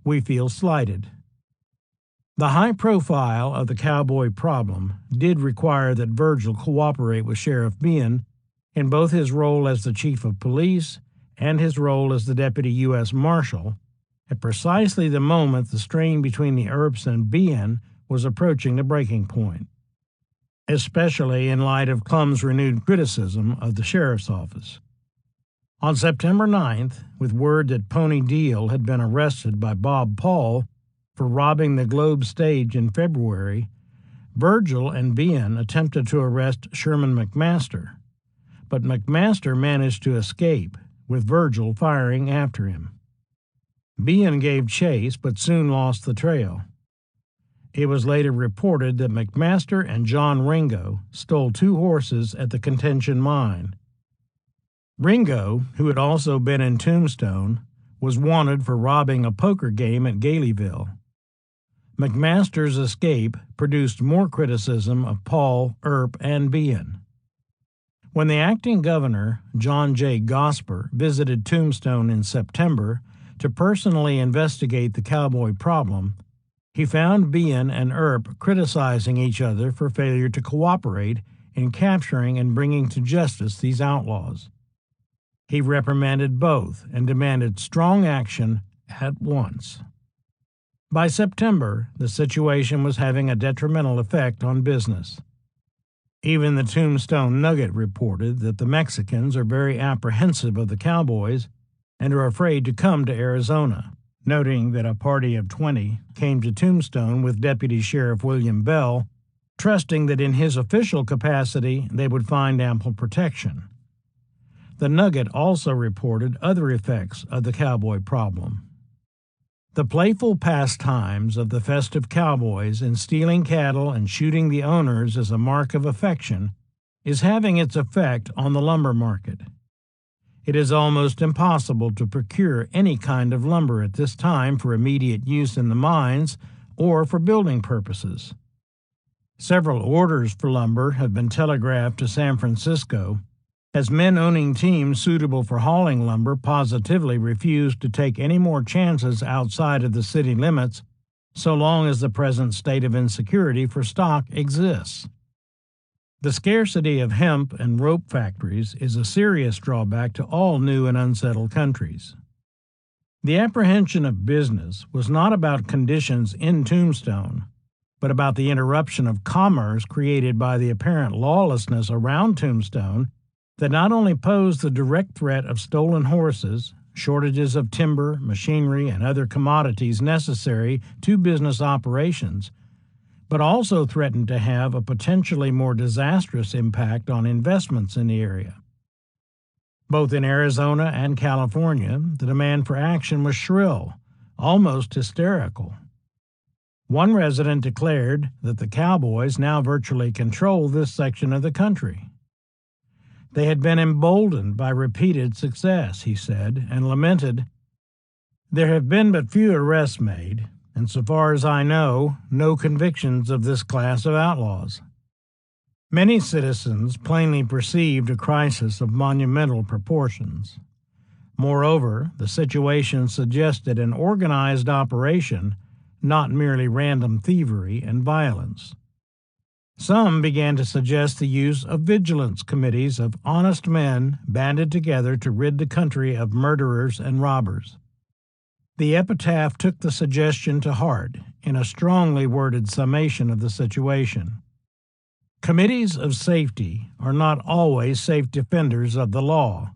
We feel slighted." The high profile of the cowboy problem did require that Virgil cooperate with Sheriff Bean in both his role as the chief of police and his role as the deputy U.S. Marshal at precisely the moment the strain between the Earps and Bean was approaching the breaking point, especially in light of Clum's renewed criticism of the sheriff's office. On September 9th, with word that Pony Deal had been arrested by Bob Paul for robbing the Globe stage in February, Virgil and Bean attempted to arrest Sherman McMaster, but McMaster managed to escape, with Virgil firing after him. Bean gave chase but soon lost the trail. It was later reported that McMaster and John Ringo stole 2 horses at the Contention Mine. Ringo, who had also been in Tombstone, was wanted for robbing a poker game at Galeyville. McMaster's escape produced more criticism of Paul, Earp, and Bean. When the acting governor, John J. Gosper, visited Tombstone in September to personally investigate the cowboy problem, he found Bean and Earp criticizing each other for failure to cooperate in capturing and bringing to justice these outlaws. He reprimanded both and demanded strong action at once. By September, the situation was having a detrimental effect on business. Even the Tombstone Nugget reported that the Mexicans are very apprehensive of the cowboys and are afraid to come to Arizona, noting that a party of 20 came to Tombstone with Deputy Sheriff William Bell, trusting that in his official capacity they would find ample protection. The Nugget also reported other effects of the cowboy problem. The playful pastimes of the festive cowboys in stealing cattle and shooting the owners as a mark of affection is having its effect on the lumber market. It is almost impossible to procure any kind of lumber at this time for immediate use in the mines or for building purposes. Several orders for lumber have been telegraphed to San Francisco, as men owning teams suitable for hauling lumber positively refuse to take any more chances outside of the city limits so long as the present state of insecurity for stock exists. The scarcity of hemp and rope factories is a serious drawback to all new and unsettled countries. The apprehension of business was not about conditions in Tombstone, but about the interruption of commerce created by the apparent lawlessness around Tombstone that not only posed the direct threat of stolen horses, shortages of timber, machinery, and other commodities necessary to business operations, but also threatened to have a potentially more disastrous impact on investments in the area. Both in Arizona and California, the demand for action was shrill, almost hysterical. One resident declared that the cowboys now virtually control this section of the country. They had been emboldened by repeated success, he said, and lamented, "There have been but few arrests made, and so far as I know, no convictions of this class of outlaws." Many citizens plainly perceived a crisis of monumental proportions. Moreover, the situation suggested an organized operation, not merely random thievery and violence. Some began to suggest the use of vigilance committees of honest men banded together to rid the country of murderers and robbers. The epitaph took the suggestion to heart in a strongly worded summation of the situation. Committees of safety are not always safe defenders of the law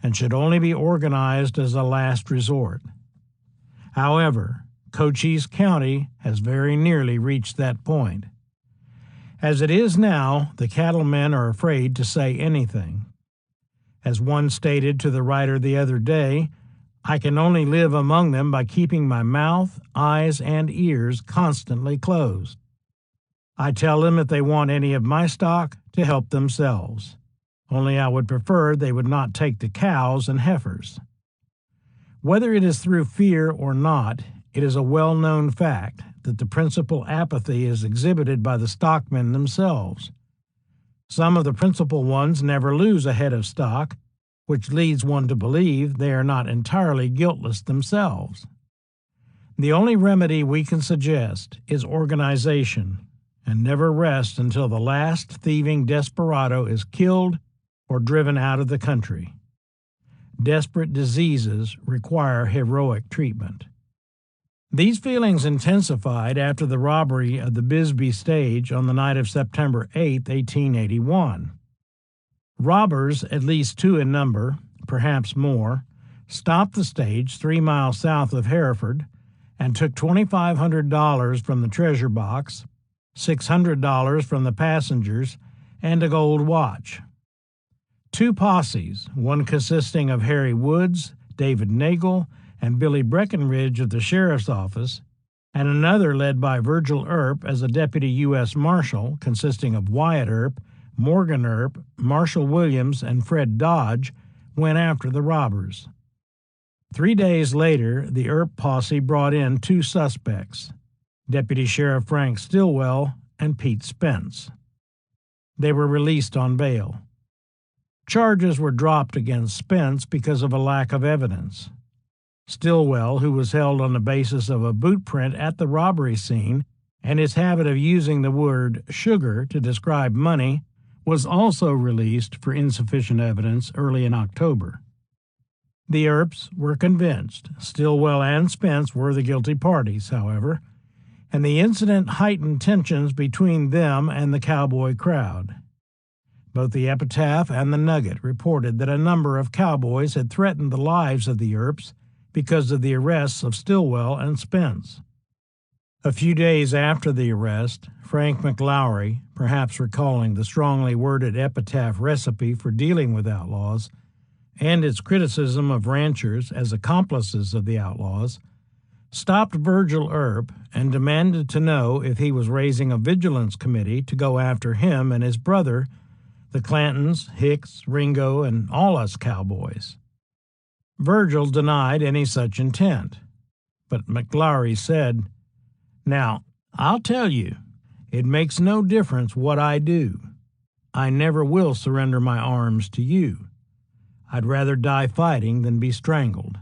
and should only be organized as a last resort. However, Cochise County has very nearly reached that point. As it is now, the cattlemen are afraid to say anything. As one stated to the writer the other day, "I can only live among them by keeping my mouth, eyes, and ears constantly closed." I tell them if they want any of my stock to help themselves. Only I would prefer they would not take the cows and heifers. Whether it is through fear or not, it is a well-known fact that the principal apathy is exhibited by the stockmen themselves. Some of the principal ones never lose a head of stock, which leads one to believe they are not entirely guiltless themselves. The only remedy we can suggest is organization, and never rest until the last thieving desperado is killed or driven out of the country. Desperate diseases require heroic treatment. These feelings intensified after the robbery of the Bisbee stage on the night of September 8, 1881. Robbers, at least two in number, perhaps more, stopped the stage 3 miles south of Hereford and took $2,500 from the treasure box, $600 from the passengers, and a gold watch. Two posses, one consisting of Harry Woods, David Nagel, and Billy Breckenridge of the sheriff's office, and another led by Virgil Earp as a deputy U.S. Marshal, consisting of Wyatt Earp, Morgan Earp, Marshall Williams, and Fred Dodge, went after the robbers. 3 days later, the Earp posse brought in two suspects, Deputy Sheriff Frank Stillwell and Pete Spence. They were released on bail. Charges were dropped against Spence because of a lack of evidence. Stillwell, who was held on the basis of a boot print at the robbery scene and his habit of using the word sugar to describe money, was also released for insufficient evidence early in October. The Earps were convinced Stillwell and Spence were the guilty parties, however, and the incident heightened tensions between them and the cowboy crowd. Both the Epitaph and the Nugget reported that a number of cowboys had threatened the lives of the Earps because of the arrests of Stillwell and Spence. A few days after the arrest, Frank McLaury, perhaps recalling the strongly worded Epitaph recipe for dealing with outlaws and its criticism of ranchers as accomplices of the outlaws, stopped Virgil Earp and demanded to know if he was raising a vigilance committee to go after him and his brother, the Clantons, Hicks, Ringo, and all us cowboys. Virgil denied any such intent, but McLaury said, "Now, I'll tell you, it makes no difference what I do. I never will surrender my arms to you. I'd rather die fighting than be strangled."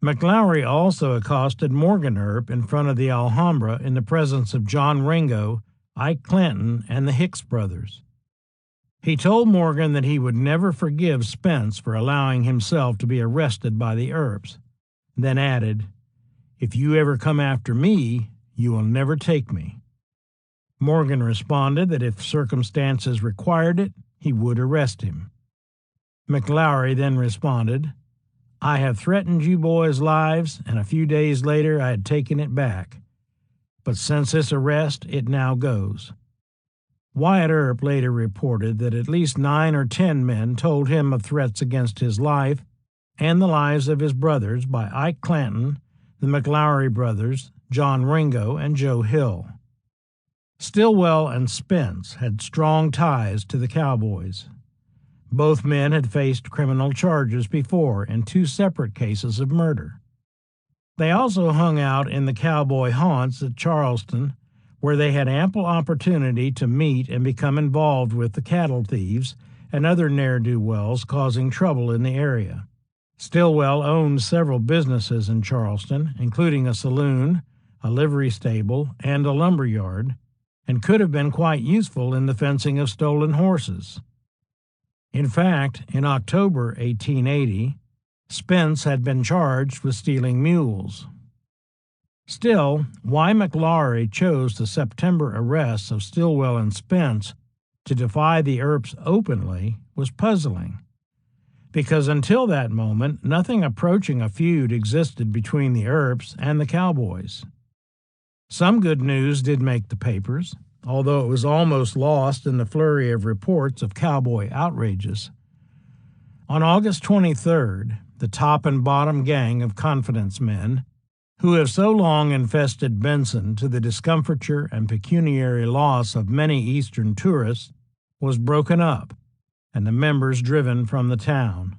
McLaury also accosted Morgan Earp in front of the Alhambra in the presence of John Ringo, Ike Clanton, and the Hicks brothers. He told Morgan that he would never forgive Spence for allowing himself to be arrested by the Earps, then added, "If you ever come after me, you will never take me." Morgan responded that if circumstances required it, he would arrest him. McLaury then responded, "I have threatened you boys' lives, and a few days later I had taken it back. But since this arrest, it now goes." Wyatt Earp later reported that at least 9 or 10 men told him of threats against his life and the lives of his brothers by Ike Clanton, the McLaury brothers, John Ringo, and Joe Hill. Stillwell and Spence had strong ties to the cowboys. Both men had faced criminal charges before in 2 separate cases of murder. They also hung out in the cowboy haunts at Charleston, where they had ample opportunity to meet and become involved with the cattle thieves and other ne'er-do-wells causing trouble in the area. Stillwell owned several businesses in Charleston, including a saloon, a livery stable, and a lumber yard, and could have been quite useful in the fencing of stolen horses. In fact, in October 1880, Spence had been charged with stealing mules. Still, why McLaury chose the September arrests of Stillwell and Spence to defy the Earps openly was puzzling, because until that moment, nothing approaching a feud existed between the Earps and the cowboys. Some good news did make the papers, although it was almost lost in the flurry of reports of cowboy outrages. On August 23rd, the top and bottom gang of confidence men, who have so long infested Benson to the discomfiture and pecuniary loss of many Eastern tourists, was broken up, and the members driven from the town.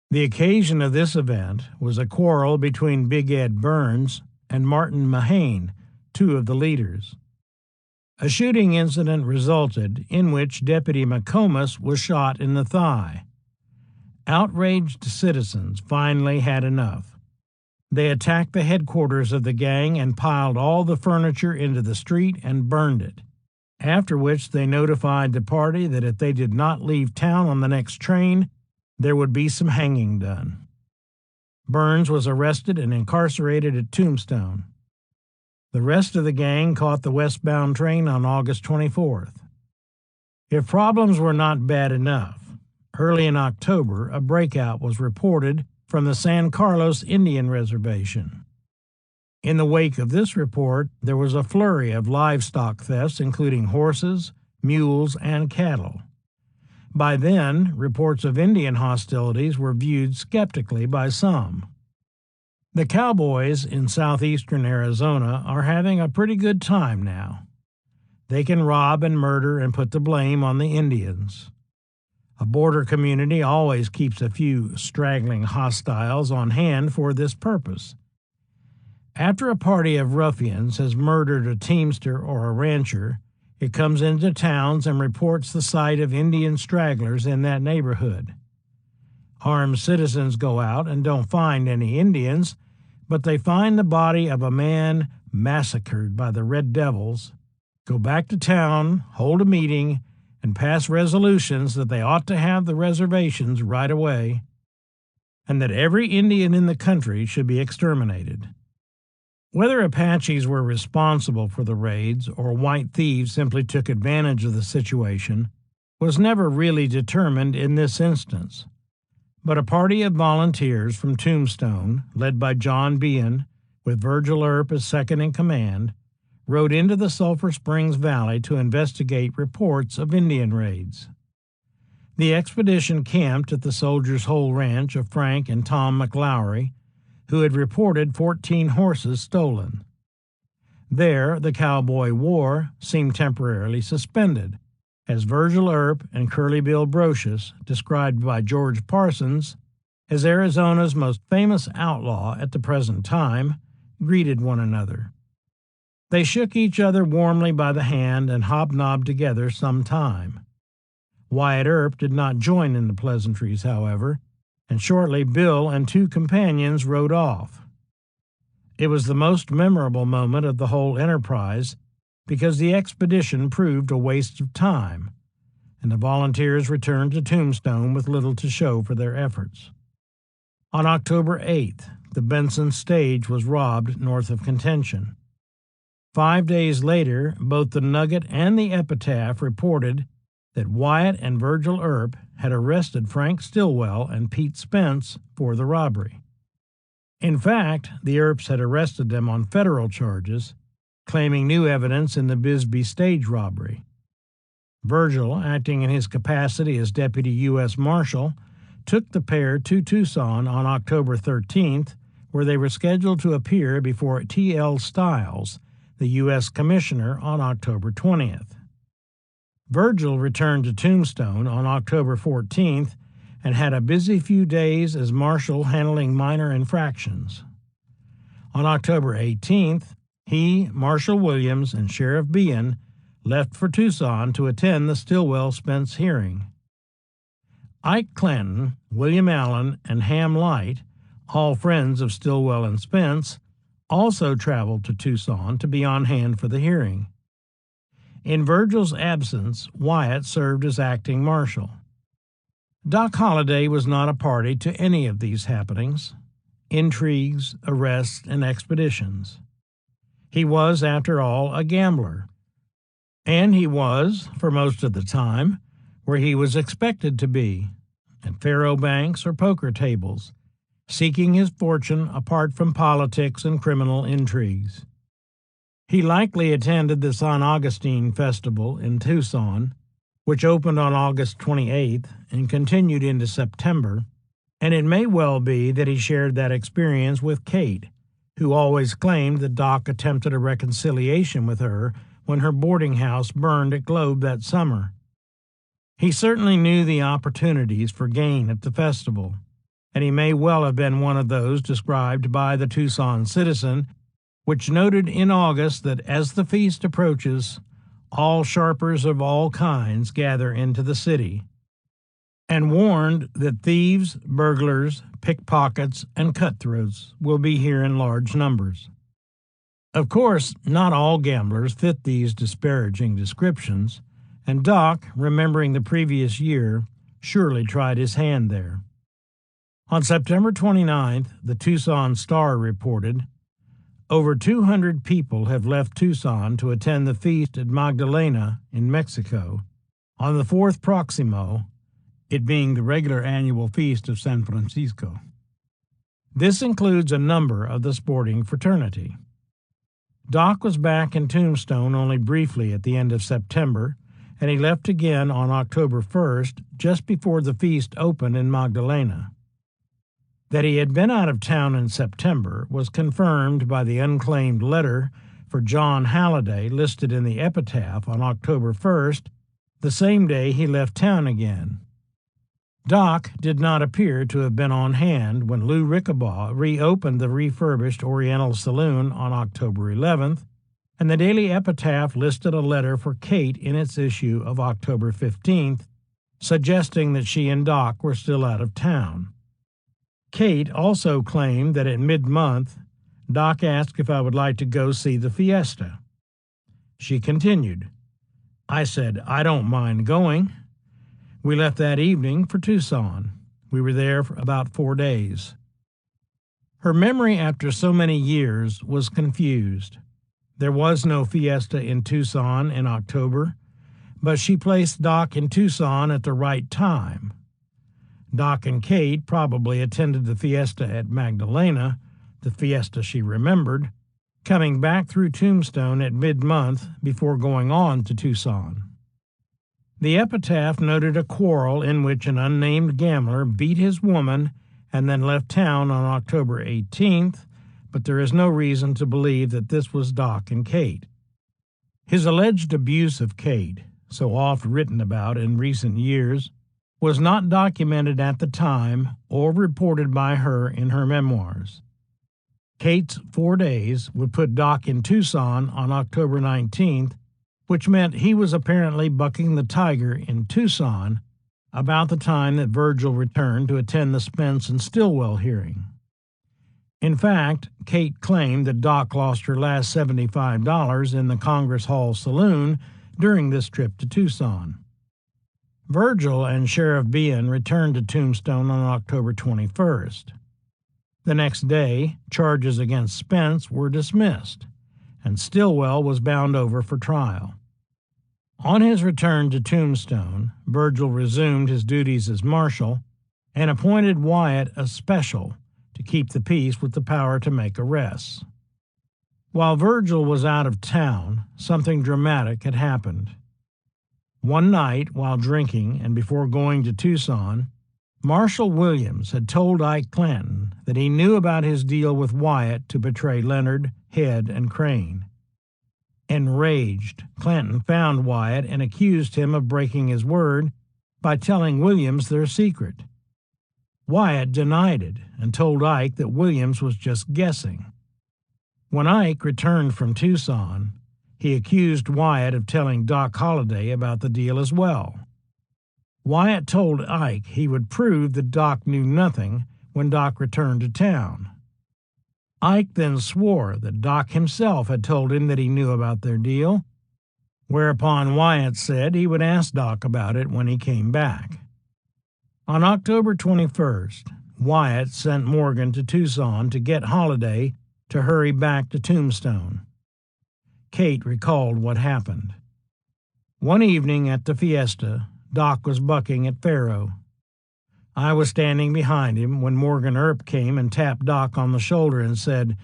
The occasion of this event was a quarrel between Big Ed Burns and Martin Mahane, two of the leaders. A shooting incident resulted in which Deputy McComas was shot in the thigh. Outraged citizens finally had enough. They attacked the headquarters of the gang and piled all the furniture into the street and burned it, after which they notified the party that if they did not leave town on the next train, there would be some hanging done. Burns was arrested and incarcerated at Tombstone. The rest of the gang caught the westbound train on August 24th. If problems were not bad enough, early in October, a breakout was reported from the San Carlos Indian Reservation. In the wake of this report, there was a flurry of livestock thefts, including horses, mules, and cattle. By then, reports of Indian hostilities were viewed skeptically by some. The cowboys in southeastern Arizona are having a pretty good time now. They can rob and murder and put the blame on the Indians. A border community always keeps a few straggling hostiles on hand for this purpose. After a party of ruffians has murdered a teamster or a rancher, it comes into towns and reports the sight of Indian stragglers in that neighborhood. Armed citizens go out and don't find any Indians, but they find the body of a man massacred by the Red Devils, go back to town, hold a meeting, and pass resolutions that they ought to have the reservations right away, and that every Indian in the country should be exterminated. Whether Apaches were responsible for the raids or white thieves simply took advantage of the situation was never really determined in this instance. But a party of volunteers from Tombstone, led by John Behan, with Virgil Earp as second in command, rode into the Sulphur Springs Valley to investigate reports of Indian raids. The expedition camped at the Soldiers' Hole Ranch of Frank and Tom McLaury, who had reported 14 horses stolen. There, the cowboy war seemed temporarily suspended, as Virgil Earp and Curly Bill Brocious, described by George Parsons as Arizona's most famous outlaw at the present time, greeted one another. They shook each other warmly by the hand and hobnobbed together some time. Wyatt Earp did not join in the pleasantries, however, and shortly Bill and two companions rode off. It was the most memorable moment of the whole enterprise because the expedition proved a waste of time, and the volunteers returned to Tombstone with little to show for their efforts. On October 8th, the Benson stage was robbed north of Contention. 5 days later, both the Nugget and the Epitaph reported that Wyatt and Virgil Earp had arrested Frank Stillwell and Pete Spence for the robbery. In fact, the Earps had arrested them on federal charges, claiming new evidence in the Bisbee stage robbery. Virgil, acting in his capacity as Deputy U.S. Marshal, took the pair to Tucson on October 13th, where they were scheduled to appear before T.L. Stiles, the U.S. Commissioner, on October 20th. Virgil returned to Tombstone on October 14th and had a busy few days as marshal handling minor infractions. On October 18th, he, Marshal Williams, and Sheriff Behan left for Tucson to attend the Stillwell-Spence hearing. Ike Clanton, William Allen, and Ham Light, all friends of Stillwell and Spence, also traveled to Tucson to be on hand for the hearing. In Virgil's absence, Wyatt served as acting marshal. Doc Holliday was not a party to any of these happenings, intrigues, arrests, and expeditions. He was, after all, a gambler, and he was, for most of the time, where he was expected to be, at faro banks or poker tables, seeking his fortune apart from politics and criminal intrigues. He likely attended the San Augustine Festival in Tucson, which opened on August 28th and continued into September, and it may well be that he shared that experience with Kate, who always claimed that Doc attempted a reconciliation with her when her boarding house burned at Globe that summer. He certainly knew the opportunities for gain at the festival, and he may well have been one of those described by the Tucson Citizen, which noted in August that as the feast approaches, all sharpers of all kinds gather into the city, and warned that thieves, burglars, pickpockets, and cutthroats will be here in large numbers. Of course, not all gamblers fit these disparaging descriptions, and Doc, remembering the previous year, surely tried his hand there. On September 29th, the Tucson Star reported, "Over 200 people have left Tucson to attend the feast at Magdalena in Mexico on the 4th Proximo, it being the regular annual feast of San Francisco. This includes a number of the sporting fraternity." Doc was back in Tombstone only briefly at the end of September, and he left again on October 1st, just before the feast opened in Magdalena. That he had been out of town in September was confirmed by the unclaimed letter for John Holliday listed in the epitaph on October 1st, the same day he left town again. Doc did not appear to have been on hand when Lou Rickabaugh reopened the refurbished Oriental Saloon on October 11th, and the Daily Epitaph listed a letter for Kate in its issue of October 15th, suggesting that she and Doc were still out of town. Kate also claimed that at mid-month, Doc asked if I would like to go see the fiesta. She continued, "I said, I don't mind going." We left that evening for Tucson. We were there for about 4 days. Her memory after so many years was confused. There was no fiesta in Tucson in October, but she placed Doc in Tucson at the right time. Doc and Kate probably attended the fiesta at Magdalena, the fiesta she remembered, coming back through Tombstone at mid-month before going on to Tucson. The epitaph noted a quarrel in which an unnamed gambler beat his woman and then left town on October 18th, but there is no reason to believe that this was Doc and Kate. His alleged abuse of Kate, so oft written about in recent years, was not documented at the time or reported by her in her memoirs. Kate's 4 days would put Doc in Tucson on October 19th, which meant he was apparently bucking the tiger in Tucson about the time that Virgil returned to attend the Spence and Stillwell hearing. In fact, Kate claimed that Doc lost her last $75 in the Congress Hall Saloon during this trip to Tucson. Virgil and Sheriff Behan returned to Tombstone on October 21st. The next day, charges against Spence were dismissed, and Stillwell was bound over for trial. On his return to Tombstone, Virgil resumed his duties as marshal and appointed Wyatt a special to keep the peace with the power to make arrests. While Virgil was out of town, something dramatic had happened. One night, while drinking and before going to Tucson, Marshal Williams had told Ike Clanton that he knew about his deal with Wyatt to betray Leonard, Head, and Crane. Enraged, Clanton found Wyatt and accused him of breaking his word by telling Williams their secret. Wyatt denied it and told Ike that Williams was just guessing. When Ike returned from Tucson, he accused Wyatt of telling Doc Holliday about the deal as well. Wyatt told Ike he would prove that Doc knew nothing when Doc returned to town. Ike then swore that Doc himself had told him that he knew about their deal, whereupon Wyatt said he would ask Doc about it when he came back. On October 21st, Wyatt sent Morgan to Tucson to get Holliday to hurry back to Tombstone. Kate recalled what happened. One evening at the fiesta, Doc was bucking at faro. I was standing behind him when Morgan Earp came and tapped Doc on the shoulder and said,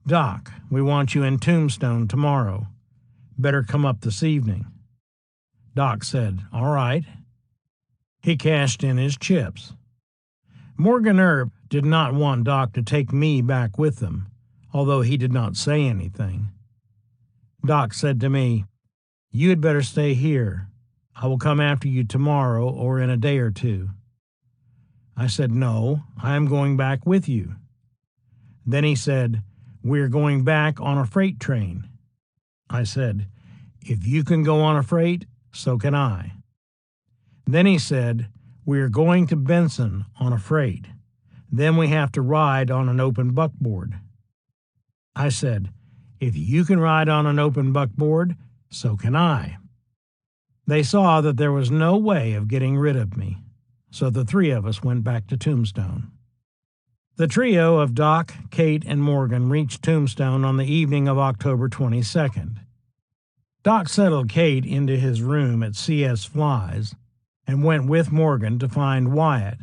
"Doc, we want you in Tombstone tomorrow. Better come up this evening." Doc said, "All right." He cashed in his chips. Morgan Earp did not want Doc to take me back with them, although he did not say anything. Doc said to me, "You had better stay here. I will come after you tomorrow or in a day or two." I said, "No, I am going back with you." Then he said, "We are going back on a freight train." I said, "If you can go on a freight, so can I." Then he said, "We are going to Benson on a freight. Then we have to ride on an open buckboard." I said, "If you can ride on an open buckboard, so can I." They saw that there was no way of getting rid of me, so the three of us went back to Tombstone. The trio of Doc, Kate, and Morgan reached Tombstone on the evening of October 22nd. Doc settled Kate into his room at C.S. Fly's and went with Morgan to find Wyatt,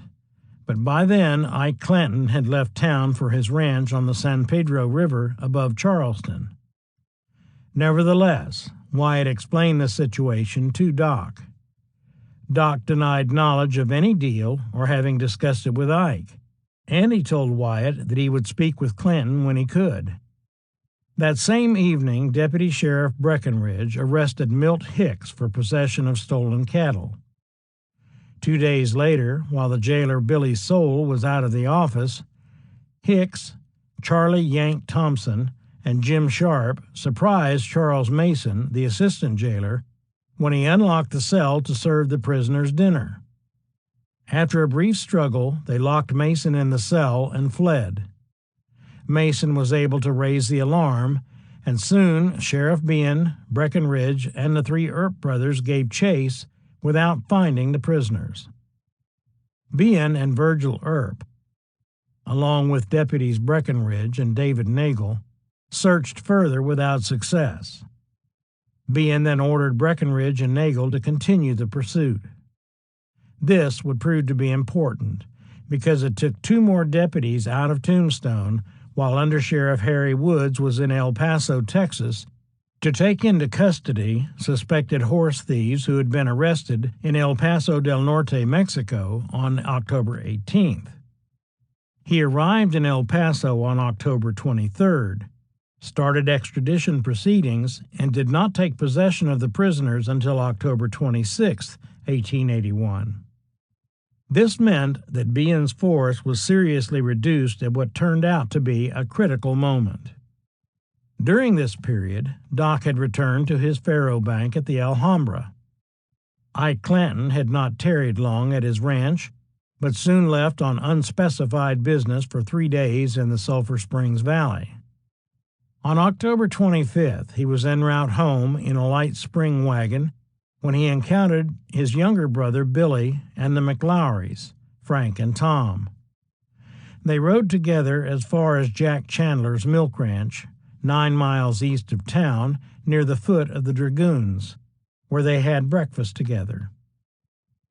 but by then Ike Clanton had left town for his ranch on the San Pedro River above Charleston. Nevertheless, Wyatt explained the situation to Doc. Doc denied knowledge of any deal or having discussed it with Ike, and he told Wyatt that he would speak with Clanton when he could. That same evening, Deputy Sheriff Breckenridge arrested Milt Hicks for possession of stolen cattle. 2 days later, while the jailer Billy Soule was out of the office, Hicks, Charlie Yank Thompson, and Jim Sharp surprised Charles Mason, the assistant jailer, when he unlocked the cell to serve the prisoners dinner. After a brief struggle, they locked Mason in the cell and fled. Mason was able to raise the alarm, and soon Sheriff Bean, Breckenridge, and the three Earp brothers gave chase without finding the prisoners. Bean and Virgil Earp, along with deputies Breckenridge and David Nagel, searched further without success. Bean then ordered Breckenridge and Nagel to continue the pursuit. This would prove to be important because it took 2 more deputies out of Tombstone while Undersheriff Harry Woods was in El Paso, Texas, to take into custody suspected horse thieves who had been arrested in El Paso del Norte, Mexico, on October 18th. He arrived in El Paso on October 23rd, started extradition proceedings, and did not take possession of the prisoners until October 26, 1881. This meant that Bean's force was seriously reduced at what turned out to be a critical moment. During this period, Doc had returned to his faro bank at the Alhambra. Ike Clanton had not tarried long at his ranch, but soon left on unspecified business for 3 days in the Sulphur Springs Valley. On October 25th, he was en route home in a light spring wagon when he encountered his younger brother Billy and the McLowrys, Frank and Tom. They rode together as far as Jack Chandler's milk ranch, 9 miles east of town, near the foot of the Dragoons, where they had breakfast together.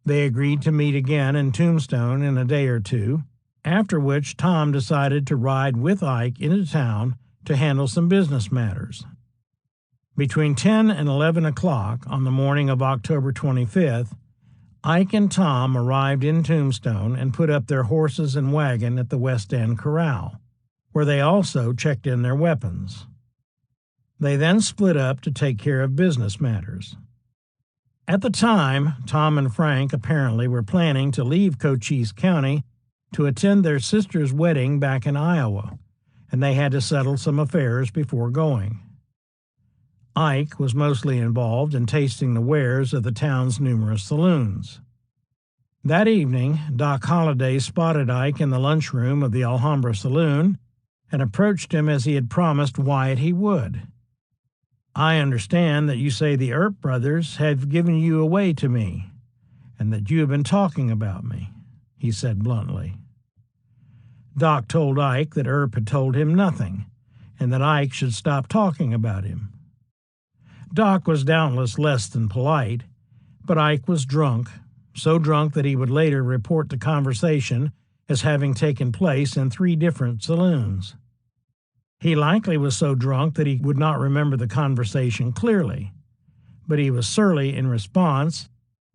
They agreed to meet again in Tombstone in a day or two, after which Tom decided to ride with Ike into town to handle some business matters. Between 10 and 11 o'clock on the morning of October 25th, Ike and Tom arrived in Tombstone and put up their horses and wagon at the West End Corral, where they also checked in their weapons. They then split up to take care of business matters. At the time, Tom and Frank apparently were planning to leave Cochise County to attend their sister's wedding back in Iowa, and they had to settle some affairs before going. Ike was mostly involved in tasting the wares of the town's numerous saloons. That evening, Doc Holliday spotted Ike in the lunchroom of the Alhambra Saloon and approached him as he had promised Wyatt he would. "I understand that you say the Earp brothers have given you away to me, and that you have been talking about me," he said bluntly. Doc told Ike that Earp had told him nothing, and that Ike should stop talking about him. Doc was doubtless less than polite, but Ike was drunk, so drunk that he would later report the conversation as having taken place in 3 different saloons. He likely was so drunk that he would not remember the conversation clearly, but he was surly in response,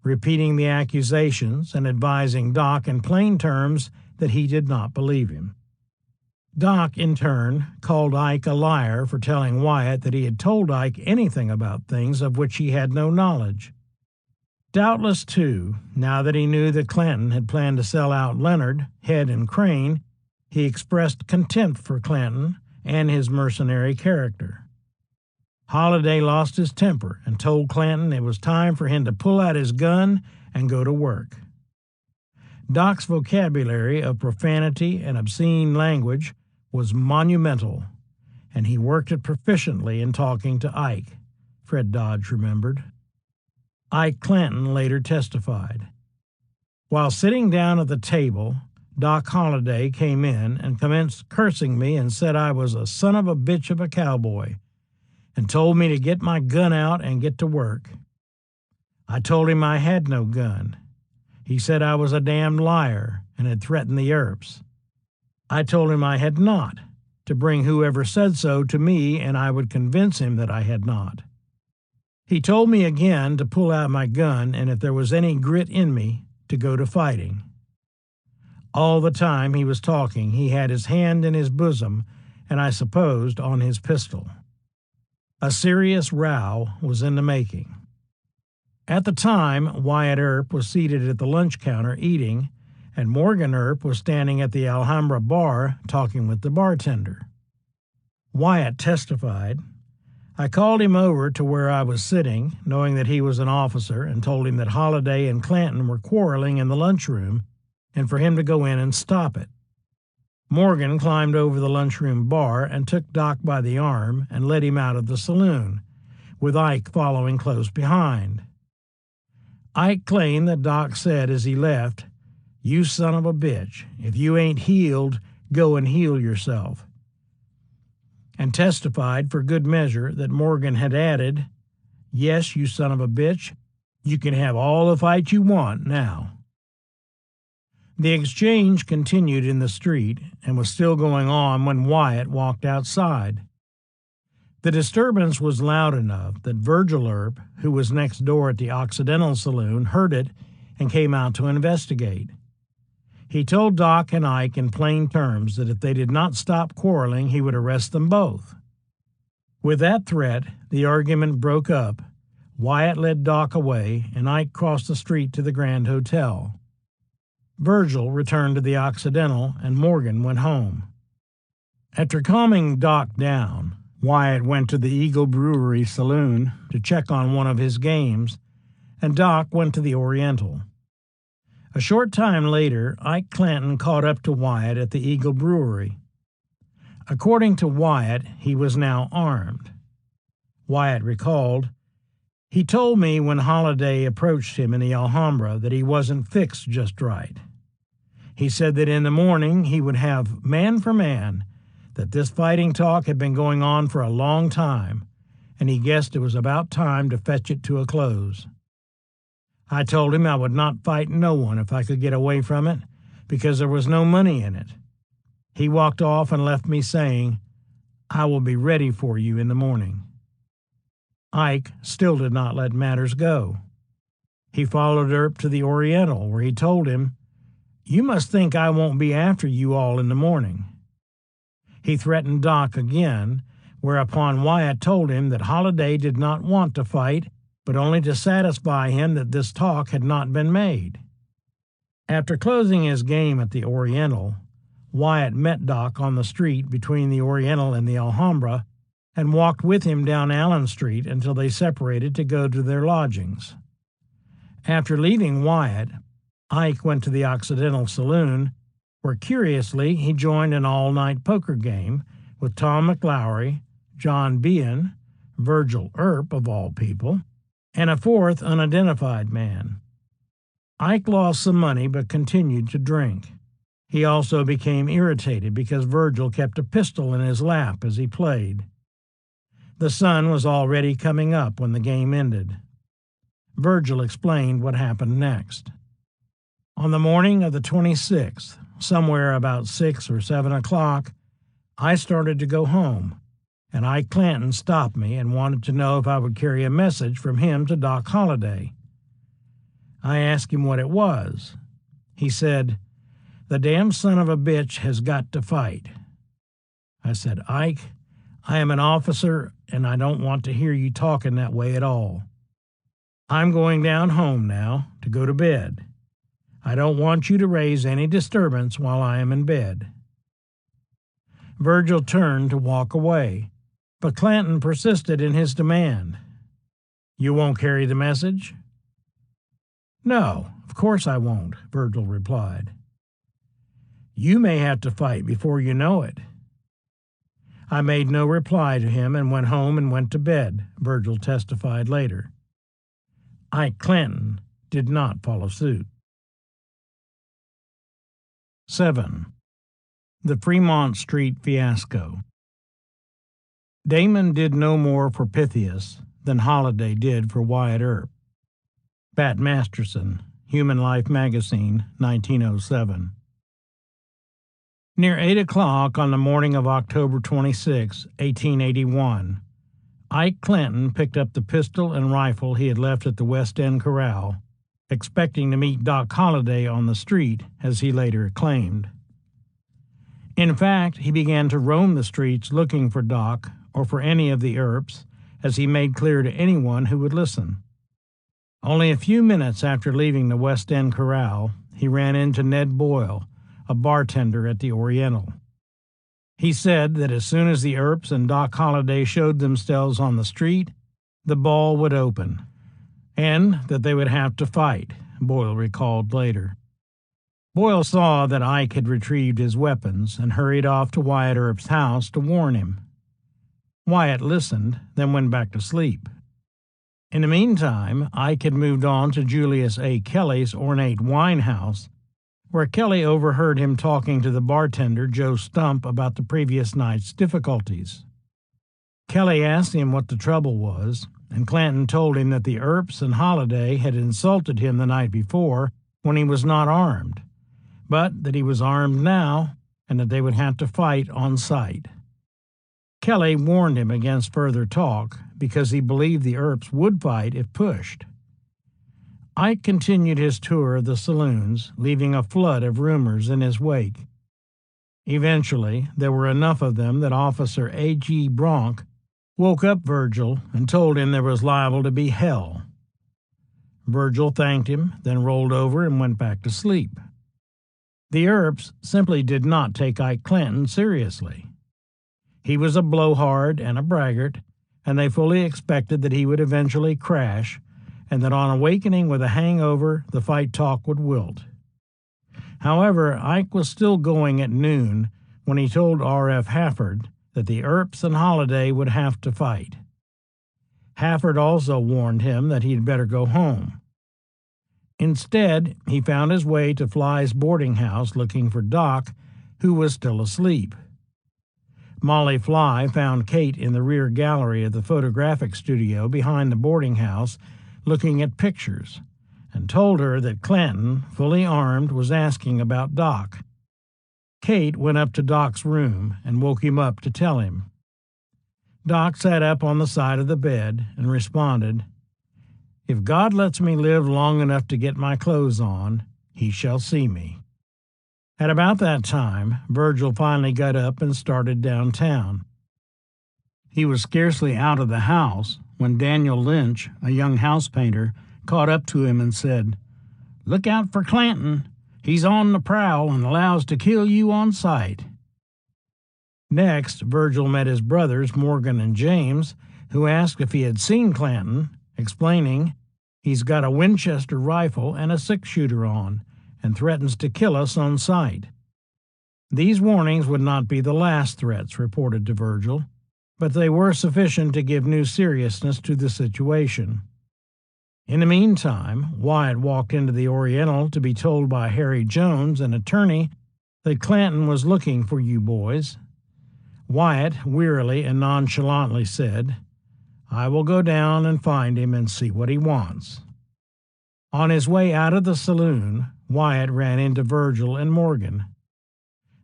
repeating the accusations and advising Doc in plain terms that he did not believe him. Doc, in turn, called Ike a liar for telling Wyatt that he had told Ike anything about things of which he had no knowledge. Doubtless, too, now that he knew that Clanton had planned to sell out Leonard, Head, and Crane, he expressed contempt for Clanton and his mercenary character. Holliday lost his temper and told Clanton it was time for him to pull out his gun and go to work. Doc's vocabulary of profanity and obscene language was monumental, and he worked it proficiently in talking to Ike, Fred Dodge remembered. Ike Clanton later testified. While sitting down at the table, Doc Holliday came in and commenced cursing me and said I was a son of a bitch of a cowboy, and told me to get my gun out and get to work. I told him I had no gun. He said I was a damned liar and had threatened the Earps. I told him I had not, to bring whoever said so to me, and I would convince him that I had not. He told me again to pull out my gun, and if there was any grit in me, to go to fighting. All the time he was talking, he had his hand in his bosom, and I supposed on his pistol. A serious row was in the making. At the time, Wyatt Earp was seated at the lunch counter eating, and Morgan Earp was standing at the Alhambra bar talking with the bartender. Wyatt testified. I called him over to where I was sitting, knowing that he was an officer, and told him that Holliday and Clanton were quarreling in the lunchroom, and for him to go in and stop it. Morgan climbed over the lunchroom bar and took Doc by the arm and led him out of the saloon, with Ike following close behind. Ike claimed that Doc said as he left, "You son of a bitch, if you ain't healed, go and heal yourself," and testified for good measure that Morgan had added, "Yes, you son of a bitch, you can have all the fight you want now." The exchange continued in the street and was still going on when Wyatt walked outside. The disturbance was loud enough that Virgil Earp, who was next door at the Occidental Saloon, heard it and came out to investigate. He told Doc and Ike in plain terms that if they did not stop quarreling, he would arrest them both. With that threat, the argument broke up. Wyatt led Doc away, and Ike crossed the street to the Grand Hotel. Virgil returned to the Occidental, and Morgan went home. After calming Doc down, Wyatt went to the Eagle Brewery Saloon to check on one of his games, and Doc went to the Oriental. A short time later, Ike Clanton caught up to Wyatt at the Eagle Brewery. According to Wyatt, he was now armed. Wyatt recalled, "He told me when Holliday approached him in the Alhambra that he wasn't fixed just right. He said that in the morning he would have man for man, that this fighting talk had been going on for a long time, and he guessed it was about time to fetch it to a close. I told him I would not fight no one if I could get away from it, because there was no money in it. He walked off and left me saying, 'I will be ready for you in the morning.'" Ike still did not let matters go. He followed Earp to the Oriental, where he told him, "You must think I won't be after you all in the morning." He threatened Doc again, whereupon Wyatt told him that Holliday did not want to fight, but only to satisfy him that this talk had not been made. After closing his game at the Oriental, Wyatt met Doc on the street between the Oriental and the Alhambra and walked with him down Allen Street until they separated to go to their lodgings. After leaving Wyatt, Ike went to the Occidental Saloon, where curiously he joined an all-night poker game with Tom McLaury, John Behan, Virgil Earp, of all people, and a fourth unidentified man. Ike lost some money but continued to drink. He also became irritated because Virgil kept a pistol in his lap as he played. The sun was already coming up when the game ended. Virgil explained what happened next. On the morning of the 26th, somewhere about 6 or 7 o'clock, I started to go home, and Ike Clanton stopped me and wanted to know if I would carry a message from him to Doc Holliday. I asked him what it was. He said, "The damn son of a bitch has got to fight." I said, "Ike, I am an officer, and I don't want to hear you talking that way at all. I'm going down home now to go to bed. I don't want you to raise any disturbance while I am in bed." Virgil turned to walk away, but Clanton persisted in his demand. "You won't carry the message?" "No, of course I won't," Virgil replied. "You may have to fight before you know it." I made no reply to him and went home and went to bed, Virgil testified later. Ike Clanton did not follow suit. 7. The Fremont Street Fiasco. Damon did no more for Pythias than Holliday did for Wyatt Earp. Pat Masterson, Human Life Magazine, 1907. Near 8 o'clock on the morning of October 26, 1881, Ike Clanton picked up the pistol and rifle he had left at the West End Corral, expecting to meet Doc Holliday on the street, as he later claimed. In fact, he began to roam the streets looking for Doc or for any of the Earps, as he made clear to anyone who would listen. Only a few minutes after leaving the West End Corral, he ran into Ned Boyle, a bartender at the Oriental. He said that as soon as the Earps and Doc Holliday showed themselves on the street, the ball would open, and that they would have to fight, Boyle recalled later. Boyle saw that Ike had retrieved his weapons and hurried off to Wyatt Earp's house to warn him. Wyatt listened, then went back to sleep. In the meantime, Ike had moved on to Julius A. Kelly's ornate wine house, where Kelly overheard him talking to the bartender, Joe Stump, about the previous night's difficulties. Kelly asked him what the trouble was, and Clanton told him that the Earps and Holliday had insulted him the night before when he was not armed, but that he was armed now and that they would have to fight on sight. Kelly warned him against further talk because he believed the Earps would fight if pushed. Ike continued his tour of the saloons, leaving a flood of rumors in his wake. Eventually, there were enough of them that Officer A.G. Bronk woke up Virgil and told him there was liable to be hell. Virgil thanked him, then rolled over and went back to sleep. The Earps simply did not take Ike Clanton seriously. He was a blowhard and a braggart, and they fully expected that he would eventually crash, and that on awakening with a hangover, the fight talk would wilt. However, Ike was still going at noon when he told R.F. Hafford that the Earps and Holliday would have to fight. Hafford also warned him that he'd better go home. Instead, he found his way to Fly's boarding house looking for Doc, who was still asleep. Molly Fly found Kate in the rear gallery of the photographic studio behind the boarding house looking at pictures, and told her that Clanton, fully armed, was asking about Doc. Kate went up to Doc's room and woke him up to tell him. Doc sat up on the side of the bed and responded, "If God lets me live long enough to get my clothes on, he shall see me." At about that time, Virgil finally got up and started downtown. He was scarcely out of the house when Daniel Lynch, a young house painter, caught up to him and said, "Look out for Clanton. He's on the prowl and allows to kill you on sight." Next, Virgil met his brothers, Morgan and James, who asked if he had seen Clanton, explaining, "He's got a Winchester rifle and a six-shooter on, and threatens to kill us on sight." These warnings would not be the last threats reported to Virgil, but they were sufficient to give new seriousness to the situation. In the meantime, Wyatt walked into the Oriental to be told by Harry Jones, an attorney, that Clanton was looking for you boys. Wyatt wearily and nonchalantly said, "I will go down and find him and see what he wants." On his way out of the saloon, Wyatt ran into Virgil and Morgan.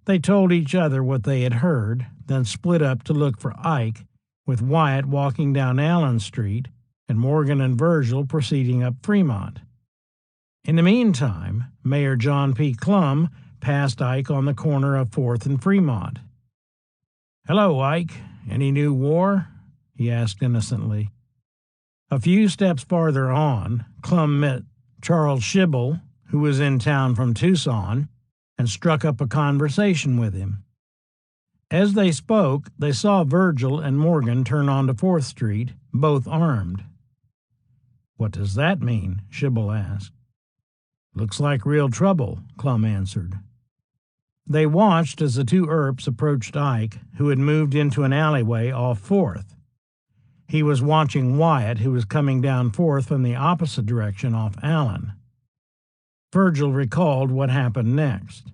They told each other what they had heard, then split up to look for Ike, with Wyatt walking down Allen Street and Morgan and Virgil proceeding up Fremont. In the meantime, Mayor John P. Clum passed Ike on the corner of 4th and Fremont. "Hello, Ike. Any new war?" he asked innocently. A few steps farther on, Clum met Charles Shibble, who was in town from Tucson, and struck up a conversation with him. As they spoke, they saw Virgil and Morgan turn onto 4th Street, both armed. "What does that mean?" Shibble asked. "Looks like real trouble," Clum answered. They watched as the two Earps approached Ike, who had moved into an alleyway off 4th. He was watching Wyatt, who was coming down 4th from the opposite direction off Allen. Virgil recalled what happened next.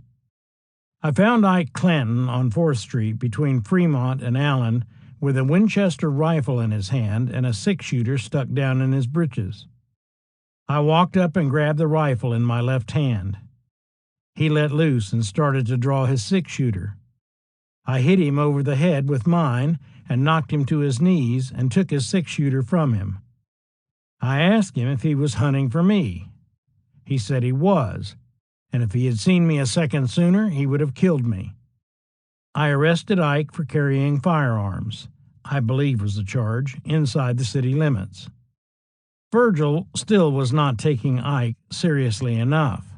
"I found Ike Clanton on 4th Street between Fremont and Allen with a Winchester rifle in his hand and a 6-shooter stuck down in his breeches. I walked up and grabbed the rifle in my left hand. He let loose and started to draw his 6-shooter. I hit him over the head with mine and knocked him to his knees and took his 6-shooter from him. I asked him if he was hunting for me. He said he was, and if he had seen me a second sooner, he would have killed me. I arrested Ike for carrying firearms, I believe was the charge, inside the city limits." Virgil still was not taking Ike seriously enough.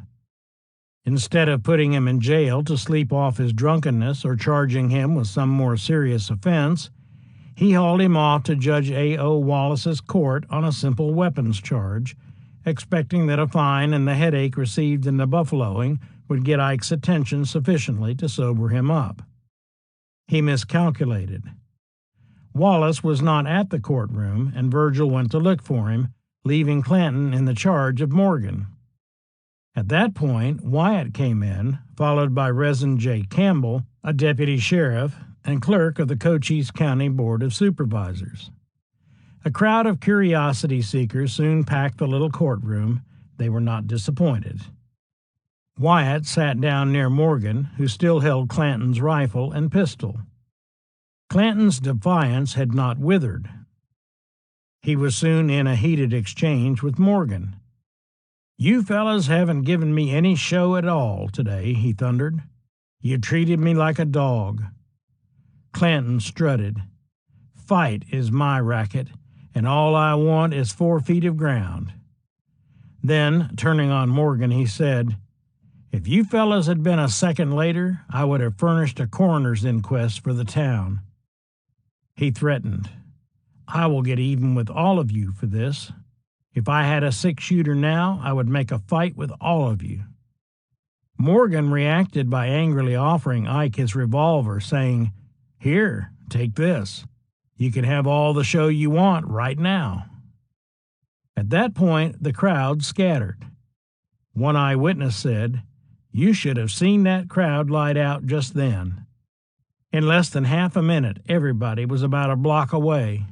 Instead of putting him in jail to sleep off his drunkenness or charging him with some more serious offense, he hauled him off to Judge A.O. Wallace's court on a simple weapons charge, expecting that a fine and the headache received in the buffaloing would get Ike's attention sufficiently to sober him up. He miscalculated. Wallace was not at the courtroom, and Virgil went to look for him, leaving Clanton in the charge of Morgan. At that point, Wyatt came in, followed by Resin J. Campbell, a deputy sheriff and clerk of the Cochise County Board of Supervisors. A crowd of curiosity seekers soon packed the little courtroom. They were not disappointed. Wyatt sat down near Morgan, who still held Clanton's rifle and pistol. Clanton's defiance had not withered. He was soon in a heated exchange with Morgan. "You fellas haven't given me any show at all today," he thundered. "You treated me like a dog." Clanton strutted. "Fight is my racket, and all I want is 4 feet of ground." Then, turning on Morgan, he said, "If you fellas had been a second later, I would have furnished a coroner's inquest for the town." He threatened, "I will get even with all of you for this. If I had a 6-shooter now, I would make a fight with all of you." Morgan reacted by angrily offering Ike his revolver, saying, "Here, take this. You can have all the show you want right now." At that point, the crowd scattered. One eyewitness said, "You should have seen that crowd light out just then. In less than half a minute, everybody was about a block away."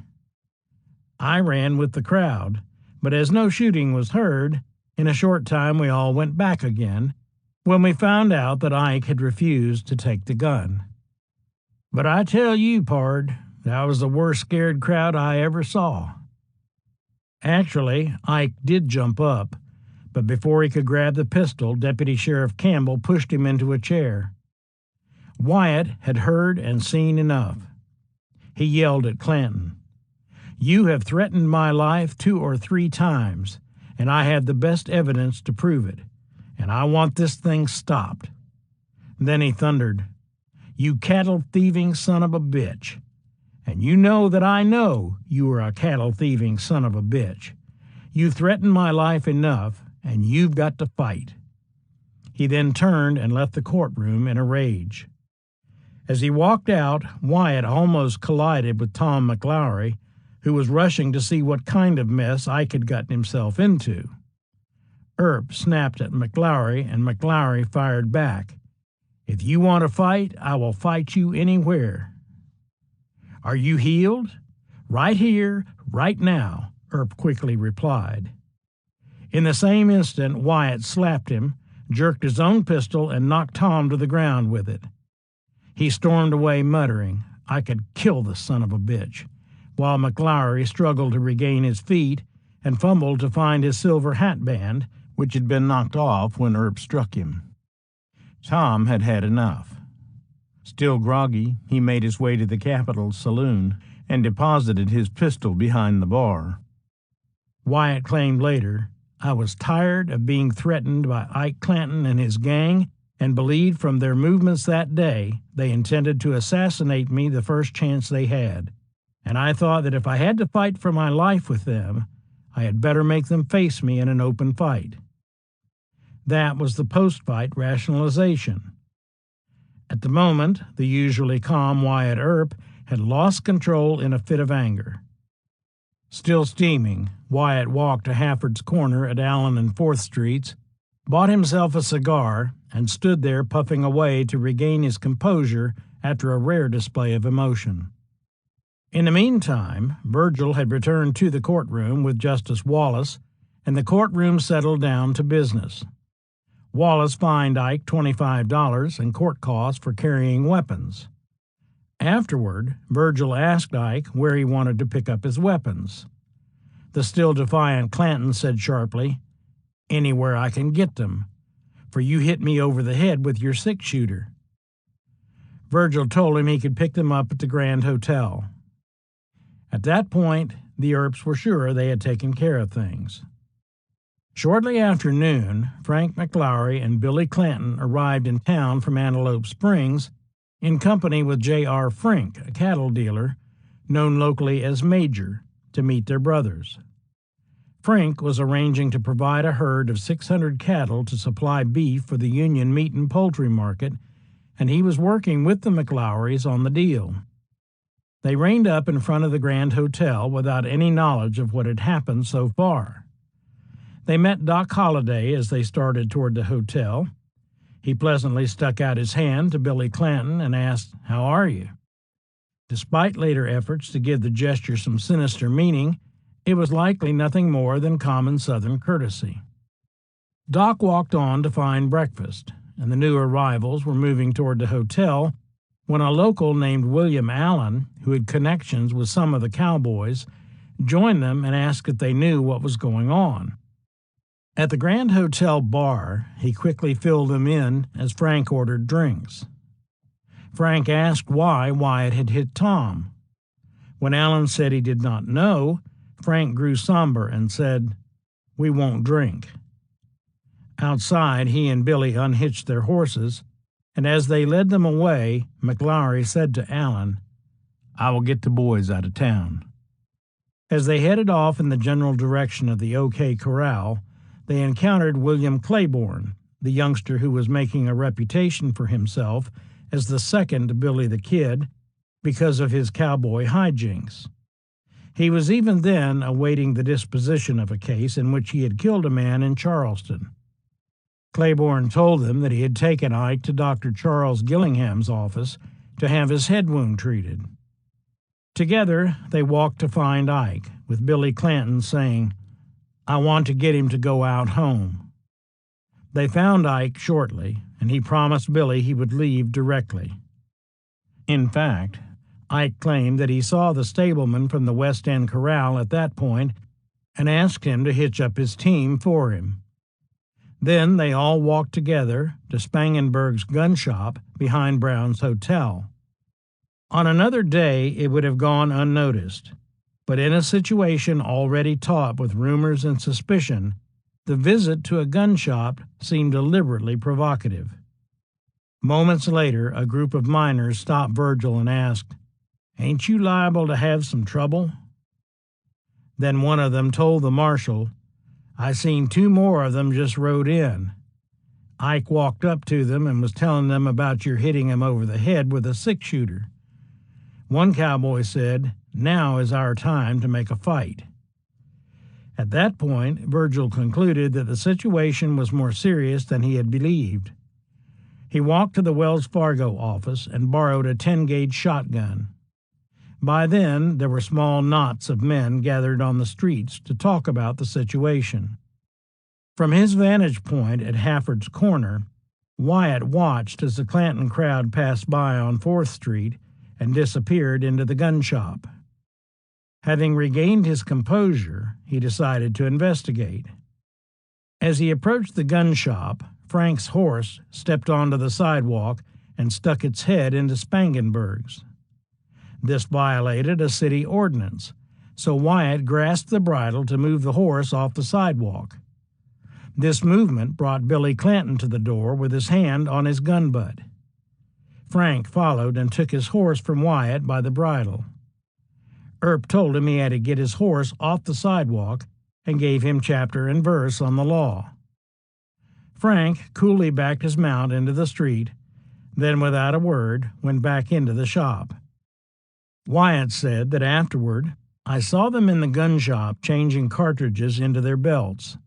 I ran with the crowd, but as no shooting was heard, in a short time we all went back again, when we found out that Ike had refused to take the gun. But I tell you, pard, that was the worst scared crowd I ever saw. Actually, Ike did jump up, but before he could grab the pistol, Deputy Sheriff Campbell pushed him into a chair. Wyatt had heard and seen enough. He yelled at Clanton, "You have threatened my life 2 or 3 times, and I have the best evidence to prove it, and I want this thing stopped." Then he thundered, "You cattle-thieving son of a bitch. And you know that I know you are a cattle-thieving son of a bitch. You threatened my life enough, and you've got to fight." He then turned and left the courtroom in a rage. As he walked out, Wyatt almost collided with Tom McLaury, who was rushing to see what kind of mess Ike had gotten himself into. Earp snapped at McLaury, and McLaury fired back. "If you want to fight, I will fight you anywhere." "Are you healed?" "Right here, right now," Earp quickly replied. In the same instant, Wyatt slapped him, jerked his own pistol, and knocked Tom to the ground with it. He stormed away muttering, "I could kill the son of a bitch," while McLaury struggled to regain his feet and fumbled to find his silver hat band, which had been knocked off when Earp struck him. Tom had had enough. Still groggy, he made his way to the Capitol's saloon and deposited his pistol behind the bar. Wyatt claimed later, "I was tired of being threatened by Ike Clanton and his gang and believed from their movements that day they intended to assassinate me the first chance they had. And I thought that if I had to fight for my life with them, I had better make them face me in an open fight." That was the post-fight rationalization. At the moment, the usually calm Wyatt Earp had lost control in a fit of anger. Still steaming, Wyatt walked to Hafford's corner at Allen and 4th Streets, bought himself a cigar, and stood there puffing away to regain his composure after a rare display of emotion. In the meantime, Virgil had returned to the courtroom with Justice Wallace, and the courtroom settled down to business. Wallace fined Ike $25 in court costs for carrying weapons. Afterward, Virgil asked Ike where he wanted to pick up his weapons. The still defiant Clanton said sharply, "Anywhere I can get them, for you hit me over the head with your six-shooter." Virgil told him he could pick them up at the Grand Hotel. At that point, the Earps were sure they had taken care of things. Shortly after noon, Frank McLaury and Billy Clanton arrived in town from Antelope Springs in company with J.R. Frink, a cattle dealer, known locally as Major, to meet their brothers. Frink was arranging to provide a herd of 600 cattle to supply beef for the Union Meat and Poultry Market, and he was working with the McLaurys on the deal. They reined up in front of the Grand Hotel without any knowledge of what had happened so far. They met Doc Holliday as they started toward the hotel. He pleasantly stuck out his hand to Billy Clanton and asked, "How are you?" Despite later efforts to give the gesture some sinister meaning, it was likely nothing more than common Southern courtesy. Doc walked on to find breakfast, and the new arrivals were moving toward the hotel when a local named William Allen, who had connections with some of the cowboys, joined them and asked if they knew what was going on. At the Grand Hotel bar, he quickly filled them in as Frank ordered drinks. Frank asked why Wyatt had hit Tom. When Allen said he did not know, Frank grew somber and said, "We won't drink." Outside, he and Billy unhitched their horses, and as they led them away, McLaury said to Allen, "I will get the boys out of town." As they headed off in the general direction of the OK Corral, they encountered William Claiborne, the youngster who was making a reputation for himself as the second Billy the Kid because of his cowboy hijinks. He was even then awaiting the disposition of a case in which he had killed a man in Charleston. Claiborne told them that he had taken Ike to Dr. Charles Gillingham's office to have his head wound treated. Together, they walked to find Ike, with Billy Clanton saying, "I want to get him to go out home." They found Ike shortly, and he promised Billy he would leave directly. In fact, Ike claimed that he saw the stableman from the West End Corral at that point and asked him to hitch up his team for him. Then they all walked together to Spangenberg's gun shop behind Brown's Hotel. On another day it would have gone unnoticed, but in a situation already taut with rumors and suspicion, the visit to a gun shop seemed deliberately provocative. Moments later, a group of miners stopped Virgil and asked, "Ain't you liable to have some trouble?" Then one of them told the marshal, "I seen two more of them just rode in. Ike walked up to them and was telling them about your hitting him over the head with a six-shooter. One cowboy said, 'Now is our time to make a fight.'" At that point, Virgil concluded that the situation was more serious than he had believed. He walked to the Wells Fargo office and borrowed a 10-gauge shotgun. By then, there were small knots of men gathered on the streets to talk about the situation. From his vantage point at Hafford's corner, Wyatt watched as the Clanton crowd passed by on 4th Street and disappeared into the gun shop. Having regained his composure, he decided to investigate. As he approached the gun shop, Frank's horse stepped onto the sidewalk and stuck its head into Spangenberg's. This violated a city ordinance, so Wyatt grasped the bridle to move the horse off the sidewalk. This movement brought Billy Clanton to the door with his hand on his gun butt. Frank followed and took his horse from Wyatt by the bridle. Earp told him he had to get his horse off the sidewalk and gave him chapter and verse on the law. Frank coolly backed his mount into the street, then without a word went back into the shop. Wyatt said that afterward, "I saw them in the gun shop changing cartridges into their belts."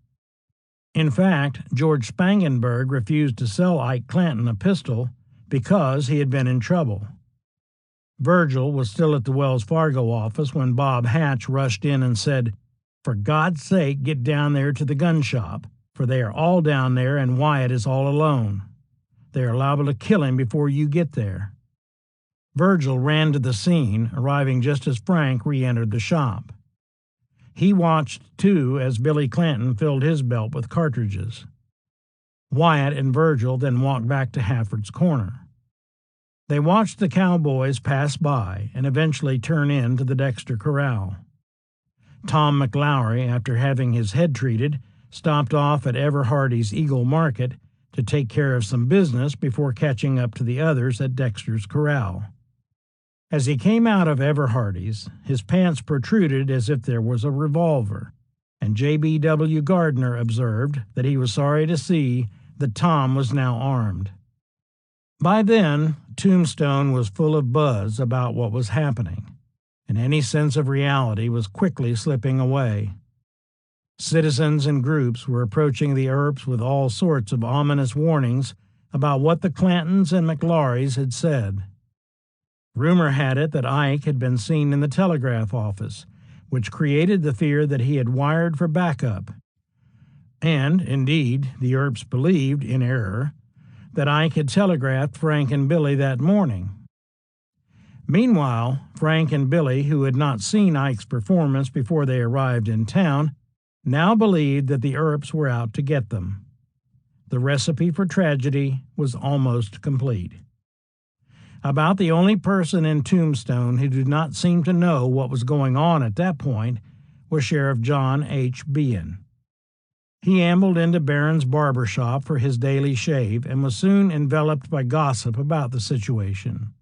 In fact, George Spangenberg refused to sell Ike Clanton a pistol because he had been in trouble. Virgil was still at the Wells Fargo office when Bob Hatch rushed in and said, "For God's sake, get down there to the gun shop, for they are all down there and Wyatt is all alone. They are liable to kill him before you get there." Virgil ran to the scene, arriving just as Frank re-entered the shop. He watched, too, as Billy Clanton filled his belt with cartridges. Wyatt and Virgil then walked back to Hafford's Corner. They watched the cowboys pass by and eventually turn in to the Dexter Corral. Tom McLaury, after having his head treated, stopped off at Everhardy's Eagle Market to take care of some business before catching up to the others at Dexter's Corral. As he came out of Everhardy's, his pants protruded as if there was a revolver, and J.B.W. Gardner observed that he was sorry to see that Tom was now armed. By then, Tombstone was full of buzz about what was happening, and any sense of reality was quickly slipping away. Citizens and groups were approaching the Earps with all sorts of ominous warnings about what the Clantons and McLaurys had said. Rumor had it that Ike had been seen in the telegraph office, which created the fear that he had wired for backup. And, indeed, the Earps believed, in error, that Ike had telegraphed Frank and Billy that morning. Meanwhile, Frank and Billy, who had not seen Ike's performance before they arrived in town, now believed that the Earps were out to get them. The recipe for tragedy was almost complete. About the only person in Tombstone who did not seem to know what was going on at that point was Sheriff John H. Behan. He ambled into Barron's barber shop for his daily shave and was soon enveloped by gossip about the situation.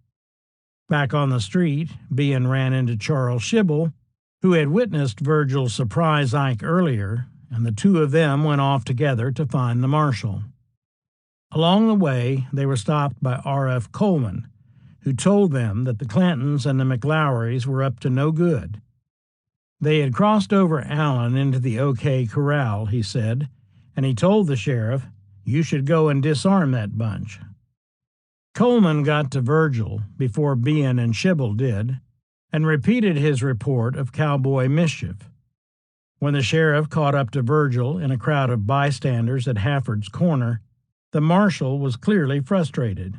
Back on the street, Behan ran into Charles Shibble, who had witnessed Virgil surprise Ike earlier, and the two of them went off together to find the marshal. Along the way, they were stopped by R.F. Coleman, who told them that the Clantons and the McLaurys were up to no good. They had crossed over Allen into the OK Corral, he said, and he told the sheriff, "You should go and disarm that bunch." Coleman got to Virgil before Behan and Shibble did, and repeated his report of cowboy mischief. When the sheriff caught up to Virgil in a crowd of bystanders at Hafford's Corner, the marshal was clearly frustrated.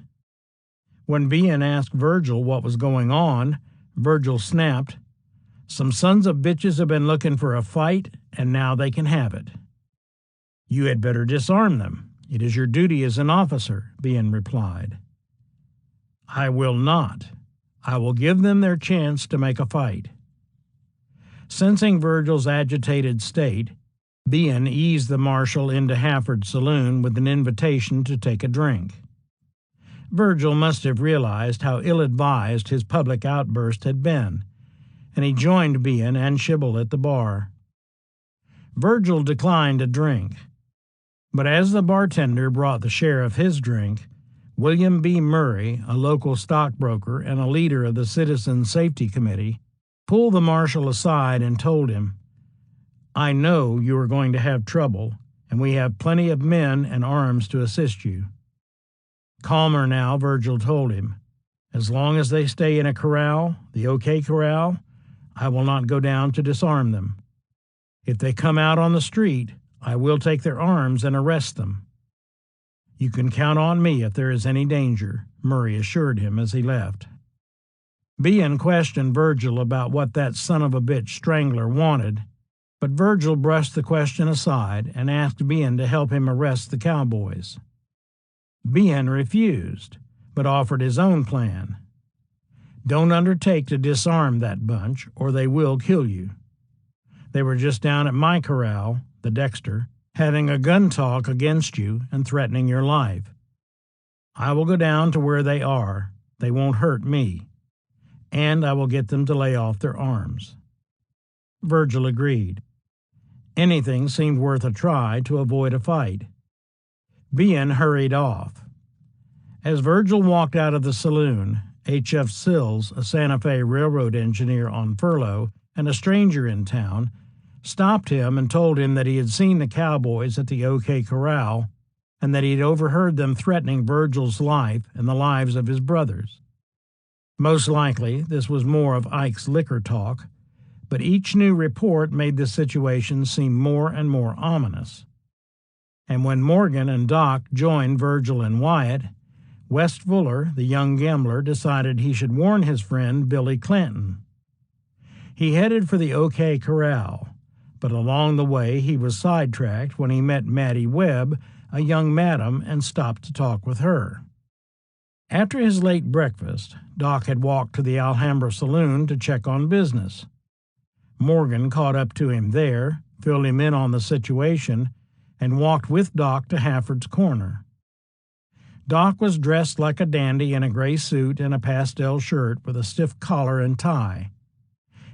When Behan asked Virgil what was going on, Virgil snapped, "Some sons of bitches have been looking for a fight, and now they can have it." "You had better disarm them. It is your duty as an officer," Behan replied. "I will not. I will give them their chance to make a fight." Sensing Virgil's agitated state, Behan eased the marshal into Hafford's saloon with an invitation to take a drink. Virgil must have realized how ill-advised his public outburst had been, and he joined Behan and Shibble at the bar. Virgil declined a drink, but as the bartender brought the sheriff his drink, William B. Murray, a local stockbroker and a leader of the Citizen Safety Committee, pulled the marshal aside and told him, "I know you are going to have trouble, and we have plenty of men and arms to assist you." Calmer now, Virgil told him, "As long as they stay in a corral, the OK Corral, I will not go down to disarm them. If they come out on the street, I will take their arms and arrest them." "You can count on me if there is any danger," Murray assured him as he left. Behan questioned Virgil about what that son of a bitch strangler wanted, but Virgil brushed the question aside and asked Behan to help him arrest the cowboys. Behan refused, but offered his own plan. Don't undertake to disarm that bunch, or they will kill you. They were just down at my corral, the Dexter, having a gun talk against you and threatening your life. I will go down to where they are. They won't hurt me. And I will get them to lay off their arms. Virgil agreed. Anything seemed worth a try to avoid a fight. Bien hurried off. As Virgil walked out of the saloon, H.F. Sills, a Santa Fe railroad engineer on furlough and a stranger in town, stopped him and told him that he had seen the cowboys at the OK Corral and that he had overheard them threatening Virgil's life and the lives of his brothers. Most likely, this was more of Ike's liquor talk, but each new report made the situation seem more and more ominous. And when Morgan and Doc joined Virgil and Wyatt, West Fuller, the young gambler, decided he should warn his friend Billy Clanton. He headed for the OK Corral, but along the way he was sidetracked when he met Maddie Webb, a young madam, and stopped to talk with her. After his late breakfast, Doc had walked to the Alhambra Saloon to check on business. Morgan caught up to him there, filled him in on the situation, and walked with Doc to Hafford's Corner. Doc was dressed like a dandy in a gray suit and a pastel shirt with a stiff collar and tie.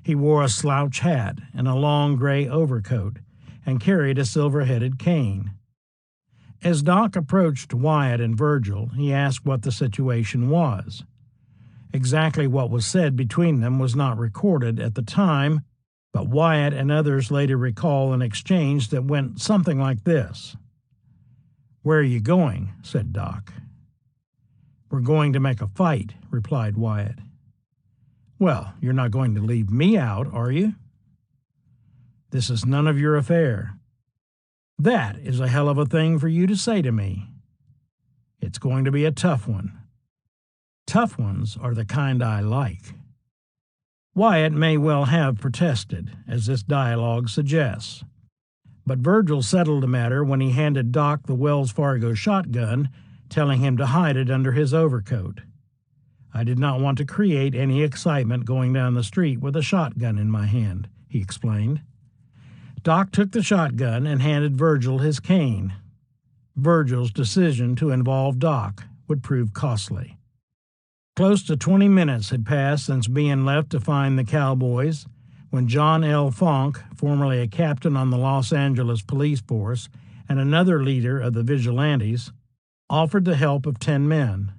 He wore a slouch hat and a long gray overcoat and carried a silver-headed cane. As Doc approached Wyatt and Virgil, he asked what the situation was. Exactly what was said between them was not recorded at the time, but Wyatt and others later recall an exchange that went something like this. "Where are you going?" said Doc. "We're going to make a fight," replied Wyatt. "Well, you're not going to leave me out, are you?" "This is none of your affair." "That is a hell of a thing for you to say to me." "It's going to be a tough one." "Tough ones are the kind I like." Wyatt may well have protested, as this dialogue suggests. But Virgil settled the matter when he handed Doc the Wells Fargo shotgun, telling him to hide it under his overcoat. "I did not want to create any excitement going down the street with a shotgun in my hand," he explained. Doc took the shotgun and handed Virgil his cane. Virgil's decision to involve Doc would prove costly. Close to 20 minutes had passed since being left to find the cowboys when John L. Funk, formerly a captain on the Los Angeles police force and another leader of the vigilantes, offered the help of 10 men.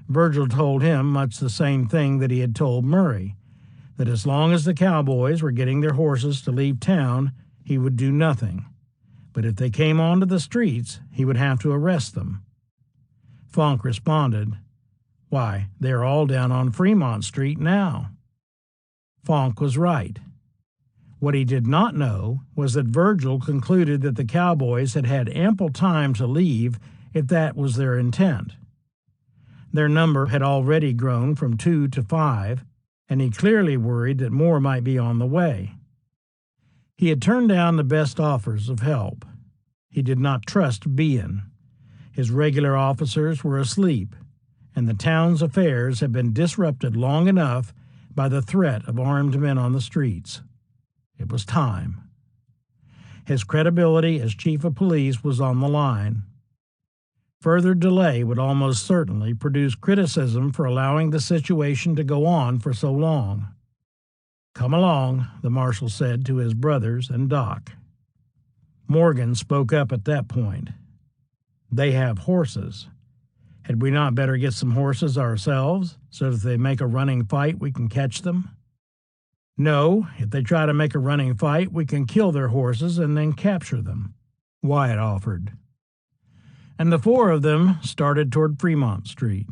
Virgil told him much the same thing that he had told Murray, that as long as the cowboys were getting their horses to leave town, he would do nothing. But if they came onto the streets, he would have to arrest them. Funk responded, "Why, they're all down on Fremont Street now." Funk was right. What he did not know was that Virgil concluded that the cowboys had had ample time to leave if that was their intent. Their number had already grown from 2 to 5, and he clearly worried that more might be on the way. He had turned down the best offers of help. He did not trust Bien. His regular officers were asleep, and the town's affairs had been disrupted long enough by the threat of armed men on the streets. It was time. His credibility as chief of police was on the line. Further delay would almost certainly produce criticism for allowing the situation to go on for so long. "Come along," the marshal said to his brothers and Doc. Morgan spoke up at that point. "They have horses. Had we not better get some horses ourselves, so that if they make a running fight, we can catch them?" "No, if they try to make a running fight, we can kill their horses and then capture them," Wyatt offered. And the four of them started toward Fremont Street.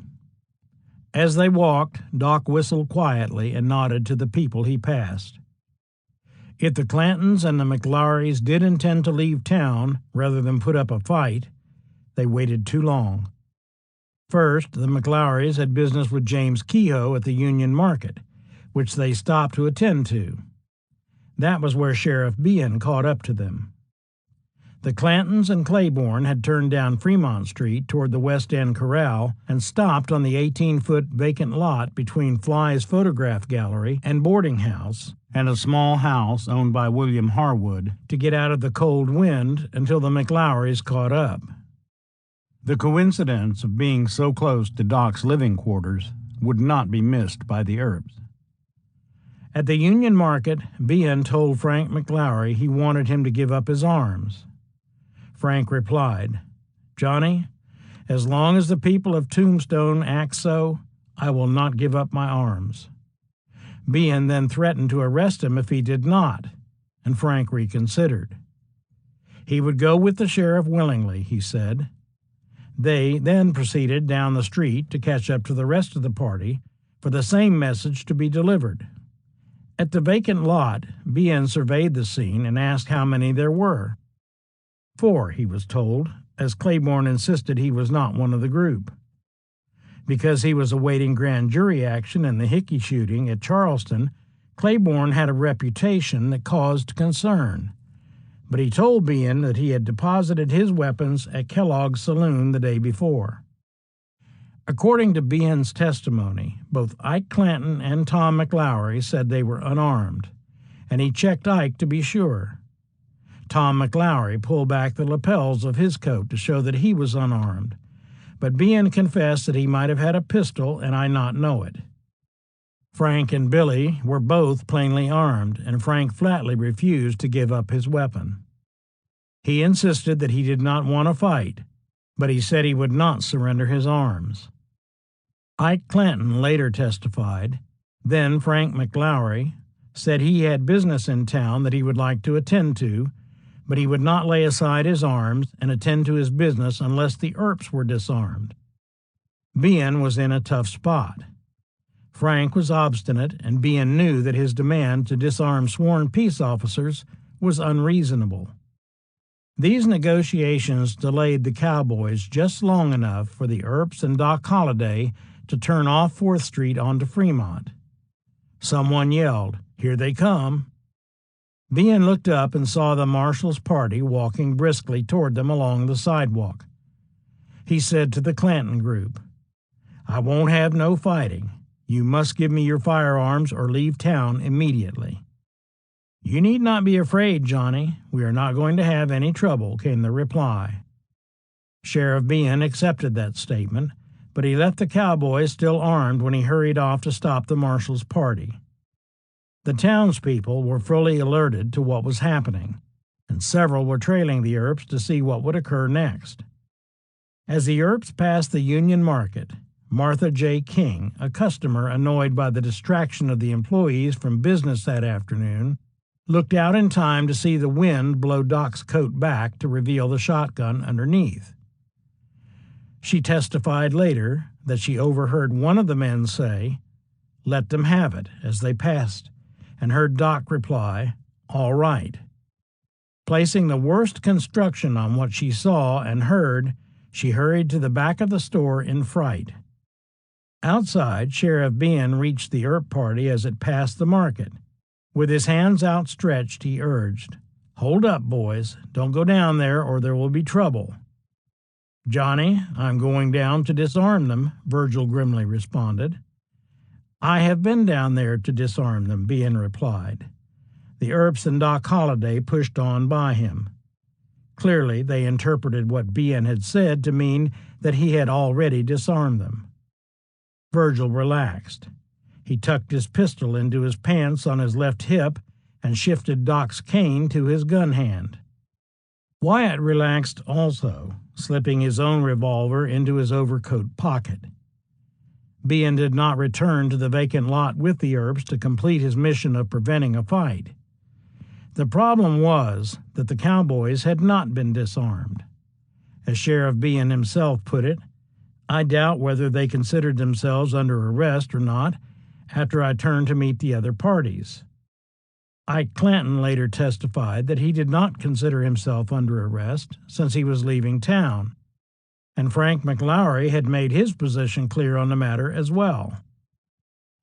As they walked, Doc whistled quietly and nodded to the people he passed. If the Clantons and the McLaurys did intend to leave town rather than put up a fight, they waited too long. First, the McLaurys had business with James Kehoe at the Union Market, which they stopped to attend to. That was where Sheriff Bien caught up to them. The Clantons and Claiborne had turned down Fremont Street toward the West End Corral and stopped on the 18-foot vacant lot between Fly's photograph gallery and boarding house and a small house owned by William Harwood to get out of the cold wind until the McLowrys caught up. The coincidence of being so close to Doc's living quarters would not be missed by the Earps. At the Union Market, Bien told Frank McLowry he wanted him to give up his arms. Frank replied, "Johnny, as long as the people of Tombstone act so, I will not give up my arms." Bien then threatened to arrest him if he did not, and Frank reconsidered. He would go with the sheriff willingly, he said. They then proceeded down the street to catch up to the rest of the party for the same message to be delivered. At the vacant lot, Bien surveyed the scene and asked how many there were. 4, he was told, as Claiborne insisted he was not one of the group. Because he was awaiting grand jury action in the Hickey shooting at Charleston, Claiborne had a reputation that caused concern. But he told Bien that he had deposited his weapons at Kellogg's saloon the day before. According to Bien's testimony, both Ike Clanton and Tom McLowry said they were unarmed, and he checked Ike to be sure. Tom McLowry pulled back the lapels of his coat to show that he was unarmed, but Bien confessed that he might have had a pistol and I not know it. Frank and Billy were both plainly armed, and Frank flatly refused to give up his weapon. He insisted that he did not want to fight, but he said he would not surrender his arms. Ike Clanton later testified. Then Frank McLowry said he had business in town that he would like to attend to, but he would not lay aside his arms and attend to his business unless the Earps were disarmed. Bien was in a tough spot. Frank was obstinate, and Bien knew that his demand to disarm sworn peace officers was unreasonable. These negotiations delayed the cowboys just long enough for the Earps and Doc Holliday to turn off 4th Street onto Fremont. Someone yelled, "Here they come!" Bien looked up and saw the marshal's party walking briskly toward them along the sidewalk. He said to the Clanton group, "I won't have no fighting. You must give me your firearms or leave town immediately." "You need not be afraid, Johnny. We are not going to have any trouble," came the reply. Sheriff Bien accepted that statement, but he left the cowboys still armed when he hurried off to stop the marshal's party. The townspeople were fully alerted to what was happening, and several were trailing the Earps to see what would occur next. As the Earps passed the Union Market, Martha J. King, a customer annoyed by the distraction of the employees from business that afternoon, looked out in time to see the wind blow Doc's coat back to reveal the shotgun underneath. She testified later that she overheard one of the men say, "Let them have it," as they passed, and heard Doc reply, "All right." Placing the worst construction on what she saw and heard, she hurried to the back of the store in fright. Outside, Sheriff Bien reached the Earp party as it passed the market. With his hands outstretched, he urged, "Hold up, boys. Don't go down there or there will be trouble." "Johnny, I'm going down to disarm them," Virgil grimly responded. "I have been down there to disarm them," Bien replied. The Earps and Doc Holliday pushed on by him. Clearly, they interpreted what Bien had said to mean that he had already disarmed them. Virgil relaxed. He tucked his pistol into his pants on his left hip and shifted Doc's cane to his gun hand. Wyatt relaxed also, slipping his own revolver into his overcoat pocket. Bien did not return to the vacant lot with the Earps to complete his mission of preventing a fight. The problem was that the cowboys had not been disarmed. As Sheriff Bien himself put it, "I doubt whether they considered themselves under arrest or not after I turned to meet the other parties." Ike Clanton later testified that he did not consider himself under arrest since he was leaving town, and Frank McLowry had made his position clear on the matter as well.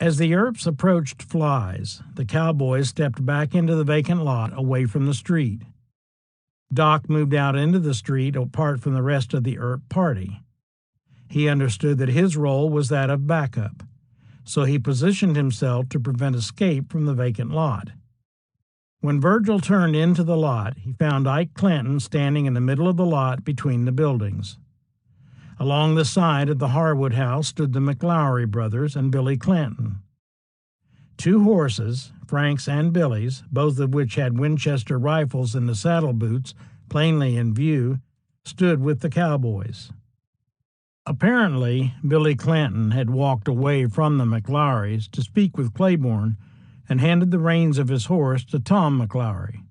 As the Earps approached Fly's, the cowboys stepped back into the vacant lot away from the street. Doc moved out into the street apart from the rest of the Earp party. He understood that his role was that of backup, so he positioned himself to prevent escape from the vacant lot. When Virgil turned into the lot, he found Ike Clanton standing in the middle of the lot between the buildings. Along the side of the Harwood house stood the McLaury brothers and Billy Clanton. Two horses, Frank's and Billy's, both of which had Winchester rifles in the saddle boots plainly in view, stood with the cowboys. Apparently, Billy Clanton had walked away from the McLaurys to speak with Claiborne and handed the reins of his horse to Tom McLaury.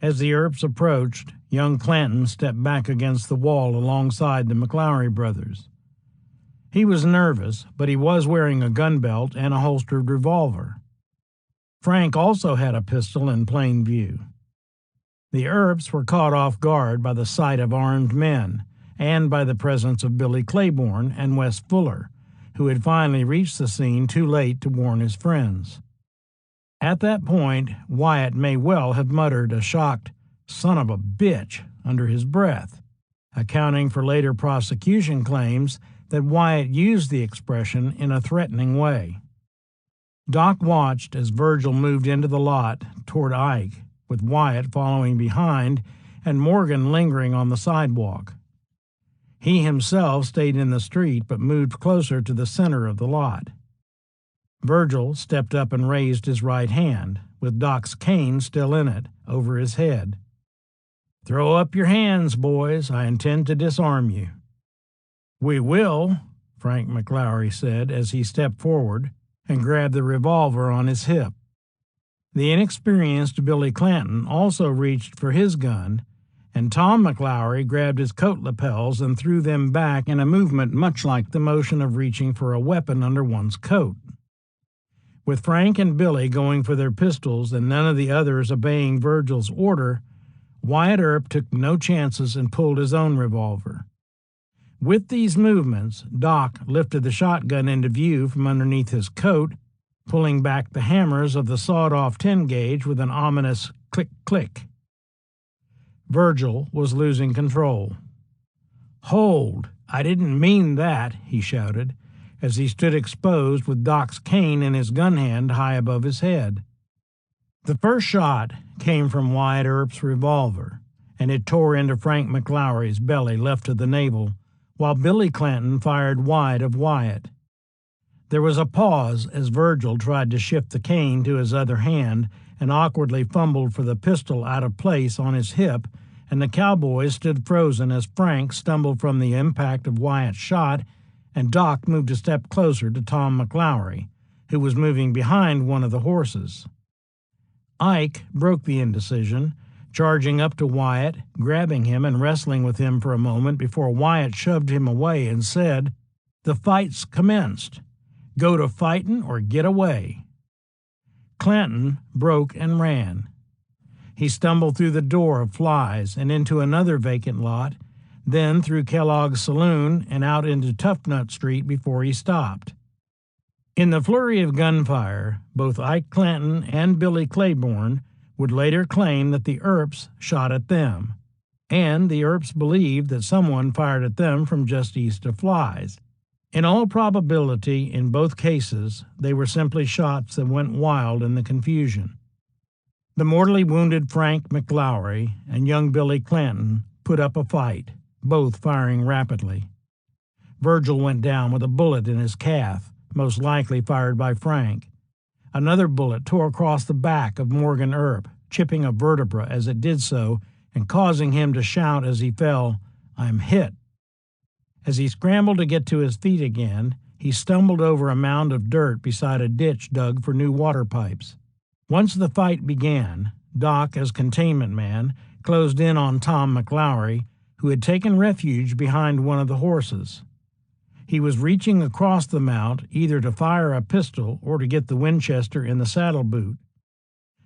As the Earps approached, young Clanton stepped back against the wall alongside the McLaury brothers. He was nervous, but he was wearing a gun belt and a holstered revolver. Frank also had a pistol in plain view. The Earps were caught off guard by the sight of armed men and by the presence of Billy Claiborne and Wes Fuller, who had finally reached the scene too late to warn his friends. At that point, Wyatt may well have muttered a shocked "son of a bitch" under his breath, accounting for later prosecution claims that Wyatt used the expression in a threatening way. Doc watched as Virgil moved into the lot toward Ike, with Wyatt following behind and Morgan lingering on the sidewalk. He himself stayed in the street but moved closer to the center of the lot. Virgil stepped up and raised his right hand, with Doc's cane still in it, over his head. "Throw up your hands, boys. I intend to disarm you." "We will," Frank McLaury said as he stepped forward and grabbed the revolver on his hip. The inexperienced Billy Clanton also reached for his gun, and Tom McLaury grabbed his coat lapels and threw them back in a movement much like the motion of reaching for a weapon under one's coat. With Frank and Billy going for their pistols and none of the others obeying Virgil's order, Wyatt Earp took no chances and pulled his own revolver. With these movements, Doc lifted the shotgun into view from underneath his coat, pulling back the hammers of the sawed-off 10-gauge with an ominous click-click. Virgil was losing control. "Hold! I didn't mean that," he shouted, as he stood exposed with Doc's cane in his gun hand high above his head. The first shot came from Wyatt Earp's revolver, and it tore into Frank McLaury's belly left to the navel, while Billy Clanton fired wide of Wyatt. There was a pause as Virgil tried to shift the cane to his other hand and awkwardly fumbled for the pistol out of place on his hip, and the cowboys stood frozen as Frank stumbled from the impact of Wyatt's shot and Doc moved a step closer to Tom McLaury, who was moving behind one of the horses. Ike broke the indecision, charging up to Wyatt, grabbing him and wrestling with him for a moment before Wyatt shoved him away and said, "The fight's commenced. Go to fightin' or get away." Clanton broke and ran. He stumbled through the door of Flies and into another vacant lot, then through Kellogg's Saloon and out into Toughnut Street before he stopped. In the flurry of gunfire, both Ike Clanton and Billy Claiborne would later claim that the Earps shot at them, and the Earps believed that someone fired at them from just east of Flies. In all probability, in both cases, they were simply shots that went wild in the confusion. The mortally wounded Frank McLaury and young Billy Clanton put up a fight, both firing rapidly. Virgil went down with a bullet in his calf, most likely fired by Frank. Another bullet tore across the back of Morgan Earp, chipping a vertebra as it did so and causing him to shout as he fell, "I'm hit." As he scrambled to get to his feet again, he stumbled over a mound of dirt beside a ditch dug for new water pipes. Once the fight began, Doc, as containment man, closed in on Tom McLaury, who had taken refuge behind one of the horses. He was reaching across the mount either to fire a pistol or to get the Winchester in the saddle boot.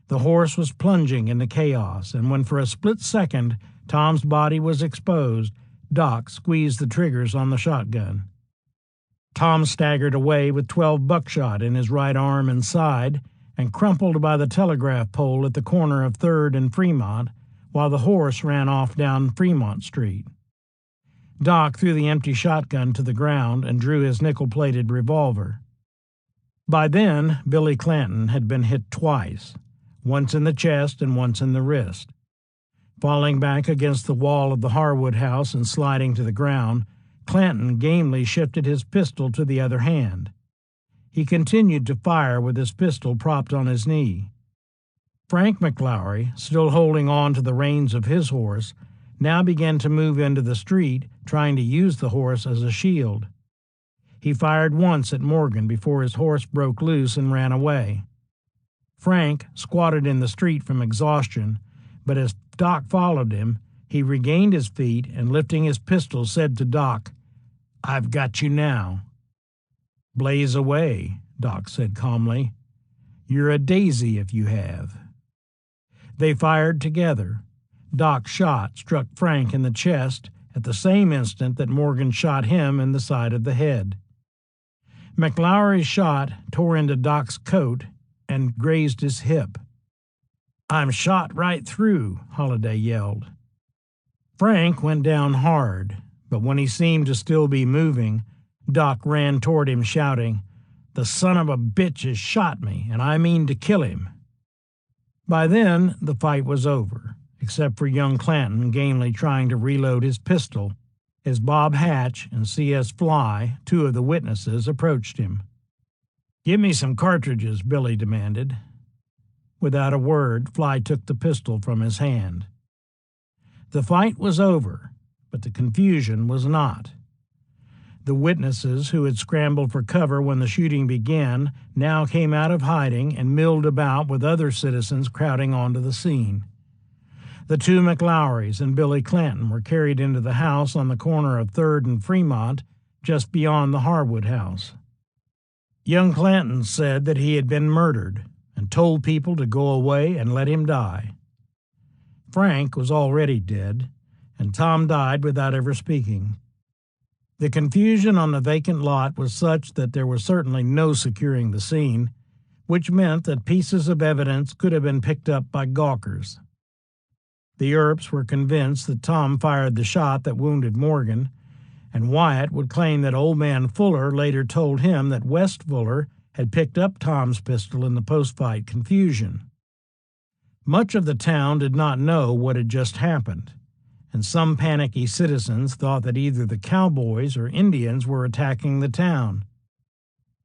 The horse was plunging in the chaos, and when for a split second Tom's body was exposed, Doc squeezed the triggers on the shotgun. Tom staggered away with 12 buckshot in his right arm and side and crumpled by the telegraph pole at the corner of 3rd and Fremont, while the horse ran off down Fremont Street. Doc threw the empty shotgun to the ground and drew his nickel-plated revolver. By then, Billy Clanton had been hit twice, once in the chest and once in the wrist. Falling back against the wall of the Harwood house and sliding to the ground, Clanton gamely shifted his pistol to the other hand. He continued to fire with his pistol propped on his knee. Frank McLaury, still holding on to the reins of his horse, now began to move into the street, trying to use the horse as a shield. He fired once at Morgan before his horse broke loose and ran away. Frank squatted in the street from exhaustion, but as Doc followed him, he regained his feet and, lifting his pistol, said to Doc, "I've got you now." "Blaze away," Doc said calmly. "You're a daisy if you have." They fired together. Doc's shot struck Frank in the chest at the same instant that Morgan shot him in the side of the head. McLaury's shot tore into Doc's coat and grazed his hip. "I'm shot right through," Holliday yelled. Frank went down hard, but when he seemed to still be moving, Doc ran toward him shouting, "The son of a bitch has shot me, and I mean to kill him." By then, the fight was over, except for young Clanton gamely trying to reload his pistol, as Bob Hatch and C.S. Fly, two of the witnesses, approached him. "Give me some cartridges," Billy demanded. Without a word, Fly took the pistol from his hand. The fight was over, but the confusion was not. The witnesses who had scrambled for cover when the shooting began now came out of hiding and milled about with other citizens crowding onto the scene. The two McLaurys and Billy Clanton were carried into the house on the corner of 3rd and Fremont, just beyond the Harwood house. Young Clanton said that he had been murdered and told people to go away and let him die. Frank was already dead, and Tom died without ever speaking. The confusion on the vacant lot was such that there was certainly no securing the scene, which meant that pieces of evidence could have been picked up by gawkers. The Earps were convinced that Tom fired the shot that wounded Morgan, and Wyatt would claim that Old Man Fuller later told him that West Fuller had picked up Tom's pistol in the post-fight confusion. Much of the town did not know what had just happened, and some panicky citizens thought that either the cowboys or Indians were attacking the town.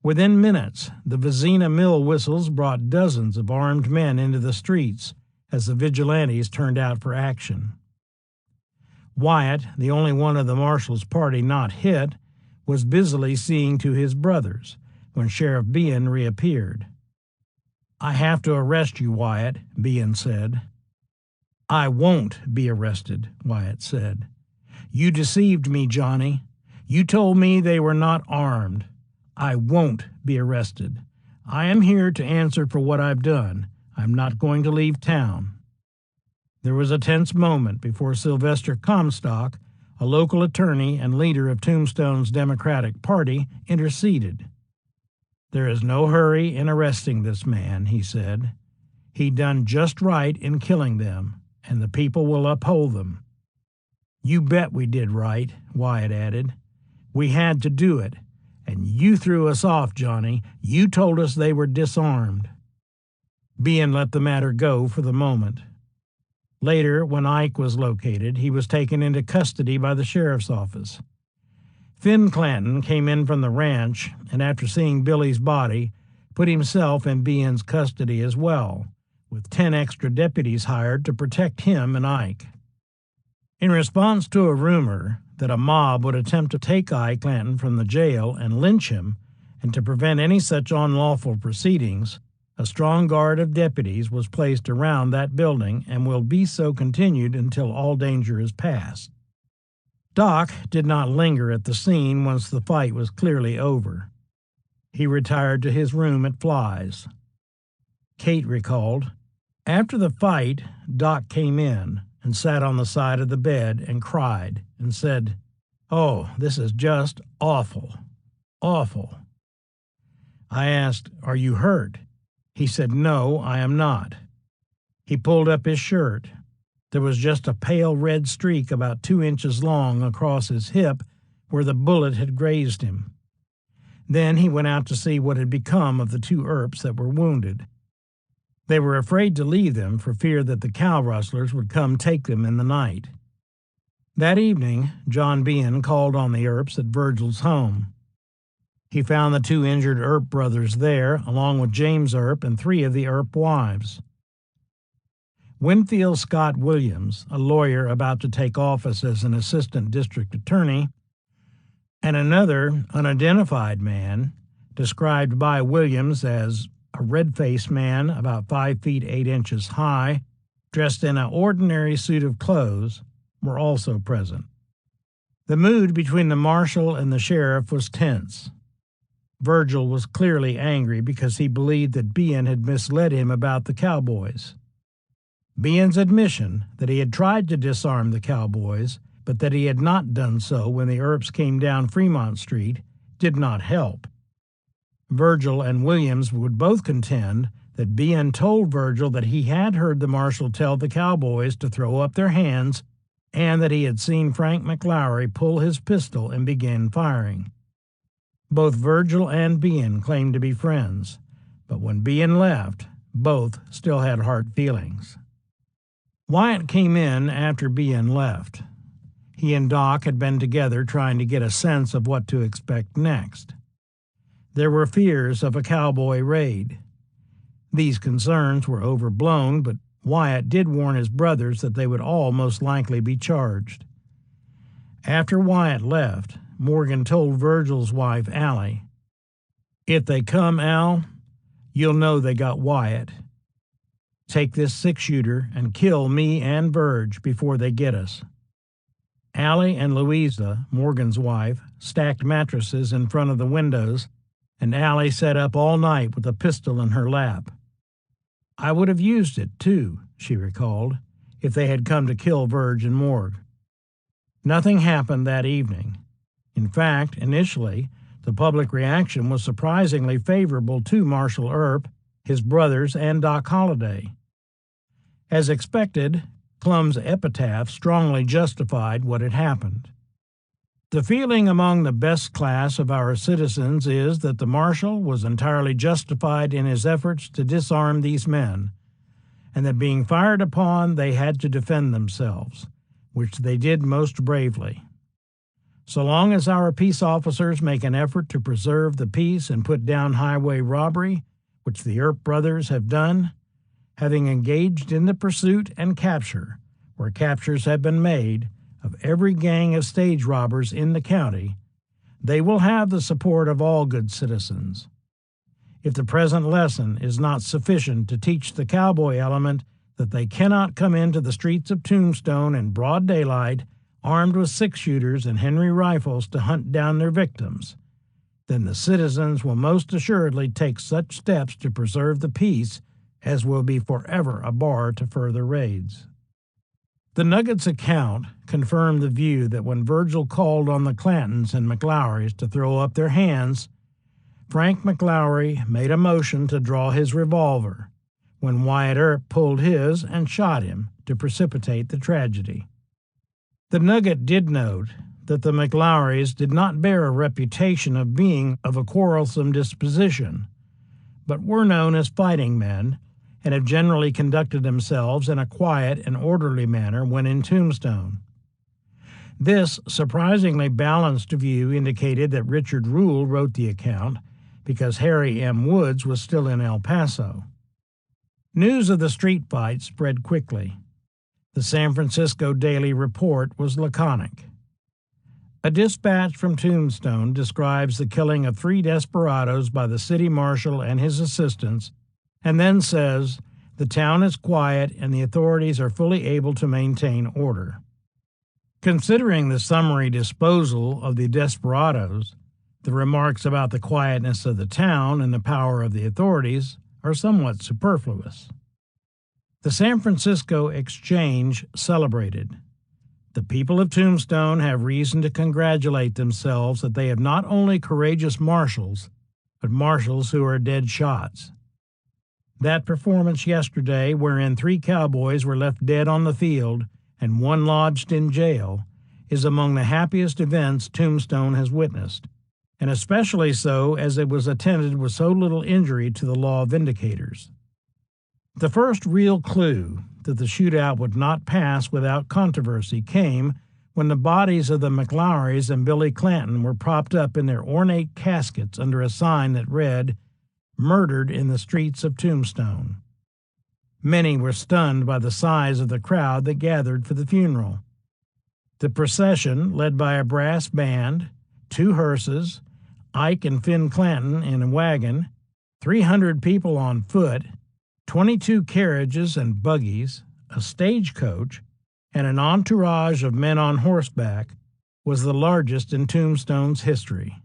Within minutes, the Vizina mill whistles brought dozens of armed men into the streets as the vigilantes turned out for action. Wyatt, the only one of the marshal's party not hit, was busily seeing to his brothers when Sheriff Behan reappeared. "I have to arrest you, Wyatt," Behan said. "I won't be arrested," Wyatt said. "You deceived me, Johnny. You told me they were not armed. I won't be arrested. I am here to answer for what I've done. I'm not going to leave town." There was a tense moment before Sylvester Comstock, a local attorney and leader of Tombstone's Democratic Party, interceded. "There is no hurry in arresting this man," he said. "He done just right in killing them, and the people will uphold them." "You bet we did right," Wyatt added. "We had to do it, and you threw us off, Johnny. You told us they were disarmed." Behan let the matter go for the moment. Later, when Ike was located, he was taken into custody by the sheriff's office. Finn Clanton came in from the ranch, and after seeing Billy's body, put himself in Behan's custody as well, with 10 extra deputies hired to protect him and Ike. In response to a rumor that a mob would attempt to take Ike Clanton from the jail and lynch him, and to prevent any such unlawful proceedings, a strong guard of deputies was placed around that building and will be so continued until all danger is past. Doc did not linger at the scene once the fight was clearly over. He retired to his room at Fly's. Kate recalled, "After the fight, Doc came in and sat on the side of the bed and cried and said, 'Oh, this is just awful, awful.' I asked, 'Are you hurt?' He said, 'No, I am not.' He pulled up his shirt. There was just a pale red streak about 2 inches long across his hip where the bullet had grazed him. Then he went out to see what had become of the 2 Earps that were wounded. They were afraid to leave them for fear that the cow rustlers would come take them in the night. That evening, John Bean called on the Earps at Virgil's home. He found the 2 injured Earp brothers there, along with James Earp and 3 of the Earp wives. Winfield Scott Williams, a lawyer about to take office as an assistant district attorney, and another unidentified man, described by Williams as a red-faced man about 5 feet 8 inches high, dressed in an ordinary suit of clothes, were also present. The mood between the marshal and the sheriff was tense. Virgil was clearly angry because he believed that Bean had misled him about the cowboys. Bean's admission that he had tried to disarm the cowboys, but that he had not done so when the Earps came down Fremont Street, did not help. Virgil and Williams would both contend that Bean told Virgil that he had heard the marshal tell the cowboys to throw up their hands and that he had seen Frank McLaury pull his pistol and begin firing. Both Virgil and Bean claimed to be friends, but when Bean left, both still had hard feelings. Wyatt came in after Bean left. He and Doc had been together trying to get a sense of what to expect next. There were fears of a cowboy raid. These concerns were overblown, but Wyatt did warn his brothers that they would all most likely be charged. After Wyatt left, Morgan told Virgil's wife, Allie, "If they come, Al, you'll know they got Wyatt. Take this 6-shooter and kill me and Virg before they get us." Allie and Louisa, Morgan's wife, stacked mattresses in front of the windows, and Allie sat up all night with a pistol in her lap. "I would have used it, too," she recalled, "if they had come to kill Virg and Morg." Nothing happened that evening. In fact, initially, the public reaction was surprisingly favorable to Marshal Earp, his brothers, and Doc Holliday. As expected, Clum's epitaph strongly justified what had happened. The feeling among the best class of our citizens is that the marshal was entirely justified in his efforts to disarm these men, and that being fired upon they had to defend themselves, which they did most bravely. So long as our peace officers make an effort to preserve the peace and put down highway robbery, which the Earp brothers have done, having engaged in the pursuit and capture, where captures have been made, of every gang of stage robbers in the county, they will have the support of all good citizens. If the present lesson is not sufficient to teach the cowboy element that they cannot come into the streets of Tombstone in broad daylight, armed with 6-shooters and Henry rifles to hunt down their victims, then the citizens will most assuredly take such steps to preserve the peace as will be forever a bar to further raids. The Nugget's account confirmed the view that when Virgil called on the Clantons and McLaurys to throw up their hands, Frank McLaury made a motion to draw his revolver, when Wyatt Earp pulled his and shot him to precipitate the tragedy. The Nugget did note that the McLaurys did not bear a reputation of being of a quarrelsome disposition, but were known as fighting men and have generally conducted themselves in a quiet and orderly manner when in Tombstone. This surprisingly balanced view indicated that Richard Rule wrote the account because Harry M. Woods was still in El Paso. News of the street fight spread quickly. The San Francisco Daily Report was laconic. A dispatch from Tombstone describes the killing of 3 desperados by the city marshal and his assistants, and then says, "The town is quiet and the authorities are fully able to maintain order." Considering the summary disposal of the desperados, the remarks about the quietness of the town and the power of the authorities are somewhat superfluous. The San Francisco Exchange celebrated. The people of Tombstone have reason to congratulate themselves that they have not only courageous marshals, but marshals who are dead shots. That performance yesterday, wherein 3 cowboys were left dead on the field and 1 lodged in jail, is among the happiest events Tombstone has witnessed, and especially so as it was attended with so little injury to the law vindicators. The first real clue that the shootout would not pass without controversy came when the bodies of the McLaurys and Billy Clanton were propped up in their ornate caskets under a sign that read, "Murdered in the streets of Tombstone." Many were stunned by the size of the crowd that gathered for the funeral. The procession, led by a brass band, 2 hearses, Ike and Finn Clanton in a wagon, 300 people on foot, 22 carriages and buggies, a stagecoach, and an entourage of men on horseback, was the largest in Tombstone's history.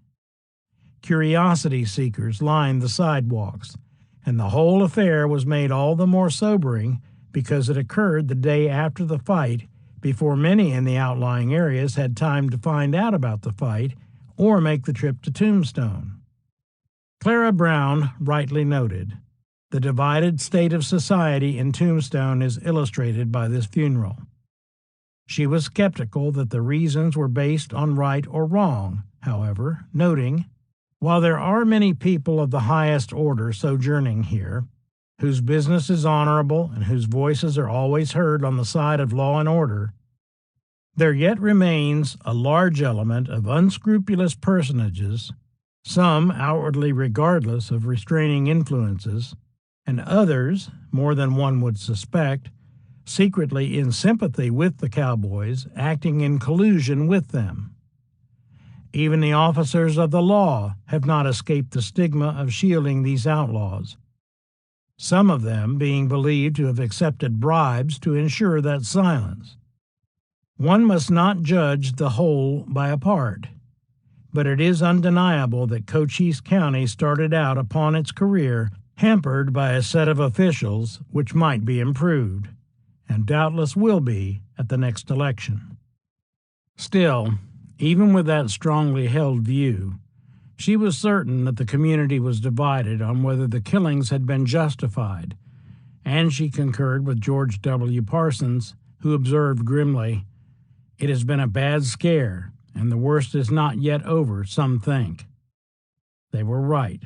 Curiosity seekers lined the sidewalks, and the whole affair was made all the more sobering because it occurred the day after the fight, before many in the outlying areas had time to find out about the fight or make the trip to Tombstone. Clara Brown rightly noted, the divided state of society in Tombstone is illustrated by this funeral. She was skeptical that the reasons were based on right or wrong, however, noting, while there are many people of the highest order sojourning here, whose business is honorable and whose voices are always heard on the side of law and order, there yet remains a large element of unscrupulous personages, some outwardly regardless of restraining influences, and others, more than one would suspect, secretly in sympathy with the cowboys, acting in collusion with them. Even the officers of the law have not escaped the stigma of shielding these outlaws, some of them being believed to have accepted bribes to ensure that silence. One must not judge the whole by a part, but it is undeniable that Cochise County started out upon its career hampered by a set of officials which might be improved, and doubtless will be at the next election. Still, even with that strongly held view, she was certain that the community was divided on whether the killings had been justified, and she concurred with George W. Parsons, who observed grimly, "It has been a bad scare, and the worst is not yet over, some think." They were right.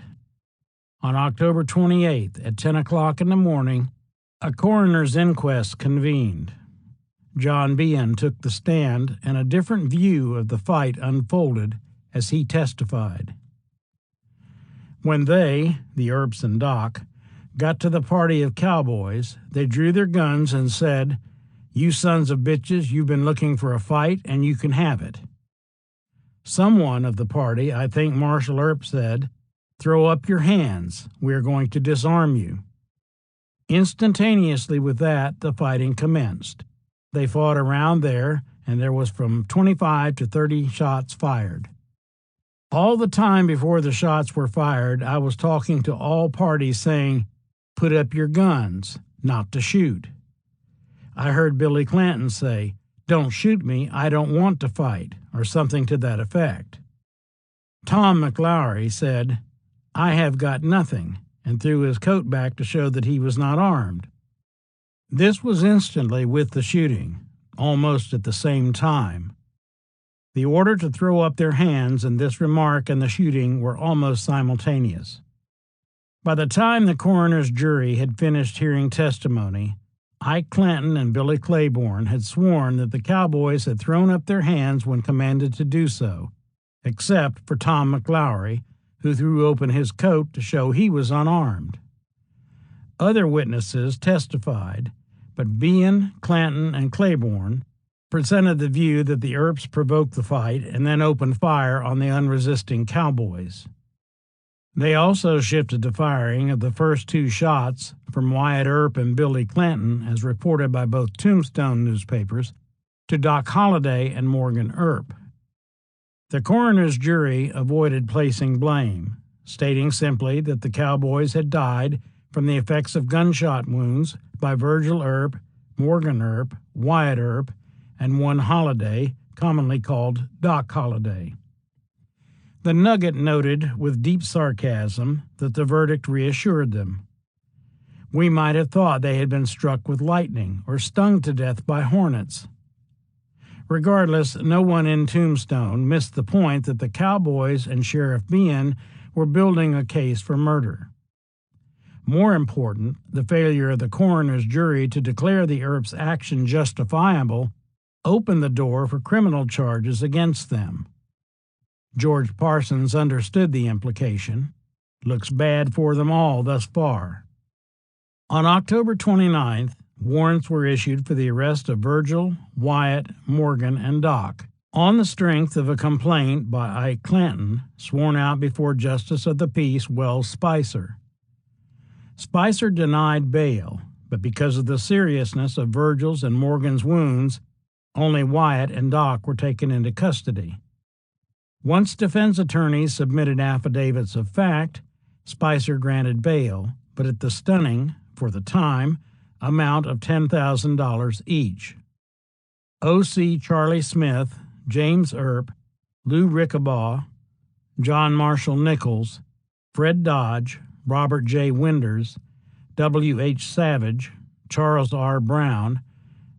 On October 28th, at 10 o'clock in the morning, a coroner's inquest convened. John Behan took the stand, and a different view of the fight unfolded as he testified. When they, the Earps and Doc, got to the party of cowboys, they drew their guns and said, "You sons of bitches, you've been looking for a fight, and you can have it." Someone of the party, I think Marshal Earp, said, "Throw up your hands. We are going to disarm you." Instantaneously with that, the fighting commenced. They fought around there, and there was from 25 to 30 shots fired. All the time before the shots were fired, I was talking to all parties saying, "Put up your guns, not to shoot." I heard Billy Clanton say, "Don't shoot me, I don't want to fight," or something to that effect. Tom McLaury said, "I have got nothing," and threw his coat back to show that he was not armed. This was instantly with the shooting, almost at the same time. The order to throw up their hands and this remark and the shooting were almost simultaneous. By the time the coroner's jury had finished hearing testimony, Ike Clanton and Billy Claiborne had sworn that the cowboys had thrown up their hands when commanded to do so, except for Tom McLaury, who threw open his coat to show he was unarmed. Other witnesses testified, but Behan, Clanton, and Claiborne presented the view that the Earps provoked the fight and then opened fire on the unresisting cowboys. They also shifted the firing of the first 2 shots from Wyatt Earp and Billy Clanton, as reported by both Tombstone newspapers, to Doc Holliday and Morgan Earp. The coroner's jury avoided placing blame, stating simply that the cowboys had died from the effects of gunshot wounds by Virgil Earp, Morgan Earp, Wyatt Earp, and one Holliday, commonly called Doc Holliday. The Nugget noted with deep sarcasm that the verdict reassured them. We might have thought they had been struck with lightning or stung to death by hornets. Regardless, no one in Tombstone missed the point that the cowboys and Sheriff Behan were building a case for murder. More important, the failure of the coroner's jury to declare the Earps' action justifiable opened the door for criminal charges against them. George Parsons understood the implication. Looks bad for them all thus far. On October 29th, warrants were issued for the arrest of Virgil, Wyatt, Morgan, and Doc, on the strength of a complaint by Ike Clanton, sworn out before Justice of the Peace Wells Spicer. Spicer denied bail, but because of the seriousness of Virgil's and Morgan's wounds, only Wyatt and Doc were taken into custody. Once defense attorneys submitted affidavits of fact, Spicer granted bail, but at the stunning, for the time, amount of $10,000 each. O.C. Charlie Smith, James Earp, Lou Rickabaugh, John Marshall Nichols, Fred Dodge, Robert J. Winders, W. H. Savage, Charles R. Brown,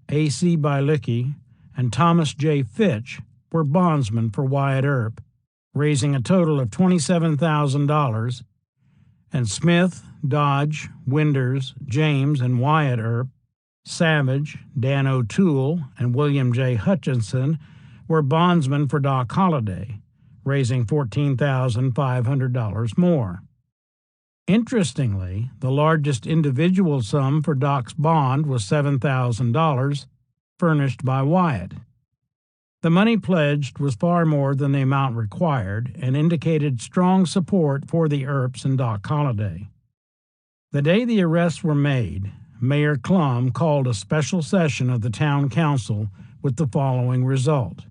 A.C. Bielicki, and Thomas J. Fitch were bondsmen for Wyatt Earp, raising a total of $27,000, and Smith, Dodge, Winders, James, and Wyatt Earp, Savage, Dan O'Toole, and William J. Hutchinson were bondsmen for Doc Holliday, raising $14,500 more. Interestingly, the largest individual sum for Doc's bond was $7,000, furnished by Wyatt. The money pledged was far more than the amount required and indicated strong support for the Earps and Doc Holliday. The day the arrests were made, Mayor Clum called a special session of the town council with the following result.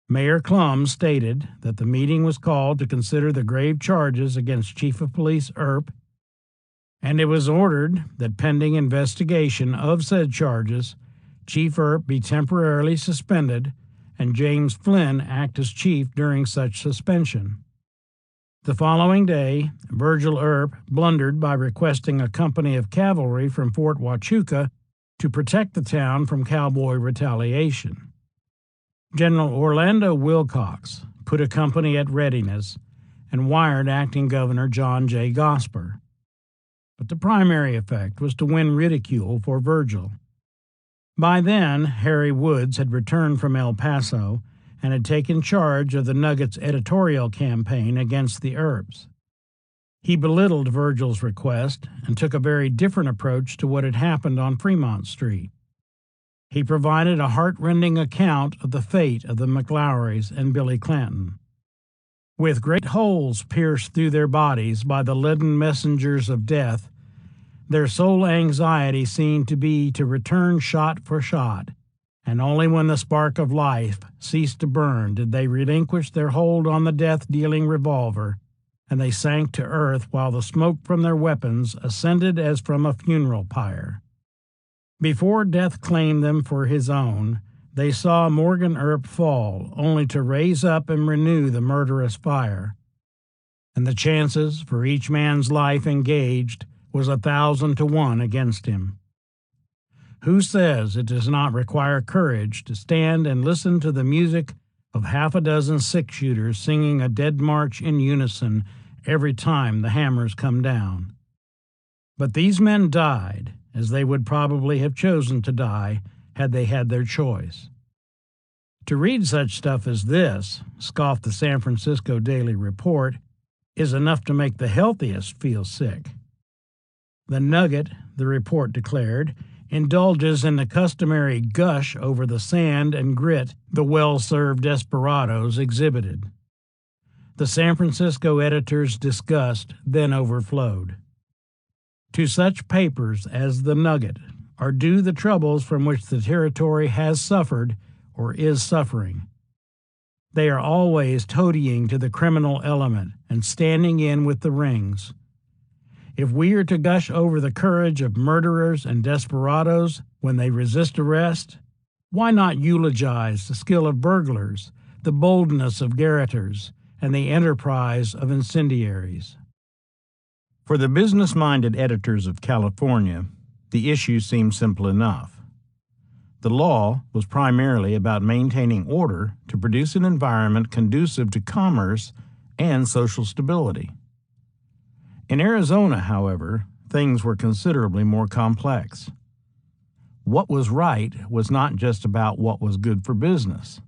Mayor Clum stated that the meeting was called to consider the grave charges against Chief of Police Earp, and it was ordered that pending investigation of said charges, Chief Earp be temporarily suspended and James Flynn act as chief during such suspension. The following day, Virgil Earp blundered by requesting a company of cavalry from Fort Huachuca to protect the town from cowboy retaliation. General Orlando Wilcox put a company at readiness and wired acting Governor John J. Gosper. But the primary effect was to win ridicule for Virgil. By then, Harry Woods had returned from El Paso and had taken charge of the Nugget's editorial campaign against the Earps. He belittled Virgil's request and took a very different approach to what had happened on Fremont Street. He provided a heart-rending account of the fate of the McLaurys and Billy Clanton. With great holes pierced through their bodies by the leaden messengers of death, their sole anxiety seemed to be to return shot for shot, and only when the spark of life ceased to burn did they relinquish their hold on the death-dealing revolver, and they sank to earth while the smoke from their weapons ascended as from a funeral pyre. Before death claimed them for his own, they saw Morgan Earp fall, only to raise up and renew the murderous fire. And the chances for each man's life engaged was 1,000 to 1 against him. Who says it does not require courage to stand and listen to the music of half a dozen six-shooters singing a dead march in unison every time the hammers come down? But these men died, as they would probably have chosen to die had they had their choice. To read such stuff as this, scoffed the San Francisco Daily Report, is enough to make the healthiest feel sick. The Nugget, the report declared, indulges in the customary gush over the sand and grit the well-served desperados exhibited. The San Francisco editor's disgust then overflowed. To such papers as the Nugget are due the troubles from which the territory has suffered or is suffering. They are always toadying to the criminal element and standing in with the rings. If we are to gush over the courage of murderers and desperados when they resist arrest, why not eulogize the skill of burglars, the boldness of garroters, and the enterprise of incendiaries? For the business-minded editors of California, the issue seemed simple enough. The law was primarily about maintaining order to produce an environment conducive to commerce and social stability. In Arizona, however, things were considerably more complex. What was right was not just about what was good for business.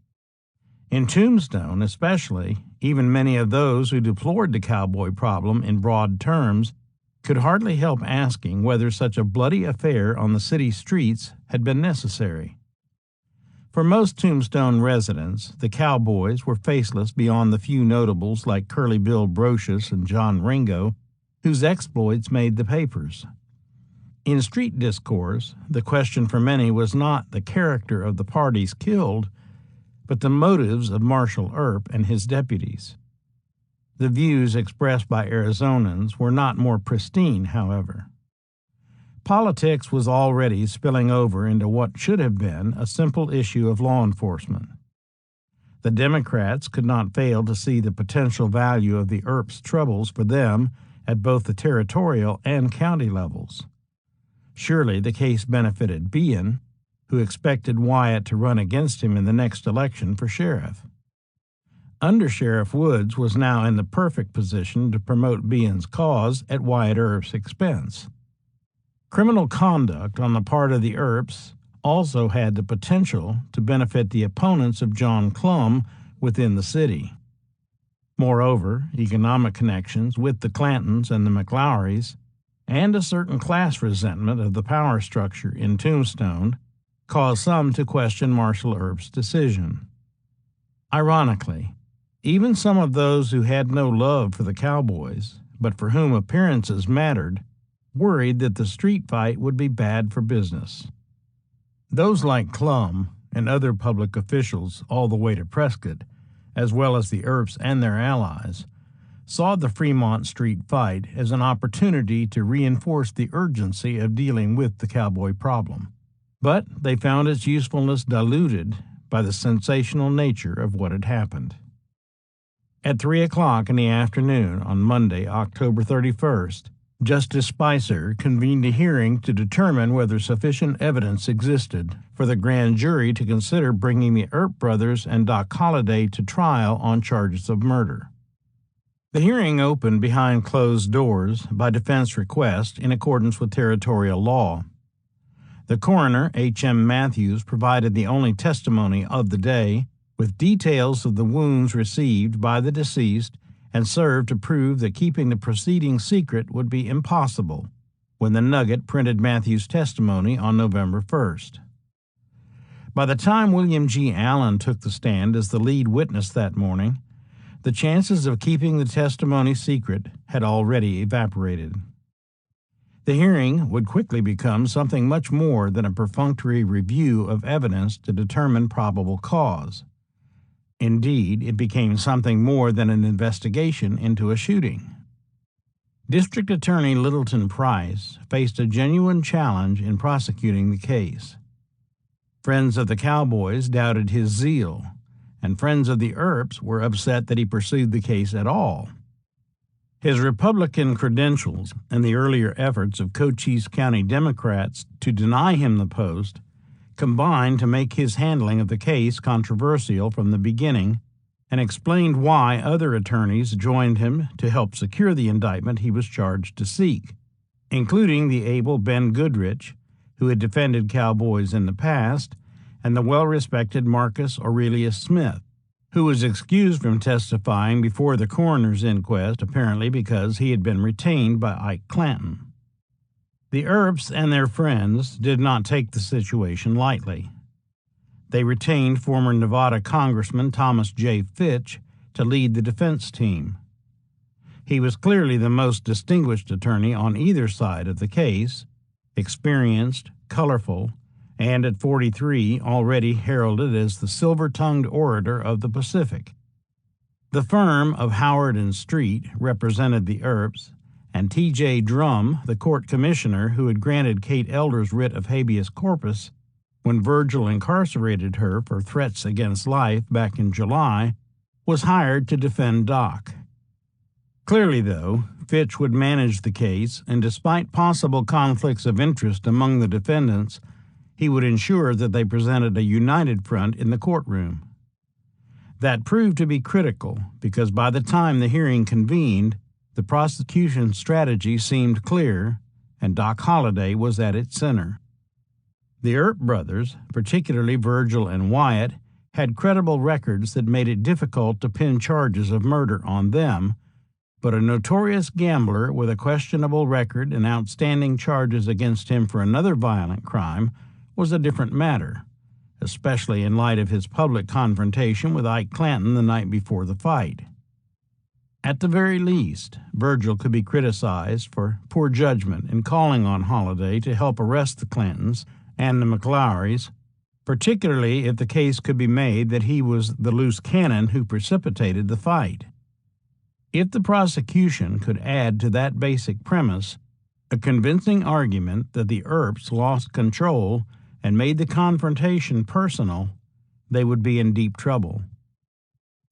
In Tombstone, especially, even many of those who deplored the cowboy problem in broad terms could hardly help asking whether such a bloody affair on the city streets had been necessary. For most Tombstone residents, the cowboys were faceless beyond the few notables like Curly Bill Brocious and John Ringo, whose exploits made the papers. In street discourse, the question for many was not the character of the parties killed, but the motives of Marshal Earp and his deputies. The views expressed by Arizonans were not more pristine, however. Politics was already spilling over into what should have been a simple issue of law enforcement. The Democrats could not fail to see the potential value of the Earp's troubles for them at both the territorial and county levels. Surely the case benefited Behan, who expected Wyatt to run against him in the next election for sheriff. Under Sheriff Woods was now in the perfect position to promote Behan's cause at Wyatt Earp's expense. Criminal conduct on the part of the Earps also had the potential to benefit the opponents of John Clum within the city. Moreover, economic connections with the Clantons and the McLaurys, and a certain class resentment of the power structure in Tombstone, caused some to question Marshal Earp's decision. Ironically, even some of those who had no love for the cowboys, but for whom appearances mattered, worried that the street fight would be bad for business. Those like Clum and other public officials all the way to Prescott, as well as the Earps and their allies, saw the Fremont street fight as an opportunity to reinforce the urgency of dealing with the cowboy problem. But they found its usefulness diluted by the sensational nature of what had happened. At 3 o'clock in the afternoon on Monday, October 31st, Justice Spicer convened a hearing to determine whether sufficient evidence existed for the grand jury to consider bringing the Earp brothers and Doc Holliday to trial on charges of murder. The hearing opened behind closed doors by defense request in accordance with territorial law. The coroner, H.M. Matthews, provided the only testimony of the day, with details of the wounds received by the deceased, and served to prove that keeping the proceedings secret would be impossible when the Nugget printed Matthews' testimony on November 1st. By the time William G. Allen took the stand as the lead witness that morning, the chances of keeping the testimony secret had already evaporated. The hearing would quickly become something much more than a perfunctory review of evidence to determine probable cause. Indeed, it became something more than an investigation into a shooting. District Attorney Littleton Price faced a genuine challenge in prosecuting the case. Friends of the Cowboys doubted his zeal, and friends of the Earps were upset that he pursued the case at all. His Republican credentials and the earlier efforts of Cochise County Democrats to deny him the post combined to make his handling of the case controversial from the beginning, and explained why other attorneys joined him to help secure the indictment he was charged to seek, including the able Ben Goodrich, who had defended cowboys in the past, and the well-respected Marcus Aurelius Smith, who was excused from testifying before the coroner's inquest, apparently because he had been retained by Ike Clanton. The Earps and their friends did not take the situation lightly. They retained former Nevada Congressman Thomas J. Fitch to lead the defense team. He was clearly the most distinguished attorney on either side of the case, experienced, colorful, and at 43 already heralded as the silver-tongued orator of the Pacific. The firm of Howard and Street represented the Earps, and T.J. Drum, the court commissioner who had granted Kate Elder's writ of habeas corpus when Virgil incarcerated her for threats against life back in July, was hired to defend Doc. Clearly, though, Fitch would manage the case, and despite possible conflicts of interest among the defendants, he would ensure that they presented a united front in the courtroom. That proved to be critical because by the time the hearing convened, the prosecution's strategy seemed clear, and Doc Holliday was at its center. The Earp brothers, particularly Virgil and Wyatt, had credible records that made it difficult to pin charges of murder on them, but a notorious gambler with a questionable record and outstanding charges against him for another violent crime was a different matter, especially in light of his public confrontation with Ike Clanton the night before the fight. At the very least, Virgil could be criticized for poor judgment in calling on Holliday to help arrest the Clantons and the McLaurys, particularly if the case could be made that he was the loose cannon who precipitated the fight. If the prosecution could add to that basic premise a convincing argument that the Earps lost control and made the confrontation personal, they would be in deep trouble.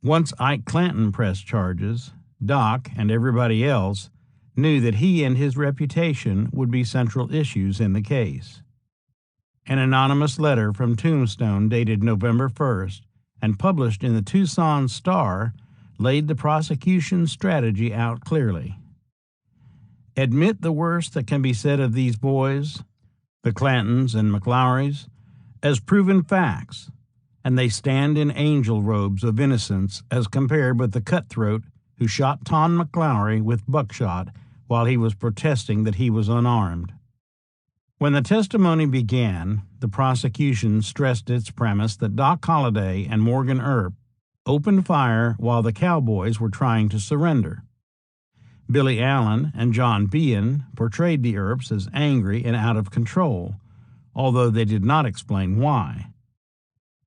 Once Ike Clanton pressed charges, Doc and everybody else knew that he and his reputation would be central issues in the case. An anonymous letter from Tombstone dated November 1st and published in the Tucson Star laid the prosecution's strategy out clearly. Admit the worst that can be said of these boys, the Clantons and McLaurys, as proven facts, and they stand in angel robes of innocence as compared with the cutthroat who shot Tom McLaury with buckshot while he was protesting that he was unarmed. When the testimony began, the prosecution stressed its premise that Doc Holliday and Morgan Earp opened fire while the cowboys were trying to surrender. Billy Allen and John Behan portrayed the Earps as angry and out of control, although they did not explain why.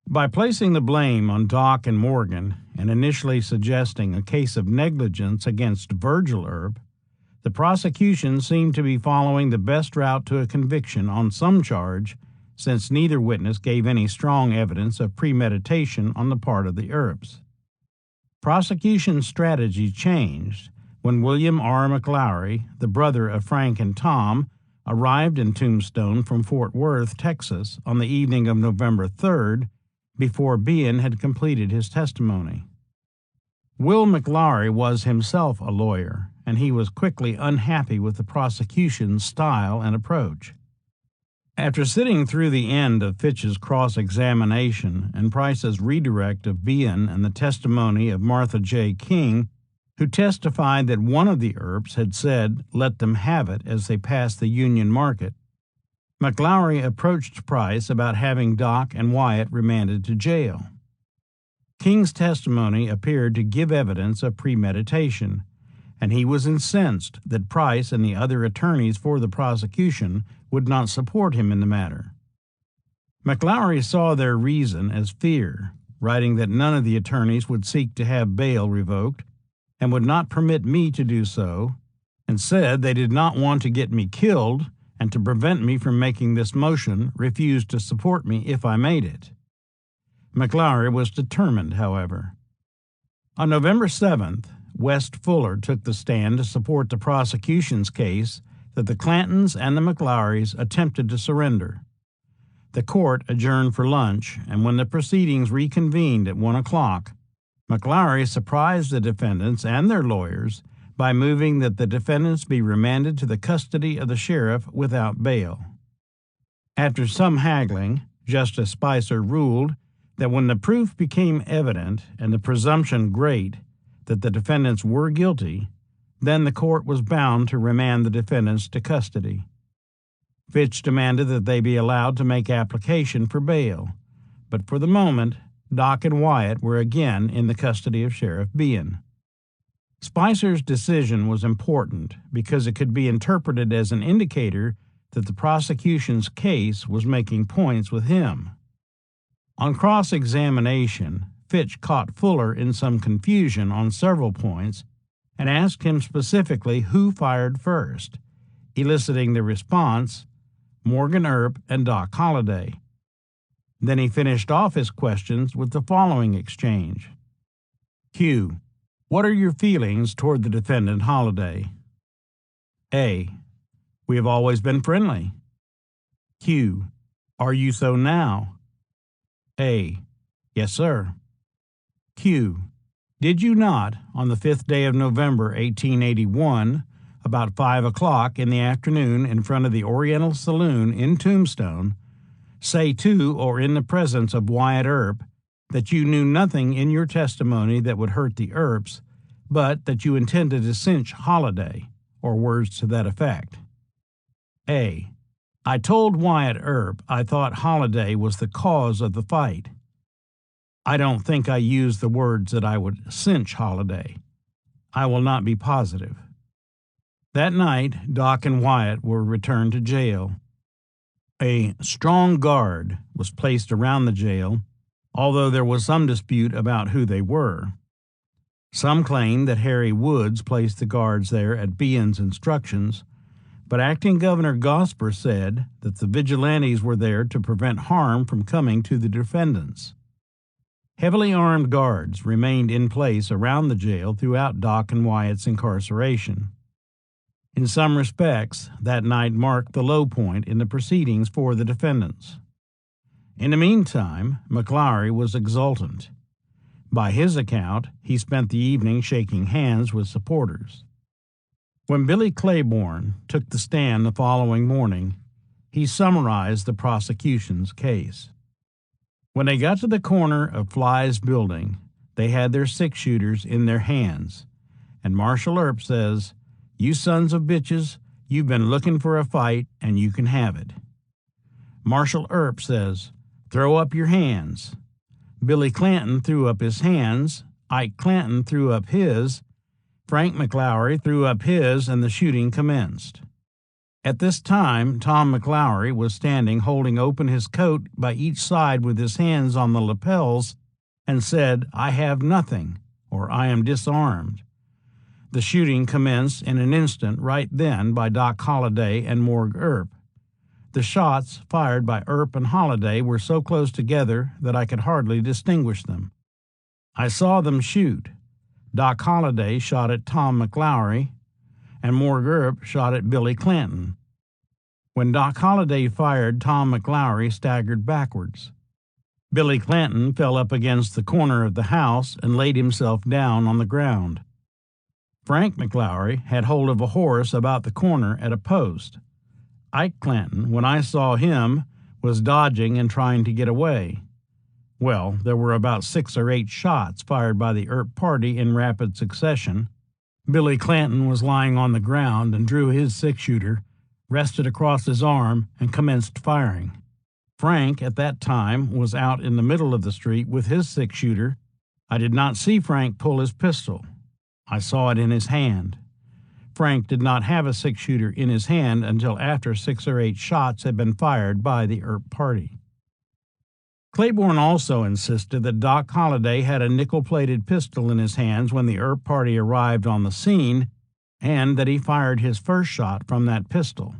By placing the blame on Doc and Morgan and initially suggesting a case of negligence against Virgil Earp, the prosecution seemed to be following the best route to a conviction on some charge, since neither witness gave any strong evidence of premeditation on the part of the Earps. Prosecution strategy changed when William R. McLaury, the brother of Frank and Tom, arrived in Tombstone from Fort Worth, Texas, on the evening of November 3rd, before Behan had completed his testimony. Will McLaury was himself a lawyer, and he was quickly unhappy with the prosecution's style and approach. After sitting through the end of Fitch's cross-examination and Price's redirect of Behan and the testimony of Martha J. King, who testified that one of the Earps had said, "Let them have it," as they passed the Union Market, McLaury approached Price about having Doc and Wyatt remanded to jail. King's testimony appeared to give evidence of premeditation, and he was incensed that Price and the other attorneys for the prosecution would not support him in the matter. McLaury saw their reason as fear, writing that none of the attorneys would seek to have bail revoked and would not permit me to do so, and said they did not want to get me killed and to prevent me from making this motion refused to support me if I made it. McLaury was determined, however. On November 7th, West Fuller took the stand to support the prosecution's case that the Clantons and the McLaurys attempted to surrender. The court adjourned for lunch, and when the proceedings reconvened at 1 o'clock, McLaury surprised the defendants and their lawyers by moving that the defendants be remanded to the custody of the sheriff without bail. After some haggling, Justice Spicer ruled that when the proof became evident and the presumption great that the defendants were guilty, then the court was bound to remand the defendants to custody. Fitch demanded that they be allowed to make application for bail, but for the moment, Doc and Wyatt were again in the custody of Sheriff Behan. Spicer's decision was important because it could be interpreted as an indicator that the prosecution's case was making points with him. On cross-examination, Fitch caught Fuller in some confusion on several points and asked him specifically who fired first, eliciting the response, Morgan Earp and Doc Holliday. Then he finished off his questions with the following exchange. Q. What are your feelings toward the defendant Holliday? A. We have always been friendly. Q. Are you so now? A. Yes, sir. Q. Did you not, on the 5th day of November, 1881, about 5 o'clock in the afternoon in front of the Oriental Saloon in Tombstone, say to or in the presence of Wyatt Earp that you knew nothing in your testimony that would hurt the Earps, but that you intended to cinch Holliday, or words to that effect? A. I told Wyatt Earp I thought Holliday was the cause of the fight. I don't think I used the words that I would cinch Holliday. I will not be positive. That night, Doc and Wyatt were returned to jail. A strong guard was placed around the jail, although there was some dispute about who they were. Some claimed that Harry Woods placed the guards there at Behan's instructions, but Acting Governor Gosper said that the vigilantes were there to prevent harm from coming to the defendants. Heavily armed guards remained in place around the jail throughout Doc and Wyatt's incarceration. In some respects, that night marked the low point in the proceedings for the defendants. In the meantime, McLaury was exultant. By his account, he spent the evening shaking hands with supporters. When Billy Claiborne took the stand the following morning, he summarized the prosecution's case. When they got to the corner of Fly's building, they had their six-shooters in their hands, and Marshal Earp says, "You sons of bitches, you've been looking for a fight, and you can have it." Marshal Earp says, "Throw up your hands." Billy Clanton threw up his hands, Ike Clanton threw up his, Frank McLaury threw up his, and the shooting commenced. At this time, Tom McLaury was standing holding open his coat by each side with his hands on the lapels and said, "I have nothing," or "I am disarmed." The shooting commenced in an instant right then by Doc Holliday and Morg Earp. The shots fired by Earp and Holliday were so close together that I could hardly distinguish them. I saw them shoot. Doc Holliday shot at Tom McLaury, and Morg Earp shot at Billy Clanton. When Doc Holliday fired, Tom McLaury staggered backwards. Billy Clanton fell up against the corner of the house and laid himself down on the ground. Frank McLaury had hold of a horse about the corner at a post. Ike Clanton, when I saw him, was dodging and trying to get away. Well, there were about 6 or 8 shots fired by the Earp party in rapid succession. Billy Clanton was lying on the ground and drew his six-shooter, rested across his arm, and commenced firing. Frank, at that time, was out in the middle of the street with his six-shooter. I did not see Frank pull his pistol. I saw it in his hand. Frank did not have a six-shooter in his hand until after 6 or 8 shots had been fired by the Earp party. Claiborne also insisted that Doc Holliday had a nickel-plated pistol in his hands when the Earp party arrived on the scene, and that he fired his first shot from that pistol.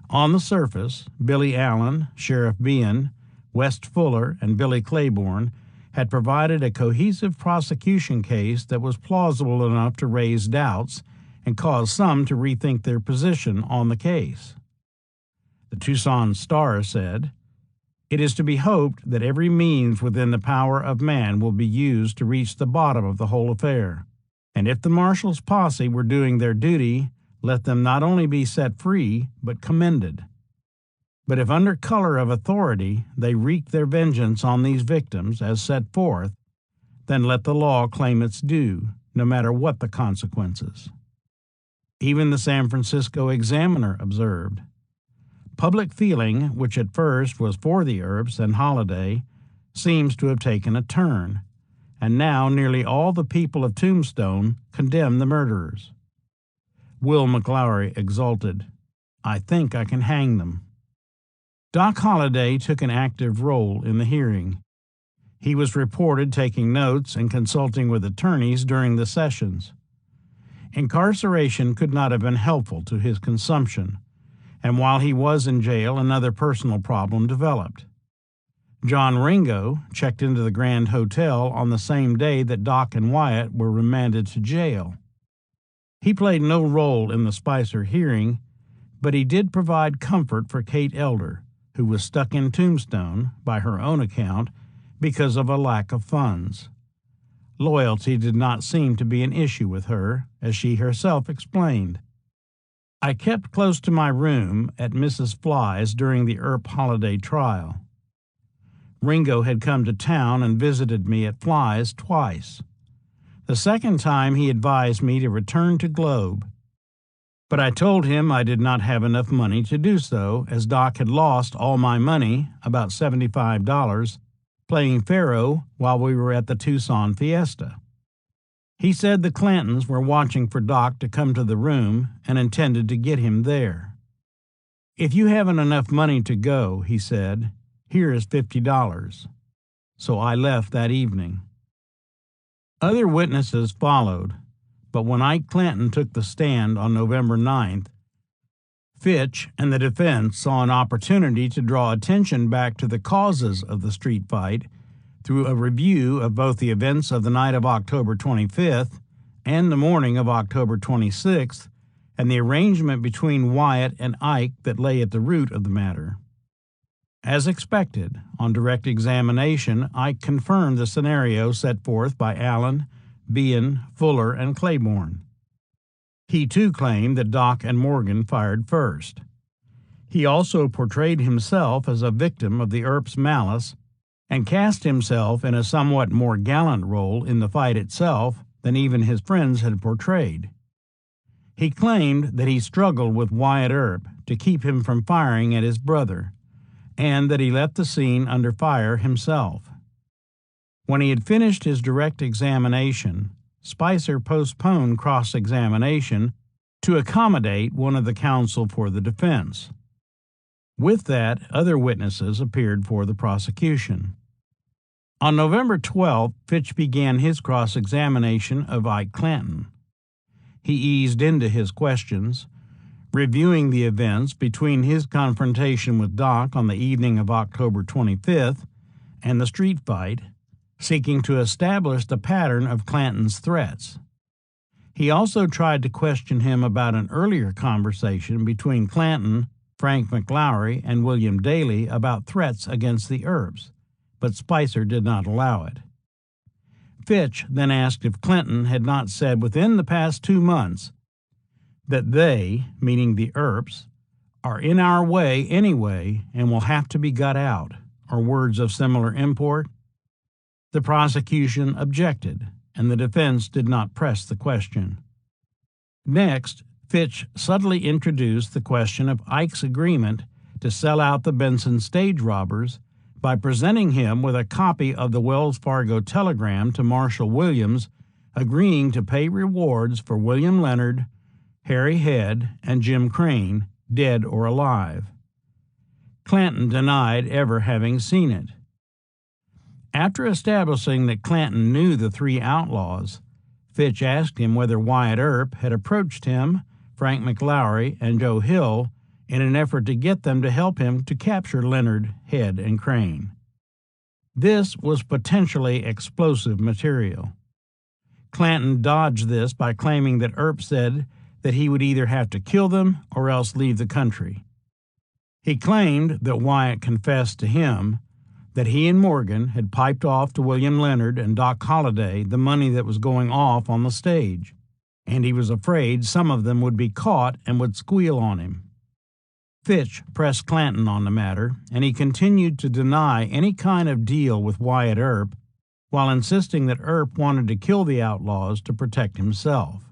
On the surface, Billy Allen, Sheriff Behan, West Fuller, and Billy Claiborne had provided a cohesive prosecution case that was plausible enough to raise doubts and cause some to rethink their position on the case. The Tucson Star said, "It is to be hoped that every means within the power of man will be used to reach the bottom of the whole affair. And if the marshal's posse were doing their duty, let them not only be set free, but commended. But if under color of authority they wreak their vengeance on these victims as set forth, then let the law claim its due, no matter what the consequences." Even the San Francisco Examiner observed, "Public feeling, which at first was for the Earps and Holliday, seems to have taken a turn, and now nearly all the people of Tombstone condemn the murderers." Will McLaury exulted, "I think I can hang them." Doc Holliday took an active role in the hearing. He was reported taking notes and consulting with attorneys during the sessions. Incarceration could not have been helpful to his consumption, and while he was in jail, another personal problem developed. John Ringo checked into the Grand Hotel on the same day that Doc and Wyatt were remanded to jail. He played no role in the Spicer hearing, but he did provide comfort for Kate Elder, who was stuck in Tombstone, by her own account, because of a lack of funds. Loyalty did not seem to be an issue with her, as she herself explained. I kept close to my room at Mrs. Fly's during the Earp Holliday trial. Ringo had come to town and visited me at Fly's twice. The second time he advised me to return to Globe, but I told him I did not have enough money to do so, as Doc had lost all my money, about $75, playing faro while we were at the Tucson Fiesta. He said the Clantons were watching for Doc to come to the room and intended to get him there. "If you haven't enough money to go," he said, "here is $50. So I left that evening. Other witnesses followed, but when Ike Clanton took the stand on November 9th, Fitch and the defense saw an opportunity to draw attention back to the causes of the street fight through a review of both the events of the night of October 25th and the morning of October 26th, and the arrangement between Wyatt and Ike that lay at the root of the matter. As expected, on direct examination, Ike confirmed the scenario set forth by Allen, Behan, Fuller, and Claiborne. He too claimed that Doc and Morgan fired first. He also portrayed himself as a victim of the Earp's malice and cast himself in a somewhat more gallant role in the fight itself than even his friends had portrayed. He claimed that he struggled with Wyatt Earp to keep him from firing at his brother, and that he left the scene under fire himself. When he had finished his direct examination, Spicer postponed cross-examination to accommodate one of the counsel for the defense. With that, other witnesses appeared for the prosecution. On November 12th, Fitch began his cross-examination of Ike Clanton. He eased into his questions, reviewing the events between his confrontation with Doc on the evening of October 25th and the street fight, seeking to establish the pattern of Clanton's threats. He also tried to question him about an earlier conversation between Clanton, Frank McLaury, and William Daly about threats against the Earps, but Spicer did not allow it. Fitch then asked if Clinton had not said within the past 2 months that they, meaning the Earps, are in our way anyway and will have to be got out, or words of similar import. The prosecution objected, and the defense did not press the question. Next, Fitch subtly introduced the question of Ike's agreement to sell out the Benson stage robbers by presenting him with a copy of the Wells Fargo telegram to Marshall Williams, agreeing to pay rewards for William Leonard, Harry Head, and Jim Crane, dead or alive. Clanton denied ever having seen it. After establishing that Clanton knew the 3 outlaws, Fitch asked him whether Wyatt Earp had approached him, Frank McLaury, and Joe Hill in an effort to get them to help him to capture Leonard, Head, and Crane. This was potentially explosive material. Clanton dodged this by claiming that Earp said that he would either have to kill them or else leave the country. He claimed that Wyatt confessed to him that he and Morgan had piped off to William Leonard and Doc Holliday the money that was going off on the stage, and he was afraid some of them would be caught and would squeal on him. Fitch pressed Clanton on the matter, and he continued to deny any kind of deal with Wyatt Earp, while insisting that Earp wanted to kill the outlaws to protect himself.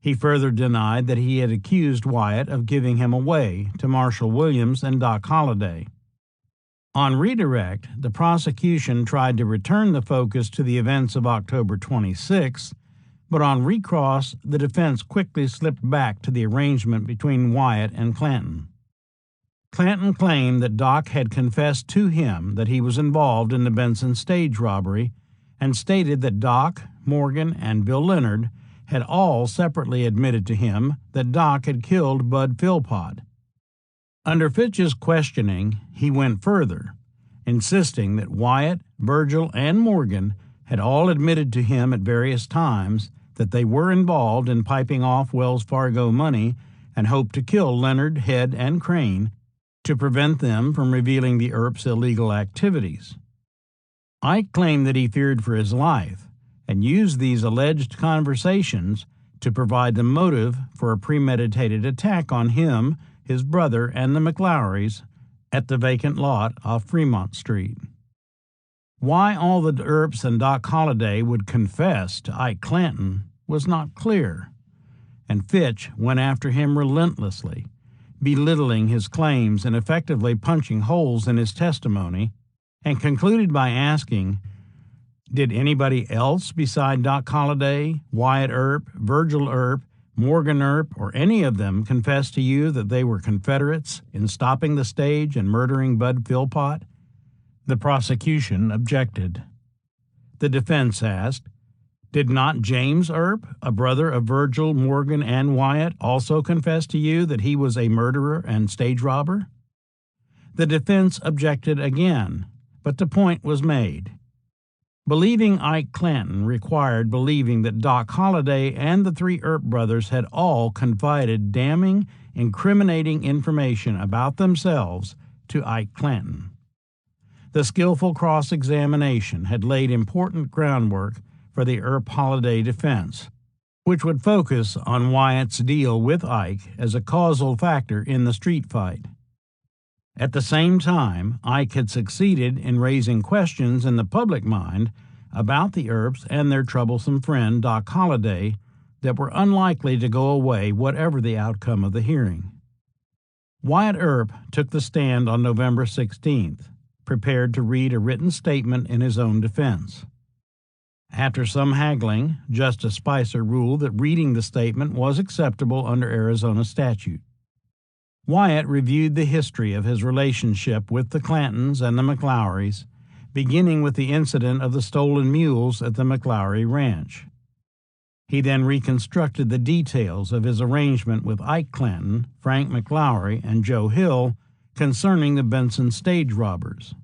He further denied that he had accused Wyatt of giving him away to Marshall Williams and Doc Holliday. On redirect, the prosecution tried to return the focus to the events of October 26, but on recross, the defense quickly slipped back to the arrangement between Wyatt and Clanton. Clanton claimed that Doc had confessed to him that he was involved in the Benson stage robbery and stated that Doc, Morgan, and Bill Leonard had all separately admitted to him that Doc had killed Bud Philpott. Under Fitch's questioning, he went further, insisting that Wyatt, Virgil, and Morgan had all admitted to him at various times that they were involved in piping off Wells Fargo money and hoped to kill Leonard, Head, and Crane to prevent them from revealing the Earp's illegal activities. Ike claimed that he feared for his life and used these alleged conversations to provide the motive for a premeditated attack on him, his brother, and the McLaurys at the vacant lot off Fremont Street. Why all the Earps and Doc Holliday would confess to Ike Clanton was not clear, and Fitch went after him relentlessly, belittling his claims and effectively punching holes in his testimony, and concluded by asking, "Did anybody else beside Doc Holliday, Wyatt Earp, Virgil Earp, Morgan Earp, or any of them confess to you that they were Confederates in stopping the stage and murdering Bud Philpott?" The prosecution objected. The defense asked, "Did not James Earp, a brother of Virgil, Morgan, and Wyatt, also confess to you that he was a murderer and stage robber?" The defense objected again, but the point was made. Believing Ike Clanton required believing that Doc Holliday and the three Earp brothers had all confided damning, incriminating information about themselves to Ike Clanton. The skillful cross-examination had laid important groundwork for the Earp-Holliday defense, which would focus on Wyatt's deal with Ike as a causal factor in the street fight. At the same time, Ike had succeeded in raising questions in the public mind about the Earps and their troublesome friend Doc Holliday that were unlikely to go away whatever the outcome of the hearing. Wyatt Earp took the stand on November 16th, prepared to read a written statement in his own defense. After some haggling, Justice Spicer ruled that reading the statement was acceptable under Arizona statute. Wyatt reviewed the history of his relationship with the Clantons and the McLaurys, beginning with the incident of the stolen mules at the McLaury Ranch. He then reconstructed the details of his arrangement with Ike Clanton, Frank McLaury, and Joe Hill concerning the Benson stage robbers.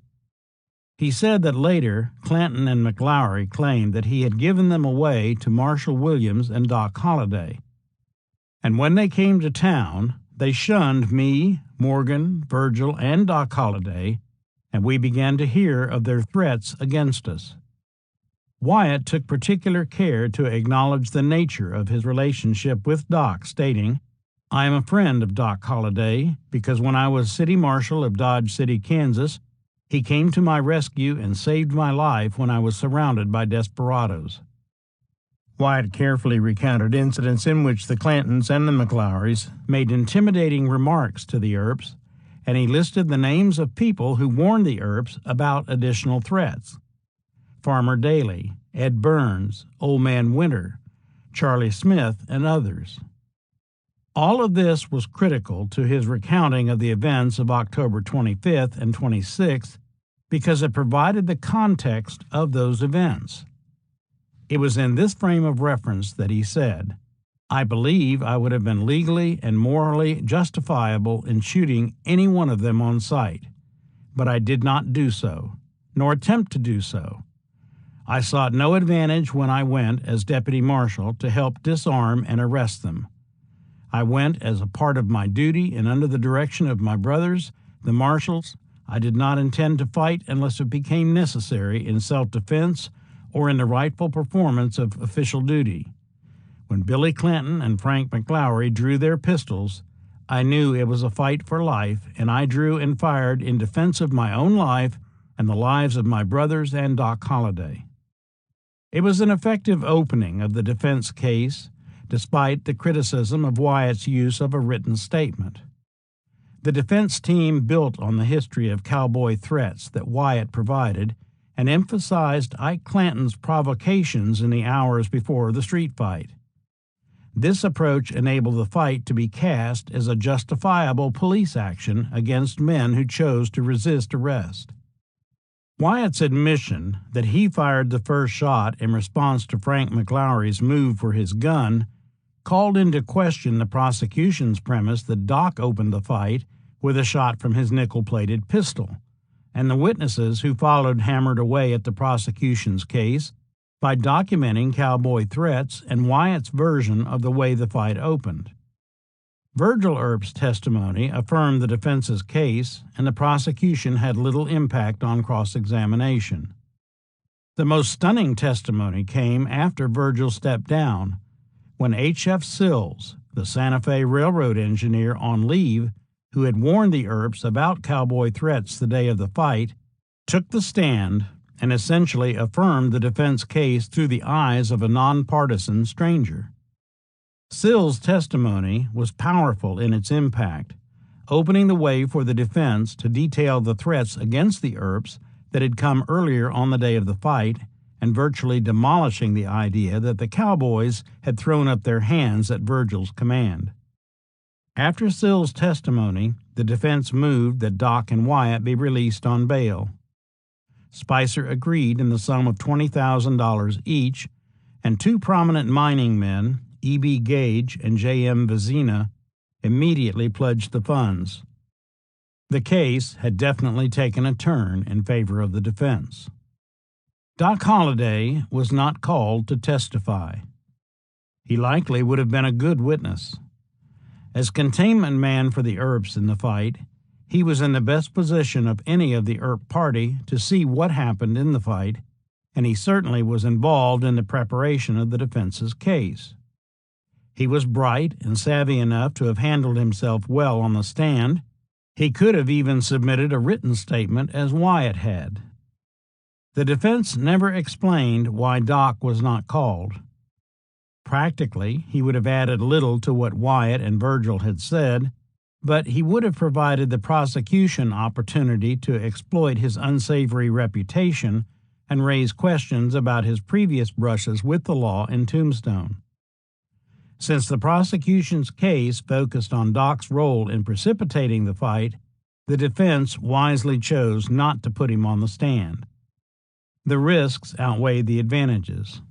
He said that later, Clanton and McLaury claimed that he had given them away to Marshall Williams and Doc Holliday. And when they came to town, they shunned me, Morgan, Virgil, and Doc Holliday, and we began to hear of their threats against us. Wyatt took particular care to acknowledge the nature of his relationship with Doc, stating, "I am a friend of Doc Holliday because when I was city marshal of Dodge City, Kansas, he came to my rescue and saved my life when I was surrounded by desperados." Wyatt carefully recounted incidents in which the Clantons and the McLaurys made intimidating remarks to the Earps, and he listed the names of people who warned the Earps about additional threats: Farmer Daly, Ed Burns, Old Man Winter, Charlie Smith, and others. All of this was critical to his recounting of the events of October 25th and 26th because it provided the context of those events. It was in this frame of reference that he said, "I believe I would have been legally and morally justifiable in shooting any one of them on sight, but I did not do so, nor attempt to do so. I sought no advantage when I went as deputy marshal to help disarm and arrest them. I went as a part of my duty and under the direction of my brothers, the marshals. I did not intend to fight unless it became necessary in self-defense or in the rightful performance of official duty. When Billy Clanton and Frank McLaury drew their pistols, I knew it was a fight for life, and I drew and fired in defense of my own life and the lives of my brothers and Doc Holliday." It was an effective opening of the defense case, despite the criticism of Wyatt's use of a written statement. The defense team built on the history of cowboy threats that Wyatt provided and emphasized Ike Clanton's provocations in the hours before the street fight. This approach enabled the fight to be cast as a justifiable police action against men who chose to resist arrest. Wyatt's admission that he fired the first shot in response to Frank McLaury's move for his gun called into question the prosecution's premise that Doc opened the fight with a shot from his nickel-plated pistol, and the witnesses who followed hammered away at the prosecution's case by documenting cowboy threats and Wyatt's version of the way the fight opened. Virgil Earp's testimony affirmed the defense's case, and the prosecution had little impact on cross-examination. The most stunning testimony came after Virgil stepped down, when H.F. Sills, the Santa Fe Railroad engineer on leave who had warned the Earps about cowboy threats the day of the fight, took the stand and essentially affirmed the defense case through the eyes of a nonpartisan stranger. Sills' testimony was powerful in its impact, opening the way for the defense to detail the threats against the Earps that had come earlier on the day of the fight, and virtually demolishing the idea that the cowboys had thrown up their hands at Virgil's command. After Sills' testimony, the defense moved that Doc and Wyatt be released on bail. Spicer agreed in the sum of $20,000 each, and two prominent mining men, E.B. Gage and J.M. Vizina, immediately pledged the funds. The case had definitely taken a turn in favor of the defense. Doc Holliday was not called to testify. He likely would have been a good witness. As containment man for the Earps in the fight, he was in the best position of any of the Earp party to see what happened in the fight, and he certainly was involved in the preparation of the defense's case. He was bright and savvy enough to have handled himself well on the stand. He could have even submitted a written statement as Wyatt had. The defense never explained why Doc was not called. Practically, he would have added little to what Wyatt and Virgil had said, but he would have provided the prosecution opportunity to exploit his unsavory reputation and raise questions about his previous brushes with the law in Tombstone. Since the prosecution's case focused on Doc's role in precipitating the fight, the defense wisely chose not to put him on the stand. The risks outweighed the advantages.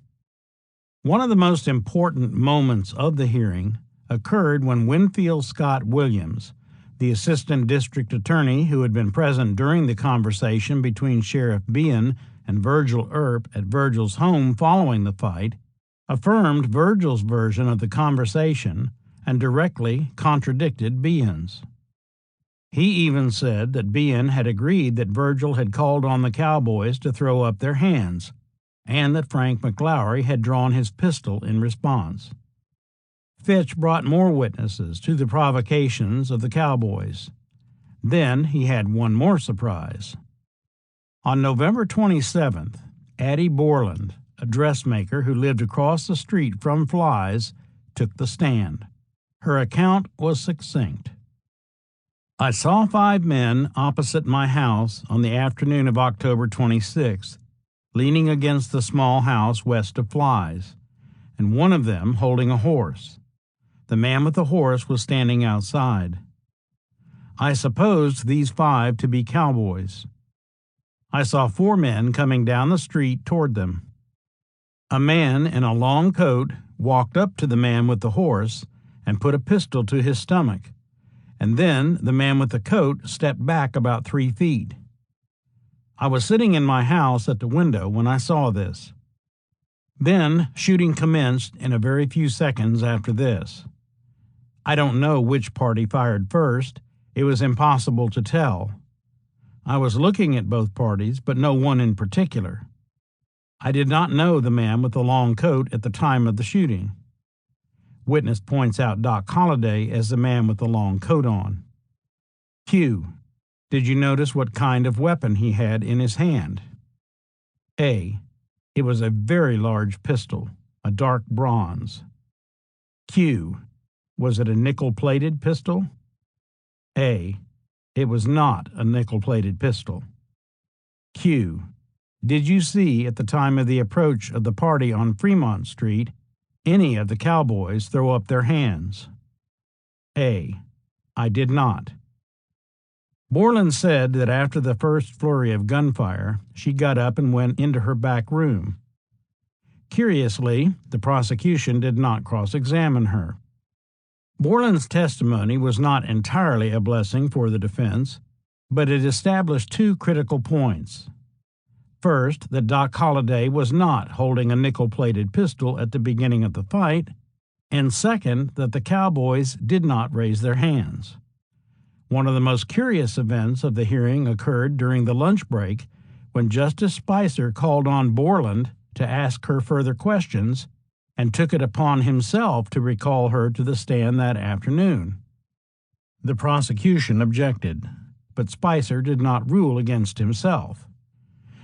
One of the most important moments of the hearing occurred when Winfield Scott Williams, the assistant district attorney who had been present during the conversation between Sheriff Behan and Virgil Earp at Virgil's home following the fight, affirmed Virgil's version of the conversation and directly contradicted Behan's. He even said that Behan had agreed that Virgil had called on the cowboys to throw up their hands, and that Frank McLaury had drawn his pistol in response. Fitch brought more witnesses to the provocations of the cowboys. Then he had one more surprise. On November 27th, Addie Borland, a dressmaker who lived across the street from Fly's, took the stand. Her account was succinct. I saw 5 men opposite my house on the afternoon of October 26th, leaning against the small house west of Fly's, and one of them holding a horse. The man with the horse was standing outside. I supposed these 5 to be cowboys. I saw 4 men coming down the street toward them. A man in a long coat walked up to the man with the horse and put a pistol to his stomach, and then the man with the coat stepped back about 3 feet. I was sitting in my house at the window when I saw this. Then shooting commenced in a very few seconds after this. I don't know which party fired first. It was impossible to tell. I was looking at both parties, but no one in particular. I did not know the man with the long coat at the time of the shooting. Witness points out Doc Holliday as the man with the long coat on. Q. Did you notice what kind of weapon he had in his hand? A. It was a very large pistol, a dark bronze. Q. Was it a nickel-plated pistol? A. It was not a nickel-plated pistol. Q. Did you see at the time of the approach of the party on Fremont Street any of the cowboys throw up their hands? A. I did not. Borland said that after the first flurry of gunfire, she got up and went into her back room. Curiously, the prosecution did not cross-examine her. Borland's testimony was not entirely a blessing for the defense, but it established two critical points. First, that Doc Holliday was not holding a nickel-plated pistol at the beginning of the fight, and second, that the cowboys did not raise their hands. One of the most curious events of the hearing occurred during the lunch break when Justice Spicer called on Borland to ask her further questions and took it upon himself to recall her to the stand that afternoon. The prosecution objected, but Spicer did not rule against himself.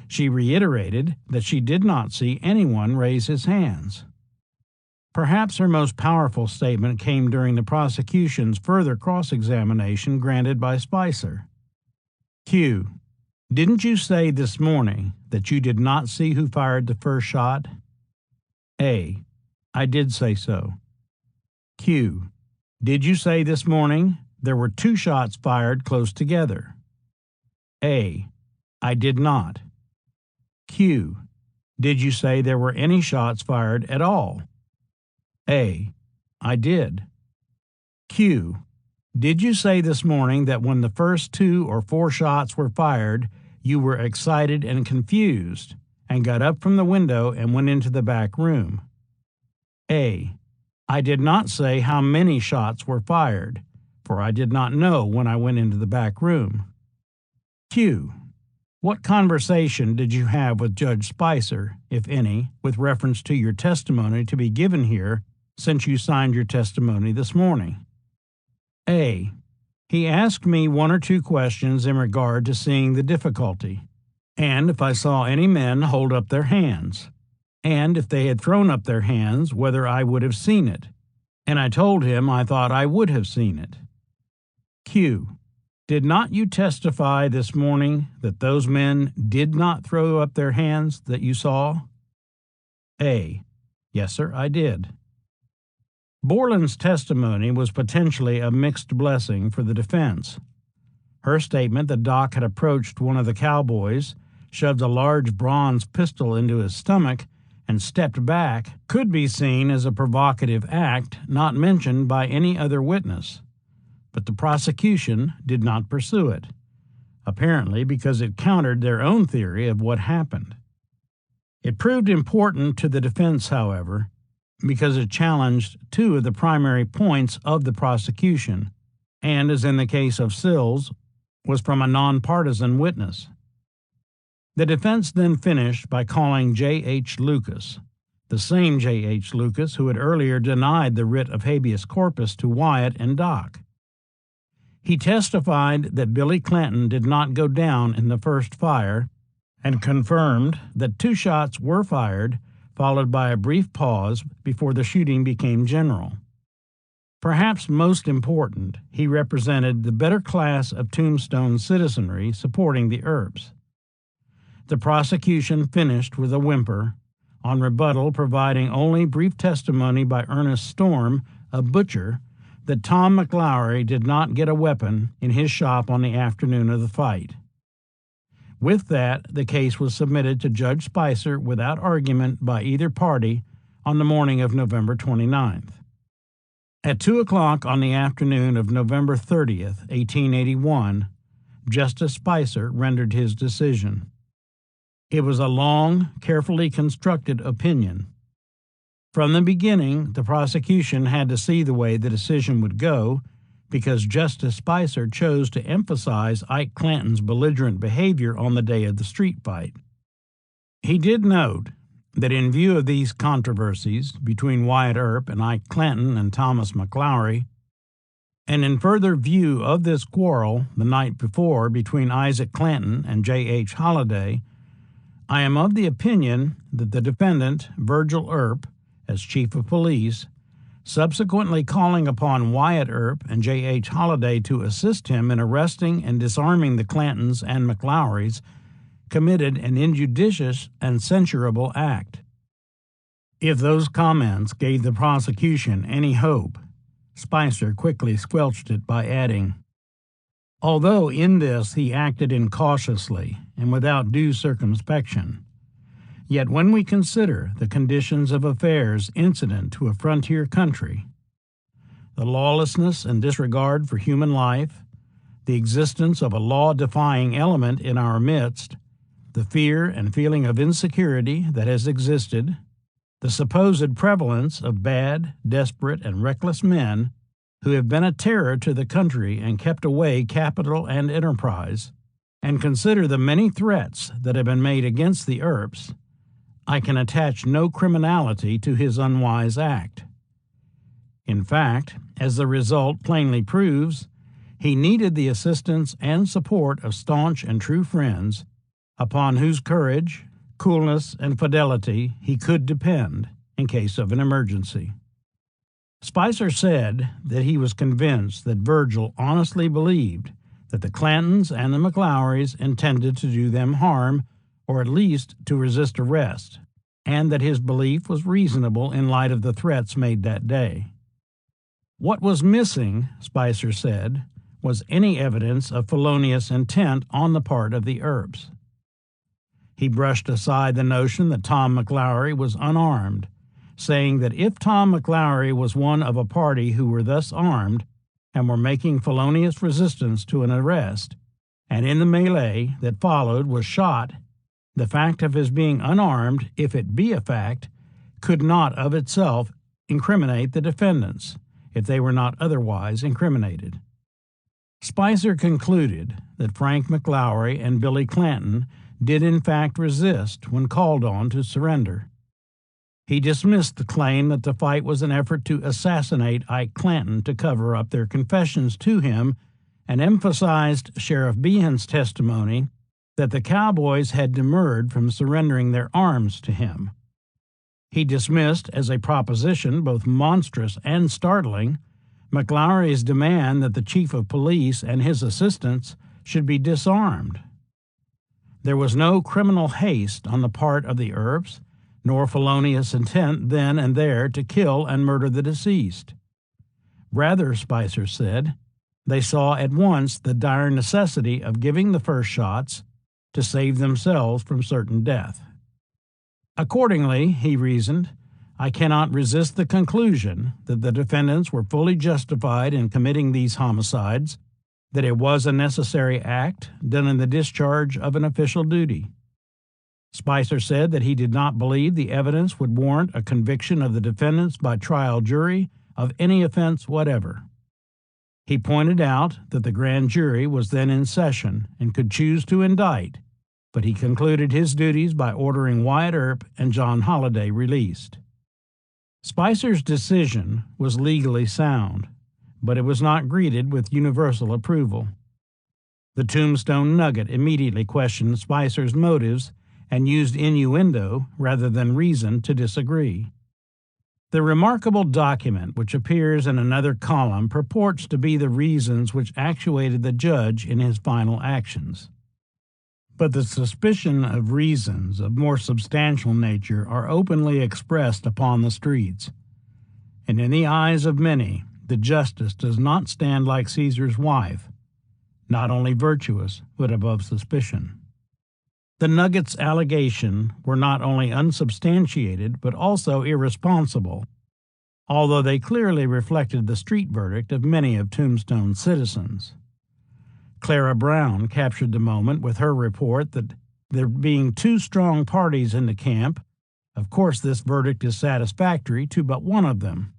She reiterated that she did not see anyone raise his hands. Perhaps her most powerful statement came during the prosecution's further cross-examination granted by Spicer. Q. Didn't you say this morning that you did not see who fired the first shot? A. I did say so. Q. Did you say this morning there were two shots fired close together? A. I did not. Q. Did you say there were any shots fired at all? A. I did. Q. Did you say this morning that when the first 2 or 4 shots were fired, you were excited and confused and got up from the window and went into the back room? A. I did not say how many shots were fired, for I did not know when I went into the back room. Q. What conversation did you have with Judge Spicer, if any, with reference to your testimony to be given here since you signed your testimony this morning? A. He asked me 1 or 2 questions in regard to seeing the difficulty, and if I saw any men hold up their hands, and if they had thrown up their hands, whether I would have seen it, and I told him I thought I would have seen it. Q. Did not you testify this morning that those men did not throw up their hands that you saw? A. Yes, sir, I did. Borland's testimony was potentially a mixed blessing for the defense. Her statement that Doc had approached one of the cowboys, shoved a large bronze pistol into his stomach, and stepped back could be seen as a provocative act not mentioned by any other witness. But the prosecution did not pursue it, apparently because it countered their own theory of what happened. It proved important to the defense, however, because it challenged 2 of the primary points of the prosecution, and, as in the case of Sills, was from a nonpartisan witness. The defense then finished by calling J.H. Lucas, the same J.H. Lucas who had earlier denied the writ of habeas corpus to Wyatt and Doc. He testified that Billy Clanton did not go down in the first fire and confirmed that 2 shots were fired, followed by a brief pause before the shooting became general. Perhaps most important, he represented the better class of Tombstone citizenry supporting the Earps. The prosecution finished with a whimper, on rebuttal providing only brief testimony by Ernest Storm, a butcher, that Tom McLaury did not get a weapon in his shop on the afternoon of the fight. With that, the case was submitted to Judge Spicer without argument by either party on the morning of November 29th. At 2 o'clock on the afternoon of November 30th, 1881, Justice Spicer rendered his decision. It was a long, carefully constructed opinion. From the beginning, the prosecution had to see the way the decision would go because Justice Spicer chose to emphasize Ike Clanton's belligerent behavior on the day of the street fight. He did note that in view of these controversies between Wyatt Earp and Ike Clanton and Thomas McLaury, and in further view of this quarrel the night before between Isaac Clanton and J.H. Holliday, I am of the opinion that the defendant, Virgil Earp, as chief of police, subsequently calling upon Wyatt Earp and J.H. Holliday to assist him in arresting and disarming the Clantons and McLaurys, committed an injudicious and censurable act. If those comments gave the prosecution any hope, Spicer quickly squelched it by adding, although in this he acted incautiously and without due circumspection, yet when we consider the conditions of affairs incident to a frontier country, the lawlessness and disregard for human life, the existence of a law-defying element in our midst, the fear and feeling of insecurity that has existed, the supposed prevalence of bad, desperate, and reckless men who have been a terror to the country and kept away capital and enterprise, and consider the many threats that have been made against the Earps, I can attach no criminality to his unwise act. In fact, as the result plainly proves, he needed the assistance and support of staunch and true friends upon whose courage, coolness, and fidelity he could depend in case of an emergency. Spicer said that he was convinced that Virgil honestly believed that the Clantons and the McLowrys intended to do them harm, or at least to resist arrest, and that his belief was reasonable in light of the threats made that day. What was missing, Spicer said, was any evidence of felonious intent on the part of the Earps. He brushed aside the notion that Tom McLowry was unarmed, saying that if Tom McLowry was one of a party who were thus armed and were making felonious resistance to an arrest, and in the melee that followed was shot, the fact of his being unarmed, if it be a fact, could not of itself incriminate the defendants, if they were not otherwise incriminated. Spicer concluded that Frank McLowry and Billy Clanton did in fact resist when called on to surrender. He dismissed the claim that the fight was an effort to assassinate Ike Clanton to cover up their confessions to him, and emphasized Sheriff Behan's testimony that the cowboys had demurred from surrendering their arms to him. He dismissed as a proposition both monstrous and startling McLowry's demand that the chief of police and his assistants should be disarmed. There was no criminal haste on the part of the Earps, nor felonious intent then and there to kill and murder the deceased. Rather, Spicer said, they saw at once the dire necessity of giving the first shots to save themselves from certain death. Accordingly, he reasoned, I cannot resist the conclusion that the defendants were fully justified in committing these homicides, that it was a necessary act done in the discharge of an official duty. Spicer said that he did not believe the evidence would warrant a conviction of the defendants by trial jury of any offense whatever. He pointed out that the grand jury was then in session and could choose to indict, but he concluded his duties by ordering Wyatt Earp and John Holliday released. Spicer's decision was legally sound, but it was not greeted with universal approval. The Tombstone Nugget immediately questioned Spicer's motives and used innuendo rather than reason to disagree. The remarkable document which appears in another column purports to be the reasons which actuated the judge in his final actions. But the suspicion of reasons of more substantial nature are openly expressed upon the streets, and in the eyes of many, the justice does not stand like Caesar's wife, not only virtuous, but above suspicion. The Nugget's allegations were not only unsubstantiated, but also irresponsible, although they clearly reflected the street verdict of many of Tombstone's citizens. Clara Brown captured the moment with her report that there being two strong parties in the camp, of course this verdict is satisfactory to but one of them.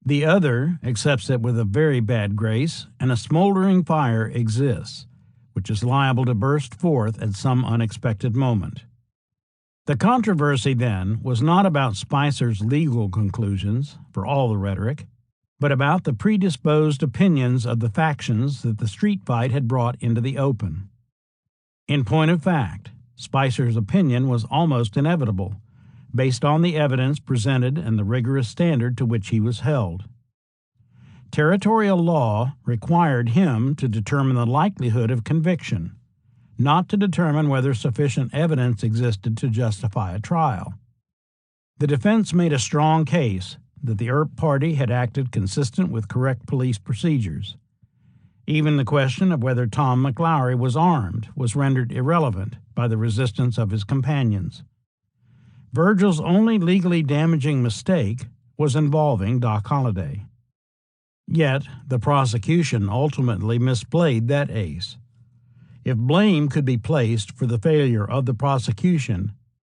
The other accepts it with a very bad grace, and a smoldering fire exists, which is liable to burst forth at some unexpected moment. The controversy, then, was not about Spicer's legal conclusions, for all the rhetoric, but about the predisposed opinions of the factions that the street fight had brought into the open. In point of fact, Spicer's opinion was almost inevitable, based on the evidence presented and the rigorous standard to which he was held. Territorial law required him to determine the likelihood of conviction, not to determine whether sufficient evidence existed to justify a trial. The defense made a strong case that the Earp party had acted consistent with correct police procedures. Even the question of whether Tom McLowry was armed was rendered irrelevant by the resistance of his companions. Virgil's only legally damaging mistake was involving Doc Holliday. Yet the prosecution ultimately misplayed that ace. If blame could be placed for the failure of the prosecution,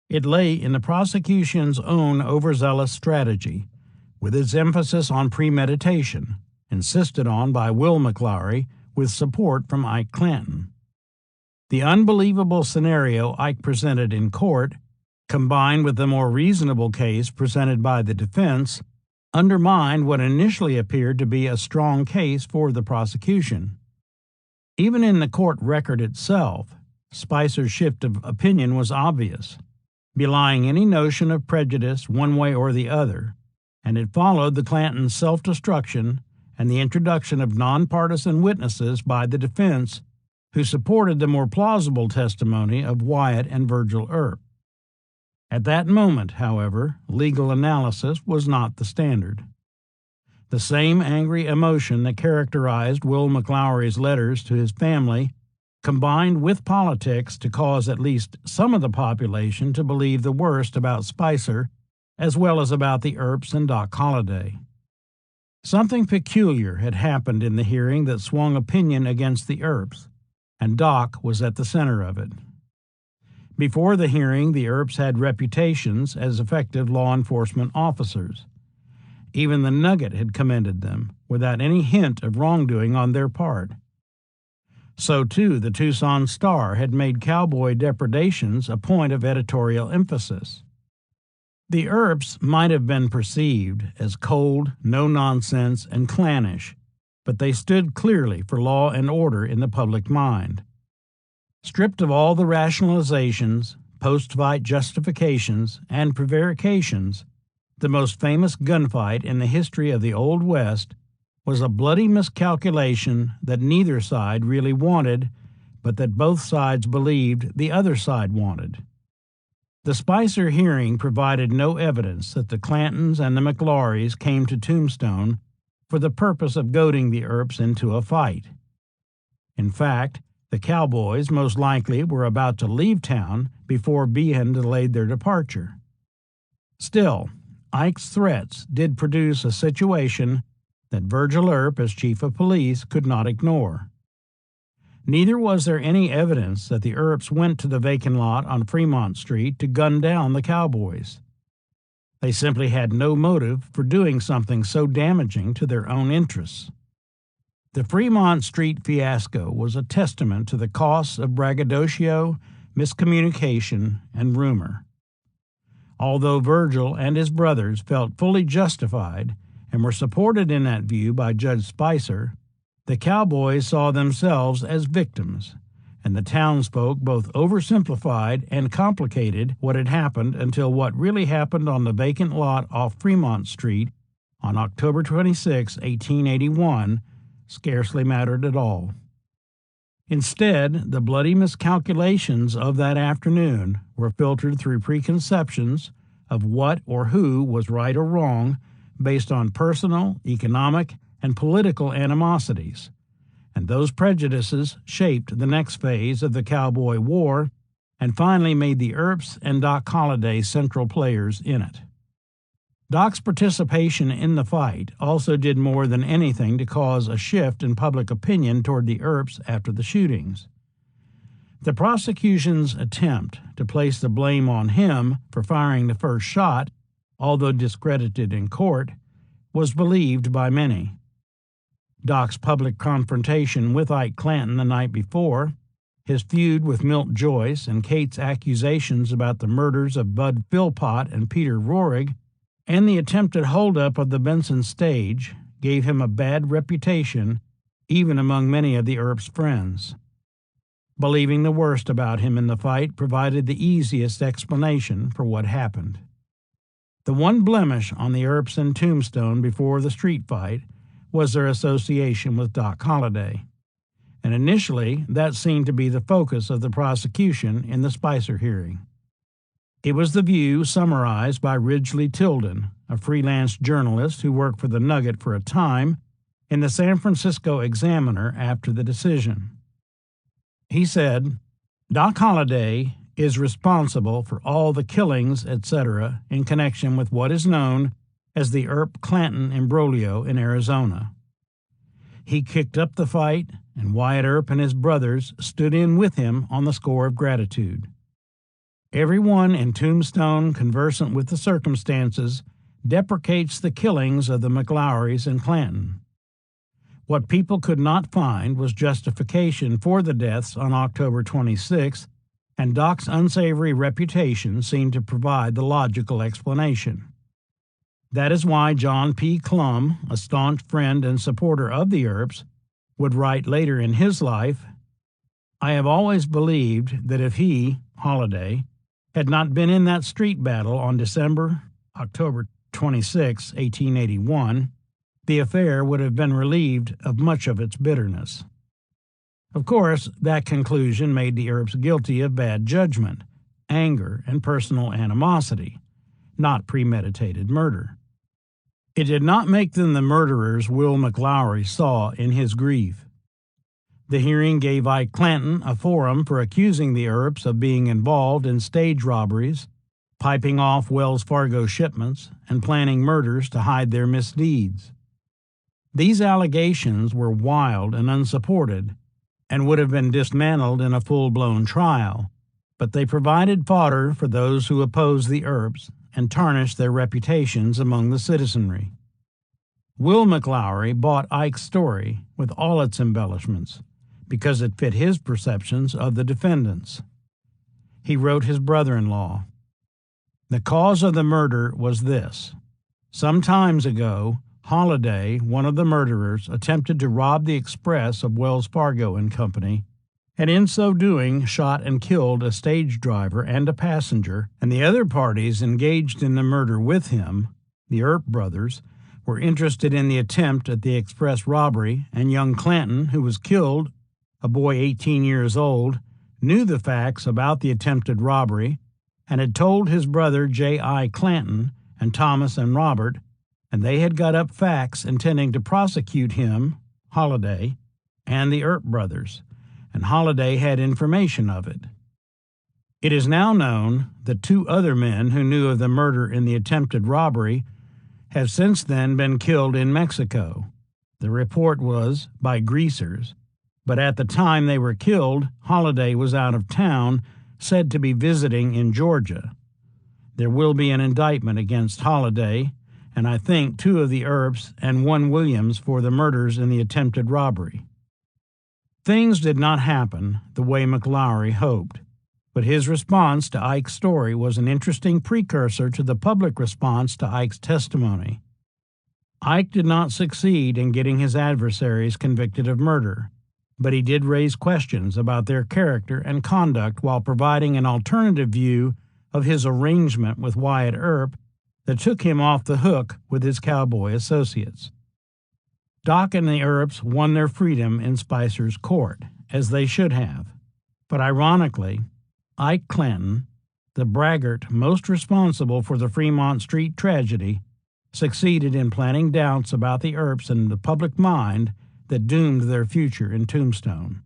it lay in the prosecution's own overzealous strategy, with its emphasis on premeditation, insisted on by Will McLaury with support from Ike Clanton. The unbelievable scenario Ike presented in court, combined with the more reasonable case presented by the defense, undermined what initially appeared to be a strong case for the prosecution. Even in the court record itself, Spicer's shift of opinion was obvious, belying any notion of prejudice one way or the other, and it followed the Clantons' self-destruction and the introduction of nonpartisan witnesses by the defense who supported the more plausible testimony of Wyatt and Virgil Earp. At that moment, however, legal analysis was not the standard. The same angry emotion that characterized Will McLaury's letters to his family combined with politics to cause at least some of the population to believe the worst about Spicer, as well as about the Earps and Doc Holliday. Something peculiar had happened in the hearing that swung opinion against the Earps, and Doc was at the center of it. Before the hearing, the Earps had reputations as effective law enforcement officers. Even the Nugget had commended them, without any hint of wrongdoing on their part. So, too, the Tucson Star had made cowboy depredations a point of editorial emphasis. The Earps might have been perceived as cold, no-nonsense, and clannish, but they stood clearly for law and order in the public mind. Stripped of all the rationalizations, post-fight justifications, and prevarications, the most famous gunfight in the history of the Old West was a bloody miscalculation that neither side really wanted, but that both sides believed the other side wanted. The Spicer hearing provided no evidence that the Clantons and the McLaurys came to Tombstone for the purpose of goading the Earps into a fight. In fact, the cowboys most likely were about to leave town before Behan delayed their departure. Still, Ike's threats did produce a situation that Virgil Earp, as chief of police, could not ignore. Neither was there any evidence that the Earps went to the vacant lot on Fremont Street to gun down the cowboys. They simply had no motive for doing something so damaging to their own interests. The Fremont Street fiasco was a testament to the costs of braggadocio, miscommunication, and rumor. Although Virgil and his brothers felt fully justified and were supported in that view by Judge Spicer, the cowboys saw themselves as victims, and the townsfolk both oversimplified and complicated what had happened until what really happened on the vacant lot off Fremont Street on October 26, 1881, scarcely mattered at all. Instead, the bloody miscalculations of that afternoon were filtered through preconceptions of what or who was right or wrong based on personal, economic, and political animosities, and those prejudices shaped the next phase of the Cowboy War and finally made the Earps and Doc Holliday central players in it. Doc's participation in the fight also did more than anything to cause a shift in public opinion toward the Earps after the shootings. The prosecution's attempt to place the blame on him for firing the first shot, although discredited in court, was believed by many. Doc's public confrontation with Ike Clanton the night before, his feud with Milt Joyce, and Kate's accusations about the murders of Bud Philpott and Peter Roerig, and the attempted holdup of the Benson stage gave him a bad reputation even among many of the Earp's friends. Believing the worst about him in the fight provided the easiest explanation for what happened. The one blemish on the Earps and Tombstone before the street fight was their association with Doc Holliday, and initially that seemed to be the focus of the prosecution in the Spicer hearing. It was the view summarized by Ridgely Tilden, a freelance journalist who worked for the Nugget for a time, in the San Francisco Examiner after the decision. He said, "Doc Holliday is responsible for all the killings, etc., in connection with what is known as the Earp-Clanton imbroglio in Arizona. He kicked up the fight, and Wyatt Earp and his brothers stood in with him on the score of gratitude. Everyone in Tombstone conversant with the circumstances deprecates the killings of the McLaurys and Clanton. What people could not find was justification for the deaths on October 26th, and Doc's unsavory reputation seemed to provide the logical explanation. That is why John P. Clum, a staunch friend and supporter of the Earps, would write later in his life, "I have always believed that if he, Holliday, had not been in that street battle on October 26, 1881, the affair would have been relieved of much of its bitterness." Of course, that conclusion made the Earps guilty of bad judgment, anger, and personal animosity, not premeditated murder. It did not make them the murderers Will McLaury saw in his grief. The hearing gave Ike Clanton a forum for accusing the Earps of being involved in stage robberies, piping off Wells Fargo shipments, and planning murders to hide their misdeeds. These allegations were wild and unsupported, and would have been dismantled in a full-blown trial, but they provided fodder for those who opposed the Earps and tarnished their reputations among the citizenry. Will McLaury bought Ike's story with all its embellishments because it fit his perceptions of the defendants. He wrote his brother-in-law, "The cause of the murder was this. Some times ago, Holliday, one of the murderers, attempted to rob the Express of Wells Fargo and Company, and in so doing shot and killed a stage driver and a passenger, and the other parties engaged in the murder with him, the Earp brothers, were interested in the attempt at the Express robbery, and young Clanton, who was killed, a boy 18 years old, knew the facts about the attempted robbery, and had told his brother J.I. Clanton and Thomas and Robert, and they had got up facts intending to prosecute him, Holliday, and the Earp brothers, and Holliday had information of it. It is now known that 2 other men who knew of the murder in the attempted robbery have since then been killed in Mexico. The report was by greasers, but at the time they were killed, Holliday was out of town, said to be visiting in Georgia. There will be an indictment against Holliday, and I think 2 of the Earps and 1 Williams for the murders in the attempted robbery. Things did not happen the way McLaury hoped, but his response to Ike's story was an interesting precursor to the public response to Ike's testimony. Ike did not succeed in getting his adversaries convicted of murder, but he did raise questions about their character and conduct while providing an alternative view of his arrangement with Wyatt Earp that took him off the hook with his cowboy associates. Doc and the Earps won their freedom in Spicer's court, as they should have. But ironically, Ike Clanton, the braggart most responsible for the Fremont Street tragedy, succeeded in planting doubts about the Earps in the public mind that doomed their future in Tombstone.